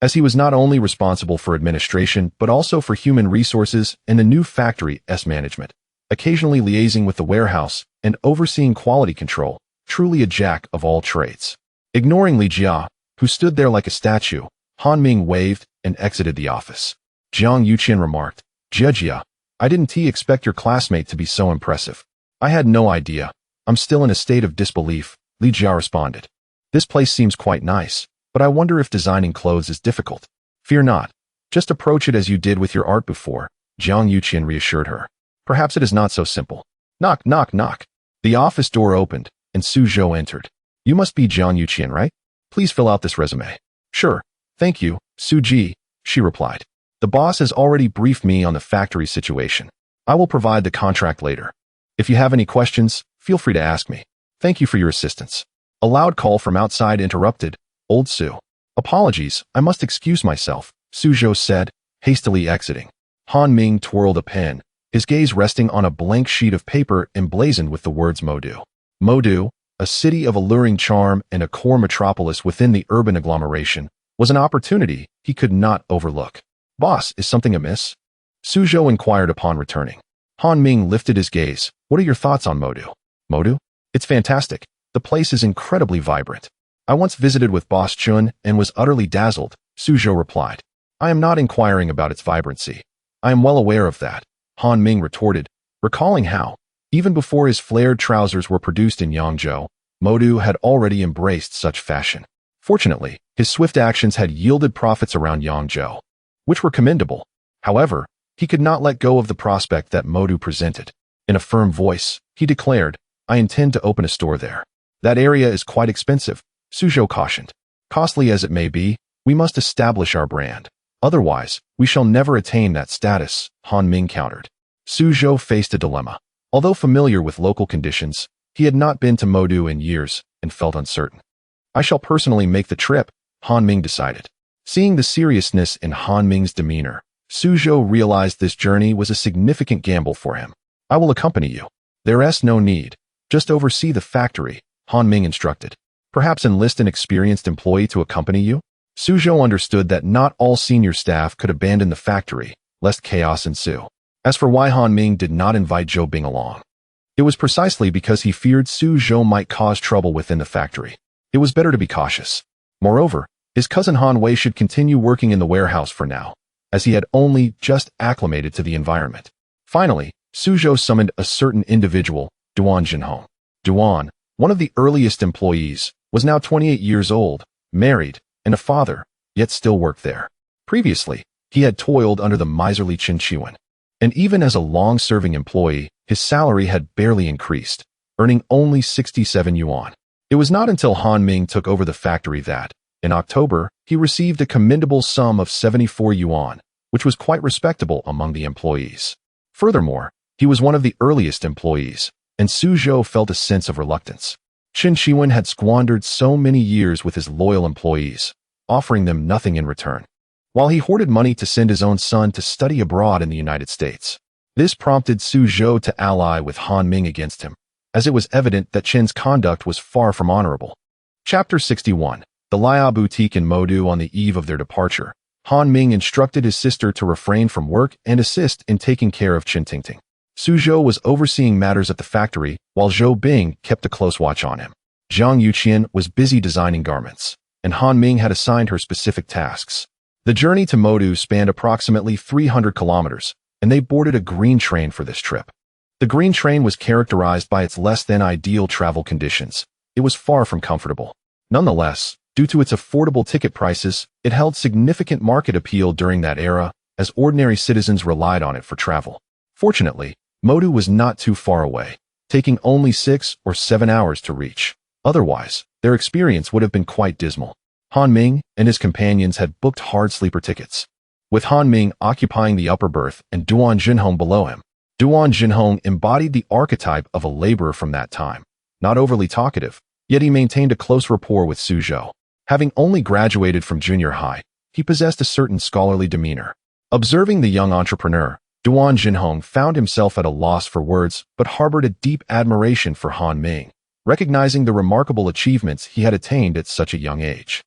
as he was not only responsible for administration but also for human resources and the new factory's management, occasionally liaising with the warehouse and overseeing quality control, truly a jack of all trades. Ignoring Li Jia, who stood there like a statue, Han Ming waved and exited the office. Jiang Yuqian remarked. Jia, I didn't expect your classmate to be so impressive. I had no idea. I'm still in a state of disbelief, Li Jia responded. This place seems quite nice, but I wonder if designing clothes is difficult. Fear not. Just approach it as you did with your art before, Jiang Yuqian reassured her. Perhaps it is not so simple. Knock, knock, knock. The office door opened, and Suzhou entered. You must be Jiang Yuqian, right? Please fill out this resume. Sure. Thank you, Suji, she replied. The boss has already briefed me on the factory situation. I will provide the contract later. If you have any questions, feel free to ask me. Thank you for your assistance. A loud call from outside interrupted. Old Su. Apologies, I must excuse myself, Suzhou said, hastily exiting. Han Ming twirled a pen, his gaze resting on a blank sheet of paper emblazoned with the words Modu. Modu, a city of alluring charm and a core metropolis within the urban agglomeration, was an opportunity he could not overlook. Boss, is something amiss? Suzhou inquired upon returning. Han Ming lifted his gaze. What are your thoughts on Modu? Modu? It's fantastic. The place is incredibly vibrant. I once visited with Boss Chun and was utterly dazzled, Suzhou replied. I am not inquiring about its vibrancy. I am well aware of that, Han Ming retorted, recalling how, even before his flared trousers were produced in Yangzhou, Modu had already embraced such fashion. Fortunately, his swift actions had yielded profits around Yangzhou, which were commendable. However, he could not let go of the prospect that Modu presented. In a firm voice, he declared, I intend to open a store there. That area is quite expensive, Suzhou cautioned. Costly as it may be, we must establish our brand. Otherwise, we shall never attain that status, Han Ming countered. Suzhou faced a dilemma. Although familiar with local conditions, he had not been to Modu in years and felt uncertain. I shall personally make the trip, Han Ming decided. Seeing the seriousness in Han Ming's demeanor, Suzhou realized this journey was a significant gamble for him. I will accompany you. There's no need. Just oversee the factory, Han Ming instructed. Perhaps enlist an experienced employee to accompany you? Suzhou understood that not all senior staff could abandon the factory, lest chaos ensue. As for why Han Ming did not invite Zhou Bing along, it was precisely because he feared Suzhou might cause trouble within the factory. It was better to be cautious. Moreover, his cousin Han Wei should continue working in the warehouse for now, as he had only just acclimated to the environment. Finally, Suzhou summoned a certain individual, Duan Jinhong. Duan, one of the earliest employees, was now 28 years old, married, and a father, yet still worked there. Previously, he had toiled under the miserly Qin Chiwen, and even as a long-serving employee, his salary had barely increased, earning only 67 yuan. It was not until Han Ming took over the factory that, in October, he received a commendable sum of 74 yuan, which was quite respectable among the employees. Furthermore, he was one of the earliest employees, and Suzhou felt a sense of reluctance. Qin Chiwen had squandered so many years with his loyal employees, offering them nothing in return, while he hoarded money to send his own son to study abroad in the United States. This prompted Suzhou to ally with Han Ming against him, as it was evident that Qin's conduct was far from honorable. Chapter 61. The Lia Boutique in Modu. On the eve of their departure, Han Ming instructed his sister to refrain from work and assist in taking care of Qin Tingting. Suzhou was overseeing matters at the factory, while Zhou Bing kept a close watch on him. Jiang Yuqian was busy designing garments, and Han Ming had assigned her specific tasks. The journey to Modu spanned approximately 300 kilometers, and they boarded a green train for this trip. The green train was characterized by its less than ideal travel conditions. It was far from comfortable. Nonetheless, due to its affordable ticket prices, it held significant market appeal during that era, as ordinary citizens relied on it for travel. Fortunately, Modu was not too far away, taking only 6 or 7 hours to reach. Otherwise, their experience would have been quite dismal. Han Ming and his companions had booked hard sleeper tickets, with Han Ming occupying the upper berth and Duan Jinhong below him. Duan Jinhong embodied the archetype of a laborer from that time. Not overly talkative, yet he maintained a close rapport with Suzhou. Having only graduated from junior high, he possessed a certain scholarly demeanor. Observing the young entrepreneur, Duan Jinhong found himself at a loss for words but harbored a deep admiration for Han Ming, recognizing the remarkable achievements he had attained at such a young age.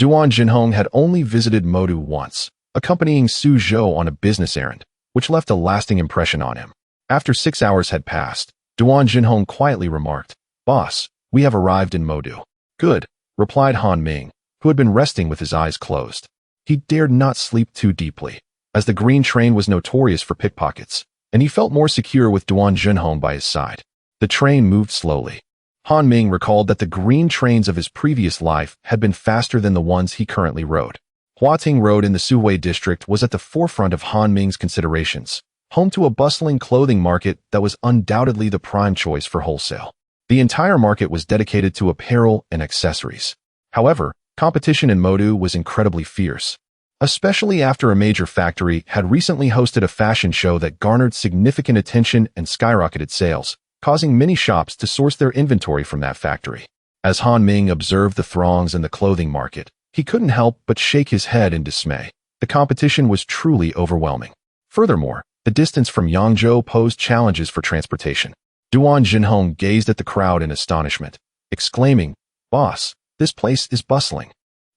Duan Jinhong had only visited Modu once, accompanying Suzhou on a business errand, which left a lasting impression on him. After 6 hours had passed, Duan Jinhong quietly remarked, "Boss, we have arrived in Modu." "Good," replied Han Ming, who had been resting with his eyes closed. He dared not sleep too deeply, as the green train was notorious for pickpockets, and he felt more secure with Duan Junhong by his side. The train moved slowly. Han Ming recalled that the green trains of his previous life had been faster than the ones he currently rode. Huating Road in the Suwei district was at the forefront of Han Ming's considerations, home to a bustling clothing market that was undoubtedly the prime choice for wholesale. The entire market was dedicated to apparel and accessories. However, competition in Modu was incredibly fierce, especially after a major factory had recently hosted a fashion show that garnered significant attention and skyrocketed sales, causing many shops to source their inventory from that factory. As Han Ming observed the throngs in the clothing market, he couldn't help but shake his head in dismay. The competition was truly overwhelming. Furthermore, the distance from Yangzhou posed challenges for transportation. Duan Junhong gazed at the crowd in astonishment, exclaiming, "Boss, this place is bustling.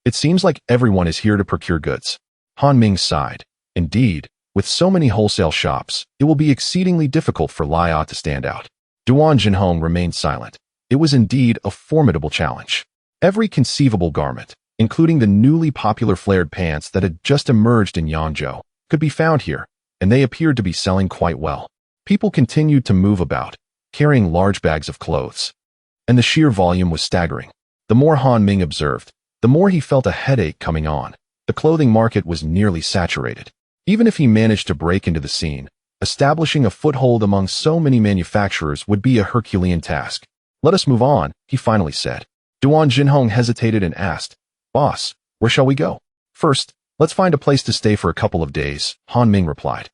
It seems like everyone is here to procure goods." Han Ming sighed. Indeed, with so many wholesale shops, it will be exceedingly difficult for Liao to stand out. Duan Junhong remained silent. It was indeed a formidable challenge. Every conceivable garment, including the newly popular flared pants that had just emerged in Yangzhou, could be found here, and they appeared to be selling quite well. People continued to move about, carrying large bags of clothes, and the sheer volume was staggering. The more Han Ming observed, the more he felt a headache coming on. The clothing market was nearly saturated. Even if he managed to break into the scene, establishing a foothold among so many manufacturers would be a Herculean task. "Let us move on," he finally said. Duan Junhong hesitated and asked, "Boss, where shall we go?" "First, let's find a place to stay for a couple of days," Han Ming replied.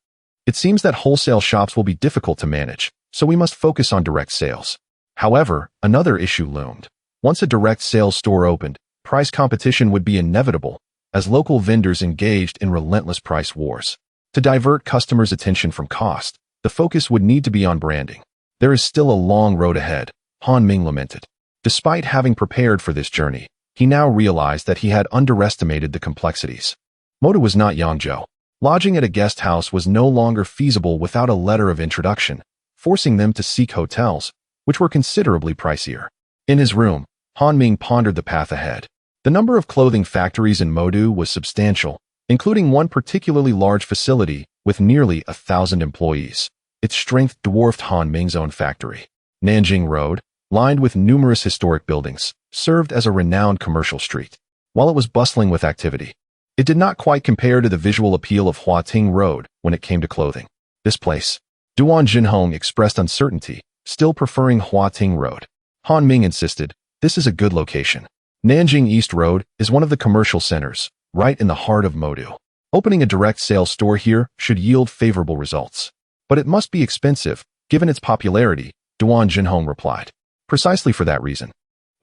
"It seems that wholesale shops will be difficult to manage, so we must focus on direct sales." However, another issue loomed. Once a direct sales store opened, price competition would be inevitable, as local vendors engaged in relentless price wars. To divert customers' attention from cost, the focus would need to be on branding. "There is still a long road ahead," Han Ming lamented. Despite having prepared for this journey, he now realized that he had underestimated the complexities. Moda was not Yangzhou. Lodging at a guest house was no longer feasible without a letter of introduction, forcing them to seek hotels, which were considerably pricier. In his room, Han Ming pondered the path ahead. The number of clothing factories in Modu was substantial, including one particularly large facility with nearly 1,000 employees. Its strength dwarfed Han Ming's own factory. Nanjing Road, lined with numerous historic buildings, served as a renowned commercial street. While it was bustling with activity, it did not quite compare to the visual appeal of Huating Road when it came to clothing. "This place," Duan Junhong expressed uncertainty, still preferring Huating Road. Han Ming insisted, "This is a good location. Nanjing East Road is one of the commercial centers, right in the heart of Modu. Opening a direct sales store here should yield favorable results. But it must be expensive, given its popularity," Duan Junhong replied. "Precisely for that reason.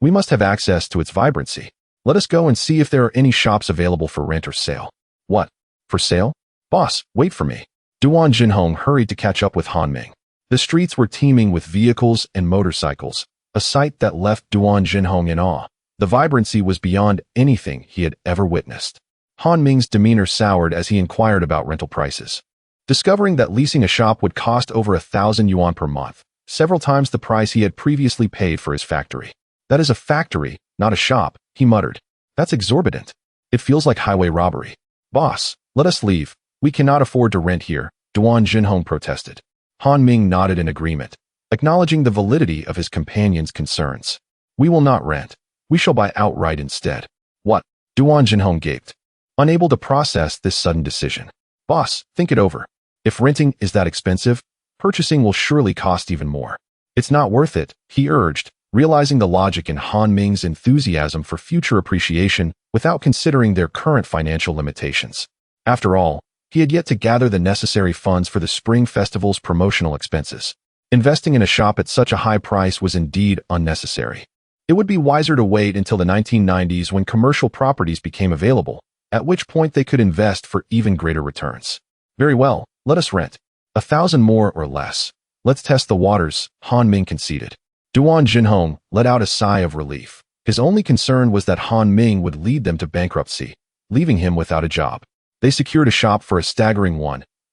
We must have access to its vibrancy. Let us go and see if there are any shops available for rent or sale." "What? For sale? Boss, wait for me." Duan Junhong hurried to catch up with Han Ming. The streets were teeming with vehicles and motorcycles, a sight that left Duan Junhong in awe. The vibrancy was beyond anything he had ever witnessed. Han Ming's demeanor soured as he inquired about rental prices. Discovering that leasing a shop would cost over 1,000 yuan per month, several times the price he had previously paid for his factory. "That is a factory, not a shop," he muttered. "That's exorbitant. It feels like highway robbery." "Boss, let us leave. We cannot afford to rent here," Duan Junhong protested. Han Ming nodded in agreement, acknowledging the validity of his companion's concerns. "We will not rent. We shall buy outright instead." "What?" Duan Junhong gaped, unable to process this sudden decision. "Boss, think it over. If renting is that expensive, purchasing will surely cost even more." "It's not worth it," he urged, realizing the logic in Han Ming's enthusiasm for future appreciation without considering their current financial limitations. After all, he had yet to gather the necessary funds for the Spring Festival's promotional expenses. Investing in a shop at such a high price was indeed unnecessary. It would be wiser to wait until the 1990s when commercial properties became available, at which point they could invest for even greater returns. "Very well, let us rent. 1,000 more or less. Let's test the waters," Han Ming conceded. Duan Junhong let out a sigh of relief. His only concern was that Han Ming would lead them to bankruptcy, leaving him without a job. They secured a shop for a staggering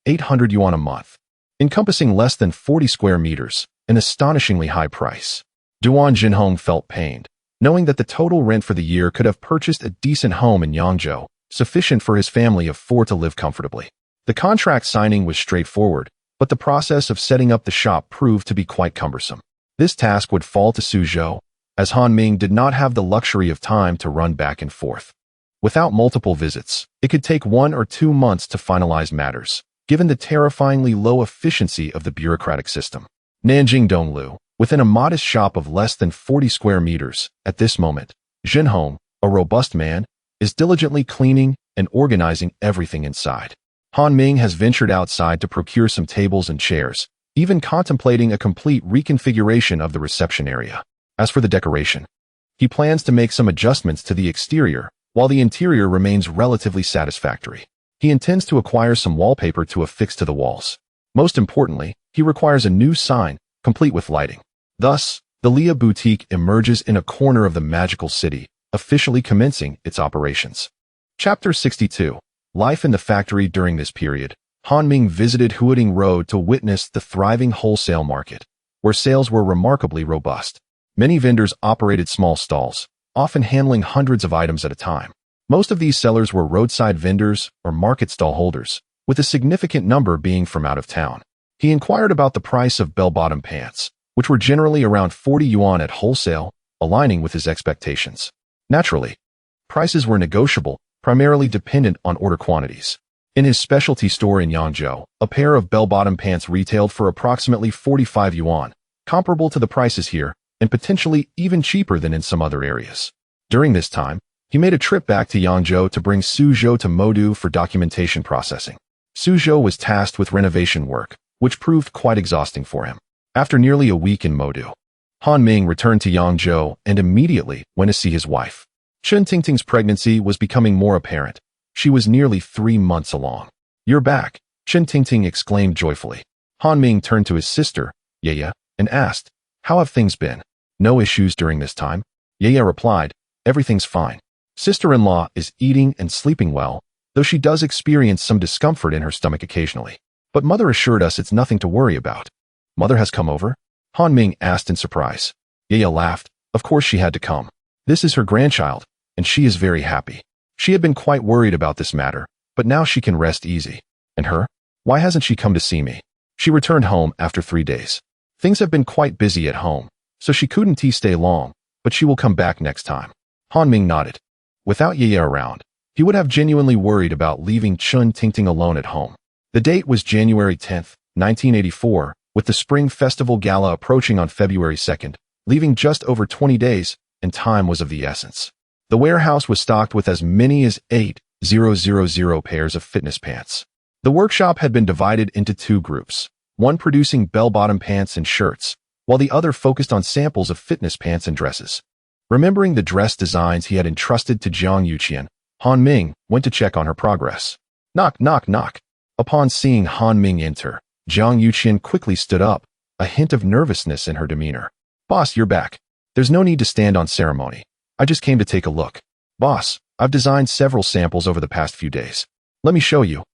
800 yuan a month, encompassing less than 40 square meters, an astonishingly high price. Duan Junhong felt pained, knowing that the total rent for the year could have purchased a decent home in Yangzhou, sufficient for his family of 4 to live comfortably. The contract signing was straightforward, but the process of setting up the shop proved to be quite cumbersome. This task would fall to Suzhou, as Han Ming did not have the luxury of time to run back and forth. Without multiple visits, it could take 1 or 2 months to finalize matters, given the terrifyingly low efficiency of the bureaucratic system. Nanjing Donglu, within a modest shop of less than 40 square meters, at this moment, Jinhong, a robust man, is diligently cleaning and organizing everything inside. Han Ming has ventured outside to procure some tables and chairs, even contemplating a complete reconfiguration of the reception area. As for the decoration, he plans to make some adjustments to the exterior, while the interior remains relatively satisfactory. He intends to acquire some wallpaper to affix to the walls. Most importantly, he requires a new sign, complete with lighting. Thus, the Leah Boutique emerges in a corner of the magical city, officially commencing its operations. Chapter 62. Life in the factory. During this period, Han Ming visited Huading Road to witness the thriving wholesale market, where sales were remarkably robust. Many vendors operated small stalls, often handling hundreds of items at a time. Most of these sellers were roadside vendors or market stall holders, with a significant number being from out of town. He inquired about the price of bell-bottom pants, which were generally around 40 yuan at wholesale, aligning with his expectations. Naturally, prices were negotiable, primarily dependent on order quantities. In his specialty store in Yangzhou, a pair of bell-bottom pants retailed for approximately 45 yuan, comparable to the prices here, and potentially even cheaper than in some other areas. During this time, he made a trip back to Yangzhou to bring Suzhou to Modu for documentation processing. Suzhou was tasked with renovation work, which proved quite exhausting for him. After nearly a week in Modu, Han Ming returned to Yangzhou and immediately went to see his wife. Chen Tingting's pregnancy was becoming more apparent. She was nearly 3 months along. "You're back," Chen Tingting exclaimed joyfully. Han Ming turned to his sister, Yaya, and asked, "How have things been?" "No issues during this time," Yaya replied. "Everything's fine. Sister-in-law is eating and sleeping well, though she does experience some discomfort in her stomach occasionally. But mother assured us it's nothing to worry about." "Mother has come over?" Han Ming asked in surprise. Yaya laughed. "Of course she had to come. This is her grandchild, and she is very happy. She had been quite worried about this matter, but now she can rest easy." "And her? Why hasn't she come to see me?" "She returned home after 3 days. Things have been quite busy at home, so she couldn't stay long, but she will come back next time." Han Ming nodded. Without Yaya around, he would have genuinely worried about leaving Chen Tingting alone at home. The date was January 10th, 1984, with the Spring Festival Gala approaching on February 2nd, leaving just over 20 days, and time was of the essence. The warehouse was stocked with as many as 8,000 pairs of fitness pants. The workshop had been divided into 2 groups, one producing bell-bottom pants and shirts, while the other focused on samples of fitness pants and dresses. Remembering the dress designs he had entrusted to Jiang Yuqian, Han Ming went to check on her progress. Knock, knock, knock. Upon seeing Han Ming enter, Jiang Yuqian quickly stood up, a hint of nervousness in her demeanor. "Boss, you're back. There's no need to stand on ceremony. I just came to take a look." "Boss, I've designed several samples over the past few days. Let me show you,"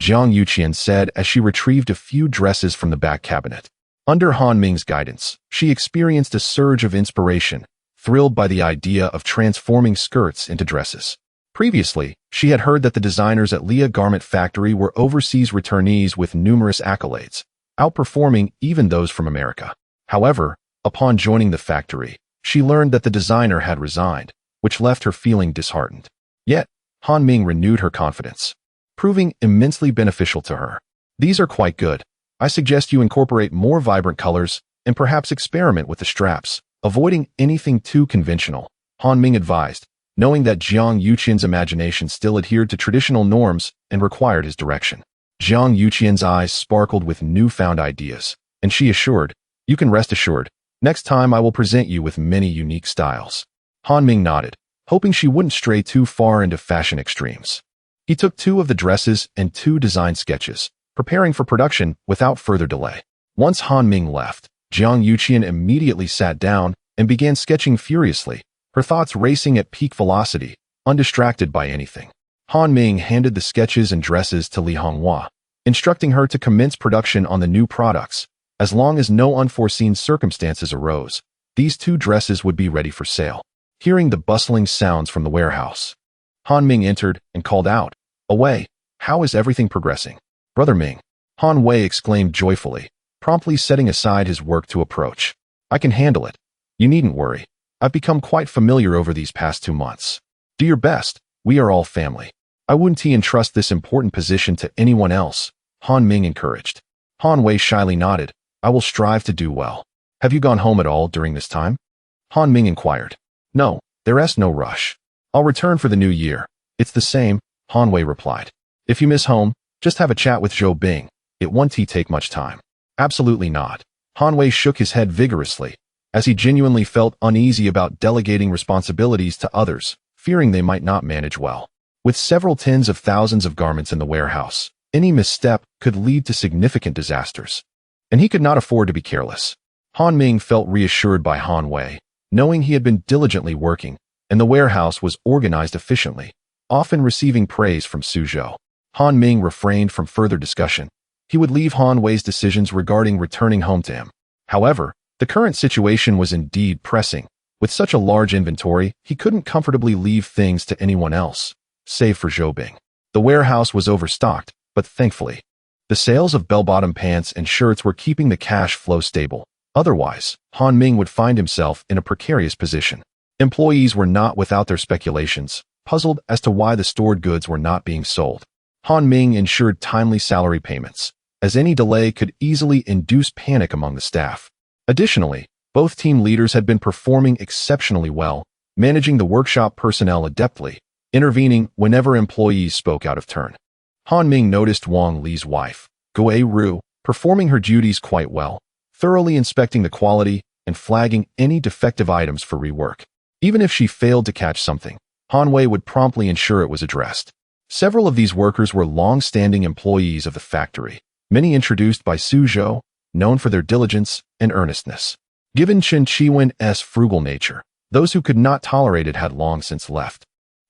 Jiang Yuqian said as she retrieved a few dresses from the back cabinet. Under Han Ming's guidance, she experienced a surge of inspiration, thrilled by the idea of transforming skirts into dresses. Previously, she had heard that the designers at Leah Garment Factory were overseas returnees with numerous accolades, outperforming even those from America. However, upon joining the factory, she learned that the designer had resigned, which left her feeling disheartened. Yet, Han Ming renewed her confidence, proving immensely beneficial to her. "These are quite good. I suggest you incorporate more vibrant colors and perhaps experiment with the straps, avoiding anything too conventional," Han Ming advised, knowing that Jiang Yuqian's imagination still adhered to traditional norms and required his direction. Jiang Yuqian's eyes sparkled with newfound ideas, and she assured, "You can rest assured. Next time I will present you with many unique styles." Han Ming nodded, hoping she wouldn't stray too far into fashion extremes. He took 2 of the dresses and 2 design sketches, preparing for production without further delay. Once Han Ming left, Jiang Yuqian immediately sat down and began sketching furiously, her thoughts racing at peak velocity, undistracted by anything. Han Ming handed the sketches and dresses to Li Honghua, instructing her to commence production on the new products. As long as no unforeseen circumstances arose, these 2 dresses would be ready for sale. Hearing the bustling sounds from the warehouse, Han Ming entered and called out, "Away, how is everything progressing?" Brother Ming, Han Wei exclaimed joyfully, promptly setting aside his work to approach. I can handle it. You needn't worry. I've become quite familiar over these past 2 months. Do your best. We are all family. I wouldn't entrust this important position to anyone else, Han Ming encouraged. Han Wei shyly nodded. I will strive to do well. Have you gone home at all during this time? Han Ming inquired. No, there's no rush. I'll return for the new year. It's the same, Han Wei replied. If you miss home, just have a chat with Zhou Bing. It won't take much time. Absolutely not. Han Wei shook his head vigorously, as he genuinely felt uneasy about delegating responsibilities to others, fearing they might not manage well. With several tens of thousands of garments in the warehouse, any misstep could lead to significant disasters. And he could not afford to be careless. Han Ming felt reassured by Han Wei, knowing he had been diligently working, and the warehouse was organized efficiently, often receiving praise from Suzhou. Han Ming refrained from further discussion. He would leave Han Wei's decisions regarding returning home to him. However, the current situation was indeed pressing. With such a large inventory, he couldn't comfortably leave things to anyone else, save for Zhou Bing. The warehouse was overstocked, but thankfully, the sales of bell-bottom pants and shirts were keeping the cash flow stable. Otherwise, Han Ming would find himself in a precarious position. Employees were not without their speculations, puzzled as to why the stored goods were not being sold. Han Ming ensured timely salary payments, as any delay could easily induce panic among the staff. Additionally, both team leaders had been performing exceptionally well, managing the workshop personnel adeptly, intervening whenever employees spoke out of turn. Han Ming noticed Wang Li's wife, Guo Ru, performing her duties quite well, thoroughly inspecting the quality and flagging any defective items for rework. Even if she failed to catch something, Han Wei would promptly ensure it was addressed. Several of these workers were long-standing employees of the factory, many introduced by Suzhou, known for their diligence and earnestness. Given Chen Qiwen's frugal nature, those who could not tolerate it had long since left,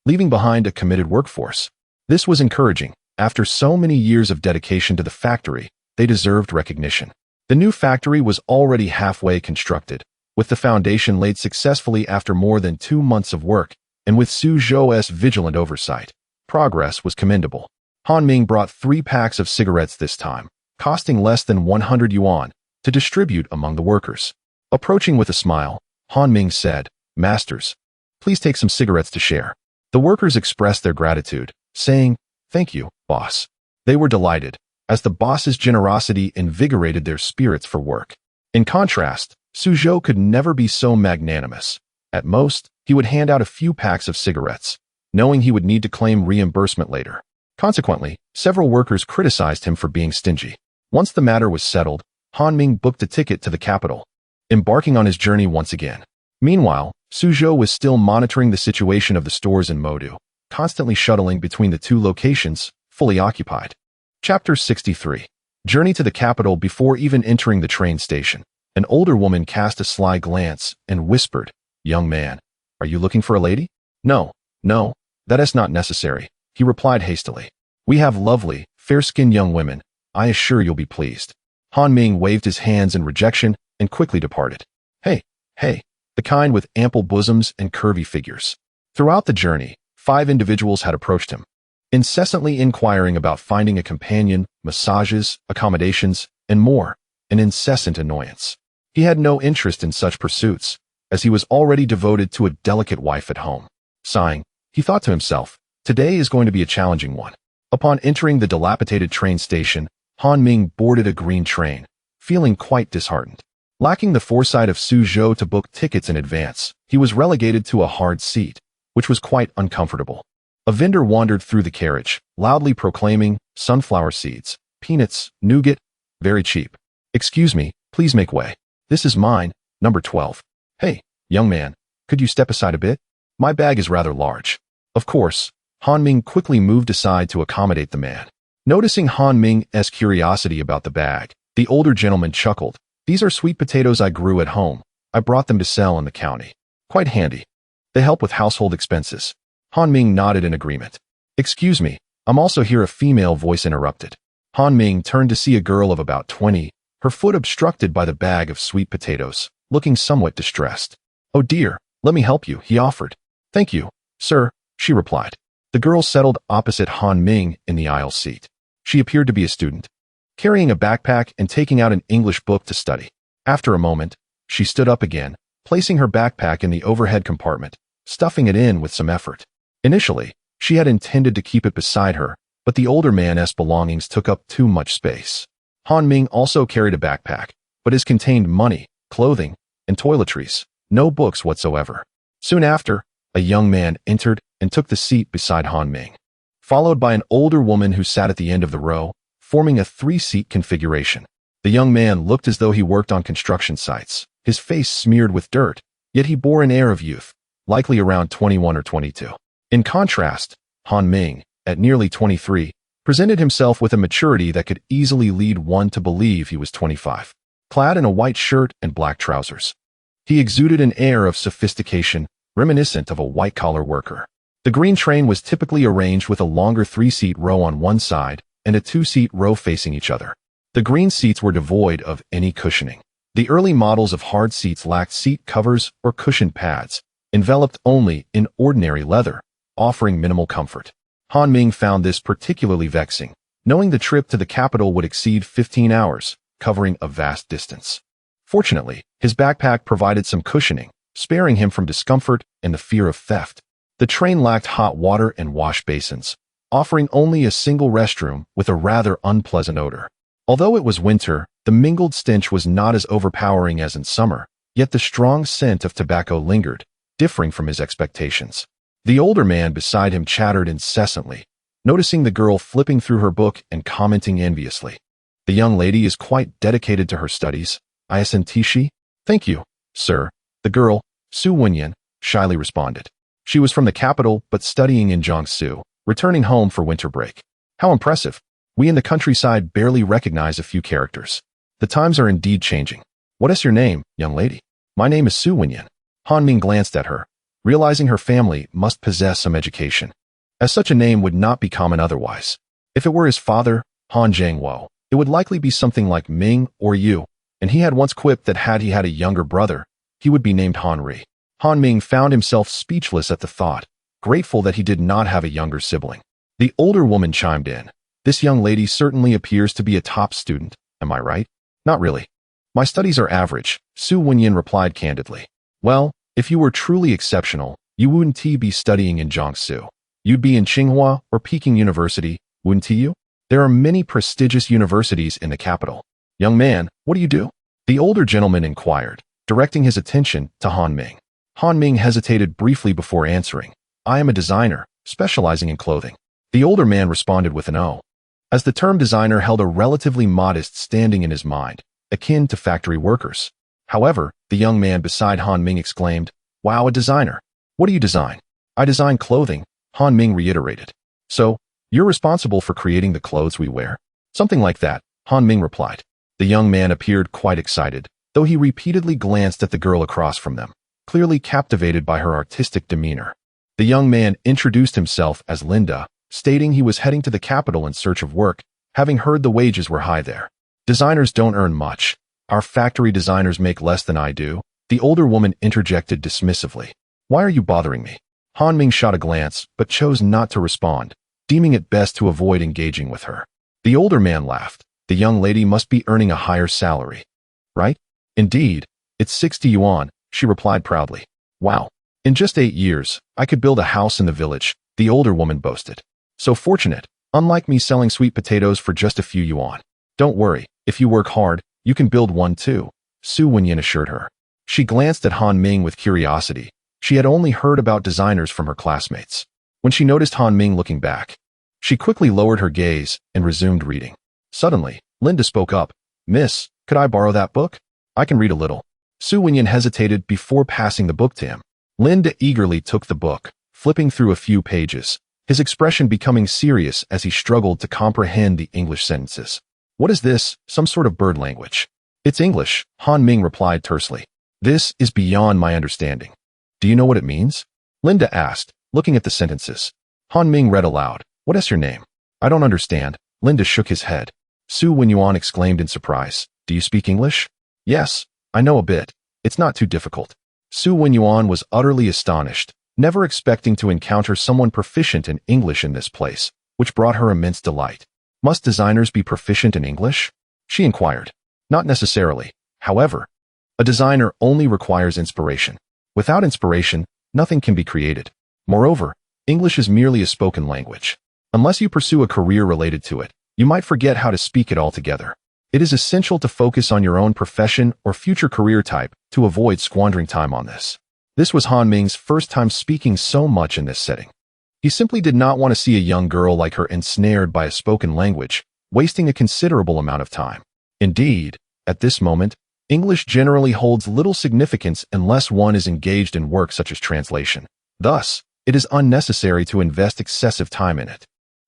leaving behind a committed workforce. This was encouraging. After so many years of dedication to the factory, they deserved recognition. The new factory was already halfway constructed, with the foundation laid successfully after more than 2 months of work, and with Suzhou's vigilant oversight. Progress was commendable. Han Ming brought 3 packs of cigarettes this time, costing less than 100 yuan, to distribute among the workers. Approaching with a smile, Han Ming said, Masters, please take some cigarettes to share. The workers expressed their gratitude, saying, Thank you, boss. They were delighted, as the boss's generosity invigorated their spirits for work. In contrast, Suzhou could never be so magnanimous. At most, he would hand out a few packs of cigarettes, knowing he would need to claim reimbursement later. Consequently, several workers criticized him for being stingy. Once the matter was settled, Han Ming booked a ticket to the capital, embarking on his journey once again. Meanwhile, Suzhou was still monitoring the situation of the stores in Modu, constantly shuttling between the 2 locations, fully occupied. Chapter 63. Journey to the capital. Before even entering the train station, an older woman cast a sly glance and whispered, Young man, are you looking for a lady? No, that is not necessary, he replied hastily. We have lovely, fair-skinned young women. I assure you'll be pleased. Han Ming waved his hands in rejection and quickly departed. Hey, the kind with ample bosoms and curvy figures. Throughout the journey, 5 individuals had approached him, incessantly inquiring about finding a companion, massages, accommodations, and more, an incessant annoyance. He had no interest in such pursuits, as he was already devoted to a delicate wife at home. Sighing, he thought to himself, today is going to be a challenging one. Upon entering the dilapidated train station, Han Ming boarded a green train, feeling quite disheartened. Lacking the foresight of Suzhou to book tickets in advance, he was relegated to a hard seat, which was quite uncomfortable. A vendor wandered through the carriage, loudly proclaiming, sunflower seeds, peanuts, nougat, very cheap. Excuse me, please make way. This is mine, number 12. Hey, young man, could you step aside a bit? My bag is rather large. Of course, Han Ming quickly moved aside to accommodate the man. Noticing Han Ming's curiosity about the bag, the older gentleman chuckled. These are sweet potatoes I grew at home. I brought them to sell in the county. Quite handy. They help with household expenses. Han Ming nodded in agreement. Excuse me, I'm also here. A female voice interrupted. Han Ming turned to see a girl of about 20, her foot obstructed by the bag of sweet potatoes, looking somewhat distressed. Oh dear, let me help you, he offered. Thank you, sir, she replied. The girl settled opposite Han Ming in the aisle seat. She appeared to be a student, carrying a backpack and taking out an English book to study. After a moment, she stood up again, placing her backpack in the overhead compartment, stuffing it in with some effort. Initially, she had intended to keep it beside her, but the older man's belongings took up too much space. Han Ming also carried a backpack, but it contained money, clothing, and toiletries, no books whatsoever. Soon after, a young man entered and took the seat beside Han Ming, followed by an older woman who sat at the end of the row, forming a three-seat configuration. The young man looked as though he worked on construction sites, his face smeared with dirt, yet he bore an air of youth, likely around 21 or 22. In contrast, Han Ming, at nearly 23, presented himself with a maturity that could easily lead one to believe he was 25. Clad in a white shirt and black trousers, he exuded an air of sophistication reminiscent of a white-collar worker. The green train was typically arranged with a longer three-seat row on one side and a two-seat row facing each other. The green seats were devoid of any cushioning. The early models of hard seats lacked seat covers or cushion pads, enveloped only in ordinary leather, offering minimal comfort. Han Ming found this particularly vexing, knowing the trip to the capital would exceed 15 hours, covering a vast distance. Fortunately, his backpack provided some cushioning, sparing him from discomfort and the fear of theft. The train lacked hot water and wash basins, offering only a single restroom with a rather unpleasant odor. Although it was winter, the mingled stench was not as overpowering as in summer, yet the strong scent of tobacco lingered, differing from his expectations. The older man beside him chattered incessantly, noticing the girl flipping through her book and commenting enviously. The young lady is quite dedicated to her studies, isn't she? Thank you, sir. The girl, Su Wenyan, shyly responded. She was from the capital but studying in Jiangsu, returning home for winter break. How impressive. We in the countryside barely recognize a few characters. The times are indeed changing. What is your name, young lady? My name is Su Wenyan. Han Ming glanced at her, realizing her family must possess some education, as such a name would not be common otherwise. If it were his father, Han Jiangwo, it would likely be something like Ming or Yu, and he had once quipped that had he had a younger brother, he would be named Henri. Han Ming found himself speechless at the thought, grateful that he did not have a younger sibling. The older woman chimed in. This young lady certainly appears to be a top student, am I right? Not really. My studies are average, Su Wenyan replied candidly. Well, if you were truly exceptional, you wouldn't be studying in Jiangsu. You'd be in Tsinghua or Peking University, wouldn't you? There are many prestigious universities in the capital. Young man, what do you do? The older gentleman inquired, directing his attention to Han Ming. Han Ming hesitated briefly before answering. I am a designer, specializing in clothing. The older man responded with an O, as the term designer held a relatively modest standing in his mind, akin to factory workers. However, the young man beside Han Ming exclaimed, Wow, a designer. What do you design? I design clothing, Han Ming reiterated. So, you're responsible for creating the clothes we wear? Something like that, Han Ming replied. The young man appeared quite excited, though he repeatedly glanced at the girl across from them, clearly captivated by her artistic demeanor. The young man introduced himself as Linda, stating he was heading to the capital in search of work, having heard the wages were high there. Designers don't earn much. Our factory designers make less than I do, the older woman interjected dismissively. Why are you bothering me? Han Ming shot a glance, but chose not to respond, deeming it best to avoid engaging with her. The older man laughed. The young lady must be earning a higher salary. Right? Indeed. It's 60 yuan, she replied proudly. Wow. In just 8 years, I could build a house in the village, the older woman boasted. So fortunate, unlike me selling sweet potatoes for just a few yuan. Don't worry, if you work hard, you can build one too, Su Wenyan assured her. She glanced at Han Ming with curiosity. She had only heard about designers from her classmates. When she noticed Han Ming looking back, she quickly lowered her gaze and resumed reading. Suddenly, Linda spoke up. Miss, could I borrow that book? I can read a little. Su Wenyan hesitated before passing the book to him. Linda eagerly took the book, flipping through a few pages, his expression becoming serious as he struggled to comprehend the English sentences. What is this, some sort of bird language? It's English, Han Ming replied tersely. This is beyond my understanding. Do you know what it means? Linda asked, looking at the sentences. Han Ming read aloud. What is your name? I don't understand. Linda shook his head. Su Wenyan exclaimed in surprise. Do you speak English? Yes, I know a bit. It's not too difficult. Su Wenyan was utterly astonished, never expecting to encounter someone proficient in English in this place, which brought her immense delight. Must designers be proficient in English? She inquired. Not necessarily. However, a designer only requires inspiration. Without inspiration, nothing can be created. Moreover, English is merely a spoken language. Unless you pursue a career related to it, you might forget how to speak it altogether. It is essential to focus on your own profession or future career type to avoid squandering time on this. This was Han Ming's first time speaking so much in this setting. He simply did not want to see a young girl like her ensnared by a spoken language, wasting a considerable amount of time. Indeed, at this moment, English generally holds little significance unless one is engaged in work such as translation. Thus, it is unnecessary to invest excessive time in it.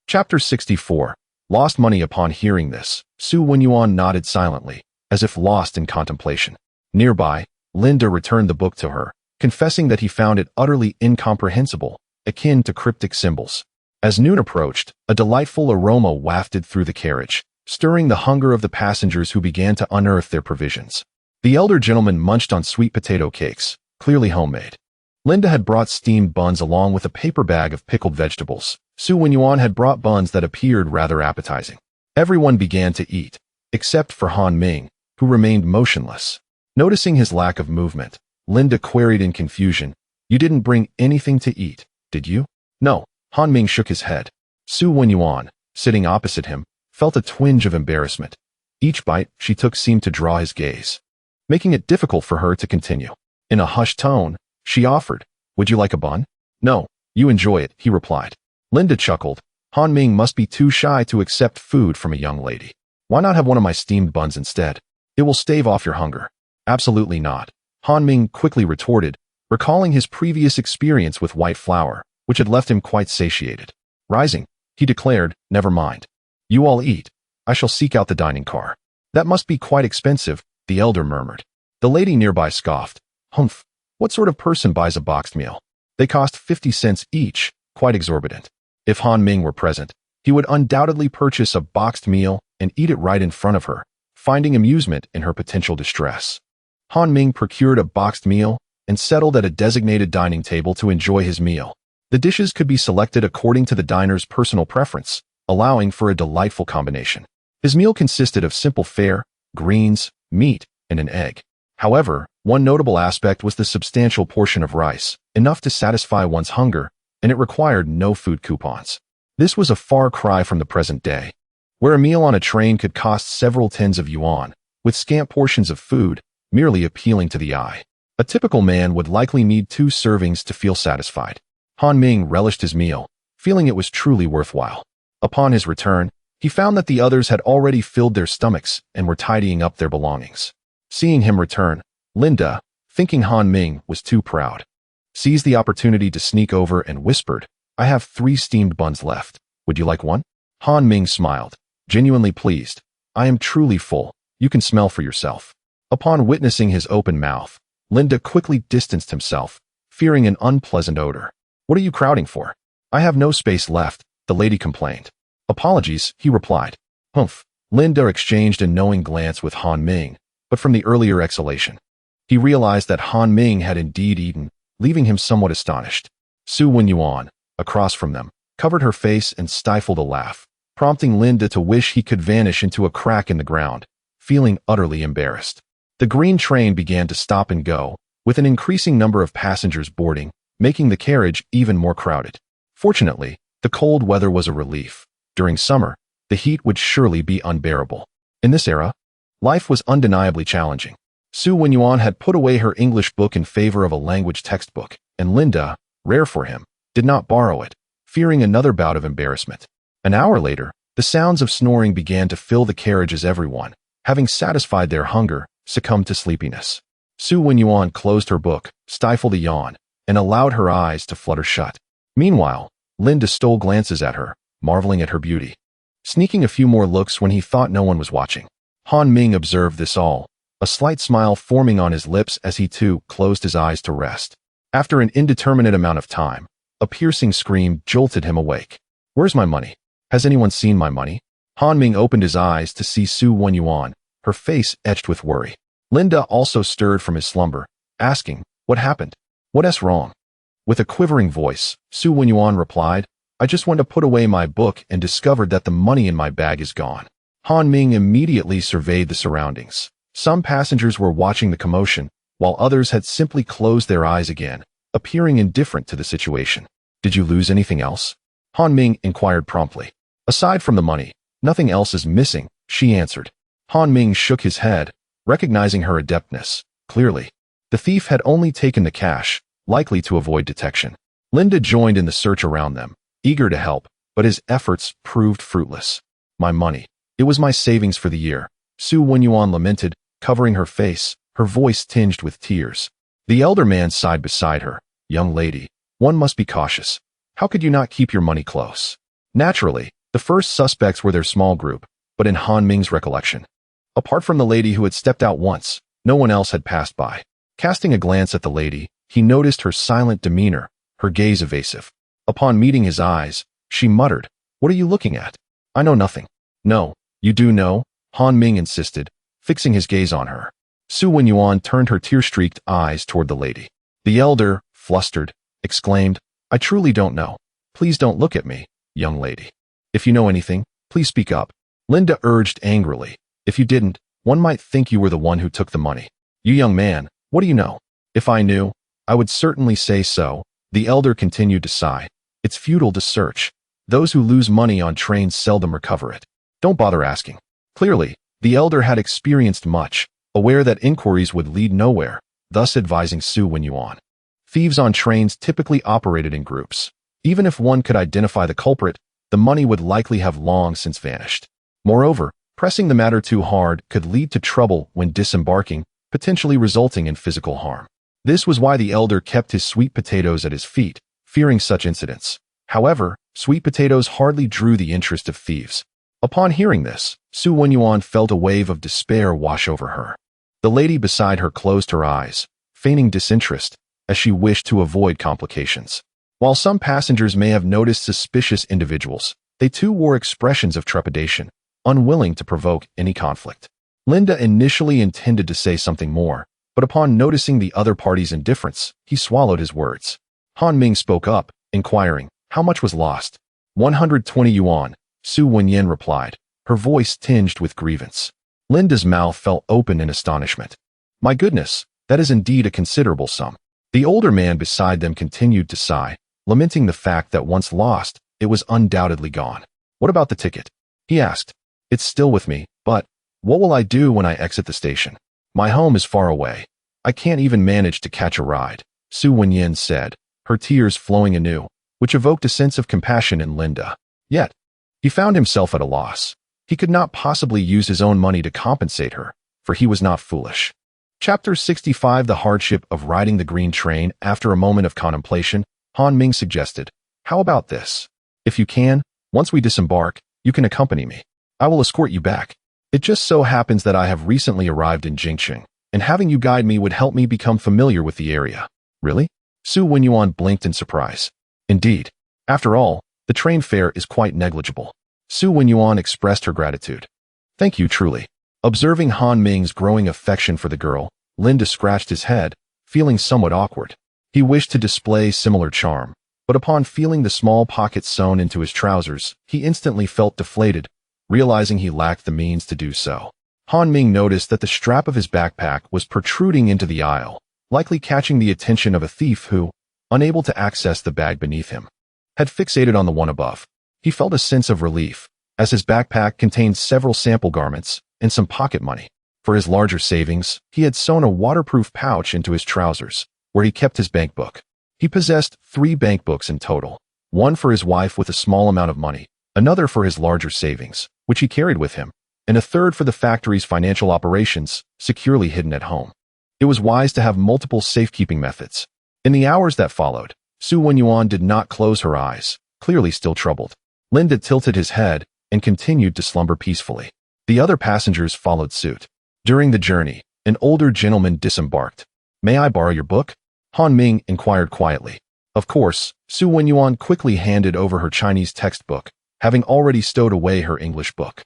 Chapter 64. Lost money. Upon hearing this, Su Wenyuan nodded silently, as if lost in contemplation. Nearby, Linda returned the book to her, confessing that he found it utterly incomprehensible, akin to cryptic symbols. As noon approached, a delightful aroma wafted through the carriage, stirring the hunger of the passengers who began to unearth their provisions. The elder gentleman munched on sweet potato cakes, clearly homemade. Linda had brought steamed buns along with a paper bag of pickled vegetables. Su Wenyuan had brought buns that appeared rather appetizing. Everyone began to eat, except for Han Ming, who remained motionless. Noticing his lack of movement, Linda queried in confusion, "You didn't bring anything to eat, did you?" "No." Han Ming shook his head. Su Wenyuan, sitting opposite him, felt a twinge of embarrassment. Each bite she took seemed to draw his gaze, making it difficult for her to continue. In a hushed tone, she offered, "Would you like a bun?" "No, you enjoy it," he replied. Linda chuckled. Han Ming must be too shy to accept food from a young lady. "Why not have one of my steamed buns instead? It will stave off your hunger." "Absolutely not," Han Ming quickly retorted, recalling his previous experience with white flour, which had left him quite satiated. Rising, he declared, "Never mind. You all eat. I shall seek out the dining car." "That must be quite expensive," the elder murmured. The lady nearby scoffed. "Humph, what sort of person buys a boxed meal? They cost 50 cents each, quite exorbitant." If Han Ming were present, he would undoubtedly purchase a boxed meal and eat it right in front of her, finding amusement in her potential distress. Han Ming procured a boxed meal and settled at a designated dining table to enjoy his meal. The dishes could be selected according to the diner's personal preference, allowing for a delightful combination. His meal consisted of simple fare, greens, meat, and an egg. However, one notable aspect was the substantial portion of rice, enough to satisfy one's hunger, and it required no food coupons. This was a far cry from the present day, where a meal on a train could cost several tens of yuan, with scant portions of food, merely appealing to the eye. A typical man would likely need 2 servings to feel satisfied. Han Ming relished his meal, feeling it was truly worthwhile. Upon his return, he found that the others had already filled their stomachs and were tidying up their belongings. Seeing him return, Linda, thinking Han Ming was too proud, seized the opportunity to sneak over and whispered, "I have 3 steamed buns left. Would you like one?" Han Ming smiled, genuinely pleased. "I am truly full. You can smell for yourself." Upon witnessing his open mouth, Linda quickly distanced himself, fearing an unpleasant odor. "What are you crowding for?" "I have no space left," the lady complained. "Apologies," he replied. "Humph." Linda exchanged a knowing glance with Han Ming, but from the earlier exhalation, he realized that Han Ming had indeed eaten, leaving him somewhat astonished. Su Wenyuan, across from them, covered her face and stifled a laugh, prompting Linda to wish he could vanish into a crack in the ground, feeling utterly embarrassed. The green train began to stop and go, with an increasing number of passengers boarding, making the carriage even more crowded. Fortunately, the cold weather was a relief. During summer, the heat would surely be unbearable. In this era, life was undeniably challenging. Su Wenyuan had put away her English book in favor of a language textbook, and Linda, rare for him, did not borrow it, fearing another bout of embarrassment. An hour later, the sounds of snoring began to fill the carriage as everyone, having satisfied their hunger, succumbed to sleepiness. Su Wenyuan closed her book, stifled a yawn, and allowed her eyes to flutter shut. Meanwhile, Linda stole glances at her, marveling at her beauty, sneaking a few more looks when he thought no one was watching. Han Ming observed this all, a slight smile forming on his lips as he too closed his eyes to rest. After an indeterminate amount of time, a piercing scream jolted him awake. "Where's my money? Has anyone seen my money?" Han Ming opened his eyes to see Su Wenyuan, her face etched with worry. Linda also stirred from his slumber, asking, "What happened? What's wrong?" With a quivering voice, Su Wenyuan replied, I just went to put away my book and discovered that the money in my bag is gone. Han Ming immediately surveyed the surroundings. Some passengers were watching the commotion, while others had simply closed their eyes again, appearing indifferent to the situation. Did you lose anything else? Han Ming inquired promptly. Aside from the money, nothing else is missing, she answered. Han Ming shook his head, recognizing her adeptness. Clearly, the thief had only taken the cash, likely to avoid detection. Linda joined in the search around them, eager to help, but his efforts proved fruitless. My money. It was my savings for the year, Su Wenyuan lamented, covering her face, her voice tinged with tears. The elder man sighed beside her. Young lady, one must be cautious. How could you not keep your money close? Naturally, the first suspects were their small group, but in Han Ming's recollection, apart from the lady who had stepped out once, no one else had passed by. Casting a glance at the lady, he noticed her silent demeanor, her gaze evasive. Upon meeting his eyes, she muttered, "What are you looking at?" "I know nothing." "No, you do know," Han Ming insisted, fixing his gaze on her. Su Wenyuan turned her tear-streaked eyes toward the lady. The elder, flustered, exclaimed, "I truly don't know. Please don't look at me, young lady. If you know anything, please speak up." Linda urged angrily. "If you didn't, one might think you were the one who took the money. You young man, what do you know?" "If I knew, I would certainly say so," the elder continued to sigh. "It's futile to search. Those who lose money on trains seldom recover it. Don't bother asking." Clearly, the elder had experienced much, aware that inquiries would lead nowhere, thus advising Su Wenyuan. Thieves on trains typically operated in groups. Even if one could identify the culprit, the money would likely have long since vanished. Moreover, pressing the matter too hard could lead to trouble when disembarking, potentially resulting in physical harm. This was why the elder kept his sweet potatoes at his feet, fearing such incidents. However, sweet potatoes hardly drew the interest of thieves. Upon hearing this, Su Wenyuan felt a wave of despair wash over her. The lady beside her closed her eyes, feigning disinterest, as she wished to avoid complications. While some passengers may have noticed suspicious individuals, they too wore expressions of trepidation, unwilling to provoke any conflict. Linda initially intended to say something more, but upon noticing the other party's indifference, he swallowed his words. Han Ming spoke up, inquiring, "How much was lost?" 120 yuan, Su Wenyuan replied, her voice tinged with grievance. Linda's mouth fell open in astonishment. "My goodness, that is indeed a considerable sum." The older man beside them continued to sigh, lamenting the fact that once lost, it was undoubtedly gone. "What about the ticket?" he asked. "It's still with me, but what will I do when I exit the station? My home is far away. I can't even manage to catch a ride," Su Wenyuan said, her tears flowing anew, which evoked a sense of compassion in Linda. Yet, he found himself at a loss. He could not possibly use his own money to compensate her, for he was not foolish. Chapter 65 The hardship of riding the green train. After a moment of contemplation, Han Ming suggested, "How about this? If you can, once we disembark, you can accompany me. I will escort you back. It just so happens that I have recently arrived in Jingqing, and having you guide me would help me become familiar with the area." "Really?" Su Wenyuan blinked in surprise. "Indeed. After all, the train fare is quite negligible." Su Wenyuan expressed her gratitude. "Thank you truly." Observing Han Ming's growing affection for the girl, Linda scratched his head, feeling somewhat awkward. He wished to display similar charm, but upon feeling the small pocket sewn into his trousers, he instantly felt deflated, realizing he lacked the means to do so. Han Ming noticed that the strap of his backpack was protruding into the aisle, likely catching the attention of a thief who, unable to access the bag beneath him, had fixated on the one above. He felt a sense of relief, as his backpack contained several sample garments and some pocket money. For his larger savings, he had sewn a waterproof pouch into his trousers, where he kept his bankbook. He possessed 3 bankbooks in total, one for his wife with a small amount of money, another for his larger savings, which he carried with him, and a third for the factory's financial operations, securely hidden at home. It was wise to have multiple safekeeping methods. In the hours that followed, Su Wenyuan did not close her eyes, clearly still troubled. Linda tilted his head and continued to slumber peacefully. The other passengers followed suit. During the journey, an older gentleman disembarked. "May I borrow your book?" Han Ming inquired quietly. Of course, Su Wenyuan quickly handed over her Chinese textbook, having already stowed away her English book.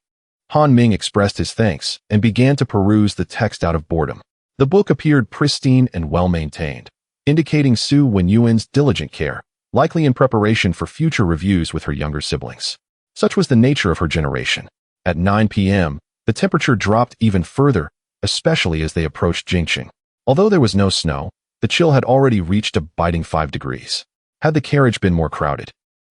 Han Ming expressed his thanks and began to peruse the text out of boredom. The book appeared pristine and well-maintained, indicating Su Wenyuan's diligent care, likely in preparation for future reviews with her younger siblings. Such was the nature of her generation. At 9 p.m., the temperature dropped even further, especially as they approached Jingqing. Although there was no snow, the chill had already reached a biting 5 degrees. Had the carriage been more crowded,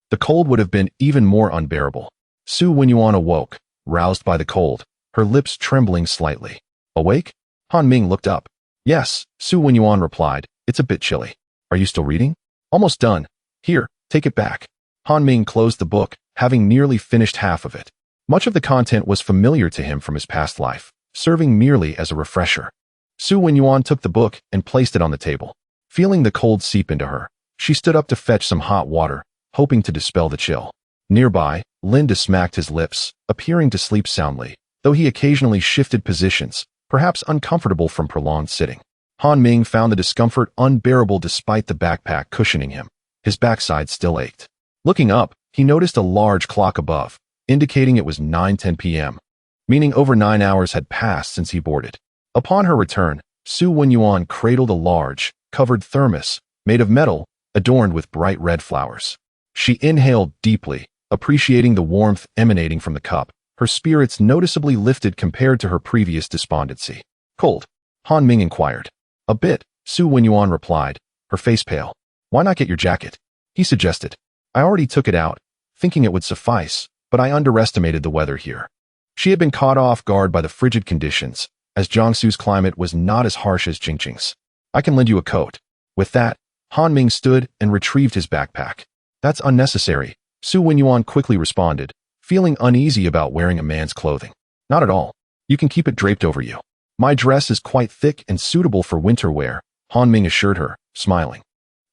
the cold would have been even more unbearable. Su Wenyuan awoke, roused by the cold, her lips trembling slightly. Awake? Han Ming looked up. Yes, Su Wenyuan replied. It's a bit chilly. Are you still reading? Almost done. Here, take it back. Han Ming closed the book, having nearly finished half of it. Much of the content was familiar to him from his past life, serving merely as a refresher. Su Wenyuan took the book and placed it on the table. Feeling the cold seep into her, she stood up to fetch some hot water, hoping to dispel the chill. Nearby, Linda smacked his lips, appearing to sleep soundly, though he occasionally shifted positions, perhaps uncomfortable from prolonged sitting. Han Ming found the discomfort unbearable despite the backpack cushioning him. His backside still ached. Looking up, he noticed a large clock above, indicating it was 9:10 p.m., meaning over 9 hours had passed since he boarded. Upon her return, Su Wenyuan cradled a large, covered thermos, made of metal, adorned with bright red flowers. She inhaled deeply, appreciating the warmth emanating from the cup. Her spirits noticeably lifted compared to her previous despondency. Cold? Han Ming inquired. A bit, Su Wenyuan replied, her face pale. Why not get your jacket? He suggested. I already took it out, thinking it would suffice, but I underestimated the weather here. She had been caught off guard by the frigid conditions, as Jiangsu's climate was not as harsh as Jingqing's. I can lend you a coat. With that, Han Ming stood and retrieved his backpack. That's unnecessary, Su Wenyuan quickly responded, feeling uneasy about wearing a man's clothing. Not at all. You can keep it draped over you. My dress is quite thick and suitable for winter wear, Han Ming assured her, smiling.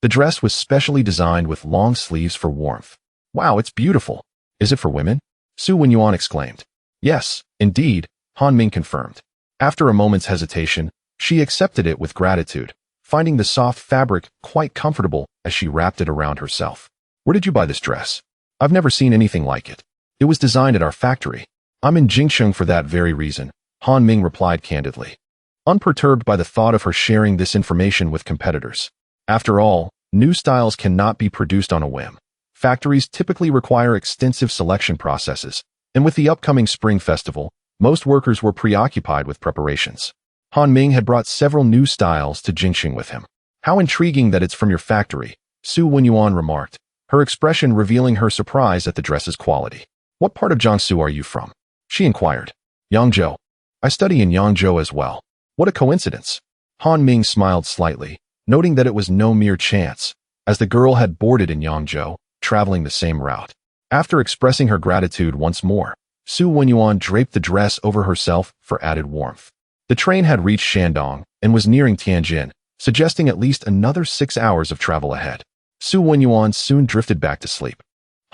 The dress was specially designed with long sleeves for warmth. Wow, it's beautiful. Is it for women? Su Wenyuan exclaimed. Yes, indeed, Han Ming confirmed. After a moment's hesitation, she accepted it with gratitude, finding the soft fabric quite comfortable as she wrapped it around herself. Where did you buy this dress? I've never seen anything like it. It was designed at our factory. I'm in Jingqing for that very reason, Han Ming replied candidly, unperturbed by the thought of her sharing this information with competitors. After all, new styles cannot be produced on a whim. Factories typically require extensive selection processes, and with the upcoming Spring Festival, most workers were preoccupied with preparations. Han Ming had brought several new styles to Jingqing with him. How intriguing that it's from your factory, Su Wenyuan remarked, her expression revealing her surprise at the dress's quality. What part of Jiangsu are you from? She inquired. Yangzhou. I study in Yangzhou as well. What a coincidence. Han Ming smiled slightly, noting that it was no mere chance, as the girl had boarded in Yangzhou, traveling the same route. After expressing her gratitude once more, Su Wenyuan draped the dress over herself for added warmth. The train had reached Shandong and was nearing Tianjin, suggesting at least another 6 hours of travel ahead. Su Wenyuan soon drifted back to sleep.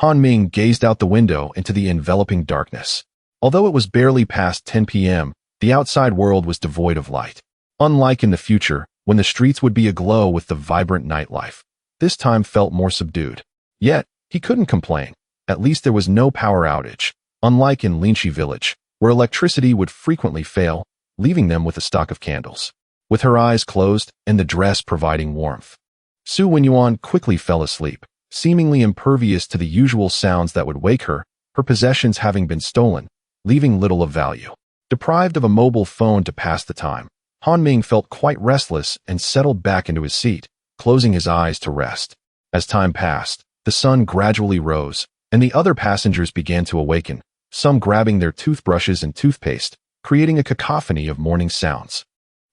Han Ming gazed out the window into the enveloping darkness. Although it was barely past 10 p.m., the outside world was devoid of light. Unlike in the future, when the streets would be aglow with the vibrant nightlife, this time felt more subdued. Yet, he couldn't complain. At least there was no power outage, unlike in Linchi village, where electricity would frequently fail, leaving them with a stock of candles. With her eyes closed and the dress providing warmth, Su Wenyuan quickly fell asleep, seemingly impervious to the usual sounds that would wake her, her possessions having been stolen, leaving little of value. Deprived of a mobile phone to pass the time, Han Ming felt quite restless and settled back into his seat, closing his eyes to rest. As time passed, the sun gradually rose, and the other passengers began to awaken, some grabbing their toothbrushes and toothpaste, creating a cacophony of morning sounds.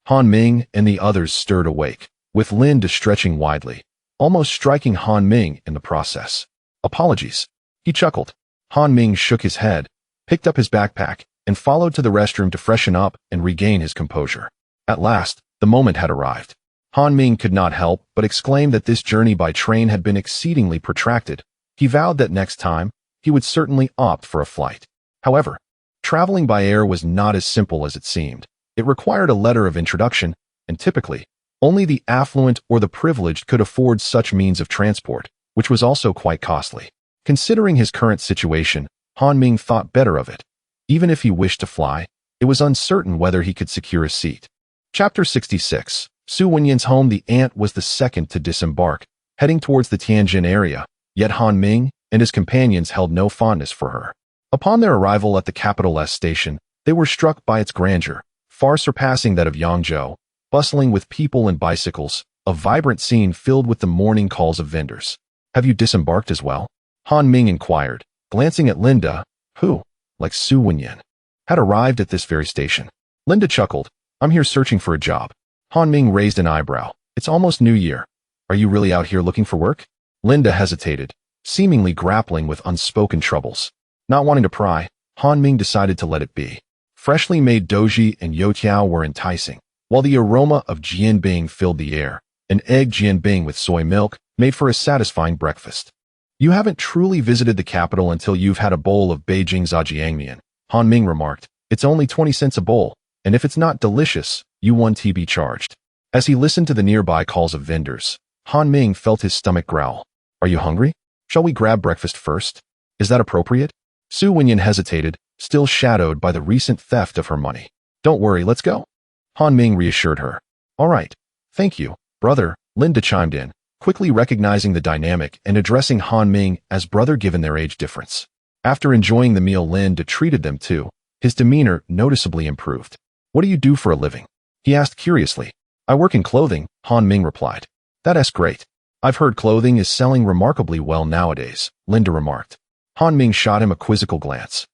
Han Ming and the others stirred awake, with Linda stretching widely, almost striking Han Ming in the process. Apologies. He chuckled. Han Ming shook his head, picked up his backpack, and followed to the restroom to freshen up and regain his composure. At last, the moment had arrived. Han Ming could not help but exclaim that this journey by train had been exceedingly protracted. He vowed that next time, he would certainly opt for a flight. However, traveling by air was not as simple as it seemed. It required a letter of introduction, and typically, only the affluent or the privileged could afford such means of transport, which was also quite costly. Considering his current situation, Han Ming thought better of it. Even if he wished to fly, it was uncertain whether he could secure a seat. Chapter 66. Su Wenyan's home. The ant was the second to disembark, heading towards the Tianjin area, yet Han Ming and his companions held no fondness for her. Upon their arrival at the capital's station, they were struck by its grandeur, far surpassing that of Yangzhou, bustling with people and bicycles, a vibrant scene filled with the morning calls of vendors. "Have you disembarked as well?" Han Ming inquired, glancing at Linda, who, like Su Wenyan, had arrived at this very station. Linda chuckled. "I'm here searching for a job." Han Ming raised an eyebrow. "It's almost New Year. Are you really out here looking for work?" Linda hesitated, seemingly grappling with unspoken troubles. Not wanting to pry, Han Ming decided to let it be. Freshly made doji and youtiao were enticing, while the aroma of jianbing filled the air. An egg jianbing with soy milk made for a satisfying breakfast. "You haven't truly visited the capital until you've had a bowl of Beijing's zhajiangmian," Han Ming remarked. "It's only 20 cents a bowl, and if it's not delicious, you won't be charged." As he listened to the nearby calls of vendors, Han Ming felt his stomach growl. "Are you hungry? Shall we grab breakfast first? Is that appropriate?" Su Wenyan hesitated, still shadowed by the recent theft of her money. "Don't worry, let's go." Han Ming reassured her. "All right. Thank you, brother," Linda chimed in, quickly recognizing the dynamic and addressing Han Ming as brother given their age difference. After enjoying the meal Linda treated them to, his demeanor noticeably improved. "What do you do for a living?" he asked curiously. "I work in clothing," Han Ming replied. "That's great. I've heard clothing is selling remarkably well nowadays," Linda remarked. Han Ming shot him a quizzical glance.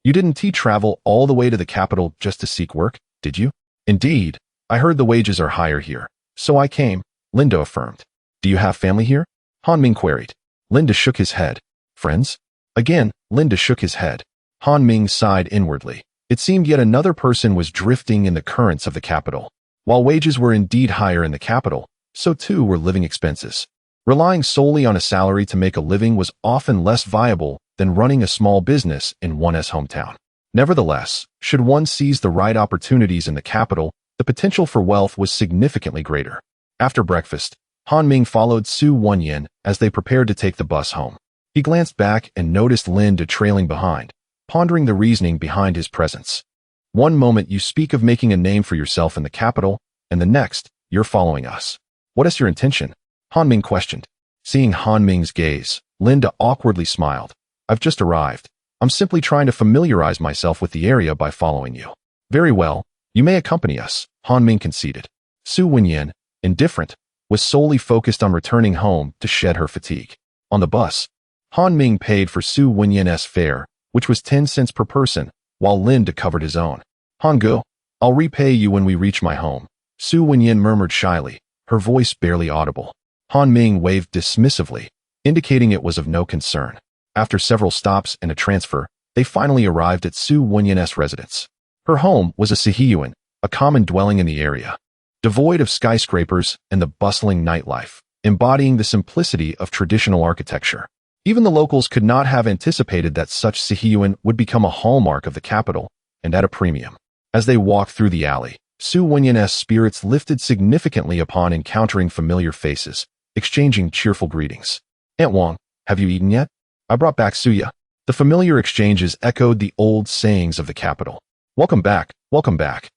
"You didn't travel all the way to the capital just to seek work, did you?" "Indeed. I heard the wages are higher here, so I came," Linda affirmed. "Do you have family here?" Han Ming queried. Linda shook his head. "Friends?" Again, Linda shook his head. Han Ming sighed inwardly. It seemed yet another person was drifting in the currents of the capital. While wages were indeed higher in the capital, so too were living expenses. Relying solely on a salary to make a living was often less viable than running a small business in one's hometown. Nevertheless, should one seize the right opportunities in the capital, the potential for wealth was significantly greater. After breakfast, Han Ming followed Su Wenyan as they prepared to take the bus home. He glanced back and noticed Linda trailing behind, pondering the reasoning behind his presence. One moment you speak of making a name for yourself in the capital, and the next, you're following us. What is your intention? Han Ming questioned. Seeing Han Ming's gaze, Linda awkwardly smiled. "I've just arrived. I'm simply trying to familiarize myself with the area by following you." "Very well, you may accompany us," Han Ming conceded. Su Wenyan, indifferent, was solely focused on returning home to shed her fatigue. On the bus, Han Ming paid for Su Wenyan's fare, which was 10 cents per person, while Linda covered his own. "Hanggu, I'll repay you when we reach my home," Su Wenyan murmured shyly, her voice barely audible. Han Ming waved dismissively, indicating it was of no concern. After several stops and a transfer, they finally arrived at Su Wenyan's residence. Her home was a sihiyuan, a common dwelling in the area, devoid of skyscrapers and the bustling nightlife, embodying the simplicity of traditional architecture. Even the locals could not have anticipated that such sihiyuan would become a hallmark of the capital, and at a premium. As they walked through the alley, Su Wenyan's spirits lifted significantly upon encountering familiar faces, exchanging cheerful greetings. "Aunt Wang, have you eaten yet? I brought back suya." The familiar exchanges echoed the old sayings of the capital. Welcome back, welcome back."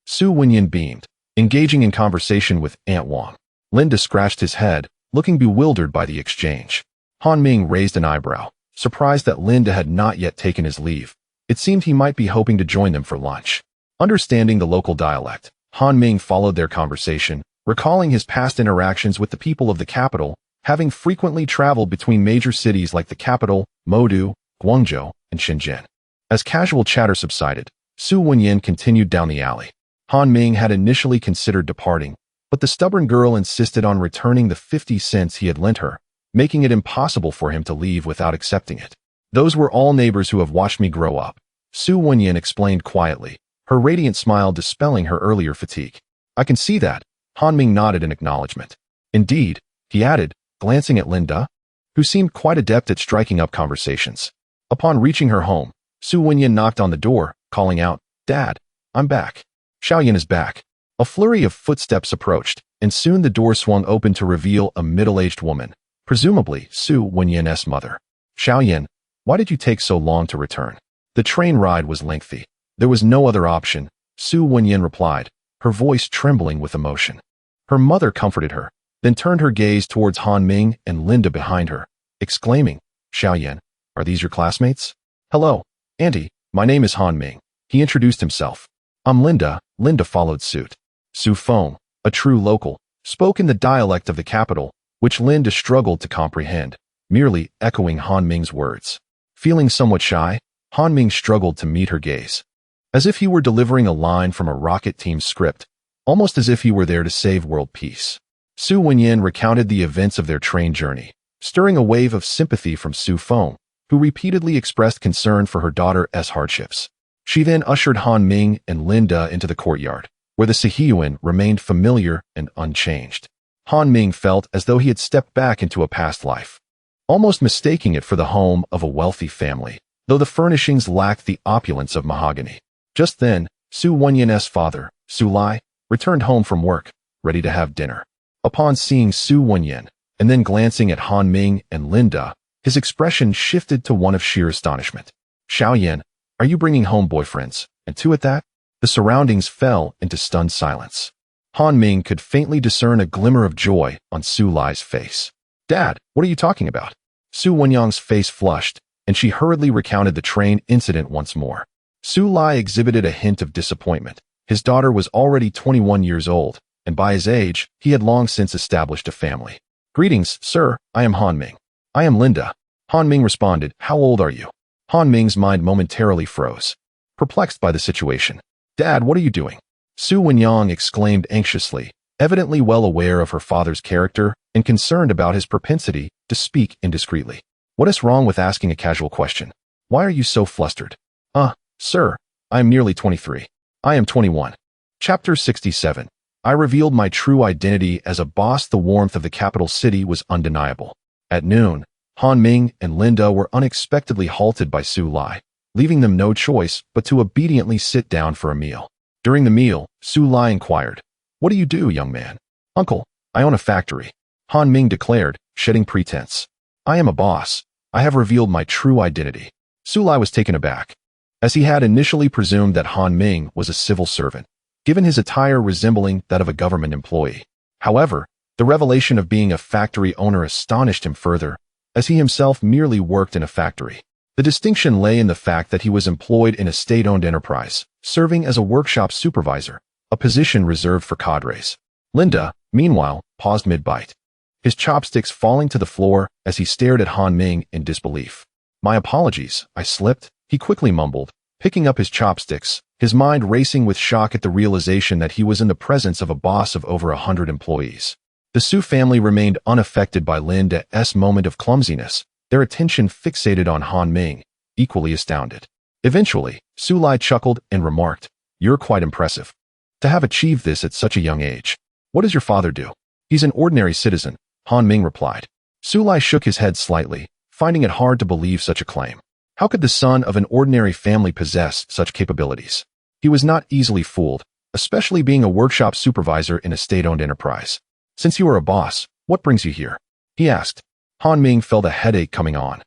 Su Wenyan beamed, engaging in conversation with Aunt Wang. Linda scratched his head, looking bewildered by the exchange. Han Ming raised an eyebrow, surprised that Linda had not yet taken his leave. It seemed he might be hoping to join them for lunch. Understanding the local dialect, Han Ming followed their conversation, recalling his past interactions with the people of the capital, having frequently traveled between major cities like the capital, Modu, Guangzhou, and Shenzhen. As casual chatter subsided, Su Wenyan continued down the alley. Han Ming had initially considered departing, but the stubborn girl insisted on returning the 50 cents he had lent her, making it impossible for him to leave without accepting it. "Those were all neighbors who have watched me grow up," Su Wenyan explained quietly, her radiant smile dispelling her earlier fatigue. "I can see that." Han Ming nodded in acknowledgement. "Indeed," he added, glancing at Linda, who seemed quite adept at striking up conversations. Upon reaching her home, Su Wenyan knocked on the door, calling out, "Dad, I'm back. Xiaoyan is back." A flurry of footsteps approached, and soon the door swung open to reveal a middle-aged woman, presumably Su Wenyan's mother. "Xiaoyan, why did you take so long to return?" "The train ride was lengthy. There was no other option," Su Wenyan replied, her voice trembling with emotion. Her mother comforted her. then turned her gaze towards Han Ming and Linda behind her, exclaiming, "Xiaoyan, are these your classmates?" "Hello, Auntie, my name is Han Ming," he introduced himself. "I'm Linda." Linda followed suit. Su Feng, a true local, spoke in the dialect of the capital, which Linda struggled to comprehend, merely echoing Han Ming's words. Feeling somewhat shy, Han Ming struggled to meet her gaze. As if he were delivering a line from a rocket team script, almost as if he were there to save world peace. Su Wenyan recounted the events of their train journey, stirring a wave of sympathy from Su Feng, who repeatedly expressed concern for her daughter's hardships. She then ushered Han Ming and Linda into the courtyard, where the Sihiyuan remained familiar and unchanged. Han Ming felt as though he had stepped back into a past life, almost mistaking it for the home of a wealthy family, though the furnishings lacked the opulence of mahogany. Just then, Su Wenyan's father, Su Lai, returned home from work, ready to have dinner. Upon seeing Su Wenyan, and then glancing at Han Ming and Linda, his expression shifted to one of sheer astonishment. "Xiaoyan, are you bringing home boyfriends?" And two at that? The surroundings fell into stunned silence. Han Ming could faintly discern a glimmer of joy on Su Lai's face. "Dad, what are you talking about?" Su Wenyang's face flushed, and she hurriedly recounted the train incident once more. Su Lai exhibited a hint of disappointment. His daughter was already 21 years old, and by his age, he had long since established a family. "Greetings, sir, I am Han Ming." "I am Linda." Han Ming responded, "How old are you?" Han Ming's mind momentarily froze, perplexed by the situation. "Dad, what are you doing?" Su Wenyang exclaimed anxiously, evidently well aware of her father's character and concerned about his propensity to speak indiscreetly. "What is wrong with asking a casual question? Why are you so flustered?" Sir, I am nearly 23. I am 21. Chapter 67. I revealed my true identity as a boss. The warmth of the capital city was undeniable. At noon, Han Ming and Linda were unexpectedly halted by Su Lai, leaving them no choice but to obediently sit down for a meal. During the meal, Su Lai inquired, "What do you do, young man?" "Uncle, I own a factory," Han Ming declared, shedding pretense. "I am a boss. I have revealed my true identity." Su Lai was taken aback, as he had initially presumed that Han Ming was a civil servant, given his attire resembling that of a government employee. However, the revelation of being a factory owner astonished him further, as he himself merely worked in a factory. The distinction lay in the fact that he was employed in a state-owned enterprise, serving as a workshop supervisor, a position reserved for cadres. Linda, meanwhile, paused mid-bite, his chopsticks falling to the floor as he stared at Han Ming in disbelief. "My apologies, I slipped," he quickly mumbled, picking up his chopsticks, his mind racing with shock at the realization that he was in the presence of a boss of over 100 employees. The Su family remained unaffected by Linda's moment of clumsiness, their attention fixated on Han Ming, equally astounded. Eventually, Su Lai chuckled and remarked, "You're quite impressive to have achieved this at such a young age. What does your father do?" "He's an ordinary citizen," Han Ming replied. Su Lai shook his head slightly, finding it hard to believe such a claim. How could the son of an ordinary family possess such capabilities? He was not easily fooled, especially being a workshop supervisor in a state-owned enterprise. "Since you are a boss, what brings you here?" he asked. Han Ming felt a headache coming on,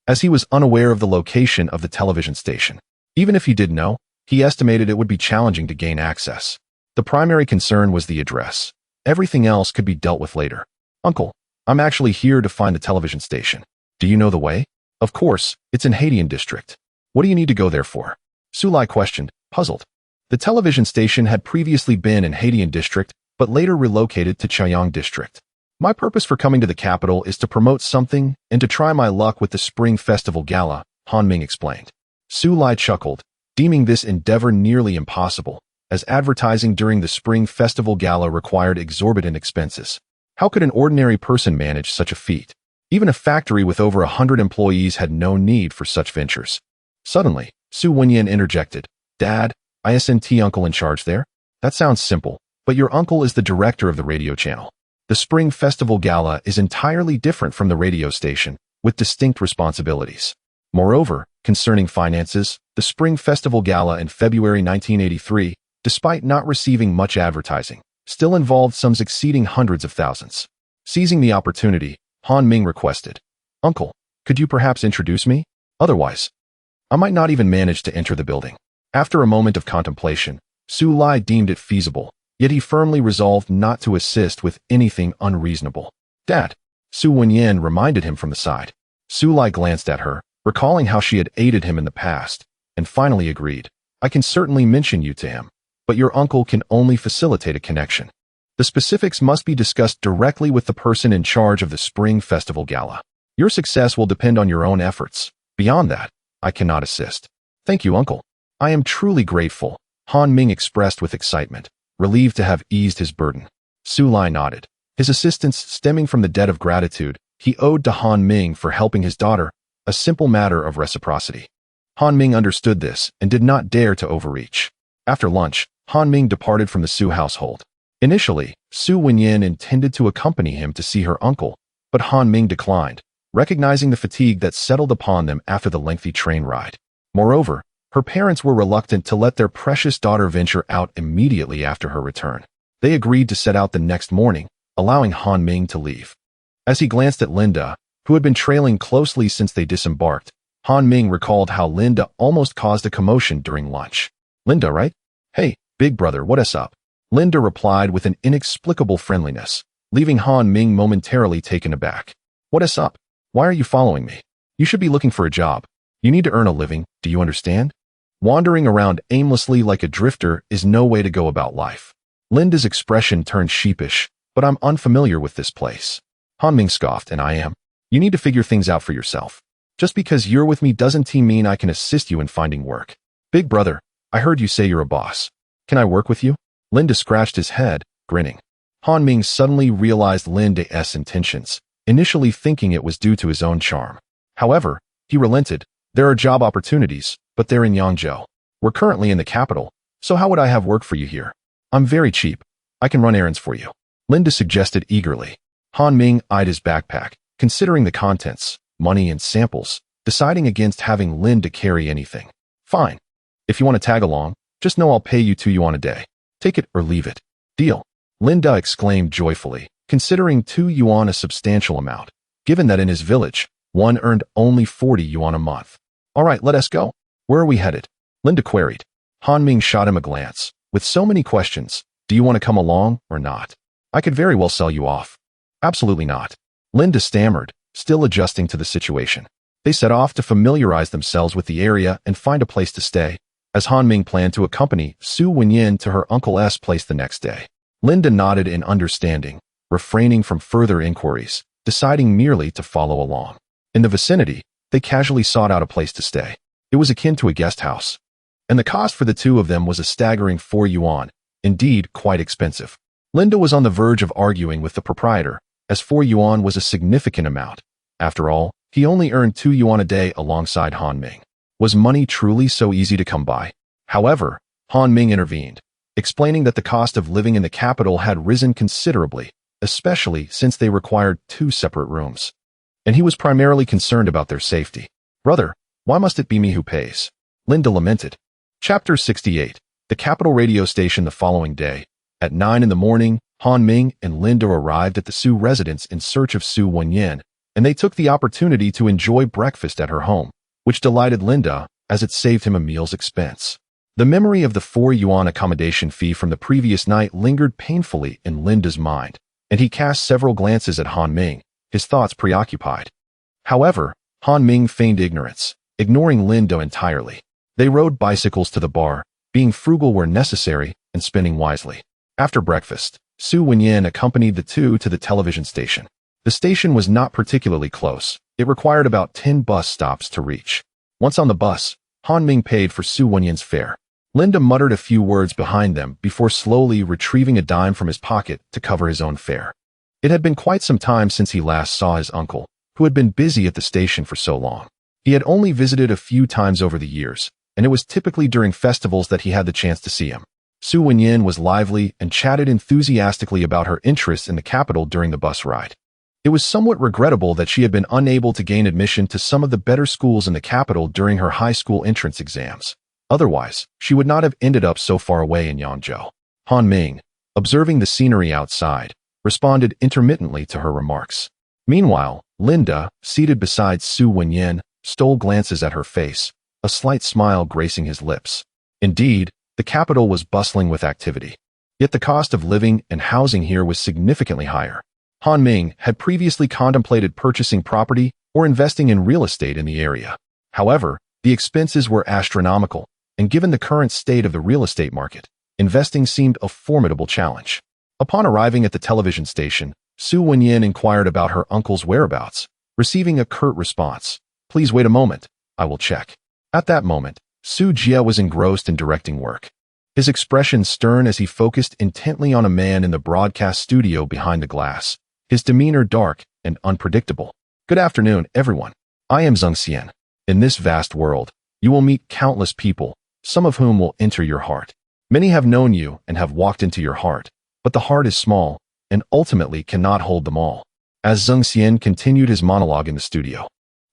as he was unaware of the location of the television station. Even if he did know, he estimated it would be challenging to gain access. The primary concern was the address. Everything else could be dealt with later. "Uncle, I'm actually here to find the television station. Do you know the way?" "Of course, it's in Hadian district." "What do you need to go there for?" Su Lai questioned, puzzled. The television station had previously been in Hadian district, but later relocated to Chaoyang district. "My purpose for coming to the capital is to promote something and to try my luck with the Spring Festival Gala," Han Ming explained. Su Lai chuckled, deeming this endeavor nearly impossible, as advertising during the Spring Festival Gala required exorbitant expenses. How could an ordinary person manage such a feat? Even a factory with over 100 employees had no need for such ventures. Suddenly, Su Wenyan interjected, "Dad, isn't uncle in charge there?" "That sounds simple, but your uncle is the director of the radio channel. The Spring Festival Gala is entirely different from the radio station, with distinct responsibilities. Moreover, concerning finances, the Spring Festival Gala in February 1983, despite not receiving much advertising, still involved sums exceeding hundreds of thousands." Seizing the opportunity, Han Ming requested, "Uncle, could you perhaps introduce me? Otherwise, I might not even manage to enter the building." After a moment of contemplation, Su Lai deemed it feasible, yet he firmly resolved not to assist with anything unreasonable. "Dad," Su Wenyan reminded him from the side. Su Lai glanced at her, recalling how she had aided him in the past, and finally agreed. "I can certainly mention you to him, but your uncle can only facilitate a connection. The specifics must be discussed directly with the person in charge of the Spring Festival Gala. Your success will depend on your own efforts. Beyond that, I cannot assist." "Thank you, uncle. I am truly grateful," Han Ming expressed with excitement, relieved to have eased his burden. Su Lai nodded, his assistance stemming from the debt of gratitude he owed to Han Ming for helping his daughter, a simple matter of reciprocity. Han Ming understood this and did not dare to overreach. After lunch, Han Ming departed from the Su household. Initially, Su Wenyan intended to accompany him to see her uncle, but Han Ming declined, recognizing the fatigue that settled upon them after the lengthy train ride. Moreover, her parents were reluctant to let their precious daughter venture out immediately after her return. They agreed to set out the next morning, allowing Han Ming to leave. As he glanced at Linda, who had been trailing closely since they disembarked, Han Ming recalled how Linda almost caused a commotion during lunch. "Linda, right? Hey, big brother, what's up?" Linda replied with an inexplicable friendliness, leaving Han Ming momentarily taken aback. "What's up? Why are you following me? You should be looking for a job. You need to earn a living, do you understand? Wandering around aimlessly like a drifter is no way to go about life." Linda's expression turned sheepish, "But I'm unfamiliar with this place." Han Ming scoffed, "And I am. You need to figure things out for yourself. Just because you're with me doesn't mean I can assist you in finding work. Big brother, I heard you say you're a boss. Can I work with you?" Linda scratched his head, grinning. Han Ming suddenly realized Linda's intentions, initially thinking it was due to his own charm. However, he relented. "There are job opportunities, but they're in Yangzhou. We're currently in the capital, so how would I have work for you here? I'm very cheap. I can run errands for you," Linda suggested eagerly. Han Ming eyed his backpack, considering the contents, money and samples, deciding against having Linda carry anything. "Fine. If you want to tag along, just know I'll pay you 2 yuan a day. Take it or leave it." "Deal," Linda exclaimed joyfully, considering 2 yuan a substantial amount, given that in his village, one earned only 40 yuan a month. "All right, let us go. Where are we headed?" Linda queried. Han Ming shot him a glance. "With so many questions, do you want to come along or not? I could very well sell you off." "Absolutely not," Linda stammered, still adjusting to the situation. They set off to familiarize themselves with the area and find a place to stay, as Han Ming planned to accompany Su Wenyan to her uncle's place the next day. Linda nodded in understanding, refraining from further inquiries, deciding merely to follow along. In the vicinity, they casually sought out a place to stay. It was akin to a guest house, and the cost for the two of them was a staggering 4 yuan, indeed quite expensive. Linda was on the verge of arguing with the proprietor, as 4 yuan was a significant amount. After all, he only earned 2 yuan a day alongside Han Ming. Was money truly so easy to come by? However, Han Ming intervened, explaining that the cost of living in the capital had risen considerably, especially since they required 2 separate rooms. And he was primarily concerned about their safety. "Brother, why must it be me who pays?" Linda lamented. Chapter 68. The capital radio station the following day. At 9 in the morning, Han Ming and Linda arrived at the Su residence in search of Su Wenyan, and they took the opportunity to enjoy breakfast at her home, which delighted Linda as it saved him a meal's expense. The memory of the 4 yuan accommodation fee from the previous night lingered painfully in Linda's mind, and he cast several glances at Han Ming, his thoughts preoccupied. However, Han Ming feigned ignorance, ignoring Linda entirely. They rode bicycles to the bar, being frugal where necessary and spending wisely. After breakfast, Su Wenyan accompanied the two to the television station. The station was not particularly close. It required about 10 bus stops to reach. Once on the bus, Han Ming paid for Su Wenyan's fare. Linda muttered a few words behind them before slowly retrieving a dime from his pocket to cover his own fare. It had been quite some time since he last saw his uncle, who had been busy at the station for so long. He had only visited a few times over the years, and it was typically during festivals that he had the chance to see him. Su Wenyan was lively and chatted enthusiastically about her interests in the capital during the bus ride. It was somewhat regrettable that she had been unable to gain admission to some of the better schools in the capital during her high school entrance exams. Otherwise, she would not have ended up so far away in Yangzhou. Han Ming, observing the scenery outside, responded intermittently to her remarks. Meanwhile, Linda, seated beside Su Wenyan, stole glances at her face, a slight smile gracing his lips. Indeed, the capital was bustling with activity. Yet the cost of living and housing here was significantly higher. Han Ming had previously contemplated purchasing property or investing in real estate in the area. However, the expenses were astronomical, and given the current state of the real estate market, investing seemed a formidable challenge. Upon arriving at the television station, Su Wenyin inquired about her uncle's whereabouts, receiving a curt response. "Please wait a moment, I will check." At that moment, Su Jie was engrossed in directing work. His expression stern as he focused intently on a man in the broadcast studio behind the glass, his demeanor dark and unpredictable. "Good afternoon, everyone. I am Zheng Xian. In this vast world, you will meet countless people, some of whom will enter your heart. Many have known you and have walked into your heart, but the heart is small and ultimately cannot hold them all." As Zheng Xian continued his monologue in the studio,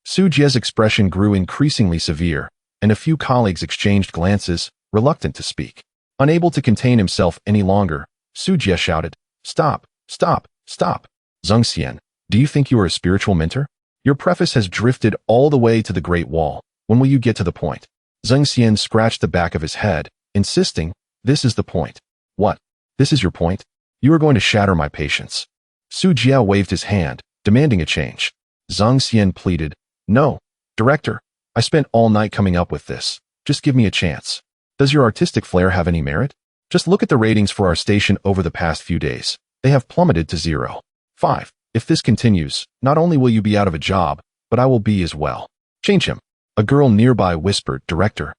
Su Jie's expression grew increasingly severe, and a few colleagues exchanged glances, reluctant to speak. Unable to contain himself any longer, Su Jie shouted, "Stop, stop, stop. Zheng Xian, do you think you are a spiritual mentor? Your preface has drifted all the way to the Great Wall. When will you get to the point?" Zheng Xian scratched the back of his head, insisting, "This is the point." "What? This is your point? You are going to shatter my patience." Su Jie waved his hand, demanding a change. Zheng Xian pleaded, "No, director, I spent all night coming up with this. Just give me a chance. Does your artistic flair have any merit? Just look at the ratings for our station over the past few days. They have plummeted to 0.5. If this continues, not only will you be out of a job, but I will be as well. Change him." A girl nearby whispered, "Director,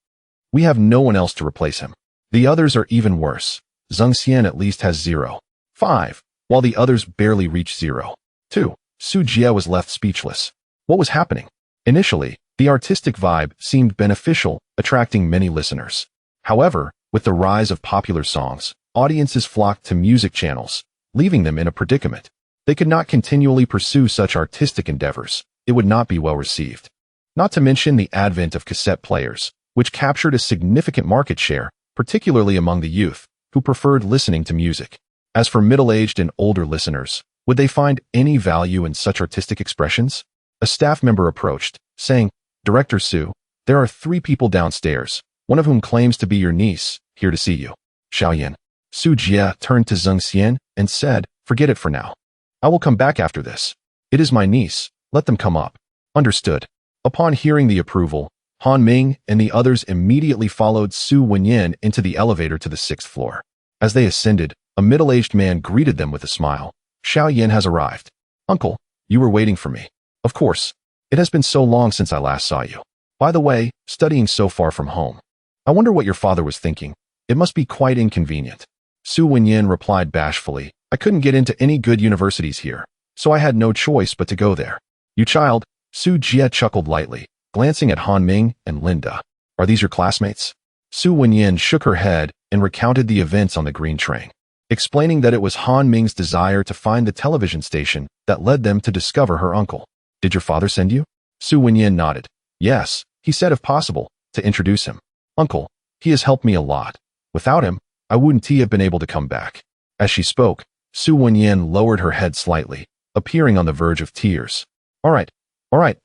we have no one else to replace him. The others are even worse. Zheng Xian at least has 0.5, while the others barely reach 0.2. Su Jie was left speechless. What was happening? Initially, the artistic vibe seemed beneficial, attracting many listeners. However, with the rise of popular songs, audiences flocked to music channels, leaving them in a predicament. They could not continually pursue such artistic endeavors. It would not be well received. Not to mention the advent of cassette players, which captured a significant market share, particularly among the youth, who preferred listening to music. As for middle-aged and older listeners, would they find any value in such artistic expressions? A staff member approached, saying, "Director Su, there are 3 people downstairs, one of whom claims to be your niece, here to see you." Xiaoyan. Su Jie turned to Zheng Xian and said, "Forget it for now. I will come back after this. It is my niece, let them come up." Understood. Upon hearing the approval, Han Ming and the others immediately followed Su Wenyin into the elevator to the 6th floor. As they ascended, a middle-aged man greeted them with a smile. "Xiaoyan has arrived. Uncle, you were waiting for me." "Of course. It has been so long since I last saw you. By the way, studying so far from home. I wonder what your father was thinking. It must be quite inconvenient." Su Wenyin replied bashfully, "I couldn't get into any good universities here, so I had no choice but to go there." "You child," Su Jie chuckled lightly, glancing at Han Ming and Linda. "Are these your classmates?" Su Wenyin shook her head and recounted the events on the green train, explaining that it was Han Ming's desire to find the television station that led them to discover her uncle. "Did your father send you?" Su Wenyin nodded. "Yes, he said if possible, to introduce him. Uncle, he has helped me a lot. Without him, I wouldn't have been able to come back." As she spoke, Su Wenyin lowered her head slightly, appearing on the verge of tears. All right,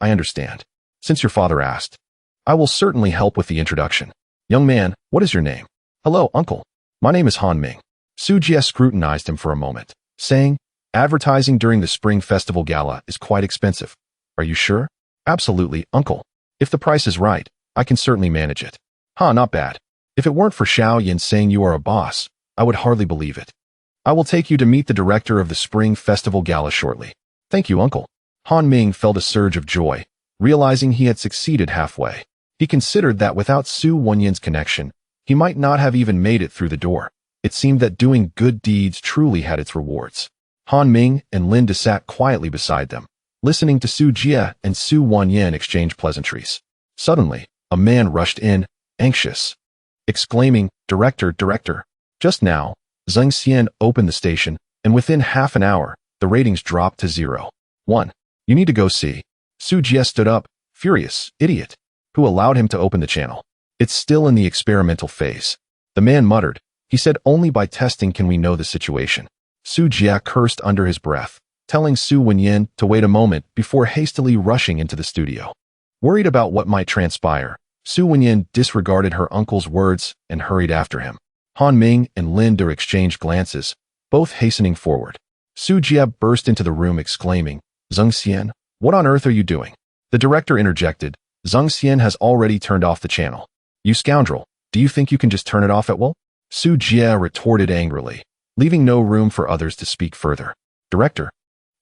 I understand. Since your father asked, I will certainly help with the introduction. Young man, what is your name?" "Hello, uncle. My name is Han Ming." Su Jie scrutinized him for a moment, saying, "Advertising during the Spring Festival Gala is quite expensive. Are you sure?" "Absolutely, uncle. If the price is right, I can certainly manage it." Not bad. If it weren't for Xiaoyan saying you are a boss, I would hardly believe it. I will take you to meet the director of the Spring Festival Gala shortly." "Thank you, uncle." Han Ming felt a surge of joy, realizing he had succeeded halfway. He considered that without Su Wenyin's connection, he might not have even made it through the door. It seemed that doing good deeds truly had its rewards. Han Ming and Linda sat quietly beside them, listening to Su Jie and Su Wenyin exchange pleasantries. Suddenly, a man rushed in, anxious, exclaiming, Director. Just now, Zheng Xian opened the station, and within half an hour, the ratings dropped to 0.1. You need to go see." Su Jie stood up, furious. "Idiot. Who allowed him to open the channel? It's still in the experimental phase." The man muttered. He said, "Only by testing can we know the situation." Su Jie cursed under his breath, telling Su Wenyin to wait a moment before hastily rushing into the studio. Worried about what might transpire, Su Wenyin disregarded her uncle's words and hurried after him. Han Ming and Linda exchanged glances, both hastening forward. Su Jie burst into the room exclaiming, "Zheng Xian, what on earth are you doing?" The director interjected, "Zheng Xian has already turned off the channel. You scoundrel, do you think you can just turn it off at will?" Su Jie retorted angrily, leaving no room for others to speak further. "Director,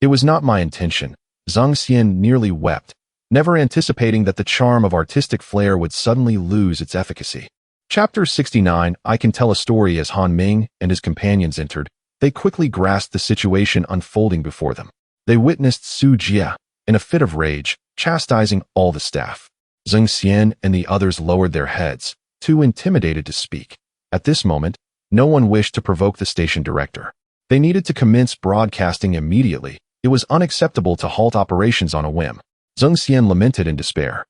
it was not my intention." Zheng Xian nearly wept, never anticipating that the charm of artistic flair would suddenly lose its efficacy. Chapter 69. I can tell a story. As Han Ming and his companions entered, they quickly grasped the situation unfolding before them. They witnessed Su Jie, in a fit of rage, chastising all the staff. Zheng Xian and the others lowered their heads, too intimidated to speak. At this moment, no one wished to provoke the station director. They needed to commence broadcasting immediately. It was unacceptable to halt operations on a whim. Zheng Xian lamented in despair.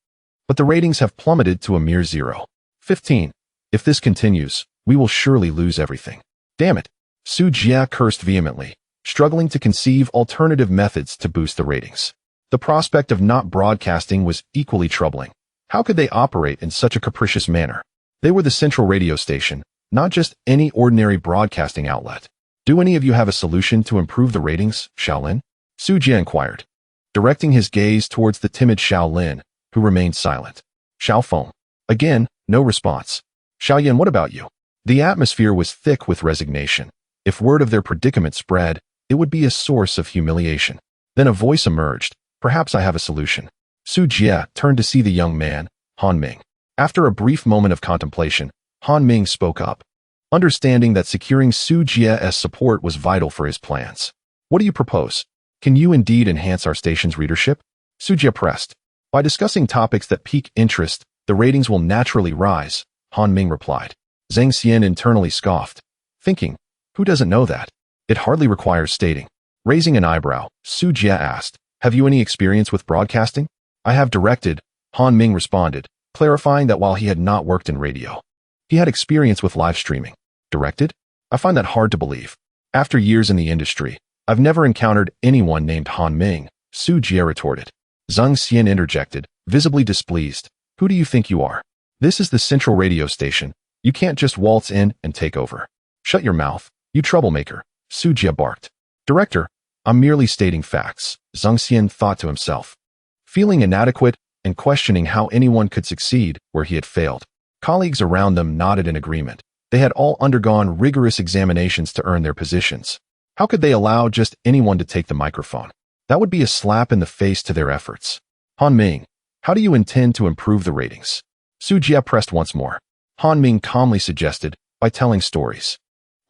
"But the ratings have plummeted to a mere 0.15. If this continues, we will surely lose everything. Damn it." Su Jie cursed vehemently, struggling to conceive alternative methods to boost the ratings. The prospect of not broadcasting was equally troubling. How could they operate in such a capricious manner? They were the central radio station, not just any ordinary broadcasting outlet. "Do any of you have a solution to improve the ratings, Xiaolin?" Su Jie inquired, directing his gaze towards the timid Xiaolin, who remained silent. Xiaofeng. Again, no response. "Xiaoyan, what about you?" The atmosphere was thick with resignation. If word of their predicament spread, it would be a source of humiliation. Then a voice emerged. "Perhaps I have a solution." Su Jie turned to see the young man, Han Ming. After a brief moment of contemplation, Han Ming spoke up, understanding that securing Su Jie's support was vital for his plans. "What do you propose? Can you indeed enhance our station's readership?" Su Jie pressed. "By discussing topics that pique interest, the ratings will naturally rise," Han Ming replied. Zheng Xian internally scoffed, thinking, "Who doesn't know that?" It hardly requires stating. Raising an eyebrow, Su Jie asked, "Have you any experience with broadcasting?" "I have directed," Han Ming responded, clarifying that while he had not worked in radio, he had experience with live streaming. "Directed? I find that hard to believe. After years in the industry, I've never encountered anyone named Han Ming," Su Jie retorted. Zheng Xian interjected, visibly displeased. "Who do you think you are? This is the central radio station. You can't just waltz in and take over." "Shut your mouth, you troublemaker," Su Jie barked. "Director, I'm merely stating facts," Zheng Xian thought to himself, feeling inadequate and questioning how anyone could succeed where he had failed. Colleagues around them nodded in agreement. They had all undergone rigorous examinations to earn their positions. How could they allow just anyone to take the microphone? That would be a slap in the face to their efforts. "Han Ming, how do you intend to improve the ratings?" Su Jie pressed once more. Han Ming calmly suggested, "By telling stories.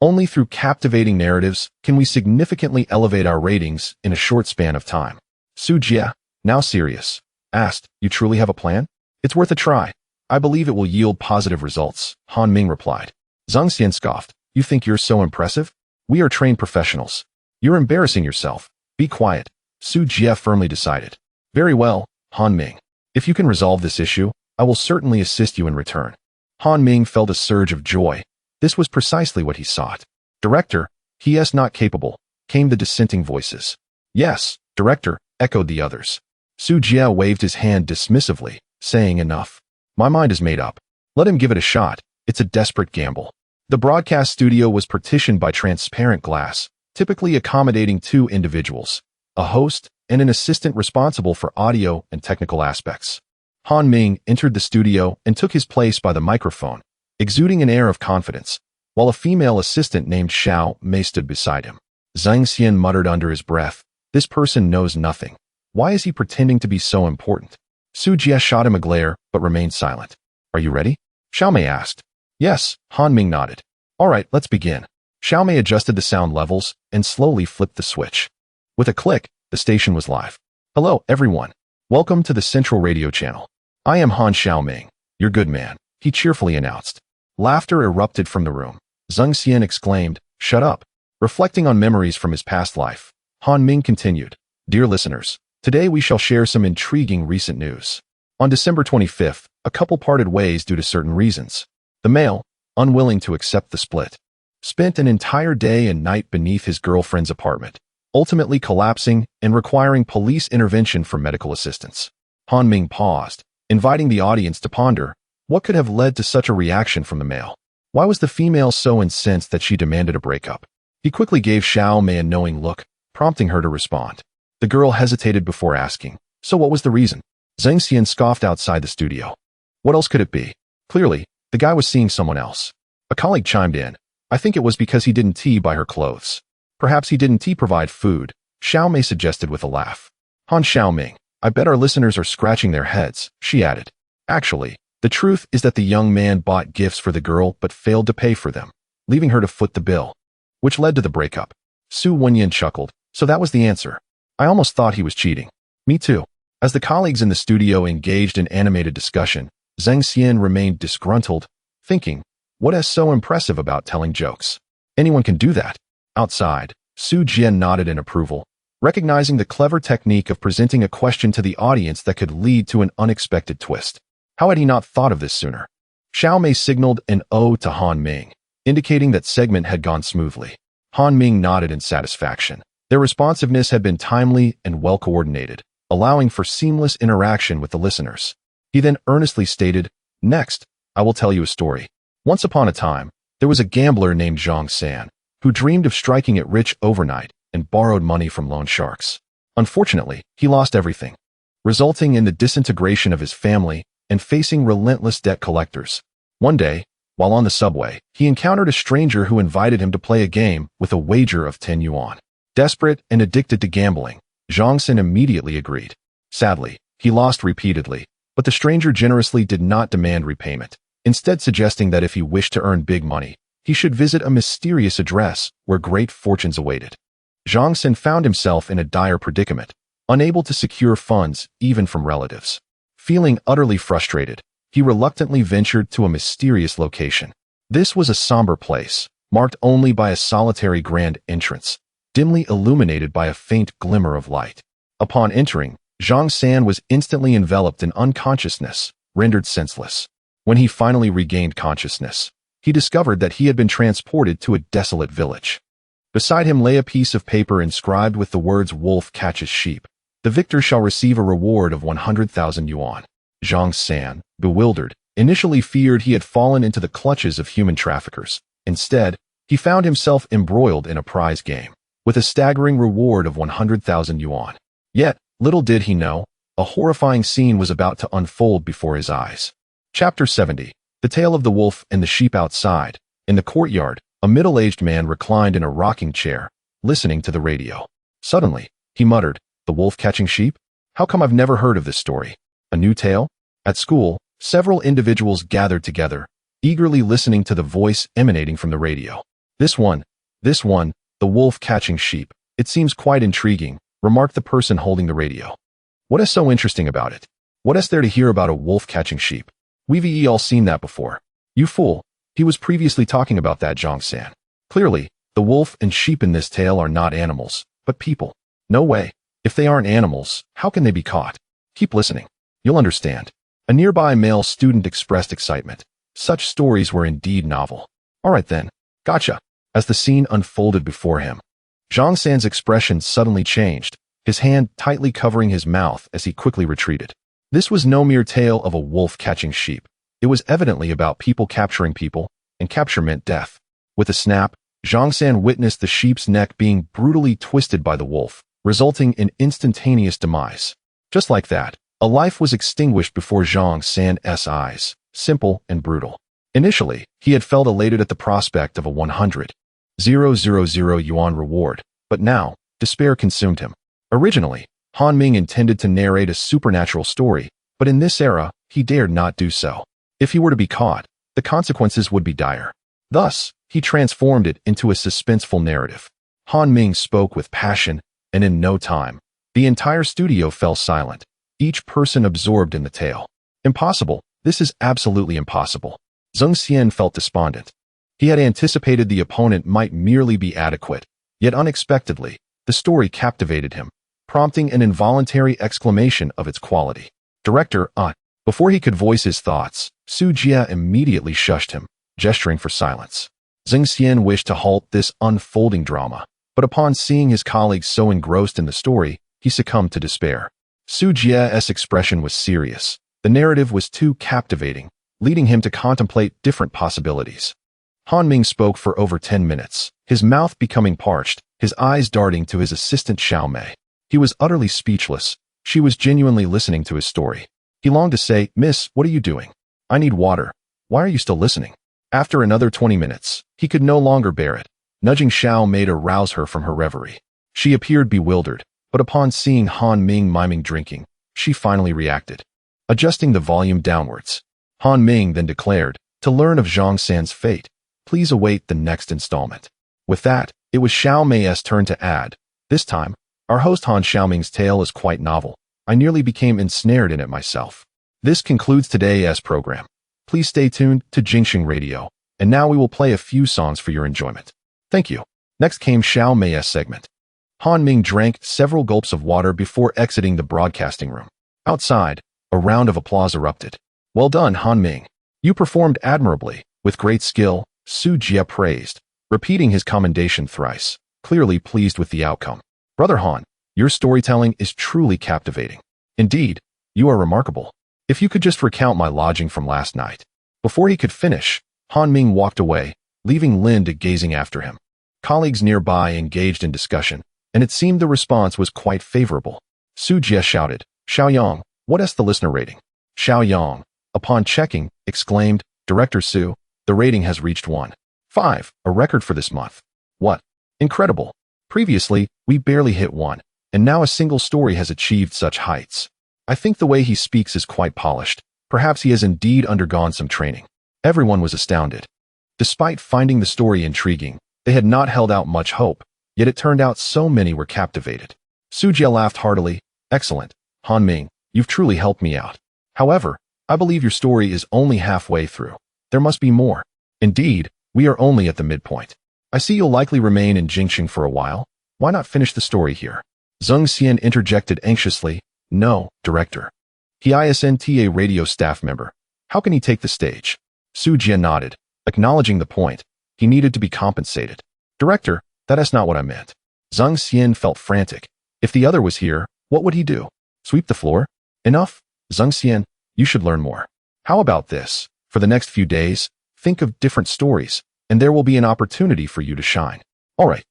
Only through captivating narratives can we significantly elevate our ratings in a short span of time." Su Jie, now serious, asked, "You truly have a plan?" "It's worth a try. I believe it will yield positive results," Han Ming replied. Zheng Xian scoffed, "You think you're so impressive? We are trained professionals. You're embarrassing yourself. Be quiet," Su Jie firmly decided. "Very well, Han Ming. If you can resolve this issue, I will certainly assist you in return." Han Ming felt a surge of joy. This was precisely what he sought. "Director, he is not capable," came the dissenting voices. "Yes, director," echoed the others. Su Jie waved his hand dismissively, saying, "Enough. My mind is made up. Let him give it a shot. It's a desperate gamble." The broadcast studio was partitioned by transparent glass, typically accommodating 2 individuals, a host and an assistant responsible for audio and technical aspects. Han Ming entered the studio and took his place by the microphone, exuding an air of confidence, while a female assistant named Xiao Mei stood beside him. Zheng Xian muttered under his breath, "This person knows nothing. Why is he pretending to be so important?" Su Jie shot him a glare, but remained silent. "Are you ready?" Xiao Mei asked. "Yes," Han Ming nodded. "All right, let's begin." Xiao Mei adjusted the sound levels and slowly flipped the switch. With a click, the station was live. "Hello, everyone. Welcome to the Central Radio Channel. I am Han Xiao Ming, your good man," he cheerfully announced. Laughter erupted from the room. Zheng Xian exclaimed, "Shut up." Reflecting on memories from his past life, Han Ming continued, "Dear listeners, today we shall share some intriguing recent news. On December 25th, a couple parted ways due to certain reasons. The male, unwilling to accept the split, spent an entire day and night beneath his girlfriend's apartment, ultimately collapsing and requiring police intervention for medical assistance." Han Ming paused, inviting the audience to ponder what could have led to such a reaction from the male. Why was the female so incensed that she demanded a breakup? He quickly gave Xiao Mei a knowing look, prompting her to respond. The girl hesitated before asking, "So what was the reason?" Zheng Xian scoffed outside the studio. What else could it be? Clearly, the guy was seeing someone else. A colleague chimed in. I think it was because he didn't buy her clothes. Perhaps he didn't provide food, Xiao Mei suggested with a laugh. Han Ming, I bet our listeners are scratching their heads, she added. Actually, the truth is that the young man bought gifts for the girl but failed to pay for them, leaving her to foot the bill, which led to the breakup. Su Wenyan chuckled. So that was the answer. I almost thought he was cheating. Me too. As the colleagues in the studio engaged in animated discussion, Zheng Xian remained disgruntled, thinking, what is so impressive about telling jokes? Anyone can do that. Outside, Su Jian nodded in approval, recognizing the clever technique of presenting a question to the audience that could lead to an unexpected twist. How had he not thought of this sooner? Xiao Mei signaled an O to Han Ming, indicating that segment had gone smoothly. Han Ming nodded in satisfaction. Their responsiveness had been timely and well-coordinated, allowing for seamless interaction with the listeners. He then earnestly stated, Next, I will tell you a story. Once upon a time, there was a gambler named Zhang San, who dreamed of striking it rich overnight and borrowed money from loan sharks. Unfortunately, he lost everything, resulting in the disintegration of his family and facing relentless debt collectors. One day, while on the subway, he encountered a stranger who invited him to play a game with a wager of 10 yuan. Desperate and addicted to gambling, Zhang San immediately agreed. Sadly, he lost repeatedly, but the stranger generously did not demand repayment, instead suggesting that if he wished to earn big money, he should visit a mysterious address where great fortunes awaited. Zhang San found himself in a dire predicament, unable to secure funds even from relatives. Feeling utterly frustrated, he reluctantly ventured to a mysterious location. This was a somber place, marked only by a solitary grand entrance, dimly illuminated by a faint glimmer of light. Upon entering, Zhang San was instantly enveloped in unconsciousness, rendered senseless. When he finally regained consciousness, he discovered that he had been transported to a desolate village. Beside him lay a piece of paper inscribed with the words "Wolf catches sheep. The victor shall receive a reward of 100,000 yuan." Zhang San, bewildered, initially feared he had fallen into the clutches of human traffickers. Instead, he found himself embroiled in a prize game, with a staggering reward of 100,000 yuan. Yet, little did he know, a horrifying scene was about to unfold before his eyes. Chapter 70. The Tale of the Wolf and the Sheep. Outside, in the courtyard, a middle-aged man reclined in a rocking chair, listening to the radio. Suddenly, he muttered, "The wolf catching sheep? How come I've never heard of this story? A new tale?" At school, several individuals gathered together, eagerly listening to the voice emanating from the radio. This one, the wolf catching sheep. It seems quite intriguing, remarked the person holding the radio. What is so interesting about it? What is there to hear about a wolf catching sheep? We've all seen that before. You fool. He was previously talking about that, Zhang San. Clearly, the wolf and sheep in this tale are not animals, but people. No way. If they aren't animals, how can they be caught? Keep listening. You'll understand. A nearby male student expressed excitement. Such stories were indeed novel. All right then. Gotcha. As the scene unfolded before him, Zhang San's expression suddenly changed, his hand tightly covering his mouth as he quickly retreated. This was no mere tale of a wolf catching sheep. It was evidently about people capturing people, and capture meant death. With a snap, Zhang San witnessed the sheep's neck being brutally twisted by the wolf, resulting in instantaneous demise. Just like that, a life was extinguished before Zhang San's eyes, simple and brutal. Initially, he had felt elated at the prospect of a 100,000 yuan reward, but now, despair consumed him. Originally, Han Ming intended to narrate a supernatural story, but in this era, he dared not do so. If he were to be caught, the consequences would be dire. Thus, he transformed it into a suspenseful narrative. Han Ming spoke with passion, and in no time, the entire studio fell silent, each person absorbed in the tale. Impossible. This is absolutely impossible. Zheng Xian felt despondent. He had anticipated the opponent might merely be adequate, yet unexpectedly, the story captivated him, prompting an involuntary exclamation of its quality. Director, Before he could voice his thoughts, Su Jia immediately shushed him, gesturing for silence. Zheng Xian wished to halt this unfolding drama, but upon seeing his colleagues so engrossed in the story, he succumbed to despair. Su Jia's expression was serious. The narrative was too captivating, leading him to contemplate different possibilities. Han Ming spoke for over 10 minutes, his mouth becoming parched, his eyes darting to his assistant Xiao Mei. He was utterly speechless. She was genuinely listening to his story. He longed to say, "Miss, what are you doing? I need water. Why are you still listening?" After another 20 minutes, he could no longer bear it. Nudging Xiao Mei to rouse her from her reverie. She appeared bewildered, but upon seeing Han Ming miming drinking, she finally reacted. Adjusting the volume downwards, Han Ming then declared, "To learn of Zhang San's fate, please await the next installment." With that, it was Xiao Mei's turn to add, "This time, our host Han Xiaoming's tale is quite novel. I nearly became ensnared in it myself." This concludes today's program. Please stay tuned to Jingxing Radio, and now we will play a few songs for your enjoyment. Thank you. Next came Xiao Mei's segment. Han Ming drank several gulps of water before exiting the broadcasting room. Outside, a round of applause erupted. "Well done, Han Ming. You performed admirably, with great skill," Su Jie praised, repeating his commendation thrice, clearly pleased with the outcome. "Brother Han, your storytelling is truly captivating. Indeed, you are remarkable. If you could just recount my lodging from last night." Before he could finish, Han Ming walked away, leaving Linda gazing after him. Colleagues nearby engaged in discussion, and it seemed the response was quite favorable. Su Jie shouted, "Xiaoyang, what is the listener rating?" Xiaoyang, upon checking, exclaimed, "Director Su, the rating has reached 1.5, a record for this month. What? Incredible. Previously, we barely hit 1, and now a single story has achieved such heights. I think the way he speaks is quite polished. Perhaps he has indeed undergone some training." Everyone was astounded. Despite finding the story intriguing, they had not held out much hope, yet it turned out so many were captivated. Su Jie laughed heartily. "Excellent, Han Ming, you've truly helped me out. However, I believe your story is only halfway through. There must be more." "Indeed, we are only at the midpoint. I see you'll likely remain in Jingxing for a while. Why not finish the story here?" Zheng Xian interjected anxiously. "No, Director. He isn't a radio staff member. How can he take the stage?" Su Jie nodded, acknowledging the point. He needed to be compensated. "Director, that is not what I meant." Zheng Xian felt frantic. If the other was here, what would he do? Sweep the floor? "Enough, Zheng Xian, you should learn more. How about this? For the next few days, think of different stories, and there will be an opportunity for you to shine." "All right,"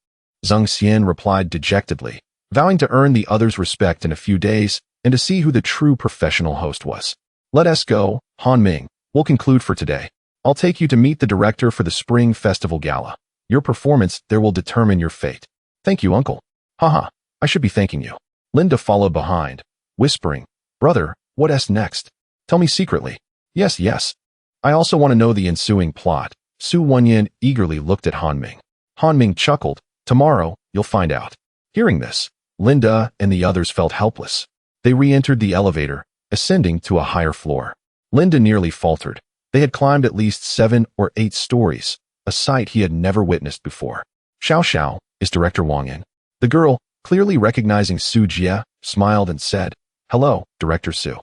Zheng Xian replied dejectedly, vowing to earn the other's respect in a few days and to see who the true professional host was. "Let us go, Han Ming. We'll conclude for today. I'll take you to meet the director for the Spring Festival Gala. Your performance there will determine your fate." "Thank you, uncle." "Haha, I should be thanking you." Linda followed behind, whispering, "Brother, what's next? Tell me secretly." Yes, yes. I also want to know the ensuing plot." Su Wenyan eagerly looked at Han Ming. Han Ming chuckled, "Tomorrow, you'll find out." Hearing this, Linda and the others felt helpless. They re-entered the elevator, ascending to a higher floor. Linda nearly faltered. They had climbed at least 7 or 8 stories, a sight he had never witnessed before. "Xiao Xiao, is Director Wang in?" The girl, clearly recognizing Su Jie, smiled and said, "Hello, Director Su.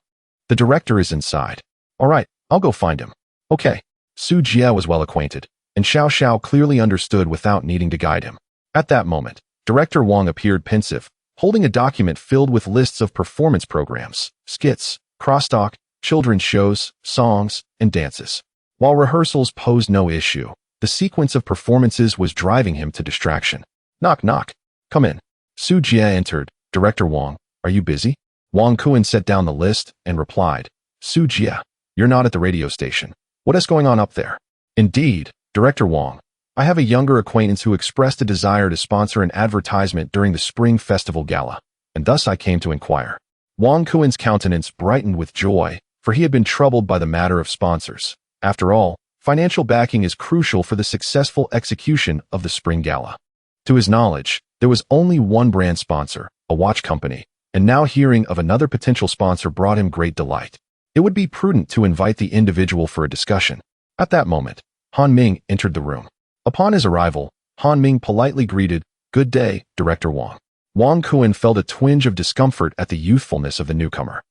The director is inside." "All right, I'll go find him." "Okay." Su Jie was well acquainted, and Xiao Xiao clearly understood without needing to guide him. At that moment, Director Wang appeared pensive, holding a document filled with lists of performance programs, skits, crosstalk, children's shows, songs, and dances. While rehearsals posed no issue, the sequence of performances was driving him to distraction. "Knock, knock. Come in." Su Jie entered. "Director Wang, are you busy?" Wang Kuan set down the list and replied, "Su Jie, you're not at the radio station. What is going on up there?" "Indeed, Director Wang. I have a younger acquaintance who expressed a desire to sponsor an advertisement during the Spring Festival Gala, and thus I came to inquire." Wang Kuan's countenance brightened with joy, for he had been troubled by the matter of sponsors. After all, financial backing is crucial for the successful execution of the Spring Gala. To his knowledge, there was only one brand sponsor, a watch company, and now hearing of another potential sponsor brought him great delight. It would be prudent to invite the individual for a discussion. At that moment, Han Ming entered the room. Upon his arrival, Han Ming politely greeted, "Good day, Director Wang." Wang Kuan felt a twinge of discomfort at the youthfulness of the newcomer.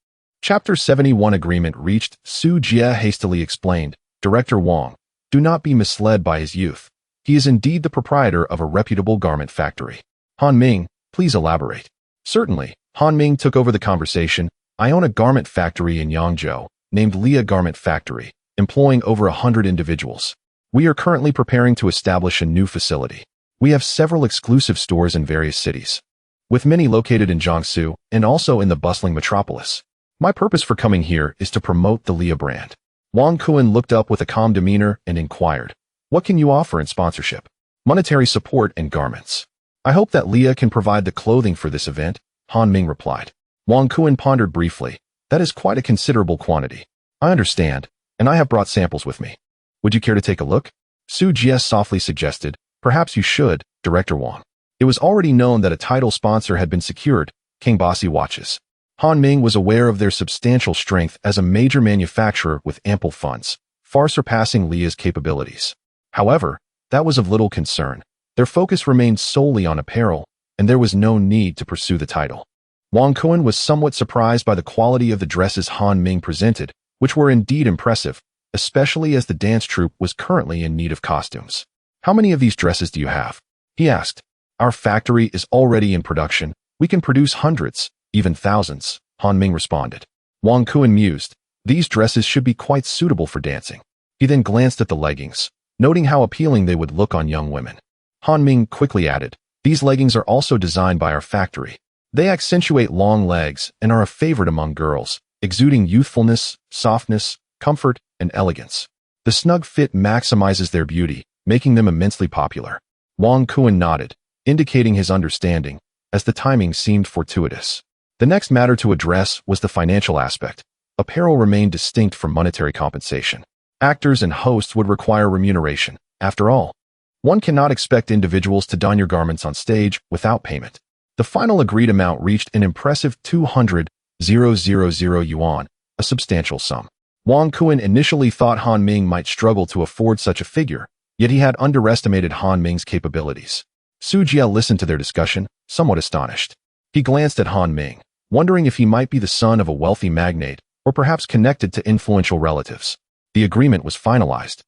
Chapter 71 Agreement reached. Su Jie hastily explained, "Director Wang, do not be misled by his youth. He is indeed the proprietor of a reputable garment factory." Han Ming, please elaborate. Certainly, Han Ming took over the conversation. "I own a garment factory in Yangzhou, named Lia Garment Factory, employing over 100 individuals. We are currently preparing to establish a new facility. We have several exclusive stores in various cities, with many located in Jiangsu and also in the bustling metropolis. My purpose for coming here is to promote the Leah brand. Wang Kuan looked up with a calm demeanor and inquired, "What can you offer in sponsorship?" "Monetary support and garments. I hope that Leah can provide the clothing for this event," Han Ming replied. Wang Kuan pondered briefly. "That is quite a considerable quantity." "I understand, and I have brought samples with me. Would you care to take a look?" Su Jie softly suggested. "Perhaps you should, Director Wang." It was already known that a title sponsor had been secured, King Bossy Watches. Han Ming was aware of their substantial strength as a major manufacturer with ample funds, far surpassing Leah's capabilities. However, that was of little concern. Their focus remained solely on apparel, and there was no need to pursue the title. Wang Kuan was somewhat surprised by the quality of the dresses Han Ming presented, which were indeed impressive, especially as the dance troupe was currently in need of costumes. "How many of these dresses do you have?" he asked. "Our factory is already in production. We can produce hundreds, even thousands," Han Ming responded. Wang Kuan mused. These dresses should be quite suitable for dancing. He then glanced at the leggings, noting how appealing they would look on young women. Han Ming quickly added, "These leggings are also designed by our factory. They accentuate long legs and are a favorite among girls, exuding youthfulness, softness, comfort, and elegance. The snug fit maximizes their beauty, making them immensely popular." Wang Kuan nodded, indicating his understanding, as the timing seemed fortuitous. The next matter to address was the financial aspect. Apparel remained distinct from monetary compensation. Actors and hosts would require remuneration. After all, one cannot expect individuals to don your garments on stage without payment. The final agreed amount reached an impressive 200,000 yuan, a substantial sum. Wang Kuan initially thought Han Ming might struggle to afford such a figure, yet he had underestimated Han Ming's capabilities. Su Jie listened to their discussion, somewhat astonished. He glanced at Han Ming, wondering if he might be the son of a wealthy magnate or perhaps connected to influential relatives. The agreement was finalized,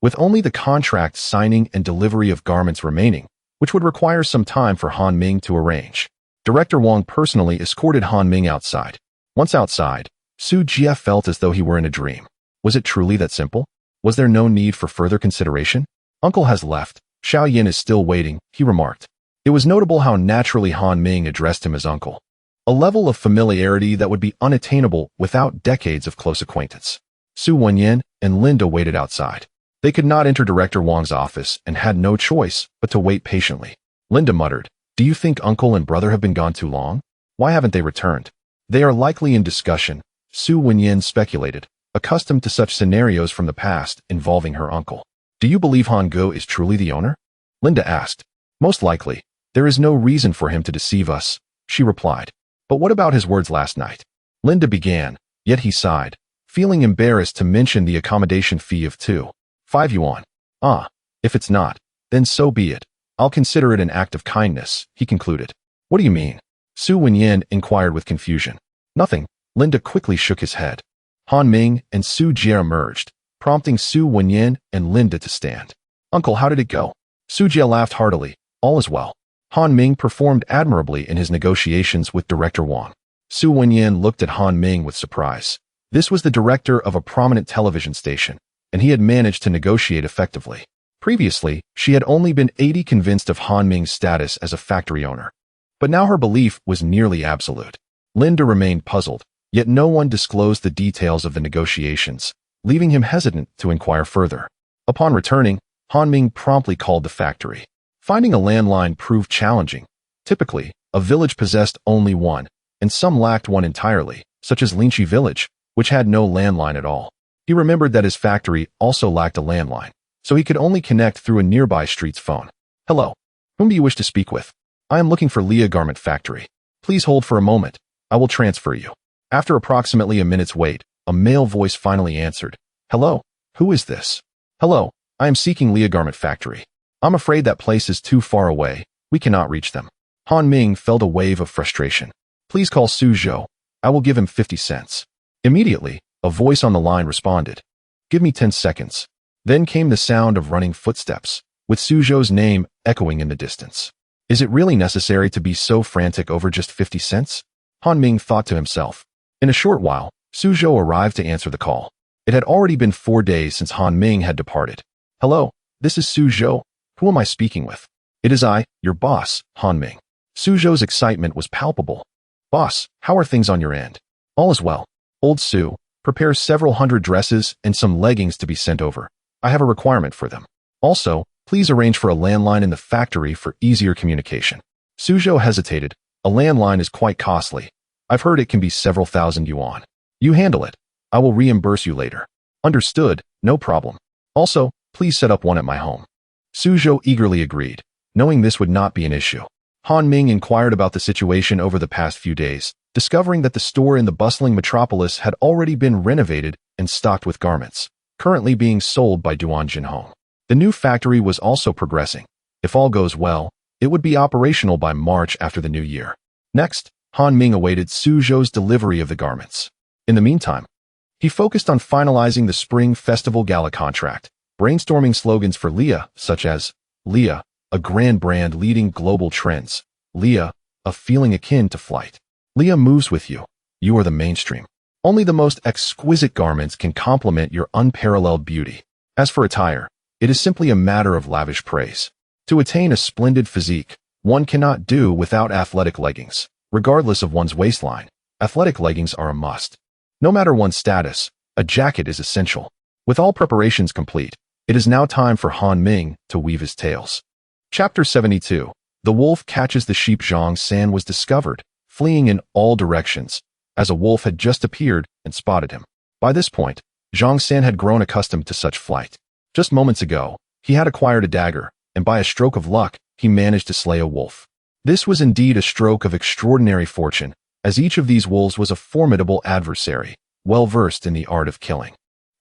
with only the contract signing and delivery of garments remaining, which would require some time for Han Ming to arrange. Director Wang personally escorted Han Ming outside. Once outside, Su Jie felt as though he were in a dream. Was it truly that simple? Was there no need for further consideration? "Uncle has left. Xiao Yin is still waiting," he remarked. It was notable how naturally Han Ming addressed him as uncle, a level of familiarity that would be unattainable without decades of close acquaintance. Su Wenyan and Linda waited outside. They could not enter Director Wang's office and had no choice but to wait patiently. Linda muttered, "Do you think uncle and brother have been gone too long? Why haven't they returned?" "They are likely in discussion," Su Wenyan speculated, accustomed to such scenarios from the past involving her uncle. "Do you believe Han Go is truly the owner?" Linda asked. "Most likely. There is no reason for him to deceive us," she replied. "But what about his words last night?" Linda began, yet he sighed, feeling embarrassed to mention the accommodation fee of 2.5 yuan. "Ah, if it's not, then so be it. I'll consider it an act of kindness," he concluded. "What do you mean?" Su Wenyan inquired with confusion. "Nothing." Linda quickly shook his head. Han Ming and Su Jie emerged, prompting Su Wenyan and Linda to stand. "Uncle, how did it go?" Su Jie laughed heartily. "All is well." Han Ming performed admirably in his negotiations with Director Wang. Su Wenyan looked at Han Ming with surprise. This was the director of a prominent television station, and he had managed to negotiate effectively. Previously, she had only been 80% convinced of Han Ming's status as a factory owner. But now her belief was nearly absolute. Linda remained puzzled, yet no one disclosed the details of the negotiations, leaving him hesitant to inquire further. Upon returning, Han Ming promptly called the factory. Finding a landline proved challenging. Typically, a village possessed only one, and some lacked one entirely, such as Linchi Village, which had no landline at all. He remembered that his factory also lacked a landline, so he could only connect through a nearby street's phone. "Hello. Whom do you wish to speak with?" "I am looking for Leah Garment Factory. Please hold for a moment. I will transfer you." After approximately a minute's wait, a male voice finally answered. "Hello. Who is this?" "Hello. I am seeking Leah Garment Factory. I'm afraid that place is too far away. We cannot reach them." Han Ming felt a wave of frustration. "Please call Su Zhou. I will give him 50 cents. Immediately, a voice on the line responded. "Give me 10 seconds. Then came the sound of running footsteps, with Su Zhou's name echoing in the distance. Is it really necessary to be so frantic over just 50 cents? Han Ming thought to himself. In a short while, Su Zhou arrived to answer the call. It had already been 4 days since Han Ming had departed. Hello, this is Suzhou. Who am I speaking with? It is I, your boss, Han Ming. Suzhou's excitement was palpable. Boss, how are things on your end? All is well. Old Su, prepare several hundred dresses and some leggings to be sent over. I have a requirement for them. Also, please arrange for a landline in the factory for easier communication. Suzhou hesitated. A landline is quite costly. I've heard it can be several thousand yuan. You handle it. I will reimburse you later. Understood, no problem. Also, please set up one at my home. Suzhou eagerly agreed, knowing this would not be an issue. Han Ming inquired about the situation over the past few days, discovering that the store in the bustling metropolis had already been renovated and stocked with garments, currently being sold by Duan Jinhong. The new factory was also progressing. If all goes well, it would be operational by March after the new year. Next, Han Ming awaited Suzhou's delivery of the garments. In the meantime, he focused on finalizing the Spring Festival Gala contract, brainstorming slogans for Leah, such as Leah, a grand brand leading global trends. Leah, a feeling akin to flight. Leah moves with you. You are the mainstream. Only the most exquisite garments can complement your unparalleled beauty. As for attire, it is simply a matter of lavish praise. To attain a splendid physique, one cannot do without athletic leggings. Regardless of one's waistline, athletic leggings are a must. No matter one's status, a jacket is essential. With all preparations complete, it is now time for Han Ming to weave his tales. Chapter 72. The wolf catches the sheep. Zhang San was discovered, fleeing in all directions, as a wolf had just appeared and spotted him. By this point, Zhang San had grown accustomed to such flight. Just moments ago, he had acquired a dagger, and by a stroke of luck, he managed to slay a wolf. This was indeed a stroke of extraordinary fortune, as each of these wolves was a formidable adversary, well-versed in the art of killing.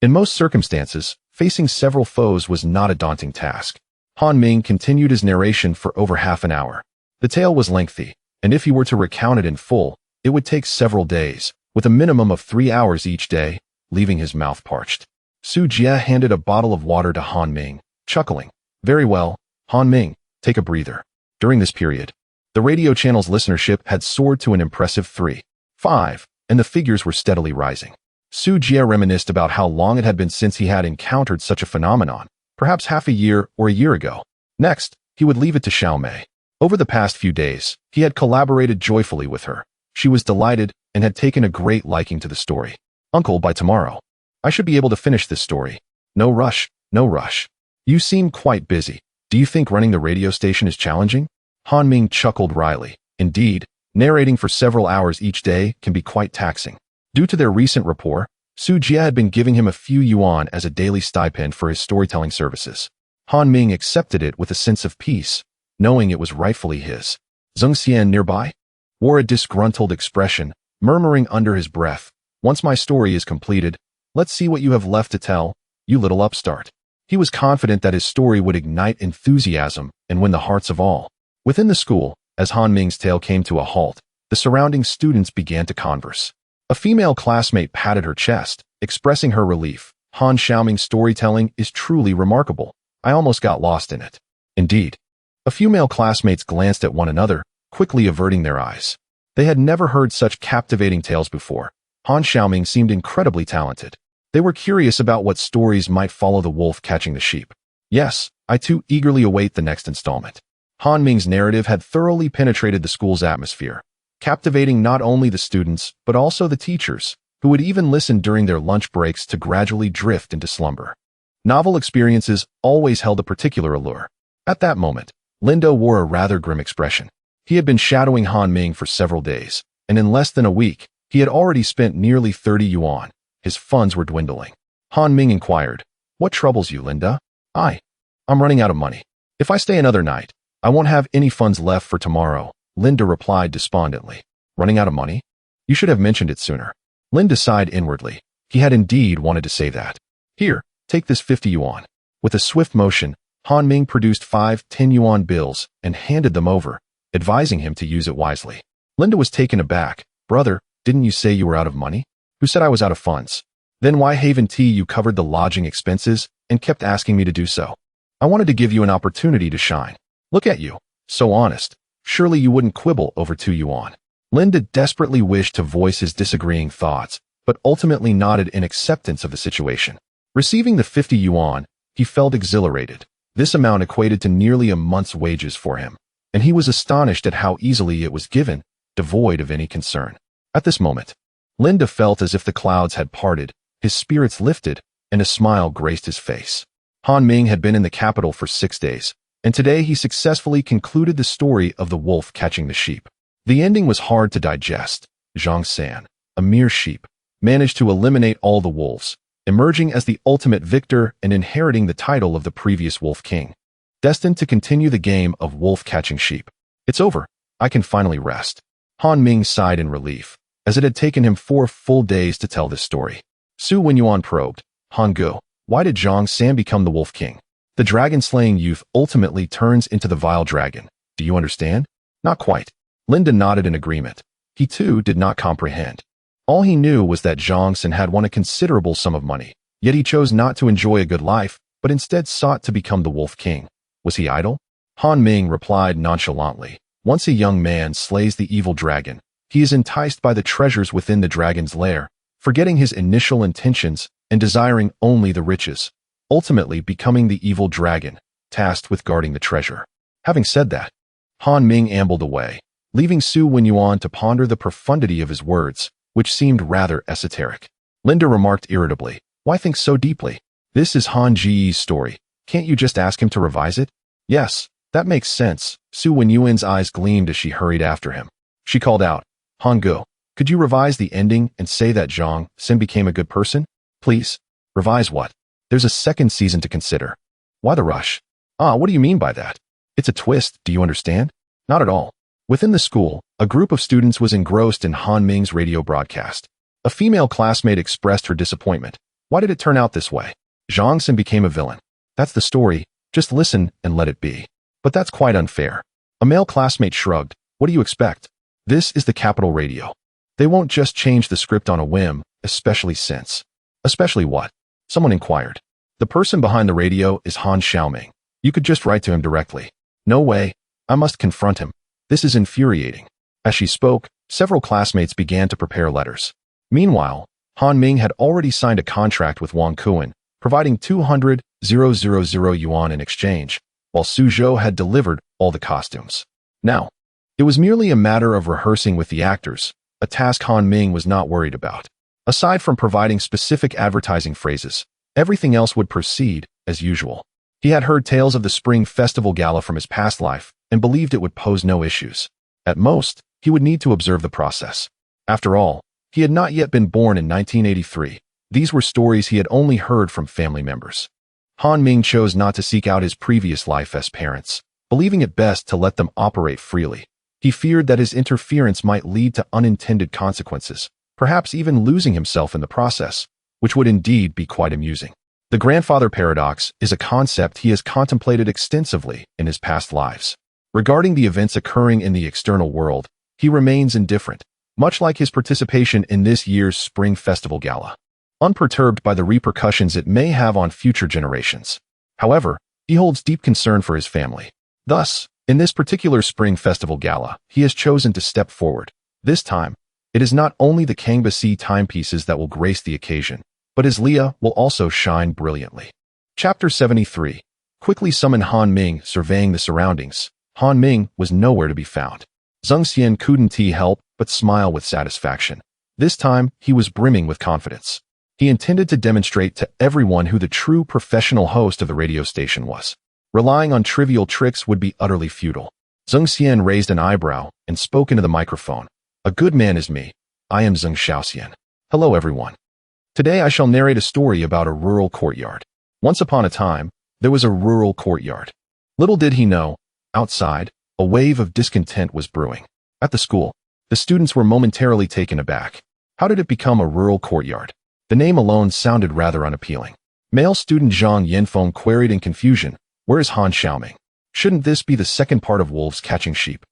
In most circumstances, facing several foes was not a daunting task. Han Ming continued his narration for over half an hour. The tale was lengthy, and if he were to recount it in full, it would take several days, with a minimum of 3 hours each day, leaving his mouth parched. Su Jie handed a bottle of water to Han Ming, chuckling. Very well, Han Ming, take a breather. During this period, the radio channel's listenership had soared to an impressive 3.5, and the figures were steadily rising. Su Jie reminisced about how long it had been since he had encountered such a phenomenon, perhaps half a year or a year ago. Next, he would leave it to Xiao Mei. Over the past few days, he had collaborated joyfully with her. She was delighted and had taken a great liking to the story. Uncle, by tomorrow, I should be able to finish this story. No rush, no rush. You seem quite busy. Do you think running the radio station is challenging? Han Ming chuckled wryly. Indeed, narrating for several hours each day can be quite taxing. Due to their recent rapport, Su Jie had been giving him a few yuan as a daily stipend for his storytelling services. Han Ming accepted it with a sense of peace, knowing it was rightfully his. Zheng Xian nearby wore a disgruntled expression, murmuring under his breath, "Once my story is completed, let's see what you have left to tell, you little upstart." He was confident that his story would ignite enthusiasm and win the hearts of all. Within the school, as Han Ming's tale came to a halt, the surrounding students began to converse. A female classmate patted her chest, expressing her relief. Han Xiaoming's storytelling is truly remarkable. I almost got lost in it. Indeed. A few male classmates glanced at one another, quickly averting their eyes. They had never heard such captivating tales before. Han Xiaoming seemed incredibly talented. They were curious about what stories might follow the wolf catching the sheep. Yes, I too eagerly await the next installment. Han Ming's narrative had thoroughly penetrated the school's atmosphere, captivating not only the students, but also the teachers, who would even listen during their lunch breaks to gradually drift into slumber. Novel experiences always held a particular allure. At that moment, Linda wore a rather grim expression. He had been shadowing Han Ming for several days, and in less than a week, he had already spent nearly 30 yuan. His funds were dwindling. Han Ming inquired, "What troubles you, Linda?" I'm running out of money. If I stay another night, I won't have any funds left for tomorrow," Linda replied despondently. Running out of money? You should have mentioned it sooner. Linda sighed inwardly. He had indeed wanted to say that. Here, take this 50 yuan. With a swift motion, Han Ming produced 5 10-yuan bills and handed them over, advising him to use it wisely. Linda was taken aback. "Brother, didn't you say you were out of money?" "Who said I was out of funds? Then why haven't you covered the lodging expenses and kept asking me to do so? I wanted to give you an opportunity to shine. Look at you, so honest. Surely you wouldn't quibble over 2 yuan. Linda desperately wished to voice his disagreeing thoughts, but ultimately nodded in acceptance of the situation. Receiving the 50 yuan, He felt exhilarated. This amount equated to nearly a month's wages for him, and he was astonished at how easily it was given, devoid of any concern. At this moment, Linda felt as if the clouds had parted, his spirits lifted, and a smile graced his face. Han Ming had been in the capital for 6 days, and today he successfully concluded the story of the wolf catching the sheep. The ending was hard to digest. Zhang San, a mere sheep, managed to eliminate all the wolves, emerging as the ultimate victor and inheriting the title of the previous Wolf King, destined to continue the game of wolf catching sheep. It's over. I can finally rest. Han Ming sighed in relief, as it had taken him 4 full days to tell this story. Su Wenyuan probed, Han Gu, why did Zhang San become the Wolf King? The dragon-slaying youth ultimately turns into the vile dragon. Do you understand? Not quite. Linda nodded in agreement. He too did not comprehend. All he knew was that Zhang San had won a considerable sum of money, yet he chose not to enjoy a good life, but instead sought to become the Wolf King. Was he idle? Han Ming replied nonchalantly. Once a young man slays the evil dragon, he is enticed by the treasures within the dragon's lair, forgetting his initial intentions and desiring only the riches, ultimately becoming the evil dragon, tasked with guarding the treasure. Having said that, Han Ming ambled away, leaving Su Wenyuan to ponder the profundity of his words, which seemed rather esoteric. Linda remarked irritably, why think so deeply? This is Han Ji's story. Can't you just ask him to revise it? Yes, that makes sense. Su Wenyuan's eyes gleamed as she hurried after him. She called out, Han Gu, could you revise the ending and say that Zhang San became a good person? Please. Revise what? There's a second season to consider. Why the rush? What do you mean by that? It's a twist, do you understand? Not at all. Within the school, a group of students was engrossed in Han Ming's radio broadcast. A female classmate expressed her disappointment. Why did it turn out this way? Zhang San became a villain. That's the story. Just listen and let it be. But that's quite unfair. A male classmate shrugged. What do you expect? This is the Capital Radio. They won't just change the script on a whim, especially since. Especially what? Someone inquired. The person behind the radio is Han Ming. You could just write to him directly. No way. I must confront him. This is infuriating. As she spoke, several classmates began to prepare letters. Meanwhile, Han Ming had already signed a contract with Wang Kuan, providing 200,000 yuan in exchange, while Su Zhou had delivered all the costumes. Now, it was merely a matter of rehearsing with the actors, a task Han Ming was not worried about. Aside from providing specific advertising phrases, everything else would proceed as usual. He had heard tales of the Spring Festival Gala from his past life and believed it would pose no issues. At most, he would need to observe the process. After all, he had not yet been born in 1983. These were stories he had only heard from family members. Han Ming chose not to seek out his previous life as parents, believing it best to let them operate freely. He feared that his interference might lead to unintended consequences, perhaps even losing himself in the process, which would indeed be quite amusing. The grandfather paradox is a concept he has contemplated extensively in his past lives. Regarding the events occurring in the external world, he remains indifferent, much like his participation in this year's Spring Festival Gala, unperturbed by the repercussions it may have on future generations. However, he holds deep concern for his family. Thus, in this particular Spring Festival Gala, he has chosen to step forward. This time, it is not only the Kangbasi timepieces that will grace the occasion, but his Leah will also shine brilliantly. Chapter 73. Quickly summoned Han Ming, surveying the surroundings. Han Ming was nowhere to be found. Zhang Xian couldn't help but smile with satisfaction. This time, he was brimming with confidence. He intended to demonstrate to everyone who the true professional host of the radio station was. Relying on trivial tricks would be utterly futile. Zhang Xian raised an eyebrow and spoke into the microphone. A good man is me. I am Zhang Xiaoxian. Hello everyone. Today I shall narrate a story about a rural courtyard. Once upon a time, there was a rural courtyard. Little did he know, outside, a wave of discontent was brewing. At the school, the students were momentarily taken aback. How did it become a rural courtyard? The name alone sounded rather unappealing. Male student Zhang Yanfeng queried in confusion, where is Han Ming? Shouldn't this be the second part of wolves catching sheep?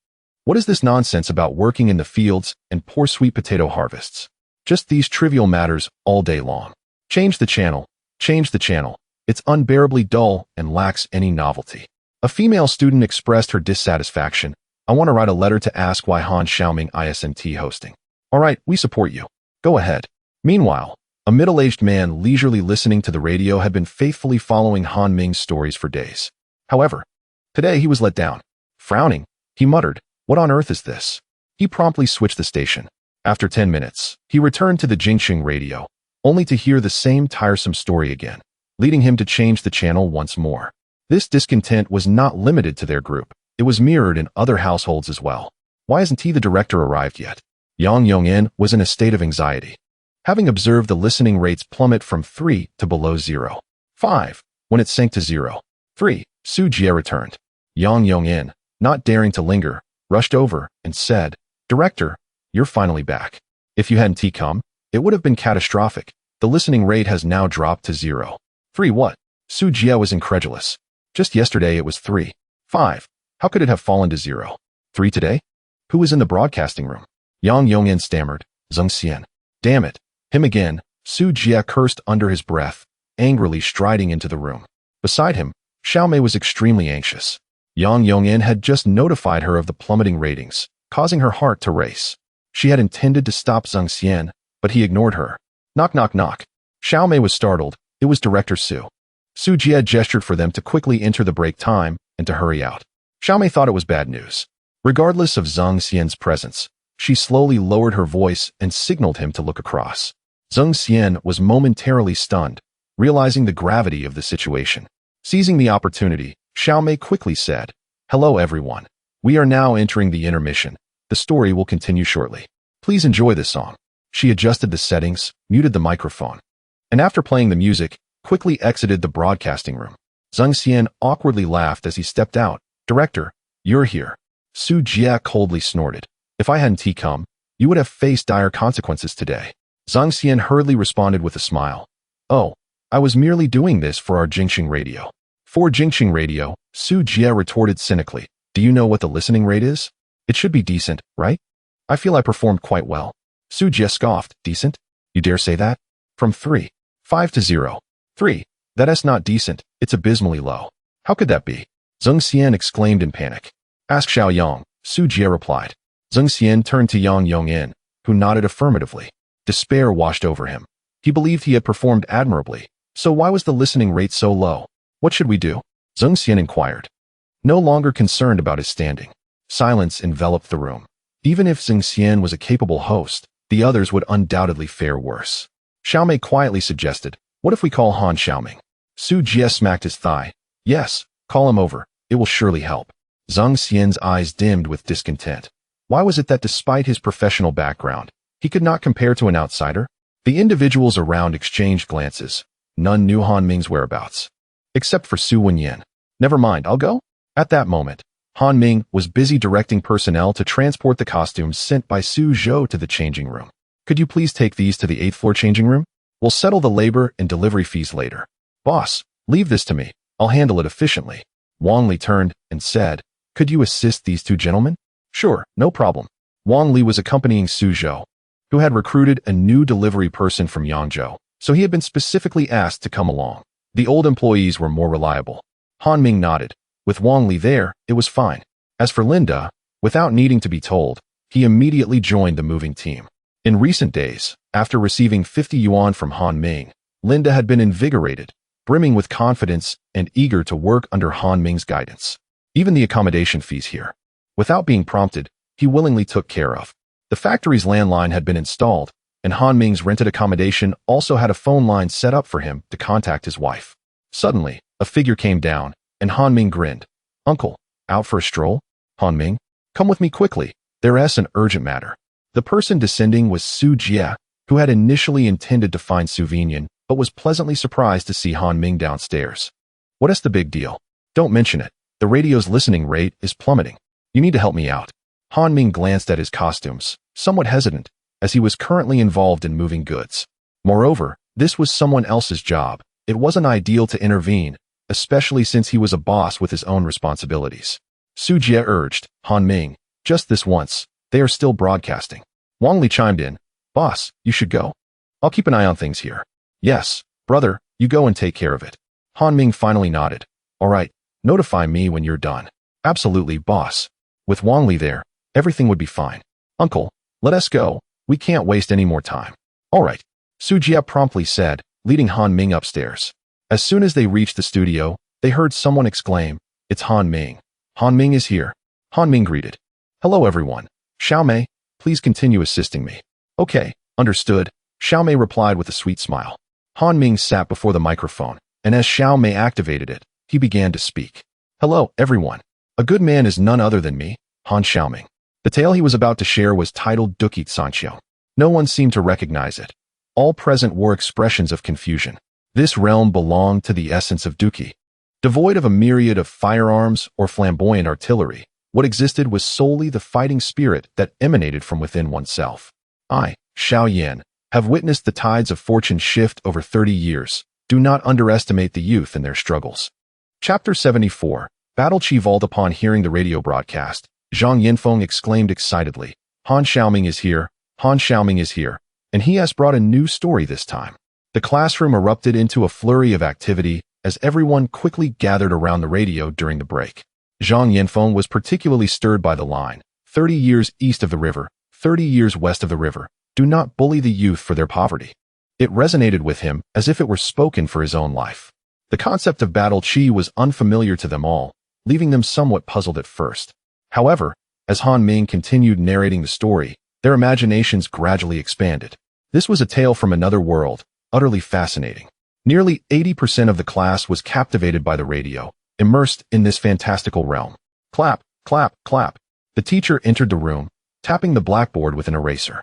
What is this nonsense about working in the fields and poor sweet potato harvests? Just these trivial matters all day long. Change the channel. Change the channel. It's unbearably dull and lacks any novelty. A female student expressed her dissatisfaction. I want to write a letter to ask why Han Ming isn't hosting. All right, we support you. Go ahead. Meanwhile, A middle-aged man leisurely listening to the radio had been faithfully following Han Ming's stories for days. However, today he was let down. Frowning, he muttered, "What on earth is this?" He promptly switched the station. After 10 minutes, he returned to the Jingxing radio, only to hear the same tiresome story again, leading him to change the channel once more. This discontent was not limited to their group. It was mirrored in other households as well. Why hasn't the director arrived yet? Yang Yong'in was in a state of anxiety, having observed the listening rates plummet from 3 to below 0.5. When it sank to 0.3, Su Jie returned. Yang Yong'in, not daring to linger, rushed over and said, "Director, you're finally back. If you hadn't come, it would have been catastrophic. The listening rate has now dropped to 0.3. What?" Su Jie was incredulous. Just yesterday it was 3.5. How could it have fallen to 0.3 today? Who was in the broadcasting room? Yang Yong'in stammered, "Zheng Xian." "Damn it. Him again." Su Jie cursed under his breath, angrily striding into the room. Beside him, Xiaomei was extremely anxious. Yang Yong'in had just notified her of the plummeting ratings, causing her heart to race. She had intended to stop Zheng Xian, but he ignored her. Knock, knock, knock. Xiaomei was startled. It was Director Su. Su Jie gestured for them to quickly enter the break time and to hurry out. Xiaomei thought it was bad news. Regardless of Zheng Xian's presence, she slowly lowered her voice and signaled him to look across. Zheng Xian was momentarily stunned, realizing the gravity of the situation. Seizing the opportunity, Xiaomei quickly said, "Hello everyone. We are now entering the intermission. The story will continue shortly. Please enjoy this song." She adjusted the settings, muted the microphone, and after playing the music, quickly exited the broadcasting room. Zheng Xian awkwardly laughed as he stepped out. "Director, you're here." Su Jie coldly snorted. "If I hadn't come, you would have faced dire consequences today." Zheng Xian hurriedly responded with a smile. "Oh, I was merely doing this for our Jingxing radio." "For Jingxing radio," Su Jie retorted cynically. "Do you know what the listening rate is? It should be decent, right? I feel I performed quite well." Su Jie scoffed. "Decent? You dare say that? From 3.5 to 0.3. That's not decent, it's abysmally low." "How could that be?" Zheng Xian exclaimed in panic. "Ask Xiao Yang," Su Jie replied. Zheng Xian turned to Yang Yong'in, who nodded affirmatively. Despair washed over him. He believed he had performed admirably, so why was the listening rate so low? "What should we do?" Zheng Xian inquired. No longer concerned about his standing, silence enveloped the room. Even if Zheng Xian was a capable host, the others would undoubtedly fare worse. Xiaomei quietly suggested, "What if we call Han Xiaoming?" Su Jie smacked his thigh. "Yes, call him over. It will surely help." Zheng Xian's eyes dimmed with discontent. Why was it that despite his professional background, he could not compare to an outsider? The individuals around exchanged glances. None knew Han Ming's whereabouts, except for Su Wenyan. "Never mind, I'll go." At that moment, Han Ming was busy directing personnel to transport the costumes sent by Su Zhou to the changing room. "Could you please take these to the 8th floor changing room? We'll settle the labor and delivery fees later." "Boss, leave this to me. I'll handle it efficiently." Wang Li turned and said, "Could you assist these two gentlemen?" "Sure, no problem." Wang Li was accompanying Su Zhou, who had recruited a new delivery person from Yangzhou, so he had been specifically asked to come along. The old employees were more reliable. Han Ming nodded. With Wang Li there, it was fine. As for Linda, without needing to be told, he immediately joined the moving team. In recent days, after receiving 50 yuan from Han Ming, Linda had been invigorated, brimming with confidence and eager to work under Han Ming's guidance. Even the accommodation fees here, without being prompted, he willingly took care of. The factory's landline had been installed, and Han Ming's rented accommodation also had a phone line set up for him to contact his wife. Suddenly, a figure came down, and Han Ming grinned. "Uncle, out for a stroll?" "Han Ming, come with me quickly. There's an urgent matter." The person descending was Su Jie, who had initially intended to find Su Venyan, but was pleasantly surprised to see Han Ming downstairs. "What is the big deal?" "Don't mention it. The radio's listening rate is plummeting. You need to help me out." Han Ming glanced at his costumes, somewhat hesitant, as he was currently involved in moving goods. Moreover, this was someone else's job. It wasn't ideal to intervene, especially since he was a boss with his own responsibilities. Su Jie urged, "Han Ming, just this once. They are still broadcasting." Wang Li chimed in, "Boss, you should go. I'll keep an eye on things here." "Yes, brother, you go and take care of it." Han Ming finally nodded. "All right, notify me when you're done." "Absolutely, boss." With Wang Li there, everything would be fine. "Uncle, let us go. We can't waste any more time." "All right." Su Jia promptly said, leading Han Ming upstairs. As soon as they reached the studio, they heard someone exclaim, "It's Han Ming. Han Ming is here." Han Ming greeted. "Hello everyone. Xiaomei, please continue assisting me." "Okay, understood," Xiaomei replied with a sweet smile. Han Ming sat before the microphone, and as Xiaomei activated it, he began to speak. "Hello, everyone. A good man is none other than me, Han Xiaoming." The tale he was about to share was titled Dukit Sanqiu. No one seemed to recognize it. All present wore expressions of confusion. This realm belonged to the essence of Duki. Devoid of a myriad of firearms or flamboyant artillery, what existed was solely the fighting spirit that emanated from within oneself. I, Xiao Yan, have witnessed the tides of fortune shift over 30 years. Do not underestimate the youth and their struggles. Chapter 74, Battle Chi Vault. Upon hearing the radio broadcast, Zhang Yinfeng exclaimed excitedly, "Han Xiaoming is here, Han Xiaoming is here, and he has brought a new story this time." The classroom erupted into a flurry of activity as everyone quickly gathered around the radio during the break. Zhang Yinfeng was particularly stirred by the line, 30 years east of the river, 30 years west of the river, do not bully the youth for their poverty. It resonated with him as if it were spoken for his own life. The concept of battle chi was unfamiliar to them all, leaving them somewhat puzzled at first. However, as Han Ming continued narrating the story, their imaginations gradually expanded. This was a tale from another world, utterly fascinating. Nearly 80% of the class was captivated by the radio, immersed in this fantastical realm. Clap, clap, clap. The teacher entered the room, tapping the blackboard with an eraser.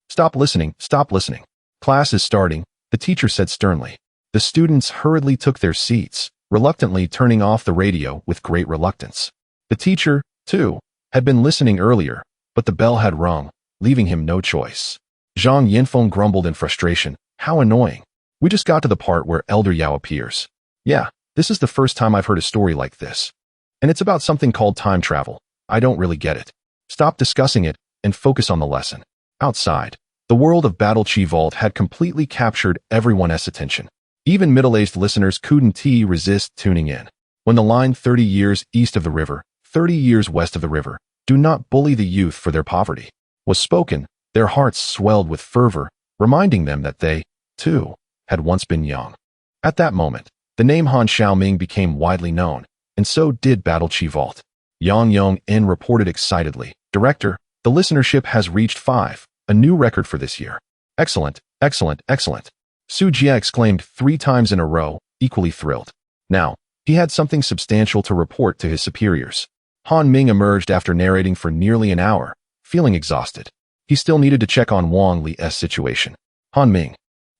Stop listening, stop listening. Class is starting, the teacher said sternly. The students hurriedly took their seats, reluctantly turning off the radio with great reluctance. The teacher, too, had been listening earlier, but the bell had rung, leaving him no choice. Zhang Yinfeng grumbled in frustration, "How annoying. We just got to the part where Elder Yao appears. Yeah, this is the first time I've heard a story like this. And it's about something called time travel. I don't really get it. Stop discussing it and focus on the lesson." Outside, the world of Battle Chi Vault had completely captured everyone's attention. Even middle-aged listeners couldn't resist tuning in. When the line 30 years east of the river, 30 years west of the river, do not bully the youth for their poverty, was spoken, their hearts swelled with fervor, reminding them that they, too, had once been young. At that moment, the name Han Xiaoming became widely known, and so did Battle Chi Vault. Yang Yong-en reported excitedly, "Director, the listenership has reached 5, a new record for this year." "Excellent, excellent, excellent." Su Jia exclaimed 3 times in a row, equally thrilled. Now, he had something substantial to report to his superiors. Han Ming emerged after narrating for nearly an hour, feeling exhausted. He still needed to check on Wang Li's situation. Han Ming.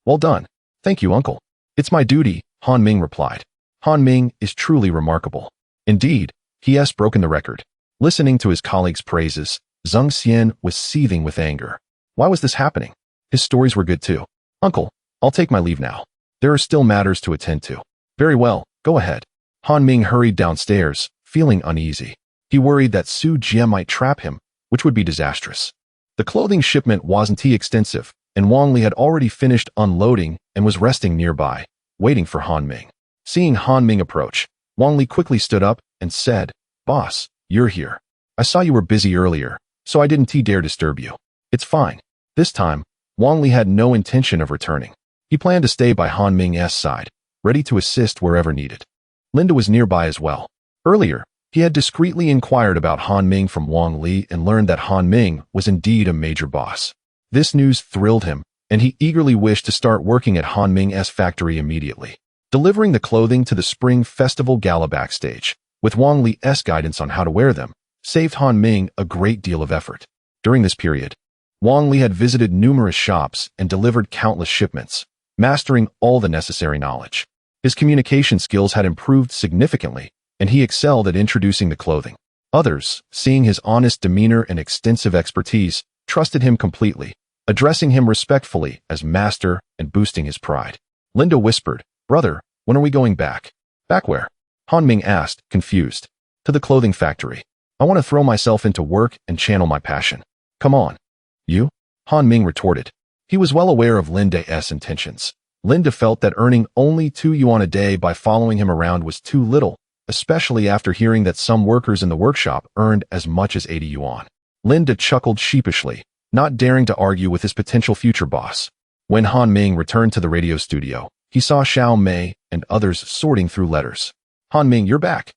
"Well done. Thank you, uncle. It's my duty," Han Ming replied. Han Ming is truly remarkable. Indeed, he has broken the record. Listening to his colleagues' praises, Zheng Xian was seething with anger. Why was this happening? His stories were good too. "Uncle, I'll take my leave now. There are still matters to attend to." "Very well, go ahead." Han Ming hurried downstairs, feeling uneasy. He worried that Su Jia might trap him, which would be disastrous. The clothing shipment wasn't extensive, and Wang Li had already finished unloading and was resting nearby, waiting for Han Ming. Seeing Han Ming approach, Wang Li quickly stood up and said, "Boss, you're here. I saw you were busy earlier, so I didn't dare disturb you." "It's fine." This time, Wang Li had no intention of returning. He planned to stay by Han Ming's side, ready to assist wherever needed. Linda was nearby as well. Earlier, he had discreetly inquired about Han Ming from Wang Li and learned that Han Ming was indeed a major boss. This news thrilled him, and he eagerly wished to start working at Han Ming's factory immediately. Delivering the clothing to the Spring Festival Gala backstage, with Wang Li's guidance on how to wear them, saved Han Ming a great deal of effort. During this period, Wang Li had visited numerous shops and delivered countless shipments, mastering all the necessary knowledge. His communication skills had improved significantly, and he excelled at introducing the clothing. Others, seeing his honest demeanor and extensive expertise, trusted him completely, addressing him respectfully as master and boosting his pride. Linda whispered, "Brother, when are we going back?" "Back where?" Han Ming asked, confused. "To the clothing factory. I want to throw myself into work and channel my passion." "Come on." "You?" Han Ming retorted. He was well aware of Linda's intentions. Linda felt that earning only 2 yuan a day by following him around was too little, especially after hearing that some workers in the workshop earned as much as 80 yuan. Linda chuckled sheepishly, not daring to argue with his potential future boss. When Han Ming returned to the radio studio, he saw Xiao Mei and others sorting through letters. Han Ming, you're back.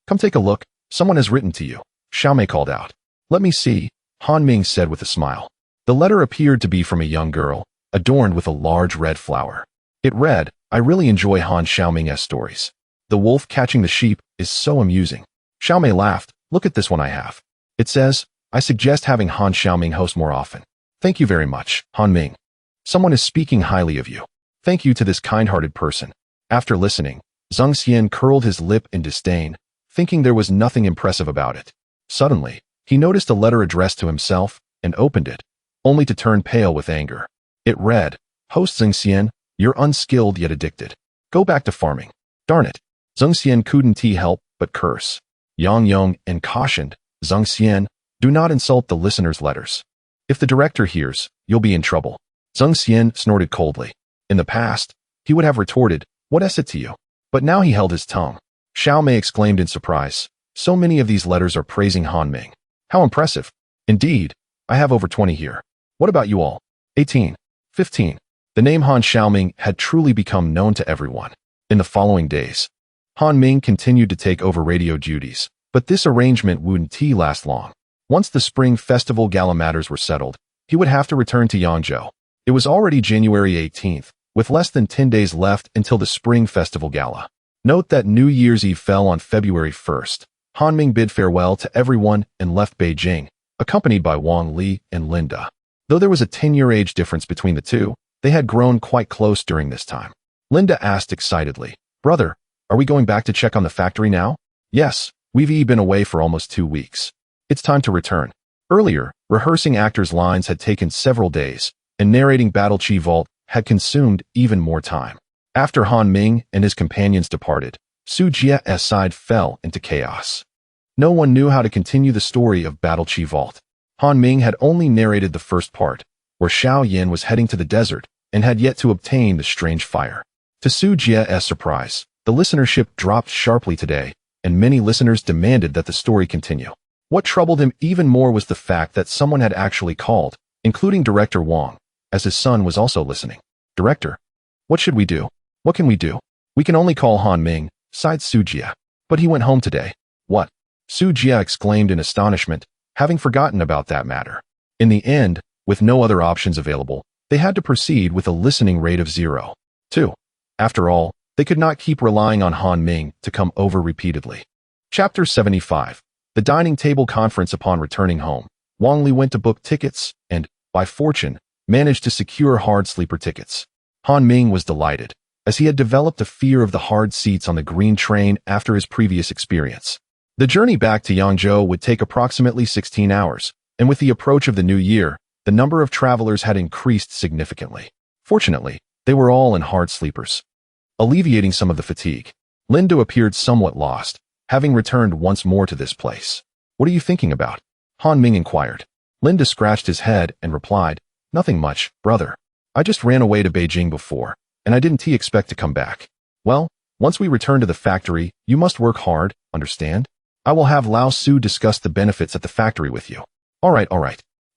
Come take a look. Someone has written to you, Xiao Mei called out. Let me see, Han Ming said with a smile. The letter appeared to be from a young girl, adorned with a large red flower. It read, I really enjoy Han Xiaoming's stories. The wolf catching the sheep is so amusing. Xiao Mei laughed. Look at this one I have. It says, I suggest having Han Xiaoming host more often. Thank you very much, Han Ming. Someone is speaking highly of you. Thank you to this kind-hearted person. After listening, Zheng Xian curled his lip in disdain, thinking there was nothing impressive about it. Suddenly, he noticed a letter addressed to himself and opened it, only to turn pale with anger. It read, Host Zheng Xian, you're unskilled yet addicted. Go back to farming. Darn it. Zheng Xian couldn't help but curse. Yang Yong and cautioned, Zheng Xian, do not insult the listener's letters. If the director hears, you'll be in trouble. Zheng Xian snorted coldly. In the past, he would have retorted, what is it to you? But now he held his tongue. Xiao Mei exclaimed in surprise. So many of these letters are praising Han Ming. How impressive. Indeed, I have over 20 here. What about you all? 18. 15. The name Han Xiaoming had truly become known to everyone. In the following days, Han Ming continued to take over radio duties, but this arrangement wouldn't last long. Once the Spring Festival Gala matters were settled, he would have to return to Yangzhou. It was already January 18th, with less than 10 days left until the Spring Festival Gala. Note that New Year's Eve fell on February 1st. Han Ming bid farewell to everyone and left Beijing, accompanied by Wang Li and Linda. Though there was a 10-year age difference between the two, they had grown quite close during this time. Linda asked excitedly, Brother, are we going back to check on the factory now? Yes, we've been away for almost 2 weeks. It's time to return. Earlier, rehearsing actors' lines had taken several days, and narrating Battle Chi Vault had consumed even more time. After Han Ming and his companions departed, Su Jia's side fell into chaos. No one knew how to continue the story of Battle Chi Vault. Han Ming had only narrated the first part, where Xiao Yin was heading to the desert and had yet to obtain the strange fire. To Su Jia's surprise, the listenership dropped sharply today, and many listeners demanded that the story continue. What troubled him even more was the fact that someone had actually called, including Director Wang, as his son was also listening. Director, what should we do? What can we do? We can only call Han Ming, sighed Su Jia. But he went home today. What? Su Jia exclaimed in astonishment, having forgotten about that matter. In the end, with no other options available, they had to proceed with a listening rate of 0. 2. After all, they could not keep relying on Han Ming to come over repeatedly. Chapter 75. The dining table conference. Upon returning home, Wang Li went to book tickets and, by fortune, managed to secure hard sleeper tickets. Han Ming was delighted, as he had developed a fear of the hard seats on the green train after his previous experience. The journey back to Yangzhou would take approximately 16 hours, and with the approach of the new year, the number of travelers had increased significantly. Fortunately, they were all in hard sleepers. Alleviating some of the fatigue, Linda appeared somewhat lost, having returned once more to this place. What are you thinking about? Han Ming inquired. Linda scratched his head and replied, Nothing much, brother. I just ran away to Beijing before, and I didn't expect to come back. Well, once we return to the factory, you must work hard, understand? I will have Lao Su discuss the benefits at the factory with you. All right.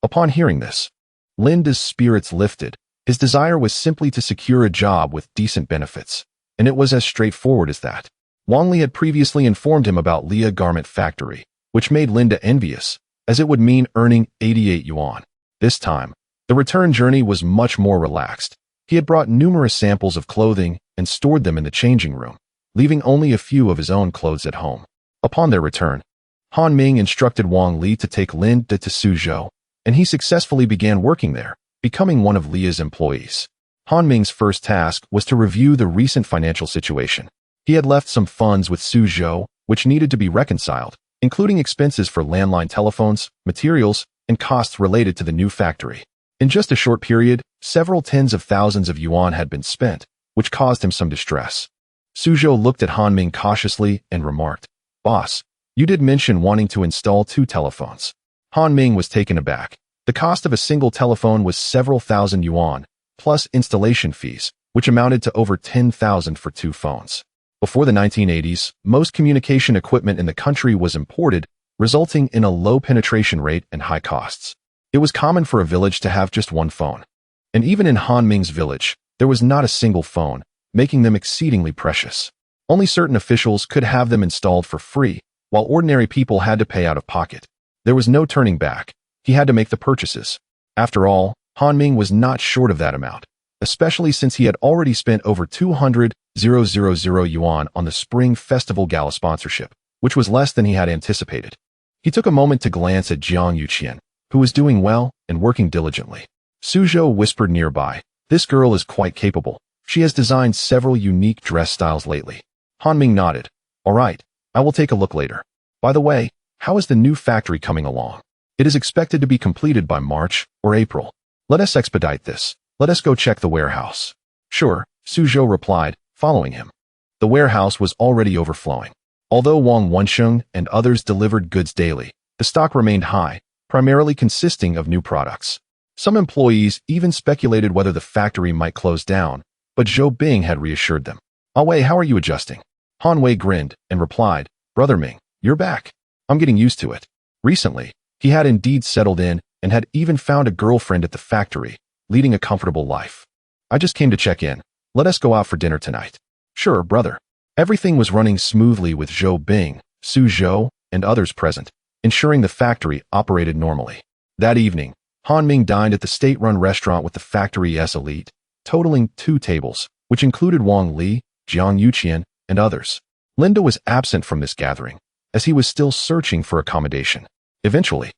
Upon hearing this, Linda's spirits lifted. His desire was simply to secure a job with decent benefits, and it was as straightforward as that. Wang Li had previously informed him about Lia Garment Factory, which made Linda envious, as it would mean earning 88 yuan. This time, the return journey was much more relaxed. He had brought numerous samples of clothing and stored them in the changing room, leaving only a few of his own clothes at home. Upon their return, Han Ming instructed Wang Li to take Linda to Suzhou, and he successfully began working there, becoming one of Lia's employees. Han Ming's first task was to review the recent financial situation. He had left some funds with Suzhou, which needed to be reconciled, including expenses for landline telephones, materials, and costs related to the new factory. In just a short period, several tens of thousands of yuan had been spent, which caused him some distress. Suzhou looked at Han Ming cautiously and remarked, Boss, you did mention wanting to install 2 telephones. Han Ming was taken aback. The cost of a single telephone was several thousand yuan, plus installation fees, which amounted to over 10,000 for 2 phones. Before the 1980s, most communication equipment in the country was imported, resulting in a low penetration rate and high costs. It was common for a village to have just one phone. And even in Han Ming's village, there was not a single phone, making them exceedingly precious. Only certain officials could have them installed for free, while ordinary people had to pay out of pocket. There was no turning back. He had to make the purchases. After all, Han Ming was not short of that amount, especially since he had already spent over 200,000 yuan on the Spring Festival Gala sponsorship, which was less than he had anticipated. He took a moment to glance at Jiang Yuqian, who was doing well and working diligently. Suzhou whispered nearby, "This girl is quite capable. She has designed several unique dress styles lately." Han Ming nodded. "All right, I will take a look later. By the way, how is the new factory coming along? It is expected to be completed by March or April. Let us expedite this. Let us go check the warehouse." "Sure," Suzhou replied, following him. The warehouse was already overflowing. Although Wang Wensheng and others delivered goods daily, the stock remained high, primarily consisting of new products. Some employees even speculated whether the factory might close down, but Zhou Bing had reassured them. "Ah Wei, how are you adjusting?" Han Wei grinned and replied, "Brother Ming, you're back. I'm getting used to it." Recently, he had indeed settled in and had even found a girlfriend at the factory, leading a comfortable life. "I just came to check in. Let us go out for dinner tonight." "Sure, brother." Everything was running smoothly with Zhou Bing, Suzhou, and others present, ensuring the factory operated normally. That evening, Han Ming dined at the state-run restaurant with the factory's elite, totaling 2 tables, which included Wang Li, Jiang Yuqian, and others. Linda was absent from this gathering, as he was still searching for accommodation. Eventually,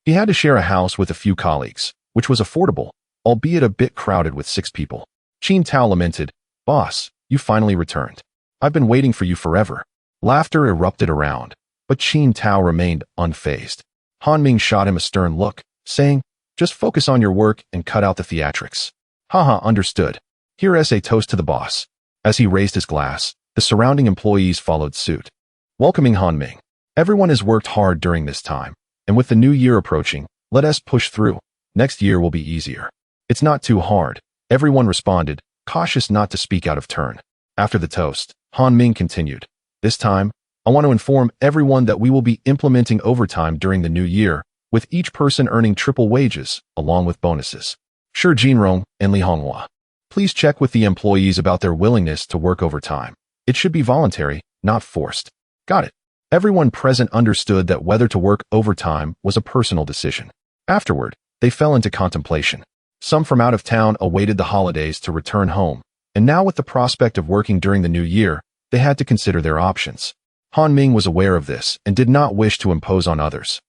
he had to share a house with a few colleagues, which was affordable, albeit a bit crowded with 6 people. Qin Tao lamented, "Boss, you finally returned. I've been waiting for you forever." Laughter erupted around, but Qin Tao remained unfazed. Han Ming shot him a stern look, saying, "Just focus on your work and cut out the theatrics." "Haha, understood. Here's a toast to the boss." As he raised his glass, the surrounding employees followed suit. Welcoming Han Ming. "Everyone has worked hard during this time, and with the new year approaching, let us push through. Next year will be easier." "It's not too hard," everyone responded, cautious not to speak out of turn. After the toast, Han Ming continued, "This time, I want to inform everyone that we will be implementing overtime during the new year, with each person earning triple wages, along with bonuses. Sure, Jinrong and Li Honghua. Please check with the employees about their willingness to work overtime. It should be voluntary, not forced." "Got it." Everyone present understood that whether to work overtime was a personal decision. Afterward, they fell into contemplation. Some from out of town awaited the holidays to return home, and now with the prospect of working during the new year, they had to consider their options. Han Ming was aware of this and did not wish to impose on others.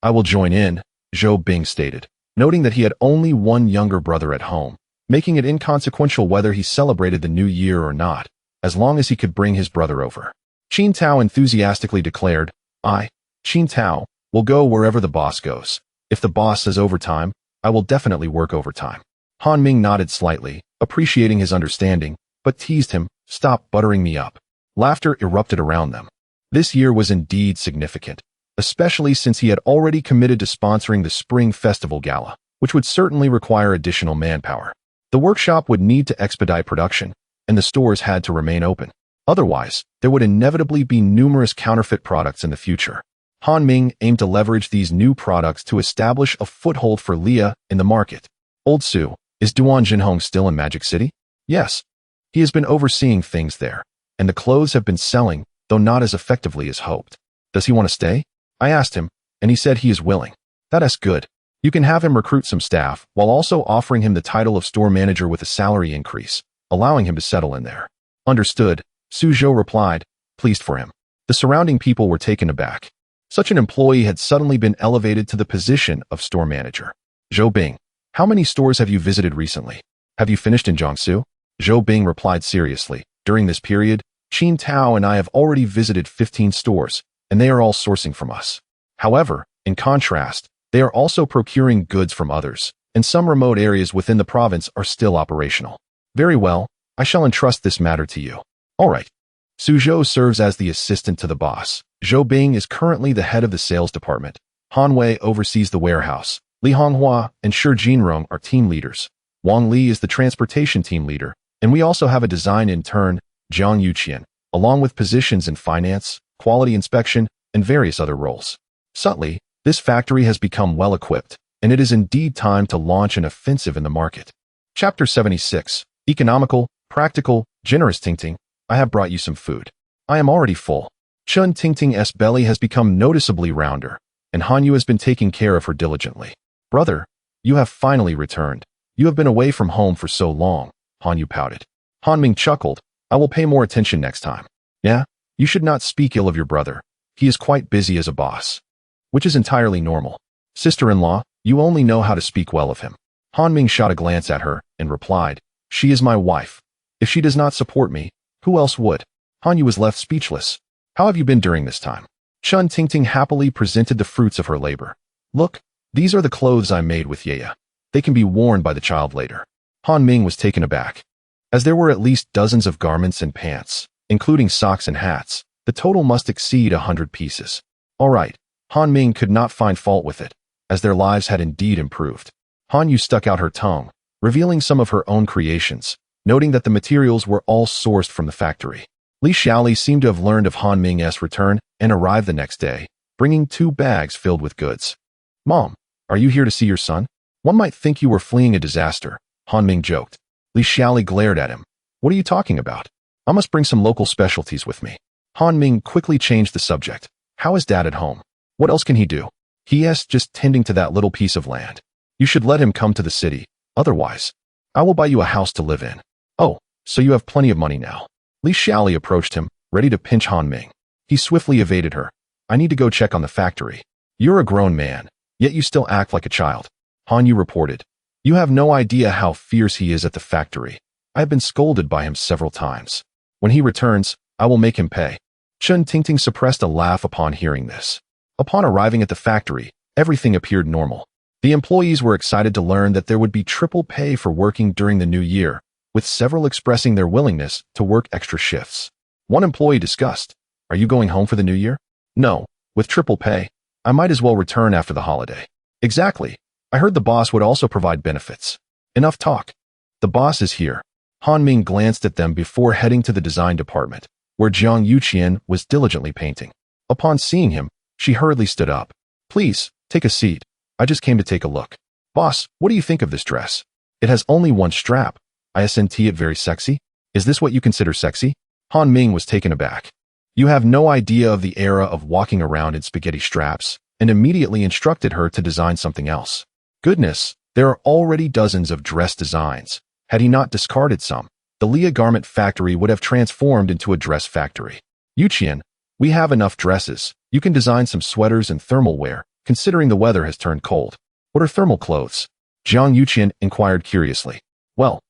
"I will join in," Zhou Bing stated, noting that he had only one younger brother at home, making it inconsequential whether he celebrated the new year or not, as long as he could bring his brother over. Qin Tao enthusiastically declared, Qin Tao, will go wherever the boss goes. If the boss says overtime, I will definitely work overtime." Han Ming nodded slightly, appreciating his understanding, but teased him, "Stop buttering me up." Laughter erupted around them. This year was indeed significant, especially since he had already committed to sponsoring the Spring Festival Gala, which would certainly require additional manpower. The workshop would need to expedite production, and the stores had to remain open. Otherwise, there would inevitably be numerous counterfeit products in the future. Han Ming aimed to leverage these new products to establish a foothold for Leah in the market. "Old Su, is Duan Jinhong still in Magic City?" "Yes. He has been overseeing things there, and the clothes have been selling, though not as effectively as hoped." "Does he want to stay?" I asked him, and he said he is willing. "That's good. You can have him recruit some staff, while also offering him the title of store manager with a salary increase, allowing him to settle in there." "Understood," Suzhou replied, pleased for him. The surrounding people were taken aback. Such an employee had suddenly been elevated to the position of store manager. "Zhou Bing, how many stores have you visited recently? Have you finished in Jiangsu?" Zhou Bing replied seriously, "During this period, Qin Tao and I have already visited 15 stores, and they are all sourcing from us. However, in contrast, they are also procuring goods from others, and some remote areas within the province are still operational." "Very well, I shall entrust this matter to you." "All right." Suzhou serves as the assistant to the boss. Zhou Bing is currently the head of the sales department. Han Wei oversees the warehouse. Li Honghua and Shi Jinrong are team leaders. Wang Li is the transportation team leader, and we also have a design intern, Jiang Yuqian, along with positions in finance, quality inspection, and various other roles. Subtly, this factory has become well-equipped, and it is indeed time to launch an offensive in the market. Chapter 76. Economical, practical, generous Tingting. I have brought you some food. I am already full. Chun Tingting's belly has become noticeably rounder, and Han Yu has been taking care of her diligently. Brother, you have finally returned. You have been away from home for so long, Han Yu pouted. Han Ming chuckled. I will pay more attention next time. Yeah, you should not speak ill of your brother. He is quite busy as a boss. Which is entirely normal. Sister-in-law, you only know how to speak well of him. Han Ming shot a glance at her and replied, she is my wife. If she does not support me, who else would? Han Yu was left speechless. How have you been during this time? Chun Tingting happily presented the fruits of her labor. Look, these are the clothes I made with Yaya. They can be worn by the child later. Han Ming was taken aback. As there were at least dozens of garments and pants, including socks and hats, the total must exceed 100 pieces. All right, Han Ming could not find fault with it, as their lives had indeed improved. Han Yu stuck out her tongue, revealing some of her own creations, noting that the materials were all sourced from the factory. Li Xiaoli seemed to have learned of Han Ming's return and arrived the next day, bringing 2 bags filled with goods. Mom, are you here to see your son? One might think you were fleeing a disaster, Han Ming joked. Li Xiaoli glared at him. What are you talking about? I must bring some local specialties with me. Han Ming quickly changed the subject. How is Dad at home? What else can he do? He is just tending to that little piece of land. You should let him come to the city. Otherwise, I will buy you a house to live in. Oh, so you have plenty of money now. Li Xiaoli approached him, ready to pinch Han Ming. He swiftly evaded her. I need to go check on the factory. You're a grown man, yet you still act like a child. Han Yu reported. You have no idea how fierce he is at the factory. I have been scolded by him several times. When he returns, I will make him pay. Chun Tingting suppressed a laugh upon hearing this. Upon arriving at the factory, everything appeared normal. The employees were excited to learn that there would be triple pay for working during the new year, with several expressing their willingness to work extra shifts. One employee discussed, are you going home for the new year? No, with triple pay, I might as well return after the holiday. Exactly. I heard the boss would also provide benefits. Enough talk. The boss is here. Han Ming glanced at them before heading to the design department, where Jiang Yuqian was diligently painting. Upon seeing him, she hurriedly stood up. Please, take a seat. I just came to take a look. Boss, what do you think of this dress? It has only one strap. Isn't it very sexy? Is this what you consider sexy? Han Ming was taken aback. You have no idea of the era of walking around in spaghetti straps, and immediately instructed her to design something else. Goodness, there are already dozens of dress designs. Had he not discarded some, the Leah garment factory would have transformed into a dress factory. Yuqian, we have enough dresses. You can design some sweaters and thermal wear, considering the weather has turned cold. What are thermal clothes? Jiang Yuqian inquired curiously. Well,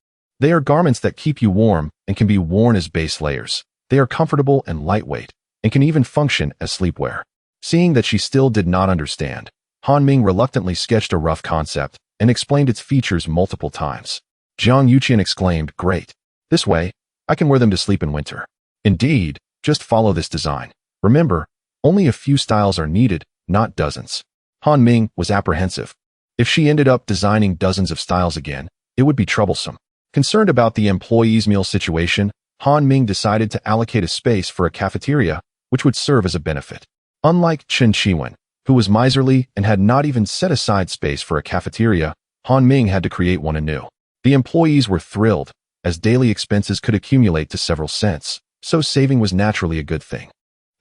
they are garments that keep you warm and can be worn as base layers. They are comfortable and lightweight, and can even function as sleepwear. Seeing that she still did not understand, Han Ming reluctantly sketched a rough concept and explained its features multiple times. Jiang Yuqian exclaimed, great. This way, I can wear them to sleep in winter. Indeed, just follow this design. Remember, only a few styles are needed, not dozens. Han Ming was apprehensive. If she ended up designing dozens of styles again, it would be troublesome. Concerned about the employees' meal situation, Han Ming decided to allocate a space for a cafeteria, which would serve as a benefit. Unlike Chen Chiwen, who was miserly and had not even set aside space for a cafeteria, Han Ming had to create one anew. The employees were thrilled, as daily expenses could accumulate to several cents, so saving was naturally a good thing.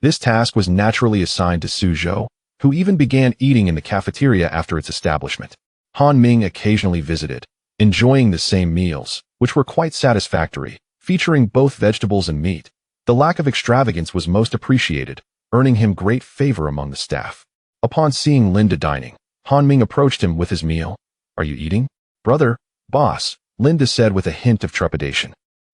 This task was naturally assigned to Su Zhou, who even began eating in the cafeteria after its establishment. Han Ming occasionally visited, enjoying the same meals, which were quite satisfactory, featuring both vegetables and meat. The lack of extravagance was most appreciated, earning him great favor among the staff. Upon seeing Linda dining, Han Ming approached him with his meal. Are you eating? Brother, boss, Linda said with a hint of trepidation.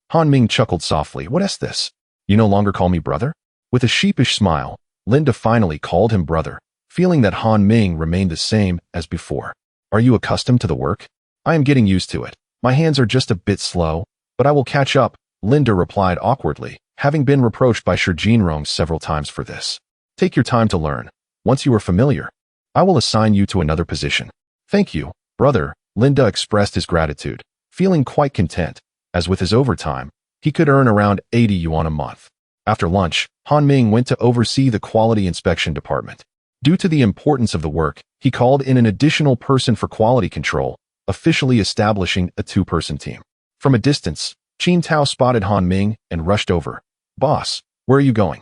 Han Ming chuckled softly. What is this? You no longer call me brother? With a sheepish smile, Linda finally called him brother, feeling that Han Ming remained the same as before. Are you accustomed to the work? I am getting used to it. My hands are just a bit slow, but I will catch up, Linda replied awkwardly, having been reproached by Shi Jinrong several times for this. Take your time to learn. Once you are familiar, I will assign you to another position. Thank you, brother, Linda expressed his gratitude, feeling quite content, as with his overtime, he could earn around 80 yuan a month. After lunch, Han Ming went to oversee the quality inspection department. Due to the importance of the work, he called in an additional person for quality control, officially establishing a two-person team. From a distance, Qin Tao spotted Han Ming and rushed over. "Boss, where are you going?"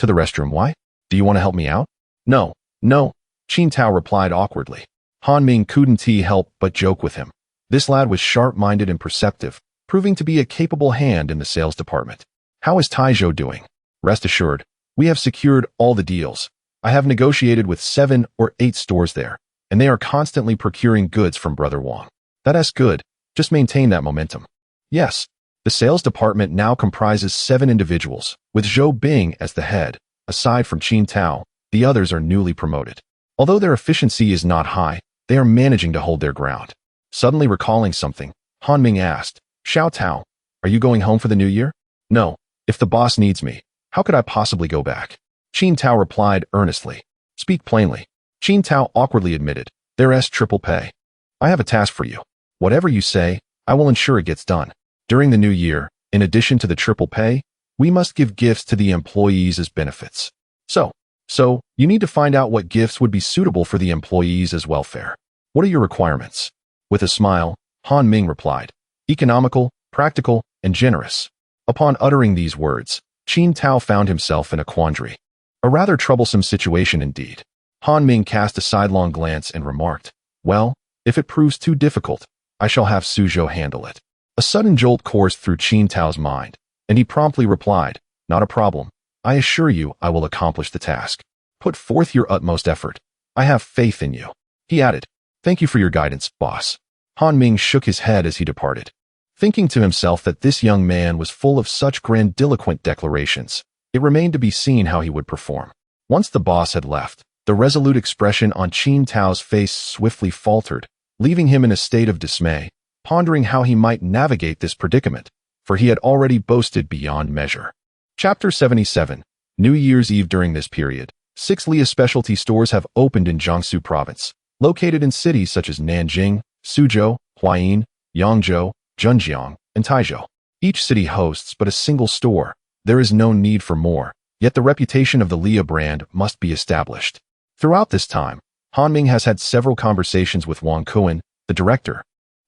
"To the restroom. Why? Do you want to help me out?" No, Qin Tao replied awkwardly. Han Ming couldn't help but joke with him. This lad was sharp-minded and perceptive, proving to be a capable hand in the sales department. "How is Taizhou doing?" "Rest assured, we have secured all the deals. I have negotiated with 7 or 8 stores there, and they are constantly procuring goods from Brother Wang." "That's good. Just maintain that momentum." "Yes." The sales department now comprises 7 individuals, with Zhou Bing as the head. Aside from Qin Tao, the others are newly promoted. Although their efficiency is not high, they are managing to hold their ground. Suddenly recalling something, Han Ming asked, "Xiao Tao, are you going home for the new year?" "No. If the boss needs me, how could I possibly go back?" Qin Tao replied earnestly. "Speak plainly." Qin Tao awkwardly admitted, "There's triple pay. I have a task for you. Whatever you say, I will ensure it gets done. During the new year, in addition to the triple pay, we must give gifts to the employees as benefits. So, you need to find out what gifts would be suitable for the employees as welfare. What are your requirements?" With a smile, Han Ming replied, "Economical, practical, and generous." Upon uttering these words, Qin Tao found himself in a quandary. A rather troublesome situation indeed. Han Ming cast a sidelong glance and remarked, "Well, if it proves too difficult, I shall have Suzhou handle it." A sudden jolt coursed through Qin Tao's mind, and he promptly replied, "Not a problem. I assure you I will accomplish the task. Put forth your utmost effort. I have faith in you." He added, "Thank you for your guidance, boss." Han Ming shook his head as he departed. Thinking to himself that this young man was full of such grandiloquent declarations, it remained to be seen how he would perform. Once the boss had left, the resolute expression on Qin Tao's face swiftly faltered, leaving him in a state of dismay, pondering how he might navigate this predicament, for he had already boasted beyond measure. Chapter 77. New Year's Eve. During this period, 6 Lia specialty stores have opened in Jiangsu province, located in cities such as Nanjing, Suzhou, Huayin, Yangzhou, Zhenjiang, and Taizhou. Each city hosts but a single store. There is no need for more, yet the reputation of the Lia brand must be established. Throughout this time, Han Ming has had several conversations with Wang Kuan, the director,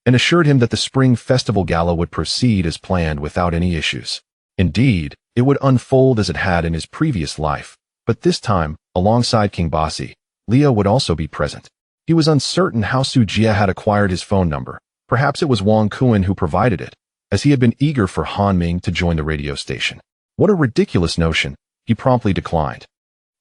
and assured him that the Spring Festival Gala would proceed as planned without any issues. Indeed, it would unfold as it had in his previous life, but this time, alongside King Basi, Lia would also be present. He was uncertain how Su Jia had acquired his phone number. Perhaps it was Wang Kuan who provided it, as he had been eager for Han Ming to join the radio station. What a ridiculous notion, he promptly declined,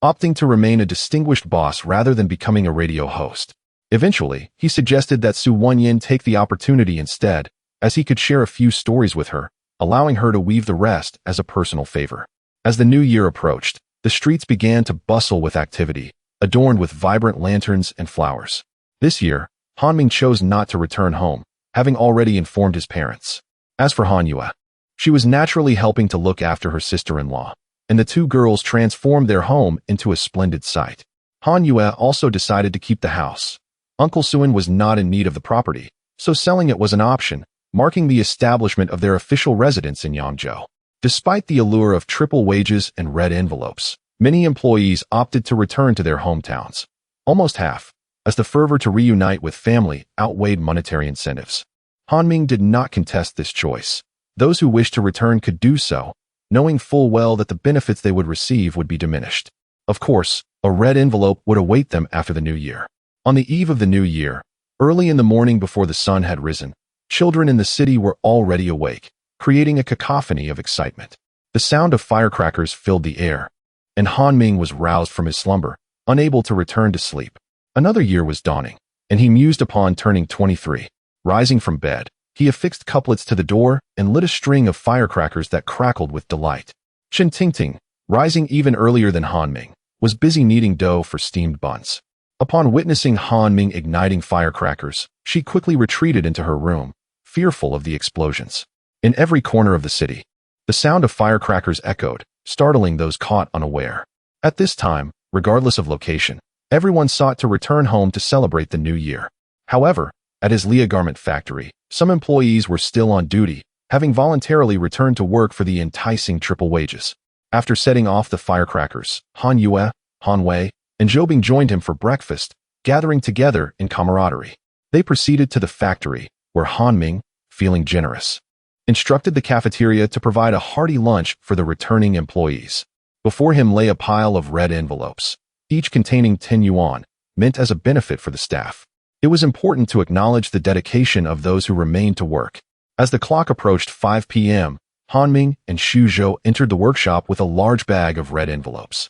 opting to remain a distinguished boss rather than becoming a radio host. Eventually, he suggested that Su Wenyin take the opportunity instead, as he could share a few stories with her, allowing her to weave the rest as a personal favor. As the new year approached, the streets began to bustle with activity, adorned with vibrant lanterns and flowers. This year, Han Ming chose not to return home, having already informed his parents. As for Han Yue, she was naturally helping to look after her sister-in-law, and the 2 girls transformed their home into a splendid sight. Han Yue also decided to keep the house. Uncle Suen was not in need of the property, so selling it was an option, marking the establishment of their official residence in Yangzhou. Despite the allure of triple wages and red envelopes, many employees opted to return to their hometowns. Almost half, as the fervor to reunite with family outweighed monetary incentives. Han Ming did not contest this choice. Those who wished to return could do so, knowing full well that the benefits they would receive would be diminished. Of course, a red envelope would await them after the new year. On the eve of the new year, early in the morning before the sun had risen, children in the city were already awake, creating a cacophony of excitement. The sound of firecrackers filled the air, and Han Ming was roused from his slumber, unable to return to sleep. Another year was dawning, and he mused upon turning 23. Rising from bed, he affixed couplets to the door and lit a string of firecrackers that crackled with delight. Chen Tingting, rising even earlier than Han Ming, was busy kneading dough for steamed buns. Upon witnessing Han Ming igniting firecrackers, she quickly retreated into her room, fearful of the explosions. In every corner of the city, the sound of firecrackers echoed, startling those caught unaware. At this time, regardless of location, everyone sought to return home to celebrate the new year. However, at his Lia garment factory, some employees were still on duty, having voluntarily returned to work for the enticing triple wages. After setting off the firecrackers, Han Yue, Han Wei, and Zhou Bing joined him for breakfast, gathering together in camaraderie. They proceeded to the factory, where Han Ming, feeling generous, instructed the cafeteria to provide a hearty lunch for the returning employees. Before him lay a pile of red envelopes, each containing 10 yuan, meant as a benefit for the staff. It was important to acknowledge the dedication of those who remained to work. As the clock approached 5 p.m., Han Ming and Xu Zhou entered the workshop with a large bag of red envelopes.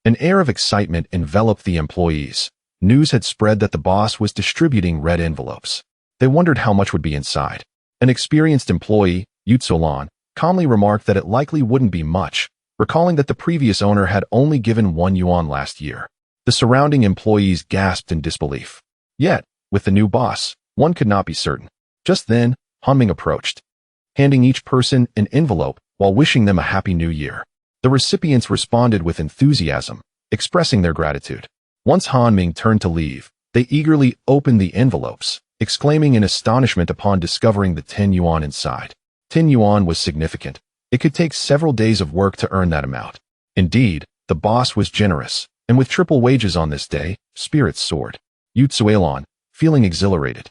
An air of excitement enveloped the employees. News had spread that the boss was distributing red envelopes. They wondered how much would be inside. An experienced employee, Outcast, calmly remarked that it likely wouldn't be much, recalling that the previous owner had only given 1 yuan last year. The surrounding employees gasped in disbelief. Yet, with the new boss, one could not be certain. Just then, Han Ming approached, handing each person an envelope while wishing them a happy new year. The recipients responded with enthusiasm, expressing their gratitude. Once Han Ming turned to leave, they eagerly opened the envelopes, exclaiming in astonishment upon discovering the 10 yuan inside. 10 yuan was significant. It could take several days of work to earn that amount. Indeed, the boss was generous, and with triple wages on this day, spirits soared. Outcast, feeling exhilarated,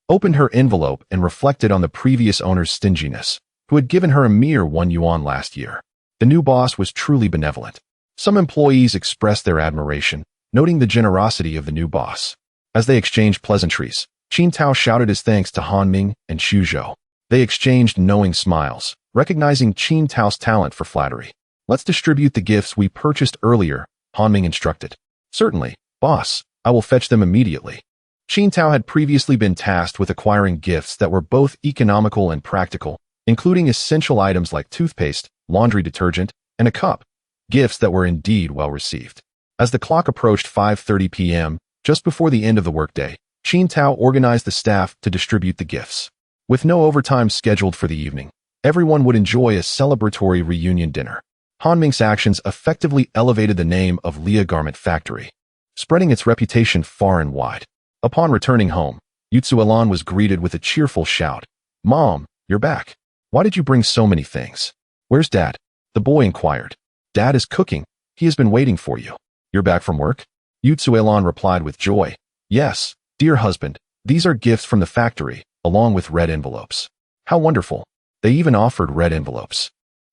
opened her envelope and reflected on the previous owner's stinginess, who had given her a mere 1 yuan last year. The new boss was truly benevolent. Some employees expressed their admiration, noting the generosity of the new boss. As they exchanged pleasantries, Qin Tao shouted his thanks to Han Ming and Xu Zhou. They exchanged knowing smiles, recognizing Qin Tao's talent for flattery. "Let's distribute the gifts we purchased earlier," Han Ming instructed. "Certainly, boss. I will fetch them immediately." Qin Tao had previously been tasked with acquiring gifts that were both economical and practical, including essential items like toothpaste, laundry detergent, and a cup, gifts that were indeed well received. As the clock approached 5:30 p.m., just before the end of the workday, Qin Tao organized the staff to distribute the gifts. With no overtime scheduled for the evening, everyone would enjoy a celebratory reunion dinner. Han Ming's actions effectively elevated the name of Leah Garment Factory, spreading its reputation far and wide. Upon returning home, Outcast was greeted with a cheerful shout. "Mom, you're back. Why did you bring so many things?" "Where's Dad?" the boy inquired. "Dad is cooking. He has been waiting for you." "You're back from work?" Outcast replied with joy. "Yes, dear husband, these are gifts from the factory, along with red envelopes." "How wonderful. They even offered red envelopes.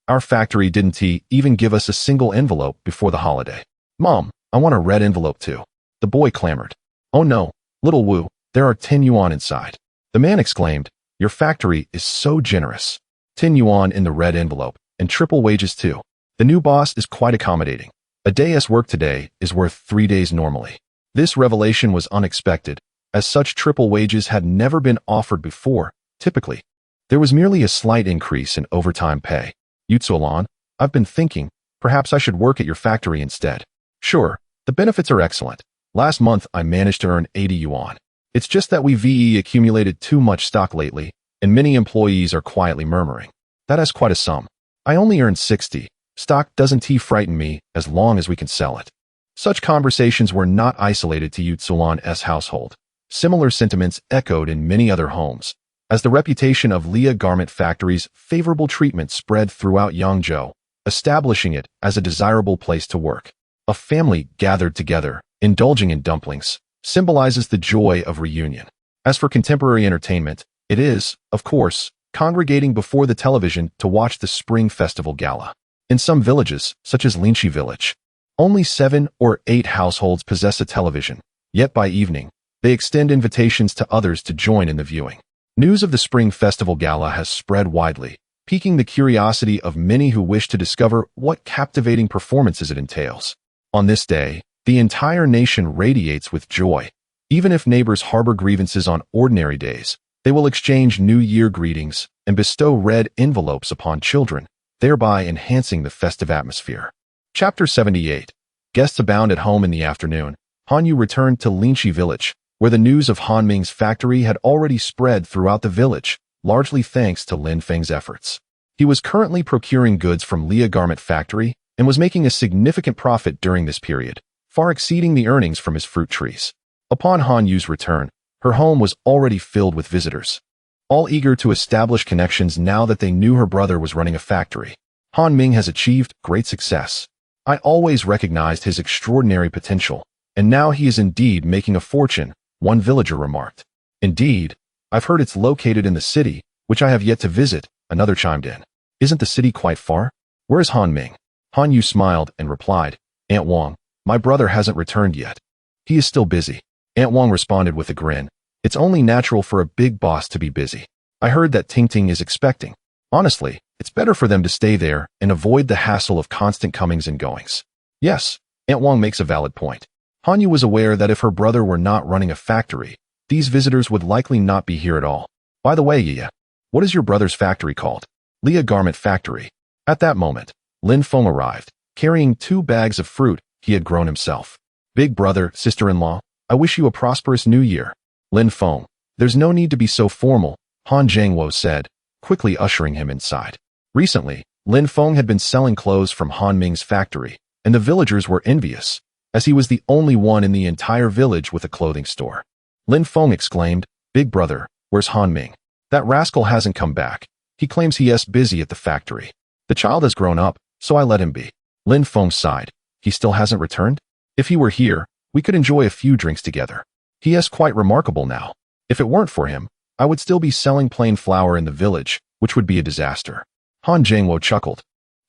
Our factory didn't even give us a single envelope before the holiday." "Mom, I want a red envelope too," the boy clamored. "Oh no, little Wu, there are 10 yuan inside." The man exclaimed, "Your factory is so generous. 10 yuan in the red envelope, and triple wages too. The new boss is quite accommodating. A day's work today is worth 3 days normally." This revelation was unexpected, as such triple wages had never been offered before. Typically, there was merely a slight increase in overtime pay. "Outcast, I've been thinking, perhaps I should work at your factory instead." "Sure, the benefits are excellent. Last month I managed to earn 80 yuan. It's just that we've accumulated too much stock lately, and many employees are quietly murmuring. That is quite a sum. I only earned 60. Stock doesn't frighten me as long as we can sell it." Such conversations were not isolated to Outcast's household. Similar sentiments echoed in many other homes, as the reputation of Leah Garment Factory's favorable treatment spread throughout Yangzhou, establishing it as a desirable place to work. A family gathered together, indulging in dumplings, symbolizes the joy of reunion. As for contemporary entertainment, it is, of course, congregating before the television to watch the Spring Festival Gala. In some villages, such as Linqi Village, only 7 or 8 households possess a television, yet by evening, they extend invitations to others to join in the viewing. News of the Spring Festival Gala has spread widely, piquing the curiosity of many who wish to discover what captivating performances it entails. On this day, the entire nation radiates with joy. Even if neighbors harbor grievances on ordinary days, they will exchange New Year greetings and bestow red envelopes upon children, thereby enhancing the festive atmosphere. Chapter 78. Guests abound at home in the afternoon. Han Yu returned to Linqi Village, where the news of Han Ming's factory had already spread throughout the village, largely thanks to Lin Feng's efforts. He was currently procuring goods from Leah Garment Factory and was making a significant profit during this period, far exceeding the earnings from his fruit trees. Upon Han Yu's return, her home was already filled with visitors, all eager to establish connections now that they knew her brother was running a factory. "Han Ming has achieved great success. I always recognized his extraordinary potential, and now he is indeed making a fortune," one villager remarked. Indeed, I've heard it's located in the city, which I have yet to visit, another chimed in. Isn't the city quite far? Where is Han Ming? Han Yu smiled and replied, Aunt Wang, my brother hasn't returned yet. He is still busy. Aunt Wang responded with a grin. It's only natural for a big boss to be busy. I heard that Ting Ting is expecting. Honestly, it's better for them to stay there and avoid the hassle of constant comings and goings. Yes, Aunt Wang makes a valid point. Han Yu was aware that if her brother were not running a factory, these visitors would likely not be here at all. By the way, Yia, what is your brother's factory called? Leah Garment Factory. At that moment, Lin Feng arrived, carrying 2 bags of fruit he had grown himself. Big brother, sister-in-law, I wish you a prosperous new year. Lin Feng, there's no need to be so formal, Han Jiangwo said, quickly ushering him inside. Recently, Lin Feng had been selling clothes from Han Ming's factory, and the villagers were envious, as he was the only one in the entire village with a clothing store. Lin Feng exclaimed, Big brother, where's Han Ming? That rascal hasn't come back. He claims he is busy at the factory. The child has grown up, so I let him be. Lin Feng sighed. He still hasn't returned? If he were here, we could enjoy a few drinks together. He is quite remarkable now. If it weren't for him, I would still be selling plain flour in the village, which would be a disaster. Han Jiangwo chuckled,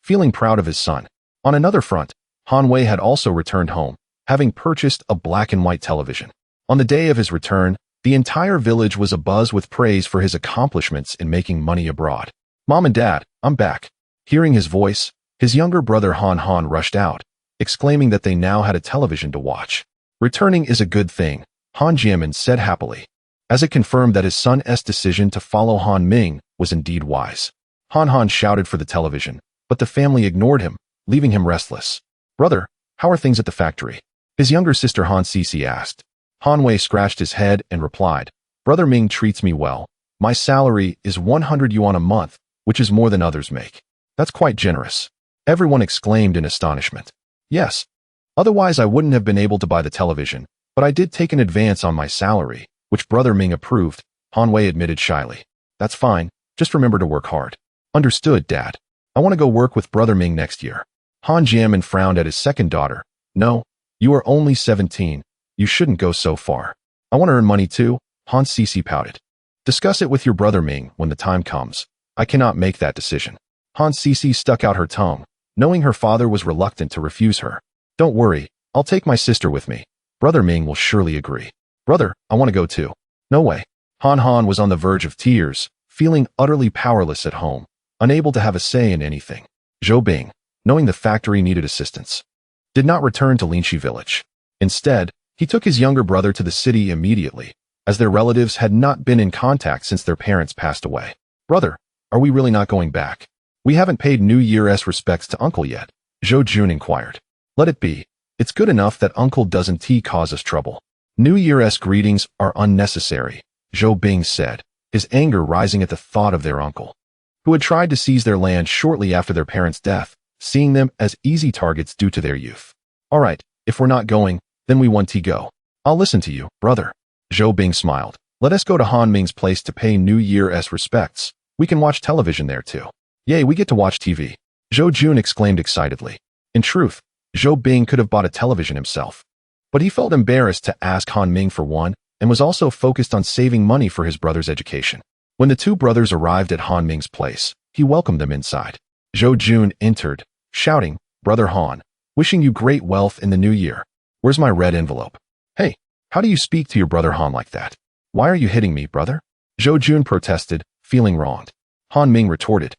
feeling proud of his son. On another front, Han Wei had also returned home, having purchased a black and white television. On the day of his return, the entire village was abuzz with praise for his accomplishments in making money abroad. Mom and Dad, I'm back. Hearing his voice, his younger brother Han rushed out, exclaiming that they now had a television to watch. Returning is a good thing, Han Jianmin said happily, as it confirmed that his son's decision to follow Han Ming was indeed wise. Han shouted for the television, but the family ignored him, leaving him restless. Brother, how are things at the factory? His younger sister Han Cici asked. Han Wei scratched his head and replied, Brother Ming treats me well. My salary is 100 yuan a month, which is more than others make. That's quite generous. Everyone exclaimed in astonishment. Yes. Otherwise I wouldn't have been able to buy the television, but I did take an advance on my salary, which Brother Ming approved, Han Wei admitted shyly. That's fine, just remember to work hard. Understood, Dad. I want to go work with Brother Ming next year. Han Jianmin frowned at his second daughter. No, you are only 17. You shouldn't go so far. I want to earn money too, Han Cici pouted. Discuss it with your brother Ming when the time comes. I cannot make that decision. Han Cici stuck out her tongue, knowing her father was reluctant to refuse her. Don't worry, I'll take my sister with me. Brother Ming will surely agree. Brother, I want to go too. No way. Han was on the verge of tears, feeling utterly powerless at home, unable to have a say in anything. Zhou Bing, knowing the factory needed assistance, did not return to Linxi village. Instead, he took his younger brother to the city immediately, as their relatives had not been in contact since their parents passed away. Brother, are we really not going back? We haven't paid New Year's respects to Uncle yet, Zhou Jun inquired. Let it be. It's good enough that Uncle doesn't cause us trouble. New Year's greetings are unnecessary, Zhou Bing said, his anger rising at the thought of their uncle, who had tried to seize their land shortly after their parents' death, seeing them as easy targets due to their youth. All right, if we're not going, then we want to go. I'll listen to you, brother. Zhou Bing smiled. Let us go to Han Ming's place to pay New Year's respects. We can watch television there too. Yay, we get to watch TV. Zhou Jun exclaimed excitedly. In truth, Zhou Bing could have bought a television himself, but he felt embarrassed to ask Han Ming for one and was also focused on saving money for his brother's education. When the two brothers arrived at Han Ming's place, he welcomed them inside. Zhou Jun entered, shouting, Brother Han, wishing you great wealth in the new year. Where's my red envelope? Hey, how do you speak to your brother Han like that? Why are you hitting me, brother? Zhou Jun protested, feeling wronged. Han Ming retorted,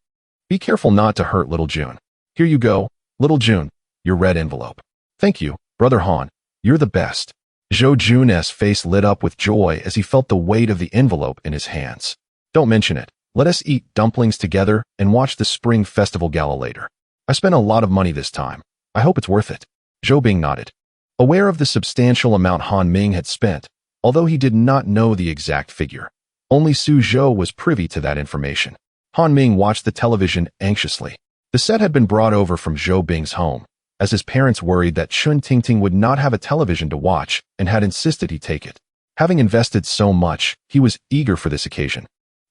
Be careful not to hurt little Jun. Here you go, little Jun, your red envelope. Thank you, Brother Han, you're the best. Zhou Jun's face lit up with joy as he felt the weight of the envelope in his hands. Don't mention it. Let us eat dumplings together and watch the Spring Festival Gala later. I spent a lot of money this time. I hope it's worth it. Zhou Bing nodded, aware of the substantial amount Han Ming had spent, although he did not know the exact figure. Only Su Zhou was privy to that information. Han Ming watched the television anxiously. The set had been brought over from Zhou Bing's home, as his parents worried that Chun Tingting would not have a television to watch and had insisted he take it. Having invested so much, he was eager for this occasion,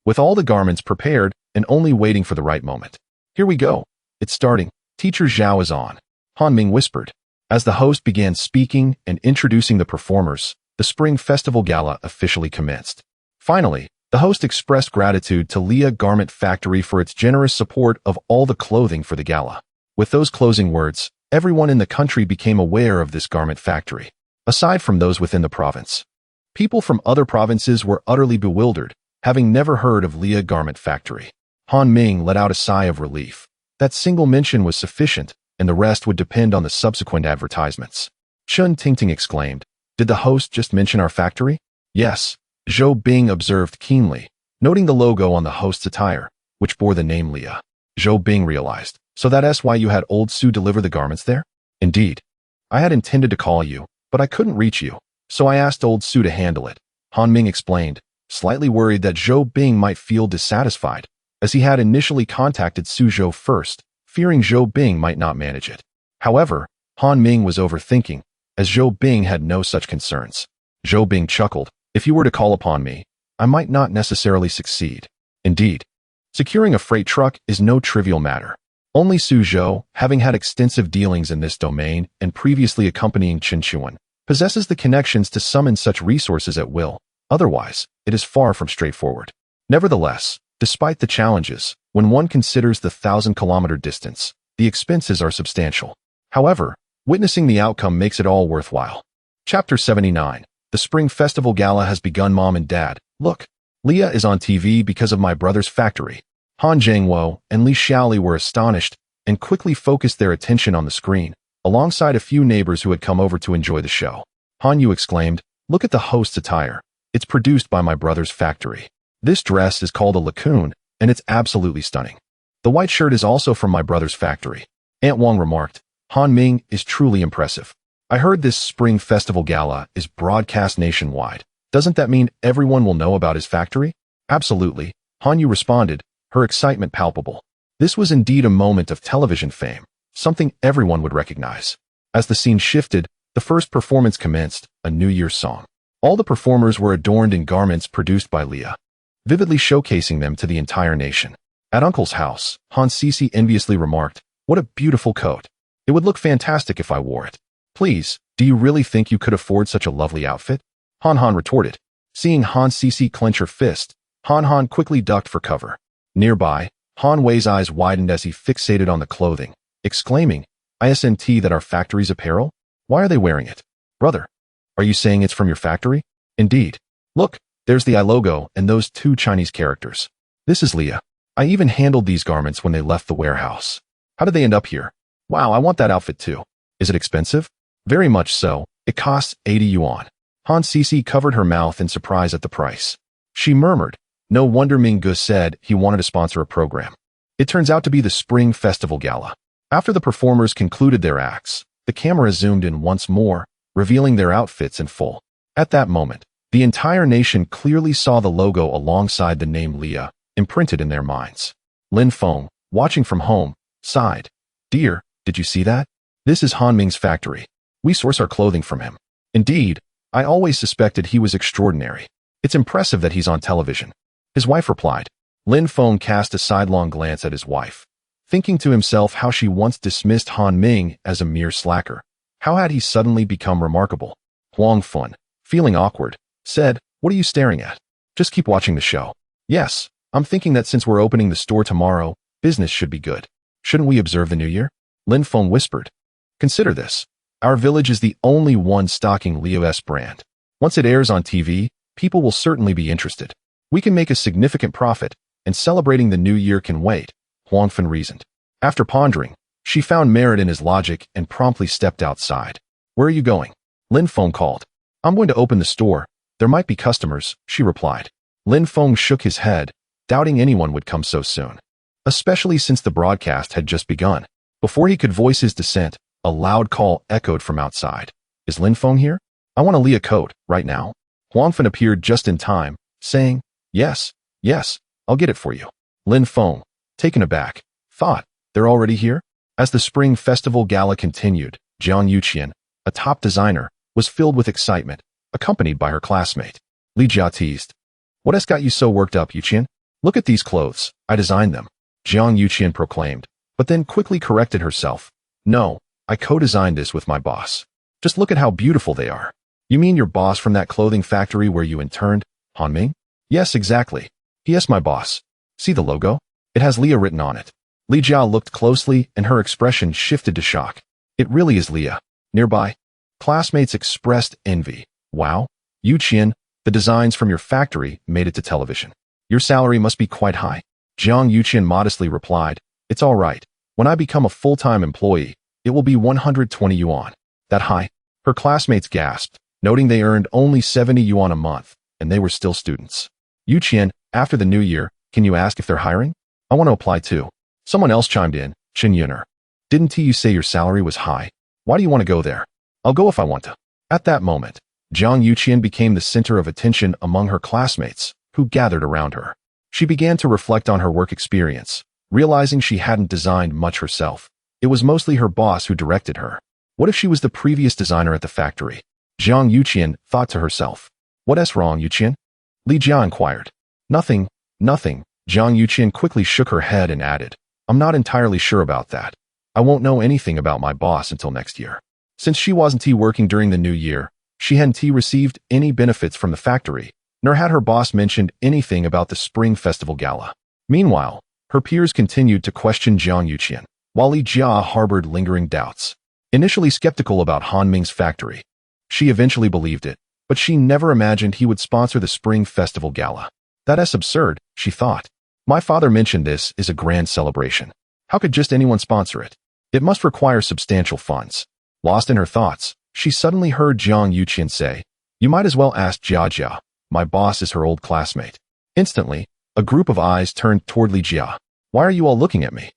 with all the garments prepared and only waiting for the right moment. Here we go. It's starting. Teacher Zhao is on, Han Ming whispered. As the host began speaking and introducing the performers, the Spring Festival Gala officially commenced. Finally, the host expressed gratitude to Leah Garment Factory for its generous support of all the clothing for the gala. With those closing words, everyone in the country became aware of this garment factory, aside from those within the province. People from other provinces were utterly bewildered, having never heard of Leah Garment Factory. Han Ming let out a sigh of relief. That single mention was sufficient, and the rest would depend on the subsequent advertisements. Chun Tingting exclaimed, "Did the host just mention our factory?" "Yes," Zhou Bing observed keenly, noting the logo on the host's attire, which bore the name Leah. Zhou Bing realized, "So that's why you had old Su deliver the garments there?" "Indeed. I had intended to call you, but I couldn't reach you, so I asked old Su to handle it," Han Ming explained, slightly worried that Zhou Bing might feel dissatisfied, as he had initially contacted Su Zhou first, fearing Zhou Bing might not manage it. However, Han Ming was overthinking, as Zhou Bing had no such concerns. Zhou Bing chuckled, "If you were to call upon me, I might not necessarily succeed." Indeed, securing a freight truck is no trivial matter. Only Su Zhou, having had extensive dealings in this domain and previously accompanying Chen Chuan, possesses the connections to summon such resources at will. Otherwise, it is far from straightforward. Nevertheless, despite the challenges, when one considers the 1,000-kilometer distance, the expenses are substantial. However, witnessing the outcome makes it all worthwhile. Chapter 79. The Spring Festival Gala has begun. Mom and Dad, look. Leah is on TV because of my brother's factory. Han Zhangwo and Li Xiaoli were astonished and quickly focused their attention on the screen, alongside a few neighbors who had come over to enjoy the show. Han Yu exclaimed, "Look at the host's attire. It's produced by my brother's factory. This dress is called a Tycoon, and it's absolutely stunning. The white shirt is also from my brother's factory." Aunt Wang remarked, "Han Ming is truly impressive. I heard this Spring Festival Gala is broadcast nationwide. Doesn't that mean everyone will know about his factory?" "Absolutely," Han Yu responded, her excitement palpable. This was indeed a moment of television fame, something everyone would recognize. As the scene shifted, the first performance commenced, a New Year's song. All the performers were adorned in garments produced by Leah, vividly showcasing them to the entire nation. At Uncle's house, Han Sisi enviously remarked, "What a beautiful coat. It would look fantastic if I wore it." "Please, do you really think you could afford such a lovely outfit?" Han retorted. Seeing Han Sisi clench her fist, Han quickly ducked for cover. Nearby, Han Wei's eyes widened as he fixated on the clothing, exclaiming, "Isn't that our factory's apparel? Why are they wearing it?" "Brother, are you saying it's from your factory?" "Indeed. Look, there's the I logo and those two Chinese characters. This is Leah. I even handled these garments when they left the warehouse. How did they end up here? Wow, I want that outfit too. Is it expensive?" "Very much so. It costs 80 yuan. Han Sisi covered her mouth in surprise at the price. She murmured, "No wonder Ming Gu said he wanted to sponsor a program." It turns out to be the Spring Festival Gala. After the performers concluded their acts, the camera zoomed in once more, revealing their outfits in full. At that moment, the entire nation clearly saw the logo alongside the name Leah, imprinted in their minds. Lin Feng, watching from home, sighed, "Dear, did you see that? This is Han Ming's factory. We source our clothing from him. Indeed, I always suspected he was extraordinary. It's impressive that he's on television." His wife replied. Lin Feng cast a sidelong glance at his wife, thinking to himself how she once dismissed Han Ming as a mere slacker. How had he suddenly become remarkable? Huang Fun, feeling awkward, said, "What are you staring at? Just keep watching the show." "Yes, I'm thinking that since we're opening the store tomorrow, business should be good. Shouldn't we observe the new year?" Lin Feng whispered. "Consider this. Our village is the only one stocking Leo's brand. Once it airs on TV, people will certainly be interested. We can make a significant profit, and celebrating the new year can wait," Huang Fun reasoned. After pondering, she found merit in his logic and promptly stepped outside. "Where are you going?" Lin Feng called. "I'm going to open the store. There might be customers," she replied. Lin Feng shook his head, doubting anyone would come so soon, especially since the broadcast had just begun. Before he could voice his dissent, a loud call echoed from outside. "Is Lin Feng here? I want a Leah coat, right now." Huang Fun appeared just in time, saying, Yes, I'll get it for you." Lin Feng, taken aback, thought, "They're already here?" As the Spring Festival Gala continued, Jiang Yuqian, a top designer, was filled with excitement, accompanied by her classmate. Li Jia teased, "What has got you so worked up, Yuqian? Look at these clothes, I designed them." Jiang Yuqian proclaimed, but then quickly corrected herself. "No, I co-designed this with my boss. Just look at how beautiful they are." "You mean your boss from that clothing factory where you interned, Han Ming?" Yes, exactly. P.S. My boss. See the logo? It has Leah written on it. Li Jia looked closely and her expression shifted to shock. It really is Leah. Nearby, classmates expressed envy. Wow, Yu Qian, the designs from your factory made it to television. Your salary must be quite high. Jiang Yuqian modestly replied, It's all right. When I become a full-time employee, it will be 120 yuan. That high? Her classmates gasped, noting they earned only 70 yuan a month, and they were still students. Yuqian, after the new year, can you ask if they're hiring? I want to apply too. Someone else chimed in, Chen Yuner. Didn't you say your salary was high? Why do you want to go there? I'll go if I want to. At that moment, Jiang Yuqian became the center of attention among her classmates, who gathered around her. She began to reflect on her work experience, realizing she hadn't designed much herself. It was mostly her boss who directed her. What if she was the previous designer at the factory? Jiang Yuqian thought to herself. What's wrong, Yuqian? Li Jia inquired. Nothing. Jiang Yuqian quickly shook her head and added, I'm not entirely sure about that. I won't know anything about my boss until next year. Since she wasn't working during the new year, she hadn't received any benefits from the factory, nor had her boss mentioned anything about the Spring Festival Gala. Meanwhile, her peers continued to question Jiang Yuqian, while Li Jia harbored lingering doubts. Initially skeptical about Han Ming's factory, she eventually believed it, but she never imagined he would sponsor the Spring Festival Gala. That's absurd, she thought. My father mentioned this is a grand celebration. How could just anyone sponsor it? It must require substantial funds. Lost in her thoughts, she suddenly heard Jiang Yuqian say, You might as well ask Jia Jia. My boss is her old classmate. Instantly, a group of eyes turned toward Li Jia. Why are you all looking at me?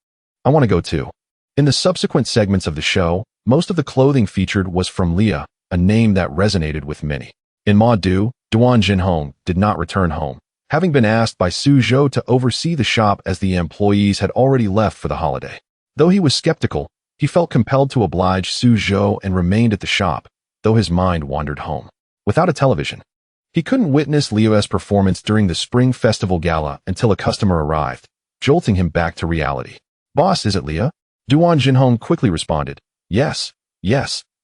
I want to go too. In the subsequent segments of the show, most of the clothing featured was from Leah, a name that resonated with many. In Ma Du, Duan Jinhong did not return home, having been asked by Su Zhou to oversee the shop as the employees had already left for the holiday. Though he was skeptical, he felt compelled to oblige Su Zhou and remained at the shop, though his mind wandered home. Without a television, he couldn't witness Leo's performance during the Spring Festival Gala until a customer arrived, jolting him back to reality. Boss, is it Leah? Duan Jinhong quickly responded, Yes,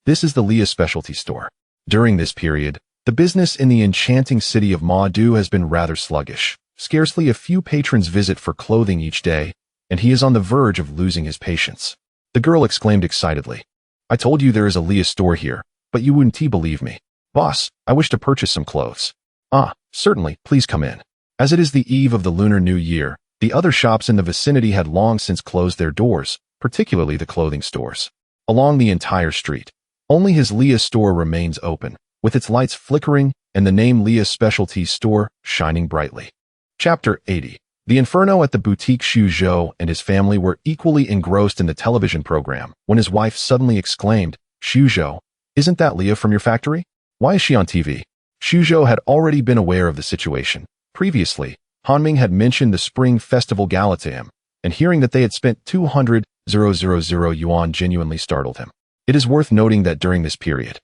this is the Leah specialty store. During this period, the business in the enchanting city of Ma Du has been rather sluggish. Scarcely a few patrons visit for clothing each day, and he is on the verge of losing his patience. The girl exclaimed excitedly, I told you there is a Leah store here, but you wouldn't believe me. Boss, I wish to purchase some clothes. Ah, certainly, please come in. As it is the eve of the Lunar New Year, the other shops in the vicinity had long since closed their doors, particularly the clothing stores. Along the entire street, only his Leah store remains open, with its lights flickering and the name Leah Specialty Store shining brightly. Chapter 80. The Inferno at the boutique. Xu Zhou and his family were equally engrossed in the television program when his wife suddenly exclaimed, Xu Zhou, isn't that Leah from your factory? Why is she on TV? Xu Zhou had already been aware of the situation. Previously, Han Ming had mentioned the Spring Festival Gala to him, and hearing that they had spent 200,000 yuan genuinely startled him. It is worth noting that during this period,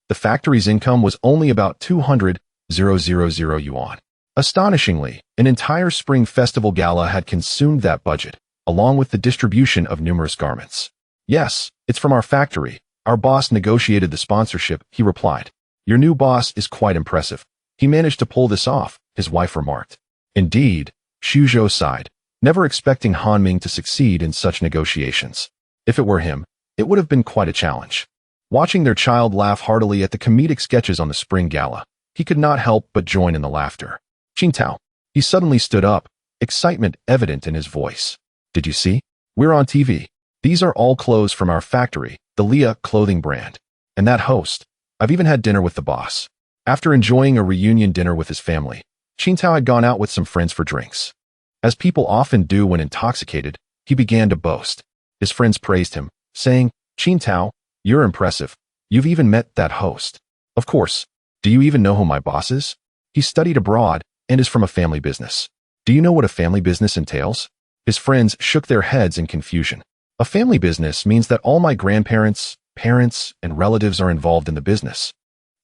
the factory's income was only about 200,000 yuan. Astonishingly, an entire Spring Festival Gala had consumed that budget, along with the distribution of numerous garments. Yes, it's from our factory. Our boss negotiated the sponsorship, he replied. Your new boss is quite impressive. He managed to pull this off, his wife remarked. Indeed, Xu Zhou sighed, never expecting Han Ming to succeed in such negotiations. If it were him, it would have been quite a challenge. Watching their child laugh heartily at the comedic sketches on the Spring Gala, he could not help but join in the laughter. Qingtao. He suddenly stood up, excitement evident in his voice. Did you see? We're on TV. These are all clothes from our factory, the Leah clothing brand. And that host. I've even had dinner with the boss. After enjoying a reunion dinner with his family, Qingtao had gone out with some friends for drinks. As people often do when intoxicated, he began to boast. His friends praised him, saying, Qingtao, you're impressive. You've even met that host. Of course. Do you even know who my boss is? He studied abroad and is from a family business. Do you know what a family business entails? His friends shook their heads in confusion. A family business means that all my grandparents, parents, and relatives are involved in the business.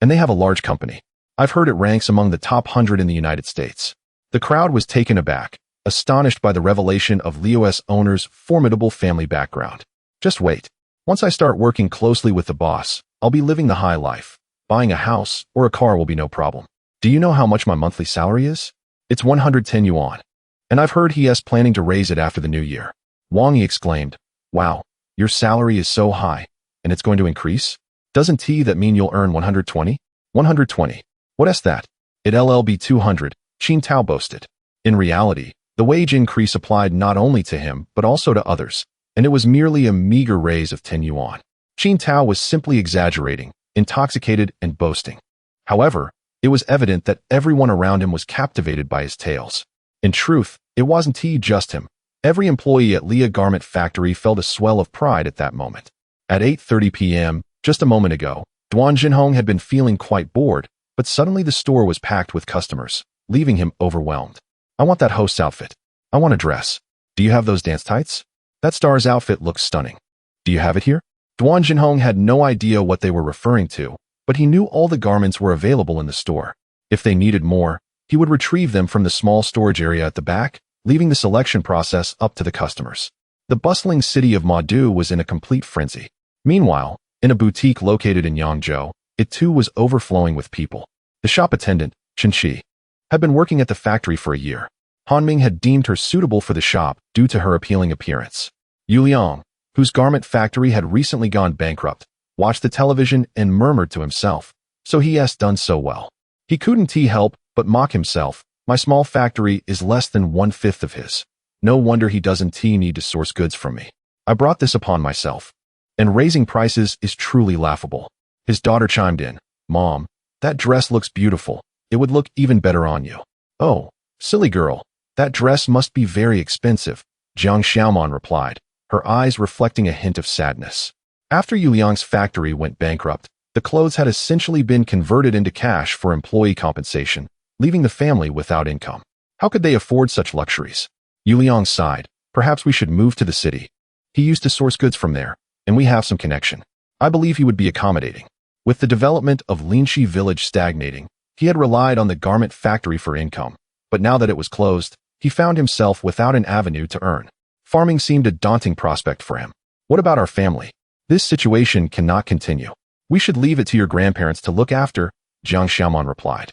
And they have a large company. I've heard it ranks among the top 100 in the United States. The crowd was taken aback, astonished by the revelation of Leo's owner's formidable family background. Just wait. Once I start working closely with the boss, I'll be living the high life. Buying a house or a car will be no problem. Do you know how much my monthly salary is? It's 110 yuan. And I've heard he is planning to raise it after the new year. Wang Yi exclaimed, wow, your salary is so high, and it's going to increase? Doesn't that mean you'll earn 120? 120. What is that? It'll be 200, Qin Tao boasted. In reality, the wage increase applied not only to him but also to others, and it was merely a meager raise of 10 yuan. Qin Tao was simply exaggerating, intoxicated and boasting. However, it was evident that everyone around him was captivated by his tales. In truth, it wasn't just him. Every employee at Leah Garment Factory felt a swell of pride at that moment. At 8:30 p.m., just a moment ago, Duan Jinhong had been feeling quite bored, but suddenly the store was packed with customers, leaving him overwhelmed. I want that host's outfit. I want a dress. Do you have those dance tights? That star's outfit looks stunning. Do you have it here? Duan Jinhong had no idea what they were referring to, but he knew all the garments were available in the store. If they needed more, he would retrieve them from the small storage area at the back, leaving the selection process up to the customers. The bustling city of Madu was in a complete frenzy. Meanwhile, in a boutique located in Yangzhou, it too was overflowing with people. The shop attendant, Chen Shi, had been working at the factory for a year. Han Ming had deemed her suitable for the shop due to her appealing appearance. Yu Liang, whose garment factory had recently gone bankrupt, watched the television and murmured to himself, so he has done so well. He couldn't help but mock himself. My small factory is less than 1/5 of his. No wonder he doesn't need to source goods from me. I brought this upon myself. And raising prices is truly laughable. His daughter chimed in, Mom, that dress looks beautiful. It would look even better on you. Oh, silly girl, that dress must be very expensive, Jiang Xiaomon replied, her eyes reflecting a hint of sadness. After Yu Liang's factory went bankrupt, the clothes had essentially been converted into cash for employee compensation, leaving the family without income. How could they afford such luxuries? Yu Liang sighed. Perhaps we should move to the city. He used to source goods from there, and we have some connection. I believe he would be accommodating. With the development of Linxi village stagnating, he had relied on the garment factory for income, but now that it was closed, he found himself without an avenue to earn. Farming seemed a daunting prospect for him. What about our family? This situation cannot continue. We should leave it to your grandparents to look after, Jiang Xiaomon replied.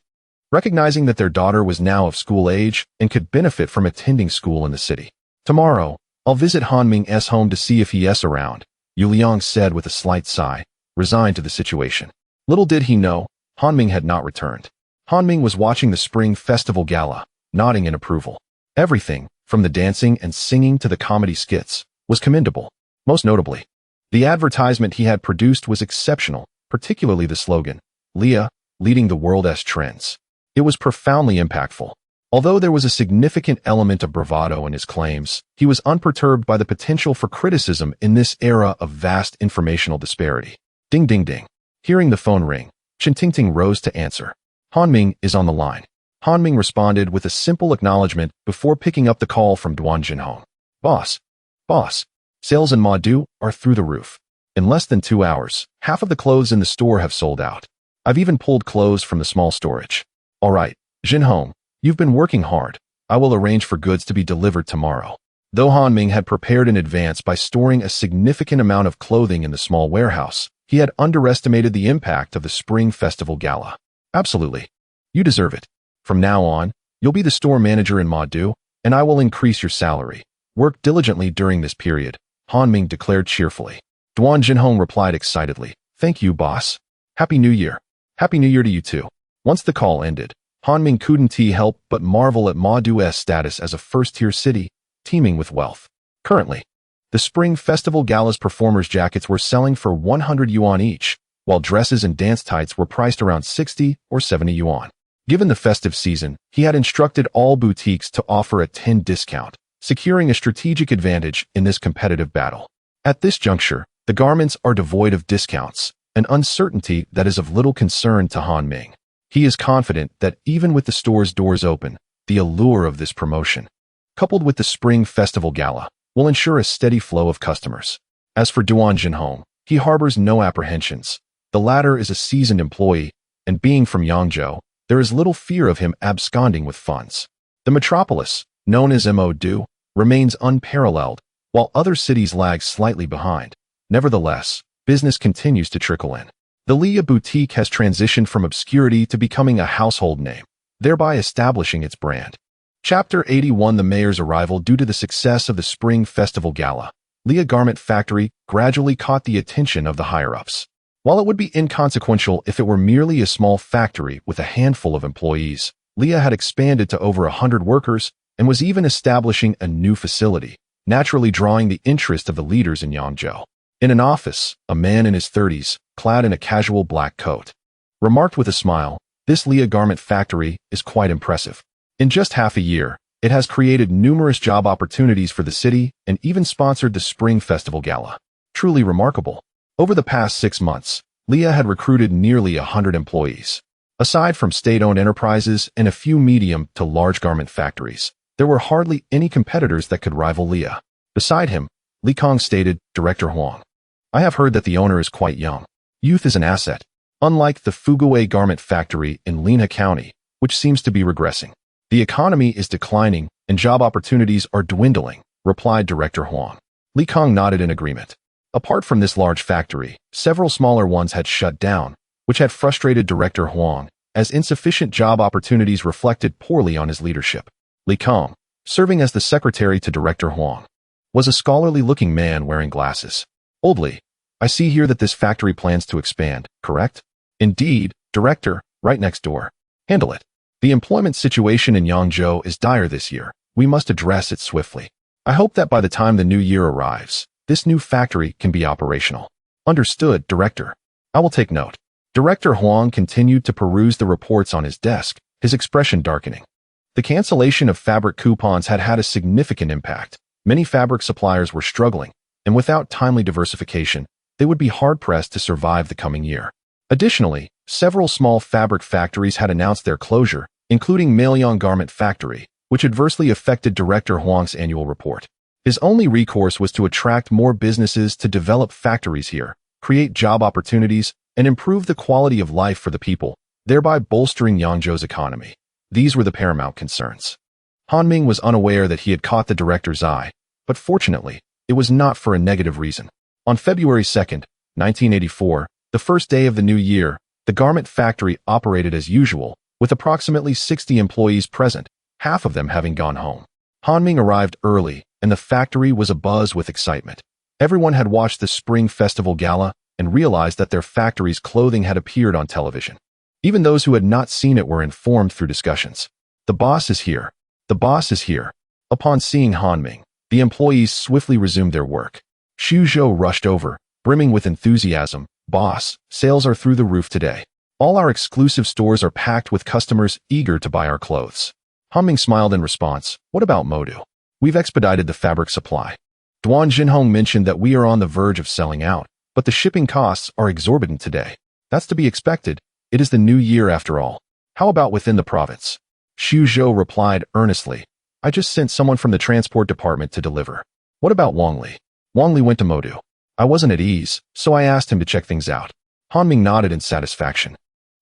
Recognizing that their daughter was now of school age and could benefit from attending school in the city. Tomorrow, I'll visit Han Ming's home to see if he is around, Yu Liang said with a slight sigh, resigned to the situation. Little did he know, Han Ming had not returned. Han Ming was watching the Spring Festival Gala, nodding in approval. Everything, from the dancing and singing to the comedy skits, was commendable. Most notably, the advertisement he had produced was exceptional, particularly the slogan, Leah, leading the world as trends. It was profoundly impactful. Although there was a significant element of bravado in his claims, he was unperturbed by the potential for criticism in this era of vast informational disparity. Ding ding ding. Hearing the phone ring, Chen Tingting rose to answer. Han Ming is on the line. Han Ming responded with a simple acknowledgement before picking up the call from Duan Jinhong. Boss. Sales in Madu are through the roof. In less than 2 hours, half of the clothes in the store have sold out. I've even pulled clothes from the small storage. All right, Jinhong, you've been working hard. I will arrange for goods to be delivered tomorrow. Though Han Ming had prepared in advance by storing a significant amount of clothing in the small warehouse, he had underestimated the impact of the Spring Festival Gala. Absolutely. You deserve it. From now on, you'll be the store manager in Madu, and I will increase your salary. Work diligently during this period, Han Ming declared cheerfully. Duan Jinhong replied excitedly, Thank you, boss. Happy New Year. Happy New Year to you too. Once the call ended, Han Ming couldn't help but marvel at Madu's status as a first-tier city, teeming with wealth. Currently, the Spring Festival Gala's performers' jackets were selling for 100 yuan each, while dresses and dance tights were priced around 60 or 70 yuan. Given the festive season, he had instructed all boutiques to offer a 10% discount, securing a strategic advantage in this competitive battle. At this juncture, the garments are devoid of discounts, an uncertainty that is of little concern to Han Ming. He is confident that even with the store's doors open, the allure of this promotion, coupled with the Spring Festival Gala, will ensure a steady flow of customers. As for Duan Jinhong, he harbors no apprehensions. The latter is a seasoned employee, and being from Yangzhou, there is little fear of him absconding with funds. The metropolis, known as Modu, remains unparalleled, while other cities lag slightly behind. Nevertheless, business continues to trickle in. The Leah boutique has transitioned from obscurity to becoming a household name, thereby establishing its brand. Chapter 81: The Mayor's Arrival. Due to the success of the Spring Festival Gala, Leah Garment Factory gradually caught the attention of the higher-ups. While it would be inconsequential if it were merely a small factory with a handful of employees, Leah had expanded to over 100 workers and was even establishing a new facility, naturally drawing the interest of the leaders in Yangzhou. In an office, a man in his 30s, clad in a casual black coat, remarked with a smile, "This Leah Garment Factory is quite impressive. In just half a year, it has created numerous job opportunities for the city and even sponsored the Spring Festival Gala. Truly remarkable." Over the past 6 months, Leah had recruited nearly 100 employees. Aside from state-owned enterprises and a few medium to large garment factories, there were hardly any competitors that could rival Leah. Beside him, Li Kong stated, "Director Huang, I have heard that the owner is quite young. Youth is an asset. Unlike the Fuguay Garment Factory in Linha County, which seems to be regressing. The economy is declining and job opportunities are dwindling," replied Director Huang. Li Kong nodded in agreement. Apart from this large factory, several smaller ones had shut down, which had frustrated Director Huang, as insufficient job opportunities reflected poorly on his leadership. Li Kong, serving as the secretary to Director Huang, was a scholarly-looking man wearing glasses. "Oldly, I see here that this factory plans to expand, correct?" "Indeed, Director, right next door. Handle it. The employment situation in Yangzhou is dire this year. We must address it swiftly. I hope that by the time the new year arrives, this new factory can be operational." "Understood, Director. I will take note." Director Huang continued to peruse the reports on his desk, his expression darkening. The cancellation of fabric coupons had had a significant impact. Many fabric suppliers were struggling, and without timely diversification, they would be hard-pressed to survive the coming year. Additionally, several small fabric factories had announced their closure, including Maoyang Garment Factory, which adversely affected Director Huang's annual report. His only recourse was to attract more businesses to develop factories here, create job opportunities, and improve the quality of life for the people, thereby bolstering Yangzhou's economy. These were the paramount concerns. Han Ming was unaware that he had caught the director's eye, but fortunately, it was not for a negative reason. On February 2, 1984, the first day of the new year, the garment factory operated as usual, with approximately 60 employees present, half of them having gone home. Han Ming arrived early, and the factory was abuzz with excitement. Everyone had watched the Spring Festival Gala and realized that their factory's clothing had appeared on television. Even those who had not seen it were informed through discussions. "The boss is here. The boss is here." Upon seeing Han Ming, the employees swiftly resumed their work. Xu Zhou rushed over, brimming with enthusiasm. "Boss, sales are through the roof today. All our exclusive stores are packed with customers eager to buy our clothes." Han Ming smiled in response. "What about Modu? We've expedited the fabric supply. Duan Jinhong mentioned that we are on the verge of selling out, but the shipping costs are exorbitant today." "That's to be expected. It is the new year after all. How about within the province?" Xu Zhou replied earnestly. "I just sent someone from the transport department to deliver." "What about Wang Li?" "Wang Li went to Modu. I wasn't at ease, so I asked him to check things out." Han Ming nodded in satisfaction.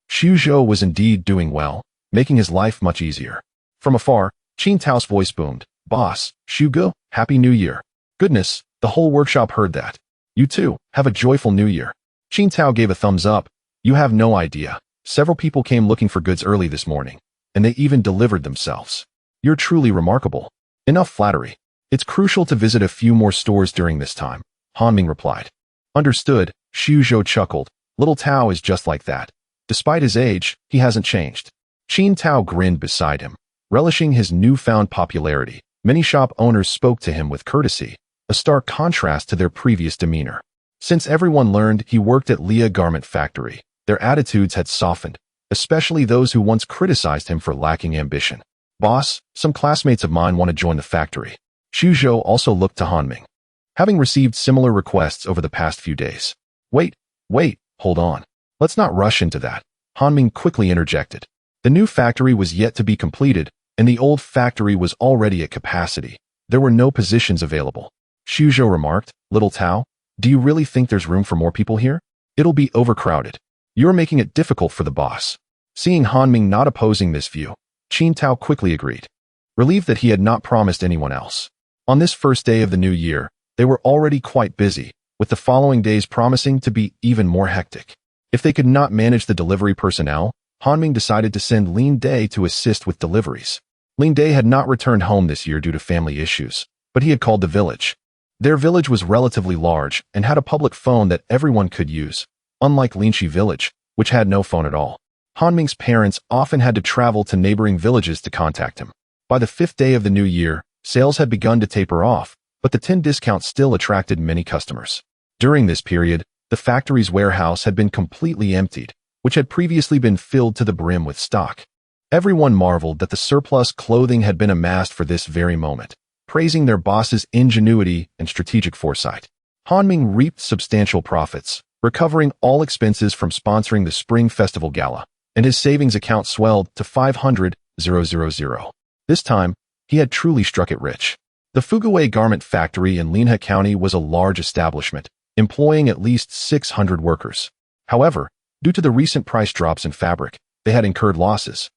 Xu Zhou was indeed doing well, making his life much easier. From afar, Qin Tao's voice boomed. "Boss, Xu Ge, Happy New Year." "Goodness, the whole workshop heard that. You too, have a joyful new year." Qin Tao gave a thumbs up. "You have no idea. Several people came looking for goods early this morning, and they even delivered themselves. You're truly remarkable." "Enough flattery. It's crucial to visit a few more stores during this time," Han Ming replied. "Understood." Xu Zhou chuckled. "Little Tao is just like that. Despite his age, he hasn't changed." Qin Tao grinned beside him, relishing his newfound popularity. Many shop owners spoke to him with courtesy, a stark contrast to their previous demeanor. Since everyone learned he worked at Leah Garment Factory, their attitudes had softened, especially those who once criticized him for lacking ambition. "Boss, some classmates of mine want to join the factory." Xu Zhou also looked to Han Ming, having received similar requests over the past few days. Wait, hold on. Let's not rush into that," Han Ming quickly interjected. The new factory was yet to be completed, and the old factory was already at capacity. There were no positions available. Xu Zhou remarked, "Little Tao, do you really think there's room for more people here? It'll be overcrowded. You're making it difficult for the boss." Seeing Han Ming not opposing this view, Qin Tao quickly agreed, relieved that he had not promised anyone else. On this first day of the new year, they were already quite busy, with the following days promising to be even more hectic. If they could not manage the delivery personnel, Han Ming decided to send Lin Day to assist with deliveries. Lin Day had not returned home this year due to family issues, but he had called the village. Their village was relatively large and had a public phone that everyone could use, unlike Linchi village, which had no phone at all. Han Ming's parents often had to travel to neighboring villages to contact him. By the 5th day of the new year, sales had begun to taper off, but the 10 discount still attracted many customers. During this period, the factory's warehouse had been completely emptied, which had previously been filled to the brim with stock. Everyone marveled that the surplus clothing had been amassed for this very moment, praising their boss's ingenuity and strategic foresight. Han Ming reaped substantial profits, recovering all expenses from sponsoring the Spring Festival Gala, and his savings account swelled to 500,000. This time, he had truly struck it rich. The Fuguwei Garment Factory in Linha County was a large establishment, employing at least 600 workers. However, due to the recent price drops in fabric, they had incurred losses,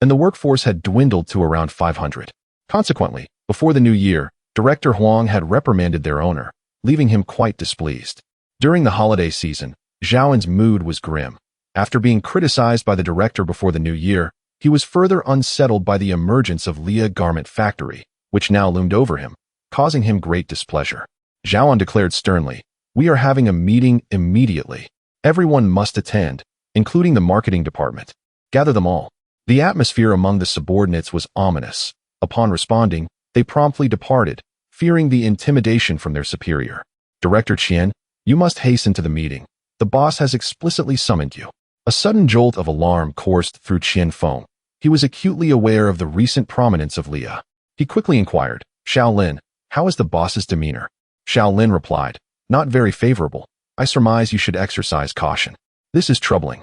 and the workforce had dwindled to around 500. Consequently, before the new year, Director Huang had reprimanded their owner, leaving him quite displeased. During the holiday season, Zhaoen's mood was grim. After being criticized by the director before the new year, he was further unsettled by the emergence of Lia Garment Factory, which now loomed over him, causing him great displeasure. Zhaoen declared sternly, "We are having a meeting immediately. Everyone must attend, including the marketing department. Gather them all." The atmosphere among the subordinates was ominous. Upon responding, they promptly departed, fearing the intimidation from their superior. "Director Qian, you must hasten to the meeting. The boss has explicitly summoned you." A sudden jolt of alarm coursed through Qian Feng. He was acutely aware of the recent prominence of Lia. He quickly inquired, "Xiao Lin, how is the boss's demeanor?" Xiao Lin replied, "Not very favorable. I surmise you should exercise caution. This is troubling."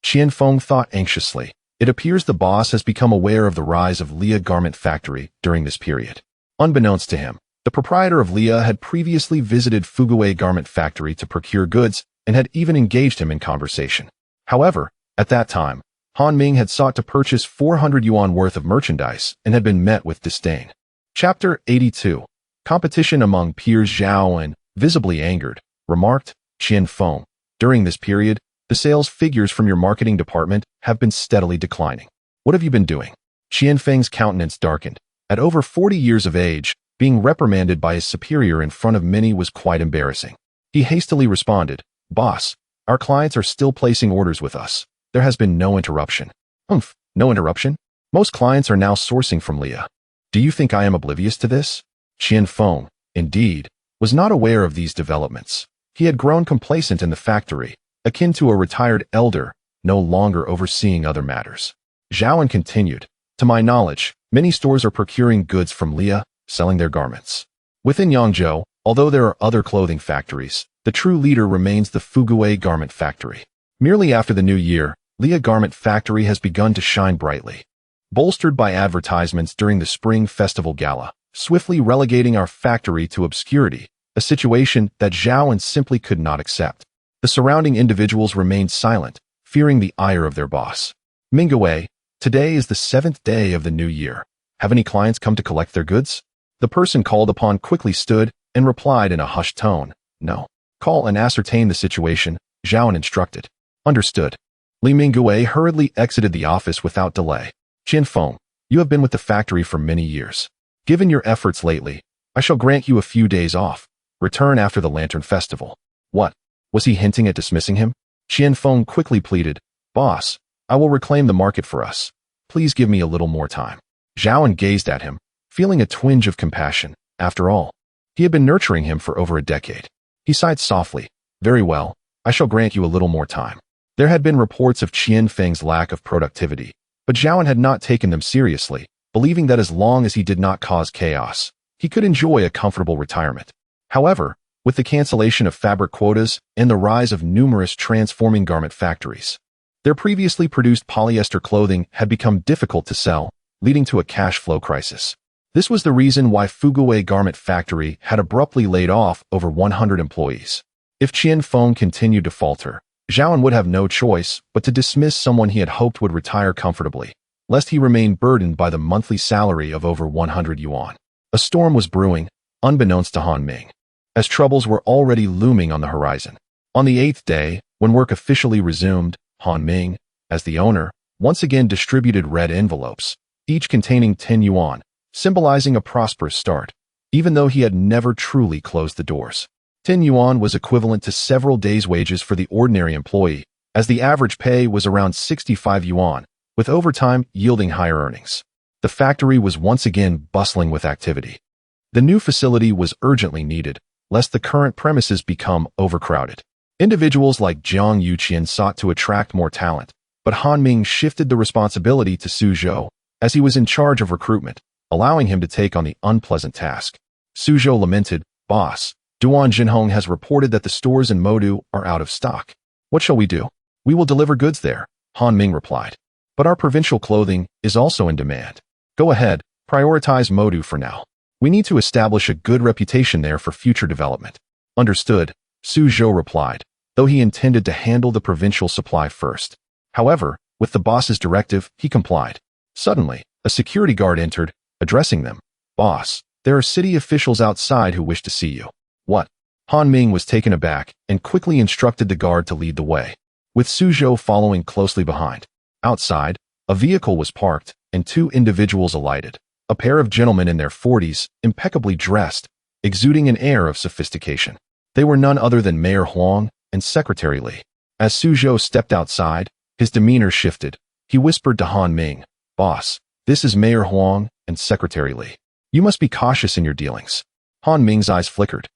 Qian Feng thought anxiously. It appears the boss has become aware of the rise of Lia Garment Factory during this period. Unbeknownst to him, the proprietor of Lia had previously visited Fuguwei Garment Factory to procure goods and had even engaged him in conversation. However, at that time, Han Ming had sought to purchase 400 yuan worth of merchandise and had been met with disdain. Chapter 82. Competition among peers. Zhaoen, visibly angered, remarked, "Qian Feng, during this period, the sales figures from your marketing department have been steadily declining. What have you been doing?" Qian Feng's countenance darkened. At over 40 years of age, being reprimanded by his superior in front of many was quite embarrassing. He hastily responded, "Boss, our clients are still placing orders with us. There has been no interruption." No interruption? Most clients are now sourcing from Lia. Do you think I am oblivious to this?" Qian Feng, indeed, was not aware of these developments. He had grown complacent in the factory, akin to a retired elder, no longer overseeing other matters. Zhaoen continued, "To my knowledge, many stores are procuring goods from Lia, selling their garments. Within Yangzhou, although there are other clothing factories, the true leader remains the Fuguwei Garment Factory. Merely after the new year, Lia Garment Factory has begun to shine brightly, bolstered by advertisements during the Spring Festival Gala, swiftly relegating our factory to obscurity, a situation that Zhaoen simply could not accept. The surrounding individuals remained silent, fearing the ire of their boss. Mingwei, today is the 7th day of the new year. Have any clients come to collect their goods?" The person called upon quickly stood and replied in a hushed tone, "No." "Call and ascertain the situation," Zhaoen instructed. "Understood." Li Mingwei hurriedly exited the office without delay. "Qian Feng, you have been with the factory for many years. Given your efforts lately, I shall grant you a few days off. Return after the Lantern Festival." What? Was he hinting at dismissing him? Qian Feng quickly pleaded, "Boss, I will reclaim the market for us. Please give me a little more time." Zhaoen gazed at him, feeling a twinge of compassion. After all, he had been nurturing him for over a decade. He sighed softly, "Very well, I shall grant you a little more time." There had been reports of Qian Feng's lack of productivity, but Zhaoen had not taken them seriously, believing that as long as he did not cause chaos, he could enjoy a comfortable retirement. However, with the cancellation of fabric quotas and the rise of numerous transforming garment factories, their previously produced polyester clothing had become difficult to sell, leading to a cash flow crisis. This was the reason why Fuguwei Garment Factory had abruptly laid off over 100 employees. If Qian Feng continued to falter, Zhaoen would have no choice but to dismiss someone he had hoped would retire comfortably, lest he remain burdened by the monthly salary of over 100 yuan. A storm was brewing, unbeknownst to Han Ming, as troubles were already looming on the horizon. On the 8th day, when work officially resumed, Han Ming, as the owner, once again distributed red envelopes, each containing 10 yuan, symbolizing a prosperous start, even though he had never truly closed the doors. 10 yuan was equivalent to several days' wages for the ordinary employee, as the average pay was around 65 yuan, with overtime yielding higher earnings. The factory was once again bustling with activity. The new facility was urgently needed, lest the current premises become overcrowded. Individuals like Jiang Yuqian sought to attract more talent, but Han Ming shifted the responsibility to Su Zhou, as he was in charge of recruitment, allowing him to take on the unpleasant task. Su Zhou lamented, "Boss, Duan Jinhong has reported that the stores in Modu are out of stock. What shall we do?" "We will deliver goods there," Han Ming replied. "But our provincial clothing is also in demand. Go ahead, prioritize Modu for now. We need to establish a good reputation there for future development." "Understood," Su Zhou replied, though he intended to handle the provincial supply first. However, with the boss's directive, he complied. Suddenly, a security guard entered, addressing them. "Boss, there are city officials outside who wish to see you." "What?" Han Ming was taken aback and quickly instructed the guard to lead the way, with Su Zhou following closely behind. Outside, a vehicle was parked, and two individuals alighted, a pair of gentlemen in their 40s, impeccably dressed, exuding an air of sophistication. They were none other than Mayor Huang and Secretary Li. As Su Zhou stepped outside, his demeanor shifted. He whispered to Han Ming, "Boss, this is Mayor Huang and Secretary Li. You must be cautious in your dealings." Han Ming's eyes flickered,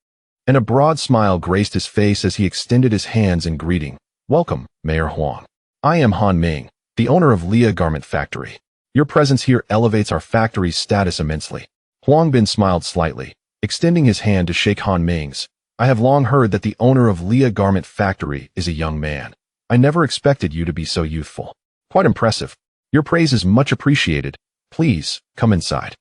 and a broad smile graced his face as he extended his hands in greeting. "Welcome, Mayor Huang. I am Han Ming, the owner of Lia Garment Factory. Your presence here elevates our factory's status immensely." Huang Bin smiled slightly, extending his hand to shake Han Ming's. "I have long heard that the owner of Lia Garment Factory is a young man. I never expected you to be so youthful. Quite impressive. Your praise is much appreciated. Please, come inside."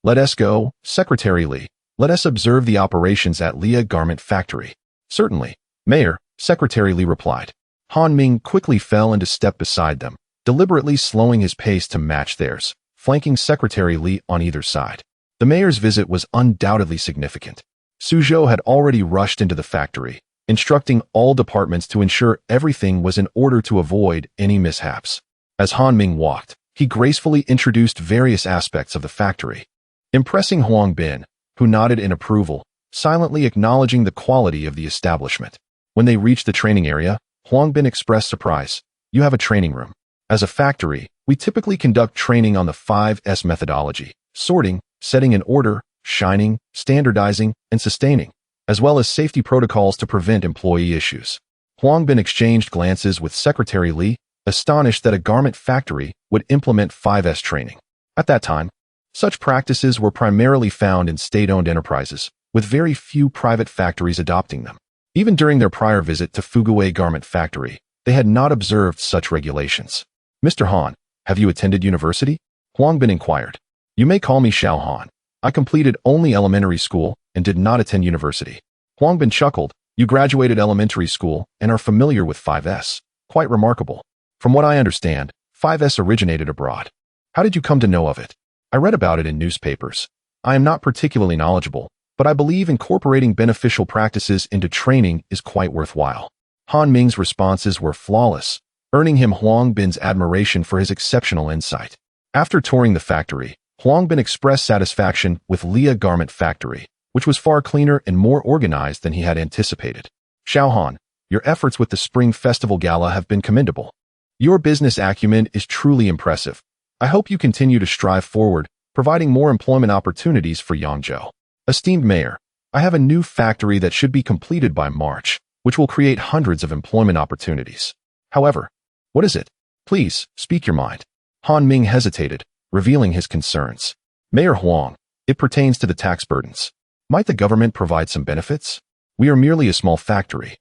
"Let us go, Secretary Li. Let us observe the operations at Lia Garment Factory." "Certainly, Mayor," Secretary Li replied. Han Ming quickly fell into step beside them, deliberately slowing his pace to match theirs, flanking Secretary Li on either side. The mayor's visit was undoubtedly significant. Su Zhou had already rushed into the factory, instructing all departments to ensure everything was in order to avoid any mishaps. As Han Ming walked, he gracefully introduced various aspects of the factory, impressing Huang Bin, who nodded in approval, silently acknowledging the quality of the establishment. When they reached the training area, Huang Bin expressed surprise. "You have a training room. As a factory, we typically conduct training on the 5S methodology: sorting, setting in order, shining, standardizing, and sustaining, as well as safety protocols to prevent employee issues." Huang Bin exchanged glances with Secretary Li, astonished that a garment factory would implement 5S training. At that time, such practices were primarily found in state-owned enterprises, with very few private factories adopting them. Even during their prior visit to Fuguwei Garment Factory, they had not observed such regulations. "Mr. Han, have you attended university?" Huang Bin inquired. "You may call me Xiao Han. I completed only elementary school and did not attend university." Huang Bin chuckled. "You graduated elementary school and are familiar with 5S. Quite remarkable. From what I understand, 5S originated abroad. How did you come to know of it?" "I read about it in newspapers. I am not particularly knowledgeable, but I believe incorporating beneficial practices into training is quite worthwhile." Han Ming's responses were flawless, earning him Huang Bin's admiration for his exceptional insight. After touring the factory, Huang Bin expressed satisfaction with Lia Garment Factory, which was far cleaner and more organized than he had anticipated. "Xiao Han, your efforts with the Spring Festival Gala have been commendable. Your business acumen is truly impressive. I hope you continue to strive forward, providing more employment opportunities for Yangzhou." "Esteemed Mayor, I have a new factory that should be completed by March, which will create hundreds of employment opportunities. However, what is it? Please, speak your mind." Han Ming hesitated, revealing his concerns. "Mayor Huang, it pertains to the tax burdens. Might the government provide some benefits? We are merely a small factory,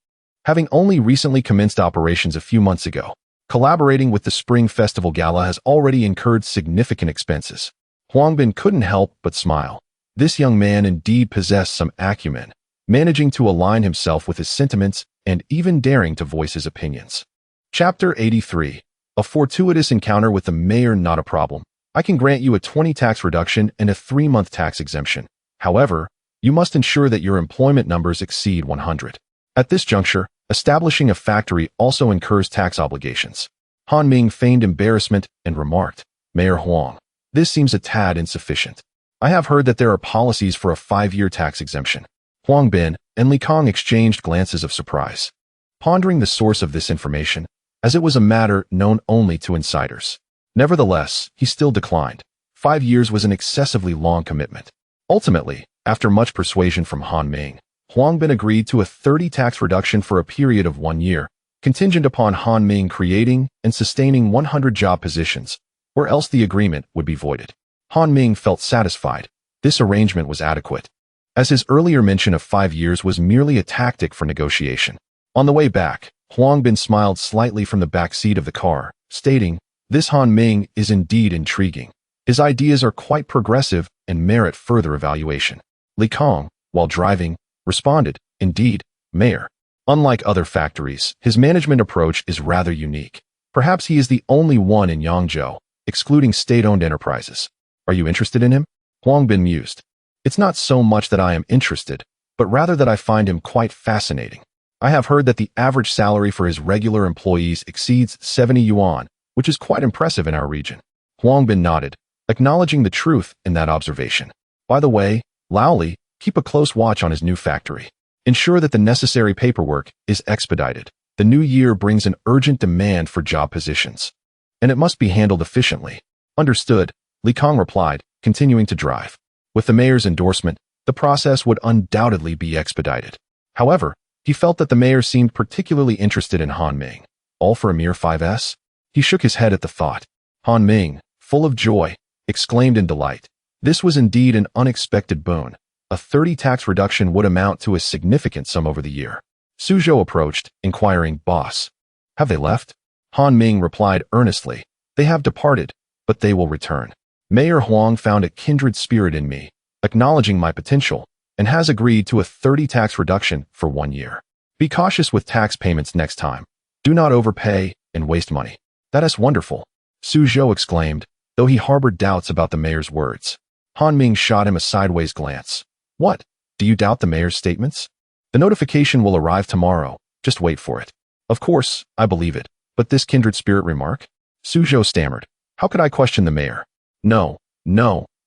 having only recently commenced operations a few months ago. Collaborating with the Spring Festival Gala has already incurred significant expenses." Huang Bin couldn't help but smile. This young man indeed possessed some acumen, managing to align himself with his sentiments and even daring to voice his opinions. Chapter 83. A fortuitous encounter with the mayor. "Not a problem. I can grant you a 20 tax reduction and a 3-month tax exemption. However, you must ensure that your employment numbers exceed 100. At this juncture, establishing a factory also incurs tax obligations." Han Ming feigned embarrassment and remarked, "Mayor Huang, This seems a tad insufficient. I have heard that there are policies for a 5-year tax exemption. Huang Bin and Li Kong exchanged glances of surprise, pondering the source of this information, as it was a matter known only to insiders. Nevertheless, he still declined. 5 years was an excessively long commitment. Ultimately, after much persuasion from Han Ming, Huang Bin agreed to a 30 tax reduction for a period of 1 year, contingent upon Han Ming creating and sustaining 100 job positions, or else the agreement would be voided. Han Ming felt satisfied. This arrangement was adequate, as his earlier mention of 5 years was merely a tactic for negotiation. On the way back, Huang Bin smiled slightly from the back seat of the car, stating, "This Han Ming is indeed intriguing. His ideas are quite progressive and merit further evaluation." Li Kong, while driving, responded, "Indeed, Mayor. Unlike other factories, his management approach is rather unique. Perhaps he is the only one in Yangzhou, excluding state-owned enterprises. Are you interested in him?" Huang Bin mused. "It's not so much that I am interested, but rather that I find him quite fascinating. I have heard that the average salary for his regular employees exceeds 70 yuan, which is quite impressive in our region." Huang Bin nodded, acknowledging the truth in that observation. "By the way, Laoli, keep a close watch on his new factory. Ensure that the necessary paperwork is expedited. The new year brings an urgent demand for job positions, and it must be handled efficiently." "Understood," Li Kong replied, continuing to drive. With the mayor's endorsement, the process would undoubtedly be expedited. However, he felt that the mayor seemed particularly interested in Han Ming. All for a mere 5s? He shook his head at the thought. Han Ming, full of joy, exclaimed in delight. This was indeed an unexpected boon. A 30 tax reduction would amount to a significant sum over the year. Suzhou approached, inquiring, "Boss, have they left?" Han Ming replied earnestly, "They have departed, but they will return. Mayor Huang found a kindred spirit in me, acknowledging my potential, and has agreed to a 30 tax reduction for 1 year. Be cautious with tax payments next time. Do not overpay and waste money." "That is wonderful," Suzhou exclaimed, though he harbored doubts about the mayor's words. Han Ming shot him a sideways glance. "What? Do you doubt the mayor's statements? The notification will arrive tomorrow. Just wait for it." "Of course, I believe it. But this kindred spirit remark?" Suzhou stammered. "How could I question the mayor?" No,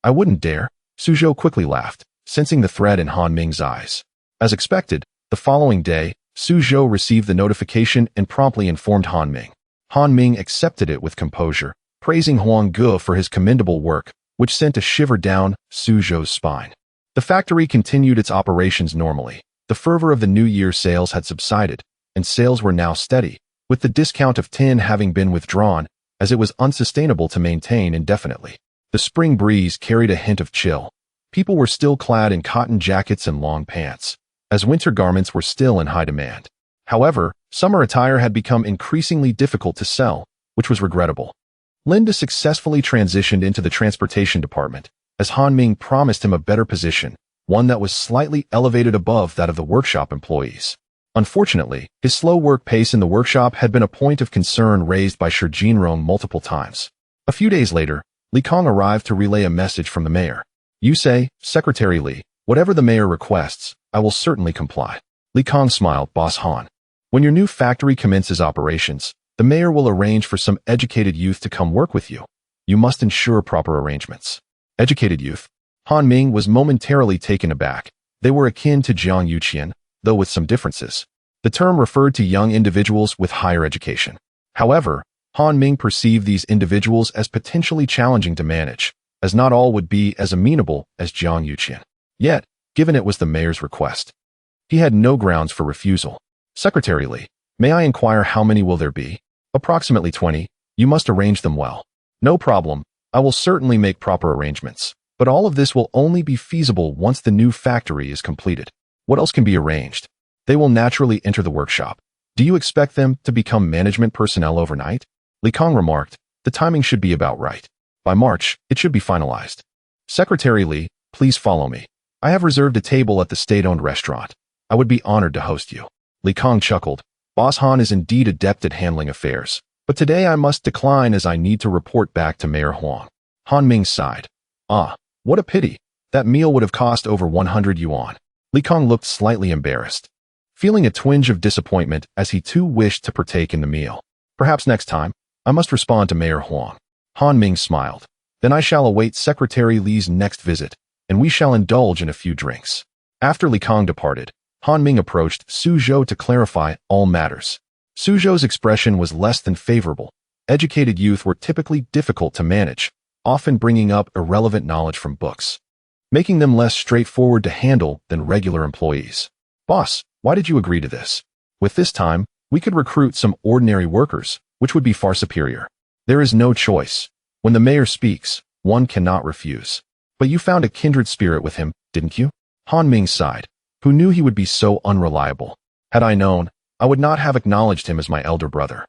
I wouldn't dare." Suzhou quickly laughed, sensing the threat in Han Ming's eyes. As expected, the following day, Suzhou received the notification and promptly informed Han Ming. Han Ming accepted it with composure, praising Huang Ge for his commendable work, which sent a shiver down Suzhou's spine. The factory continued its operations normally. The fervor of the New Year sales had subsided, and sales were now steady, with the discount of 10 having been withdrawn, as it was unsustainable to maintain indefinitely. The spring breeze carried a hint of chill. People were still clad in cotton jackets and long pants, as winter garments were still in high demand. However, summer attire had become increasingly difficult to sell, which was regrettable. Linda successfully transitioned into the transportation department, as Han Ming promised him a better position, one that was slightly elevated above that of the workshop employees. Unfortunately, his slow work pace in the workshop had been a point of concern raised by Shi Jinrong multiple times. A few days later, Li Kong arrived to relay a message from the mayor. "You say, Secretary Li, whatever the mayor requests, I will certainly comply." Li Kong smiled, "Boss Han. When your new factory commences operations, the mayor will arrange for some educated youth to come work with you. You must ensure proper arrangements." Educated youth? Han Ming was momentarily taken aback. They were akin to Jiang Yuqian, though with some differences. The term referred to young individuals with higher education. However, Han Ming perceived these individuals as potentially challenging to manage, as not all would be as amenable as Jiang Yuqian. Yet, given it was the mayor's request, he had no grounds for refusal. "Secretary Li, may I inquire how many will there be?" "Approximately 20. You must arrange them well." "No problem. I will certainly make proper arrangements. But all of this will only be feasible once the new factory is completed." "What else can be arranged?" "They will naturally enter the workshop. Do you expect them to become management personnel overnight?" Li Kong remarked, "The timing should be about right. By March, it should be finalized." "Secretary Li, please follow me. I have reserved a table at the state-owned restaurant. I would be honored to host you." Li Kong chuckled. Boss Han is indeed adept at handling affairs, but today I must decline as I need to report back to Mayor Huang. Han Ming sighed. "Ah, what a pity. That meal would have cost over 100 yuan. Li Kong looked slightly embarrassed, feeling a twinge of disappointment as he too wished to partake in the meal. "Perhaps next time, I must respond to Mayor Huang." Han Ming smiled. Then I shall await Secretary Li's next visit, and we shall indulge in a few drinks." After Li Kong departed, Han Ming approached Su Zhou to clarify all matters. Su Zhou's expression was less than favorable. Educated youth were typically difficult to manage, often bringing up irrelevant knowledge from books, making them less straightforward to handle than regular employees. "Boss, why did you agree to this? With this time, we could recruit some ordinary workers, which would be far superior. There is no choice. When the mayor speaks, one cannot refuse. But you found a kindred spirit with him, didn't you?" Han Ming sighed. Who knew he would be so unreliable? Had I known, I would not have acknowledged him as my elder brother.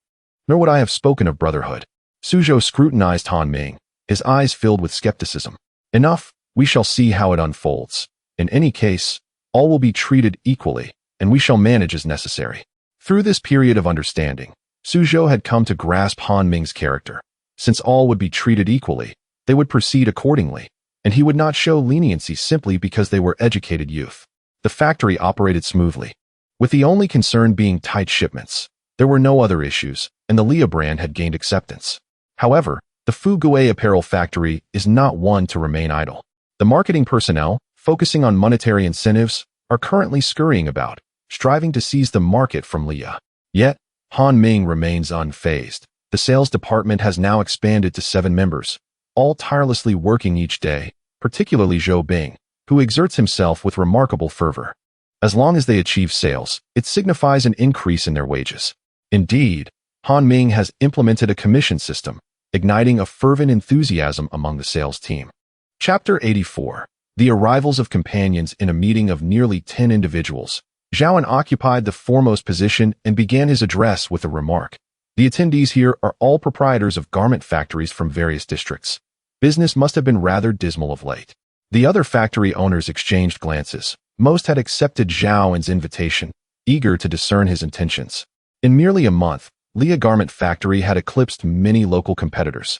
Nor would I have spoken of brotherhood. Su Zhou scrutinized Han Ming, his eyes filled with skepticism. "Enough, we shall see how it unfolds. In any case, all will be treated equally, and we shall manage as necessary." Through this period of understanding, Su Zhou had come to grasp Han Ming's character. Since all would be treated equally, they would proceed accordingly, and he would not show leniency simply because they were educated youth. The factory operated smoothly, with the only concern being tight shipments. There were no other issues, and the Lia brand had gained acceptance. However, the Fuguay apparel factory is not one to remain idle. The marketing personnel, focusing on monetary incentives, are currently scurrying about, striving to seize the market from Lia. Yet, Han Ming remains unfazed. The sales department has now expanded to 7 members, all tirelessly working each day, particularly Zhou Bing, who exerts himself with remarkable fervor. As long as they achieve sales, it signifies an increase in their wages. Indeed, Han Ming has implemented a commission system, igniting a fervent enthusiasm among the sales team. Chapter 84. The arrivals of companions in a meeting of nearly 10 individuals. Zhaoan occupied the foremost position and began his address with a remark. The attendees here are all proprietors of garment factories from various districts. Business must have been rather dismal of late. The other factory owners exchanged glances. Most had accepted Zhaoan's invitation, eager to discern his intentions. In merely a month, Lia Garment Factory had eclipsed many local competitors,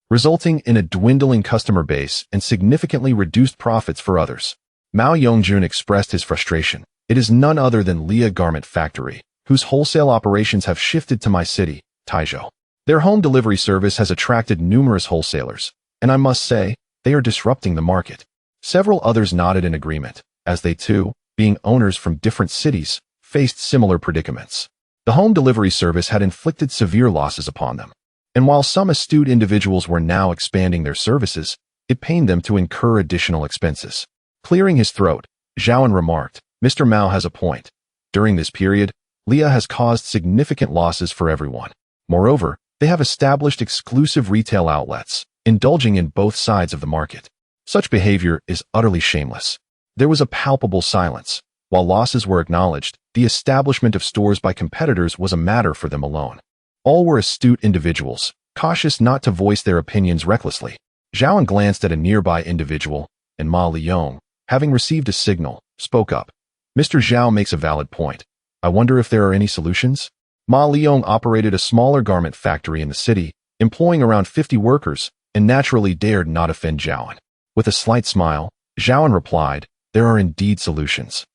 resulting in a dwindling customer base and significantly reduced profits for others. Mao Yongjun expressed his frustration. "It is none other than Lia Garment Factory, whose wholesale operations have shifted to my city, Taizhou. Their home delivery service has attracted numerous wholesalers, and I must say, they are disrupting the market." Several others nodded in agreement, as they too, being owners from different cities, faced similar predicaments. The home delivery service had inflicted severe losses upon them, and while some astute individuals were now expanding their services, it pained them to incur additional expenses. Clearing his throat, Zhaoan remarked, "Mr. Mao has a point. During this period, Lia has caused significant losses for everyone. Moreover, they have established exclusive retail outlets, indulging in both sides of the market. Such behavior is utterly shameless." There was a palpable silence. While losses were acknowledged, the establishment of stores by competitors was a matter for them alone. All were astute individuals, cautious not to voice their opinions recklessly. Zhaoan glanced at a nearby individual, and Ma Liyong, having received a signal, spoke up. "Mr. Zhao makes a valid point. I wonder if there are any solutions?" Ma Liyong operated a smaller garment factory in the city, employing around 50 workers, and naturally dared not offend Zhaoan. With a slight smile, Zhaoan replied, "There are indeed solutions.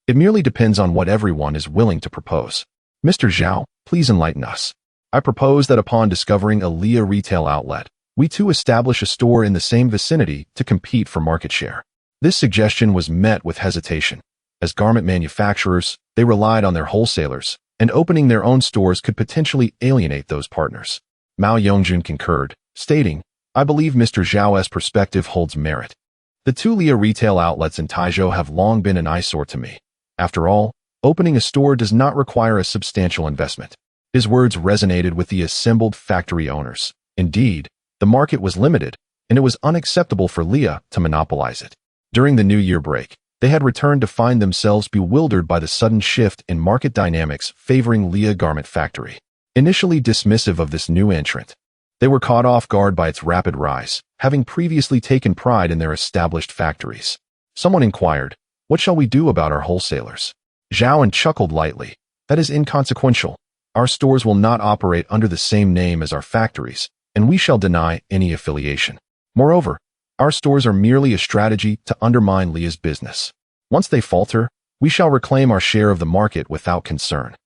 It merely depends on what everyone is willing to propose. Mr. Zhao, please enlighten us. I propose that upon discovering a Lia retail outlet, we too establish a store in the same vicinity to compete for market share." This suggestion was met with hesitation. As garment manufacturers, they relied on their wholesalers, and opening their own stores could potentially alienate those partners. Mao Yongjun concurred, stating, "I believe Mr. Zhao's perspective holds merit. The 2 Lia retail outlets in Taizhou have long been an eyesore to me. After all, opening a store does not require a substantial investment." His words resonated with the assembled factory owners. Indeed, the market was limited, and it was unacceptable for Lia to monopolize it. During the New Year break, they had returned to find themselves bewildered by the sudden shift in market dynamics favoring Lia Garment Factory. Initially dismissive of this new entrant, they were caught off guard by its rapid rise, having previously taken pride in their established factories. Someone inquired, "What shall we do about our wholesalers?" Zhaoan chuckled lightly. "That is inconsequential. Our stores will not operate under the same name as our factories, and we shall deny any affiliation. Moreover, our stores are merely a strategy to undermine Lia's business. Once they falter, we shall reclaim our share of the market without concern."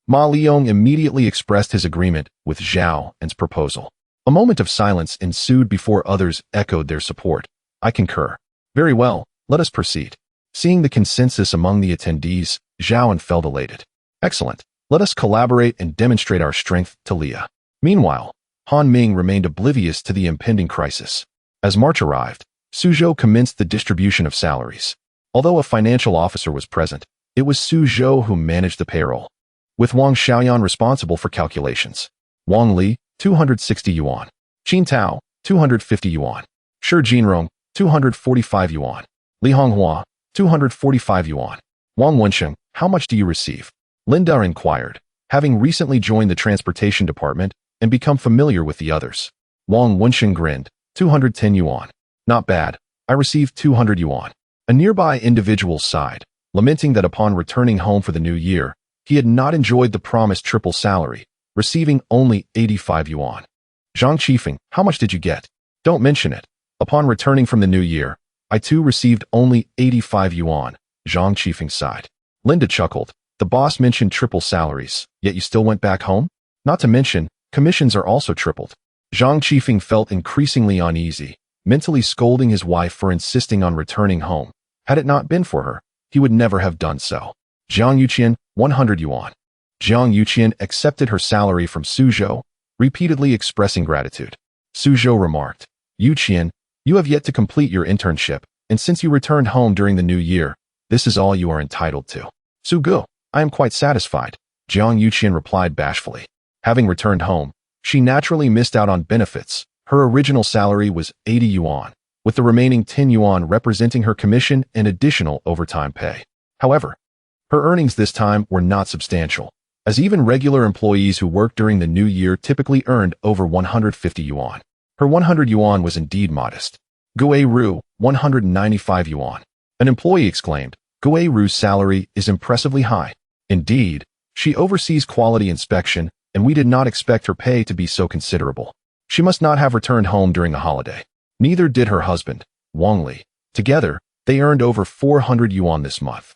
Ma Liyong immediately expressed his agreement with Zhaoan's proposal. A moment of silence ensued before others echoed their support. I concur. Very well, let us proceed. Seeing the consensus among the attendees, Zhao felt elated. Excellent. Let us collaborate and demonstrate our strength to Leah. Meanwhile, Han Ming remained oblivious to the impending crisis. As March arrived, Suzhou commenced the distribution of salaries. Although a financial officer was present, it was Suzhou who managed the payroll, with Wang Xiaoyan responsible for calculations. Wang Li, 260 yuan. Qin Tao, 250 yuan. Shi Jinrong, 245 yuan. Li Honghua, 245 yuan. Wang Wensheng, how much do you receive? Linda inquired, having recently joined the transportation department and become familiar with the others. Wang Wensheng grinned, 210 yuan. Not bad. I received 200 yuan. A nearby individual sighed, lamenting that upon returning home for the new year, he had not enjoyed the promised triple salary, receiving only 85 yuan. Zhang Qifeng, how much did you get? Don't mention it. Upon returning from the new year, I too received only 85 yuan. Zhang Qifeng sighed. Linda chuckled. The boss mentioned triple salaries, yet you still went back home? Not to mention, commissions are also tripled. Zhang Qifeng felt increasingly uneasy, mentally scolding his wife for insisting on returning home. Had it not been for her, he would never have done so. Jiang Yuqian, 100 yuan. Jiang Yuqian accepted her salary from Suzhou, repeatedly expressing gratitude. Suzhou remarked, Yuqian, you have yet to complete your internship, and since you returned home during the new year, this is all you are entitled to. Sugu, I am quite satisfied, Jiang Yuqian replied bashfully. Having returned home, she naturally missed out on benefits. Her original salary was 80 yuan, with the remaining 10 yuan representing her commission and additional overtime pay. However, her earnings this time were not substantial, as even regular employees who worked during the new year typically earned over 150 yuan. Her 100 yuan was indeed modest. Gue Ru, 195 yuan. An employee exclaimed, Gue Ru's salary is impressively high. Indeed, she oversees quality inspection, and we did not expect her pay to be so considerable. She must not have returned home during a holiday. Neither did her husband, Wang Li. Together, they earned over 400 yuan this month.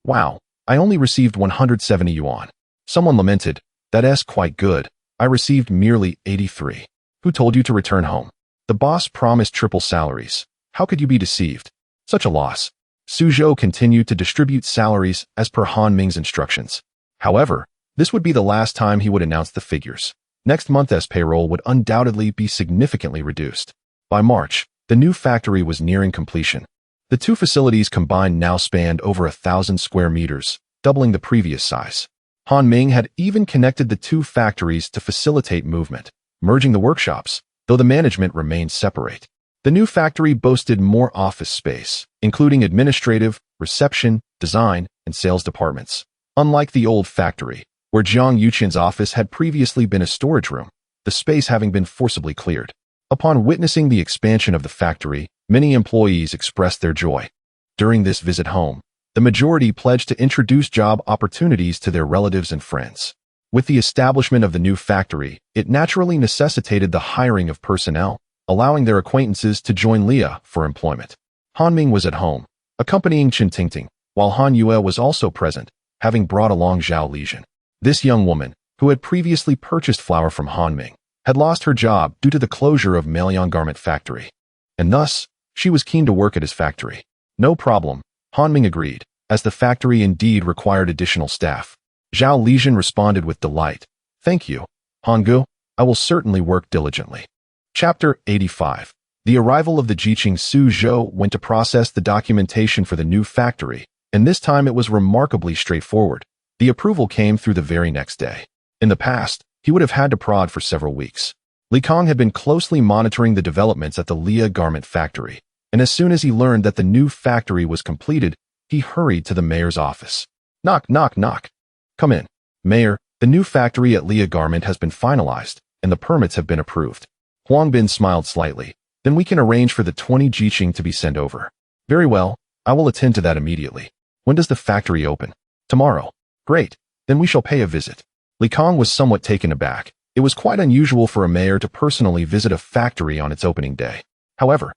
Wow, I only received 170 yuan. Someone lamented, that's quite good. I received merely 83. Who told you to return home? The boss promised triple salaries. How could you be deceived? Such a loss. Suzhou continued to distribute salaries as per Han Ming's instructions. However, this would be the last time he would announce the figures. Next month's payroll would undoubtedly be significantly reduced. By March, the new factory was nearing completion. The two facilities combined now spanned over 1,000 square meters, doubling the previous size. Han Ming had even connected the two factories to facilitate movement, merging the workshops, though the management remained separate. The new factory boasted more office space, including administrative, reception, design, and sales departments. Unlike the old factory, where Jiang Yuqian's office had previously been a storage room, the space having been forcibly cleared. Upon witnessing the expansion of the factory, many employees expressed their joy. During this visit home, the majority pledged to introduce job opportunities to their relatives and friends. With the establishment of the new factory, it naturally necessitated the hiring of personnel, allowing their acquaintances to join Leah for employment. Han Ming was at home, accompanying Chen Tingting, while Han Yue was also present, having brought along Zhao Lijian. This young woman, who had previously purchased flour from Han Ming, had lost her job due to the closure of Maoyang garment factory, and thus, she was keen to work at his factory. No problem, Han Ming agreed, as the factory indeed required additional staff. Zhao Lijian responded with delight. Thank you, Hanggu, I will certainly work diligently. Chapter 85. The arrival of the Jiqing Suzhou went to process the documentation for the new factory, and this time it was remarkably straightforward. The approval came through the very next day. In the past, he would have had to prod for several weeks. Li Kong had been closely monitoring the developments at the Leah garment factory, and as soon as he learned that the new factory was completed, he hurried to the mayor's office. Knock, knock, knock. Come in. Mayor, the new factory at Leah garment has been finalized, and the permits have been approved. Huang Bin smiled slightly. Then we can arrange for the 20 Jiqing to be sent over. Very well, I will attend to that immediately. When does the factory open? Tomorrow. Great, then we shall pay a visit. Li Kong was somewhat taken aback. It was quite unusual for a mayor to personally visit a factory on its opening day. However,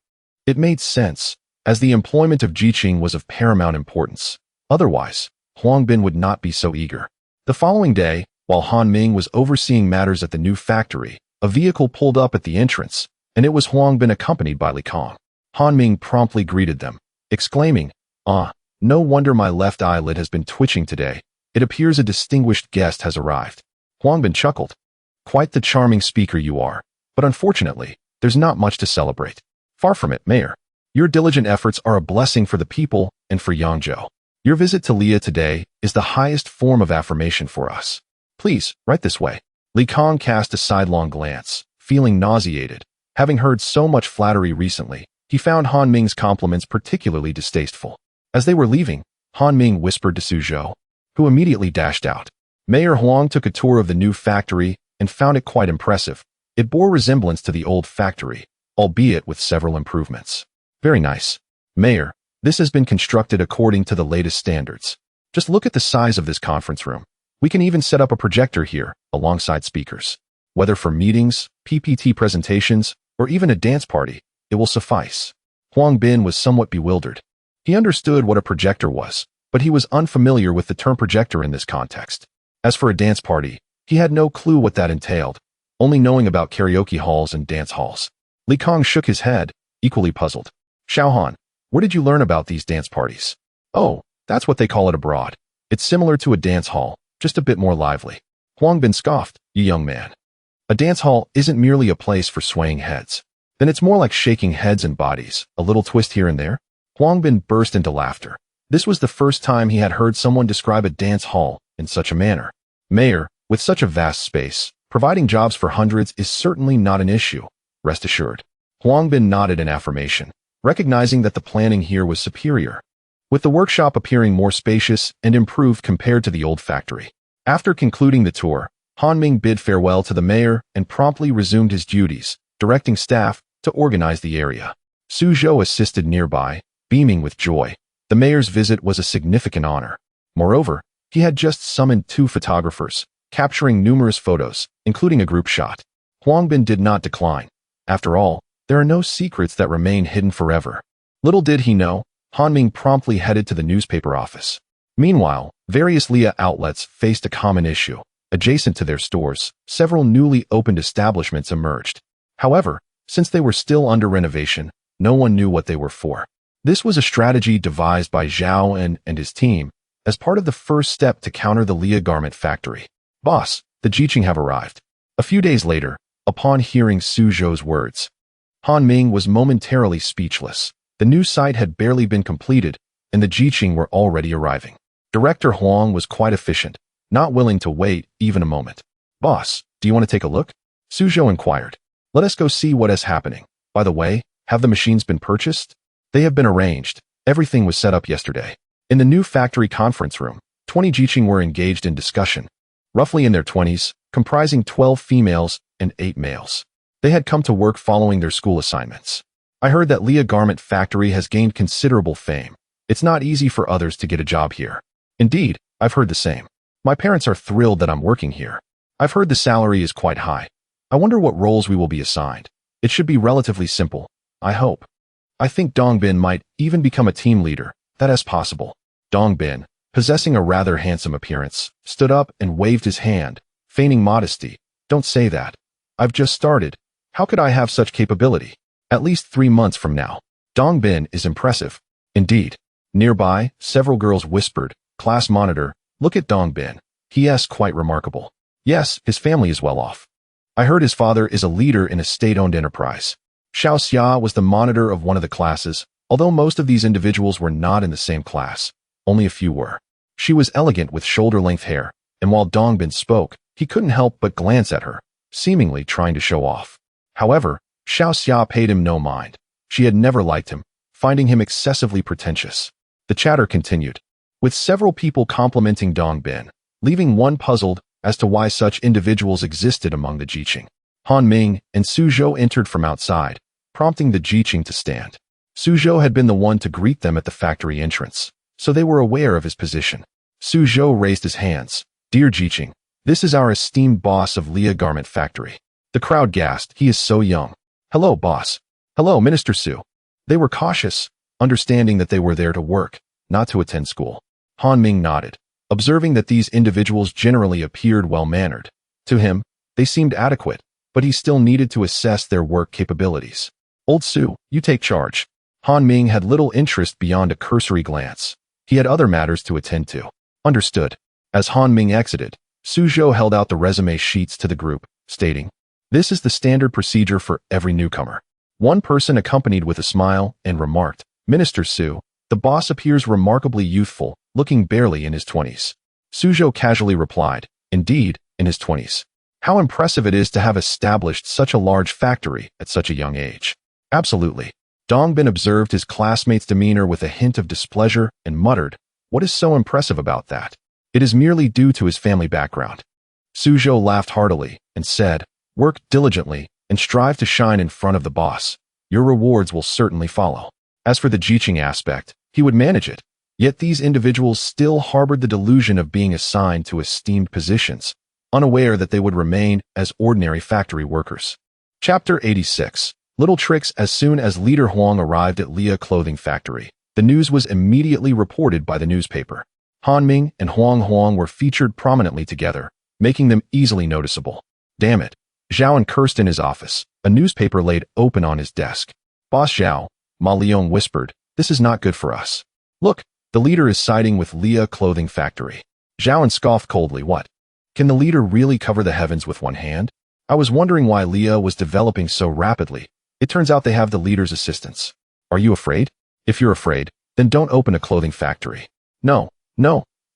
it made sense, as the employment of Jiqing was of paramount importance. Otherwise, Huang Bin would not be so eager. The following day, while Han Ming was overseeing matters at the new factory, A vehicle pulled up at the entrance, and it was Huang Bin accompanied by Li Kong. Han Ming promptly greeted them, exclaiming, "Ah, no wonder my left eyelid has been twitching today. It appears a distinguished guest has arrived." Huang Bin chuckled. "Quite the charming speaker you are, but unfortunately, there's not much to celebrate." "Far from it, Mayor. Your diligent efforts are a blessing for the people and for Yangzhou. Your visit to Leah today is the highest form of affirmation for us. Please, right this way." Li Kong cast a sidelong glance, feeling nauseated. Having heard so much flattery recently, he found Han Ming's compliments particularly distasteful. As they were leaving, Han Ming whispered to Suzhou, who immediately dashed out. Mayor Huang took a tour of the new factory and found it quite impressive. It bore resemblance to the old factory, albeit with several improvements. "Very nice. Mayor, this has been constructed according to the latest standards. Just look at the size of this conference room. We can even set up a projector here, alongside speakers. Whether for meetings, PPT presentations, or even a dance party, it will suffice." Huang Bin was somewhat bewildered. He understood what a projector was, but he was unfamiliar with the term projector in this context. As for a dance party, he had no clue what that entailed, only knowing about karaoke halls and dance halls. Li Kong shook his head, equally puzzled. "Xiaohan, where did you learn about these dance parties?" "Oh, that's what they call it abroad. It's similar to a dance hall, just a bit more lively." Huang Bin scoffed, "You young man. A dance hall isn't merely a place for swaying heads. Then it's more like shaking heads and bodies, a little twist here and there." Huang Bin burst into laughter. This was the first time he had heard someone describe a dance hall in such a manner. "Mayor, with such a vast space, providing jobs for hundreds is certainly not an issue, rest assured." Huang Bin nodded in affirmation, recognizing that the planning here was superior, with the workshop appearing more spacious and improved compared to the old factory. After concluding the tour, Han Ming bid farewell to the mayor and promptly resumed his duties, directing staff to organize the area. Suzhou assisted nearby, beaming with joy. The mayor's visit was a significant honor. Moreover, he had just summoned 2 photographers, capturing numerous photos, including a group shot. Huang Bin did not decline. After all, there are no secrets that remain hidden forever. Little did he know, Han Ming promptly headed to the newspaper office. Meanwhile, various Leah outlets faced a common issue. Adjacent to their stores, several newly opened establishments emerged. However, since they were still under renovation, no one knew what they were for. This was a strategy devised by Zhao and his team as part of the first step to counter the Leah garment factory. "Boss, the Jiqing have arrived." A few days later, upon hearing Suzhou's words, Han Ming was momentarily speechless. The new site had barely been completed, and the Jiqing were already arriving. Director Huang was quite efficient, not willing to wait even a moment. "Boss, do you want to take a look?" Suzhou inquired. "Let us go see what is happening. By the way, have the machines been purchased?" "They have been arranged. Everything was set up yesterday." In the new factory conference room, 20 Jiqing were engaged in discussion, roughly in their 20s, comprising 12 females and 8 males. They had come to work following their school assignments. "I heard that Leah Garment Factory has gained considerable fame. It's not easy for others to get a job here." "Indeed, I've heard the same. My parents are thrilled that I'm working here. I've heard the salary is quite high. I wonder what roles we will be assigned. It should be relatively simple, I hope. I think Dongbin might even become a team leader. That is possible." Dongbin, possessing a rather handsome appearance, stood up and waved his hand, feigning modesty. "Don't say that. I've just started. How could I have such capability? At least 3 months from now." Dongbin is impressive. Indeed. Nearby, several girls whispered, "Class monitor, look at Dongbin. He is quite remarkable." Yes, his family is well off. I heard his father is a leader in a state-owned enterprise. Xiao Xia was the monitor of one of the classes, although most of these individuals were not in the same class. Only a few were. She was elegant with shoulder-length hair, and while Dongbin spoke, he couldn't help but glance at her, seemingly trying to show off. However, Xiao Xia paid him no mind. She had never liked him, finding him excessively pretentious. The chatter continued, with several people complimenting Dongbin, leaving one puzzled as to why such individuals existed among the Jiqing. Han Ming and Suzhou entered from outside, prompting the Jiqing to stand. Suzhou had been the one to greet them at the factory entrance, so they were aware of his position. Suzhou raised his hands. "Dear Jiqing, this is our esteemed boss of Leah Garment Factory." The crowd gasped. "He is so young." "Hello, boss." "Hello, Minister Su." They were cautious, understanding that they were there to work, not to attend school. Han Ming nodded, observing that these individuals generally appeared well-mannered. To him, they seemed adequate, but he still needed to assess their work capabilities. Old Su, you take charge. Han Ming had little interest beyond a cursory glance. He had other matters to attend to. Understood. As Han Ming exited, Suzhou held out the resume sheets to the group, stating, "This is the standard procedure for every newcomer." One person accompanied with a smile and remarked, "Minister Su, the boss appears remarkably youthful, looking barely in his 20s. Suzhou casually replied, "Indeed, in his 20s. How impressive it is to have established such a large factory at such a young age." Absolutely. Dongbin observed his classmate's demeanor with a hint of displeasure and muttered, "What is so impressive about that? It is merely due to his family background." Suzhou laughed heartily and said, "Work diligently and strive to shine in front of the boss. Your rewards will certainly follow." As for the Jiqing aspect, he would manage it. Yet these individuals still harbored the delusion of being assigned to esteemed positions, unaware that they would remain as ordinary factory workers. Chapter 86. Little Tricks. As soon as Leader Huang arrived at Lia Clothing Factory, the news was immediately reported by the newspaper. Han Ming and Huang were featured prominently together, making them easily noticeable. Damn it. Zhao cursed in his office, a newspaper laid open on his desk. "Boss Zhao," Ma Liang whispered, "this is not good for us. Look, the leader is siding with Lia Clothing Factory." Zhao scoffed coldly. "What? Can the leader really cover the heavens with one hand? I was wondering why Lia was developing so rapidly. It turns out they have the leader's assistance. Are you afraid? If you're afraid, then don't open a clothing factory." No,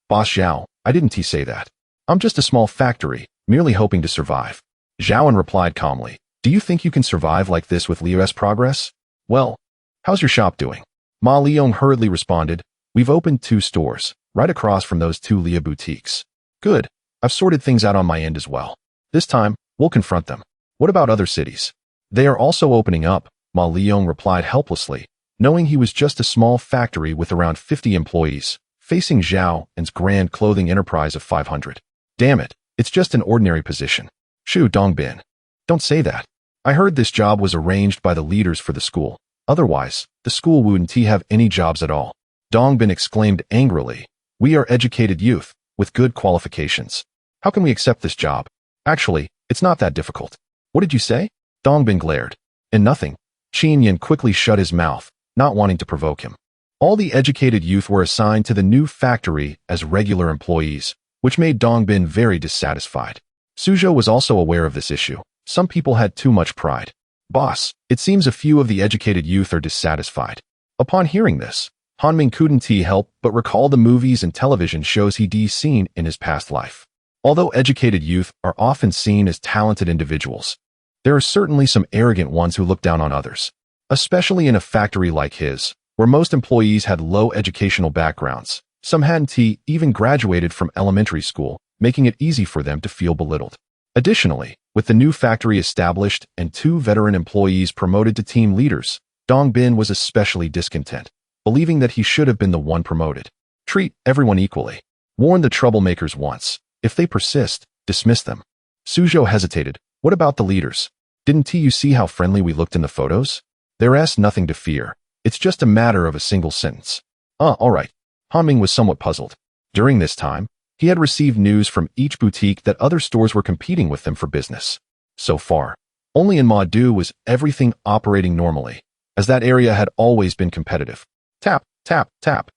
Boss Zhao, I didn't say that. I'm just a small factory, merely hoping to survive." Zhao replied calmly, "Do you think you can survive like this with Lia's progress? Well, how's your shop doing?" Ma Liang hurriedly responded, "We've opened 2 stores, right across from those 2 Lia boutiques." "Good. I've sorted things out on my end as well. This time, we'll confront them." "What about other cities?" "They are also opening up," Ma Liang replied helplessly, knowing he was just a small factory with around 50 employees, facing Zhao and's grand clothing enterprise of 500. "Damn it, it's just an ordinary position." "Shu Dongbin. Don't say that. I heard this job was arranged by the leaders for the school. Otherwise, the school wouldn't have any jobs at all." Dongbin exclaimed angrily, "We are educated youth, with good qualifications. How can we accept this job? Actually, it's not that difficult." "What did you say?" Dongbin glared. "And nothing." Qin Yan quickly shut his mouth, not wanting to provoke him. All the educated youth were assigned to the new factory as regular employees, which made Dongbin very dissatisfied. Suzhou was also aware of this issue. Some people had too much pride. "Boss, it seems a few of the educated youth are dissatisfied." Upon hearing this, Han Ming couldn't help but recall the movies and television shows he'd seen in his past life. Although educated youth are often seen as talented individuals, there are certainly some arrogant ones who look down on others, especially in a factory like his, where most employees had low educational backgrounds. Some hadn't even graduated from elementary school, making it easy for them to feel belittled. Additionally, with the new factory established and 2 veteran employees promoted to team leaders, Dongbin was especially discontent, believing that he should have been the one promoted. Treat everyone equally. Warn the troublemakers once. If they persist, dismiss them. Suzhou hesitated. "What about the leaders? Didn't you see how friendly we looked in the photos? There's nothing to fear. It's just a matter of a single sentence." All right. Han Ming was somewhat puzzled. During this time, he had received news from each boutique that other stores were competing with them for business. So far, only in Madu was everything operating normally, as that area had always been competitive. Tap, tap, tap.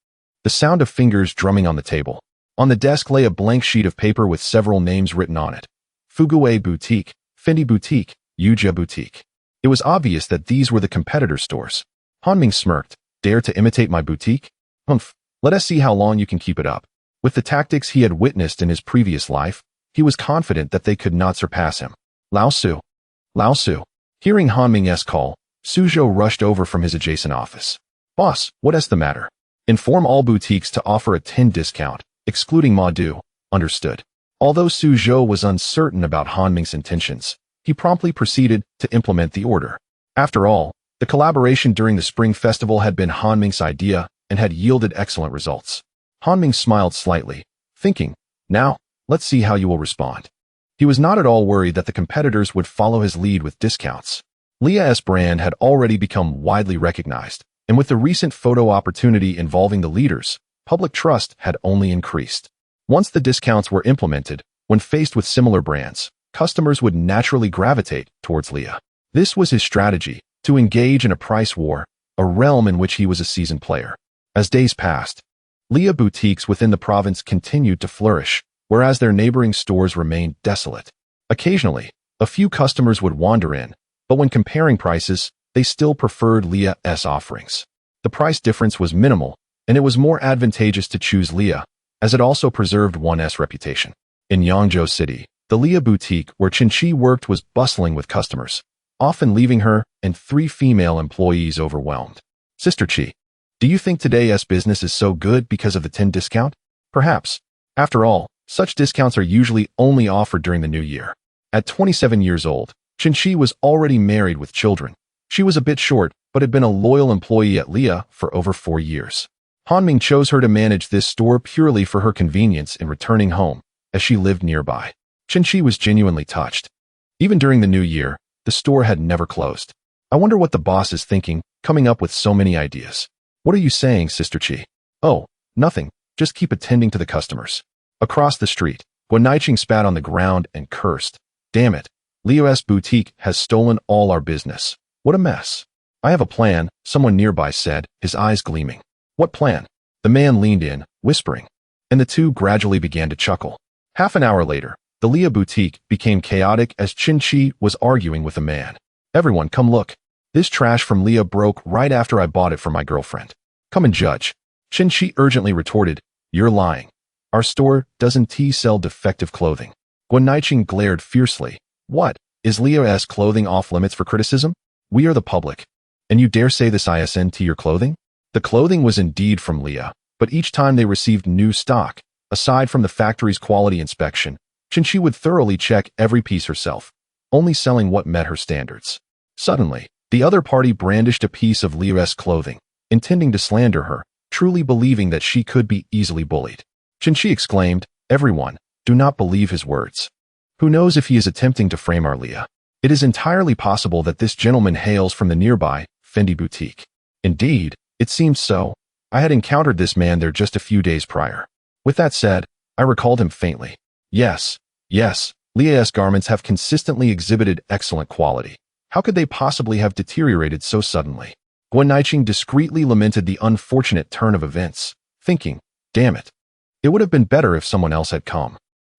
The sound of fingers drumming on the table. On the desk lay a blank sheet of paper with several names written on it. Fuguei Boutique, Fendi Boutique, Yujia Boutique. It was obvious that these were the competitor stores. Han Ming smirked. "Dare to imitate my boutique? Humph, let us see how long you can keep it up." With the tactics he had witnessed in his previous life, he was confident that they could not surpass him. Lao Su. Hearing Han Ming's call, Suzhou rushed over from his adjacent office. "Boss, what is the matter?" "Inform all boutiques to offer a 10 discount, excluding Madu." "Understood." Although Suzhou was uncertain about Han Ming's intentions, he promptly proceeded to implement the order. After all, the collaboration during the Spring Festival had been Han Ming's idea and had yielded excellent results. Han Ming smiled slightly, thinking, "Now, let's see how you will respond." He was not at all worried that the competitors would follow his lead with discounts. Lia's brand had already become widely recognized, and with the recent photo opportunity involving the leaders, public trust had only increased. Once the discounts were implemented, when faced with similar brands, customers would naturally gravitate towards Leah. This was his strategy, to engage in a price war, a realm in which he was a seasoned player. As days passed, Leah boutiques within the province continued to flourish, whereas their neighboring stores remained desolate. Occasionally, a few customers would wander in, but when comparing prices, they still preferred Leah's offerings. The price difference was minimal, and it was more advantageous to choose Leah, as it also preserved one's reputation. In Yangzhou City, the Leah boutique where Qinqi worked was bustling with customers, often leaving her and 3 female employees overwhelmed. Sister Qi, do you think today's business is so good because of the 10 discount? Perhaps. After all, such discounts are usually only offered during the new year. At 27 years old, Qinqi was already married with children. She was a bit short, but had been a loyal employee at Leah for over 4 years. Han Ming chose her to manage this store purely for her convenience in returning home, as she lived nearby. Qinqi was genuinely touched. Even during the new year, the store had never closed. I wonder what the boss is thinking, coming up with so many ideas. What are you saying, Sister Qi? Oh, nothing. Just keep attending to the customers. Across the street, Guanaiching spat on the ground and cursed. Damn it. Leo's boutique has stolen all our business. What a mess. I have a plan, someone nearby said, his eyes gleaming. What plan? The man leaned in, whispering, and the two gradually began to chuckle. Half an hour later, the Leah boutique became chaotic as Qinqi was arguing with a man. Everyone, come look. This trash from Leah broke right after I bought it for my girlfriend. Come and judge. Qinqi urgently retorted, you're lying. Our store doesn't sell defective clothing. Guanaiching glared fiercely. What? Is Leo's clothing off limits for criticism? We are the public. And you dare say this isn't to your clothing? The clothing was indeed from Leah, but each time they received new stock, aside from the factory's quality inspection, Qinqi would thoroughly check every piece herself, only selling what met her standards. Suddenly, the other party brandished a piece of Leo's clothing, intending to slander her, truly believing that she could be easily bullied. Qinqi exclaimed, everyone, do not believe his words. Who knows if he is attempting to frame our Leah? It is entirely possible that this gentleman hails from the nearby Fendi boutique. Indeed, it seems so. I had encountered this man there just a few days prior. With that said, I recalled him faintly. Yes, Leah's garments have consistently exhibited excellent quality. How could they possibly have deteriorated so suddenly? Guanaiching discreetly lamented the unfortunate turn of events, thinking, damn it. It would have been better if someone else had come.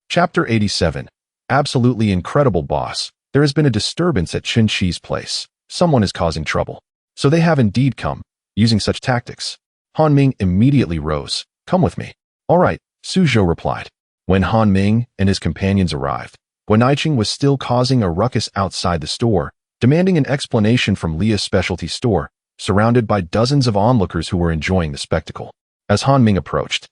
Chapter 87. Absolutely incredible, boss. There has been a disturbance at Qinqi's place. Someone is causing trouble. So they have indeed come, using such tactics. Han Ming immediately rose. Come with me. All right, Suzhou replied. When Han Ming and his companions arrived, Guanaiching was still causing a ruckus outside the store, demanding an explanation from Leah's specialty store, surrounded by dozens of onlookers who were enjoying the spectacle. As Han Ming approached,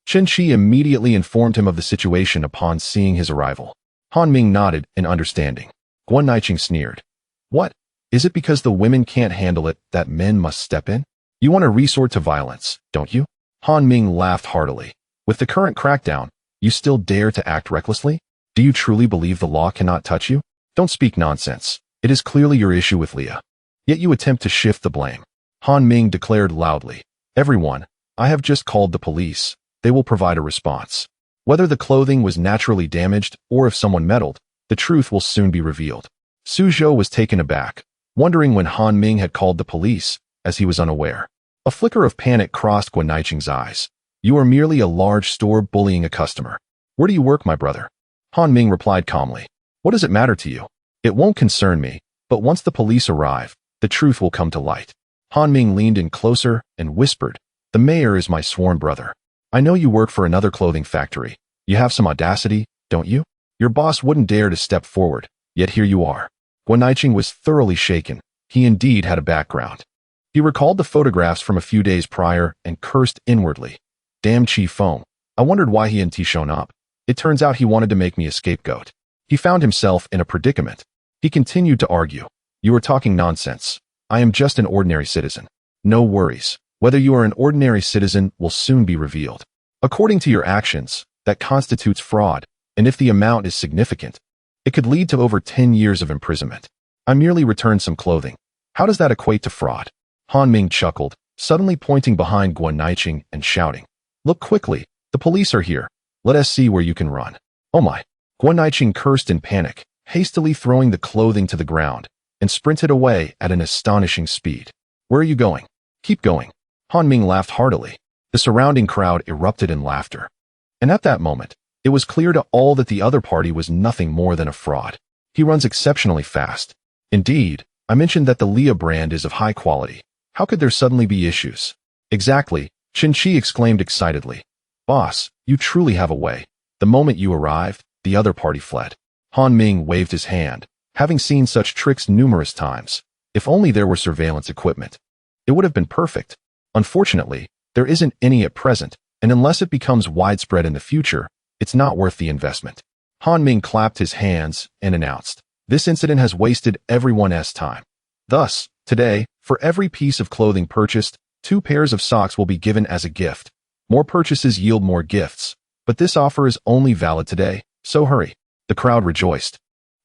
Qinqi immediately informed him of the situation upon seeing his arrival. Han Ming nodded in understanding. Guanaiching sneered. What? Is it because the women can't handle it that men must step in? You want to resort to violence, don't you? Han Ming laughed heartily. With the current crackdown, you still dare to act recklessly? Do you truly believe the law cannot touch you? Don't speak nonsense. It is clearly your issue with Leah. Yet you attempt to shift the blame. Han Ming declared loudly. Everyone, I have just called the police. They will provide a response. Whether the clothing was naturally damaged or if someone meddled, the truth will soon be revealed. Suzhou was taken aback, wondering when Han Ming had called the police, as he was unaware. A flicker of panic crossed Guanaiching's eyes. You are merely a large store bullying a customer. Where do you work, my brother? Han Ming replied calmly. What does it matter to you? It won't concern me, but once the police arrive, the truth will come to light. Han Ming leaned in closer and whispered, the mayor is my sworn brother. I know you work for another clothing factory. You have some audacity, don't you? Your boss wouldn't dare to step forward, yet here you are. Guanaiching was thoroughly shaken. He indeed had a background. He recalled the photographs from a few days prior and cursed inwardly. Damn Chi Feng. I wondered why he hadn't shown up. It turns out he wanted to make me a scapegoat. He found himself in a predicament. He continued to argue. You are talking nonsense. I am just an ordinary citizen. No worries. Whether you are an ordinary citizen will soon be revealed. According to your actions, that constitutes fraud, and if the amount is significant, it could lead to over 10 years of imprisonment. I merely returned some clothing. How does that equate to fraud? Han Ming chuckled, suddenly pointing behind Guanaiching and shouting. Look quickly, the police are here. Let us see where you can run. Oh my. Guanaiching cursed in panic, hastily throwing the clothing to the ground, and sprinted away at an astonishing speed. Where are you going? Keep going. Han Ming laughed heartily. The surrounding crowd erupted in laughter. And at that moment, it was clear to all that the other party was nothing more than a fraud. He runs exceptionally fast. Indeed, I mentioned that the Leah brand is of high quality. How could there suddenly be issues? Exactly, Qin Shi exclaimed excitedly. Boss, you truly have a way. The moment you arrived, the other party fled. Han Ming waved his hand, having seen such tricks numerous times. If only there were surveillance equipment. It would have been perfect. Unfortunately, there isn't any at present, and unless it becomes widespread in the future, it's not worth the investment. Han Ming clapped his hands and announced, this incident has wasted everyone's time. Thus, today, for every piece of clothing purchased, 2 pairs of socks will be given as a gift. More purchases yield more gifts, but this offer is only valid today, so hurry. The crowd rejoiced,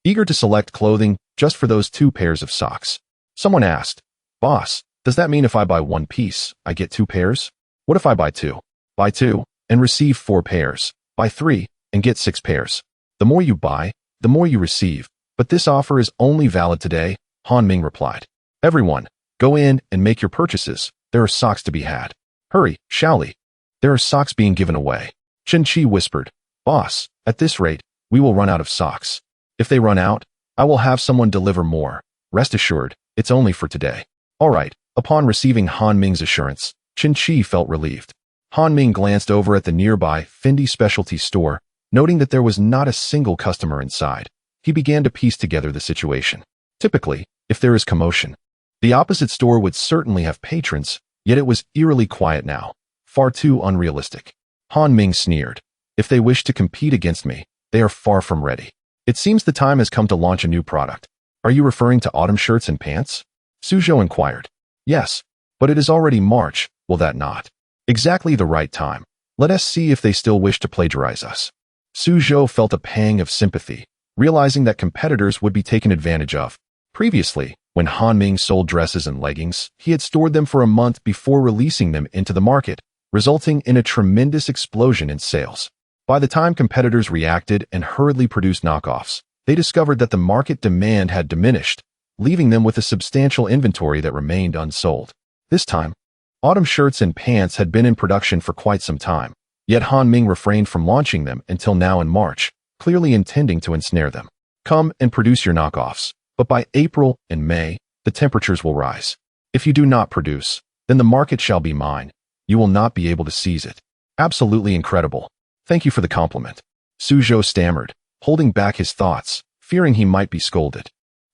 eager to select clothing just for those 2 pairs of socks. Someone asked, Boss, does that mean if I buy 1 piece, I get 2 pairs? What if I buy 2? Buy 2 and receive 4 pairs. Buy 3 and get 6 pairs. The more you buy, the more you receive, but this offer is only valid today, Han Ming replied. Everyone, go in and make your purchases. There are socks to be had. Hurry, Shaoli. There are socks being given away. Qin Shi whispered, Boss, at this rate, we will run out of socks. If they run out, I will have someone deliver more. Rest assured, it's only for today. All right. Upon receiving Han Ming's assurance, Qin Shi felt relieved. Han Ming glanced over at the nearby Fendi specialty store, noting that there was not a single customer inside. He began to piece together the situation. Typically, if there is commotion, the opposite store would certainly have patrons, yet it was eerily quiet now. Far too unrealistic. Han Ming sneered. If they wish to compete against me, they are far from ready. It seems the time has come to launch a new product. Are you referring to autumn shirts and pants? Suzhou inquired. Yes, but it is already March, will that not? Exactly the right time. Let us see if they still wish to plagiarize us. Suzhou felt a pang of sympathy, realizing that competitors would be taken advantage of. Previously, when Han Ming sold dresses and leggings, he had stored them for a month before releasing them into the market, resulting in a tremendous explosion in sales. By the time competitors reacted and hurriedly produced knockoffs, they discovered that the market demand had diminished, leaving them with a substantial inventory that remained unsold. This time, autumn shirts and pants had been in production for quite some time, yet Han Ming refrained from launching them until now in March, clearly intending to ensnare them. Come and produce your knockoffs, but by April and May, the temperatures will rise. If you do not produce, then the market shall be mine. You will not be able to seize it. Absolutely incredible. Thank you for the compliment. Suzhou stammered, holding back his thoughts, fearing he might be scolded.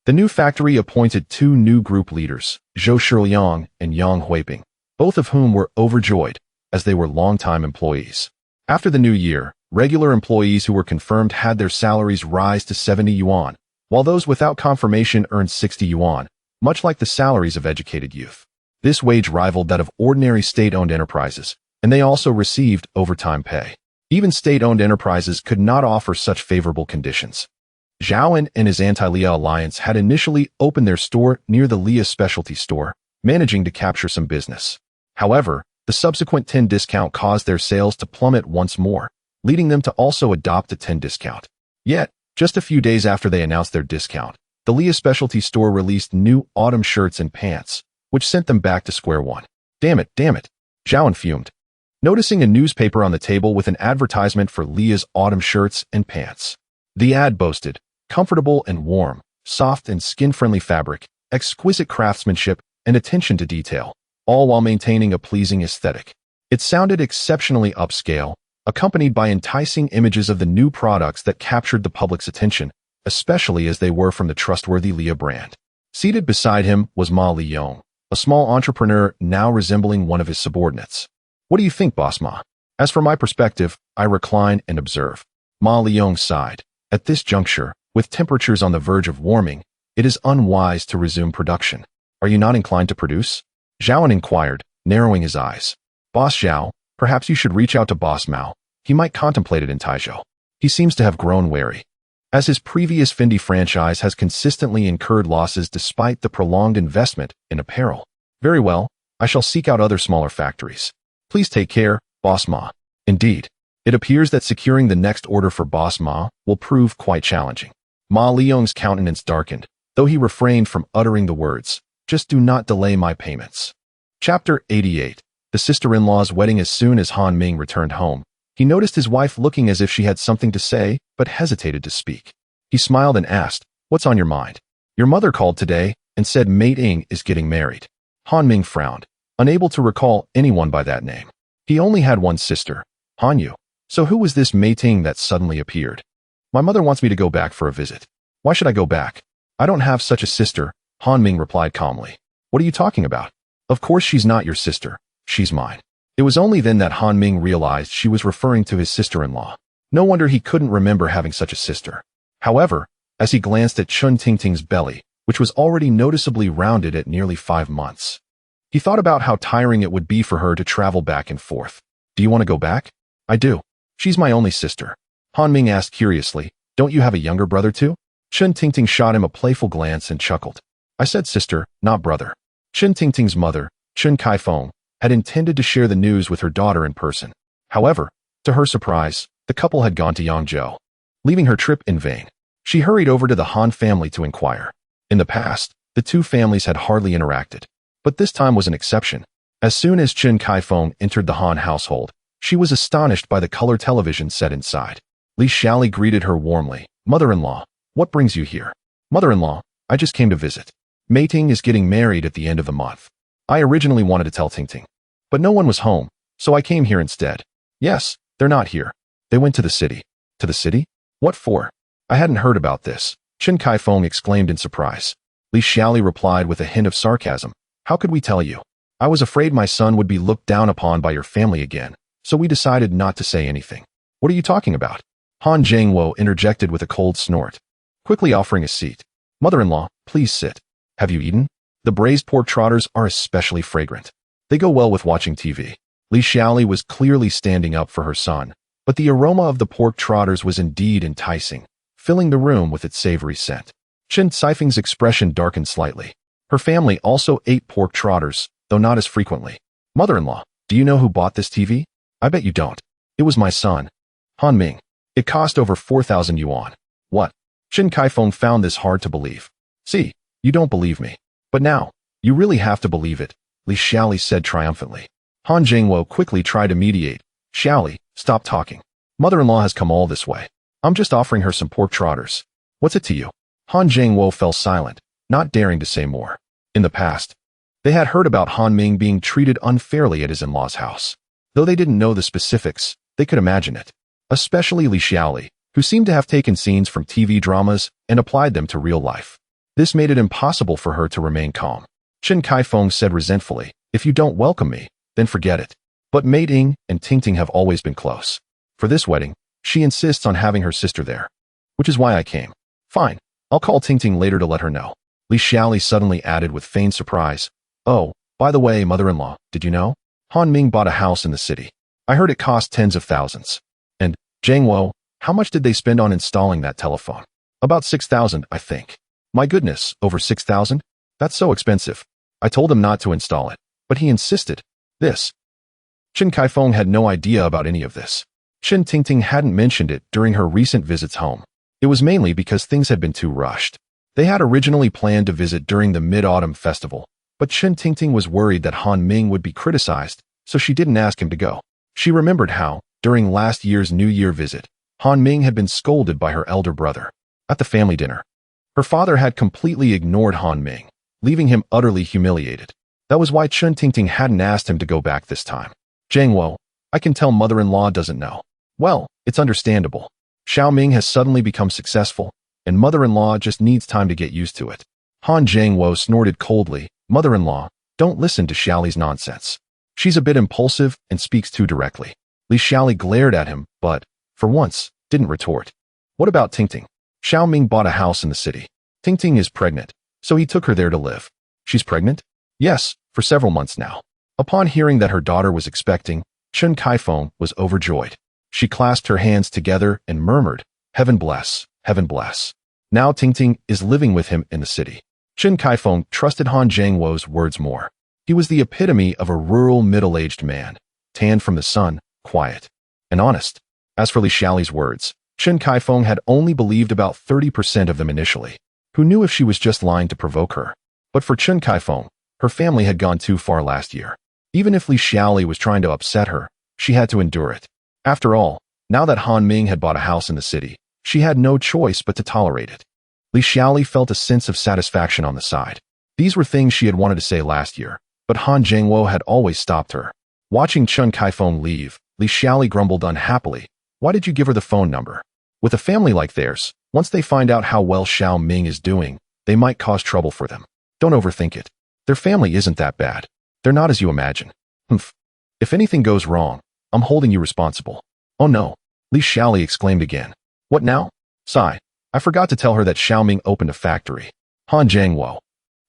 The new factory appointed 2 new group leaders, Zhou Shiliang and Yang Huiping, both of whom were overjoyed, as they were longtime employees. After the new year, regular employees who were confirmed had their salaries rise to 70 yuan, while those without confirmation earned 60 yuan, much like the salaries of educated youth. This wage rivaled that of ordinary state-owned enterprises, and they also received overtime pay. Even state-owned enterprises could not offer such favorable conditions. Zhao and his anti-Leah alliance had initially opened their store near the Leah specialty store, managing to capture some business. However, the subsequent 10 discount caused their sales to plummet once more, leading them to also adopt a 10 discount. Yet, just a few days after they announced their discount, the Leah specialty store released new autumn shirts and pants, which sent them back to square one. Damn it, Zhao fumed, noticing a newspaper on the table with an advertisement for Leah's autumn shirts and pants. The ad boasted, comfortable and warm, soft and skin-friendly fabric, exquisite craftsmanship, and attention to detail, all while maintaining a pleasing aesthetic. It sounded exceptionally upscale, accompanied by enticing images of the new products that captured the public's attention, especially as they were from the trustworthy Leah brand. Seated beside him was Ma Liyong, a small entrepreneur now resembling one of his subordinates. What do you think, Boss Ma? As for my perspective, I recline and observe. Ma Liyong sighed. At this juncture, with temperatures on the verge of warming, it is unwise to resume production. Are you not inclined to produce? Zhao inquired, narrowing his eyes. Boss Zhao, perhaps you should reach out to Boss Mao. He might contemplate it in Taizhou. He seems to have grown wary, as his previous Fendi franchise has consistently incurred losses despite the prolonged investment in apparel. Very well, I shall seek out other smaller factories. Please take care, Boss Ma. Indeed, it appears that securing the next order for Boss Ma will prove quite challenging. Ma Liang's countenance darkened, though he refrained from uttering the words, "Just do not delay my payments." Chapter 88. The sister-in-law's wedding. As soon as Han Ming returned home, he noticed his wife looking as if she had something to say, but hesitated to speak. He smiled and asked, "What's on your mind?" "Your mother called today and said Mei is getting married." Han Ming frowned, unable to recall anyone by that name. He only had one sister, Han Yu. So who was this Mei that suddenly appeared? "My mother wants me to go back for a visit." "Why should I go back?" "I don't have such a sister," Han Ming replied calmly. "What are you talking about?" "Of course she's not your sister. She's mine." It was only then that Han Ming realized she was referring to his sister-in-law. No wonder he couldn't remember having such a sister. However, as he glanced at Chun Tingting's belly, which was already noticeably rounded at nearly 5 months, he thought about how tiring it would be for her to travel back and forth. "Do you want to go back?" "I do. She's my only sister." Han Ming asked curiously, "Don't you have a younger brother too?" Chun Tingting shot him a playful glance and chuckled. "I said sister, not brother." Chun Tingting's mother, Chun Kaifeng, had intended to share the news with her daughter in person. However, to her surprise, the couple had gone to Yangzhou, leaving her trip in vain. She hurried over to the Han family to inquire. In the past, the two families had hardly interacted, but this time was an exception. As soon as Chun Kaifeng entered the Han household, she was astonished by the color television set inside. Li Xiaoli greeted her warmly. "Mother-in-law, what brings you here?" "Mother-in-law, I just came to visit. Mei is getting married at the end of the month. I originally wanted to tell Tingting, but no one was home, so I came here instead." "Yes, they're not here. They went to the city." "To the city? What for?" "I hadn't heard about this," Chun Kaifeng exclaimed in surprise. Li Xiaoli replied with a hint of sarcasm. "How could we tell you? I was afraid my son would be looked down upon by your family again, so we decided not to say anything." "What are you talking about?" Han Zhangwo interjected with a cold snort, quickly offering a seat. "Mother-in-law, please sit. Have you eaten? The braised pork trotters are especially fragrant. They go well with watching TV." Li Xiaoli was clearly standing up for her son, but the aroma of the pork trotters was indeed enticing, filling the room with its savory scent. Chen Caifeng's expression darkened slightly. Her family also ate pork trotters, though not as frequently. "Mother-in-law, do you know who bought this TV?" "I bet you don't." "It was my son, Han Ming. It cost over 4,000 yuan. "What?" Chen Kaifeng found this hard to believe. "See, you don't believe me. But now, you really have to believe it," Li Xiaoli said triumphantly. Han Zhangwo quickly tried to mediate. "Xiaoli, stop talking. Mother-in-law has come all this way. I'm just offering her some pork trotters. What's it to you?" Han Zhangwo fell silent, not daring to say more. In the past, they had heard about Han Ming being treated unfairly at his in-laws' house. Though they didn't know the specifics, they could imagine it. Especially Li Xiaoli, who seemed to have taken scenes from TV dramas and applied them to real life. This made it impossible for her to remain calm. Chen Kaifeng said resentfully, "If you don't welcome me, then forget it." But Mei and Tingting have always been close. For this wedding, she insists on having her sister there, which is why I came. "Fine, I'll call Tingting later to let her know." Li Xiaoli suddenly added with feigned surprise, "Oh, by the way, mother-in-law, did you know? Han Ming bought a house in the city. I heard it cost tens of thousands. And, Zhangwo, how much did they spend on installing that telephone?" "About 6,000, I think." "My goodness, over 6,000? That's so expensive. I told him not to install it, but he insisted." This. Chen Kaifeng had no idea about any of this. Chen Tingting hadn't mentioned it during her recent visits home. It was mainly because things had been too rushed. They had originally planned to visit during the Mid-Autumn Festival, but Chen Tingting was worried that Han Ming would be criticized, so she didn't ask him to go. She remembered how, during last year's New Year visit, Han Ming had been scolded by her elder brother. At the family dinner, her father had completely ignored Han Ming, leaving him utterly humiliated. That was why Chen Tingting hadn't asked him to go back this time. "Zhangwo, I can tell mother-in-law doesn't know." "Well, it's understandable. Xiao Ming has suddenly become successful, and mother-in-law just needs time to get used to it." Han Zhangwo snorted coldly. "Mother-in-law, don't listen to Xiaoli's nonsense. She's a bit impulsive and speaks too directly." Li Xiaoli glared at him, but, for once, didn't retort. "What about Tingting?" "Xiao Ming bought a house in the city. Tingting is pregnant, so he took her there to live." "She's pregnant?" "Yes, for several months now." Upon hearing that her daughter was expecting, Chen Kaifeng was overjoyed. She clasped her hands together and murmured, "Heaven bless, heaven bless. Now Tingting is living with him in the city." Chen Kaifeng trusted Han Zhangwo's words more. He was the epitome of a rural middle-aged man, tanned from the sun, quiet, and honest. As for Li Xiaoli's words, Chen Kaifeng had only believed about 30% of them initially. Who knew if she was just lying to provoke her? But for Chen Kaifeng, her family had gone too far last year. Even if Li Xiaoli was trying to upset her, she had to endure it. After all, now that Han Ming had bought a house in the city, she had no choice but to tolerate it. Li Xiaoli felt a sense of satisfaction on the side. These were things she had wanted to say last year, but Han Zhengwo had always stopped her. Watching Chen Kaifeng leave, Li Xiaoli grumbled unhappily. Why did you give her the phone number? With a family like theirs, once they find out how well Xiao Ming is doing, they might cause trouble for them. Don't overthink it. Their family isn't that bad. They're not as you imagine. Humph. If anything goes wrong, I'm holding you responsible. Oh no, Li Xiaoli exclaimed again. What now? Sigh. I forgot to tell her that Xiao Ming opened a factory. Han Zhengwo.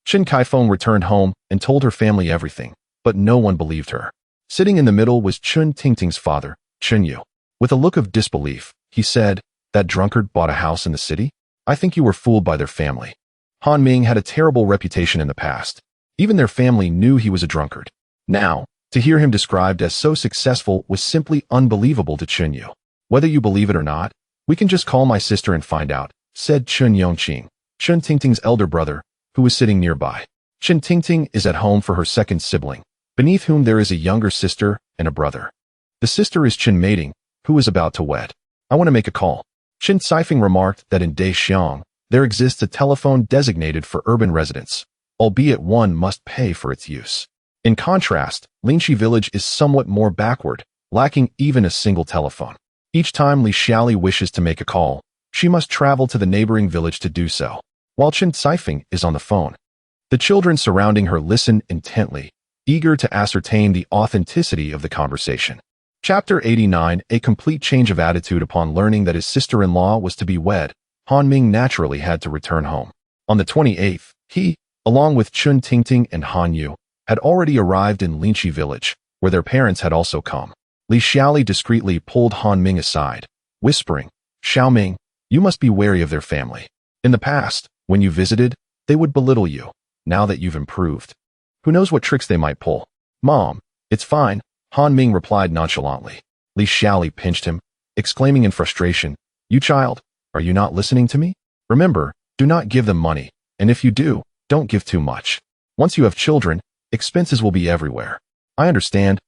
Chen Kaifeng returned home and told her family everything, but no one believed her. Sitting in the middle was Chun Tingting's father, Chen Yu. With a look of disbelief, he said, that drunkard bought a house in the city? I think you were fooled by their family. Han Ming had a terrible reputation in the past. Even their family knew he was a drunkard. Now, to hear him described as so successful was simply unbelievable to Chen Yu. Whether you believe it or not, we can just call my sister and find out, said Chun Yongqing, Chun Tingting's elder brother, who was sitting nearby. Chen Tingting is at home for her second sibling, beneath whom there is a younger sister and a brother. The sister is Chen Mating, who is about to wed. I want to make a call. Chen Caifeng remarked that in Daixiang, there exists a telephone designated for urban residents, albeit one must pay for its use. In contrast, Linxi village is somewhat more backward, lacking even a single telephone. Each time Li Xiaoli wishes to make a call, she must travel to the neighboring village to do so, while Chen Caifeng is on the phone. The children surrounding her listen intently, eager to ascertain the authenticity of the conversation. Chapter 89. A complete change of attitude upon learning that his sister-in-law was to be wed, Han Ming naturally had to return home. On the 28th, he, along with Chun Tingting and Han Yu, had already arrived in Linxi village, where their parents had also come. Li Xiaoli discreetly pulled Han Ming aside, whispering, Xiao Ming, you must be wary of their family. In the past, when you visited, they would belittle you. Now that you've improved, who knows what tricks they might pull? Mom, it's fine, Han Ming replied nonchalantly. Li Xiaoli pinched him, exclaiming in frustration, You child, are you not listening to me? Remember, do not give them money, and if you do, don't give too much. Once you have children, expenses will be everywhere. I understand.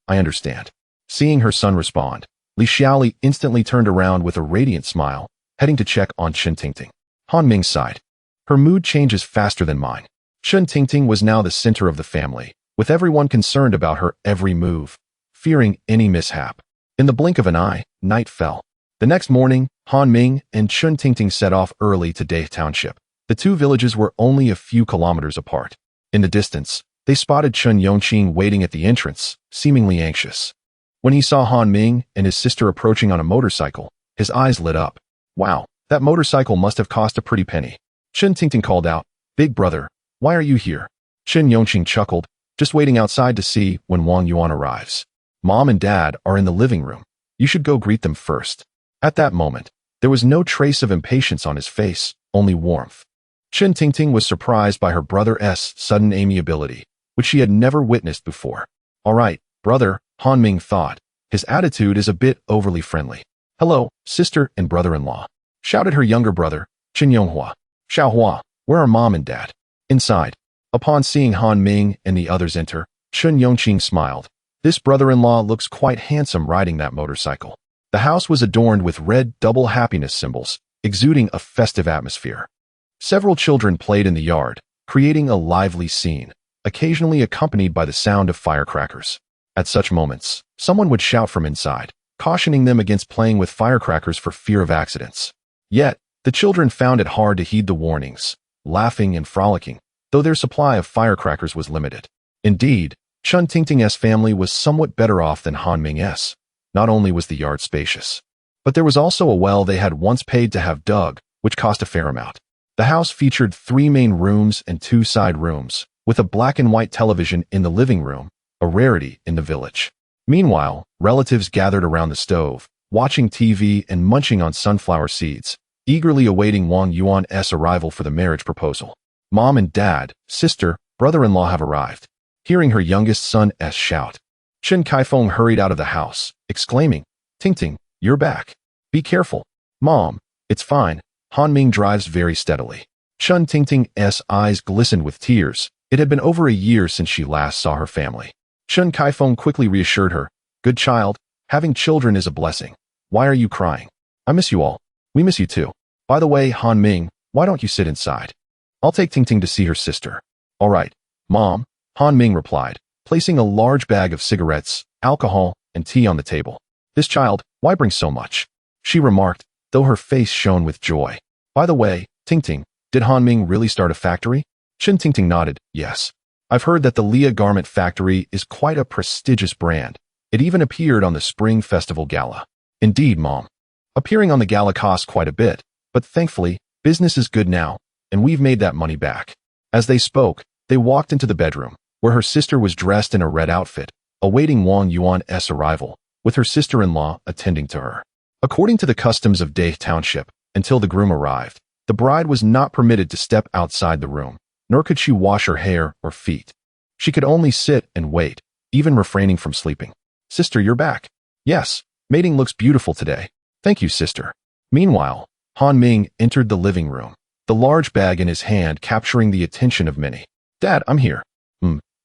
Seeing her son respond, Li Xiaoli instantly turned around with a radiant smile, heading to check on Chen Tingting. Han Ming sighed. Her mood changes faster than mine. Chen Tingting was now the center of the family, with everyone concerned about her every move, fearing any mishap. In the blink of an eye, night fell. The next morning, Han Ming and Chen Tingting set off early to Dai Township. The two villages were only a few kilometers apart. In the distance, they spotted Chun Yongqing waiting at the entrance, seemingly anxious. When he saw Han Ming and his sister approaching on a motorcycle, his eyes lit up. Wow, that motorcycle must have cost a pretty penny. Chen Tingting called out, Big brother, why are you here? Chen Yongqing chuckled, just waiting outside to see when Wang Yuan arrives. Mom and Dad are in the living room. You should go greet them first. At that moment, there was no trace of impatience on his face, only warmth. Chen Tingting was surprised by her brother's sudden amiability, which she had never witnessed before. All right, brother, Han Ming thought. His attitude is a bit overly friendly. Hello, sister and brother-in-law, shouted her younger brother, Chen Yonghua. Xiaohua, where are Mom and Dad? Inside. Upon seeing Han Ming and the others enter, Chun Yongqing smiled. This brother-in-law looks quite handsome riding that motorcycle. The house was adorned with red double happiness symbols, exuding a festive atmosphere. Several children played in the yard, creating a lively scene, occasionally accompanied by the sound of firecrackers. At such moments, someone would shout from inside, cautioning them against playing with firecrackers for fear of accidents. Yet, the children found it hard to heed the warnings, laughing and frolicking, though their supply of firecrackers was limited. Indeed, Chun Tingting's family was somewhat better off than Han Ming's. Not only was the yard spacious, but there was also a well they had once paid to have dug, which cost a fair amount. The house featured 3 main rooms and 2 side rooms, with a black and white television in the living room, a rarity in the village. Meanwhile, relatives gathered around the stove, watching TV and munching on sunflower seeds, eagerly awaiting Wang Yuan's arrival for the marriage proposal. Mom and Dad, sister, brother-in-law have arrived. Hearing her youngest son's shout, Chen Kaifeng hurried out of the house, exclaiming, Tingting, you're back. Be careful. Mom, it's fine. Han Ming drives very steadily. Chen Tingting's eyes glistened with tears. It had been over a year since she last saw her family. Chen Kaifeng quickly reassured her, "Good child, having children is a blessing. Why are you crying? I miss you all. We miss you too. By the way, Han Ming, why don't you sit inside? I'll take Tingting to see her sister." "All right, Mom," Han Ming replied, placing a large bag of cigarettes, alcohol, and tea on the table. "This child, why bring so much?" she remarked, though her face shone with joy. "By the way, Tingting, did Han Ming really start a factory?" Chen Tingting nodded, "Yes. I've heard that the Leah Garment Factory is quite a prestigious brand. It even appeared on the Spring Festival Gala." "Indeed, Mom. Appearing on the gala cost quite a bit, but thankfully, business is good now, and we've made that money back." As they spoke, they walked into the bedroom, where her sister was dressed in a red outfit, awaiting Wang Yuan's arrival, with her sister-in-law attending to her. According to the customs of Dai Township, until the groom arrived, the bride was not permitted to step outside the room, nor could she wash her hair or feet. She could only sit and wait, even refraining from sleeping. "Sister, you're back." "Yes, mating looks beautiful today. Thank you, sister." Meanwhile, Han Ming entered the living room, the large bag in his hand capturing the attention of many. "Dad, I'm here."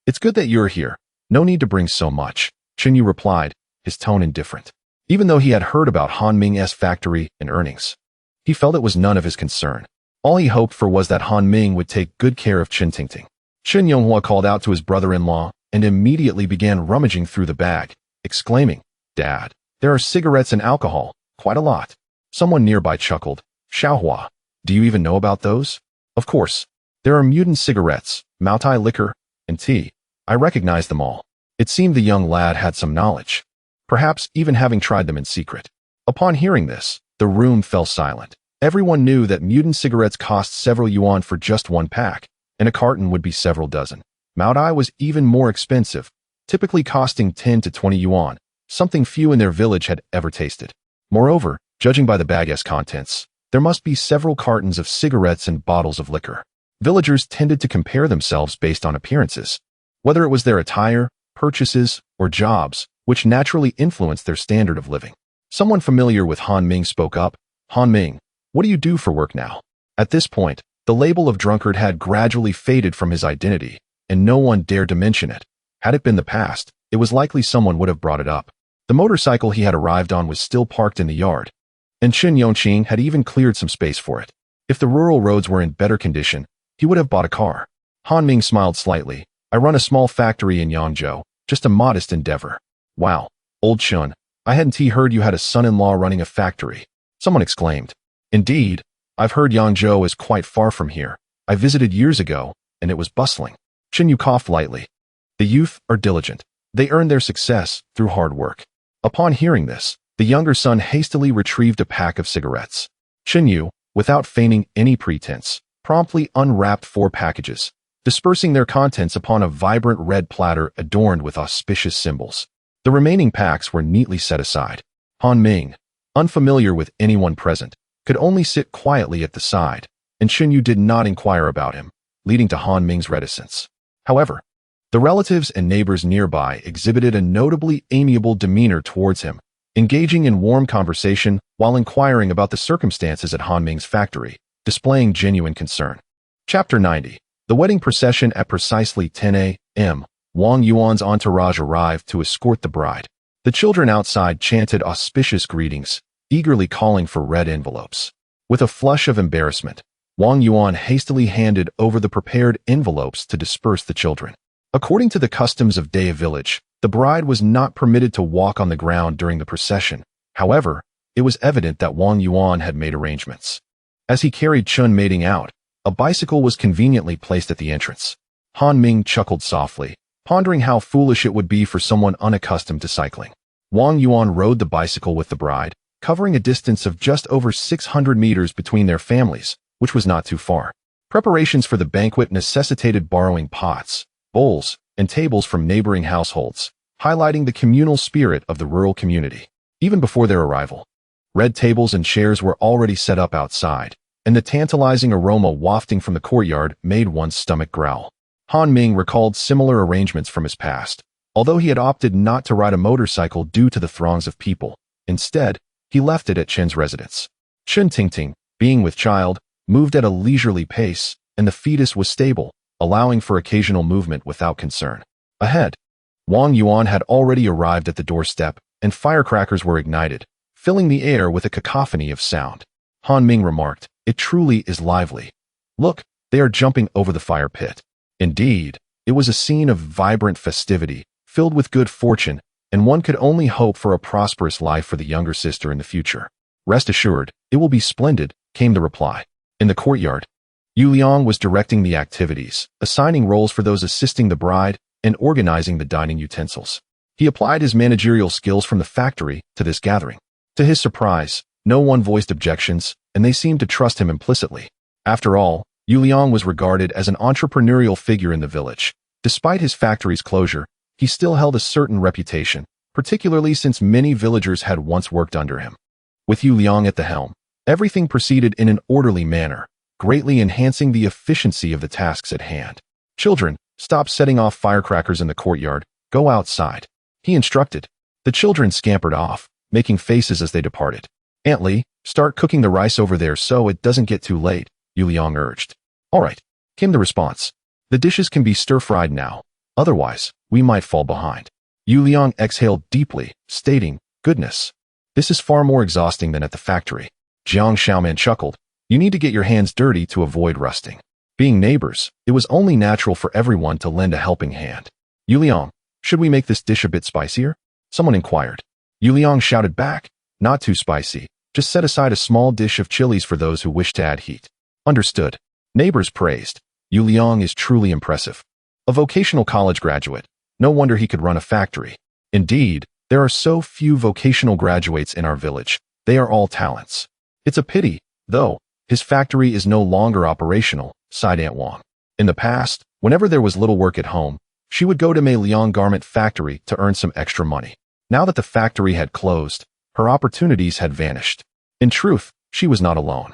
It's good that you're here. No need to bring so much," Chen Yu replied, his tone indifferent. Even though he had heard about Han Ming's factory and earnings, he felt it was none of his concern. All he hoped for was that Han Ming would take good care of Chen Tingting. Chen Yonghua called out to his brother-in-law and immediately began rummaging through the bag, exclaiming, "Dad, there are cigarettes and alcohol, quite a lot." Someone nearby chuckled, "Xiaohua, do you even know about those?" "Of course. There are mutant cigarettes, Maotai liquor, and tea. I recognize them all." It seemed the young lad had some knowledge, perhaps even having tried them in secret. Upon hearing this, the room fell silent. Everyone knew that mutant cigarettes cost several yuan for just one pack, and a carton would be several dozen. Maotai was even more expensive, typically costing 10 to 20 yuan, something few in their village had ever tasted. Moreover, judging by the bag's contents, there must be several cartons of cigarettes and bottles of liquor. Villagers tended to compare themselves based on appearances, whether it was their attire, purchases, or jobs, which naturally influenced their standard of living. Someone familiar with Han Ming spoke up, "Han Ming, what do you do for work now?" At this point, the label of drunkard had gradually faded from his identity, and no one dared to mention it. Had it been the past, it was likely someone would have brought it up. The motorcycle he had arrived on was still parked in the yard, and Chen Yongqing had even cleared some space for it. If the rural roads were in better condition, he would have bought a car. Han Ming smiled slightly. "I run a small factory in Yangzhou, just a modest endeavor." "Wow, old Chen, I hadn't heard you had a son-in-law running a factory," someone exclaimed. "Indeed, I've heard Yangzhou is quite far from here. I visited years ago, and it was bustling." Chen Yu coughed lightly. "The youth are diligent. They earn their success through hard work." Upon hearing this, the younger son hastily retrieved a pack of cigarettes. Chen Yu, without feigning any pretense, promptly unwrapped 4 packages, dispersing their contents upon a vibrant red platter adorned with auspicious symbols. The remaining packs were neatly set aside. Han Ming, unfamiliar with anyone present, could only sit quietly at the side, and Chen Yu did not inquire about him, leading to Han Ming's reticence. However, the relatives and neighbors nearby exhibited a notably amiable demeanor towards him, engaging in warm conversation while inquiring about the circumstances at Han Ming's factory, displaying genuine concern. Chapter 90. The wedding procession at precisely 10 a.m. Wang Yuan's entourage arrived to escort the bride. The children outside chanted auspicious greetings, eagerly calling for red envelopes. With a flush of embarrassment, Wang Yuan hastily handed over the prepared envelopes to disperse the children. According to the customs of Dai village, the bride was not permitted to walk on the ground during the procession. However, it was evident that Wang Yuan had made arrangements. As he carried Chen mating out, a bicycle was conveniently placed at the entrance. Han Ming chuckled softly, pondering how foolish it would be for someone unaccustomed to cycling. Wang Yuan rode the bicycle with the bride, covering a distance of just over 600 meters between their families, which was not too far. Preparations for the banquet necessitated borrowing pots, bowls, and tables from neighboring households, highlighting the communal spirit of the rural community. Even before their arrival, red tables and chairs were already set up outside, and the tantalizing aroma wafting from the courtyard made one's stomach growl. Han Ming recalled similar arrangements from his past, although he had opted not to ride a motorcycle due to the throngs of people. Instead, he left it at Chen's residence. Chen Tingting, being with child, moved at a leisurely pace, and the fetus was stable, allowing for occasional movement without concern. Ahead, Wang Yuan had already arrived at the doorstep, and firecrackers were ignited, filling the air with a cacophony of sound. Han Ming remarked, "It truly is lively. Look, they are jumping over the fire pit." Indeed, it was a scene of vibrant festivity, filled with good fortune, and one could only hope for a prosperous life for the younger sister in the future. "Rest assured, it will be splendid," came the reply. In the courtyard, Yu Liang was directing the activities, assigning roles for those assisting the bride, and organizing the dining utensils. He applied his managerial skills from the factory to this gathering. To his surprise, no one voiced objections, and they seemed to trust him implicitly. After all, Yu Liang was regarded as an entrepreneurial figure in the village. Despite his factory's closure, he still held a certain reputation, particularly since many villagers had once worked under him. With Yu Liang at the helm, everything proceeded in an orderly manner, greatly enhancing the efficiency of the tasks at hand. "Children, stop setting off firecrackers in the courtyard. Go outside," he instructed. The children scampered off, making faces as they departed. "Aunt Li, start cooking the rice over there so it doesn't get too late," Yu Liang urged. "All right," came the response. "The dishes can be stir-fried now. Otherwise, we might fall behind." Yu Liang exhaled deeply, stating, "Goodness, this is far more exhausting than at the factory." Jiang Xiaoman chuckled. "You need to get your hands dirty to avoid rusting." Being neighbors, it was only natural for everyone to lend a helping hand. "Yu Liang, should we make this dish a bit spicier?" someone inquired. Yu Liang shouted back, "Not too spicy. Just set aside a small dish of chilies for those who wish to add heat." "Understood." Neighbors praised. Yu Liang is truly impressive. A vocational college graduate. No wonder he could run a factory. Indeed, there are so few vocational graduates in our village. They are all talents. It's a pity, though, his factory is no longer operational, sighed Aunt Wang. In the past, whenever there was little work at home, she would go to Mei Liang garment factory to earn some extra money. Now that the factory had closed, her opportunities had vanished. In truth, she was not alone.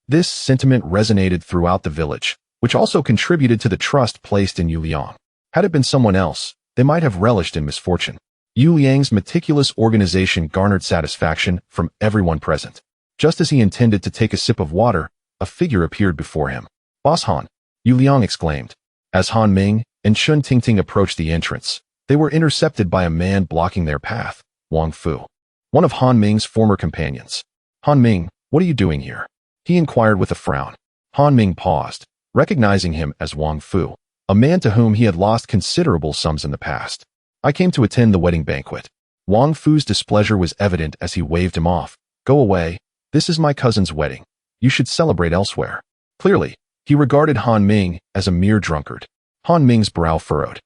This sentiment resonated throughout the village, which also contributed to the trust placed in Yu Liang. Had it been someone else, they might have relished in misfortune. Yu Liang's meticulous organization garnered satisfaction from everyone present. Just as he intended to take a sip of water, a figure appeared before him. "Boss Han," Yu Liang exclaimed. As Han Ming and Chen Tingting approached the entrance, they were intercepted by a man blocking their path, Wang Fu, one of Han Ming's former companions. "Han Ming, what are you doing here?" he inquired with a frown. Han Ming paused, recognizing him as Wang Fu, a man to whom he had lost considerable sums in the past. "I came to attend the wedding banquet." Wang Fu's displeasure was evident as he waved him off. "Go away. This is my cousin's wedding. You should celebrate elsewhere." Clearly, he regarded Han Ming as a mere drunkard. Han Ming's brow furrowed.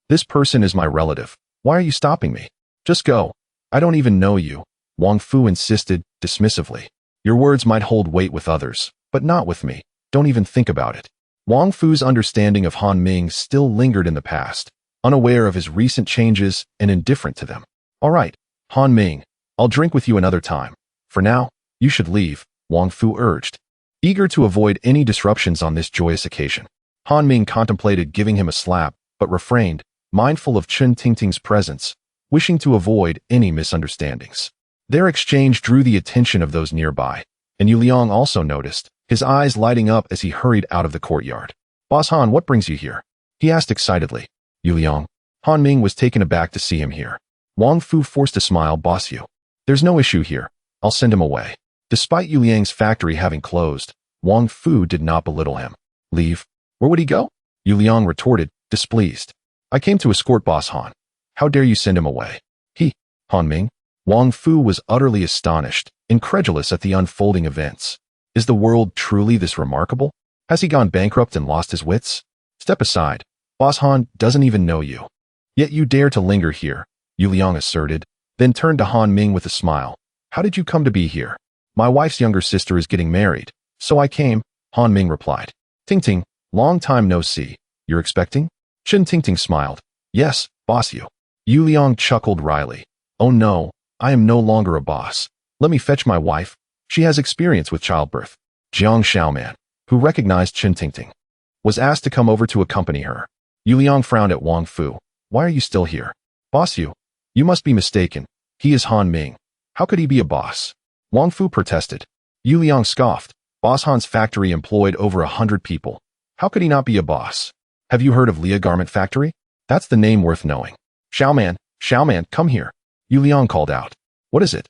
"This person is my relative. Why are you stopping me?" "Just go. I don't even know you," Wang Fu insisted, dismissively. "Your words might hold weight with others, but not with me. Don't even think about it." Wang Fu's understanding of Han Ming still lingered in the past, unaware of his recent changes and indifferent to them. "All right, Han Ming, I'll drink with you another time. For now, you should leave," Wang Fu urged. Eager to avoid any disruptions on this joyous occasion, Han Ming contemplated giving him a slap, but refrained, mindful of Chen Tingting's presence, wishing to avoid any misunderstandings. Their exchange drew the attention of those nearby, and Yu Liang also noticed, his eyes lighting up as he hurried out of the courtyard. "Boss Han, what brings you here?" he asked excitedly. "Yu Liang." Han Ming was taken aback to see him here. Wang Fu forced a smile. "Boss you. There's no issue here. I'll send him away." Despite Yu Liang's factory having closed, Wang Fu did not belittle him. "Leave? Where would he go?" Yu Liang retorted, displeased. "I came to escort Boss Han. How dare you send him away?" "He, Han Ming?" Wang Fu was utterly astonished, incredulous at the unfolding events. Is the world truly this remarkable? Has he gone bankrupt and lost his wits? "Step aside. Boss Han doesn't even know you. Yet you dare to linger here," Yu Liang asserted, then turned to Han Ming with a smile. "How did you come to be here?" "My wife's younger sister is getting married, so I came," Han Ming replied. "Tingting, long time no see. You're expecting?" Chen Tingting smiled. "Yes, boss you." Yu Liang chuckled wryly. "Oh no, I am no longer a boss. Let me fetch my wife. She has experience with childbirth." Jiang Xiaoman, who recognized Chen Tingting, was asked to come over to accompany her. Yu Liang frowned at Wang Fu. "Why are you still here?" "Boss you must be mistaken. He is Han Ming. How could he be a boss?" Wang Fu protested. Yu Liang scoffed. Boss Han's factory employed over 100 people. How could he not be a boss? Have you heard of Lia Garment Factory? That's the name worth knowing. Xiaoman, come here. Yu Liang called out. What is it?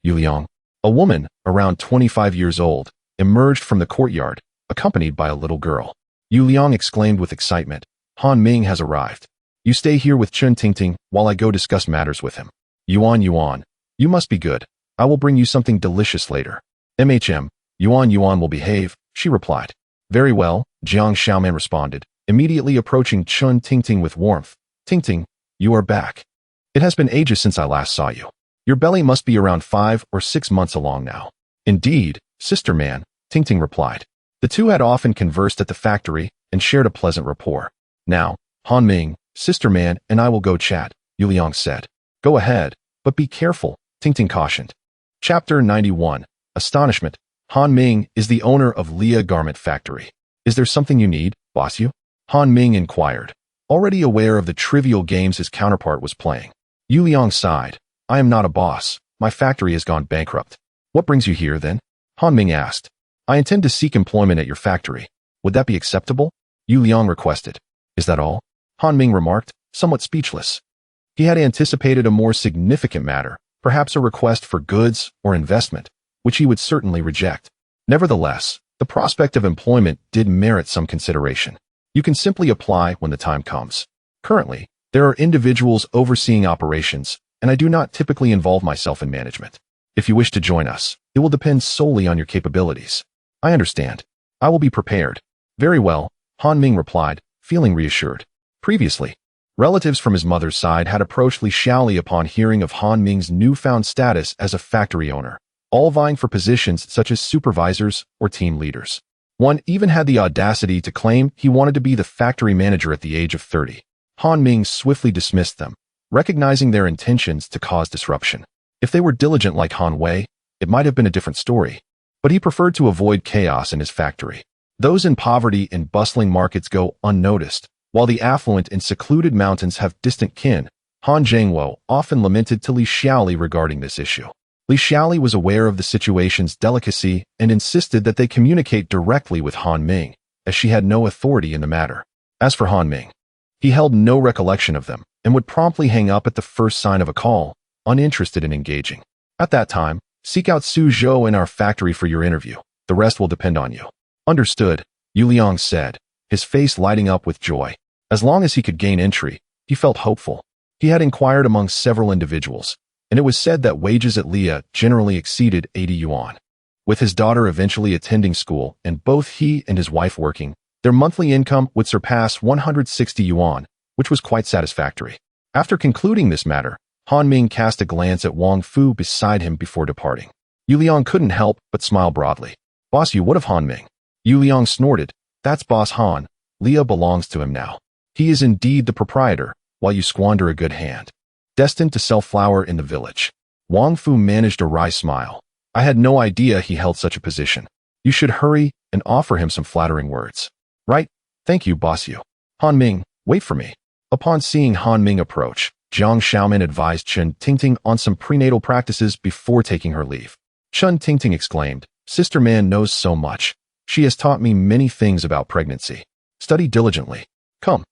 Yu Liang. A woman, around 25 years old, emerged from the courtyard, accompanied by a little girl. Yu Liang exclaimed with excitement. Han Ming has arrived. You stay here with Chun Tingting while I go discuss matters with him. Yuan, you must be good. I will bring you something delicious later. Yuan will behave, she replied. Very well, Jiang Xiaoman responded, immediately approaching Chun Tingting with warmth. Tingting, you are back. It has been ages since I last saw you. Your belly must be around 5 or 6 months along now. Indeed, sister man, Tingting replied. The two had often conversed at the factory and shared a pleasant rapport. Now, Han Ming, sister man, and I will go chat, Yu Liang said. Go ahead, but be careful, Tingting cautioned. Chapter 91. Astonishment. Han Ming is the owner of Lia Garment Factory. Is there something you need, boss you? Han Ming inquired, already aware of the trivial games his counterpart was playing. Yu Liang sighed. I am not a boss. My factory has gone bankrupt. What brings you here, then? Han Ming asked. I intend to seek employment at your factory. Would that be acceptable? Yu Liang requested. Is that all? Han Ming remarked, somewhat speechless. He had anticipated a more significant matter, perhaps a request for goods or investment, which he would certainly reject. Nevertheless, the prospect of employment did merit some consideration. You can simply apply when the time comes. Currently, there are individuals overseeing operations, and I do not typically involve myself in management. If you wish to join us, it will depend solely on your capabilities. I understand. I will be prepared. Very well, Han Ming replied, feeling reassured. Previously, relatives from his mother's side had approached Li Xiaoli upon hearing of Han Ming's newfound status as a factory owner, all vying for positions such as supervisors or team leaders. One even had the audacity to claim he wanted to be the factory manager at the age of 30. Han Ming swiftly dismissed them, recognizing their intentions to cause disruption. If they were diligent like Han Wei, it might have been a different story. But he preferred to avoid chaos in his factory. Those in poverty in bustling markets go unnoticed, while the affluent in secluded mountains have distant kin. Han Zhengwo often lamented to Li Xiaoli regarding this issue. Li Xiaoli was aware of the situation's delicacy and insisted that they communicate directly with Han Ming, as she had no authority in the matter. As for Han Ming, he held no recollection of them and would promptly hang up at the first sign of a call, uninterested in engaging. At that time, seek out Su Zhou in our factory for your interview. The rest will depend on you. Understood, Yu Liang said, his face lighting up with joy. As long as he could gain entry, he felt hopeful. He had inquired among several individuals, and it was said that wages at Lia generally exceeded 80 yuan. With his daughter eventually attending school and both he and his wife working, their monthly income would surpass 160 yuan, which was quite satisfactory. After concluding this matter, Han Ming cast a glance at Wang Fu beside him before departing. Yu Liang couldn't help but smile broadly. Boss you, what of Han Ming? Yu Liang snorted. That's Boss Han. Lia belongs to him now. He is indeed the proprietor, while you squander a good hand. Destined to sell flour in the village. Wang Fu managed a wry smile. I had no idea he held such a position. You should hurry and offer him some flattering words. Right? Thank you, boss you. Han Ming, wait for me. Upon seeing Han Ming approach, Jiang Xiaoman advised Chun Tingting on some prenatal practices before taking her leave. Chun Tingting exclaimed, Sister Man knows so much. She has taught me many things about pregnancy. Study diligently. Come.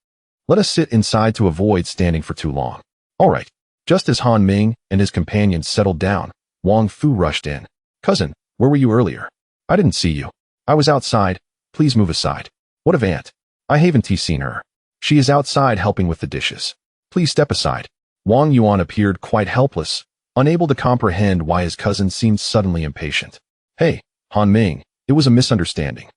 Let us sit inside to avoid standing for too long. All right. Just as Han Ming and his companions settled down, Wang Fu rushed in. Cousin, where were you earlier? I didn't see you. I was outside. Please move aside. What of Aunt? I haven't seen her. She is outside helping with the dishes. Please step aside. Wang Yuan appeared quite helpless, unable to comprehend why his cousin seemed suddenly impatient. Hey, Han Ming, it was a misunderstanding.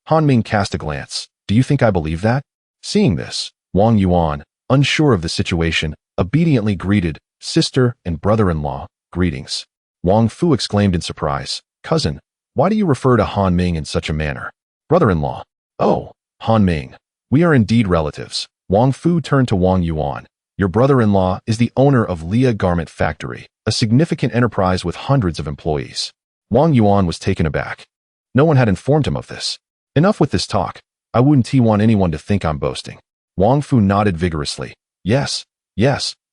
Han Ming cast a glance. Do you think I believe that? Seeing this, Wang Yuan, unsure of the situation, obediently greeted, Sister and brother-in-law, greetings. Wang Fu exclaimed in surprise, Cousin, why do you refer to Han Ming in such a manner? Brother-in-law. Oh, Han Ming. We are indeed relatives. Wang Fu turned to Wang Yuan. Your brother-in-law is the owner of Lia Garment Factory, a significant enterprise with hundreds of employees. Wang Yuan was taken aback. No one had informed him of this. Enough with this talk. I wouldn't want anyone to think I'm boasting. Wang Fu nodded vigorously. Yes,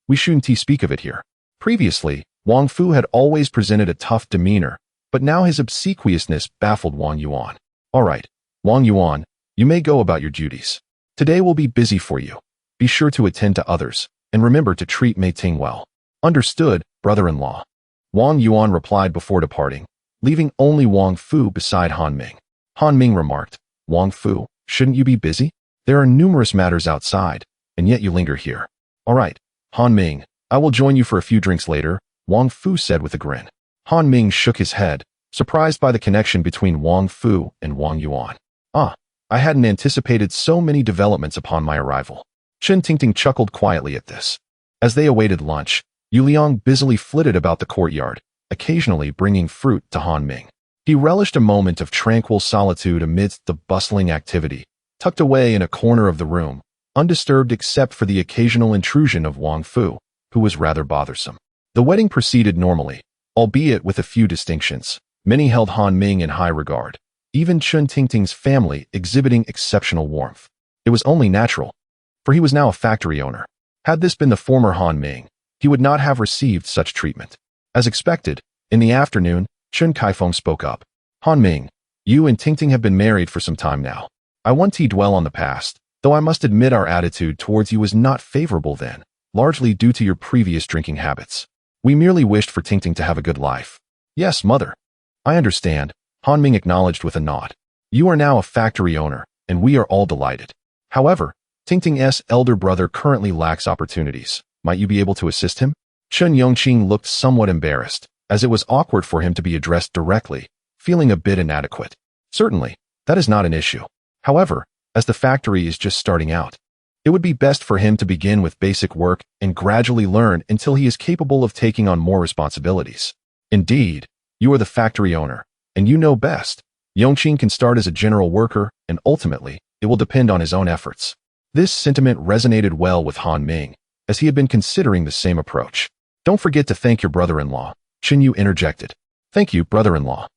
we shouldn't speak of it here. Previously, Wang Fu had always presented a tough demeanor, But now his obsequiousness baffled Wang Yuan. All right, Wang Yuan, you may go about your duties. Today will be busy for you. Be sure to attend to others, and remember to treat Mei Ting well. Understood, brother-in-law. Wang Yuan replied before departing, leaving only Wang Fu beside Han Ming. Han Ming remarked, Wang Fu, shouldn't you be busy? There are numerous matters outside, and yet you linger here. All right, Han Ming, I will join you for a few drinks later, Wang Fu said with a grin. Han Ming shook his head, surprised by the connection between Wang Fu and Wang Yuan. I hadn't anticipated so many developments upon my arrival. Chen Tingting chuckled quietly at this. As they awaited lunch, Yu Liang busily flitted about the courtyard, occasionally bringing fruit to Han Ming. He relished a moment of tranquil solitude amidst the bustling activity, tucked away in a corner of the room, undisturbed except for the occasional intrusion of Wang Fu, who was rather bothersome. The wedding proceeded normally, albeit with a few distinctions. Many held Han Ming in high regard, even Chen Tingting's family exhibiting exceptional warmth. It was only natural, for he was now a factory owner. Had this been the former Han Ming, he would not have received such treatment. As expected, in the afternoon, Chen Kaifeng spoke up. Han Ming, you and Tingting have been married for some time now. I won't dwell on the past, though I must admit our attitude towards you was not favorable then, largely due to your previous drinking habits. We merely wished for Tingting to have a good life. Yes, mother. I understand, Han Ming acknowledged with a nod. You are now a factory owner, and we are all delighted. However, Tingting's elder brother currently lacks opportunities. Might you be able to assist him? Chen Yongqing looked somewhat embarrassed, as it was awkward for him to be addressed directly, feeling a bit inadequate. Certainly, that is not an issue. However, as the factory is just starting out, it would be best for him to begin with basic work and gradually learn until he is capable of taking on more responsibilities. Indeed, you are the factory owner, and you know best. Yongqing can start as a general worker, and ultimately, it will depend on his own efforts. This sentiment resonated well with Han Ming, as he had been considering the same approach. Don't forget to thank your brother-in-law, Chen Yu interjected. Thank you, brother-in-law.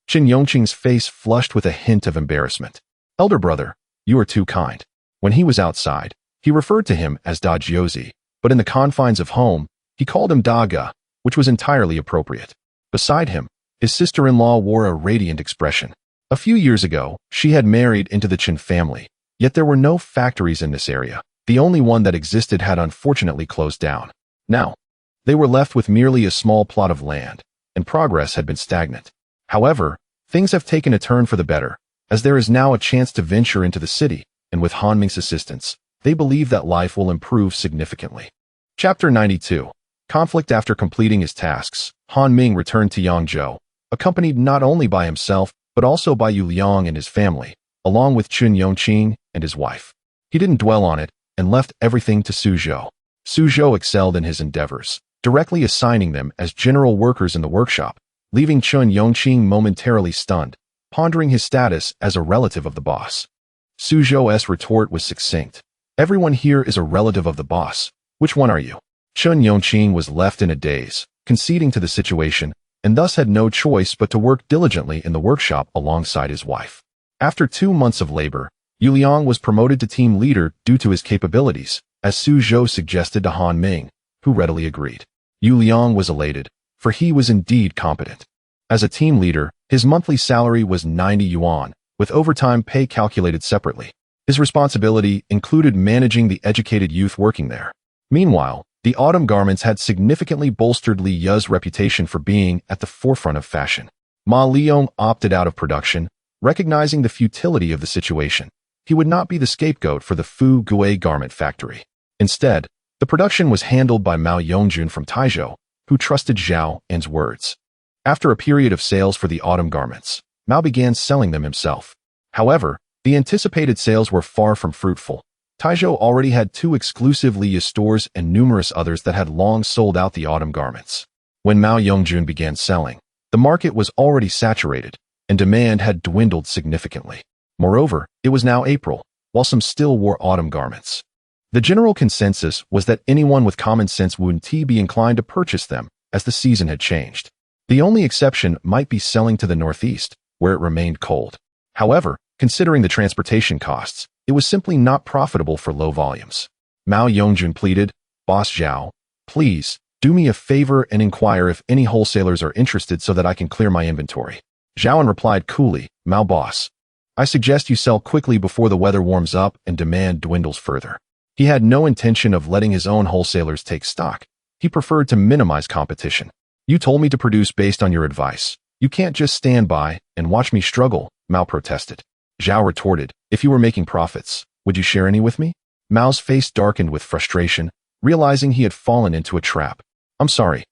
Chen Yongqing's face flushed with a hint of embarrassment. Elder brother, you are too kind. When he was outside, he referred to him as Da Jiuzi, but in the confines of home, he called him Da Ge, which was entirely appropriate. Beside him, his sister-in-law wore a radiant expression. A few years ago, she had married into the Chen family, yet there were no factories in this area. The only one that existed had unfortunately closed down. Now, they were left with merely a small plot of land, and progress had been stagnant. However, things have taken a turn for the better, as there is now a chance to venture into the city, and with Han Ming's assistance, they believe that life will improve significantly. Chapter 92. Conflict. After completing his tasks, Han Ming returned to Yangzhou, accompanied not only by himself, but also by Yu Liang and his family, along with Chen Yongqing and his wife. He didn't dwell on it, and left everything to Suzhou. Suzhou excelled in his endeavors, directly assigning them as general workers in the workshop, leaving Chen Yongqing momentarily stunned, pondering his status as a relative of the boss. Suzhou's retort was succinct. Everyone here is a relative of the boss. Which one are you? Chen Yongqing was left in a daze, conceding to the situation, and thus had no choice but to work diligently in the workshop alongside his wife. After 2 months of labor, Yu Liang was promoted to team leader due to his capabilities, as Suzhou suggested to Han Ming, who readily agreed. Yu Liang was elated, for he was indeed competent. As a team leader, his monthly salary was 90 yuan, with overtime pay calculated separately. His responsibility included managing the educated youth working there. Meanwhile, the autumn garments had significantly bolstered Li Yu's reputation for being at the forefront of fashion. Ma Liong opted out of production, recognizing the futility of the situation. He would not be the scapegoat for the Fu Gui garment factory. Instead, the production was handled by Mao Yongjun from Taizhou, who trusted Zhao En's words. After a period of sales for the autumn garments, Mao began selling them himself. However, the anticipated sales were far from fruitful. Taizhou already had 2 exclusive Li Yu stores and numerous others that had long sold out the autumn garments. When Mao Yongjun began selling, the market was already saturated, and demand had dwindled significantly. Moreover, it was now April, while some still wore autumn garments. The general consensus was that anyone with common sense wouldn't be inclined to purchase them, as the season had changed. The only exception might be selling to the northeast, where it remained cold. However, considering the transportation costs, it was simply not profitable for low volumes. Mao Yongjun pleaded, "Boss Zhao, please, Do me a favor and inquire if any wholesalers are interested so that I can clear my inventory. Zhaoan replied coolly, Mao boss. I suggest you sell quickly before the weather warms up and demand dwindles further. He had no intention of letting his own wholesalers take stock. He preferred to minimize competition. You told me to produce based on your advice. You can't just stand by and watch me struggle, Mao protested. Zhao retorted, if you were making profits, would you share any with me? Mao's face darkened with frustration, realizing he had fallen into a trap. I'm sorry,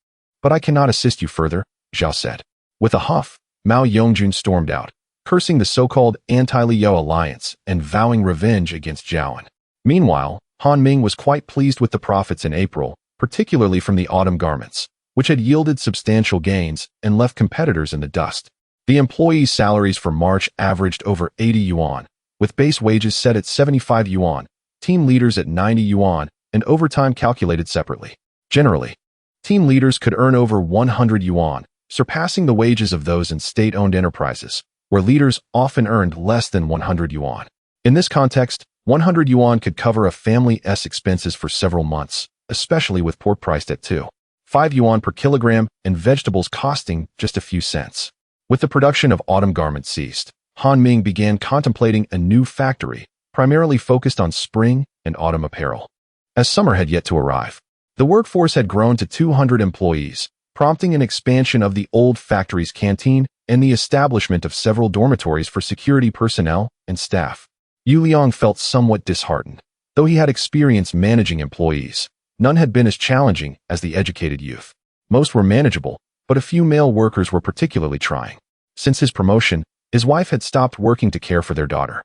but I cannot assist you further, Zhao said. With a huff, Mao Yongjun stormed out, cursing the so-called anti-Liu alliance and vowing revenge against Zhaoan. Meanwhile, Han Ming was quite pleased with the profits in April, particularly from the autumn garments, which had yielded substantial gains and left competitors in the dust. The employees' salaries for March averaged over 80 yuan, with base wages set at 75 yuan, team leaders at 90 yuan, and overtime calculated separately. Generally, team leaders could earn over 100 yuan, surpassing the wages of those in state-owned enterprises, where leaders often earned less than 100 yuan. In this context, 100 yuan could cover a family's expenses for several months, especially with pork priced at 2.5 yuan per kilogram and vegetables costing just a few cents. With the production of autumn garments ceased, Han Ming began contemplating a new factory, primarily focused on spring and autumn apparel. As summer had yet to arrive, the workforce had grown to 200 employees, prompting an expansion of the old factory's canteen and the establishment of several dormitories for security personnel and staff. Yu Liang felt somewhat disheartened. Though he had experience managing employees, none had been as challenging as the educated youth. Most were manageable, but a few male workers were particularly trying. Since his promotion, his wife had stopped working to care for their daughter.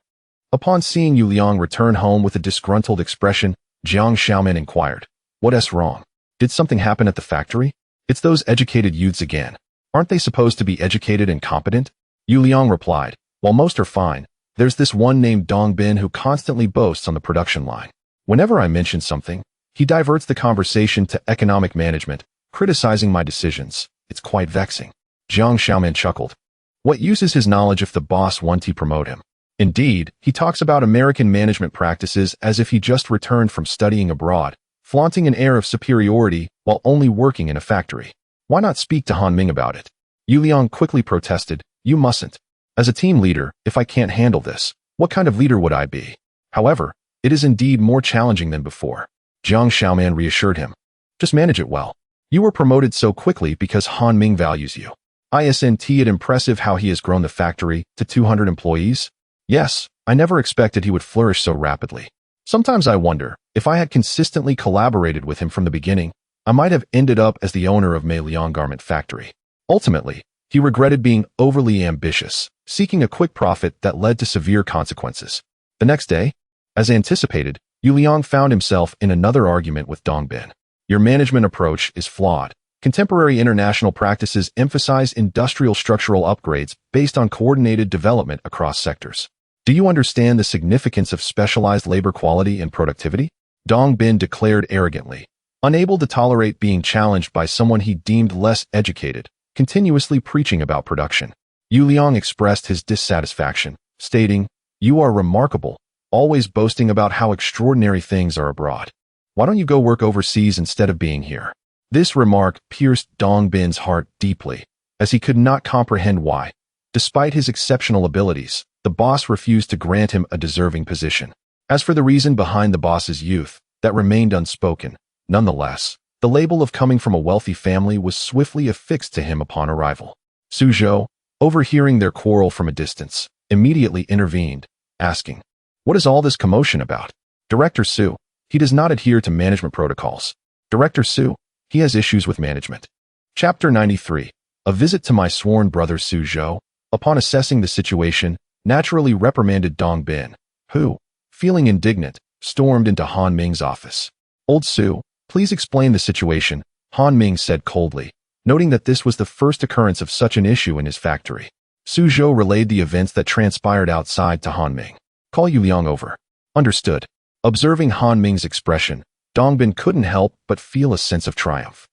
Upon seeing Yu Liang return home with a disgruntled expression, Jiang Xiaoman inquired, "What's wrong? Did something happen at the factory? It's those educated youths again. Aren't they supposed to be educated and competent?" Yu Liang replied, "While most are fine, there's this one named Dong Bin who constantly boasts on the production line. Whenever I mention something, he diverts the conversation to economic management, criticizing my decisions. It's quite vexing." Jiang Xiaoman chuckled. What use is his knowledge if the boss wants to promote him? Indeed, he talks about American management practices as if he just returned from studying abroad, flaunting an air of superiority while only working in a factory. Why not speak to Han Ming about it? Yu Liang quickly protested, "You mustn't. As a team leader, if I can't handle this, what kind of leader would I be?" However, it is indeed more challenging than before. Jiang Xiaoman reassured him. "Just manage it well. You were promoted so quickly because Han Ming values you. Isn't it impressive how he has grown the factory to 200 employees? Yes, I never expected he would flourish so rapidly. Sometimes I wonder, if I had consistently collaborated with him from the beginning, I might have ended up as the owner of Mei Liang Garment Factory." Ultimately, he regretted being overly ambitious, seeking a quick profit that led to severe consequences. The next day, as anticipated, Yu Liang found himself in another argument with Dong Bin. "Your management approach is flawed. Contemporary international practices emphasize industrial structural upgrades based on coordinated development across sectors. Do you understand the significance of specialized labor quality and productivity?" Dong Bin declared arrogantly, unable to tolerate being challenged by someone he deemed less educated, continuously preaching about production. Yu Liang expressed his dissatisfaction, stating, "You are remarkable, always boasting about how extraordinary things are abroad. Why don't you go work overseas instead of being here?" This remark pierced Dong Bin's heart deeply, as he could not comprehend why, despite his exceptional abilities, the boss refused to grant him a deserving position. As for the reason behind the boss's youth, that remained unspoken. Nonetheless, the label of coming from a wealthy family was swiftly affixed to him upon arrival. Su Zhou, overhearing their quarrel from a distance, immediately intervened, asking, "What is all this commotion about?" "Director Su, he does not adhere to management protocols." "Director Su, he has issues with management." Chapter 93. A visit to my sworn brother Su Zhou, upon assessing the situation, naturally reprimanded Dong Bin, who, feeling indignant, stormed into Han Ming's office. "Old Su, please explain the situation," Han Ming said coldly, noting that this was the first occurrence of such an issue in his factory. Su Zhou relayed the events that transpired outside to Han Ming. "Call Yu Liang over." "Understood." Observing Han Ming's expression, Dong Bin couldn't help but feel a sense of triumph.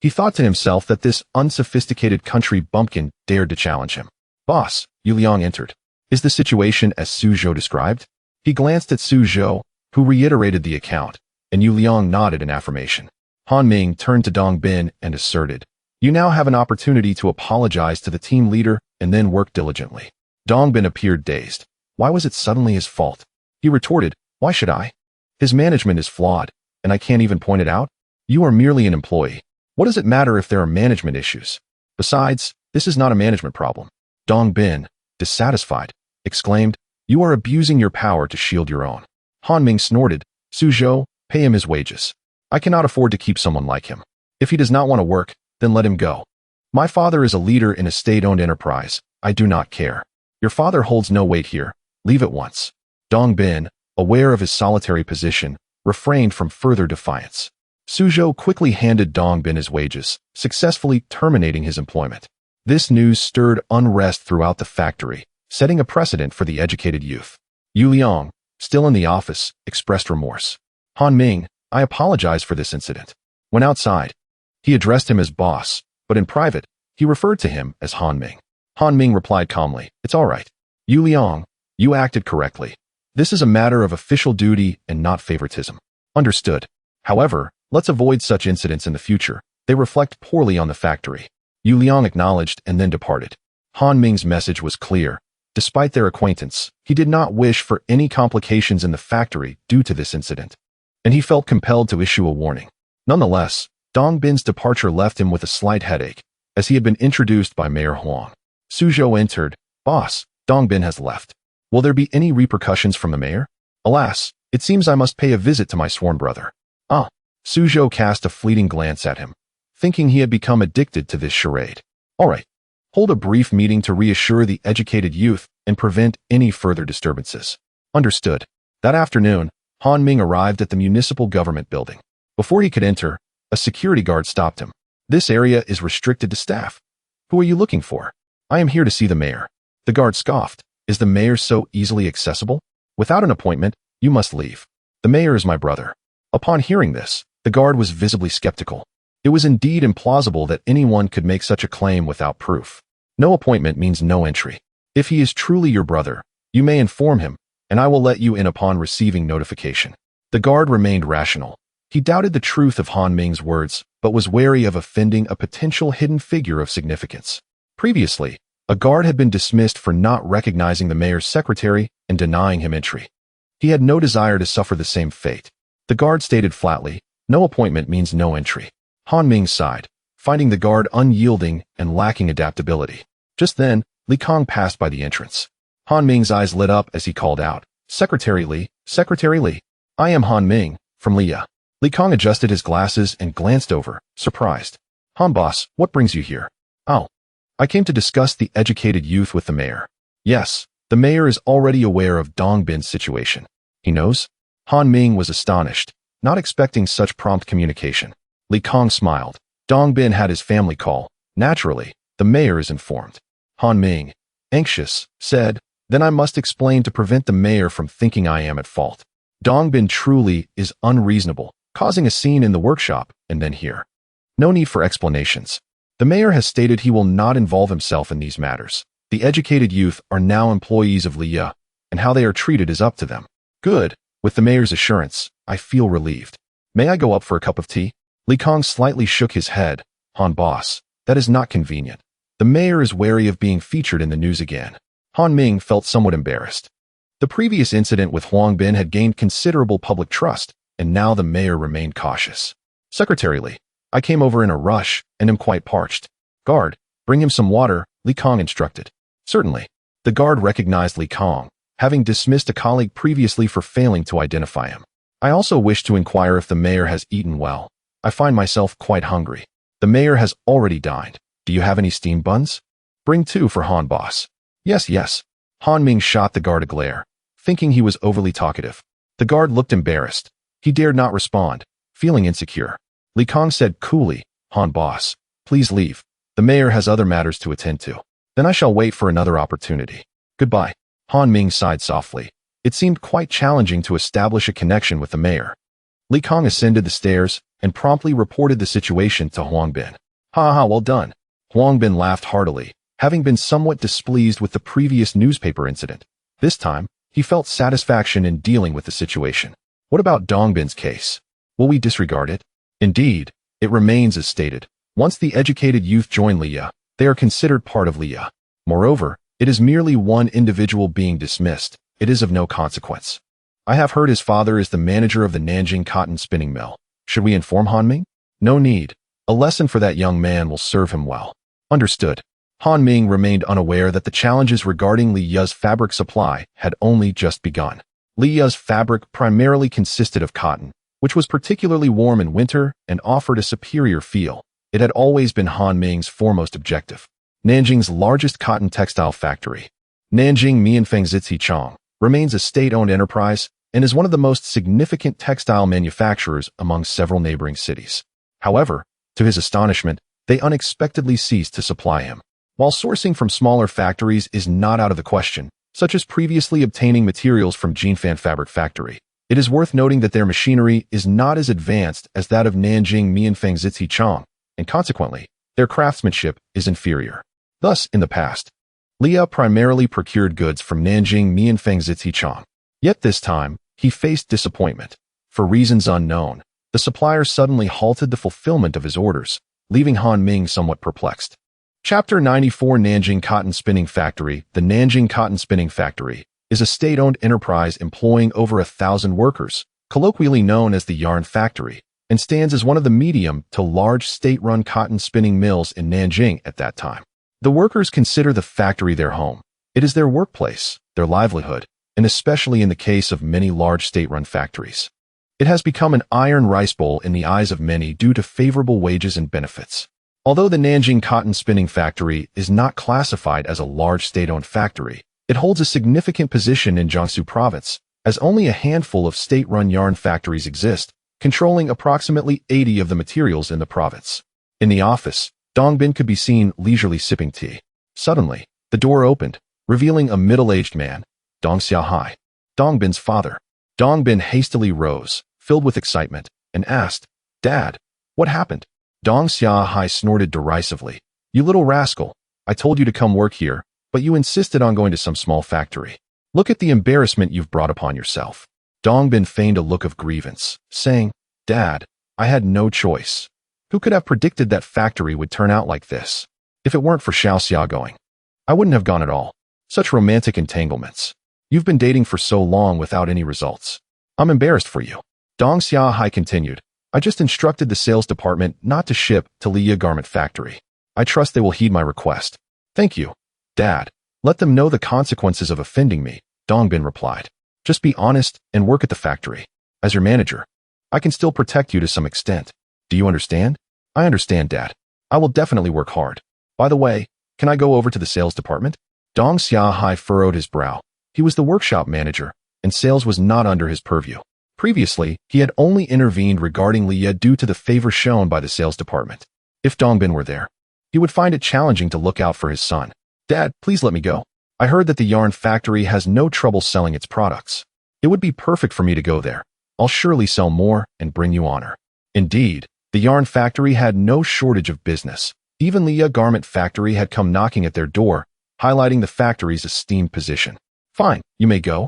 He thought to himself that this unsophisticated country bumpkin dared to challenge him. "Boss," Yu Liang entered. "Is the situation as Su Zhou described?" He glanced at Su Zhou, who reiterated the account, and Yu Liang nodded in affirmation. Han Ming turned to Dong Bin and asserted, "You now have an opportunity to apologize to the team leader and then work diligently." Dong Bin appeared dazed. Why was it suddenly his fault? He retorted, "Why should I? His management is flawed, and I can't even point it out? You are merely an employee. What does it matter if there are management issues? Besides, this is not a management problem." Dong Bin, dissatisfied, exclaimed, "You are abusing your power to shield your own." Han Ming snorted, "Suzhou, pay him his wages. I cannot afford to keep someone like him. If he does not want to work, then let him go. My father is a leader in a state-owned enterprise. I do not care. Your father holds no weight here. Leave at once." Dong Bin, aware of his solitary position, refrained from further defiance. Suzhou quickly handed Dong Bin his wages, successfully terminating his employment. This news stirred unrest throughout the factory, setting a precedent for the educated youth. Yu Liang, still in the office, expressed remorse. "Han Ming, I apologize for this incident." When outside, he addressed him as boss, but in private, he referred to him as Han Ming. Han Ming replied calmly, "It's all right. Yu Liang, you acted correctly. This is a matter of official duty and not favoritism." "Understood. However, let's avoid such incidents in the future. They reflect poorly on the factory." Yu Liang acknowledged and then departed. Han Ming's message was clear. Despite their acquaintance, he did not wish for any complications in the factory due to this incident, and he felt compelled to issue a warning. Nonetheless, Dong Bin's departure left him with a slight headache, as he had been introduced by Mayor Huang. Suzhou entered. "Boss, Dong Bin has left. Will there be any repercussions from the mayor?" "Alas, it seems I must pay a visit to my sworn brother." "Ah." Suzhou cast a fleeting glance at him, thinking he had become addicted to this charade. "All right. Hold a brief meeting to reassure the educated youth and prevent any further disturbances." "Understood." That afternoon, Han Ming arrived at the municipal government building. Before he could enter, a security guard stopped him. "This area is restricted to staff. Who are you looking for?" "I am here to see the mayor." The guard scoffed. "Is the mayor so easily accessible? Without an appointment, you must leave. The mayor is my brother." Upon hearing this, the guard was visibly skeptical. It was indeed implausible that anyone could make such a claim without proof. No appointment means no entry. If he is truly your brother, you may inform him, and I will let you in upon receiving notification. The guard remained rational. He doubted the truth of Han Ming's words, but was wary of offending a potential hidden figure of significance. Previously, a guard had been dismissed for not recognizing the mayor's secretary and denying him entry. He had no desire to suffer the same fate. The guard stated flatly, "No appointment means no entry." Han Ming sighed, finding the guard unyielding and lacking adaptability. Just then, Li Kong passed by the entrance. Han Ming's eyes lit up as he called out, Secretary Li, I am Han Ming, from Liya." Li Kong adjusted his glasses and glanced over, surprised. "Han boss, what brings you here?" "Oh, I came to discuss the educated youth with the mayor." "Yes, the mayor is already aware of Dong Bin's situation." "He knows?" Han Ming was astonished, not expecting such prompt communication. Li Kong smiled. Dong Bin had his family call. Naturally, the mayor is informed. Han Ming, anxious, said, "Then I must explain to prevent the mayor from thinking I am at fault. Dong Bin truly is unreasonable, causing a scene in the workshop and then here. No need for explanations. The mayor has stated he will not involve himself in these matters. The educated youth are now employees of Liya, and how they are treated is up to them." "Good. With the mayor's assurance, I feel relieved. May I go up for a cup of tea?" Li Kong slightly shook his head. "Han boss, that is not convenient. The mayor is wary of being featured in the news again." Han Ming felt somewhat embarrassed. The previous incident with Huang Bin had gained considerable public trust, and now the mayor remained cautious. "Secretary Li, I came over in a rush and am quite parched." "Guard, bring him some water," Li Kong instructed. "Certainly." The guard recognized Li Kong, having dismissed a colleague previously for failing to identify him. "I also wish to inquire if the mayor has eaten well. I find myself quite hungry." "The mayor has already dined. Do you have any steamed buns?" "Bring 2 for Han boss." Yes. Han Ming shot the guard a glare, thinking he was overly talkative. The guard looked embarrassed. He dared not respond, feeling insecure. Li Kong said coolly, "Han boss, please leave. The mayor has other matters to attend to." "Then I shall wait for another opportunity. Goodbye." Han Ming sighed softly. It seemed quite challenging to establish a connection with the mayor. Li Kong ascended the stairs and promptly reported the situation to Huang Bin. "Ha, well done." Huang Bin laughed heartily, having been somewhat displeased with the previous newspaper incident. This time, he felt satisfaction in dealing with the situation. "What about Dong Bin's case? Will we disregard it?" "Indeed, It remains as stated. Once the educated youth join Liya, they are considered part of Liya. Moreover, it is merely one individual being dismissed. It is of no consequence. I have heard his father is the manager of the Nanjing cotton spinning mill. Should we inform Han Ming? No need. A lesson for that young man will serve him well. Understood. Han Ming remained unaware that the challenges regarding Liya's fabric supply had only just begun. Liya's fabric primarily consisted of cotton, which was particularly warm in winter and offered a superior feel. It had always been Han Ming's foremost objective. Nanjing's largest cotton textile factory, Nanjing Mianfeng remains a state-owned enterprise and is one of the most significant textile manufacturers among several neighboring cities. However, to his astonishment, they unexpectedly ceased to supply him. While sourcing from smaller factories is not out of the question, such as previously obtaining materials from Jinfan Fabric Factory, it is worth noting that their machinery is not as advanced as that of Nanjing Mianfeng, and consequently, their craftsmanship is inferior. Thus, in the past, Liya primarily procured goods from Nanjing Mianfeng. Yet this time, he faced disappointment. For reasons unknown, the supplier suddenly halted the fulfillment of his orders, leaving Han Ming somewhat perplexed. Chapter 94 Nanjing Cotton Spinning Factory. The Nanjing Cotton Spinning Factory is a state-owned enterprise employing over 1,000 workers, colloquially known as the Yarn Factory, and stands as one of the medium to large state-run cotton spinning mills in Nanjing at that time. The workers consider the factory their home. It is their workplace, their livelihood, and especially in the case of many large state-run factories. It has become an iron rice bowl in the eyes of many due to favorable wages and benefits. Although the Nanjing Cotton Spinning Factory is not classified as a large state-owned factory, it holds a significant position in Jiangsu Province, as only a handful of state-run yarn factories exist, controlling approximately 80 of the materials in the province. In the office, Dongbin could be seen leisurely sipping tea. Suddenly, the door opened, revealing a middle-aged man, Dong Xiaohai, Dongbin's father. Dongbin hastily rose, filled with excitement, and asked, "Dad, what happened?" Dong Xiaohai snorted derisively. "You little rascal, I told you to come work here, but you insisted on going to some small factory. Look at the embarrassment you've brought upon yourself." Dongbin feigned a look of grievance, saying, "Dad, I had no choice. Who could have predicted that factory would turn out like this? If it weren't for Xiao Xia going, I wouldn't have gone at all. Such romantic entanglements. You've been dating for so long without any results. I'm embarrassed for you." Dong Xiaohai continued, "I just instructed the sales department not to ship to Liya Garment Factory. I trust they will heed my request." "Thank you, Dad. Let them know the consequences of offending me," Dongbin replied. "Just be honest and work at the factory. As your manager, I can still protect you to some extent. Do you understand?" "I understand, Dad. I will definitely work hard. By the way, can I go over to the sales department?" Dong Xiaohai furrowed his brow. He was the workshop manager, and sales was not under his purview. Previously, he had only intervened regarding Liya due to the favor shown by the sales department. If Dongbin were there, he would find it challenging to look out for his son. "Dad, please let me go. I heard that the yarn factory has no trouble selling its products. It would be perfect for me to go there. I'll surely sell more and bring you honor." Indeed, the yarn factory had no shortage of business. Even Liya Garment Factory had come knocking at their door, highlighting the factory's esteemed position. "Fine, you may go.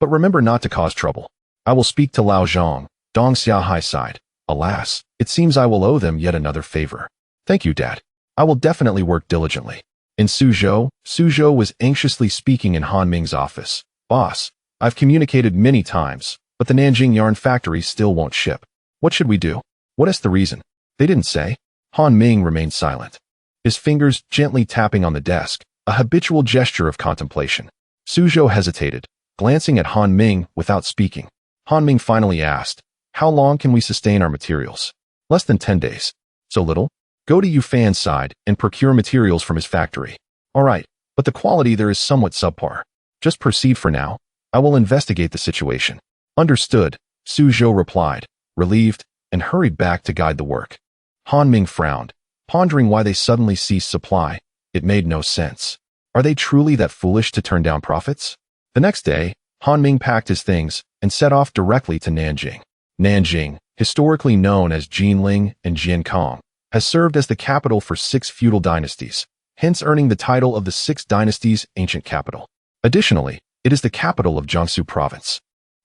But remember not to cause trouble. I will speak to Lao Zhang." Dong Xiaohai sighed. "Alas, it seems I will owe them yet another favor." "Thank you, Dad. I will definitely work diligently." In Suzhou was anxiously speaking in Han Ming's office. "Boss, I've communicated many times, but the Nanjing Yarn Factory still won't ship. What should we do? What is the reason?" "They didn't say." Han Ming remained silent, his fingers gently tapping on the desk, a habitual gesture of contemplation. Suzhou hesitated, glancing at Han Ming without speaking. Han Ming finally asked, "How long can we sustain our materials?" "Less than 10 days. So little? Go to Yufan's side and procure materials from his factory." "All right, but the quality there is somewhat subpar." "Just proceed for now. I will investigate the situation." "Understood," Suzhou replied, relieved, and hurried back to guide the work. Han Ming frowned, pondering why they suddenly ceased supply. It made no sense. Are they truly that foolish to turn down profits? The next day, Han Ming packed his things and set off directly to Nanjing. Nanjing, historically known as Jinling and Jiankong, has served as the capital for 6 feudal dynasties, hence earning the title of the 6 dynasties' ancient capital. Additionally, it is the capital of Jiangsu Province.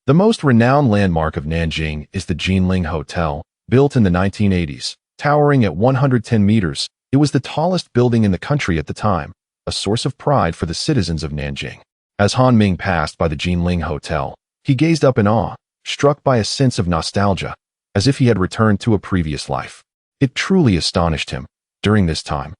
The most renowned landmark of Nanjing is the Jinling Hotel, built in the 1980s, Towering at 110 meters, it was the tallest building in the country at the time, a source of pride for the citizens of Nanjing. As Han Ming passed by the Jinling Hotel, he gazed up in awe, struck by a sense of nostalgia, as if he had returned to a previous life. It truly astonished him. During this time,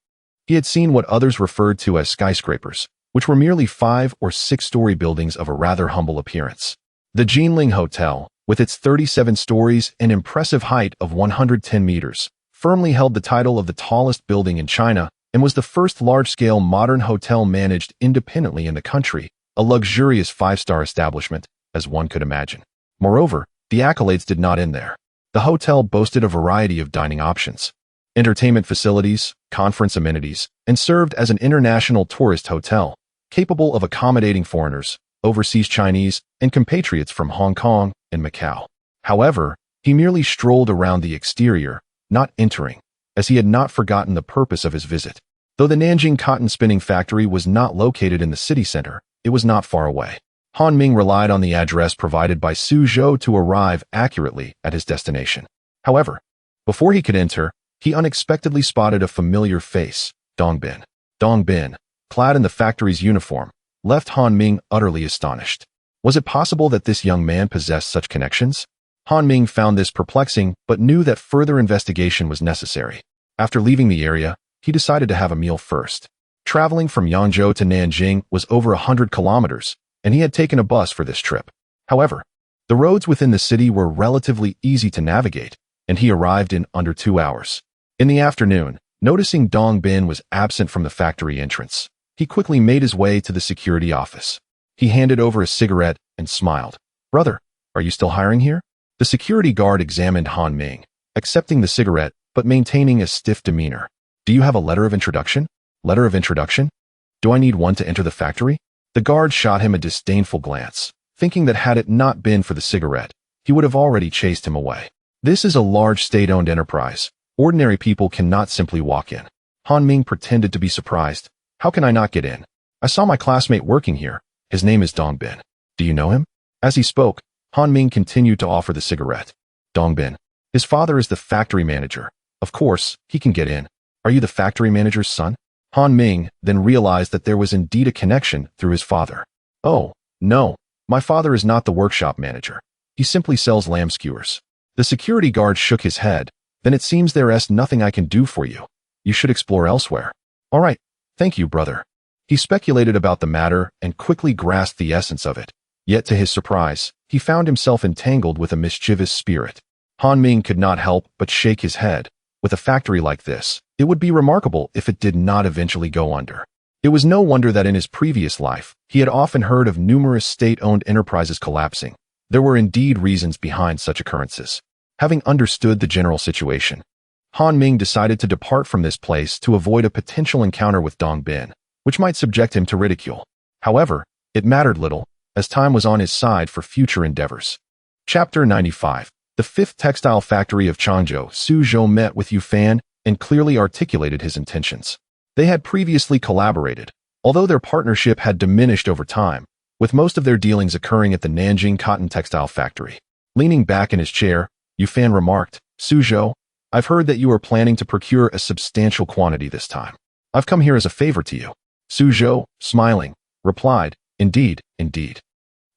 he had seen what others referred to as skyscrapers, which were merely 5- or 6-story buildings of a rather humble appearance. The Jinling Hotel, with its 37 stories and impressive height of 110 meters, firmly held the title of the tallest building in China and was the first large-scale modern hotel managed independently in the country, a luxurious 5-star establishment, as one could imagine. Moreover, the accolades did not end there. The hotel boasted a variety of dining options, entertainment facilities, conference amenities, and served as an international tourist hotel, capable of accommodating foreigners, overseas Chinese, and compatriots from Hong Kong and Macau. However, he merely strolled around the exterior, not entering, as he had not forgotten the purpose of his visit. Though the Nanjing cotton spinning factory was not located in the city center, it was not far away. Han Ming relied on the address provided by Su Zhou to arrive accurately at his destination. However, before he could enter, he unexpectedly spotted a familiar face, Dong Bin. Dong Bin, clad in the factory's uniform, left Han Ming utterly astonished. Was it possible that this young man possessed such connections? Han Ming found this perplexing, but knew that further investigation was necessary. After leaving the area, he decided to have a meal first. Traveling from Yangzhou to Nanjing was over 100 kilometers, and he had taken a bus for this trip. However, the roads within the city were relatively easy to navigate, and he arrived in under 2 hours. In the afternoon, noticing Dong Bin was absent from the factory entrance, he quickly made his way to the security office. He handed over a cigarette and smiled. "Brother, are you still hiring here?" The security guard examined Han Ming, accepting the cigarette but maintaining a stiff demeanor. "Do you have a letter of introduction?" "Letter of introduction? Do I need one to enter the factory?" The guard shot him a disdainful glance, thinking that had it not been for the cigarette, he would have already chased him away. This is a large state-owned enterprise. Ordinary people cannot simply walk in. Han Ming pretended to be surprised. "How can I not get in? I saw my classmate working here. His name is Dong Bin. Do you know him?" As he spoke, Han Ming continued to offer the cigarette. "Dong Bin. His father is the factory manager. Of course, he can get in. Are you the factory manager's son?" Han Ming then realized that there was indeed a connection through his father. "Oh, no, my father is not the workshop manager. He simply sells lamb skewers." The security guard shook his head. "Then it seems there is nothing I can do for you. You should explore elsewhere." "All right, thank you, brother." He speculated about the matter and quickly grasped the essence of it. Yet to his surprise, he found himself entangled with a mischievous spirit. Han Ming could not help but shake his head. With a factory like this, it would be remarkable if it did not eventually go under. It was no wonder that in his previous life, he had often heard of numerous state-owned enterprises collapsing. There were indeed reasons behind such occurrences. Having understood the general situation, Han Ming decided to depart from this place to avoid a potential encounter with Dong Bin, which might subject him to ridicule. However, it mattered little, as time was on his side for future endeavors. Chapter 95. The fifth textile factory of Changzhou. Su Zhou met with Yu Fan and clearly articulated his intentions. They had previously collaborated, although their partnership had diminished over time, with most of their dealings occurring at the Nanjing cotton textile factory. Leaning back in his chair, Yu Fan remarked, "Su Zhou, I've heard that you are planning to procure a substantial quantity this time. I've come here as a favor to you." Su Zhou, smiling, replied, "Indeed, indeed.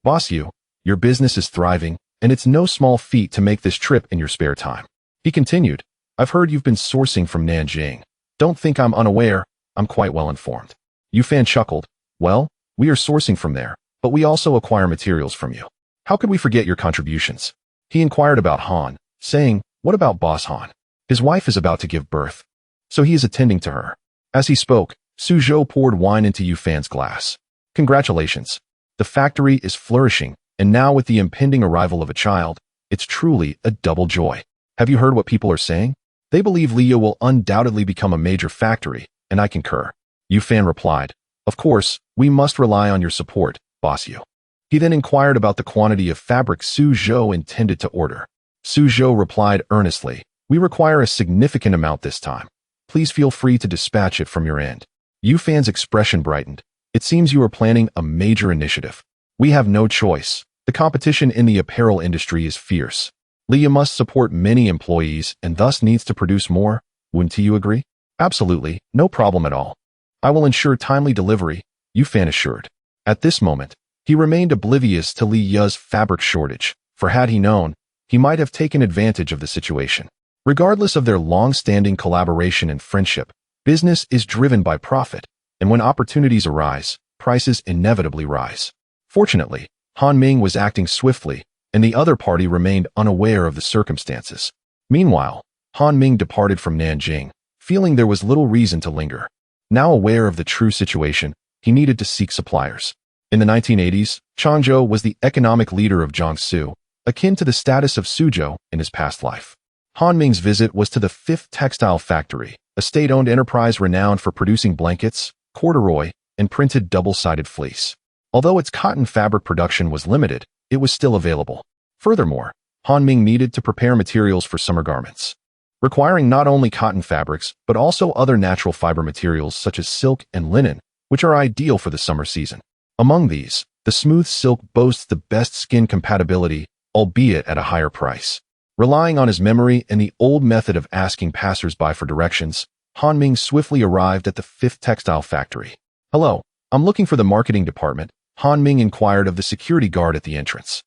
Boss Yu, your business is thriving, and it's no small feat to make this trip in your spare time." He continued, "I've heard you've been sourcing from Nanjing. Don't think I'm unaware, I'm quite well informed." Yu Fan chuckled, "Well, we are sourcing from there, but we also acquire materials from you. How could we forget your contributions?" He inquired about Han, saying, "What about Boss Han? His wife is about to give birth, so he is attending to her." As he spoke, Su Zhou poured wine into Yu Fan's glass. "Congratulations. The factory is flourishing, and now with the impending arrival of a child, it's truly a double joy. Have you heard what people are saying? They believe Liu will undoubtedly become a major factory, and I concur." Yu Fan replied, "Of course, we must rely on your support, Boss Yu." He then inquired about the quantity of fabric Su Zhou intended to order. Su Zhou replied earnestly, "We require a significant amount this time. Please feel free to dispatch it from your end." Yu Fan's expression brightened. "It seems you are planning a major initiative. We have no choice. The competition in the apparel industry is fierce." Leah must support many employees and thus needs to produce more. Wouldn't you agree? Absolutely, no problem at all. I will ensure timely delivery, Yu Fan assured. At this moment, he remained oblivious to Li Ya's fabric shortage, for had he known, he might have taken advantage of the situation. Regardless of their long-standing collaboration and friendship, business is driven by profit, and when opportunities arise, prices inevitably rise. Fortunately, Han Ming was acting swiftly, and the other party remained unaware of the circumstances. Meanwhile, Han Ming departed from Nanjing, feeling there was little reason to linger. Now aware of the true situation, he needed to seek suppliers. In the 1980s, Changzhou was the economic leader of Jiangsu, akin to the status of Suzhou in his past life. Han Ming's visit was to the 5th Textile Factory, a state-owned enterprise renowned for producing blankets, corduroy, and printed double-sided fleece. Although its cotton fabric production was limited, it was still available. Furthermore, Han Ming needed to prepare materials for summer garments, requiring not only cotton fabrics but also other natural fiber materials such as silk and linen, which are ideal for the summer season. Among these, the smooth silk boasts the best skin compatibility, albeit at a higher price. Relying on his memory and the old method of asking passers-by for directions, Han Ming swiftly arrived at the 5th Textile Factory. "Hello, I'm looking for the marketing department," Han Ming inquired of the security guard at the entrance.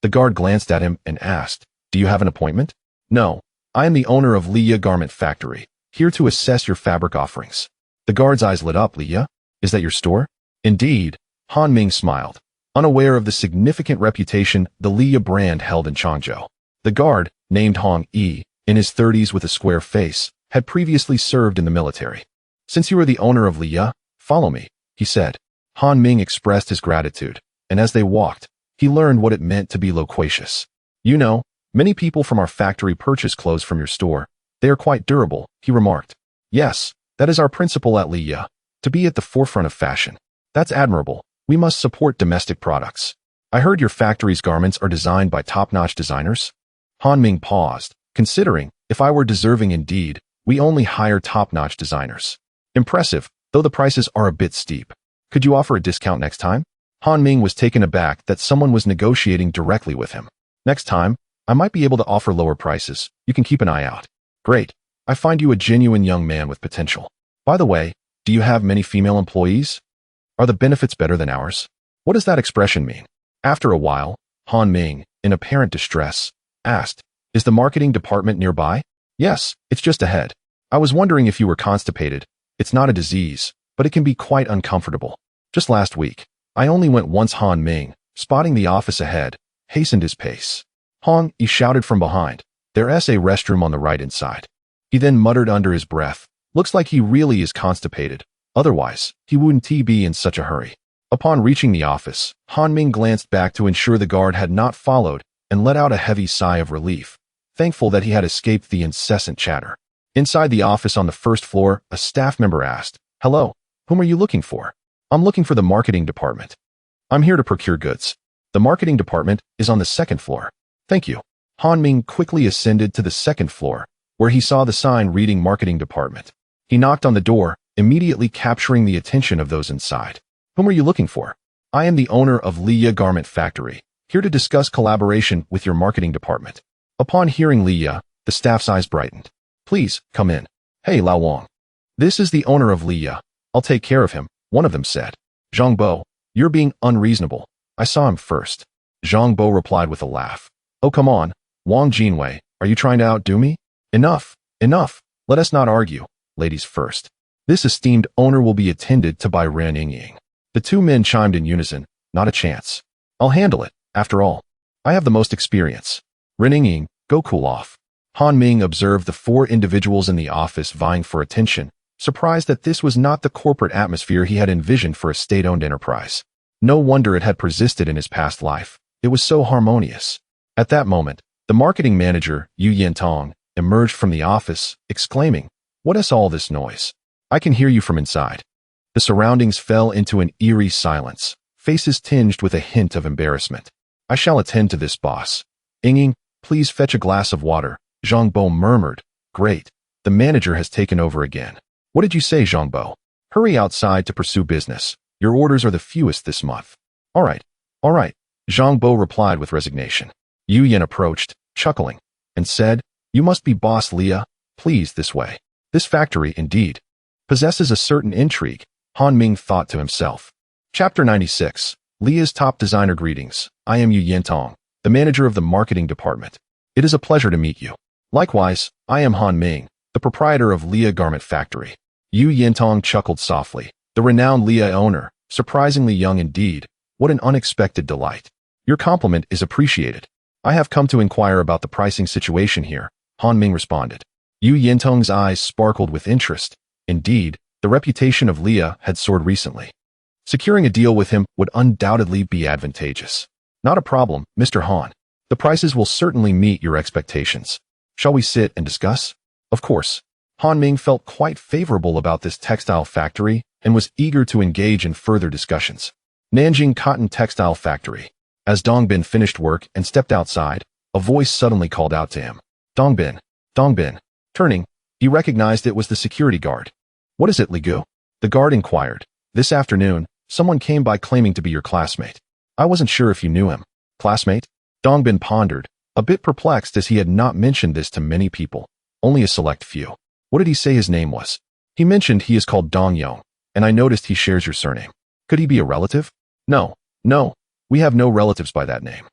The guard glanced at him and asked, "Do you have an appointment?" "No, I am the owner of Liya Garment Factory, here to assess your fabric offerings." The guard's eyes lit up. "Liya? Is that your store?" "Indeed," Han Ming smiled, unaware of the significant reputation the Liya brand held in Changzhou. The guard, named Hong Yi, in his 30s with a square face, had previously served in the military. "Since you are the owner of Liya, follow me," he said. Han Ming expressed his gratitude, and as they walked, he learned what it meant to be loquacious. "You know, many people from our factory purchase clothes from your store. They are quite durable," he remarked. "Yes, that is our principle at Liya, to be at the forefront of fashion. That's admirable. We must support domestic products. I heard your factory's garments are designed by top-notch designers?" Han Ming paused, considering, if I were deserving indeed, we only hire top-notch designers. "Impressive, though the prices are a bit steep. Could you offer a discount next time?" Han Ming was taken aback that someone was negotiating directly with him. "Next time, I might be able to offer lower prices. You can keep an eye out." "Great. I find you a genuine young man with potential. By the way, do you have many female employees? Are the benefits better than ours?" "What does that expression mean?" After a while, Han Ming, in apparent distress, asked, "Is the marketing department nearby?" "Yes, it's just ahead. I was wondering if you were constipated. It's not a disease, but it can be quite uncomfortable. Just last week, I only went once." Han Ming, spotting the office ahead, hastened his pace. "Hong," he shouted from behind, "there's a restroom on the right inside." He then muttered under his breath, "Looks like he really is constipated. Otherwise, he wouldn't be in such a hurry." Upon reaching the office, Han Ming glanced back to ensure the guard had not followed and let out a heavy sigh of relief, thankful that he had escaped the incessant chatter. Inside the office on the 1st floor, a staff member asked, "Hello, whom are you looking for?" "I'm looking for the marketing department. I'm here to procure goods." "The marketing department is on the 2nd floor." "Thank you." Han Ming quickly ascended to the 2nd floor, where he saw the sign reading Marketing Department. He knocked on the door, immediately capturing the attention of those inside. "Whom are you looking for?" "I am the owner of Liya Garment Factory, here to discuss collaboration with your marketing department." Upon hearing Liya, the staff's eyes brightened. "Please, come in." "Hey, Lao Wang. This is the owner of Liya. I'll take care of him," one of them said. "Zhang Bo, you're being unreasonable. I saw him first." Zhang Bo replied with a laugh. "Oh, come on, Wang Jinwei, are you trying to outdo me?" Enough, enough. Let us not argue. Ladies first. This esteemed owner will be attended to by Ren Yingying." The two men chimed in unison. "Not a chance. I'll handle it, after all. I have the most experience." "Ren Yingying, go cool off." Han Ming observed the 4 individuals in the office vying for attention, surprised that this was not the corporate atmosphere he had envisioned for a state-owned enterprise. No wonder it had persisted in his past life. It was so harmonious. At that moment, the marketing manager, Yu Yentong, emerged from the office, exclaiming, "What is all this noise? I can hear you from inside." The surroundings fell into an eerie silence, faces tinged with a hint of embarrassment. "I shall attend to this, boss." "Yingying, please fetch a glass of water," Zhang Bo murmured. "Great. The manager has taken over again." "What did you say, Zhang Bo?" "Hurry outside to pursue business. Your orders are the fewest this month." All right, Zhang Bo replied with resignation. Yu Yan approached, chuckling. and said, "You must be boss Leah, please this way. This factory, indeed, possesses a certain intrigue," Han Ming thought to himself. Chapter 96. Leah's top designer greetings. I am Yu Yintong, the manager of the marketing department. It is a pleasure to meet you. Likewise, I am Han Ming, the proprietor of Leah Garment Factory. Yu Yintong chuckled softly. The renowned Leah owner, surprisingly young indeed. What an unexpected delight. Your compliment is appreciated. I have come to inquire about the pricing situation here, Han Ming responded. Yu Yintong's eyes sparkled with interest. Indeed, the reputation of Leah had soared recently. Securing a deal with him would undoubtedly be advantageous. Not a problem, Mr. Han. The prices will certainly meet your expectations. Shall we sit and discuss? Of course. Han Ming felt quite favorable about this textile factory and was eager to engage in further discussions. Nanjing Cotton Textile Factory. As Dongbin finished work and stepped outside, a voice suddenly called out to him. Dongbin. Dongbin. Turning, he recognized it was the security guard. What is it, Ligu? The guard inquired. This afternoon, someone came by claiming to be your classmate. I wasn't sure if you knew him. Classmate? Dongbin pondered, a bit perplexed as he had not mentioned this to many people, only a select few. What did he say his name was? He mentioned he is called Dong Yong, and I noticed he shares your surname. Could he be a relative? No, we have no relatives by that name.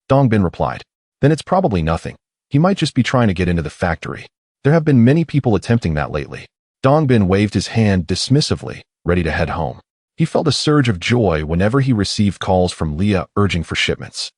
Dongbin replied. Then it's probably nothing. He might just be trying to get into the factory. There have been many people attempting that lately. Dongbin waved his hand dismissively, ready to head home. He felt a surge of joy whenever he received calls from Leah urging for shipments.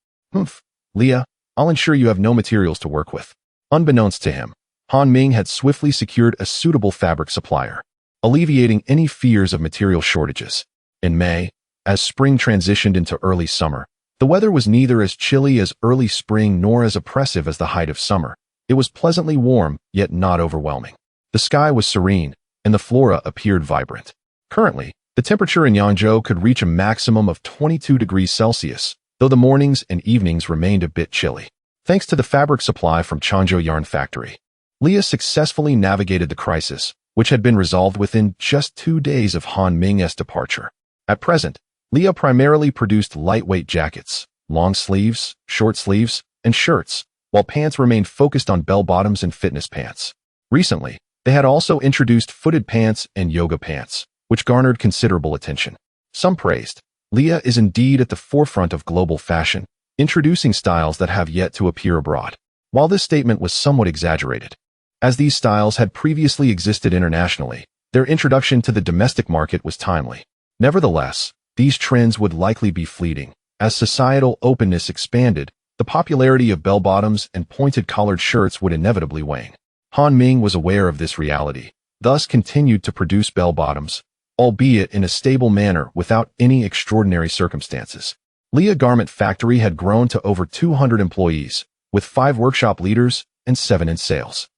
Leah, I'll ensure you have no materials to work with. Unbeknownst to him, Han Ming had swiftly secured a suitable fabric supplier, alleviating any fears of material shortages. In May, as spring transitioned into early summer, the weather was neither as chilly as early spring nor as oppressive as the height of summer. It was pleasantly warm, yet not overwhelming. The sky was serene, and the flora appeared vibrant. Currently, the temperature in Yangzhou could reach a maximum of 22 degrees Celsius, though the mornings and evenings remained a bit chilly. Thanks to the fabric supply from Changzhou Yarn Factory, Leah successfully navigated the crisis, which had been resolved within just 2 days of Han Ming's departure. At present, Leah primarily produced lightweight jackets, long sleeves, short sleeves, and shirts, while pants remained focused on bell-bottoms and fitness pants. Recently, they had also introduced footed pants and yoga pants, which garnered considerable attention. Some praised, Leah is indeed at the forefront of global fashion, introducing styles that have yet to appear abroad. While this statement was somewhat exaggerated, as these styles had previously existed internationally, their introduction to the domestic market was timely. Nevertheless, these trends would likely be fleeting. As societal openness expanded, the popularity of bell-bottoms and pointed-collared shirts would inevitably wane. Han Ming was aware of this reality, thus continued to produce bell-bottoms, albeit in a stable manner without any extraordinary circumstances. Leah Garment Factory had grown to over 200 employees, with 5 workshop leaders and 7 in sales.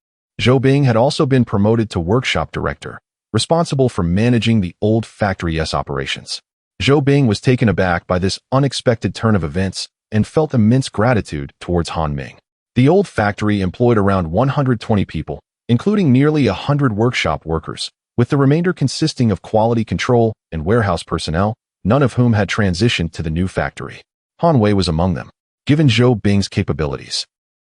Zhou Bing had also been promoted to workshop director, responsible for managing the old factory's operations. Zhou Bing was taken aback by this unexpected turn of events and felt immense gratitude towards Han Ming. The old factory employed around 120 people, including nearly 100 workshop workers, with the remainder consisting of quality control and warehouse personnel, none of whom had transitioned to the new factory. Han Wei was among them, given Zhou Bing's capabilities.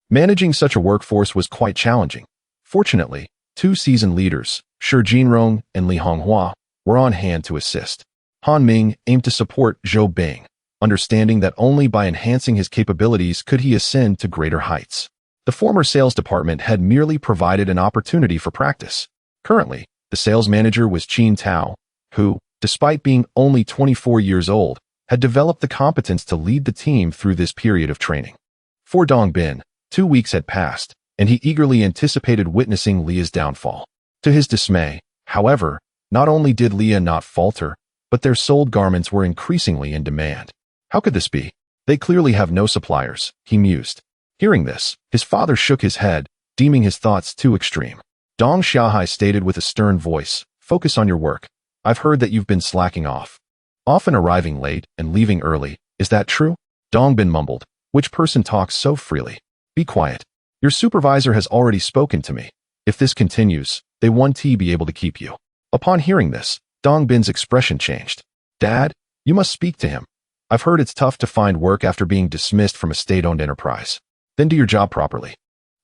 Managing such a workforce was quite challenging. Fortunately, 2 seasoned leaders, Shi Jinrong and Li Honghua, were on hand to assist. Han Ming aimed to support Zhou Bing, understanding that only by enhancing his capabilities could he ascend to greater heights. The former sales department had merely provided an opportunity for practice. Currently, the sales manager was Qin Tao, who, despite being only 24 years old, had developed the competence to lead the team through this period of training. For Dongbin, 2 weeks had passed, and he eagerly anticipated witnessing Leah's downfall. To his dismay, however, not only did Leah not falter, but their sold garments were increasingly in demand. How could this be? They clearly have no suppliers, he mused. Hearing this, his father shook his head, deeming his thoughts too extreme. Dong Xiahai stated with a stern voice, "Focus on your work. I've heard that you've been slacking off. Often arriving late and leaving early, is that true?" Dongbin mumbled, "Which person talks so freely? Be quiet. Your supervisor has already spoken to me. If this continues, they won't be able to keep you." Upon hearing this, Dongbin's expression changed. "Dad, you must speak to him. I've heard it's tough to find work after being dismissed from a state-owned enterprise. Then do your job properly."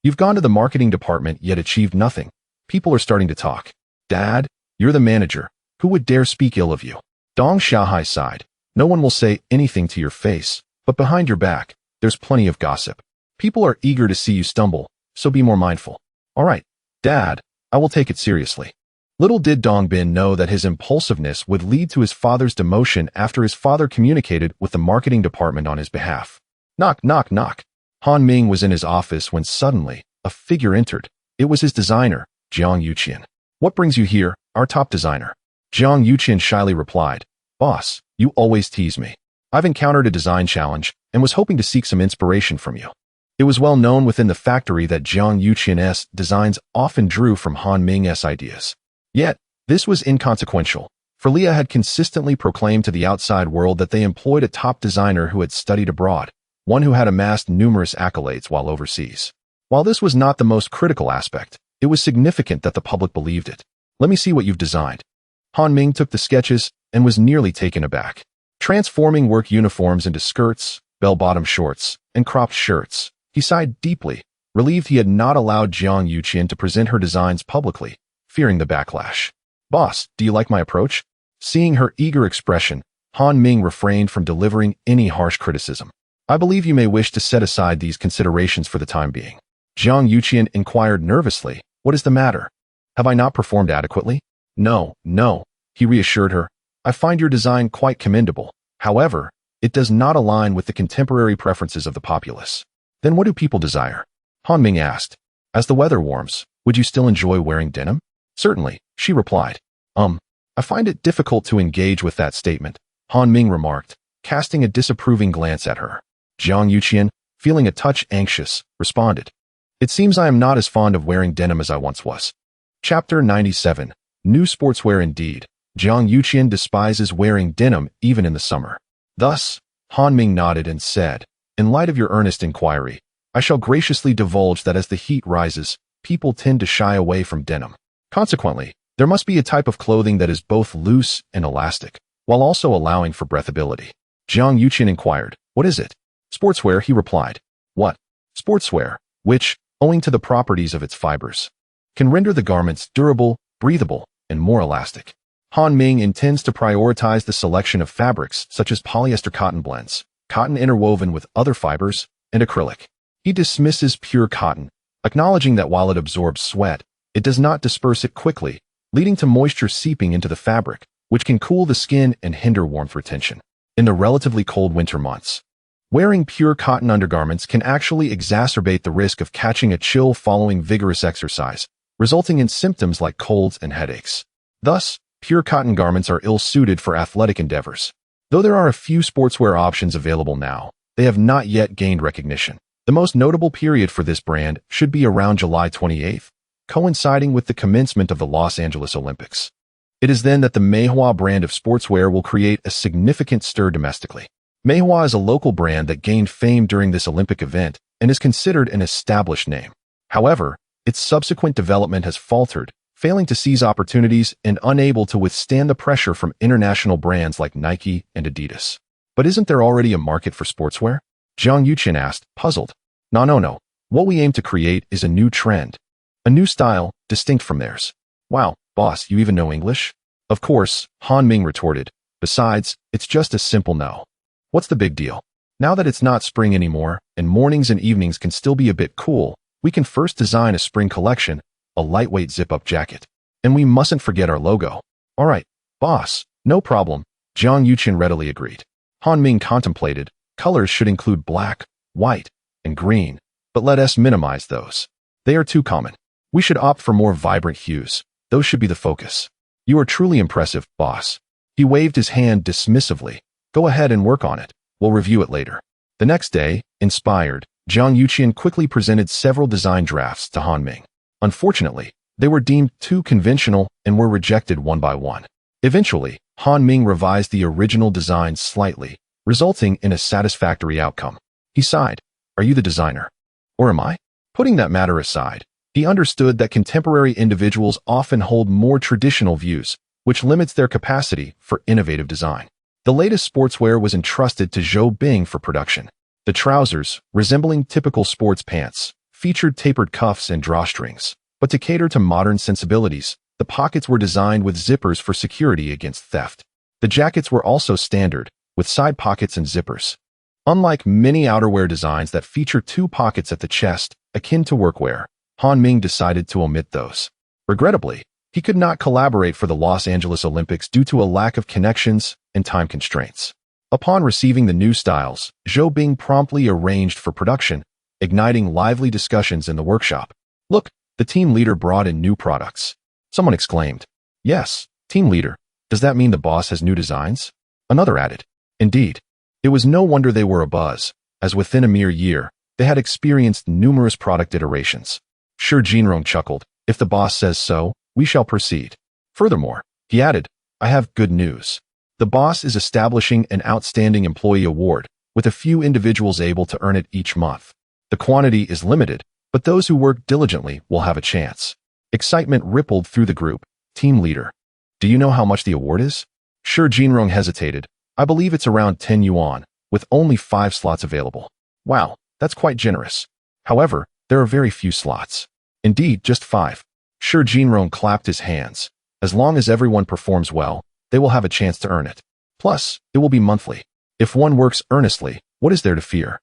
You've gone to the marketing department yet achieved nothing. People are starting to talk. Dad, you're the manager. Who would dare speak ill of you? Dong Xiaohai sighed. No one will say anything to your face, but behind your back, there's plenty of gossip. People are eager to see you stumble, so be more mindful. All right, Dad, I will take it seriously. Little did Dong Bin know that his impulsiveness would lead to his father's demotion after his father communicated with the marketing department on his behalf. Knock, knock, knock. Han Ming was in his office when suddenly, a figure entered. It was his designer, Jiang Yuqian. What brings you here, our top designer? Jiang Yuqian shyly replied, Boss, you always tease me. I've encountered a design challenge and was hoping to seek some inspiration from you. It was well known within the factory that Jiang Yuqian's designs often drew from Han Ming's ideas. Yet, this was inconsequential, for Leah had consistently proclaimed to the outside world that they employed a top designer who had studied abroad, one who had amassed numerous accolades while overseas. While this was not the most critical aspect, it was significant that the public believed it. Let me see what you've designed. Han Ming took the sketches and was nearly taken aback. Transforming work uniforms into skirts, bell-bottom shorts, and cropped shirts, he sighed deeply, relieved he had not allowed Jiang Yuqian to present her designs publicly, fearing the backlash. Boss, do you like my approach? Seeing her eager expression, Han Ming refrained from delivering any harsh criticism. I believe you may wish to set aside these considerations for the time being. Jiang Yuqian inquired nervously, what is the matter? Have I not performed adequately? No, he reassured her. I find your design quite commendable. However, it does not align with the contemporary preferences of the populace. Then what do people desire? Han Ming asked. As the weather warms, would you still enjoy wearing denim? Certainly, she replied. I find it difficult to engage with that statement, Han Ming remarked, casting a disapproving glance at her. Jiang Yuqian, feeling a touch anxious, responded. It seems I am not as fond of wearing denim as I once was. Chapter 97. New sportswear indeed. Jiang Yuqian despises wearing denim even in the summer. Thus, Han Ming nodded and said, in light of your earnest inquiry, I shall graciously divulge that as the heat rises, people tend to shy away from denim. Consequently, there must be a type of clothing that is both loose and elastic, while also allowing for breathability. Jiang Yuqian inquired, what is it? Sportswear, he replied. What? Sportswear, which, owing to the properties of its fibers, can render the garments durable, breathable, and more elastic. Han Ming intends to prioritize the selection of fabrics such as polyester cotton blends, cotton interwoven with other fibers, and acrylic. He dismisses pure cotton, acknowledging that while it absorbs sweat, it does not disperse it quickly, leading to moisture seeping into the fabric, which can cool the skin and hinder warmth retention. In the relatively cold winter months, wearing pure cotton undergarments can actually exacerbate the risk of catching a chill following vigorous exercise, resulting in symptoms like colds and headaches. Thus, pure cotton garments are ill-suited for athletic endeavors. Though there are a few sportswear options available now, they have not yet gained recognition. The most notable period for this brand should be around July 28th, coinciding with the commencement of the Los Angeles Olympics. It is then that the Meihua brand of sportswear will create a significant stir domestically. Meihua is a local brand that gained fame during this Olympic event and is considered an established name. However, its subsequent development has faltered, failing to seize opportunities and unable to withstand the pressure from international brands like Nike and Adidas. But isn't there already a market for sportswear? Jiang Yuqian asked, puzzled. No. What we aim to create is a new trend. A new style, distinct from theirs. Wow, boss, you even know English? Of course, Han Ming retorted. Besides, it's just a simple no. What's the big deal? Now that it's not spring anymore, and mornings and evenings can still be a bit cool, we can first design a spring collection, a lightweight zip-up jacket. And we mustn't forget our logo. All right, boss, no problem, Jiang Yuqian readily agreed. Han Ming contemplated, colors should include black, white, and green, but let us minimize those. They are too common. We should opt for more vibrant hues. Those should be the focus. You are truly impressive, boss. He waved his hand dismissively. Go ahead and work on it. We'll review it later. The next day, inspired, Jiang Yuqian quickly presented several design drafts to Han Ming. Unfortunately, they were deemed too conventional and were rejected one by one. Eventually, Han Ming revised the original designs slightly, resulting in a satisfactory outcome. He sighed, are you the designer? Or am I? Putting that matter aside, he understood that contemporary individuals often hold more traditional views, which limits their capacity for innovative design. The latest sportswear was entrusted to Zhou Bing for production. The trousers, resembling typical sports pants, featured tapered cuffs and drawstrings. But to cater to modern sensibilities, the pockets were designed with zippers for security against theft. The jackets were also standard, with side pockets and zippers. Unlike many outerwear designs that feature two pockets at the chest, akin to workwear, Han Ming decided to omit those. Regrettably, he could not collaborate for the Los Angeles Olympics due to a lack of connections and time constraints. Upon receiving the new styles, Zhou Bing promptly arranged for production, igniting lively discussions in the workshop. "Look, the team leader brought in new products." Someone exclaimed. "Yes, team leader. Does that mean the boss has new designs?" Another added. Indeed. It was no wonder they were abuzz, as within a mere year, they had experienced numerous product iterations. Shi Jinrong chuckled. "If the boss says so, we shall proceed." Furthermore, he added, "I have good news. The boss is establishing an outstanding employee award, with a few individuals able to earn it each month. The quantity is limited, but those who work diligently will have a chance." Excitement rippled through the group. "Team leader, do you know how much the award is?" Shi Jinrong hesitated. "I believe it's around 10 yuan, with only 5 slots available." "Wow, that's quite generous. However, there are very few slots." "Indeed, just 5. Shi Jinrong clapped his hands. "As long as everyone performs well, they will have a chance to earn it. Plus, it will be monthly. If one works earnestly, what is there to fear?"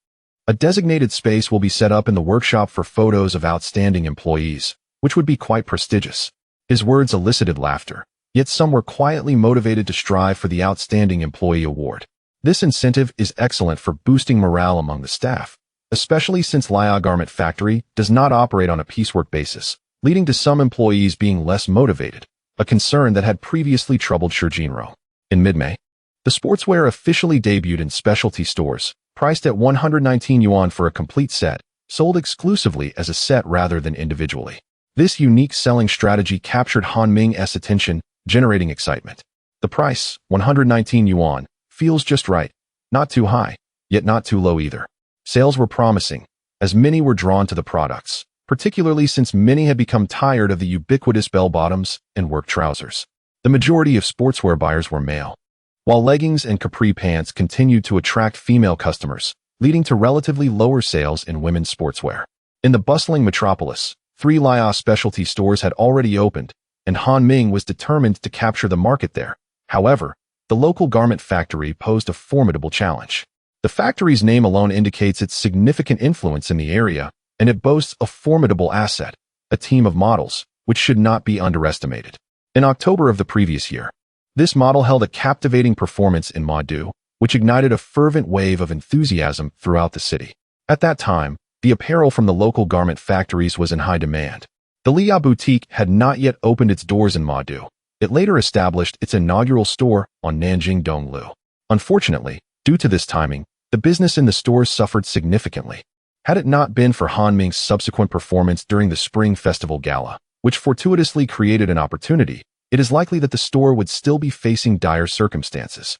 A designated space will be set up in the workshop for photos of outstanding employees, which would be quite prestigious. His words elicited laughter, yet some were quietly motivated to strive for the Outstanding Employee Award. This incentive is excellent for boosting morale among the staff, especially since Lia Garment Factory does not operate on a piecework basis, leading to some employees being less motivated, a concern that had previously troubled Shi Jinrong. In mid-May, the sportswear officially debuted in specialty stores, priced at 119 yuan for a complete set, sold exclusively as a set rather than individually. This unique selling strategy captured Han Ming's attention, generating excitement. The price, 119 yuan, feels just right. Not too high, yet not too low either. Sales were promising, as many were drawn to the products, particularly since many had become tired of the ubiquitous bell-bottoms and work trousers. The majority of sportswear buyers were male, while leggings and capri pants continued to attract female customers, leading to relatively lower sales in women's sportswear. In the bustling metropolis, 3 Lia specialty stores had already opened, and Han Ming was determined to capture the market there. However, the local garment factory posed a formidable challenge. The factory's name alone indicates its significant influence in the area, and it boasts a formidable asset, a team of models, which should not be underestimated. In October of the previous year, this model held a captivating performance in Madu, which ignited a fervent wave of enthusiasm throughout the city. At that time, the apparel from the local garment factories was in high demand. The Lia boutique had not yet opened its doors in Madu. It later established its inaugural store on Nanjing Donglu. Unfortunately, due to this timing, the business in the stores suffered significantly. Had it not been for Han Ming's subsequent performance during the Spring Festival Gala, which fortuitously created an opportunity, it is likely that the store would still be facing dire circumstances.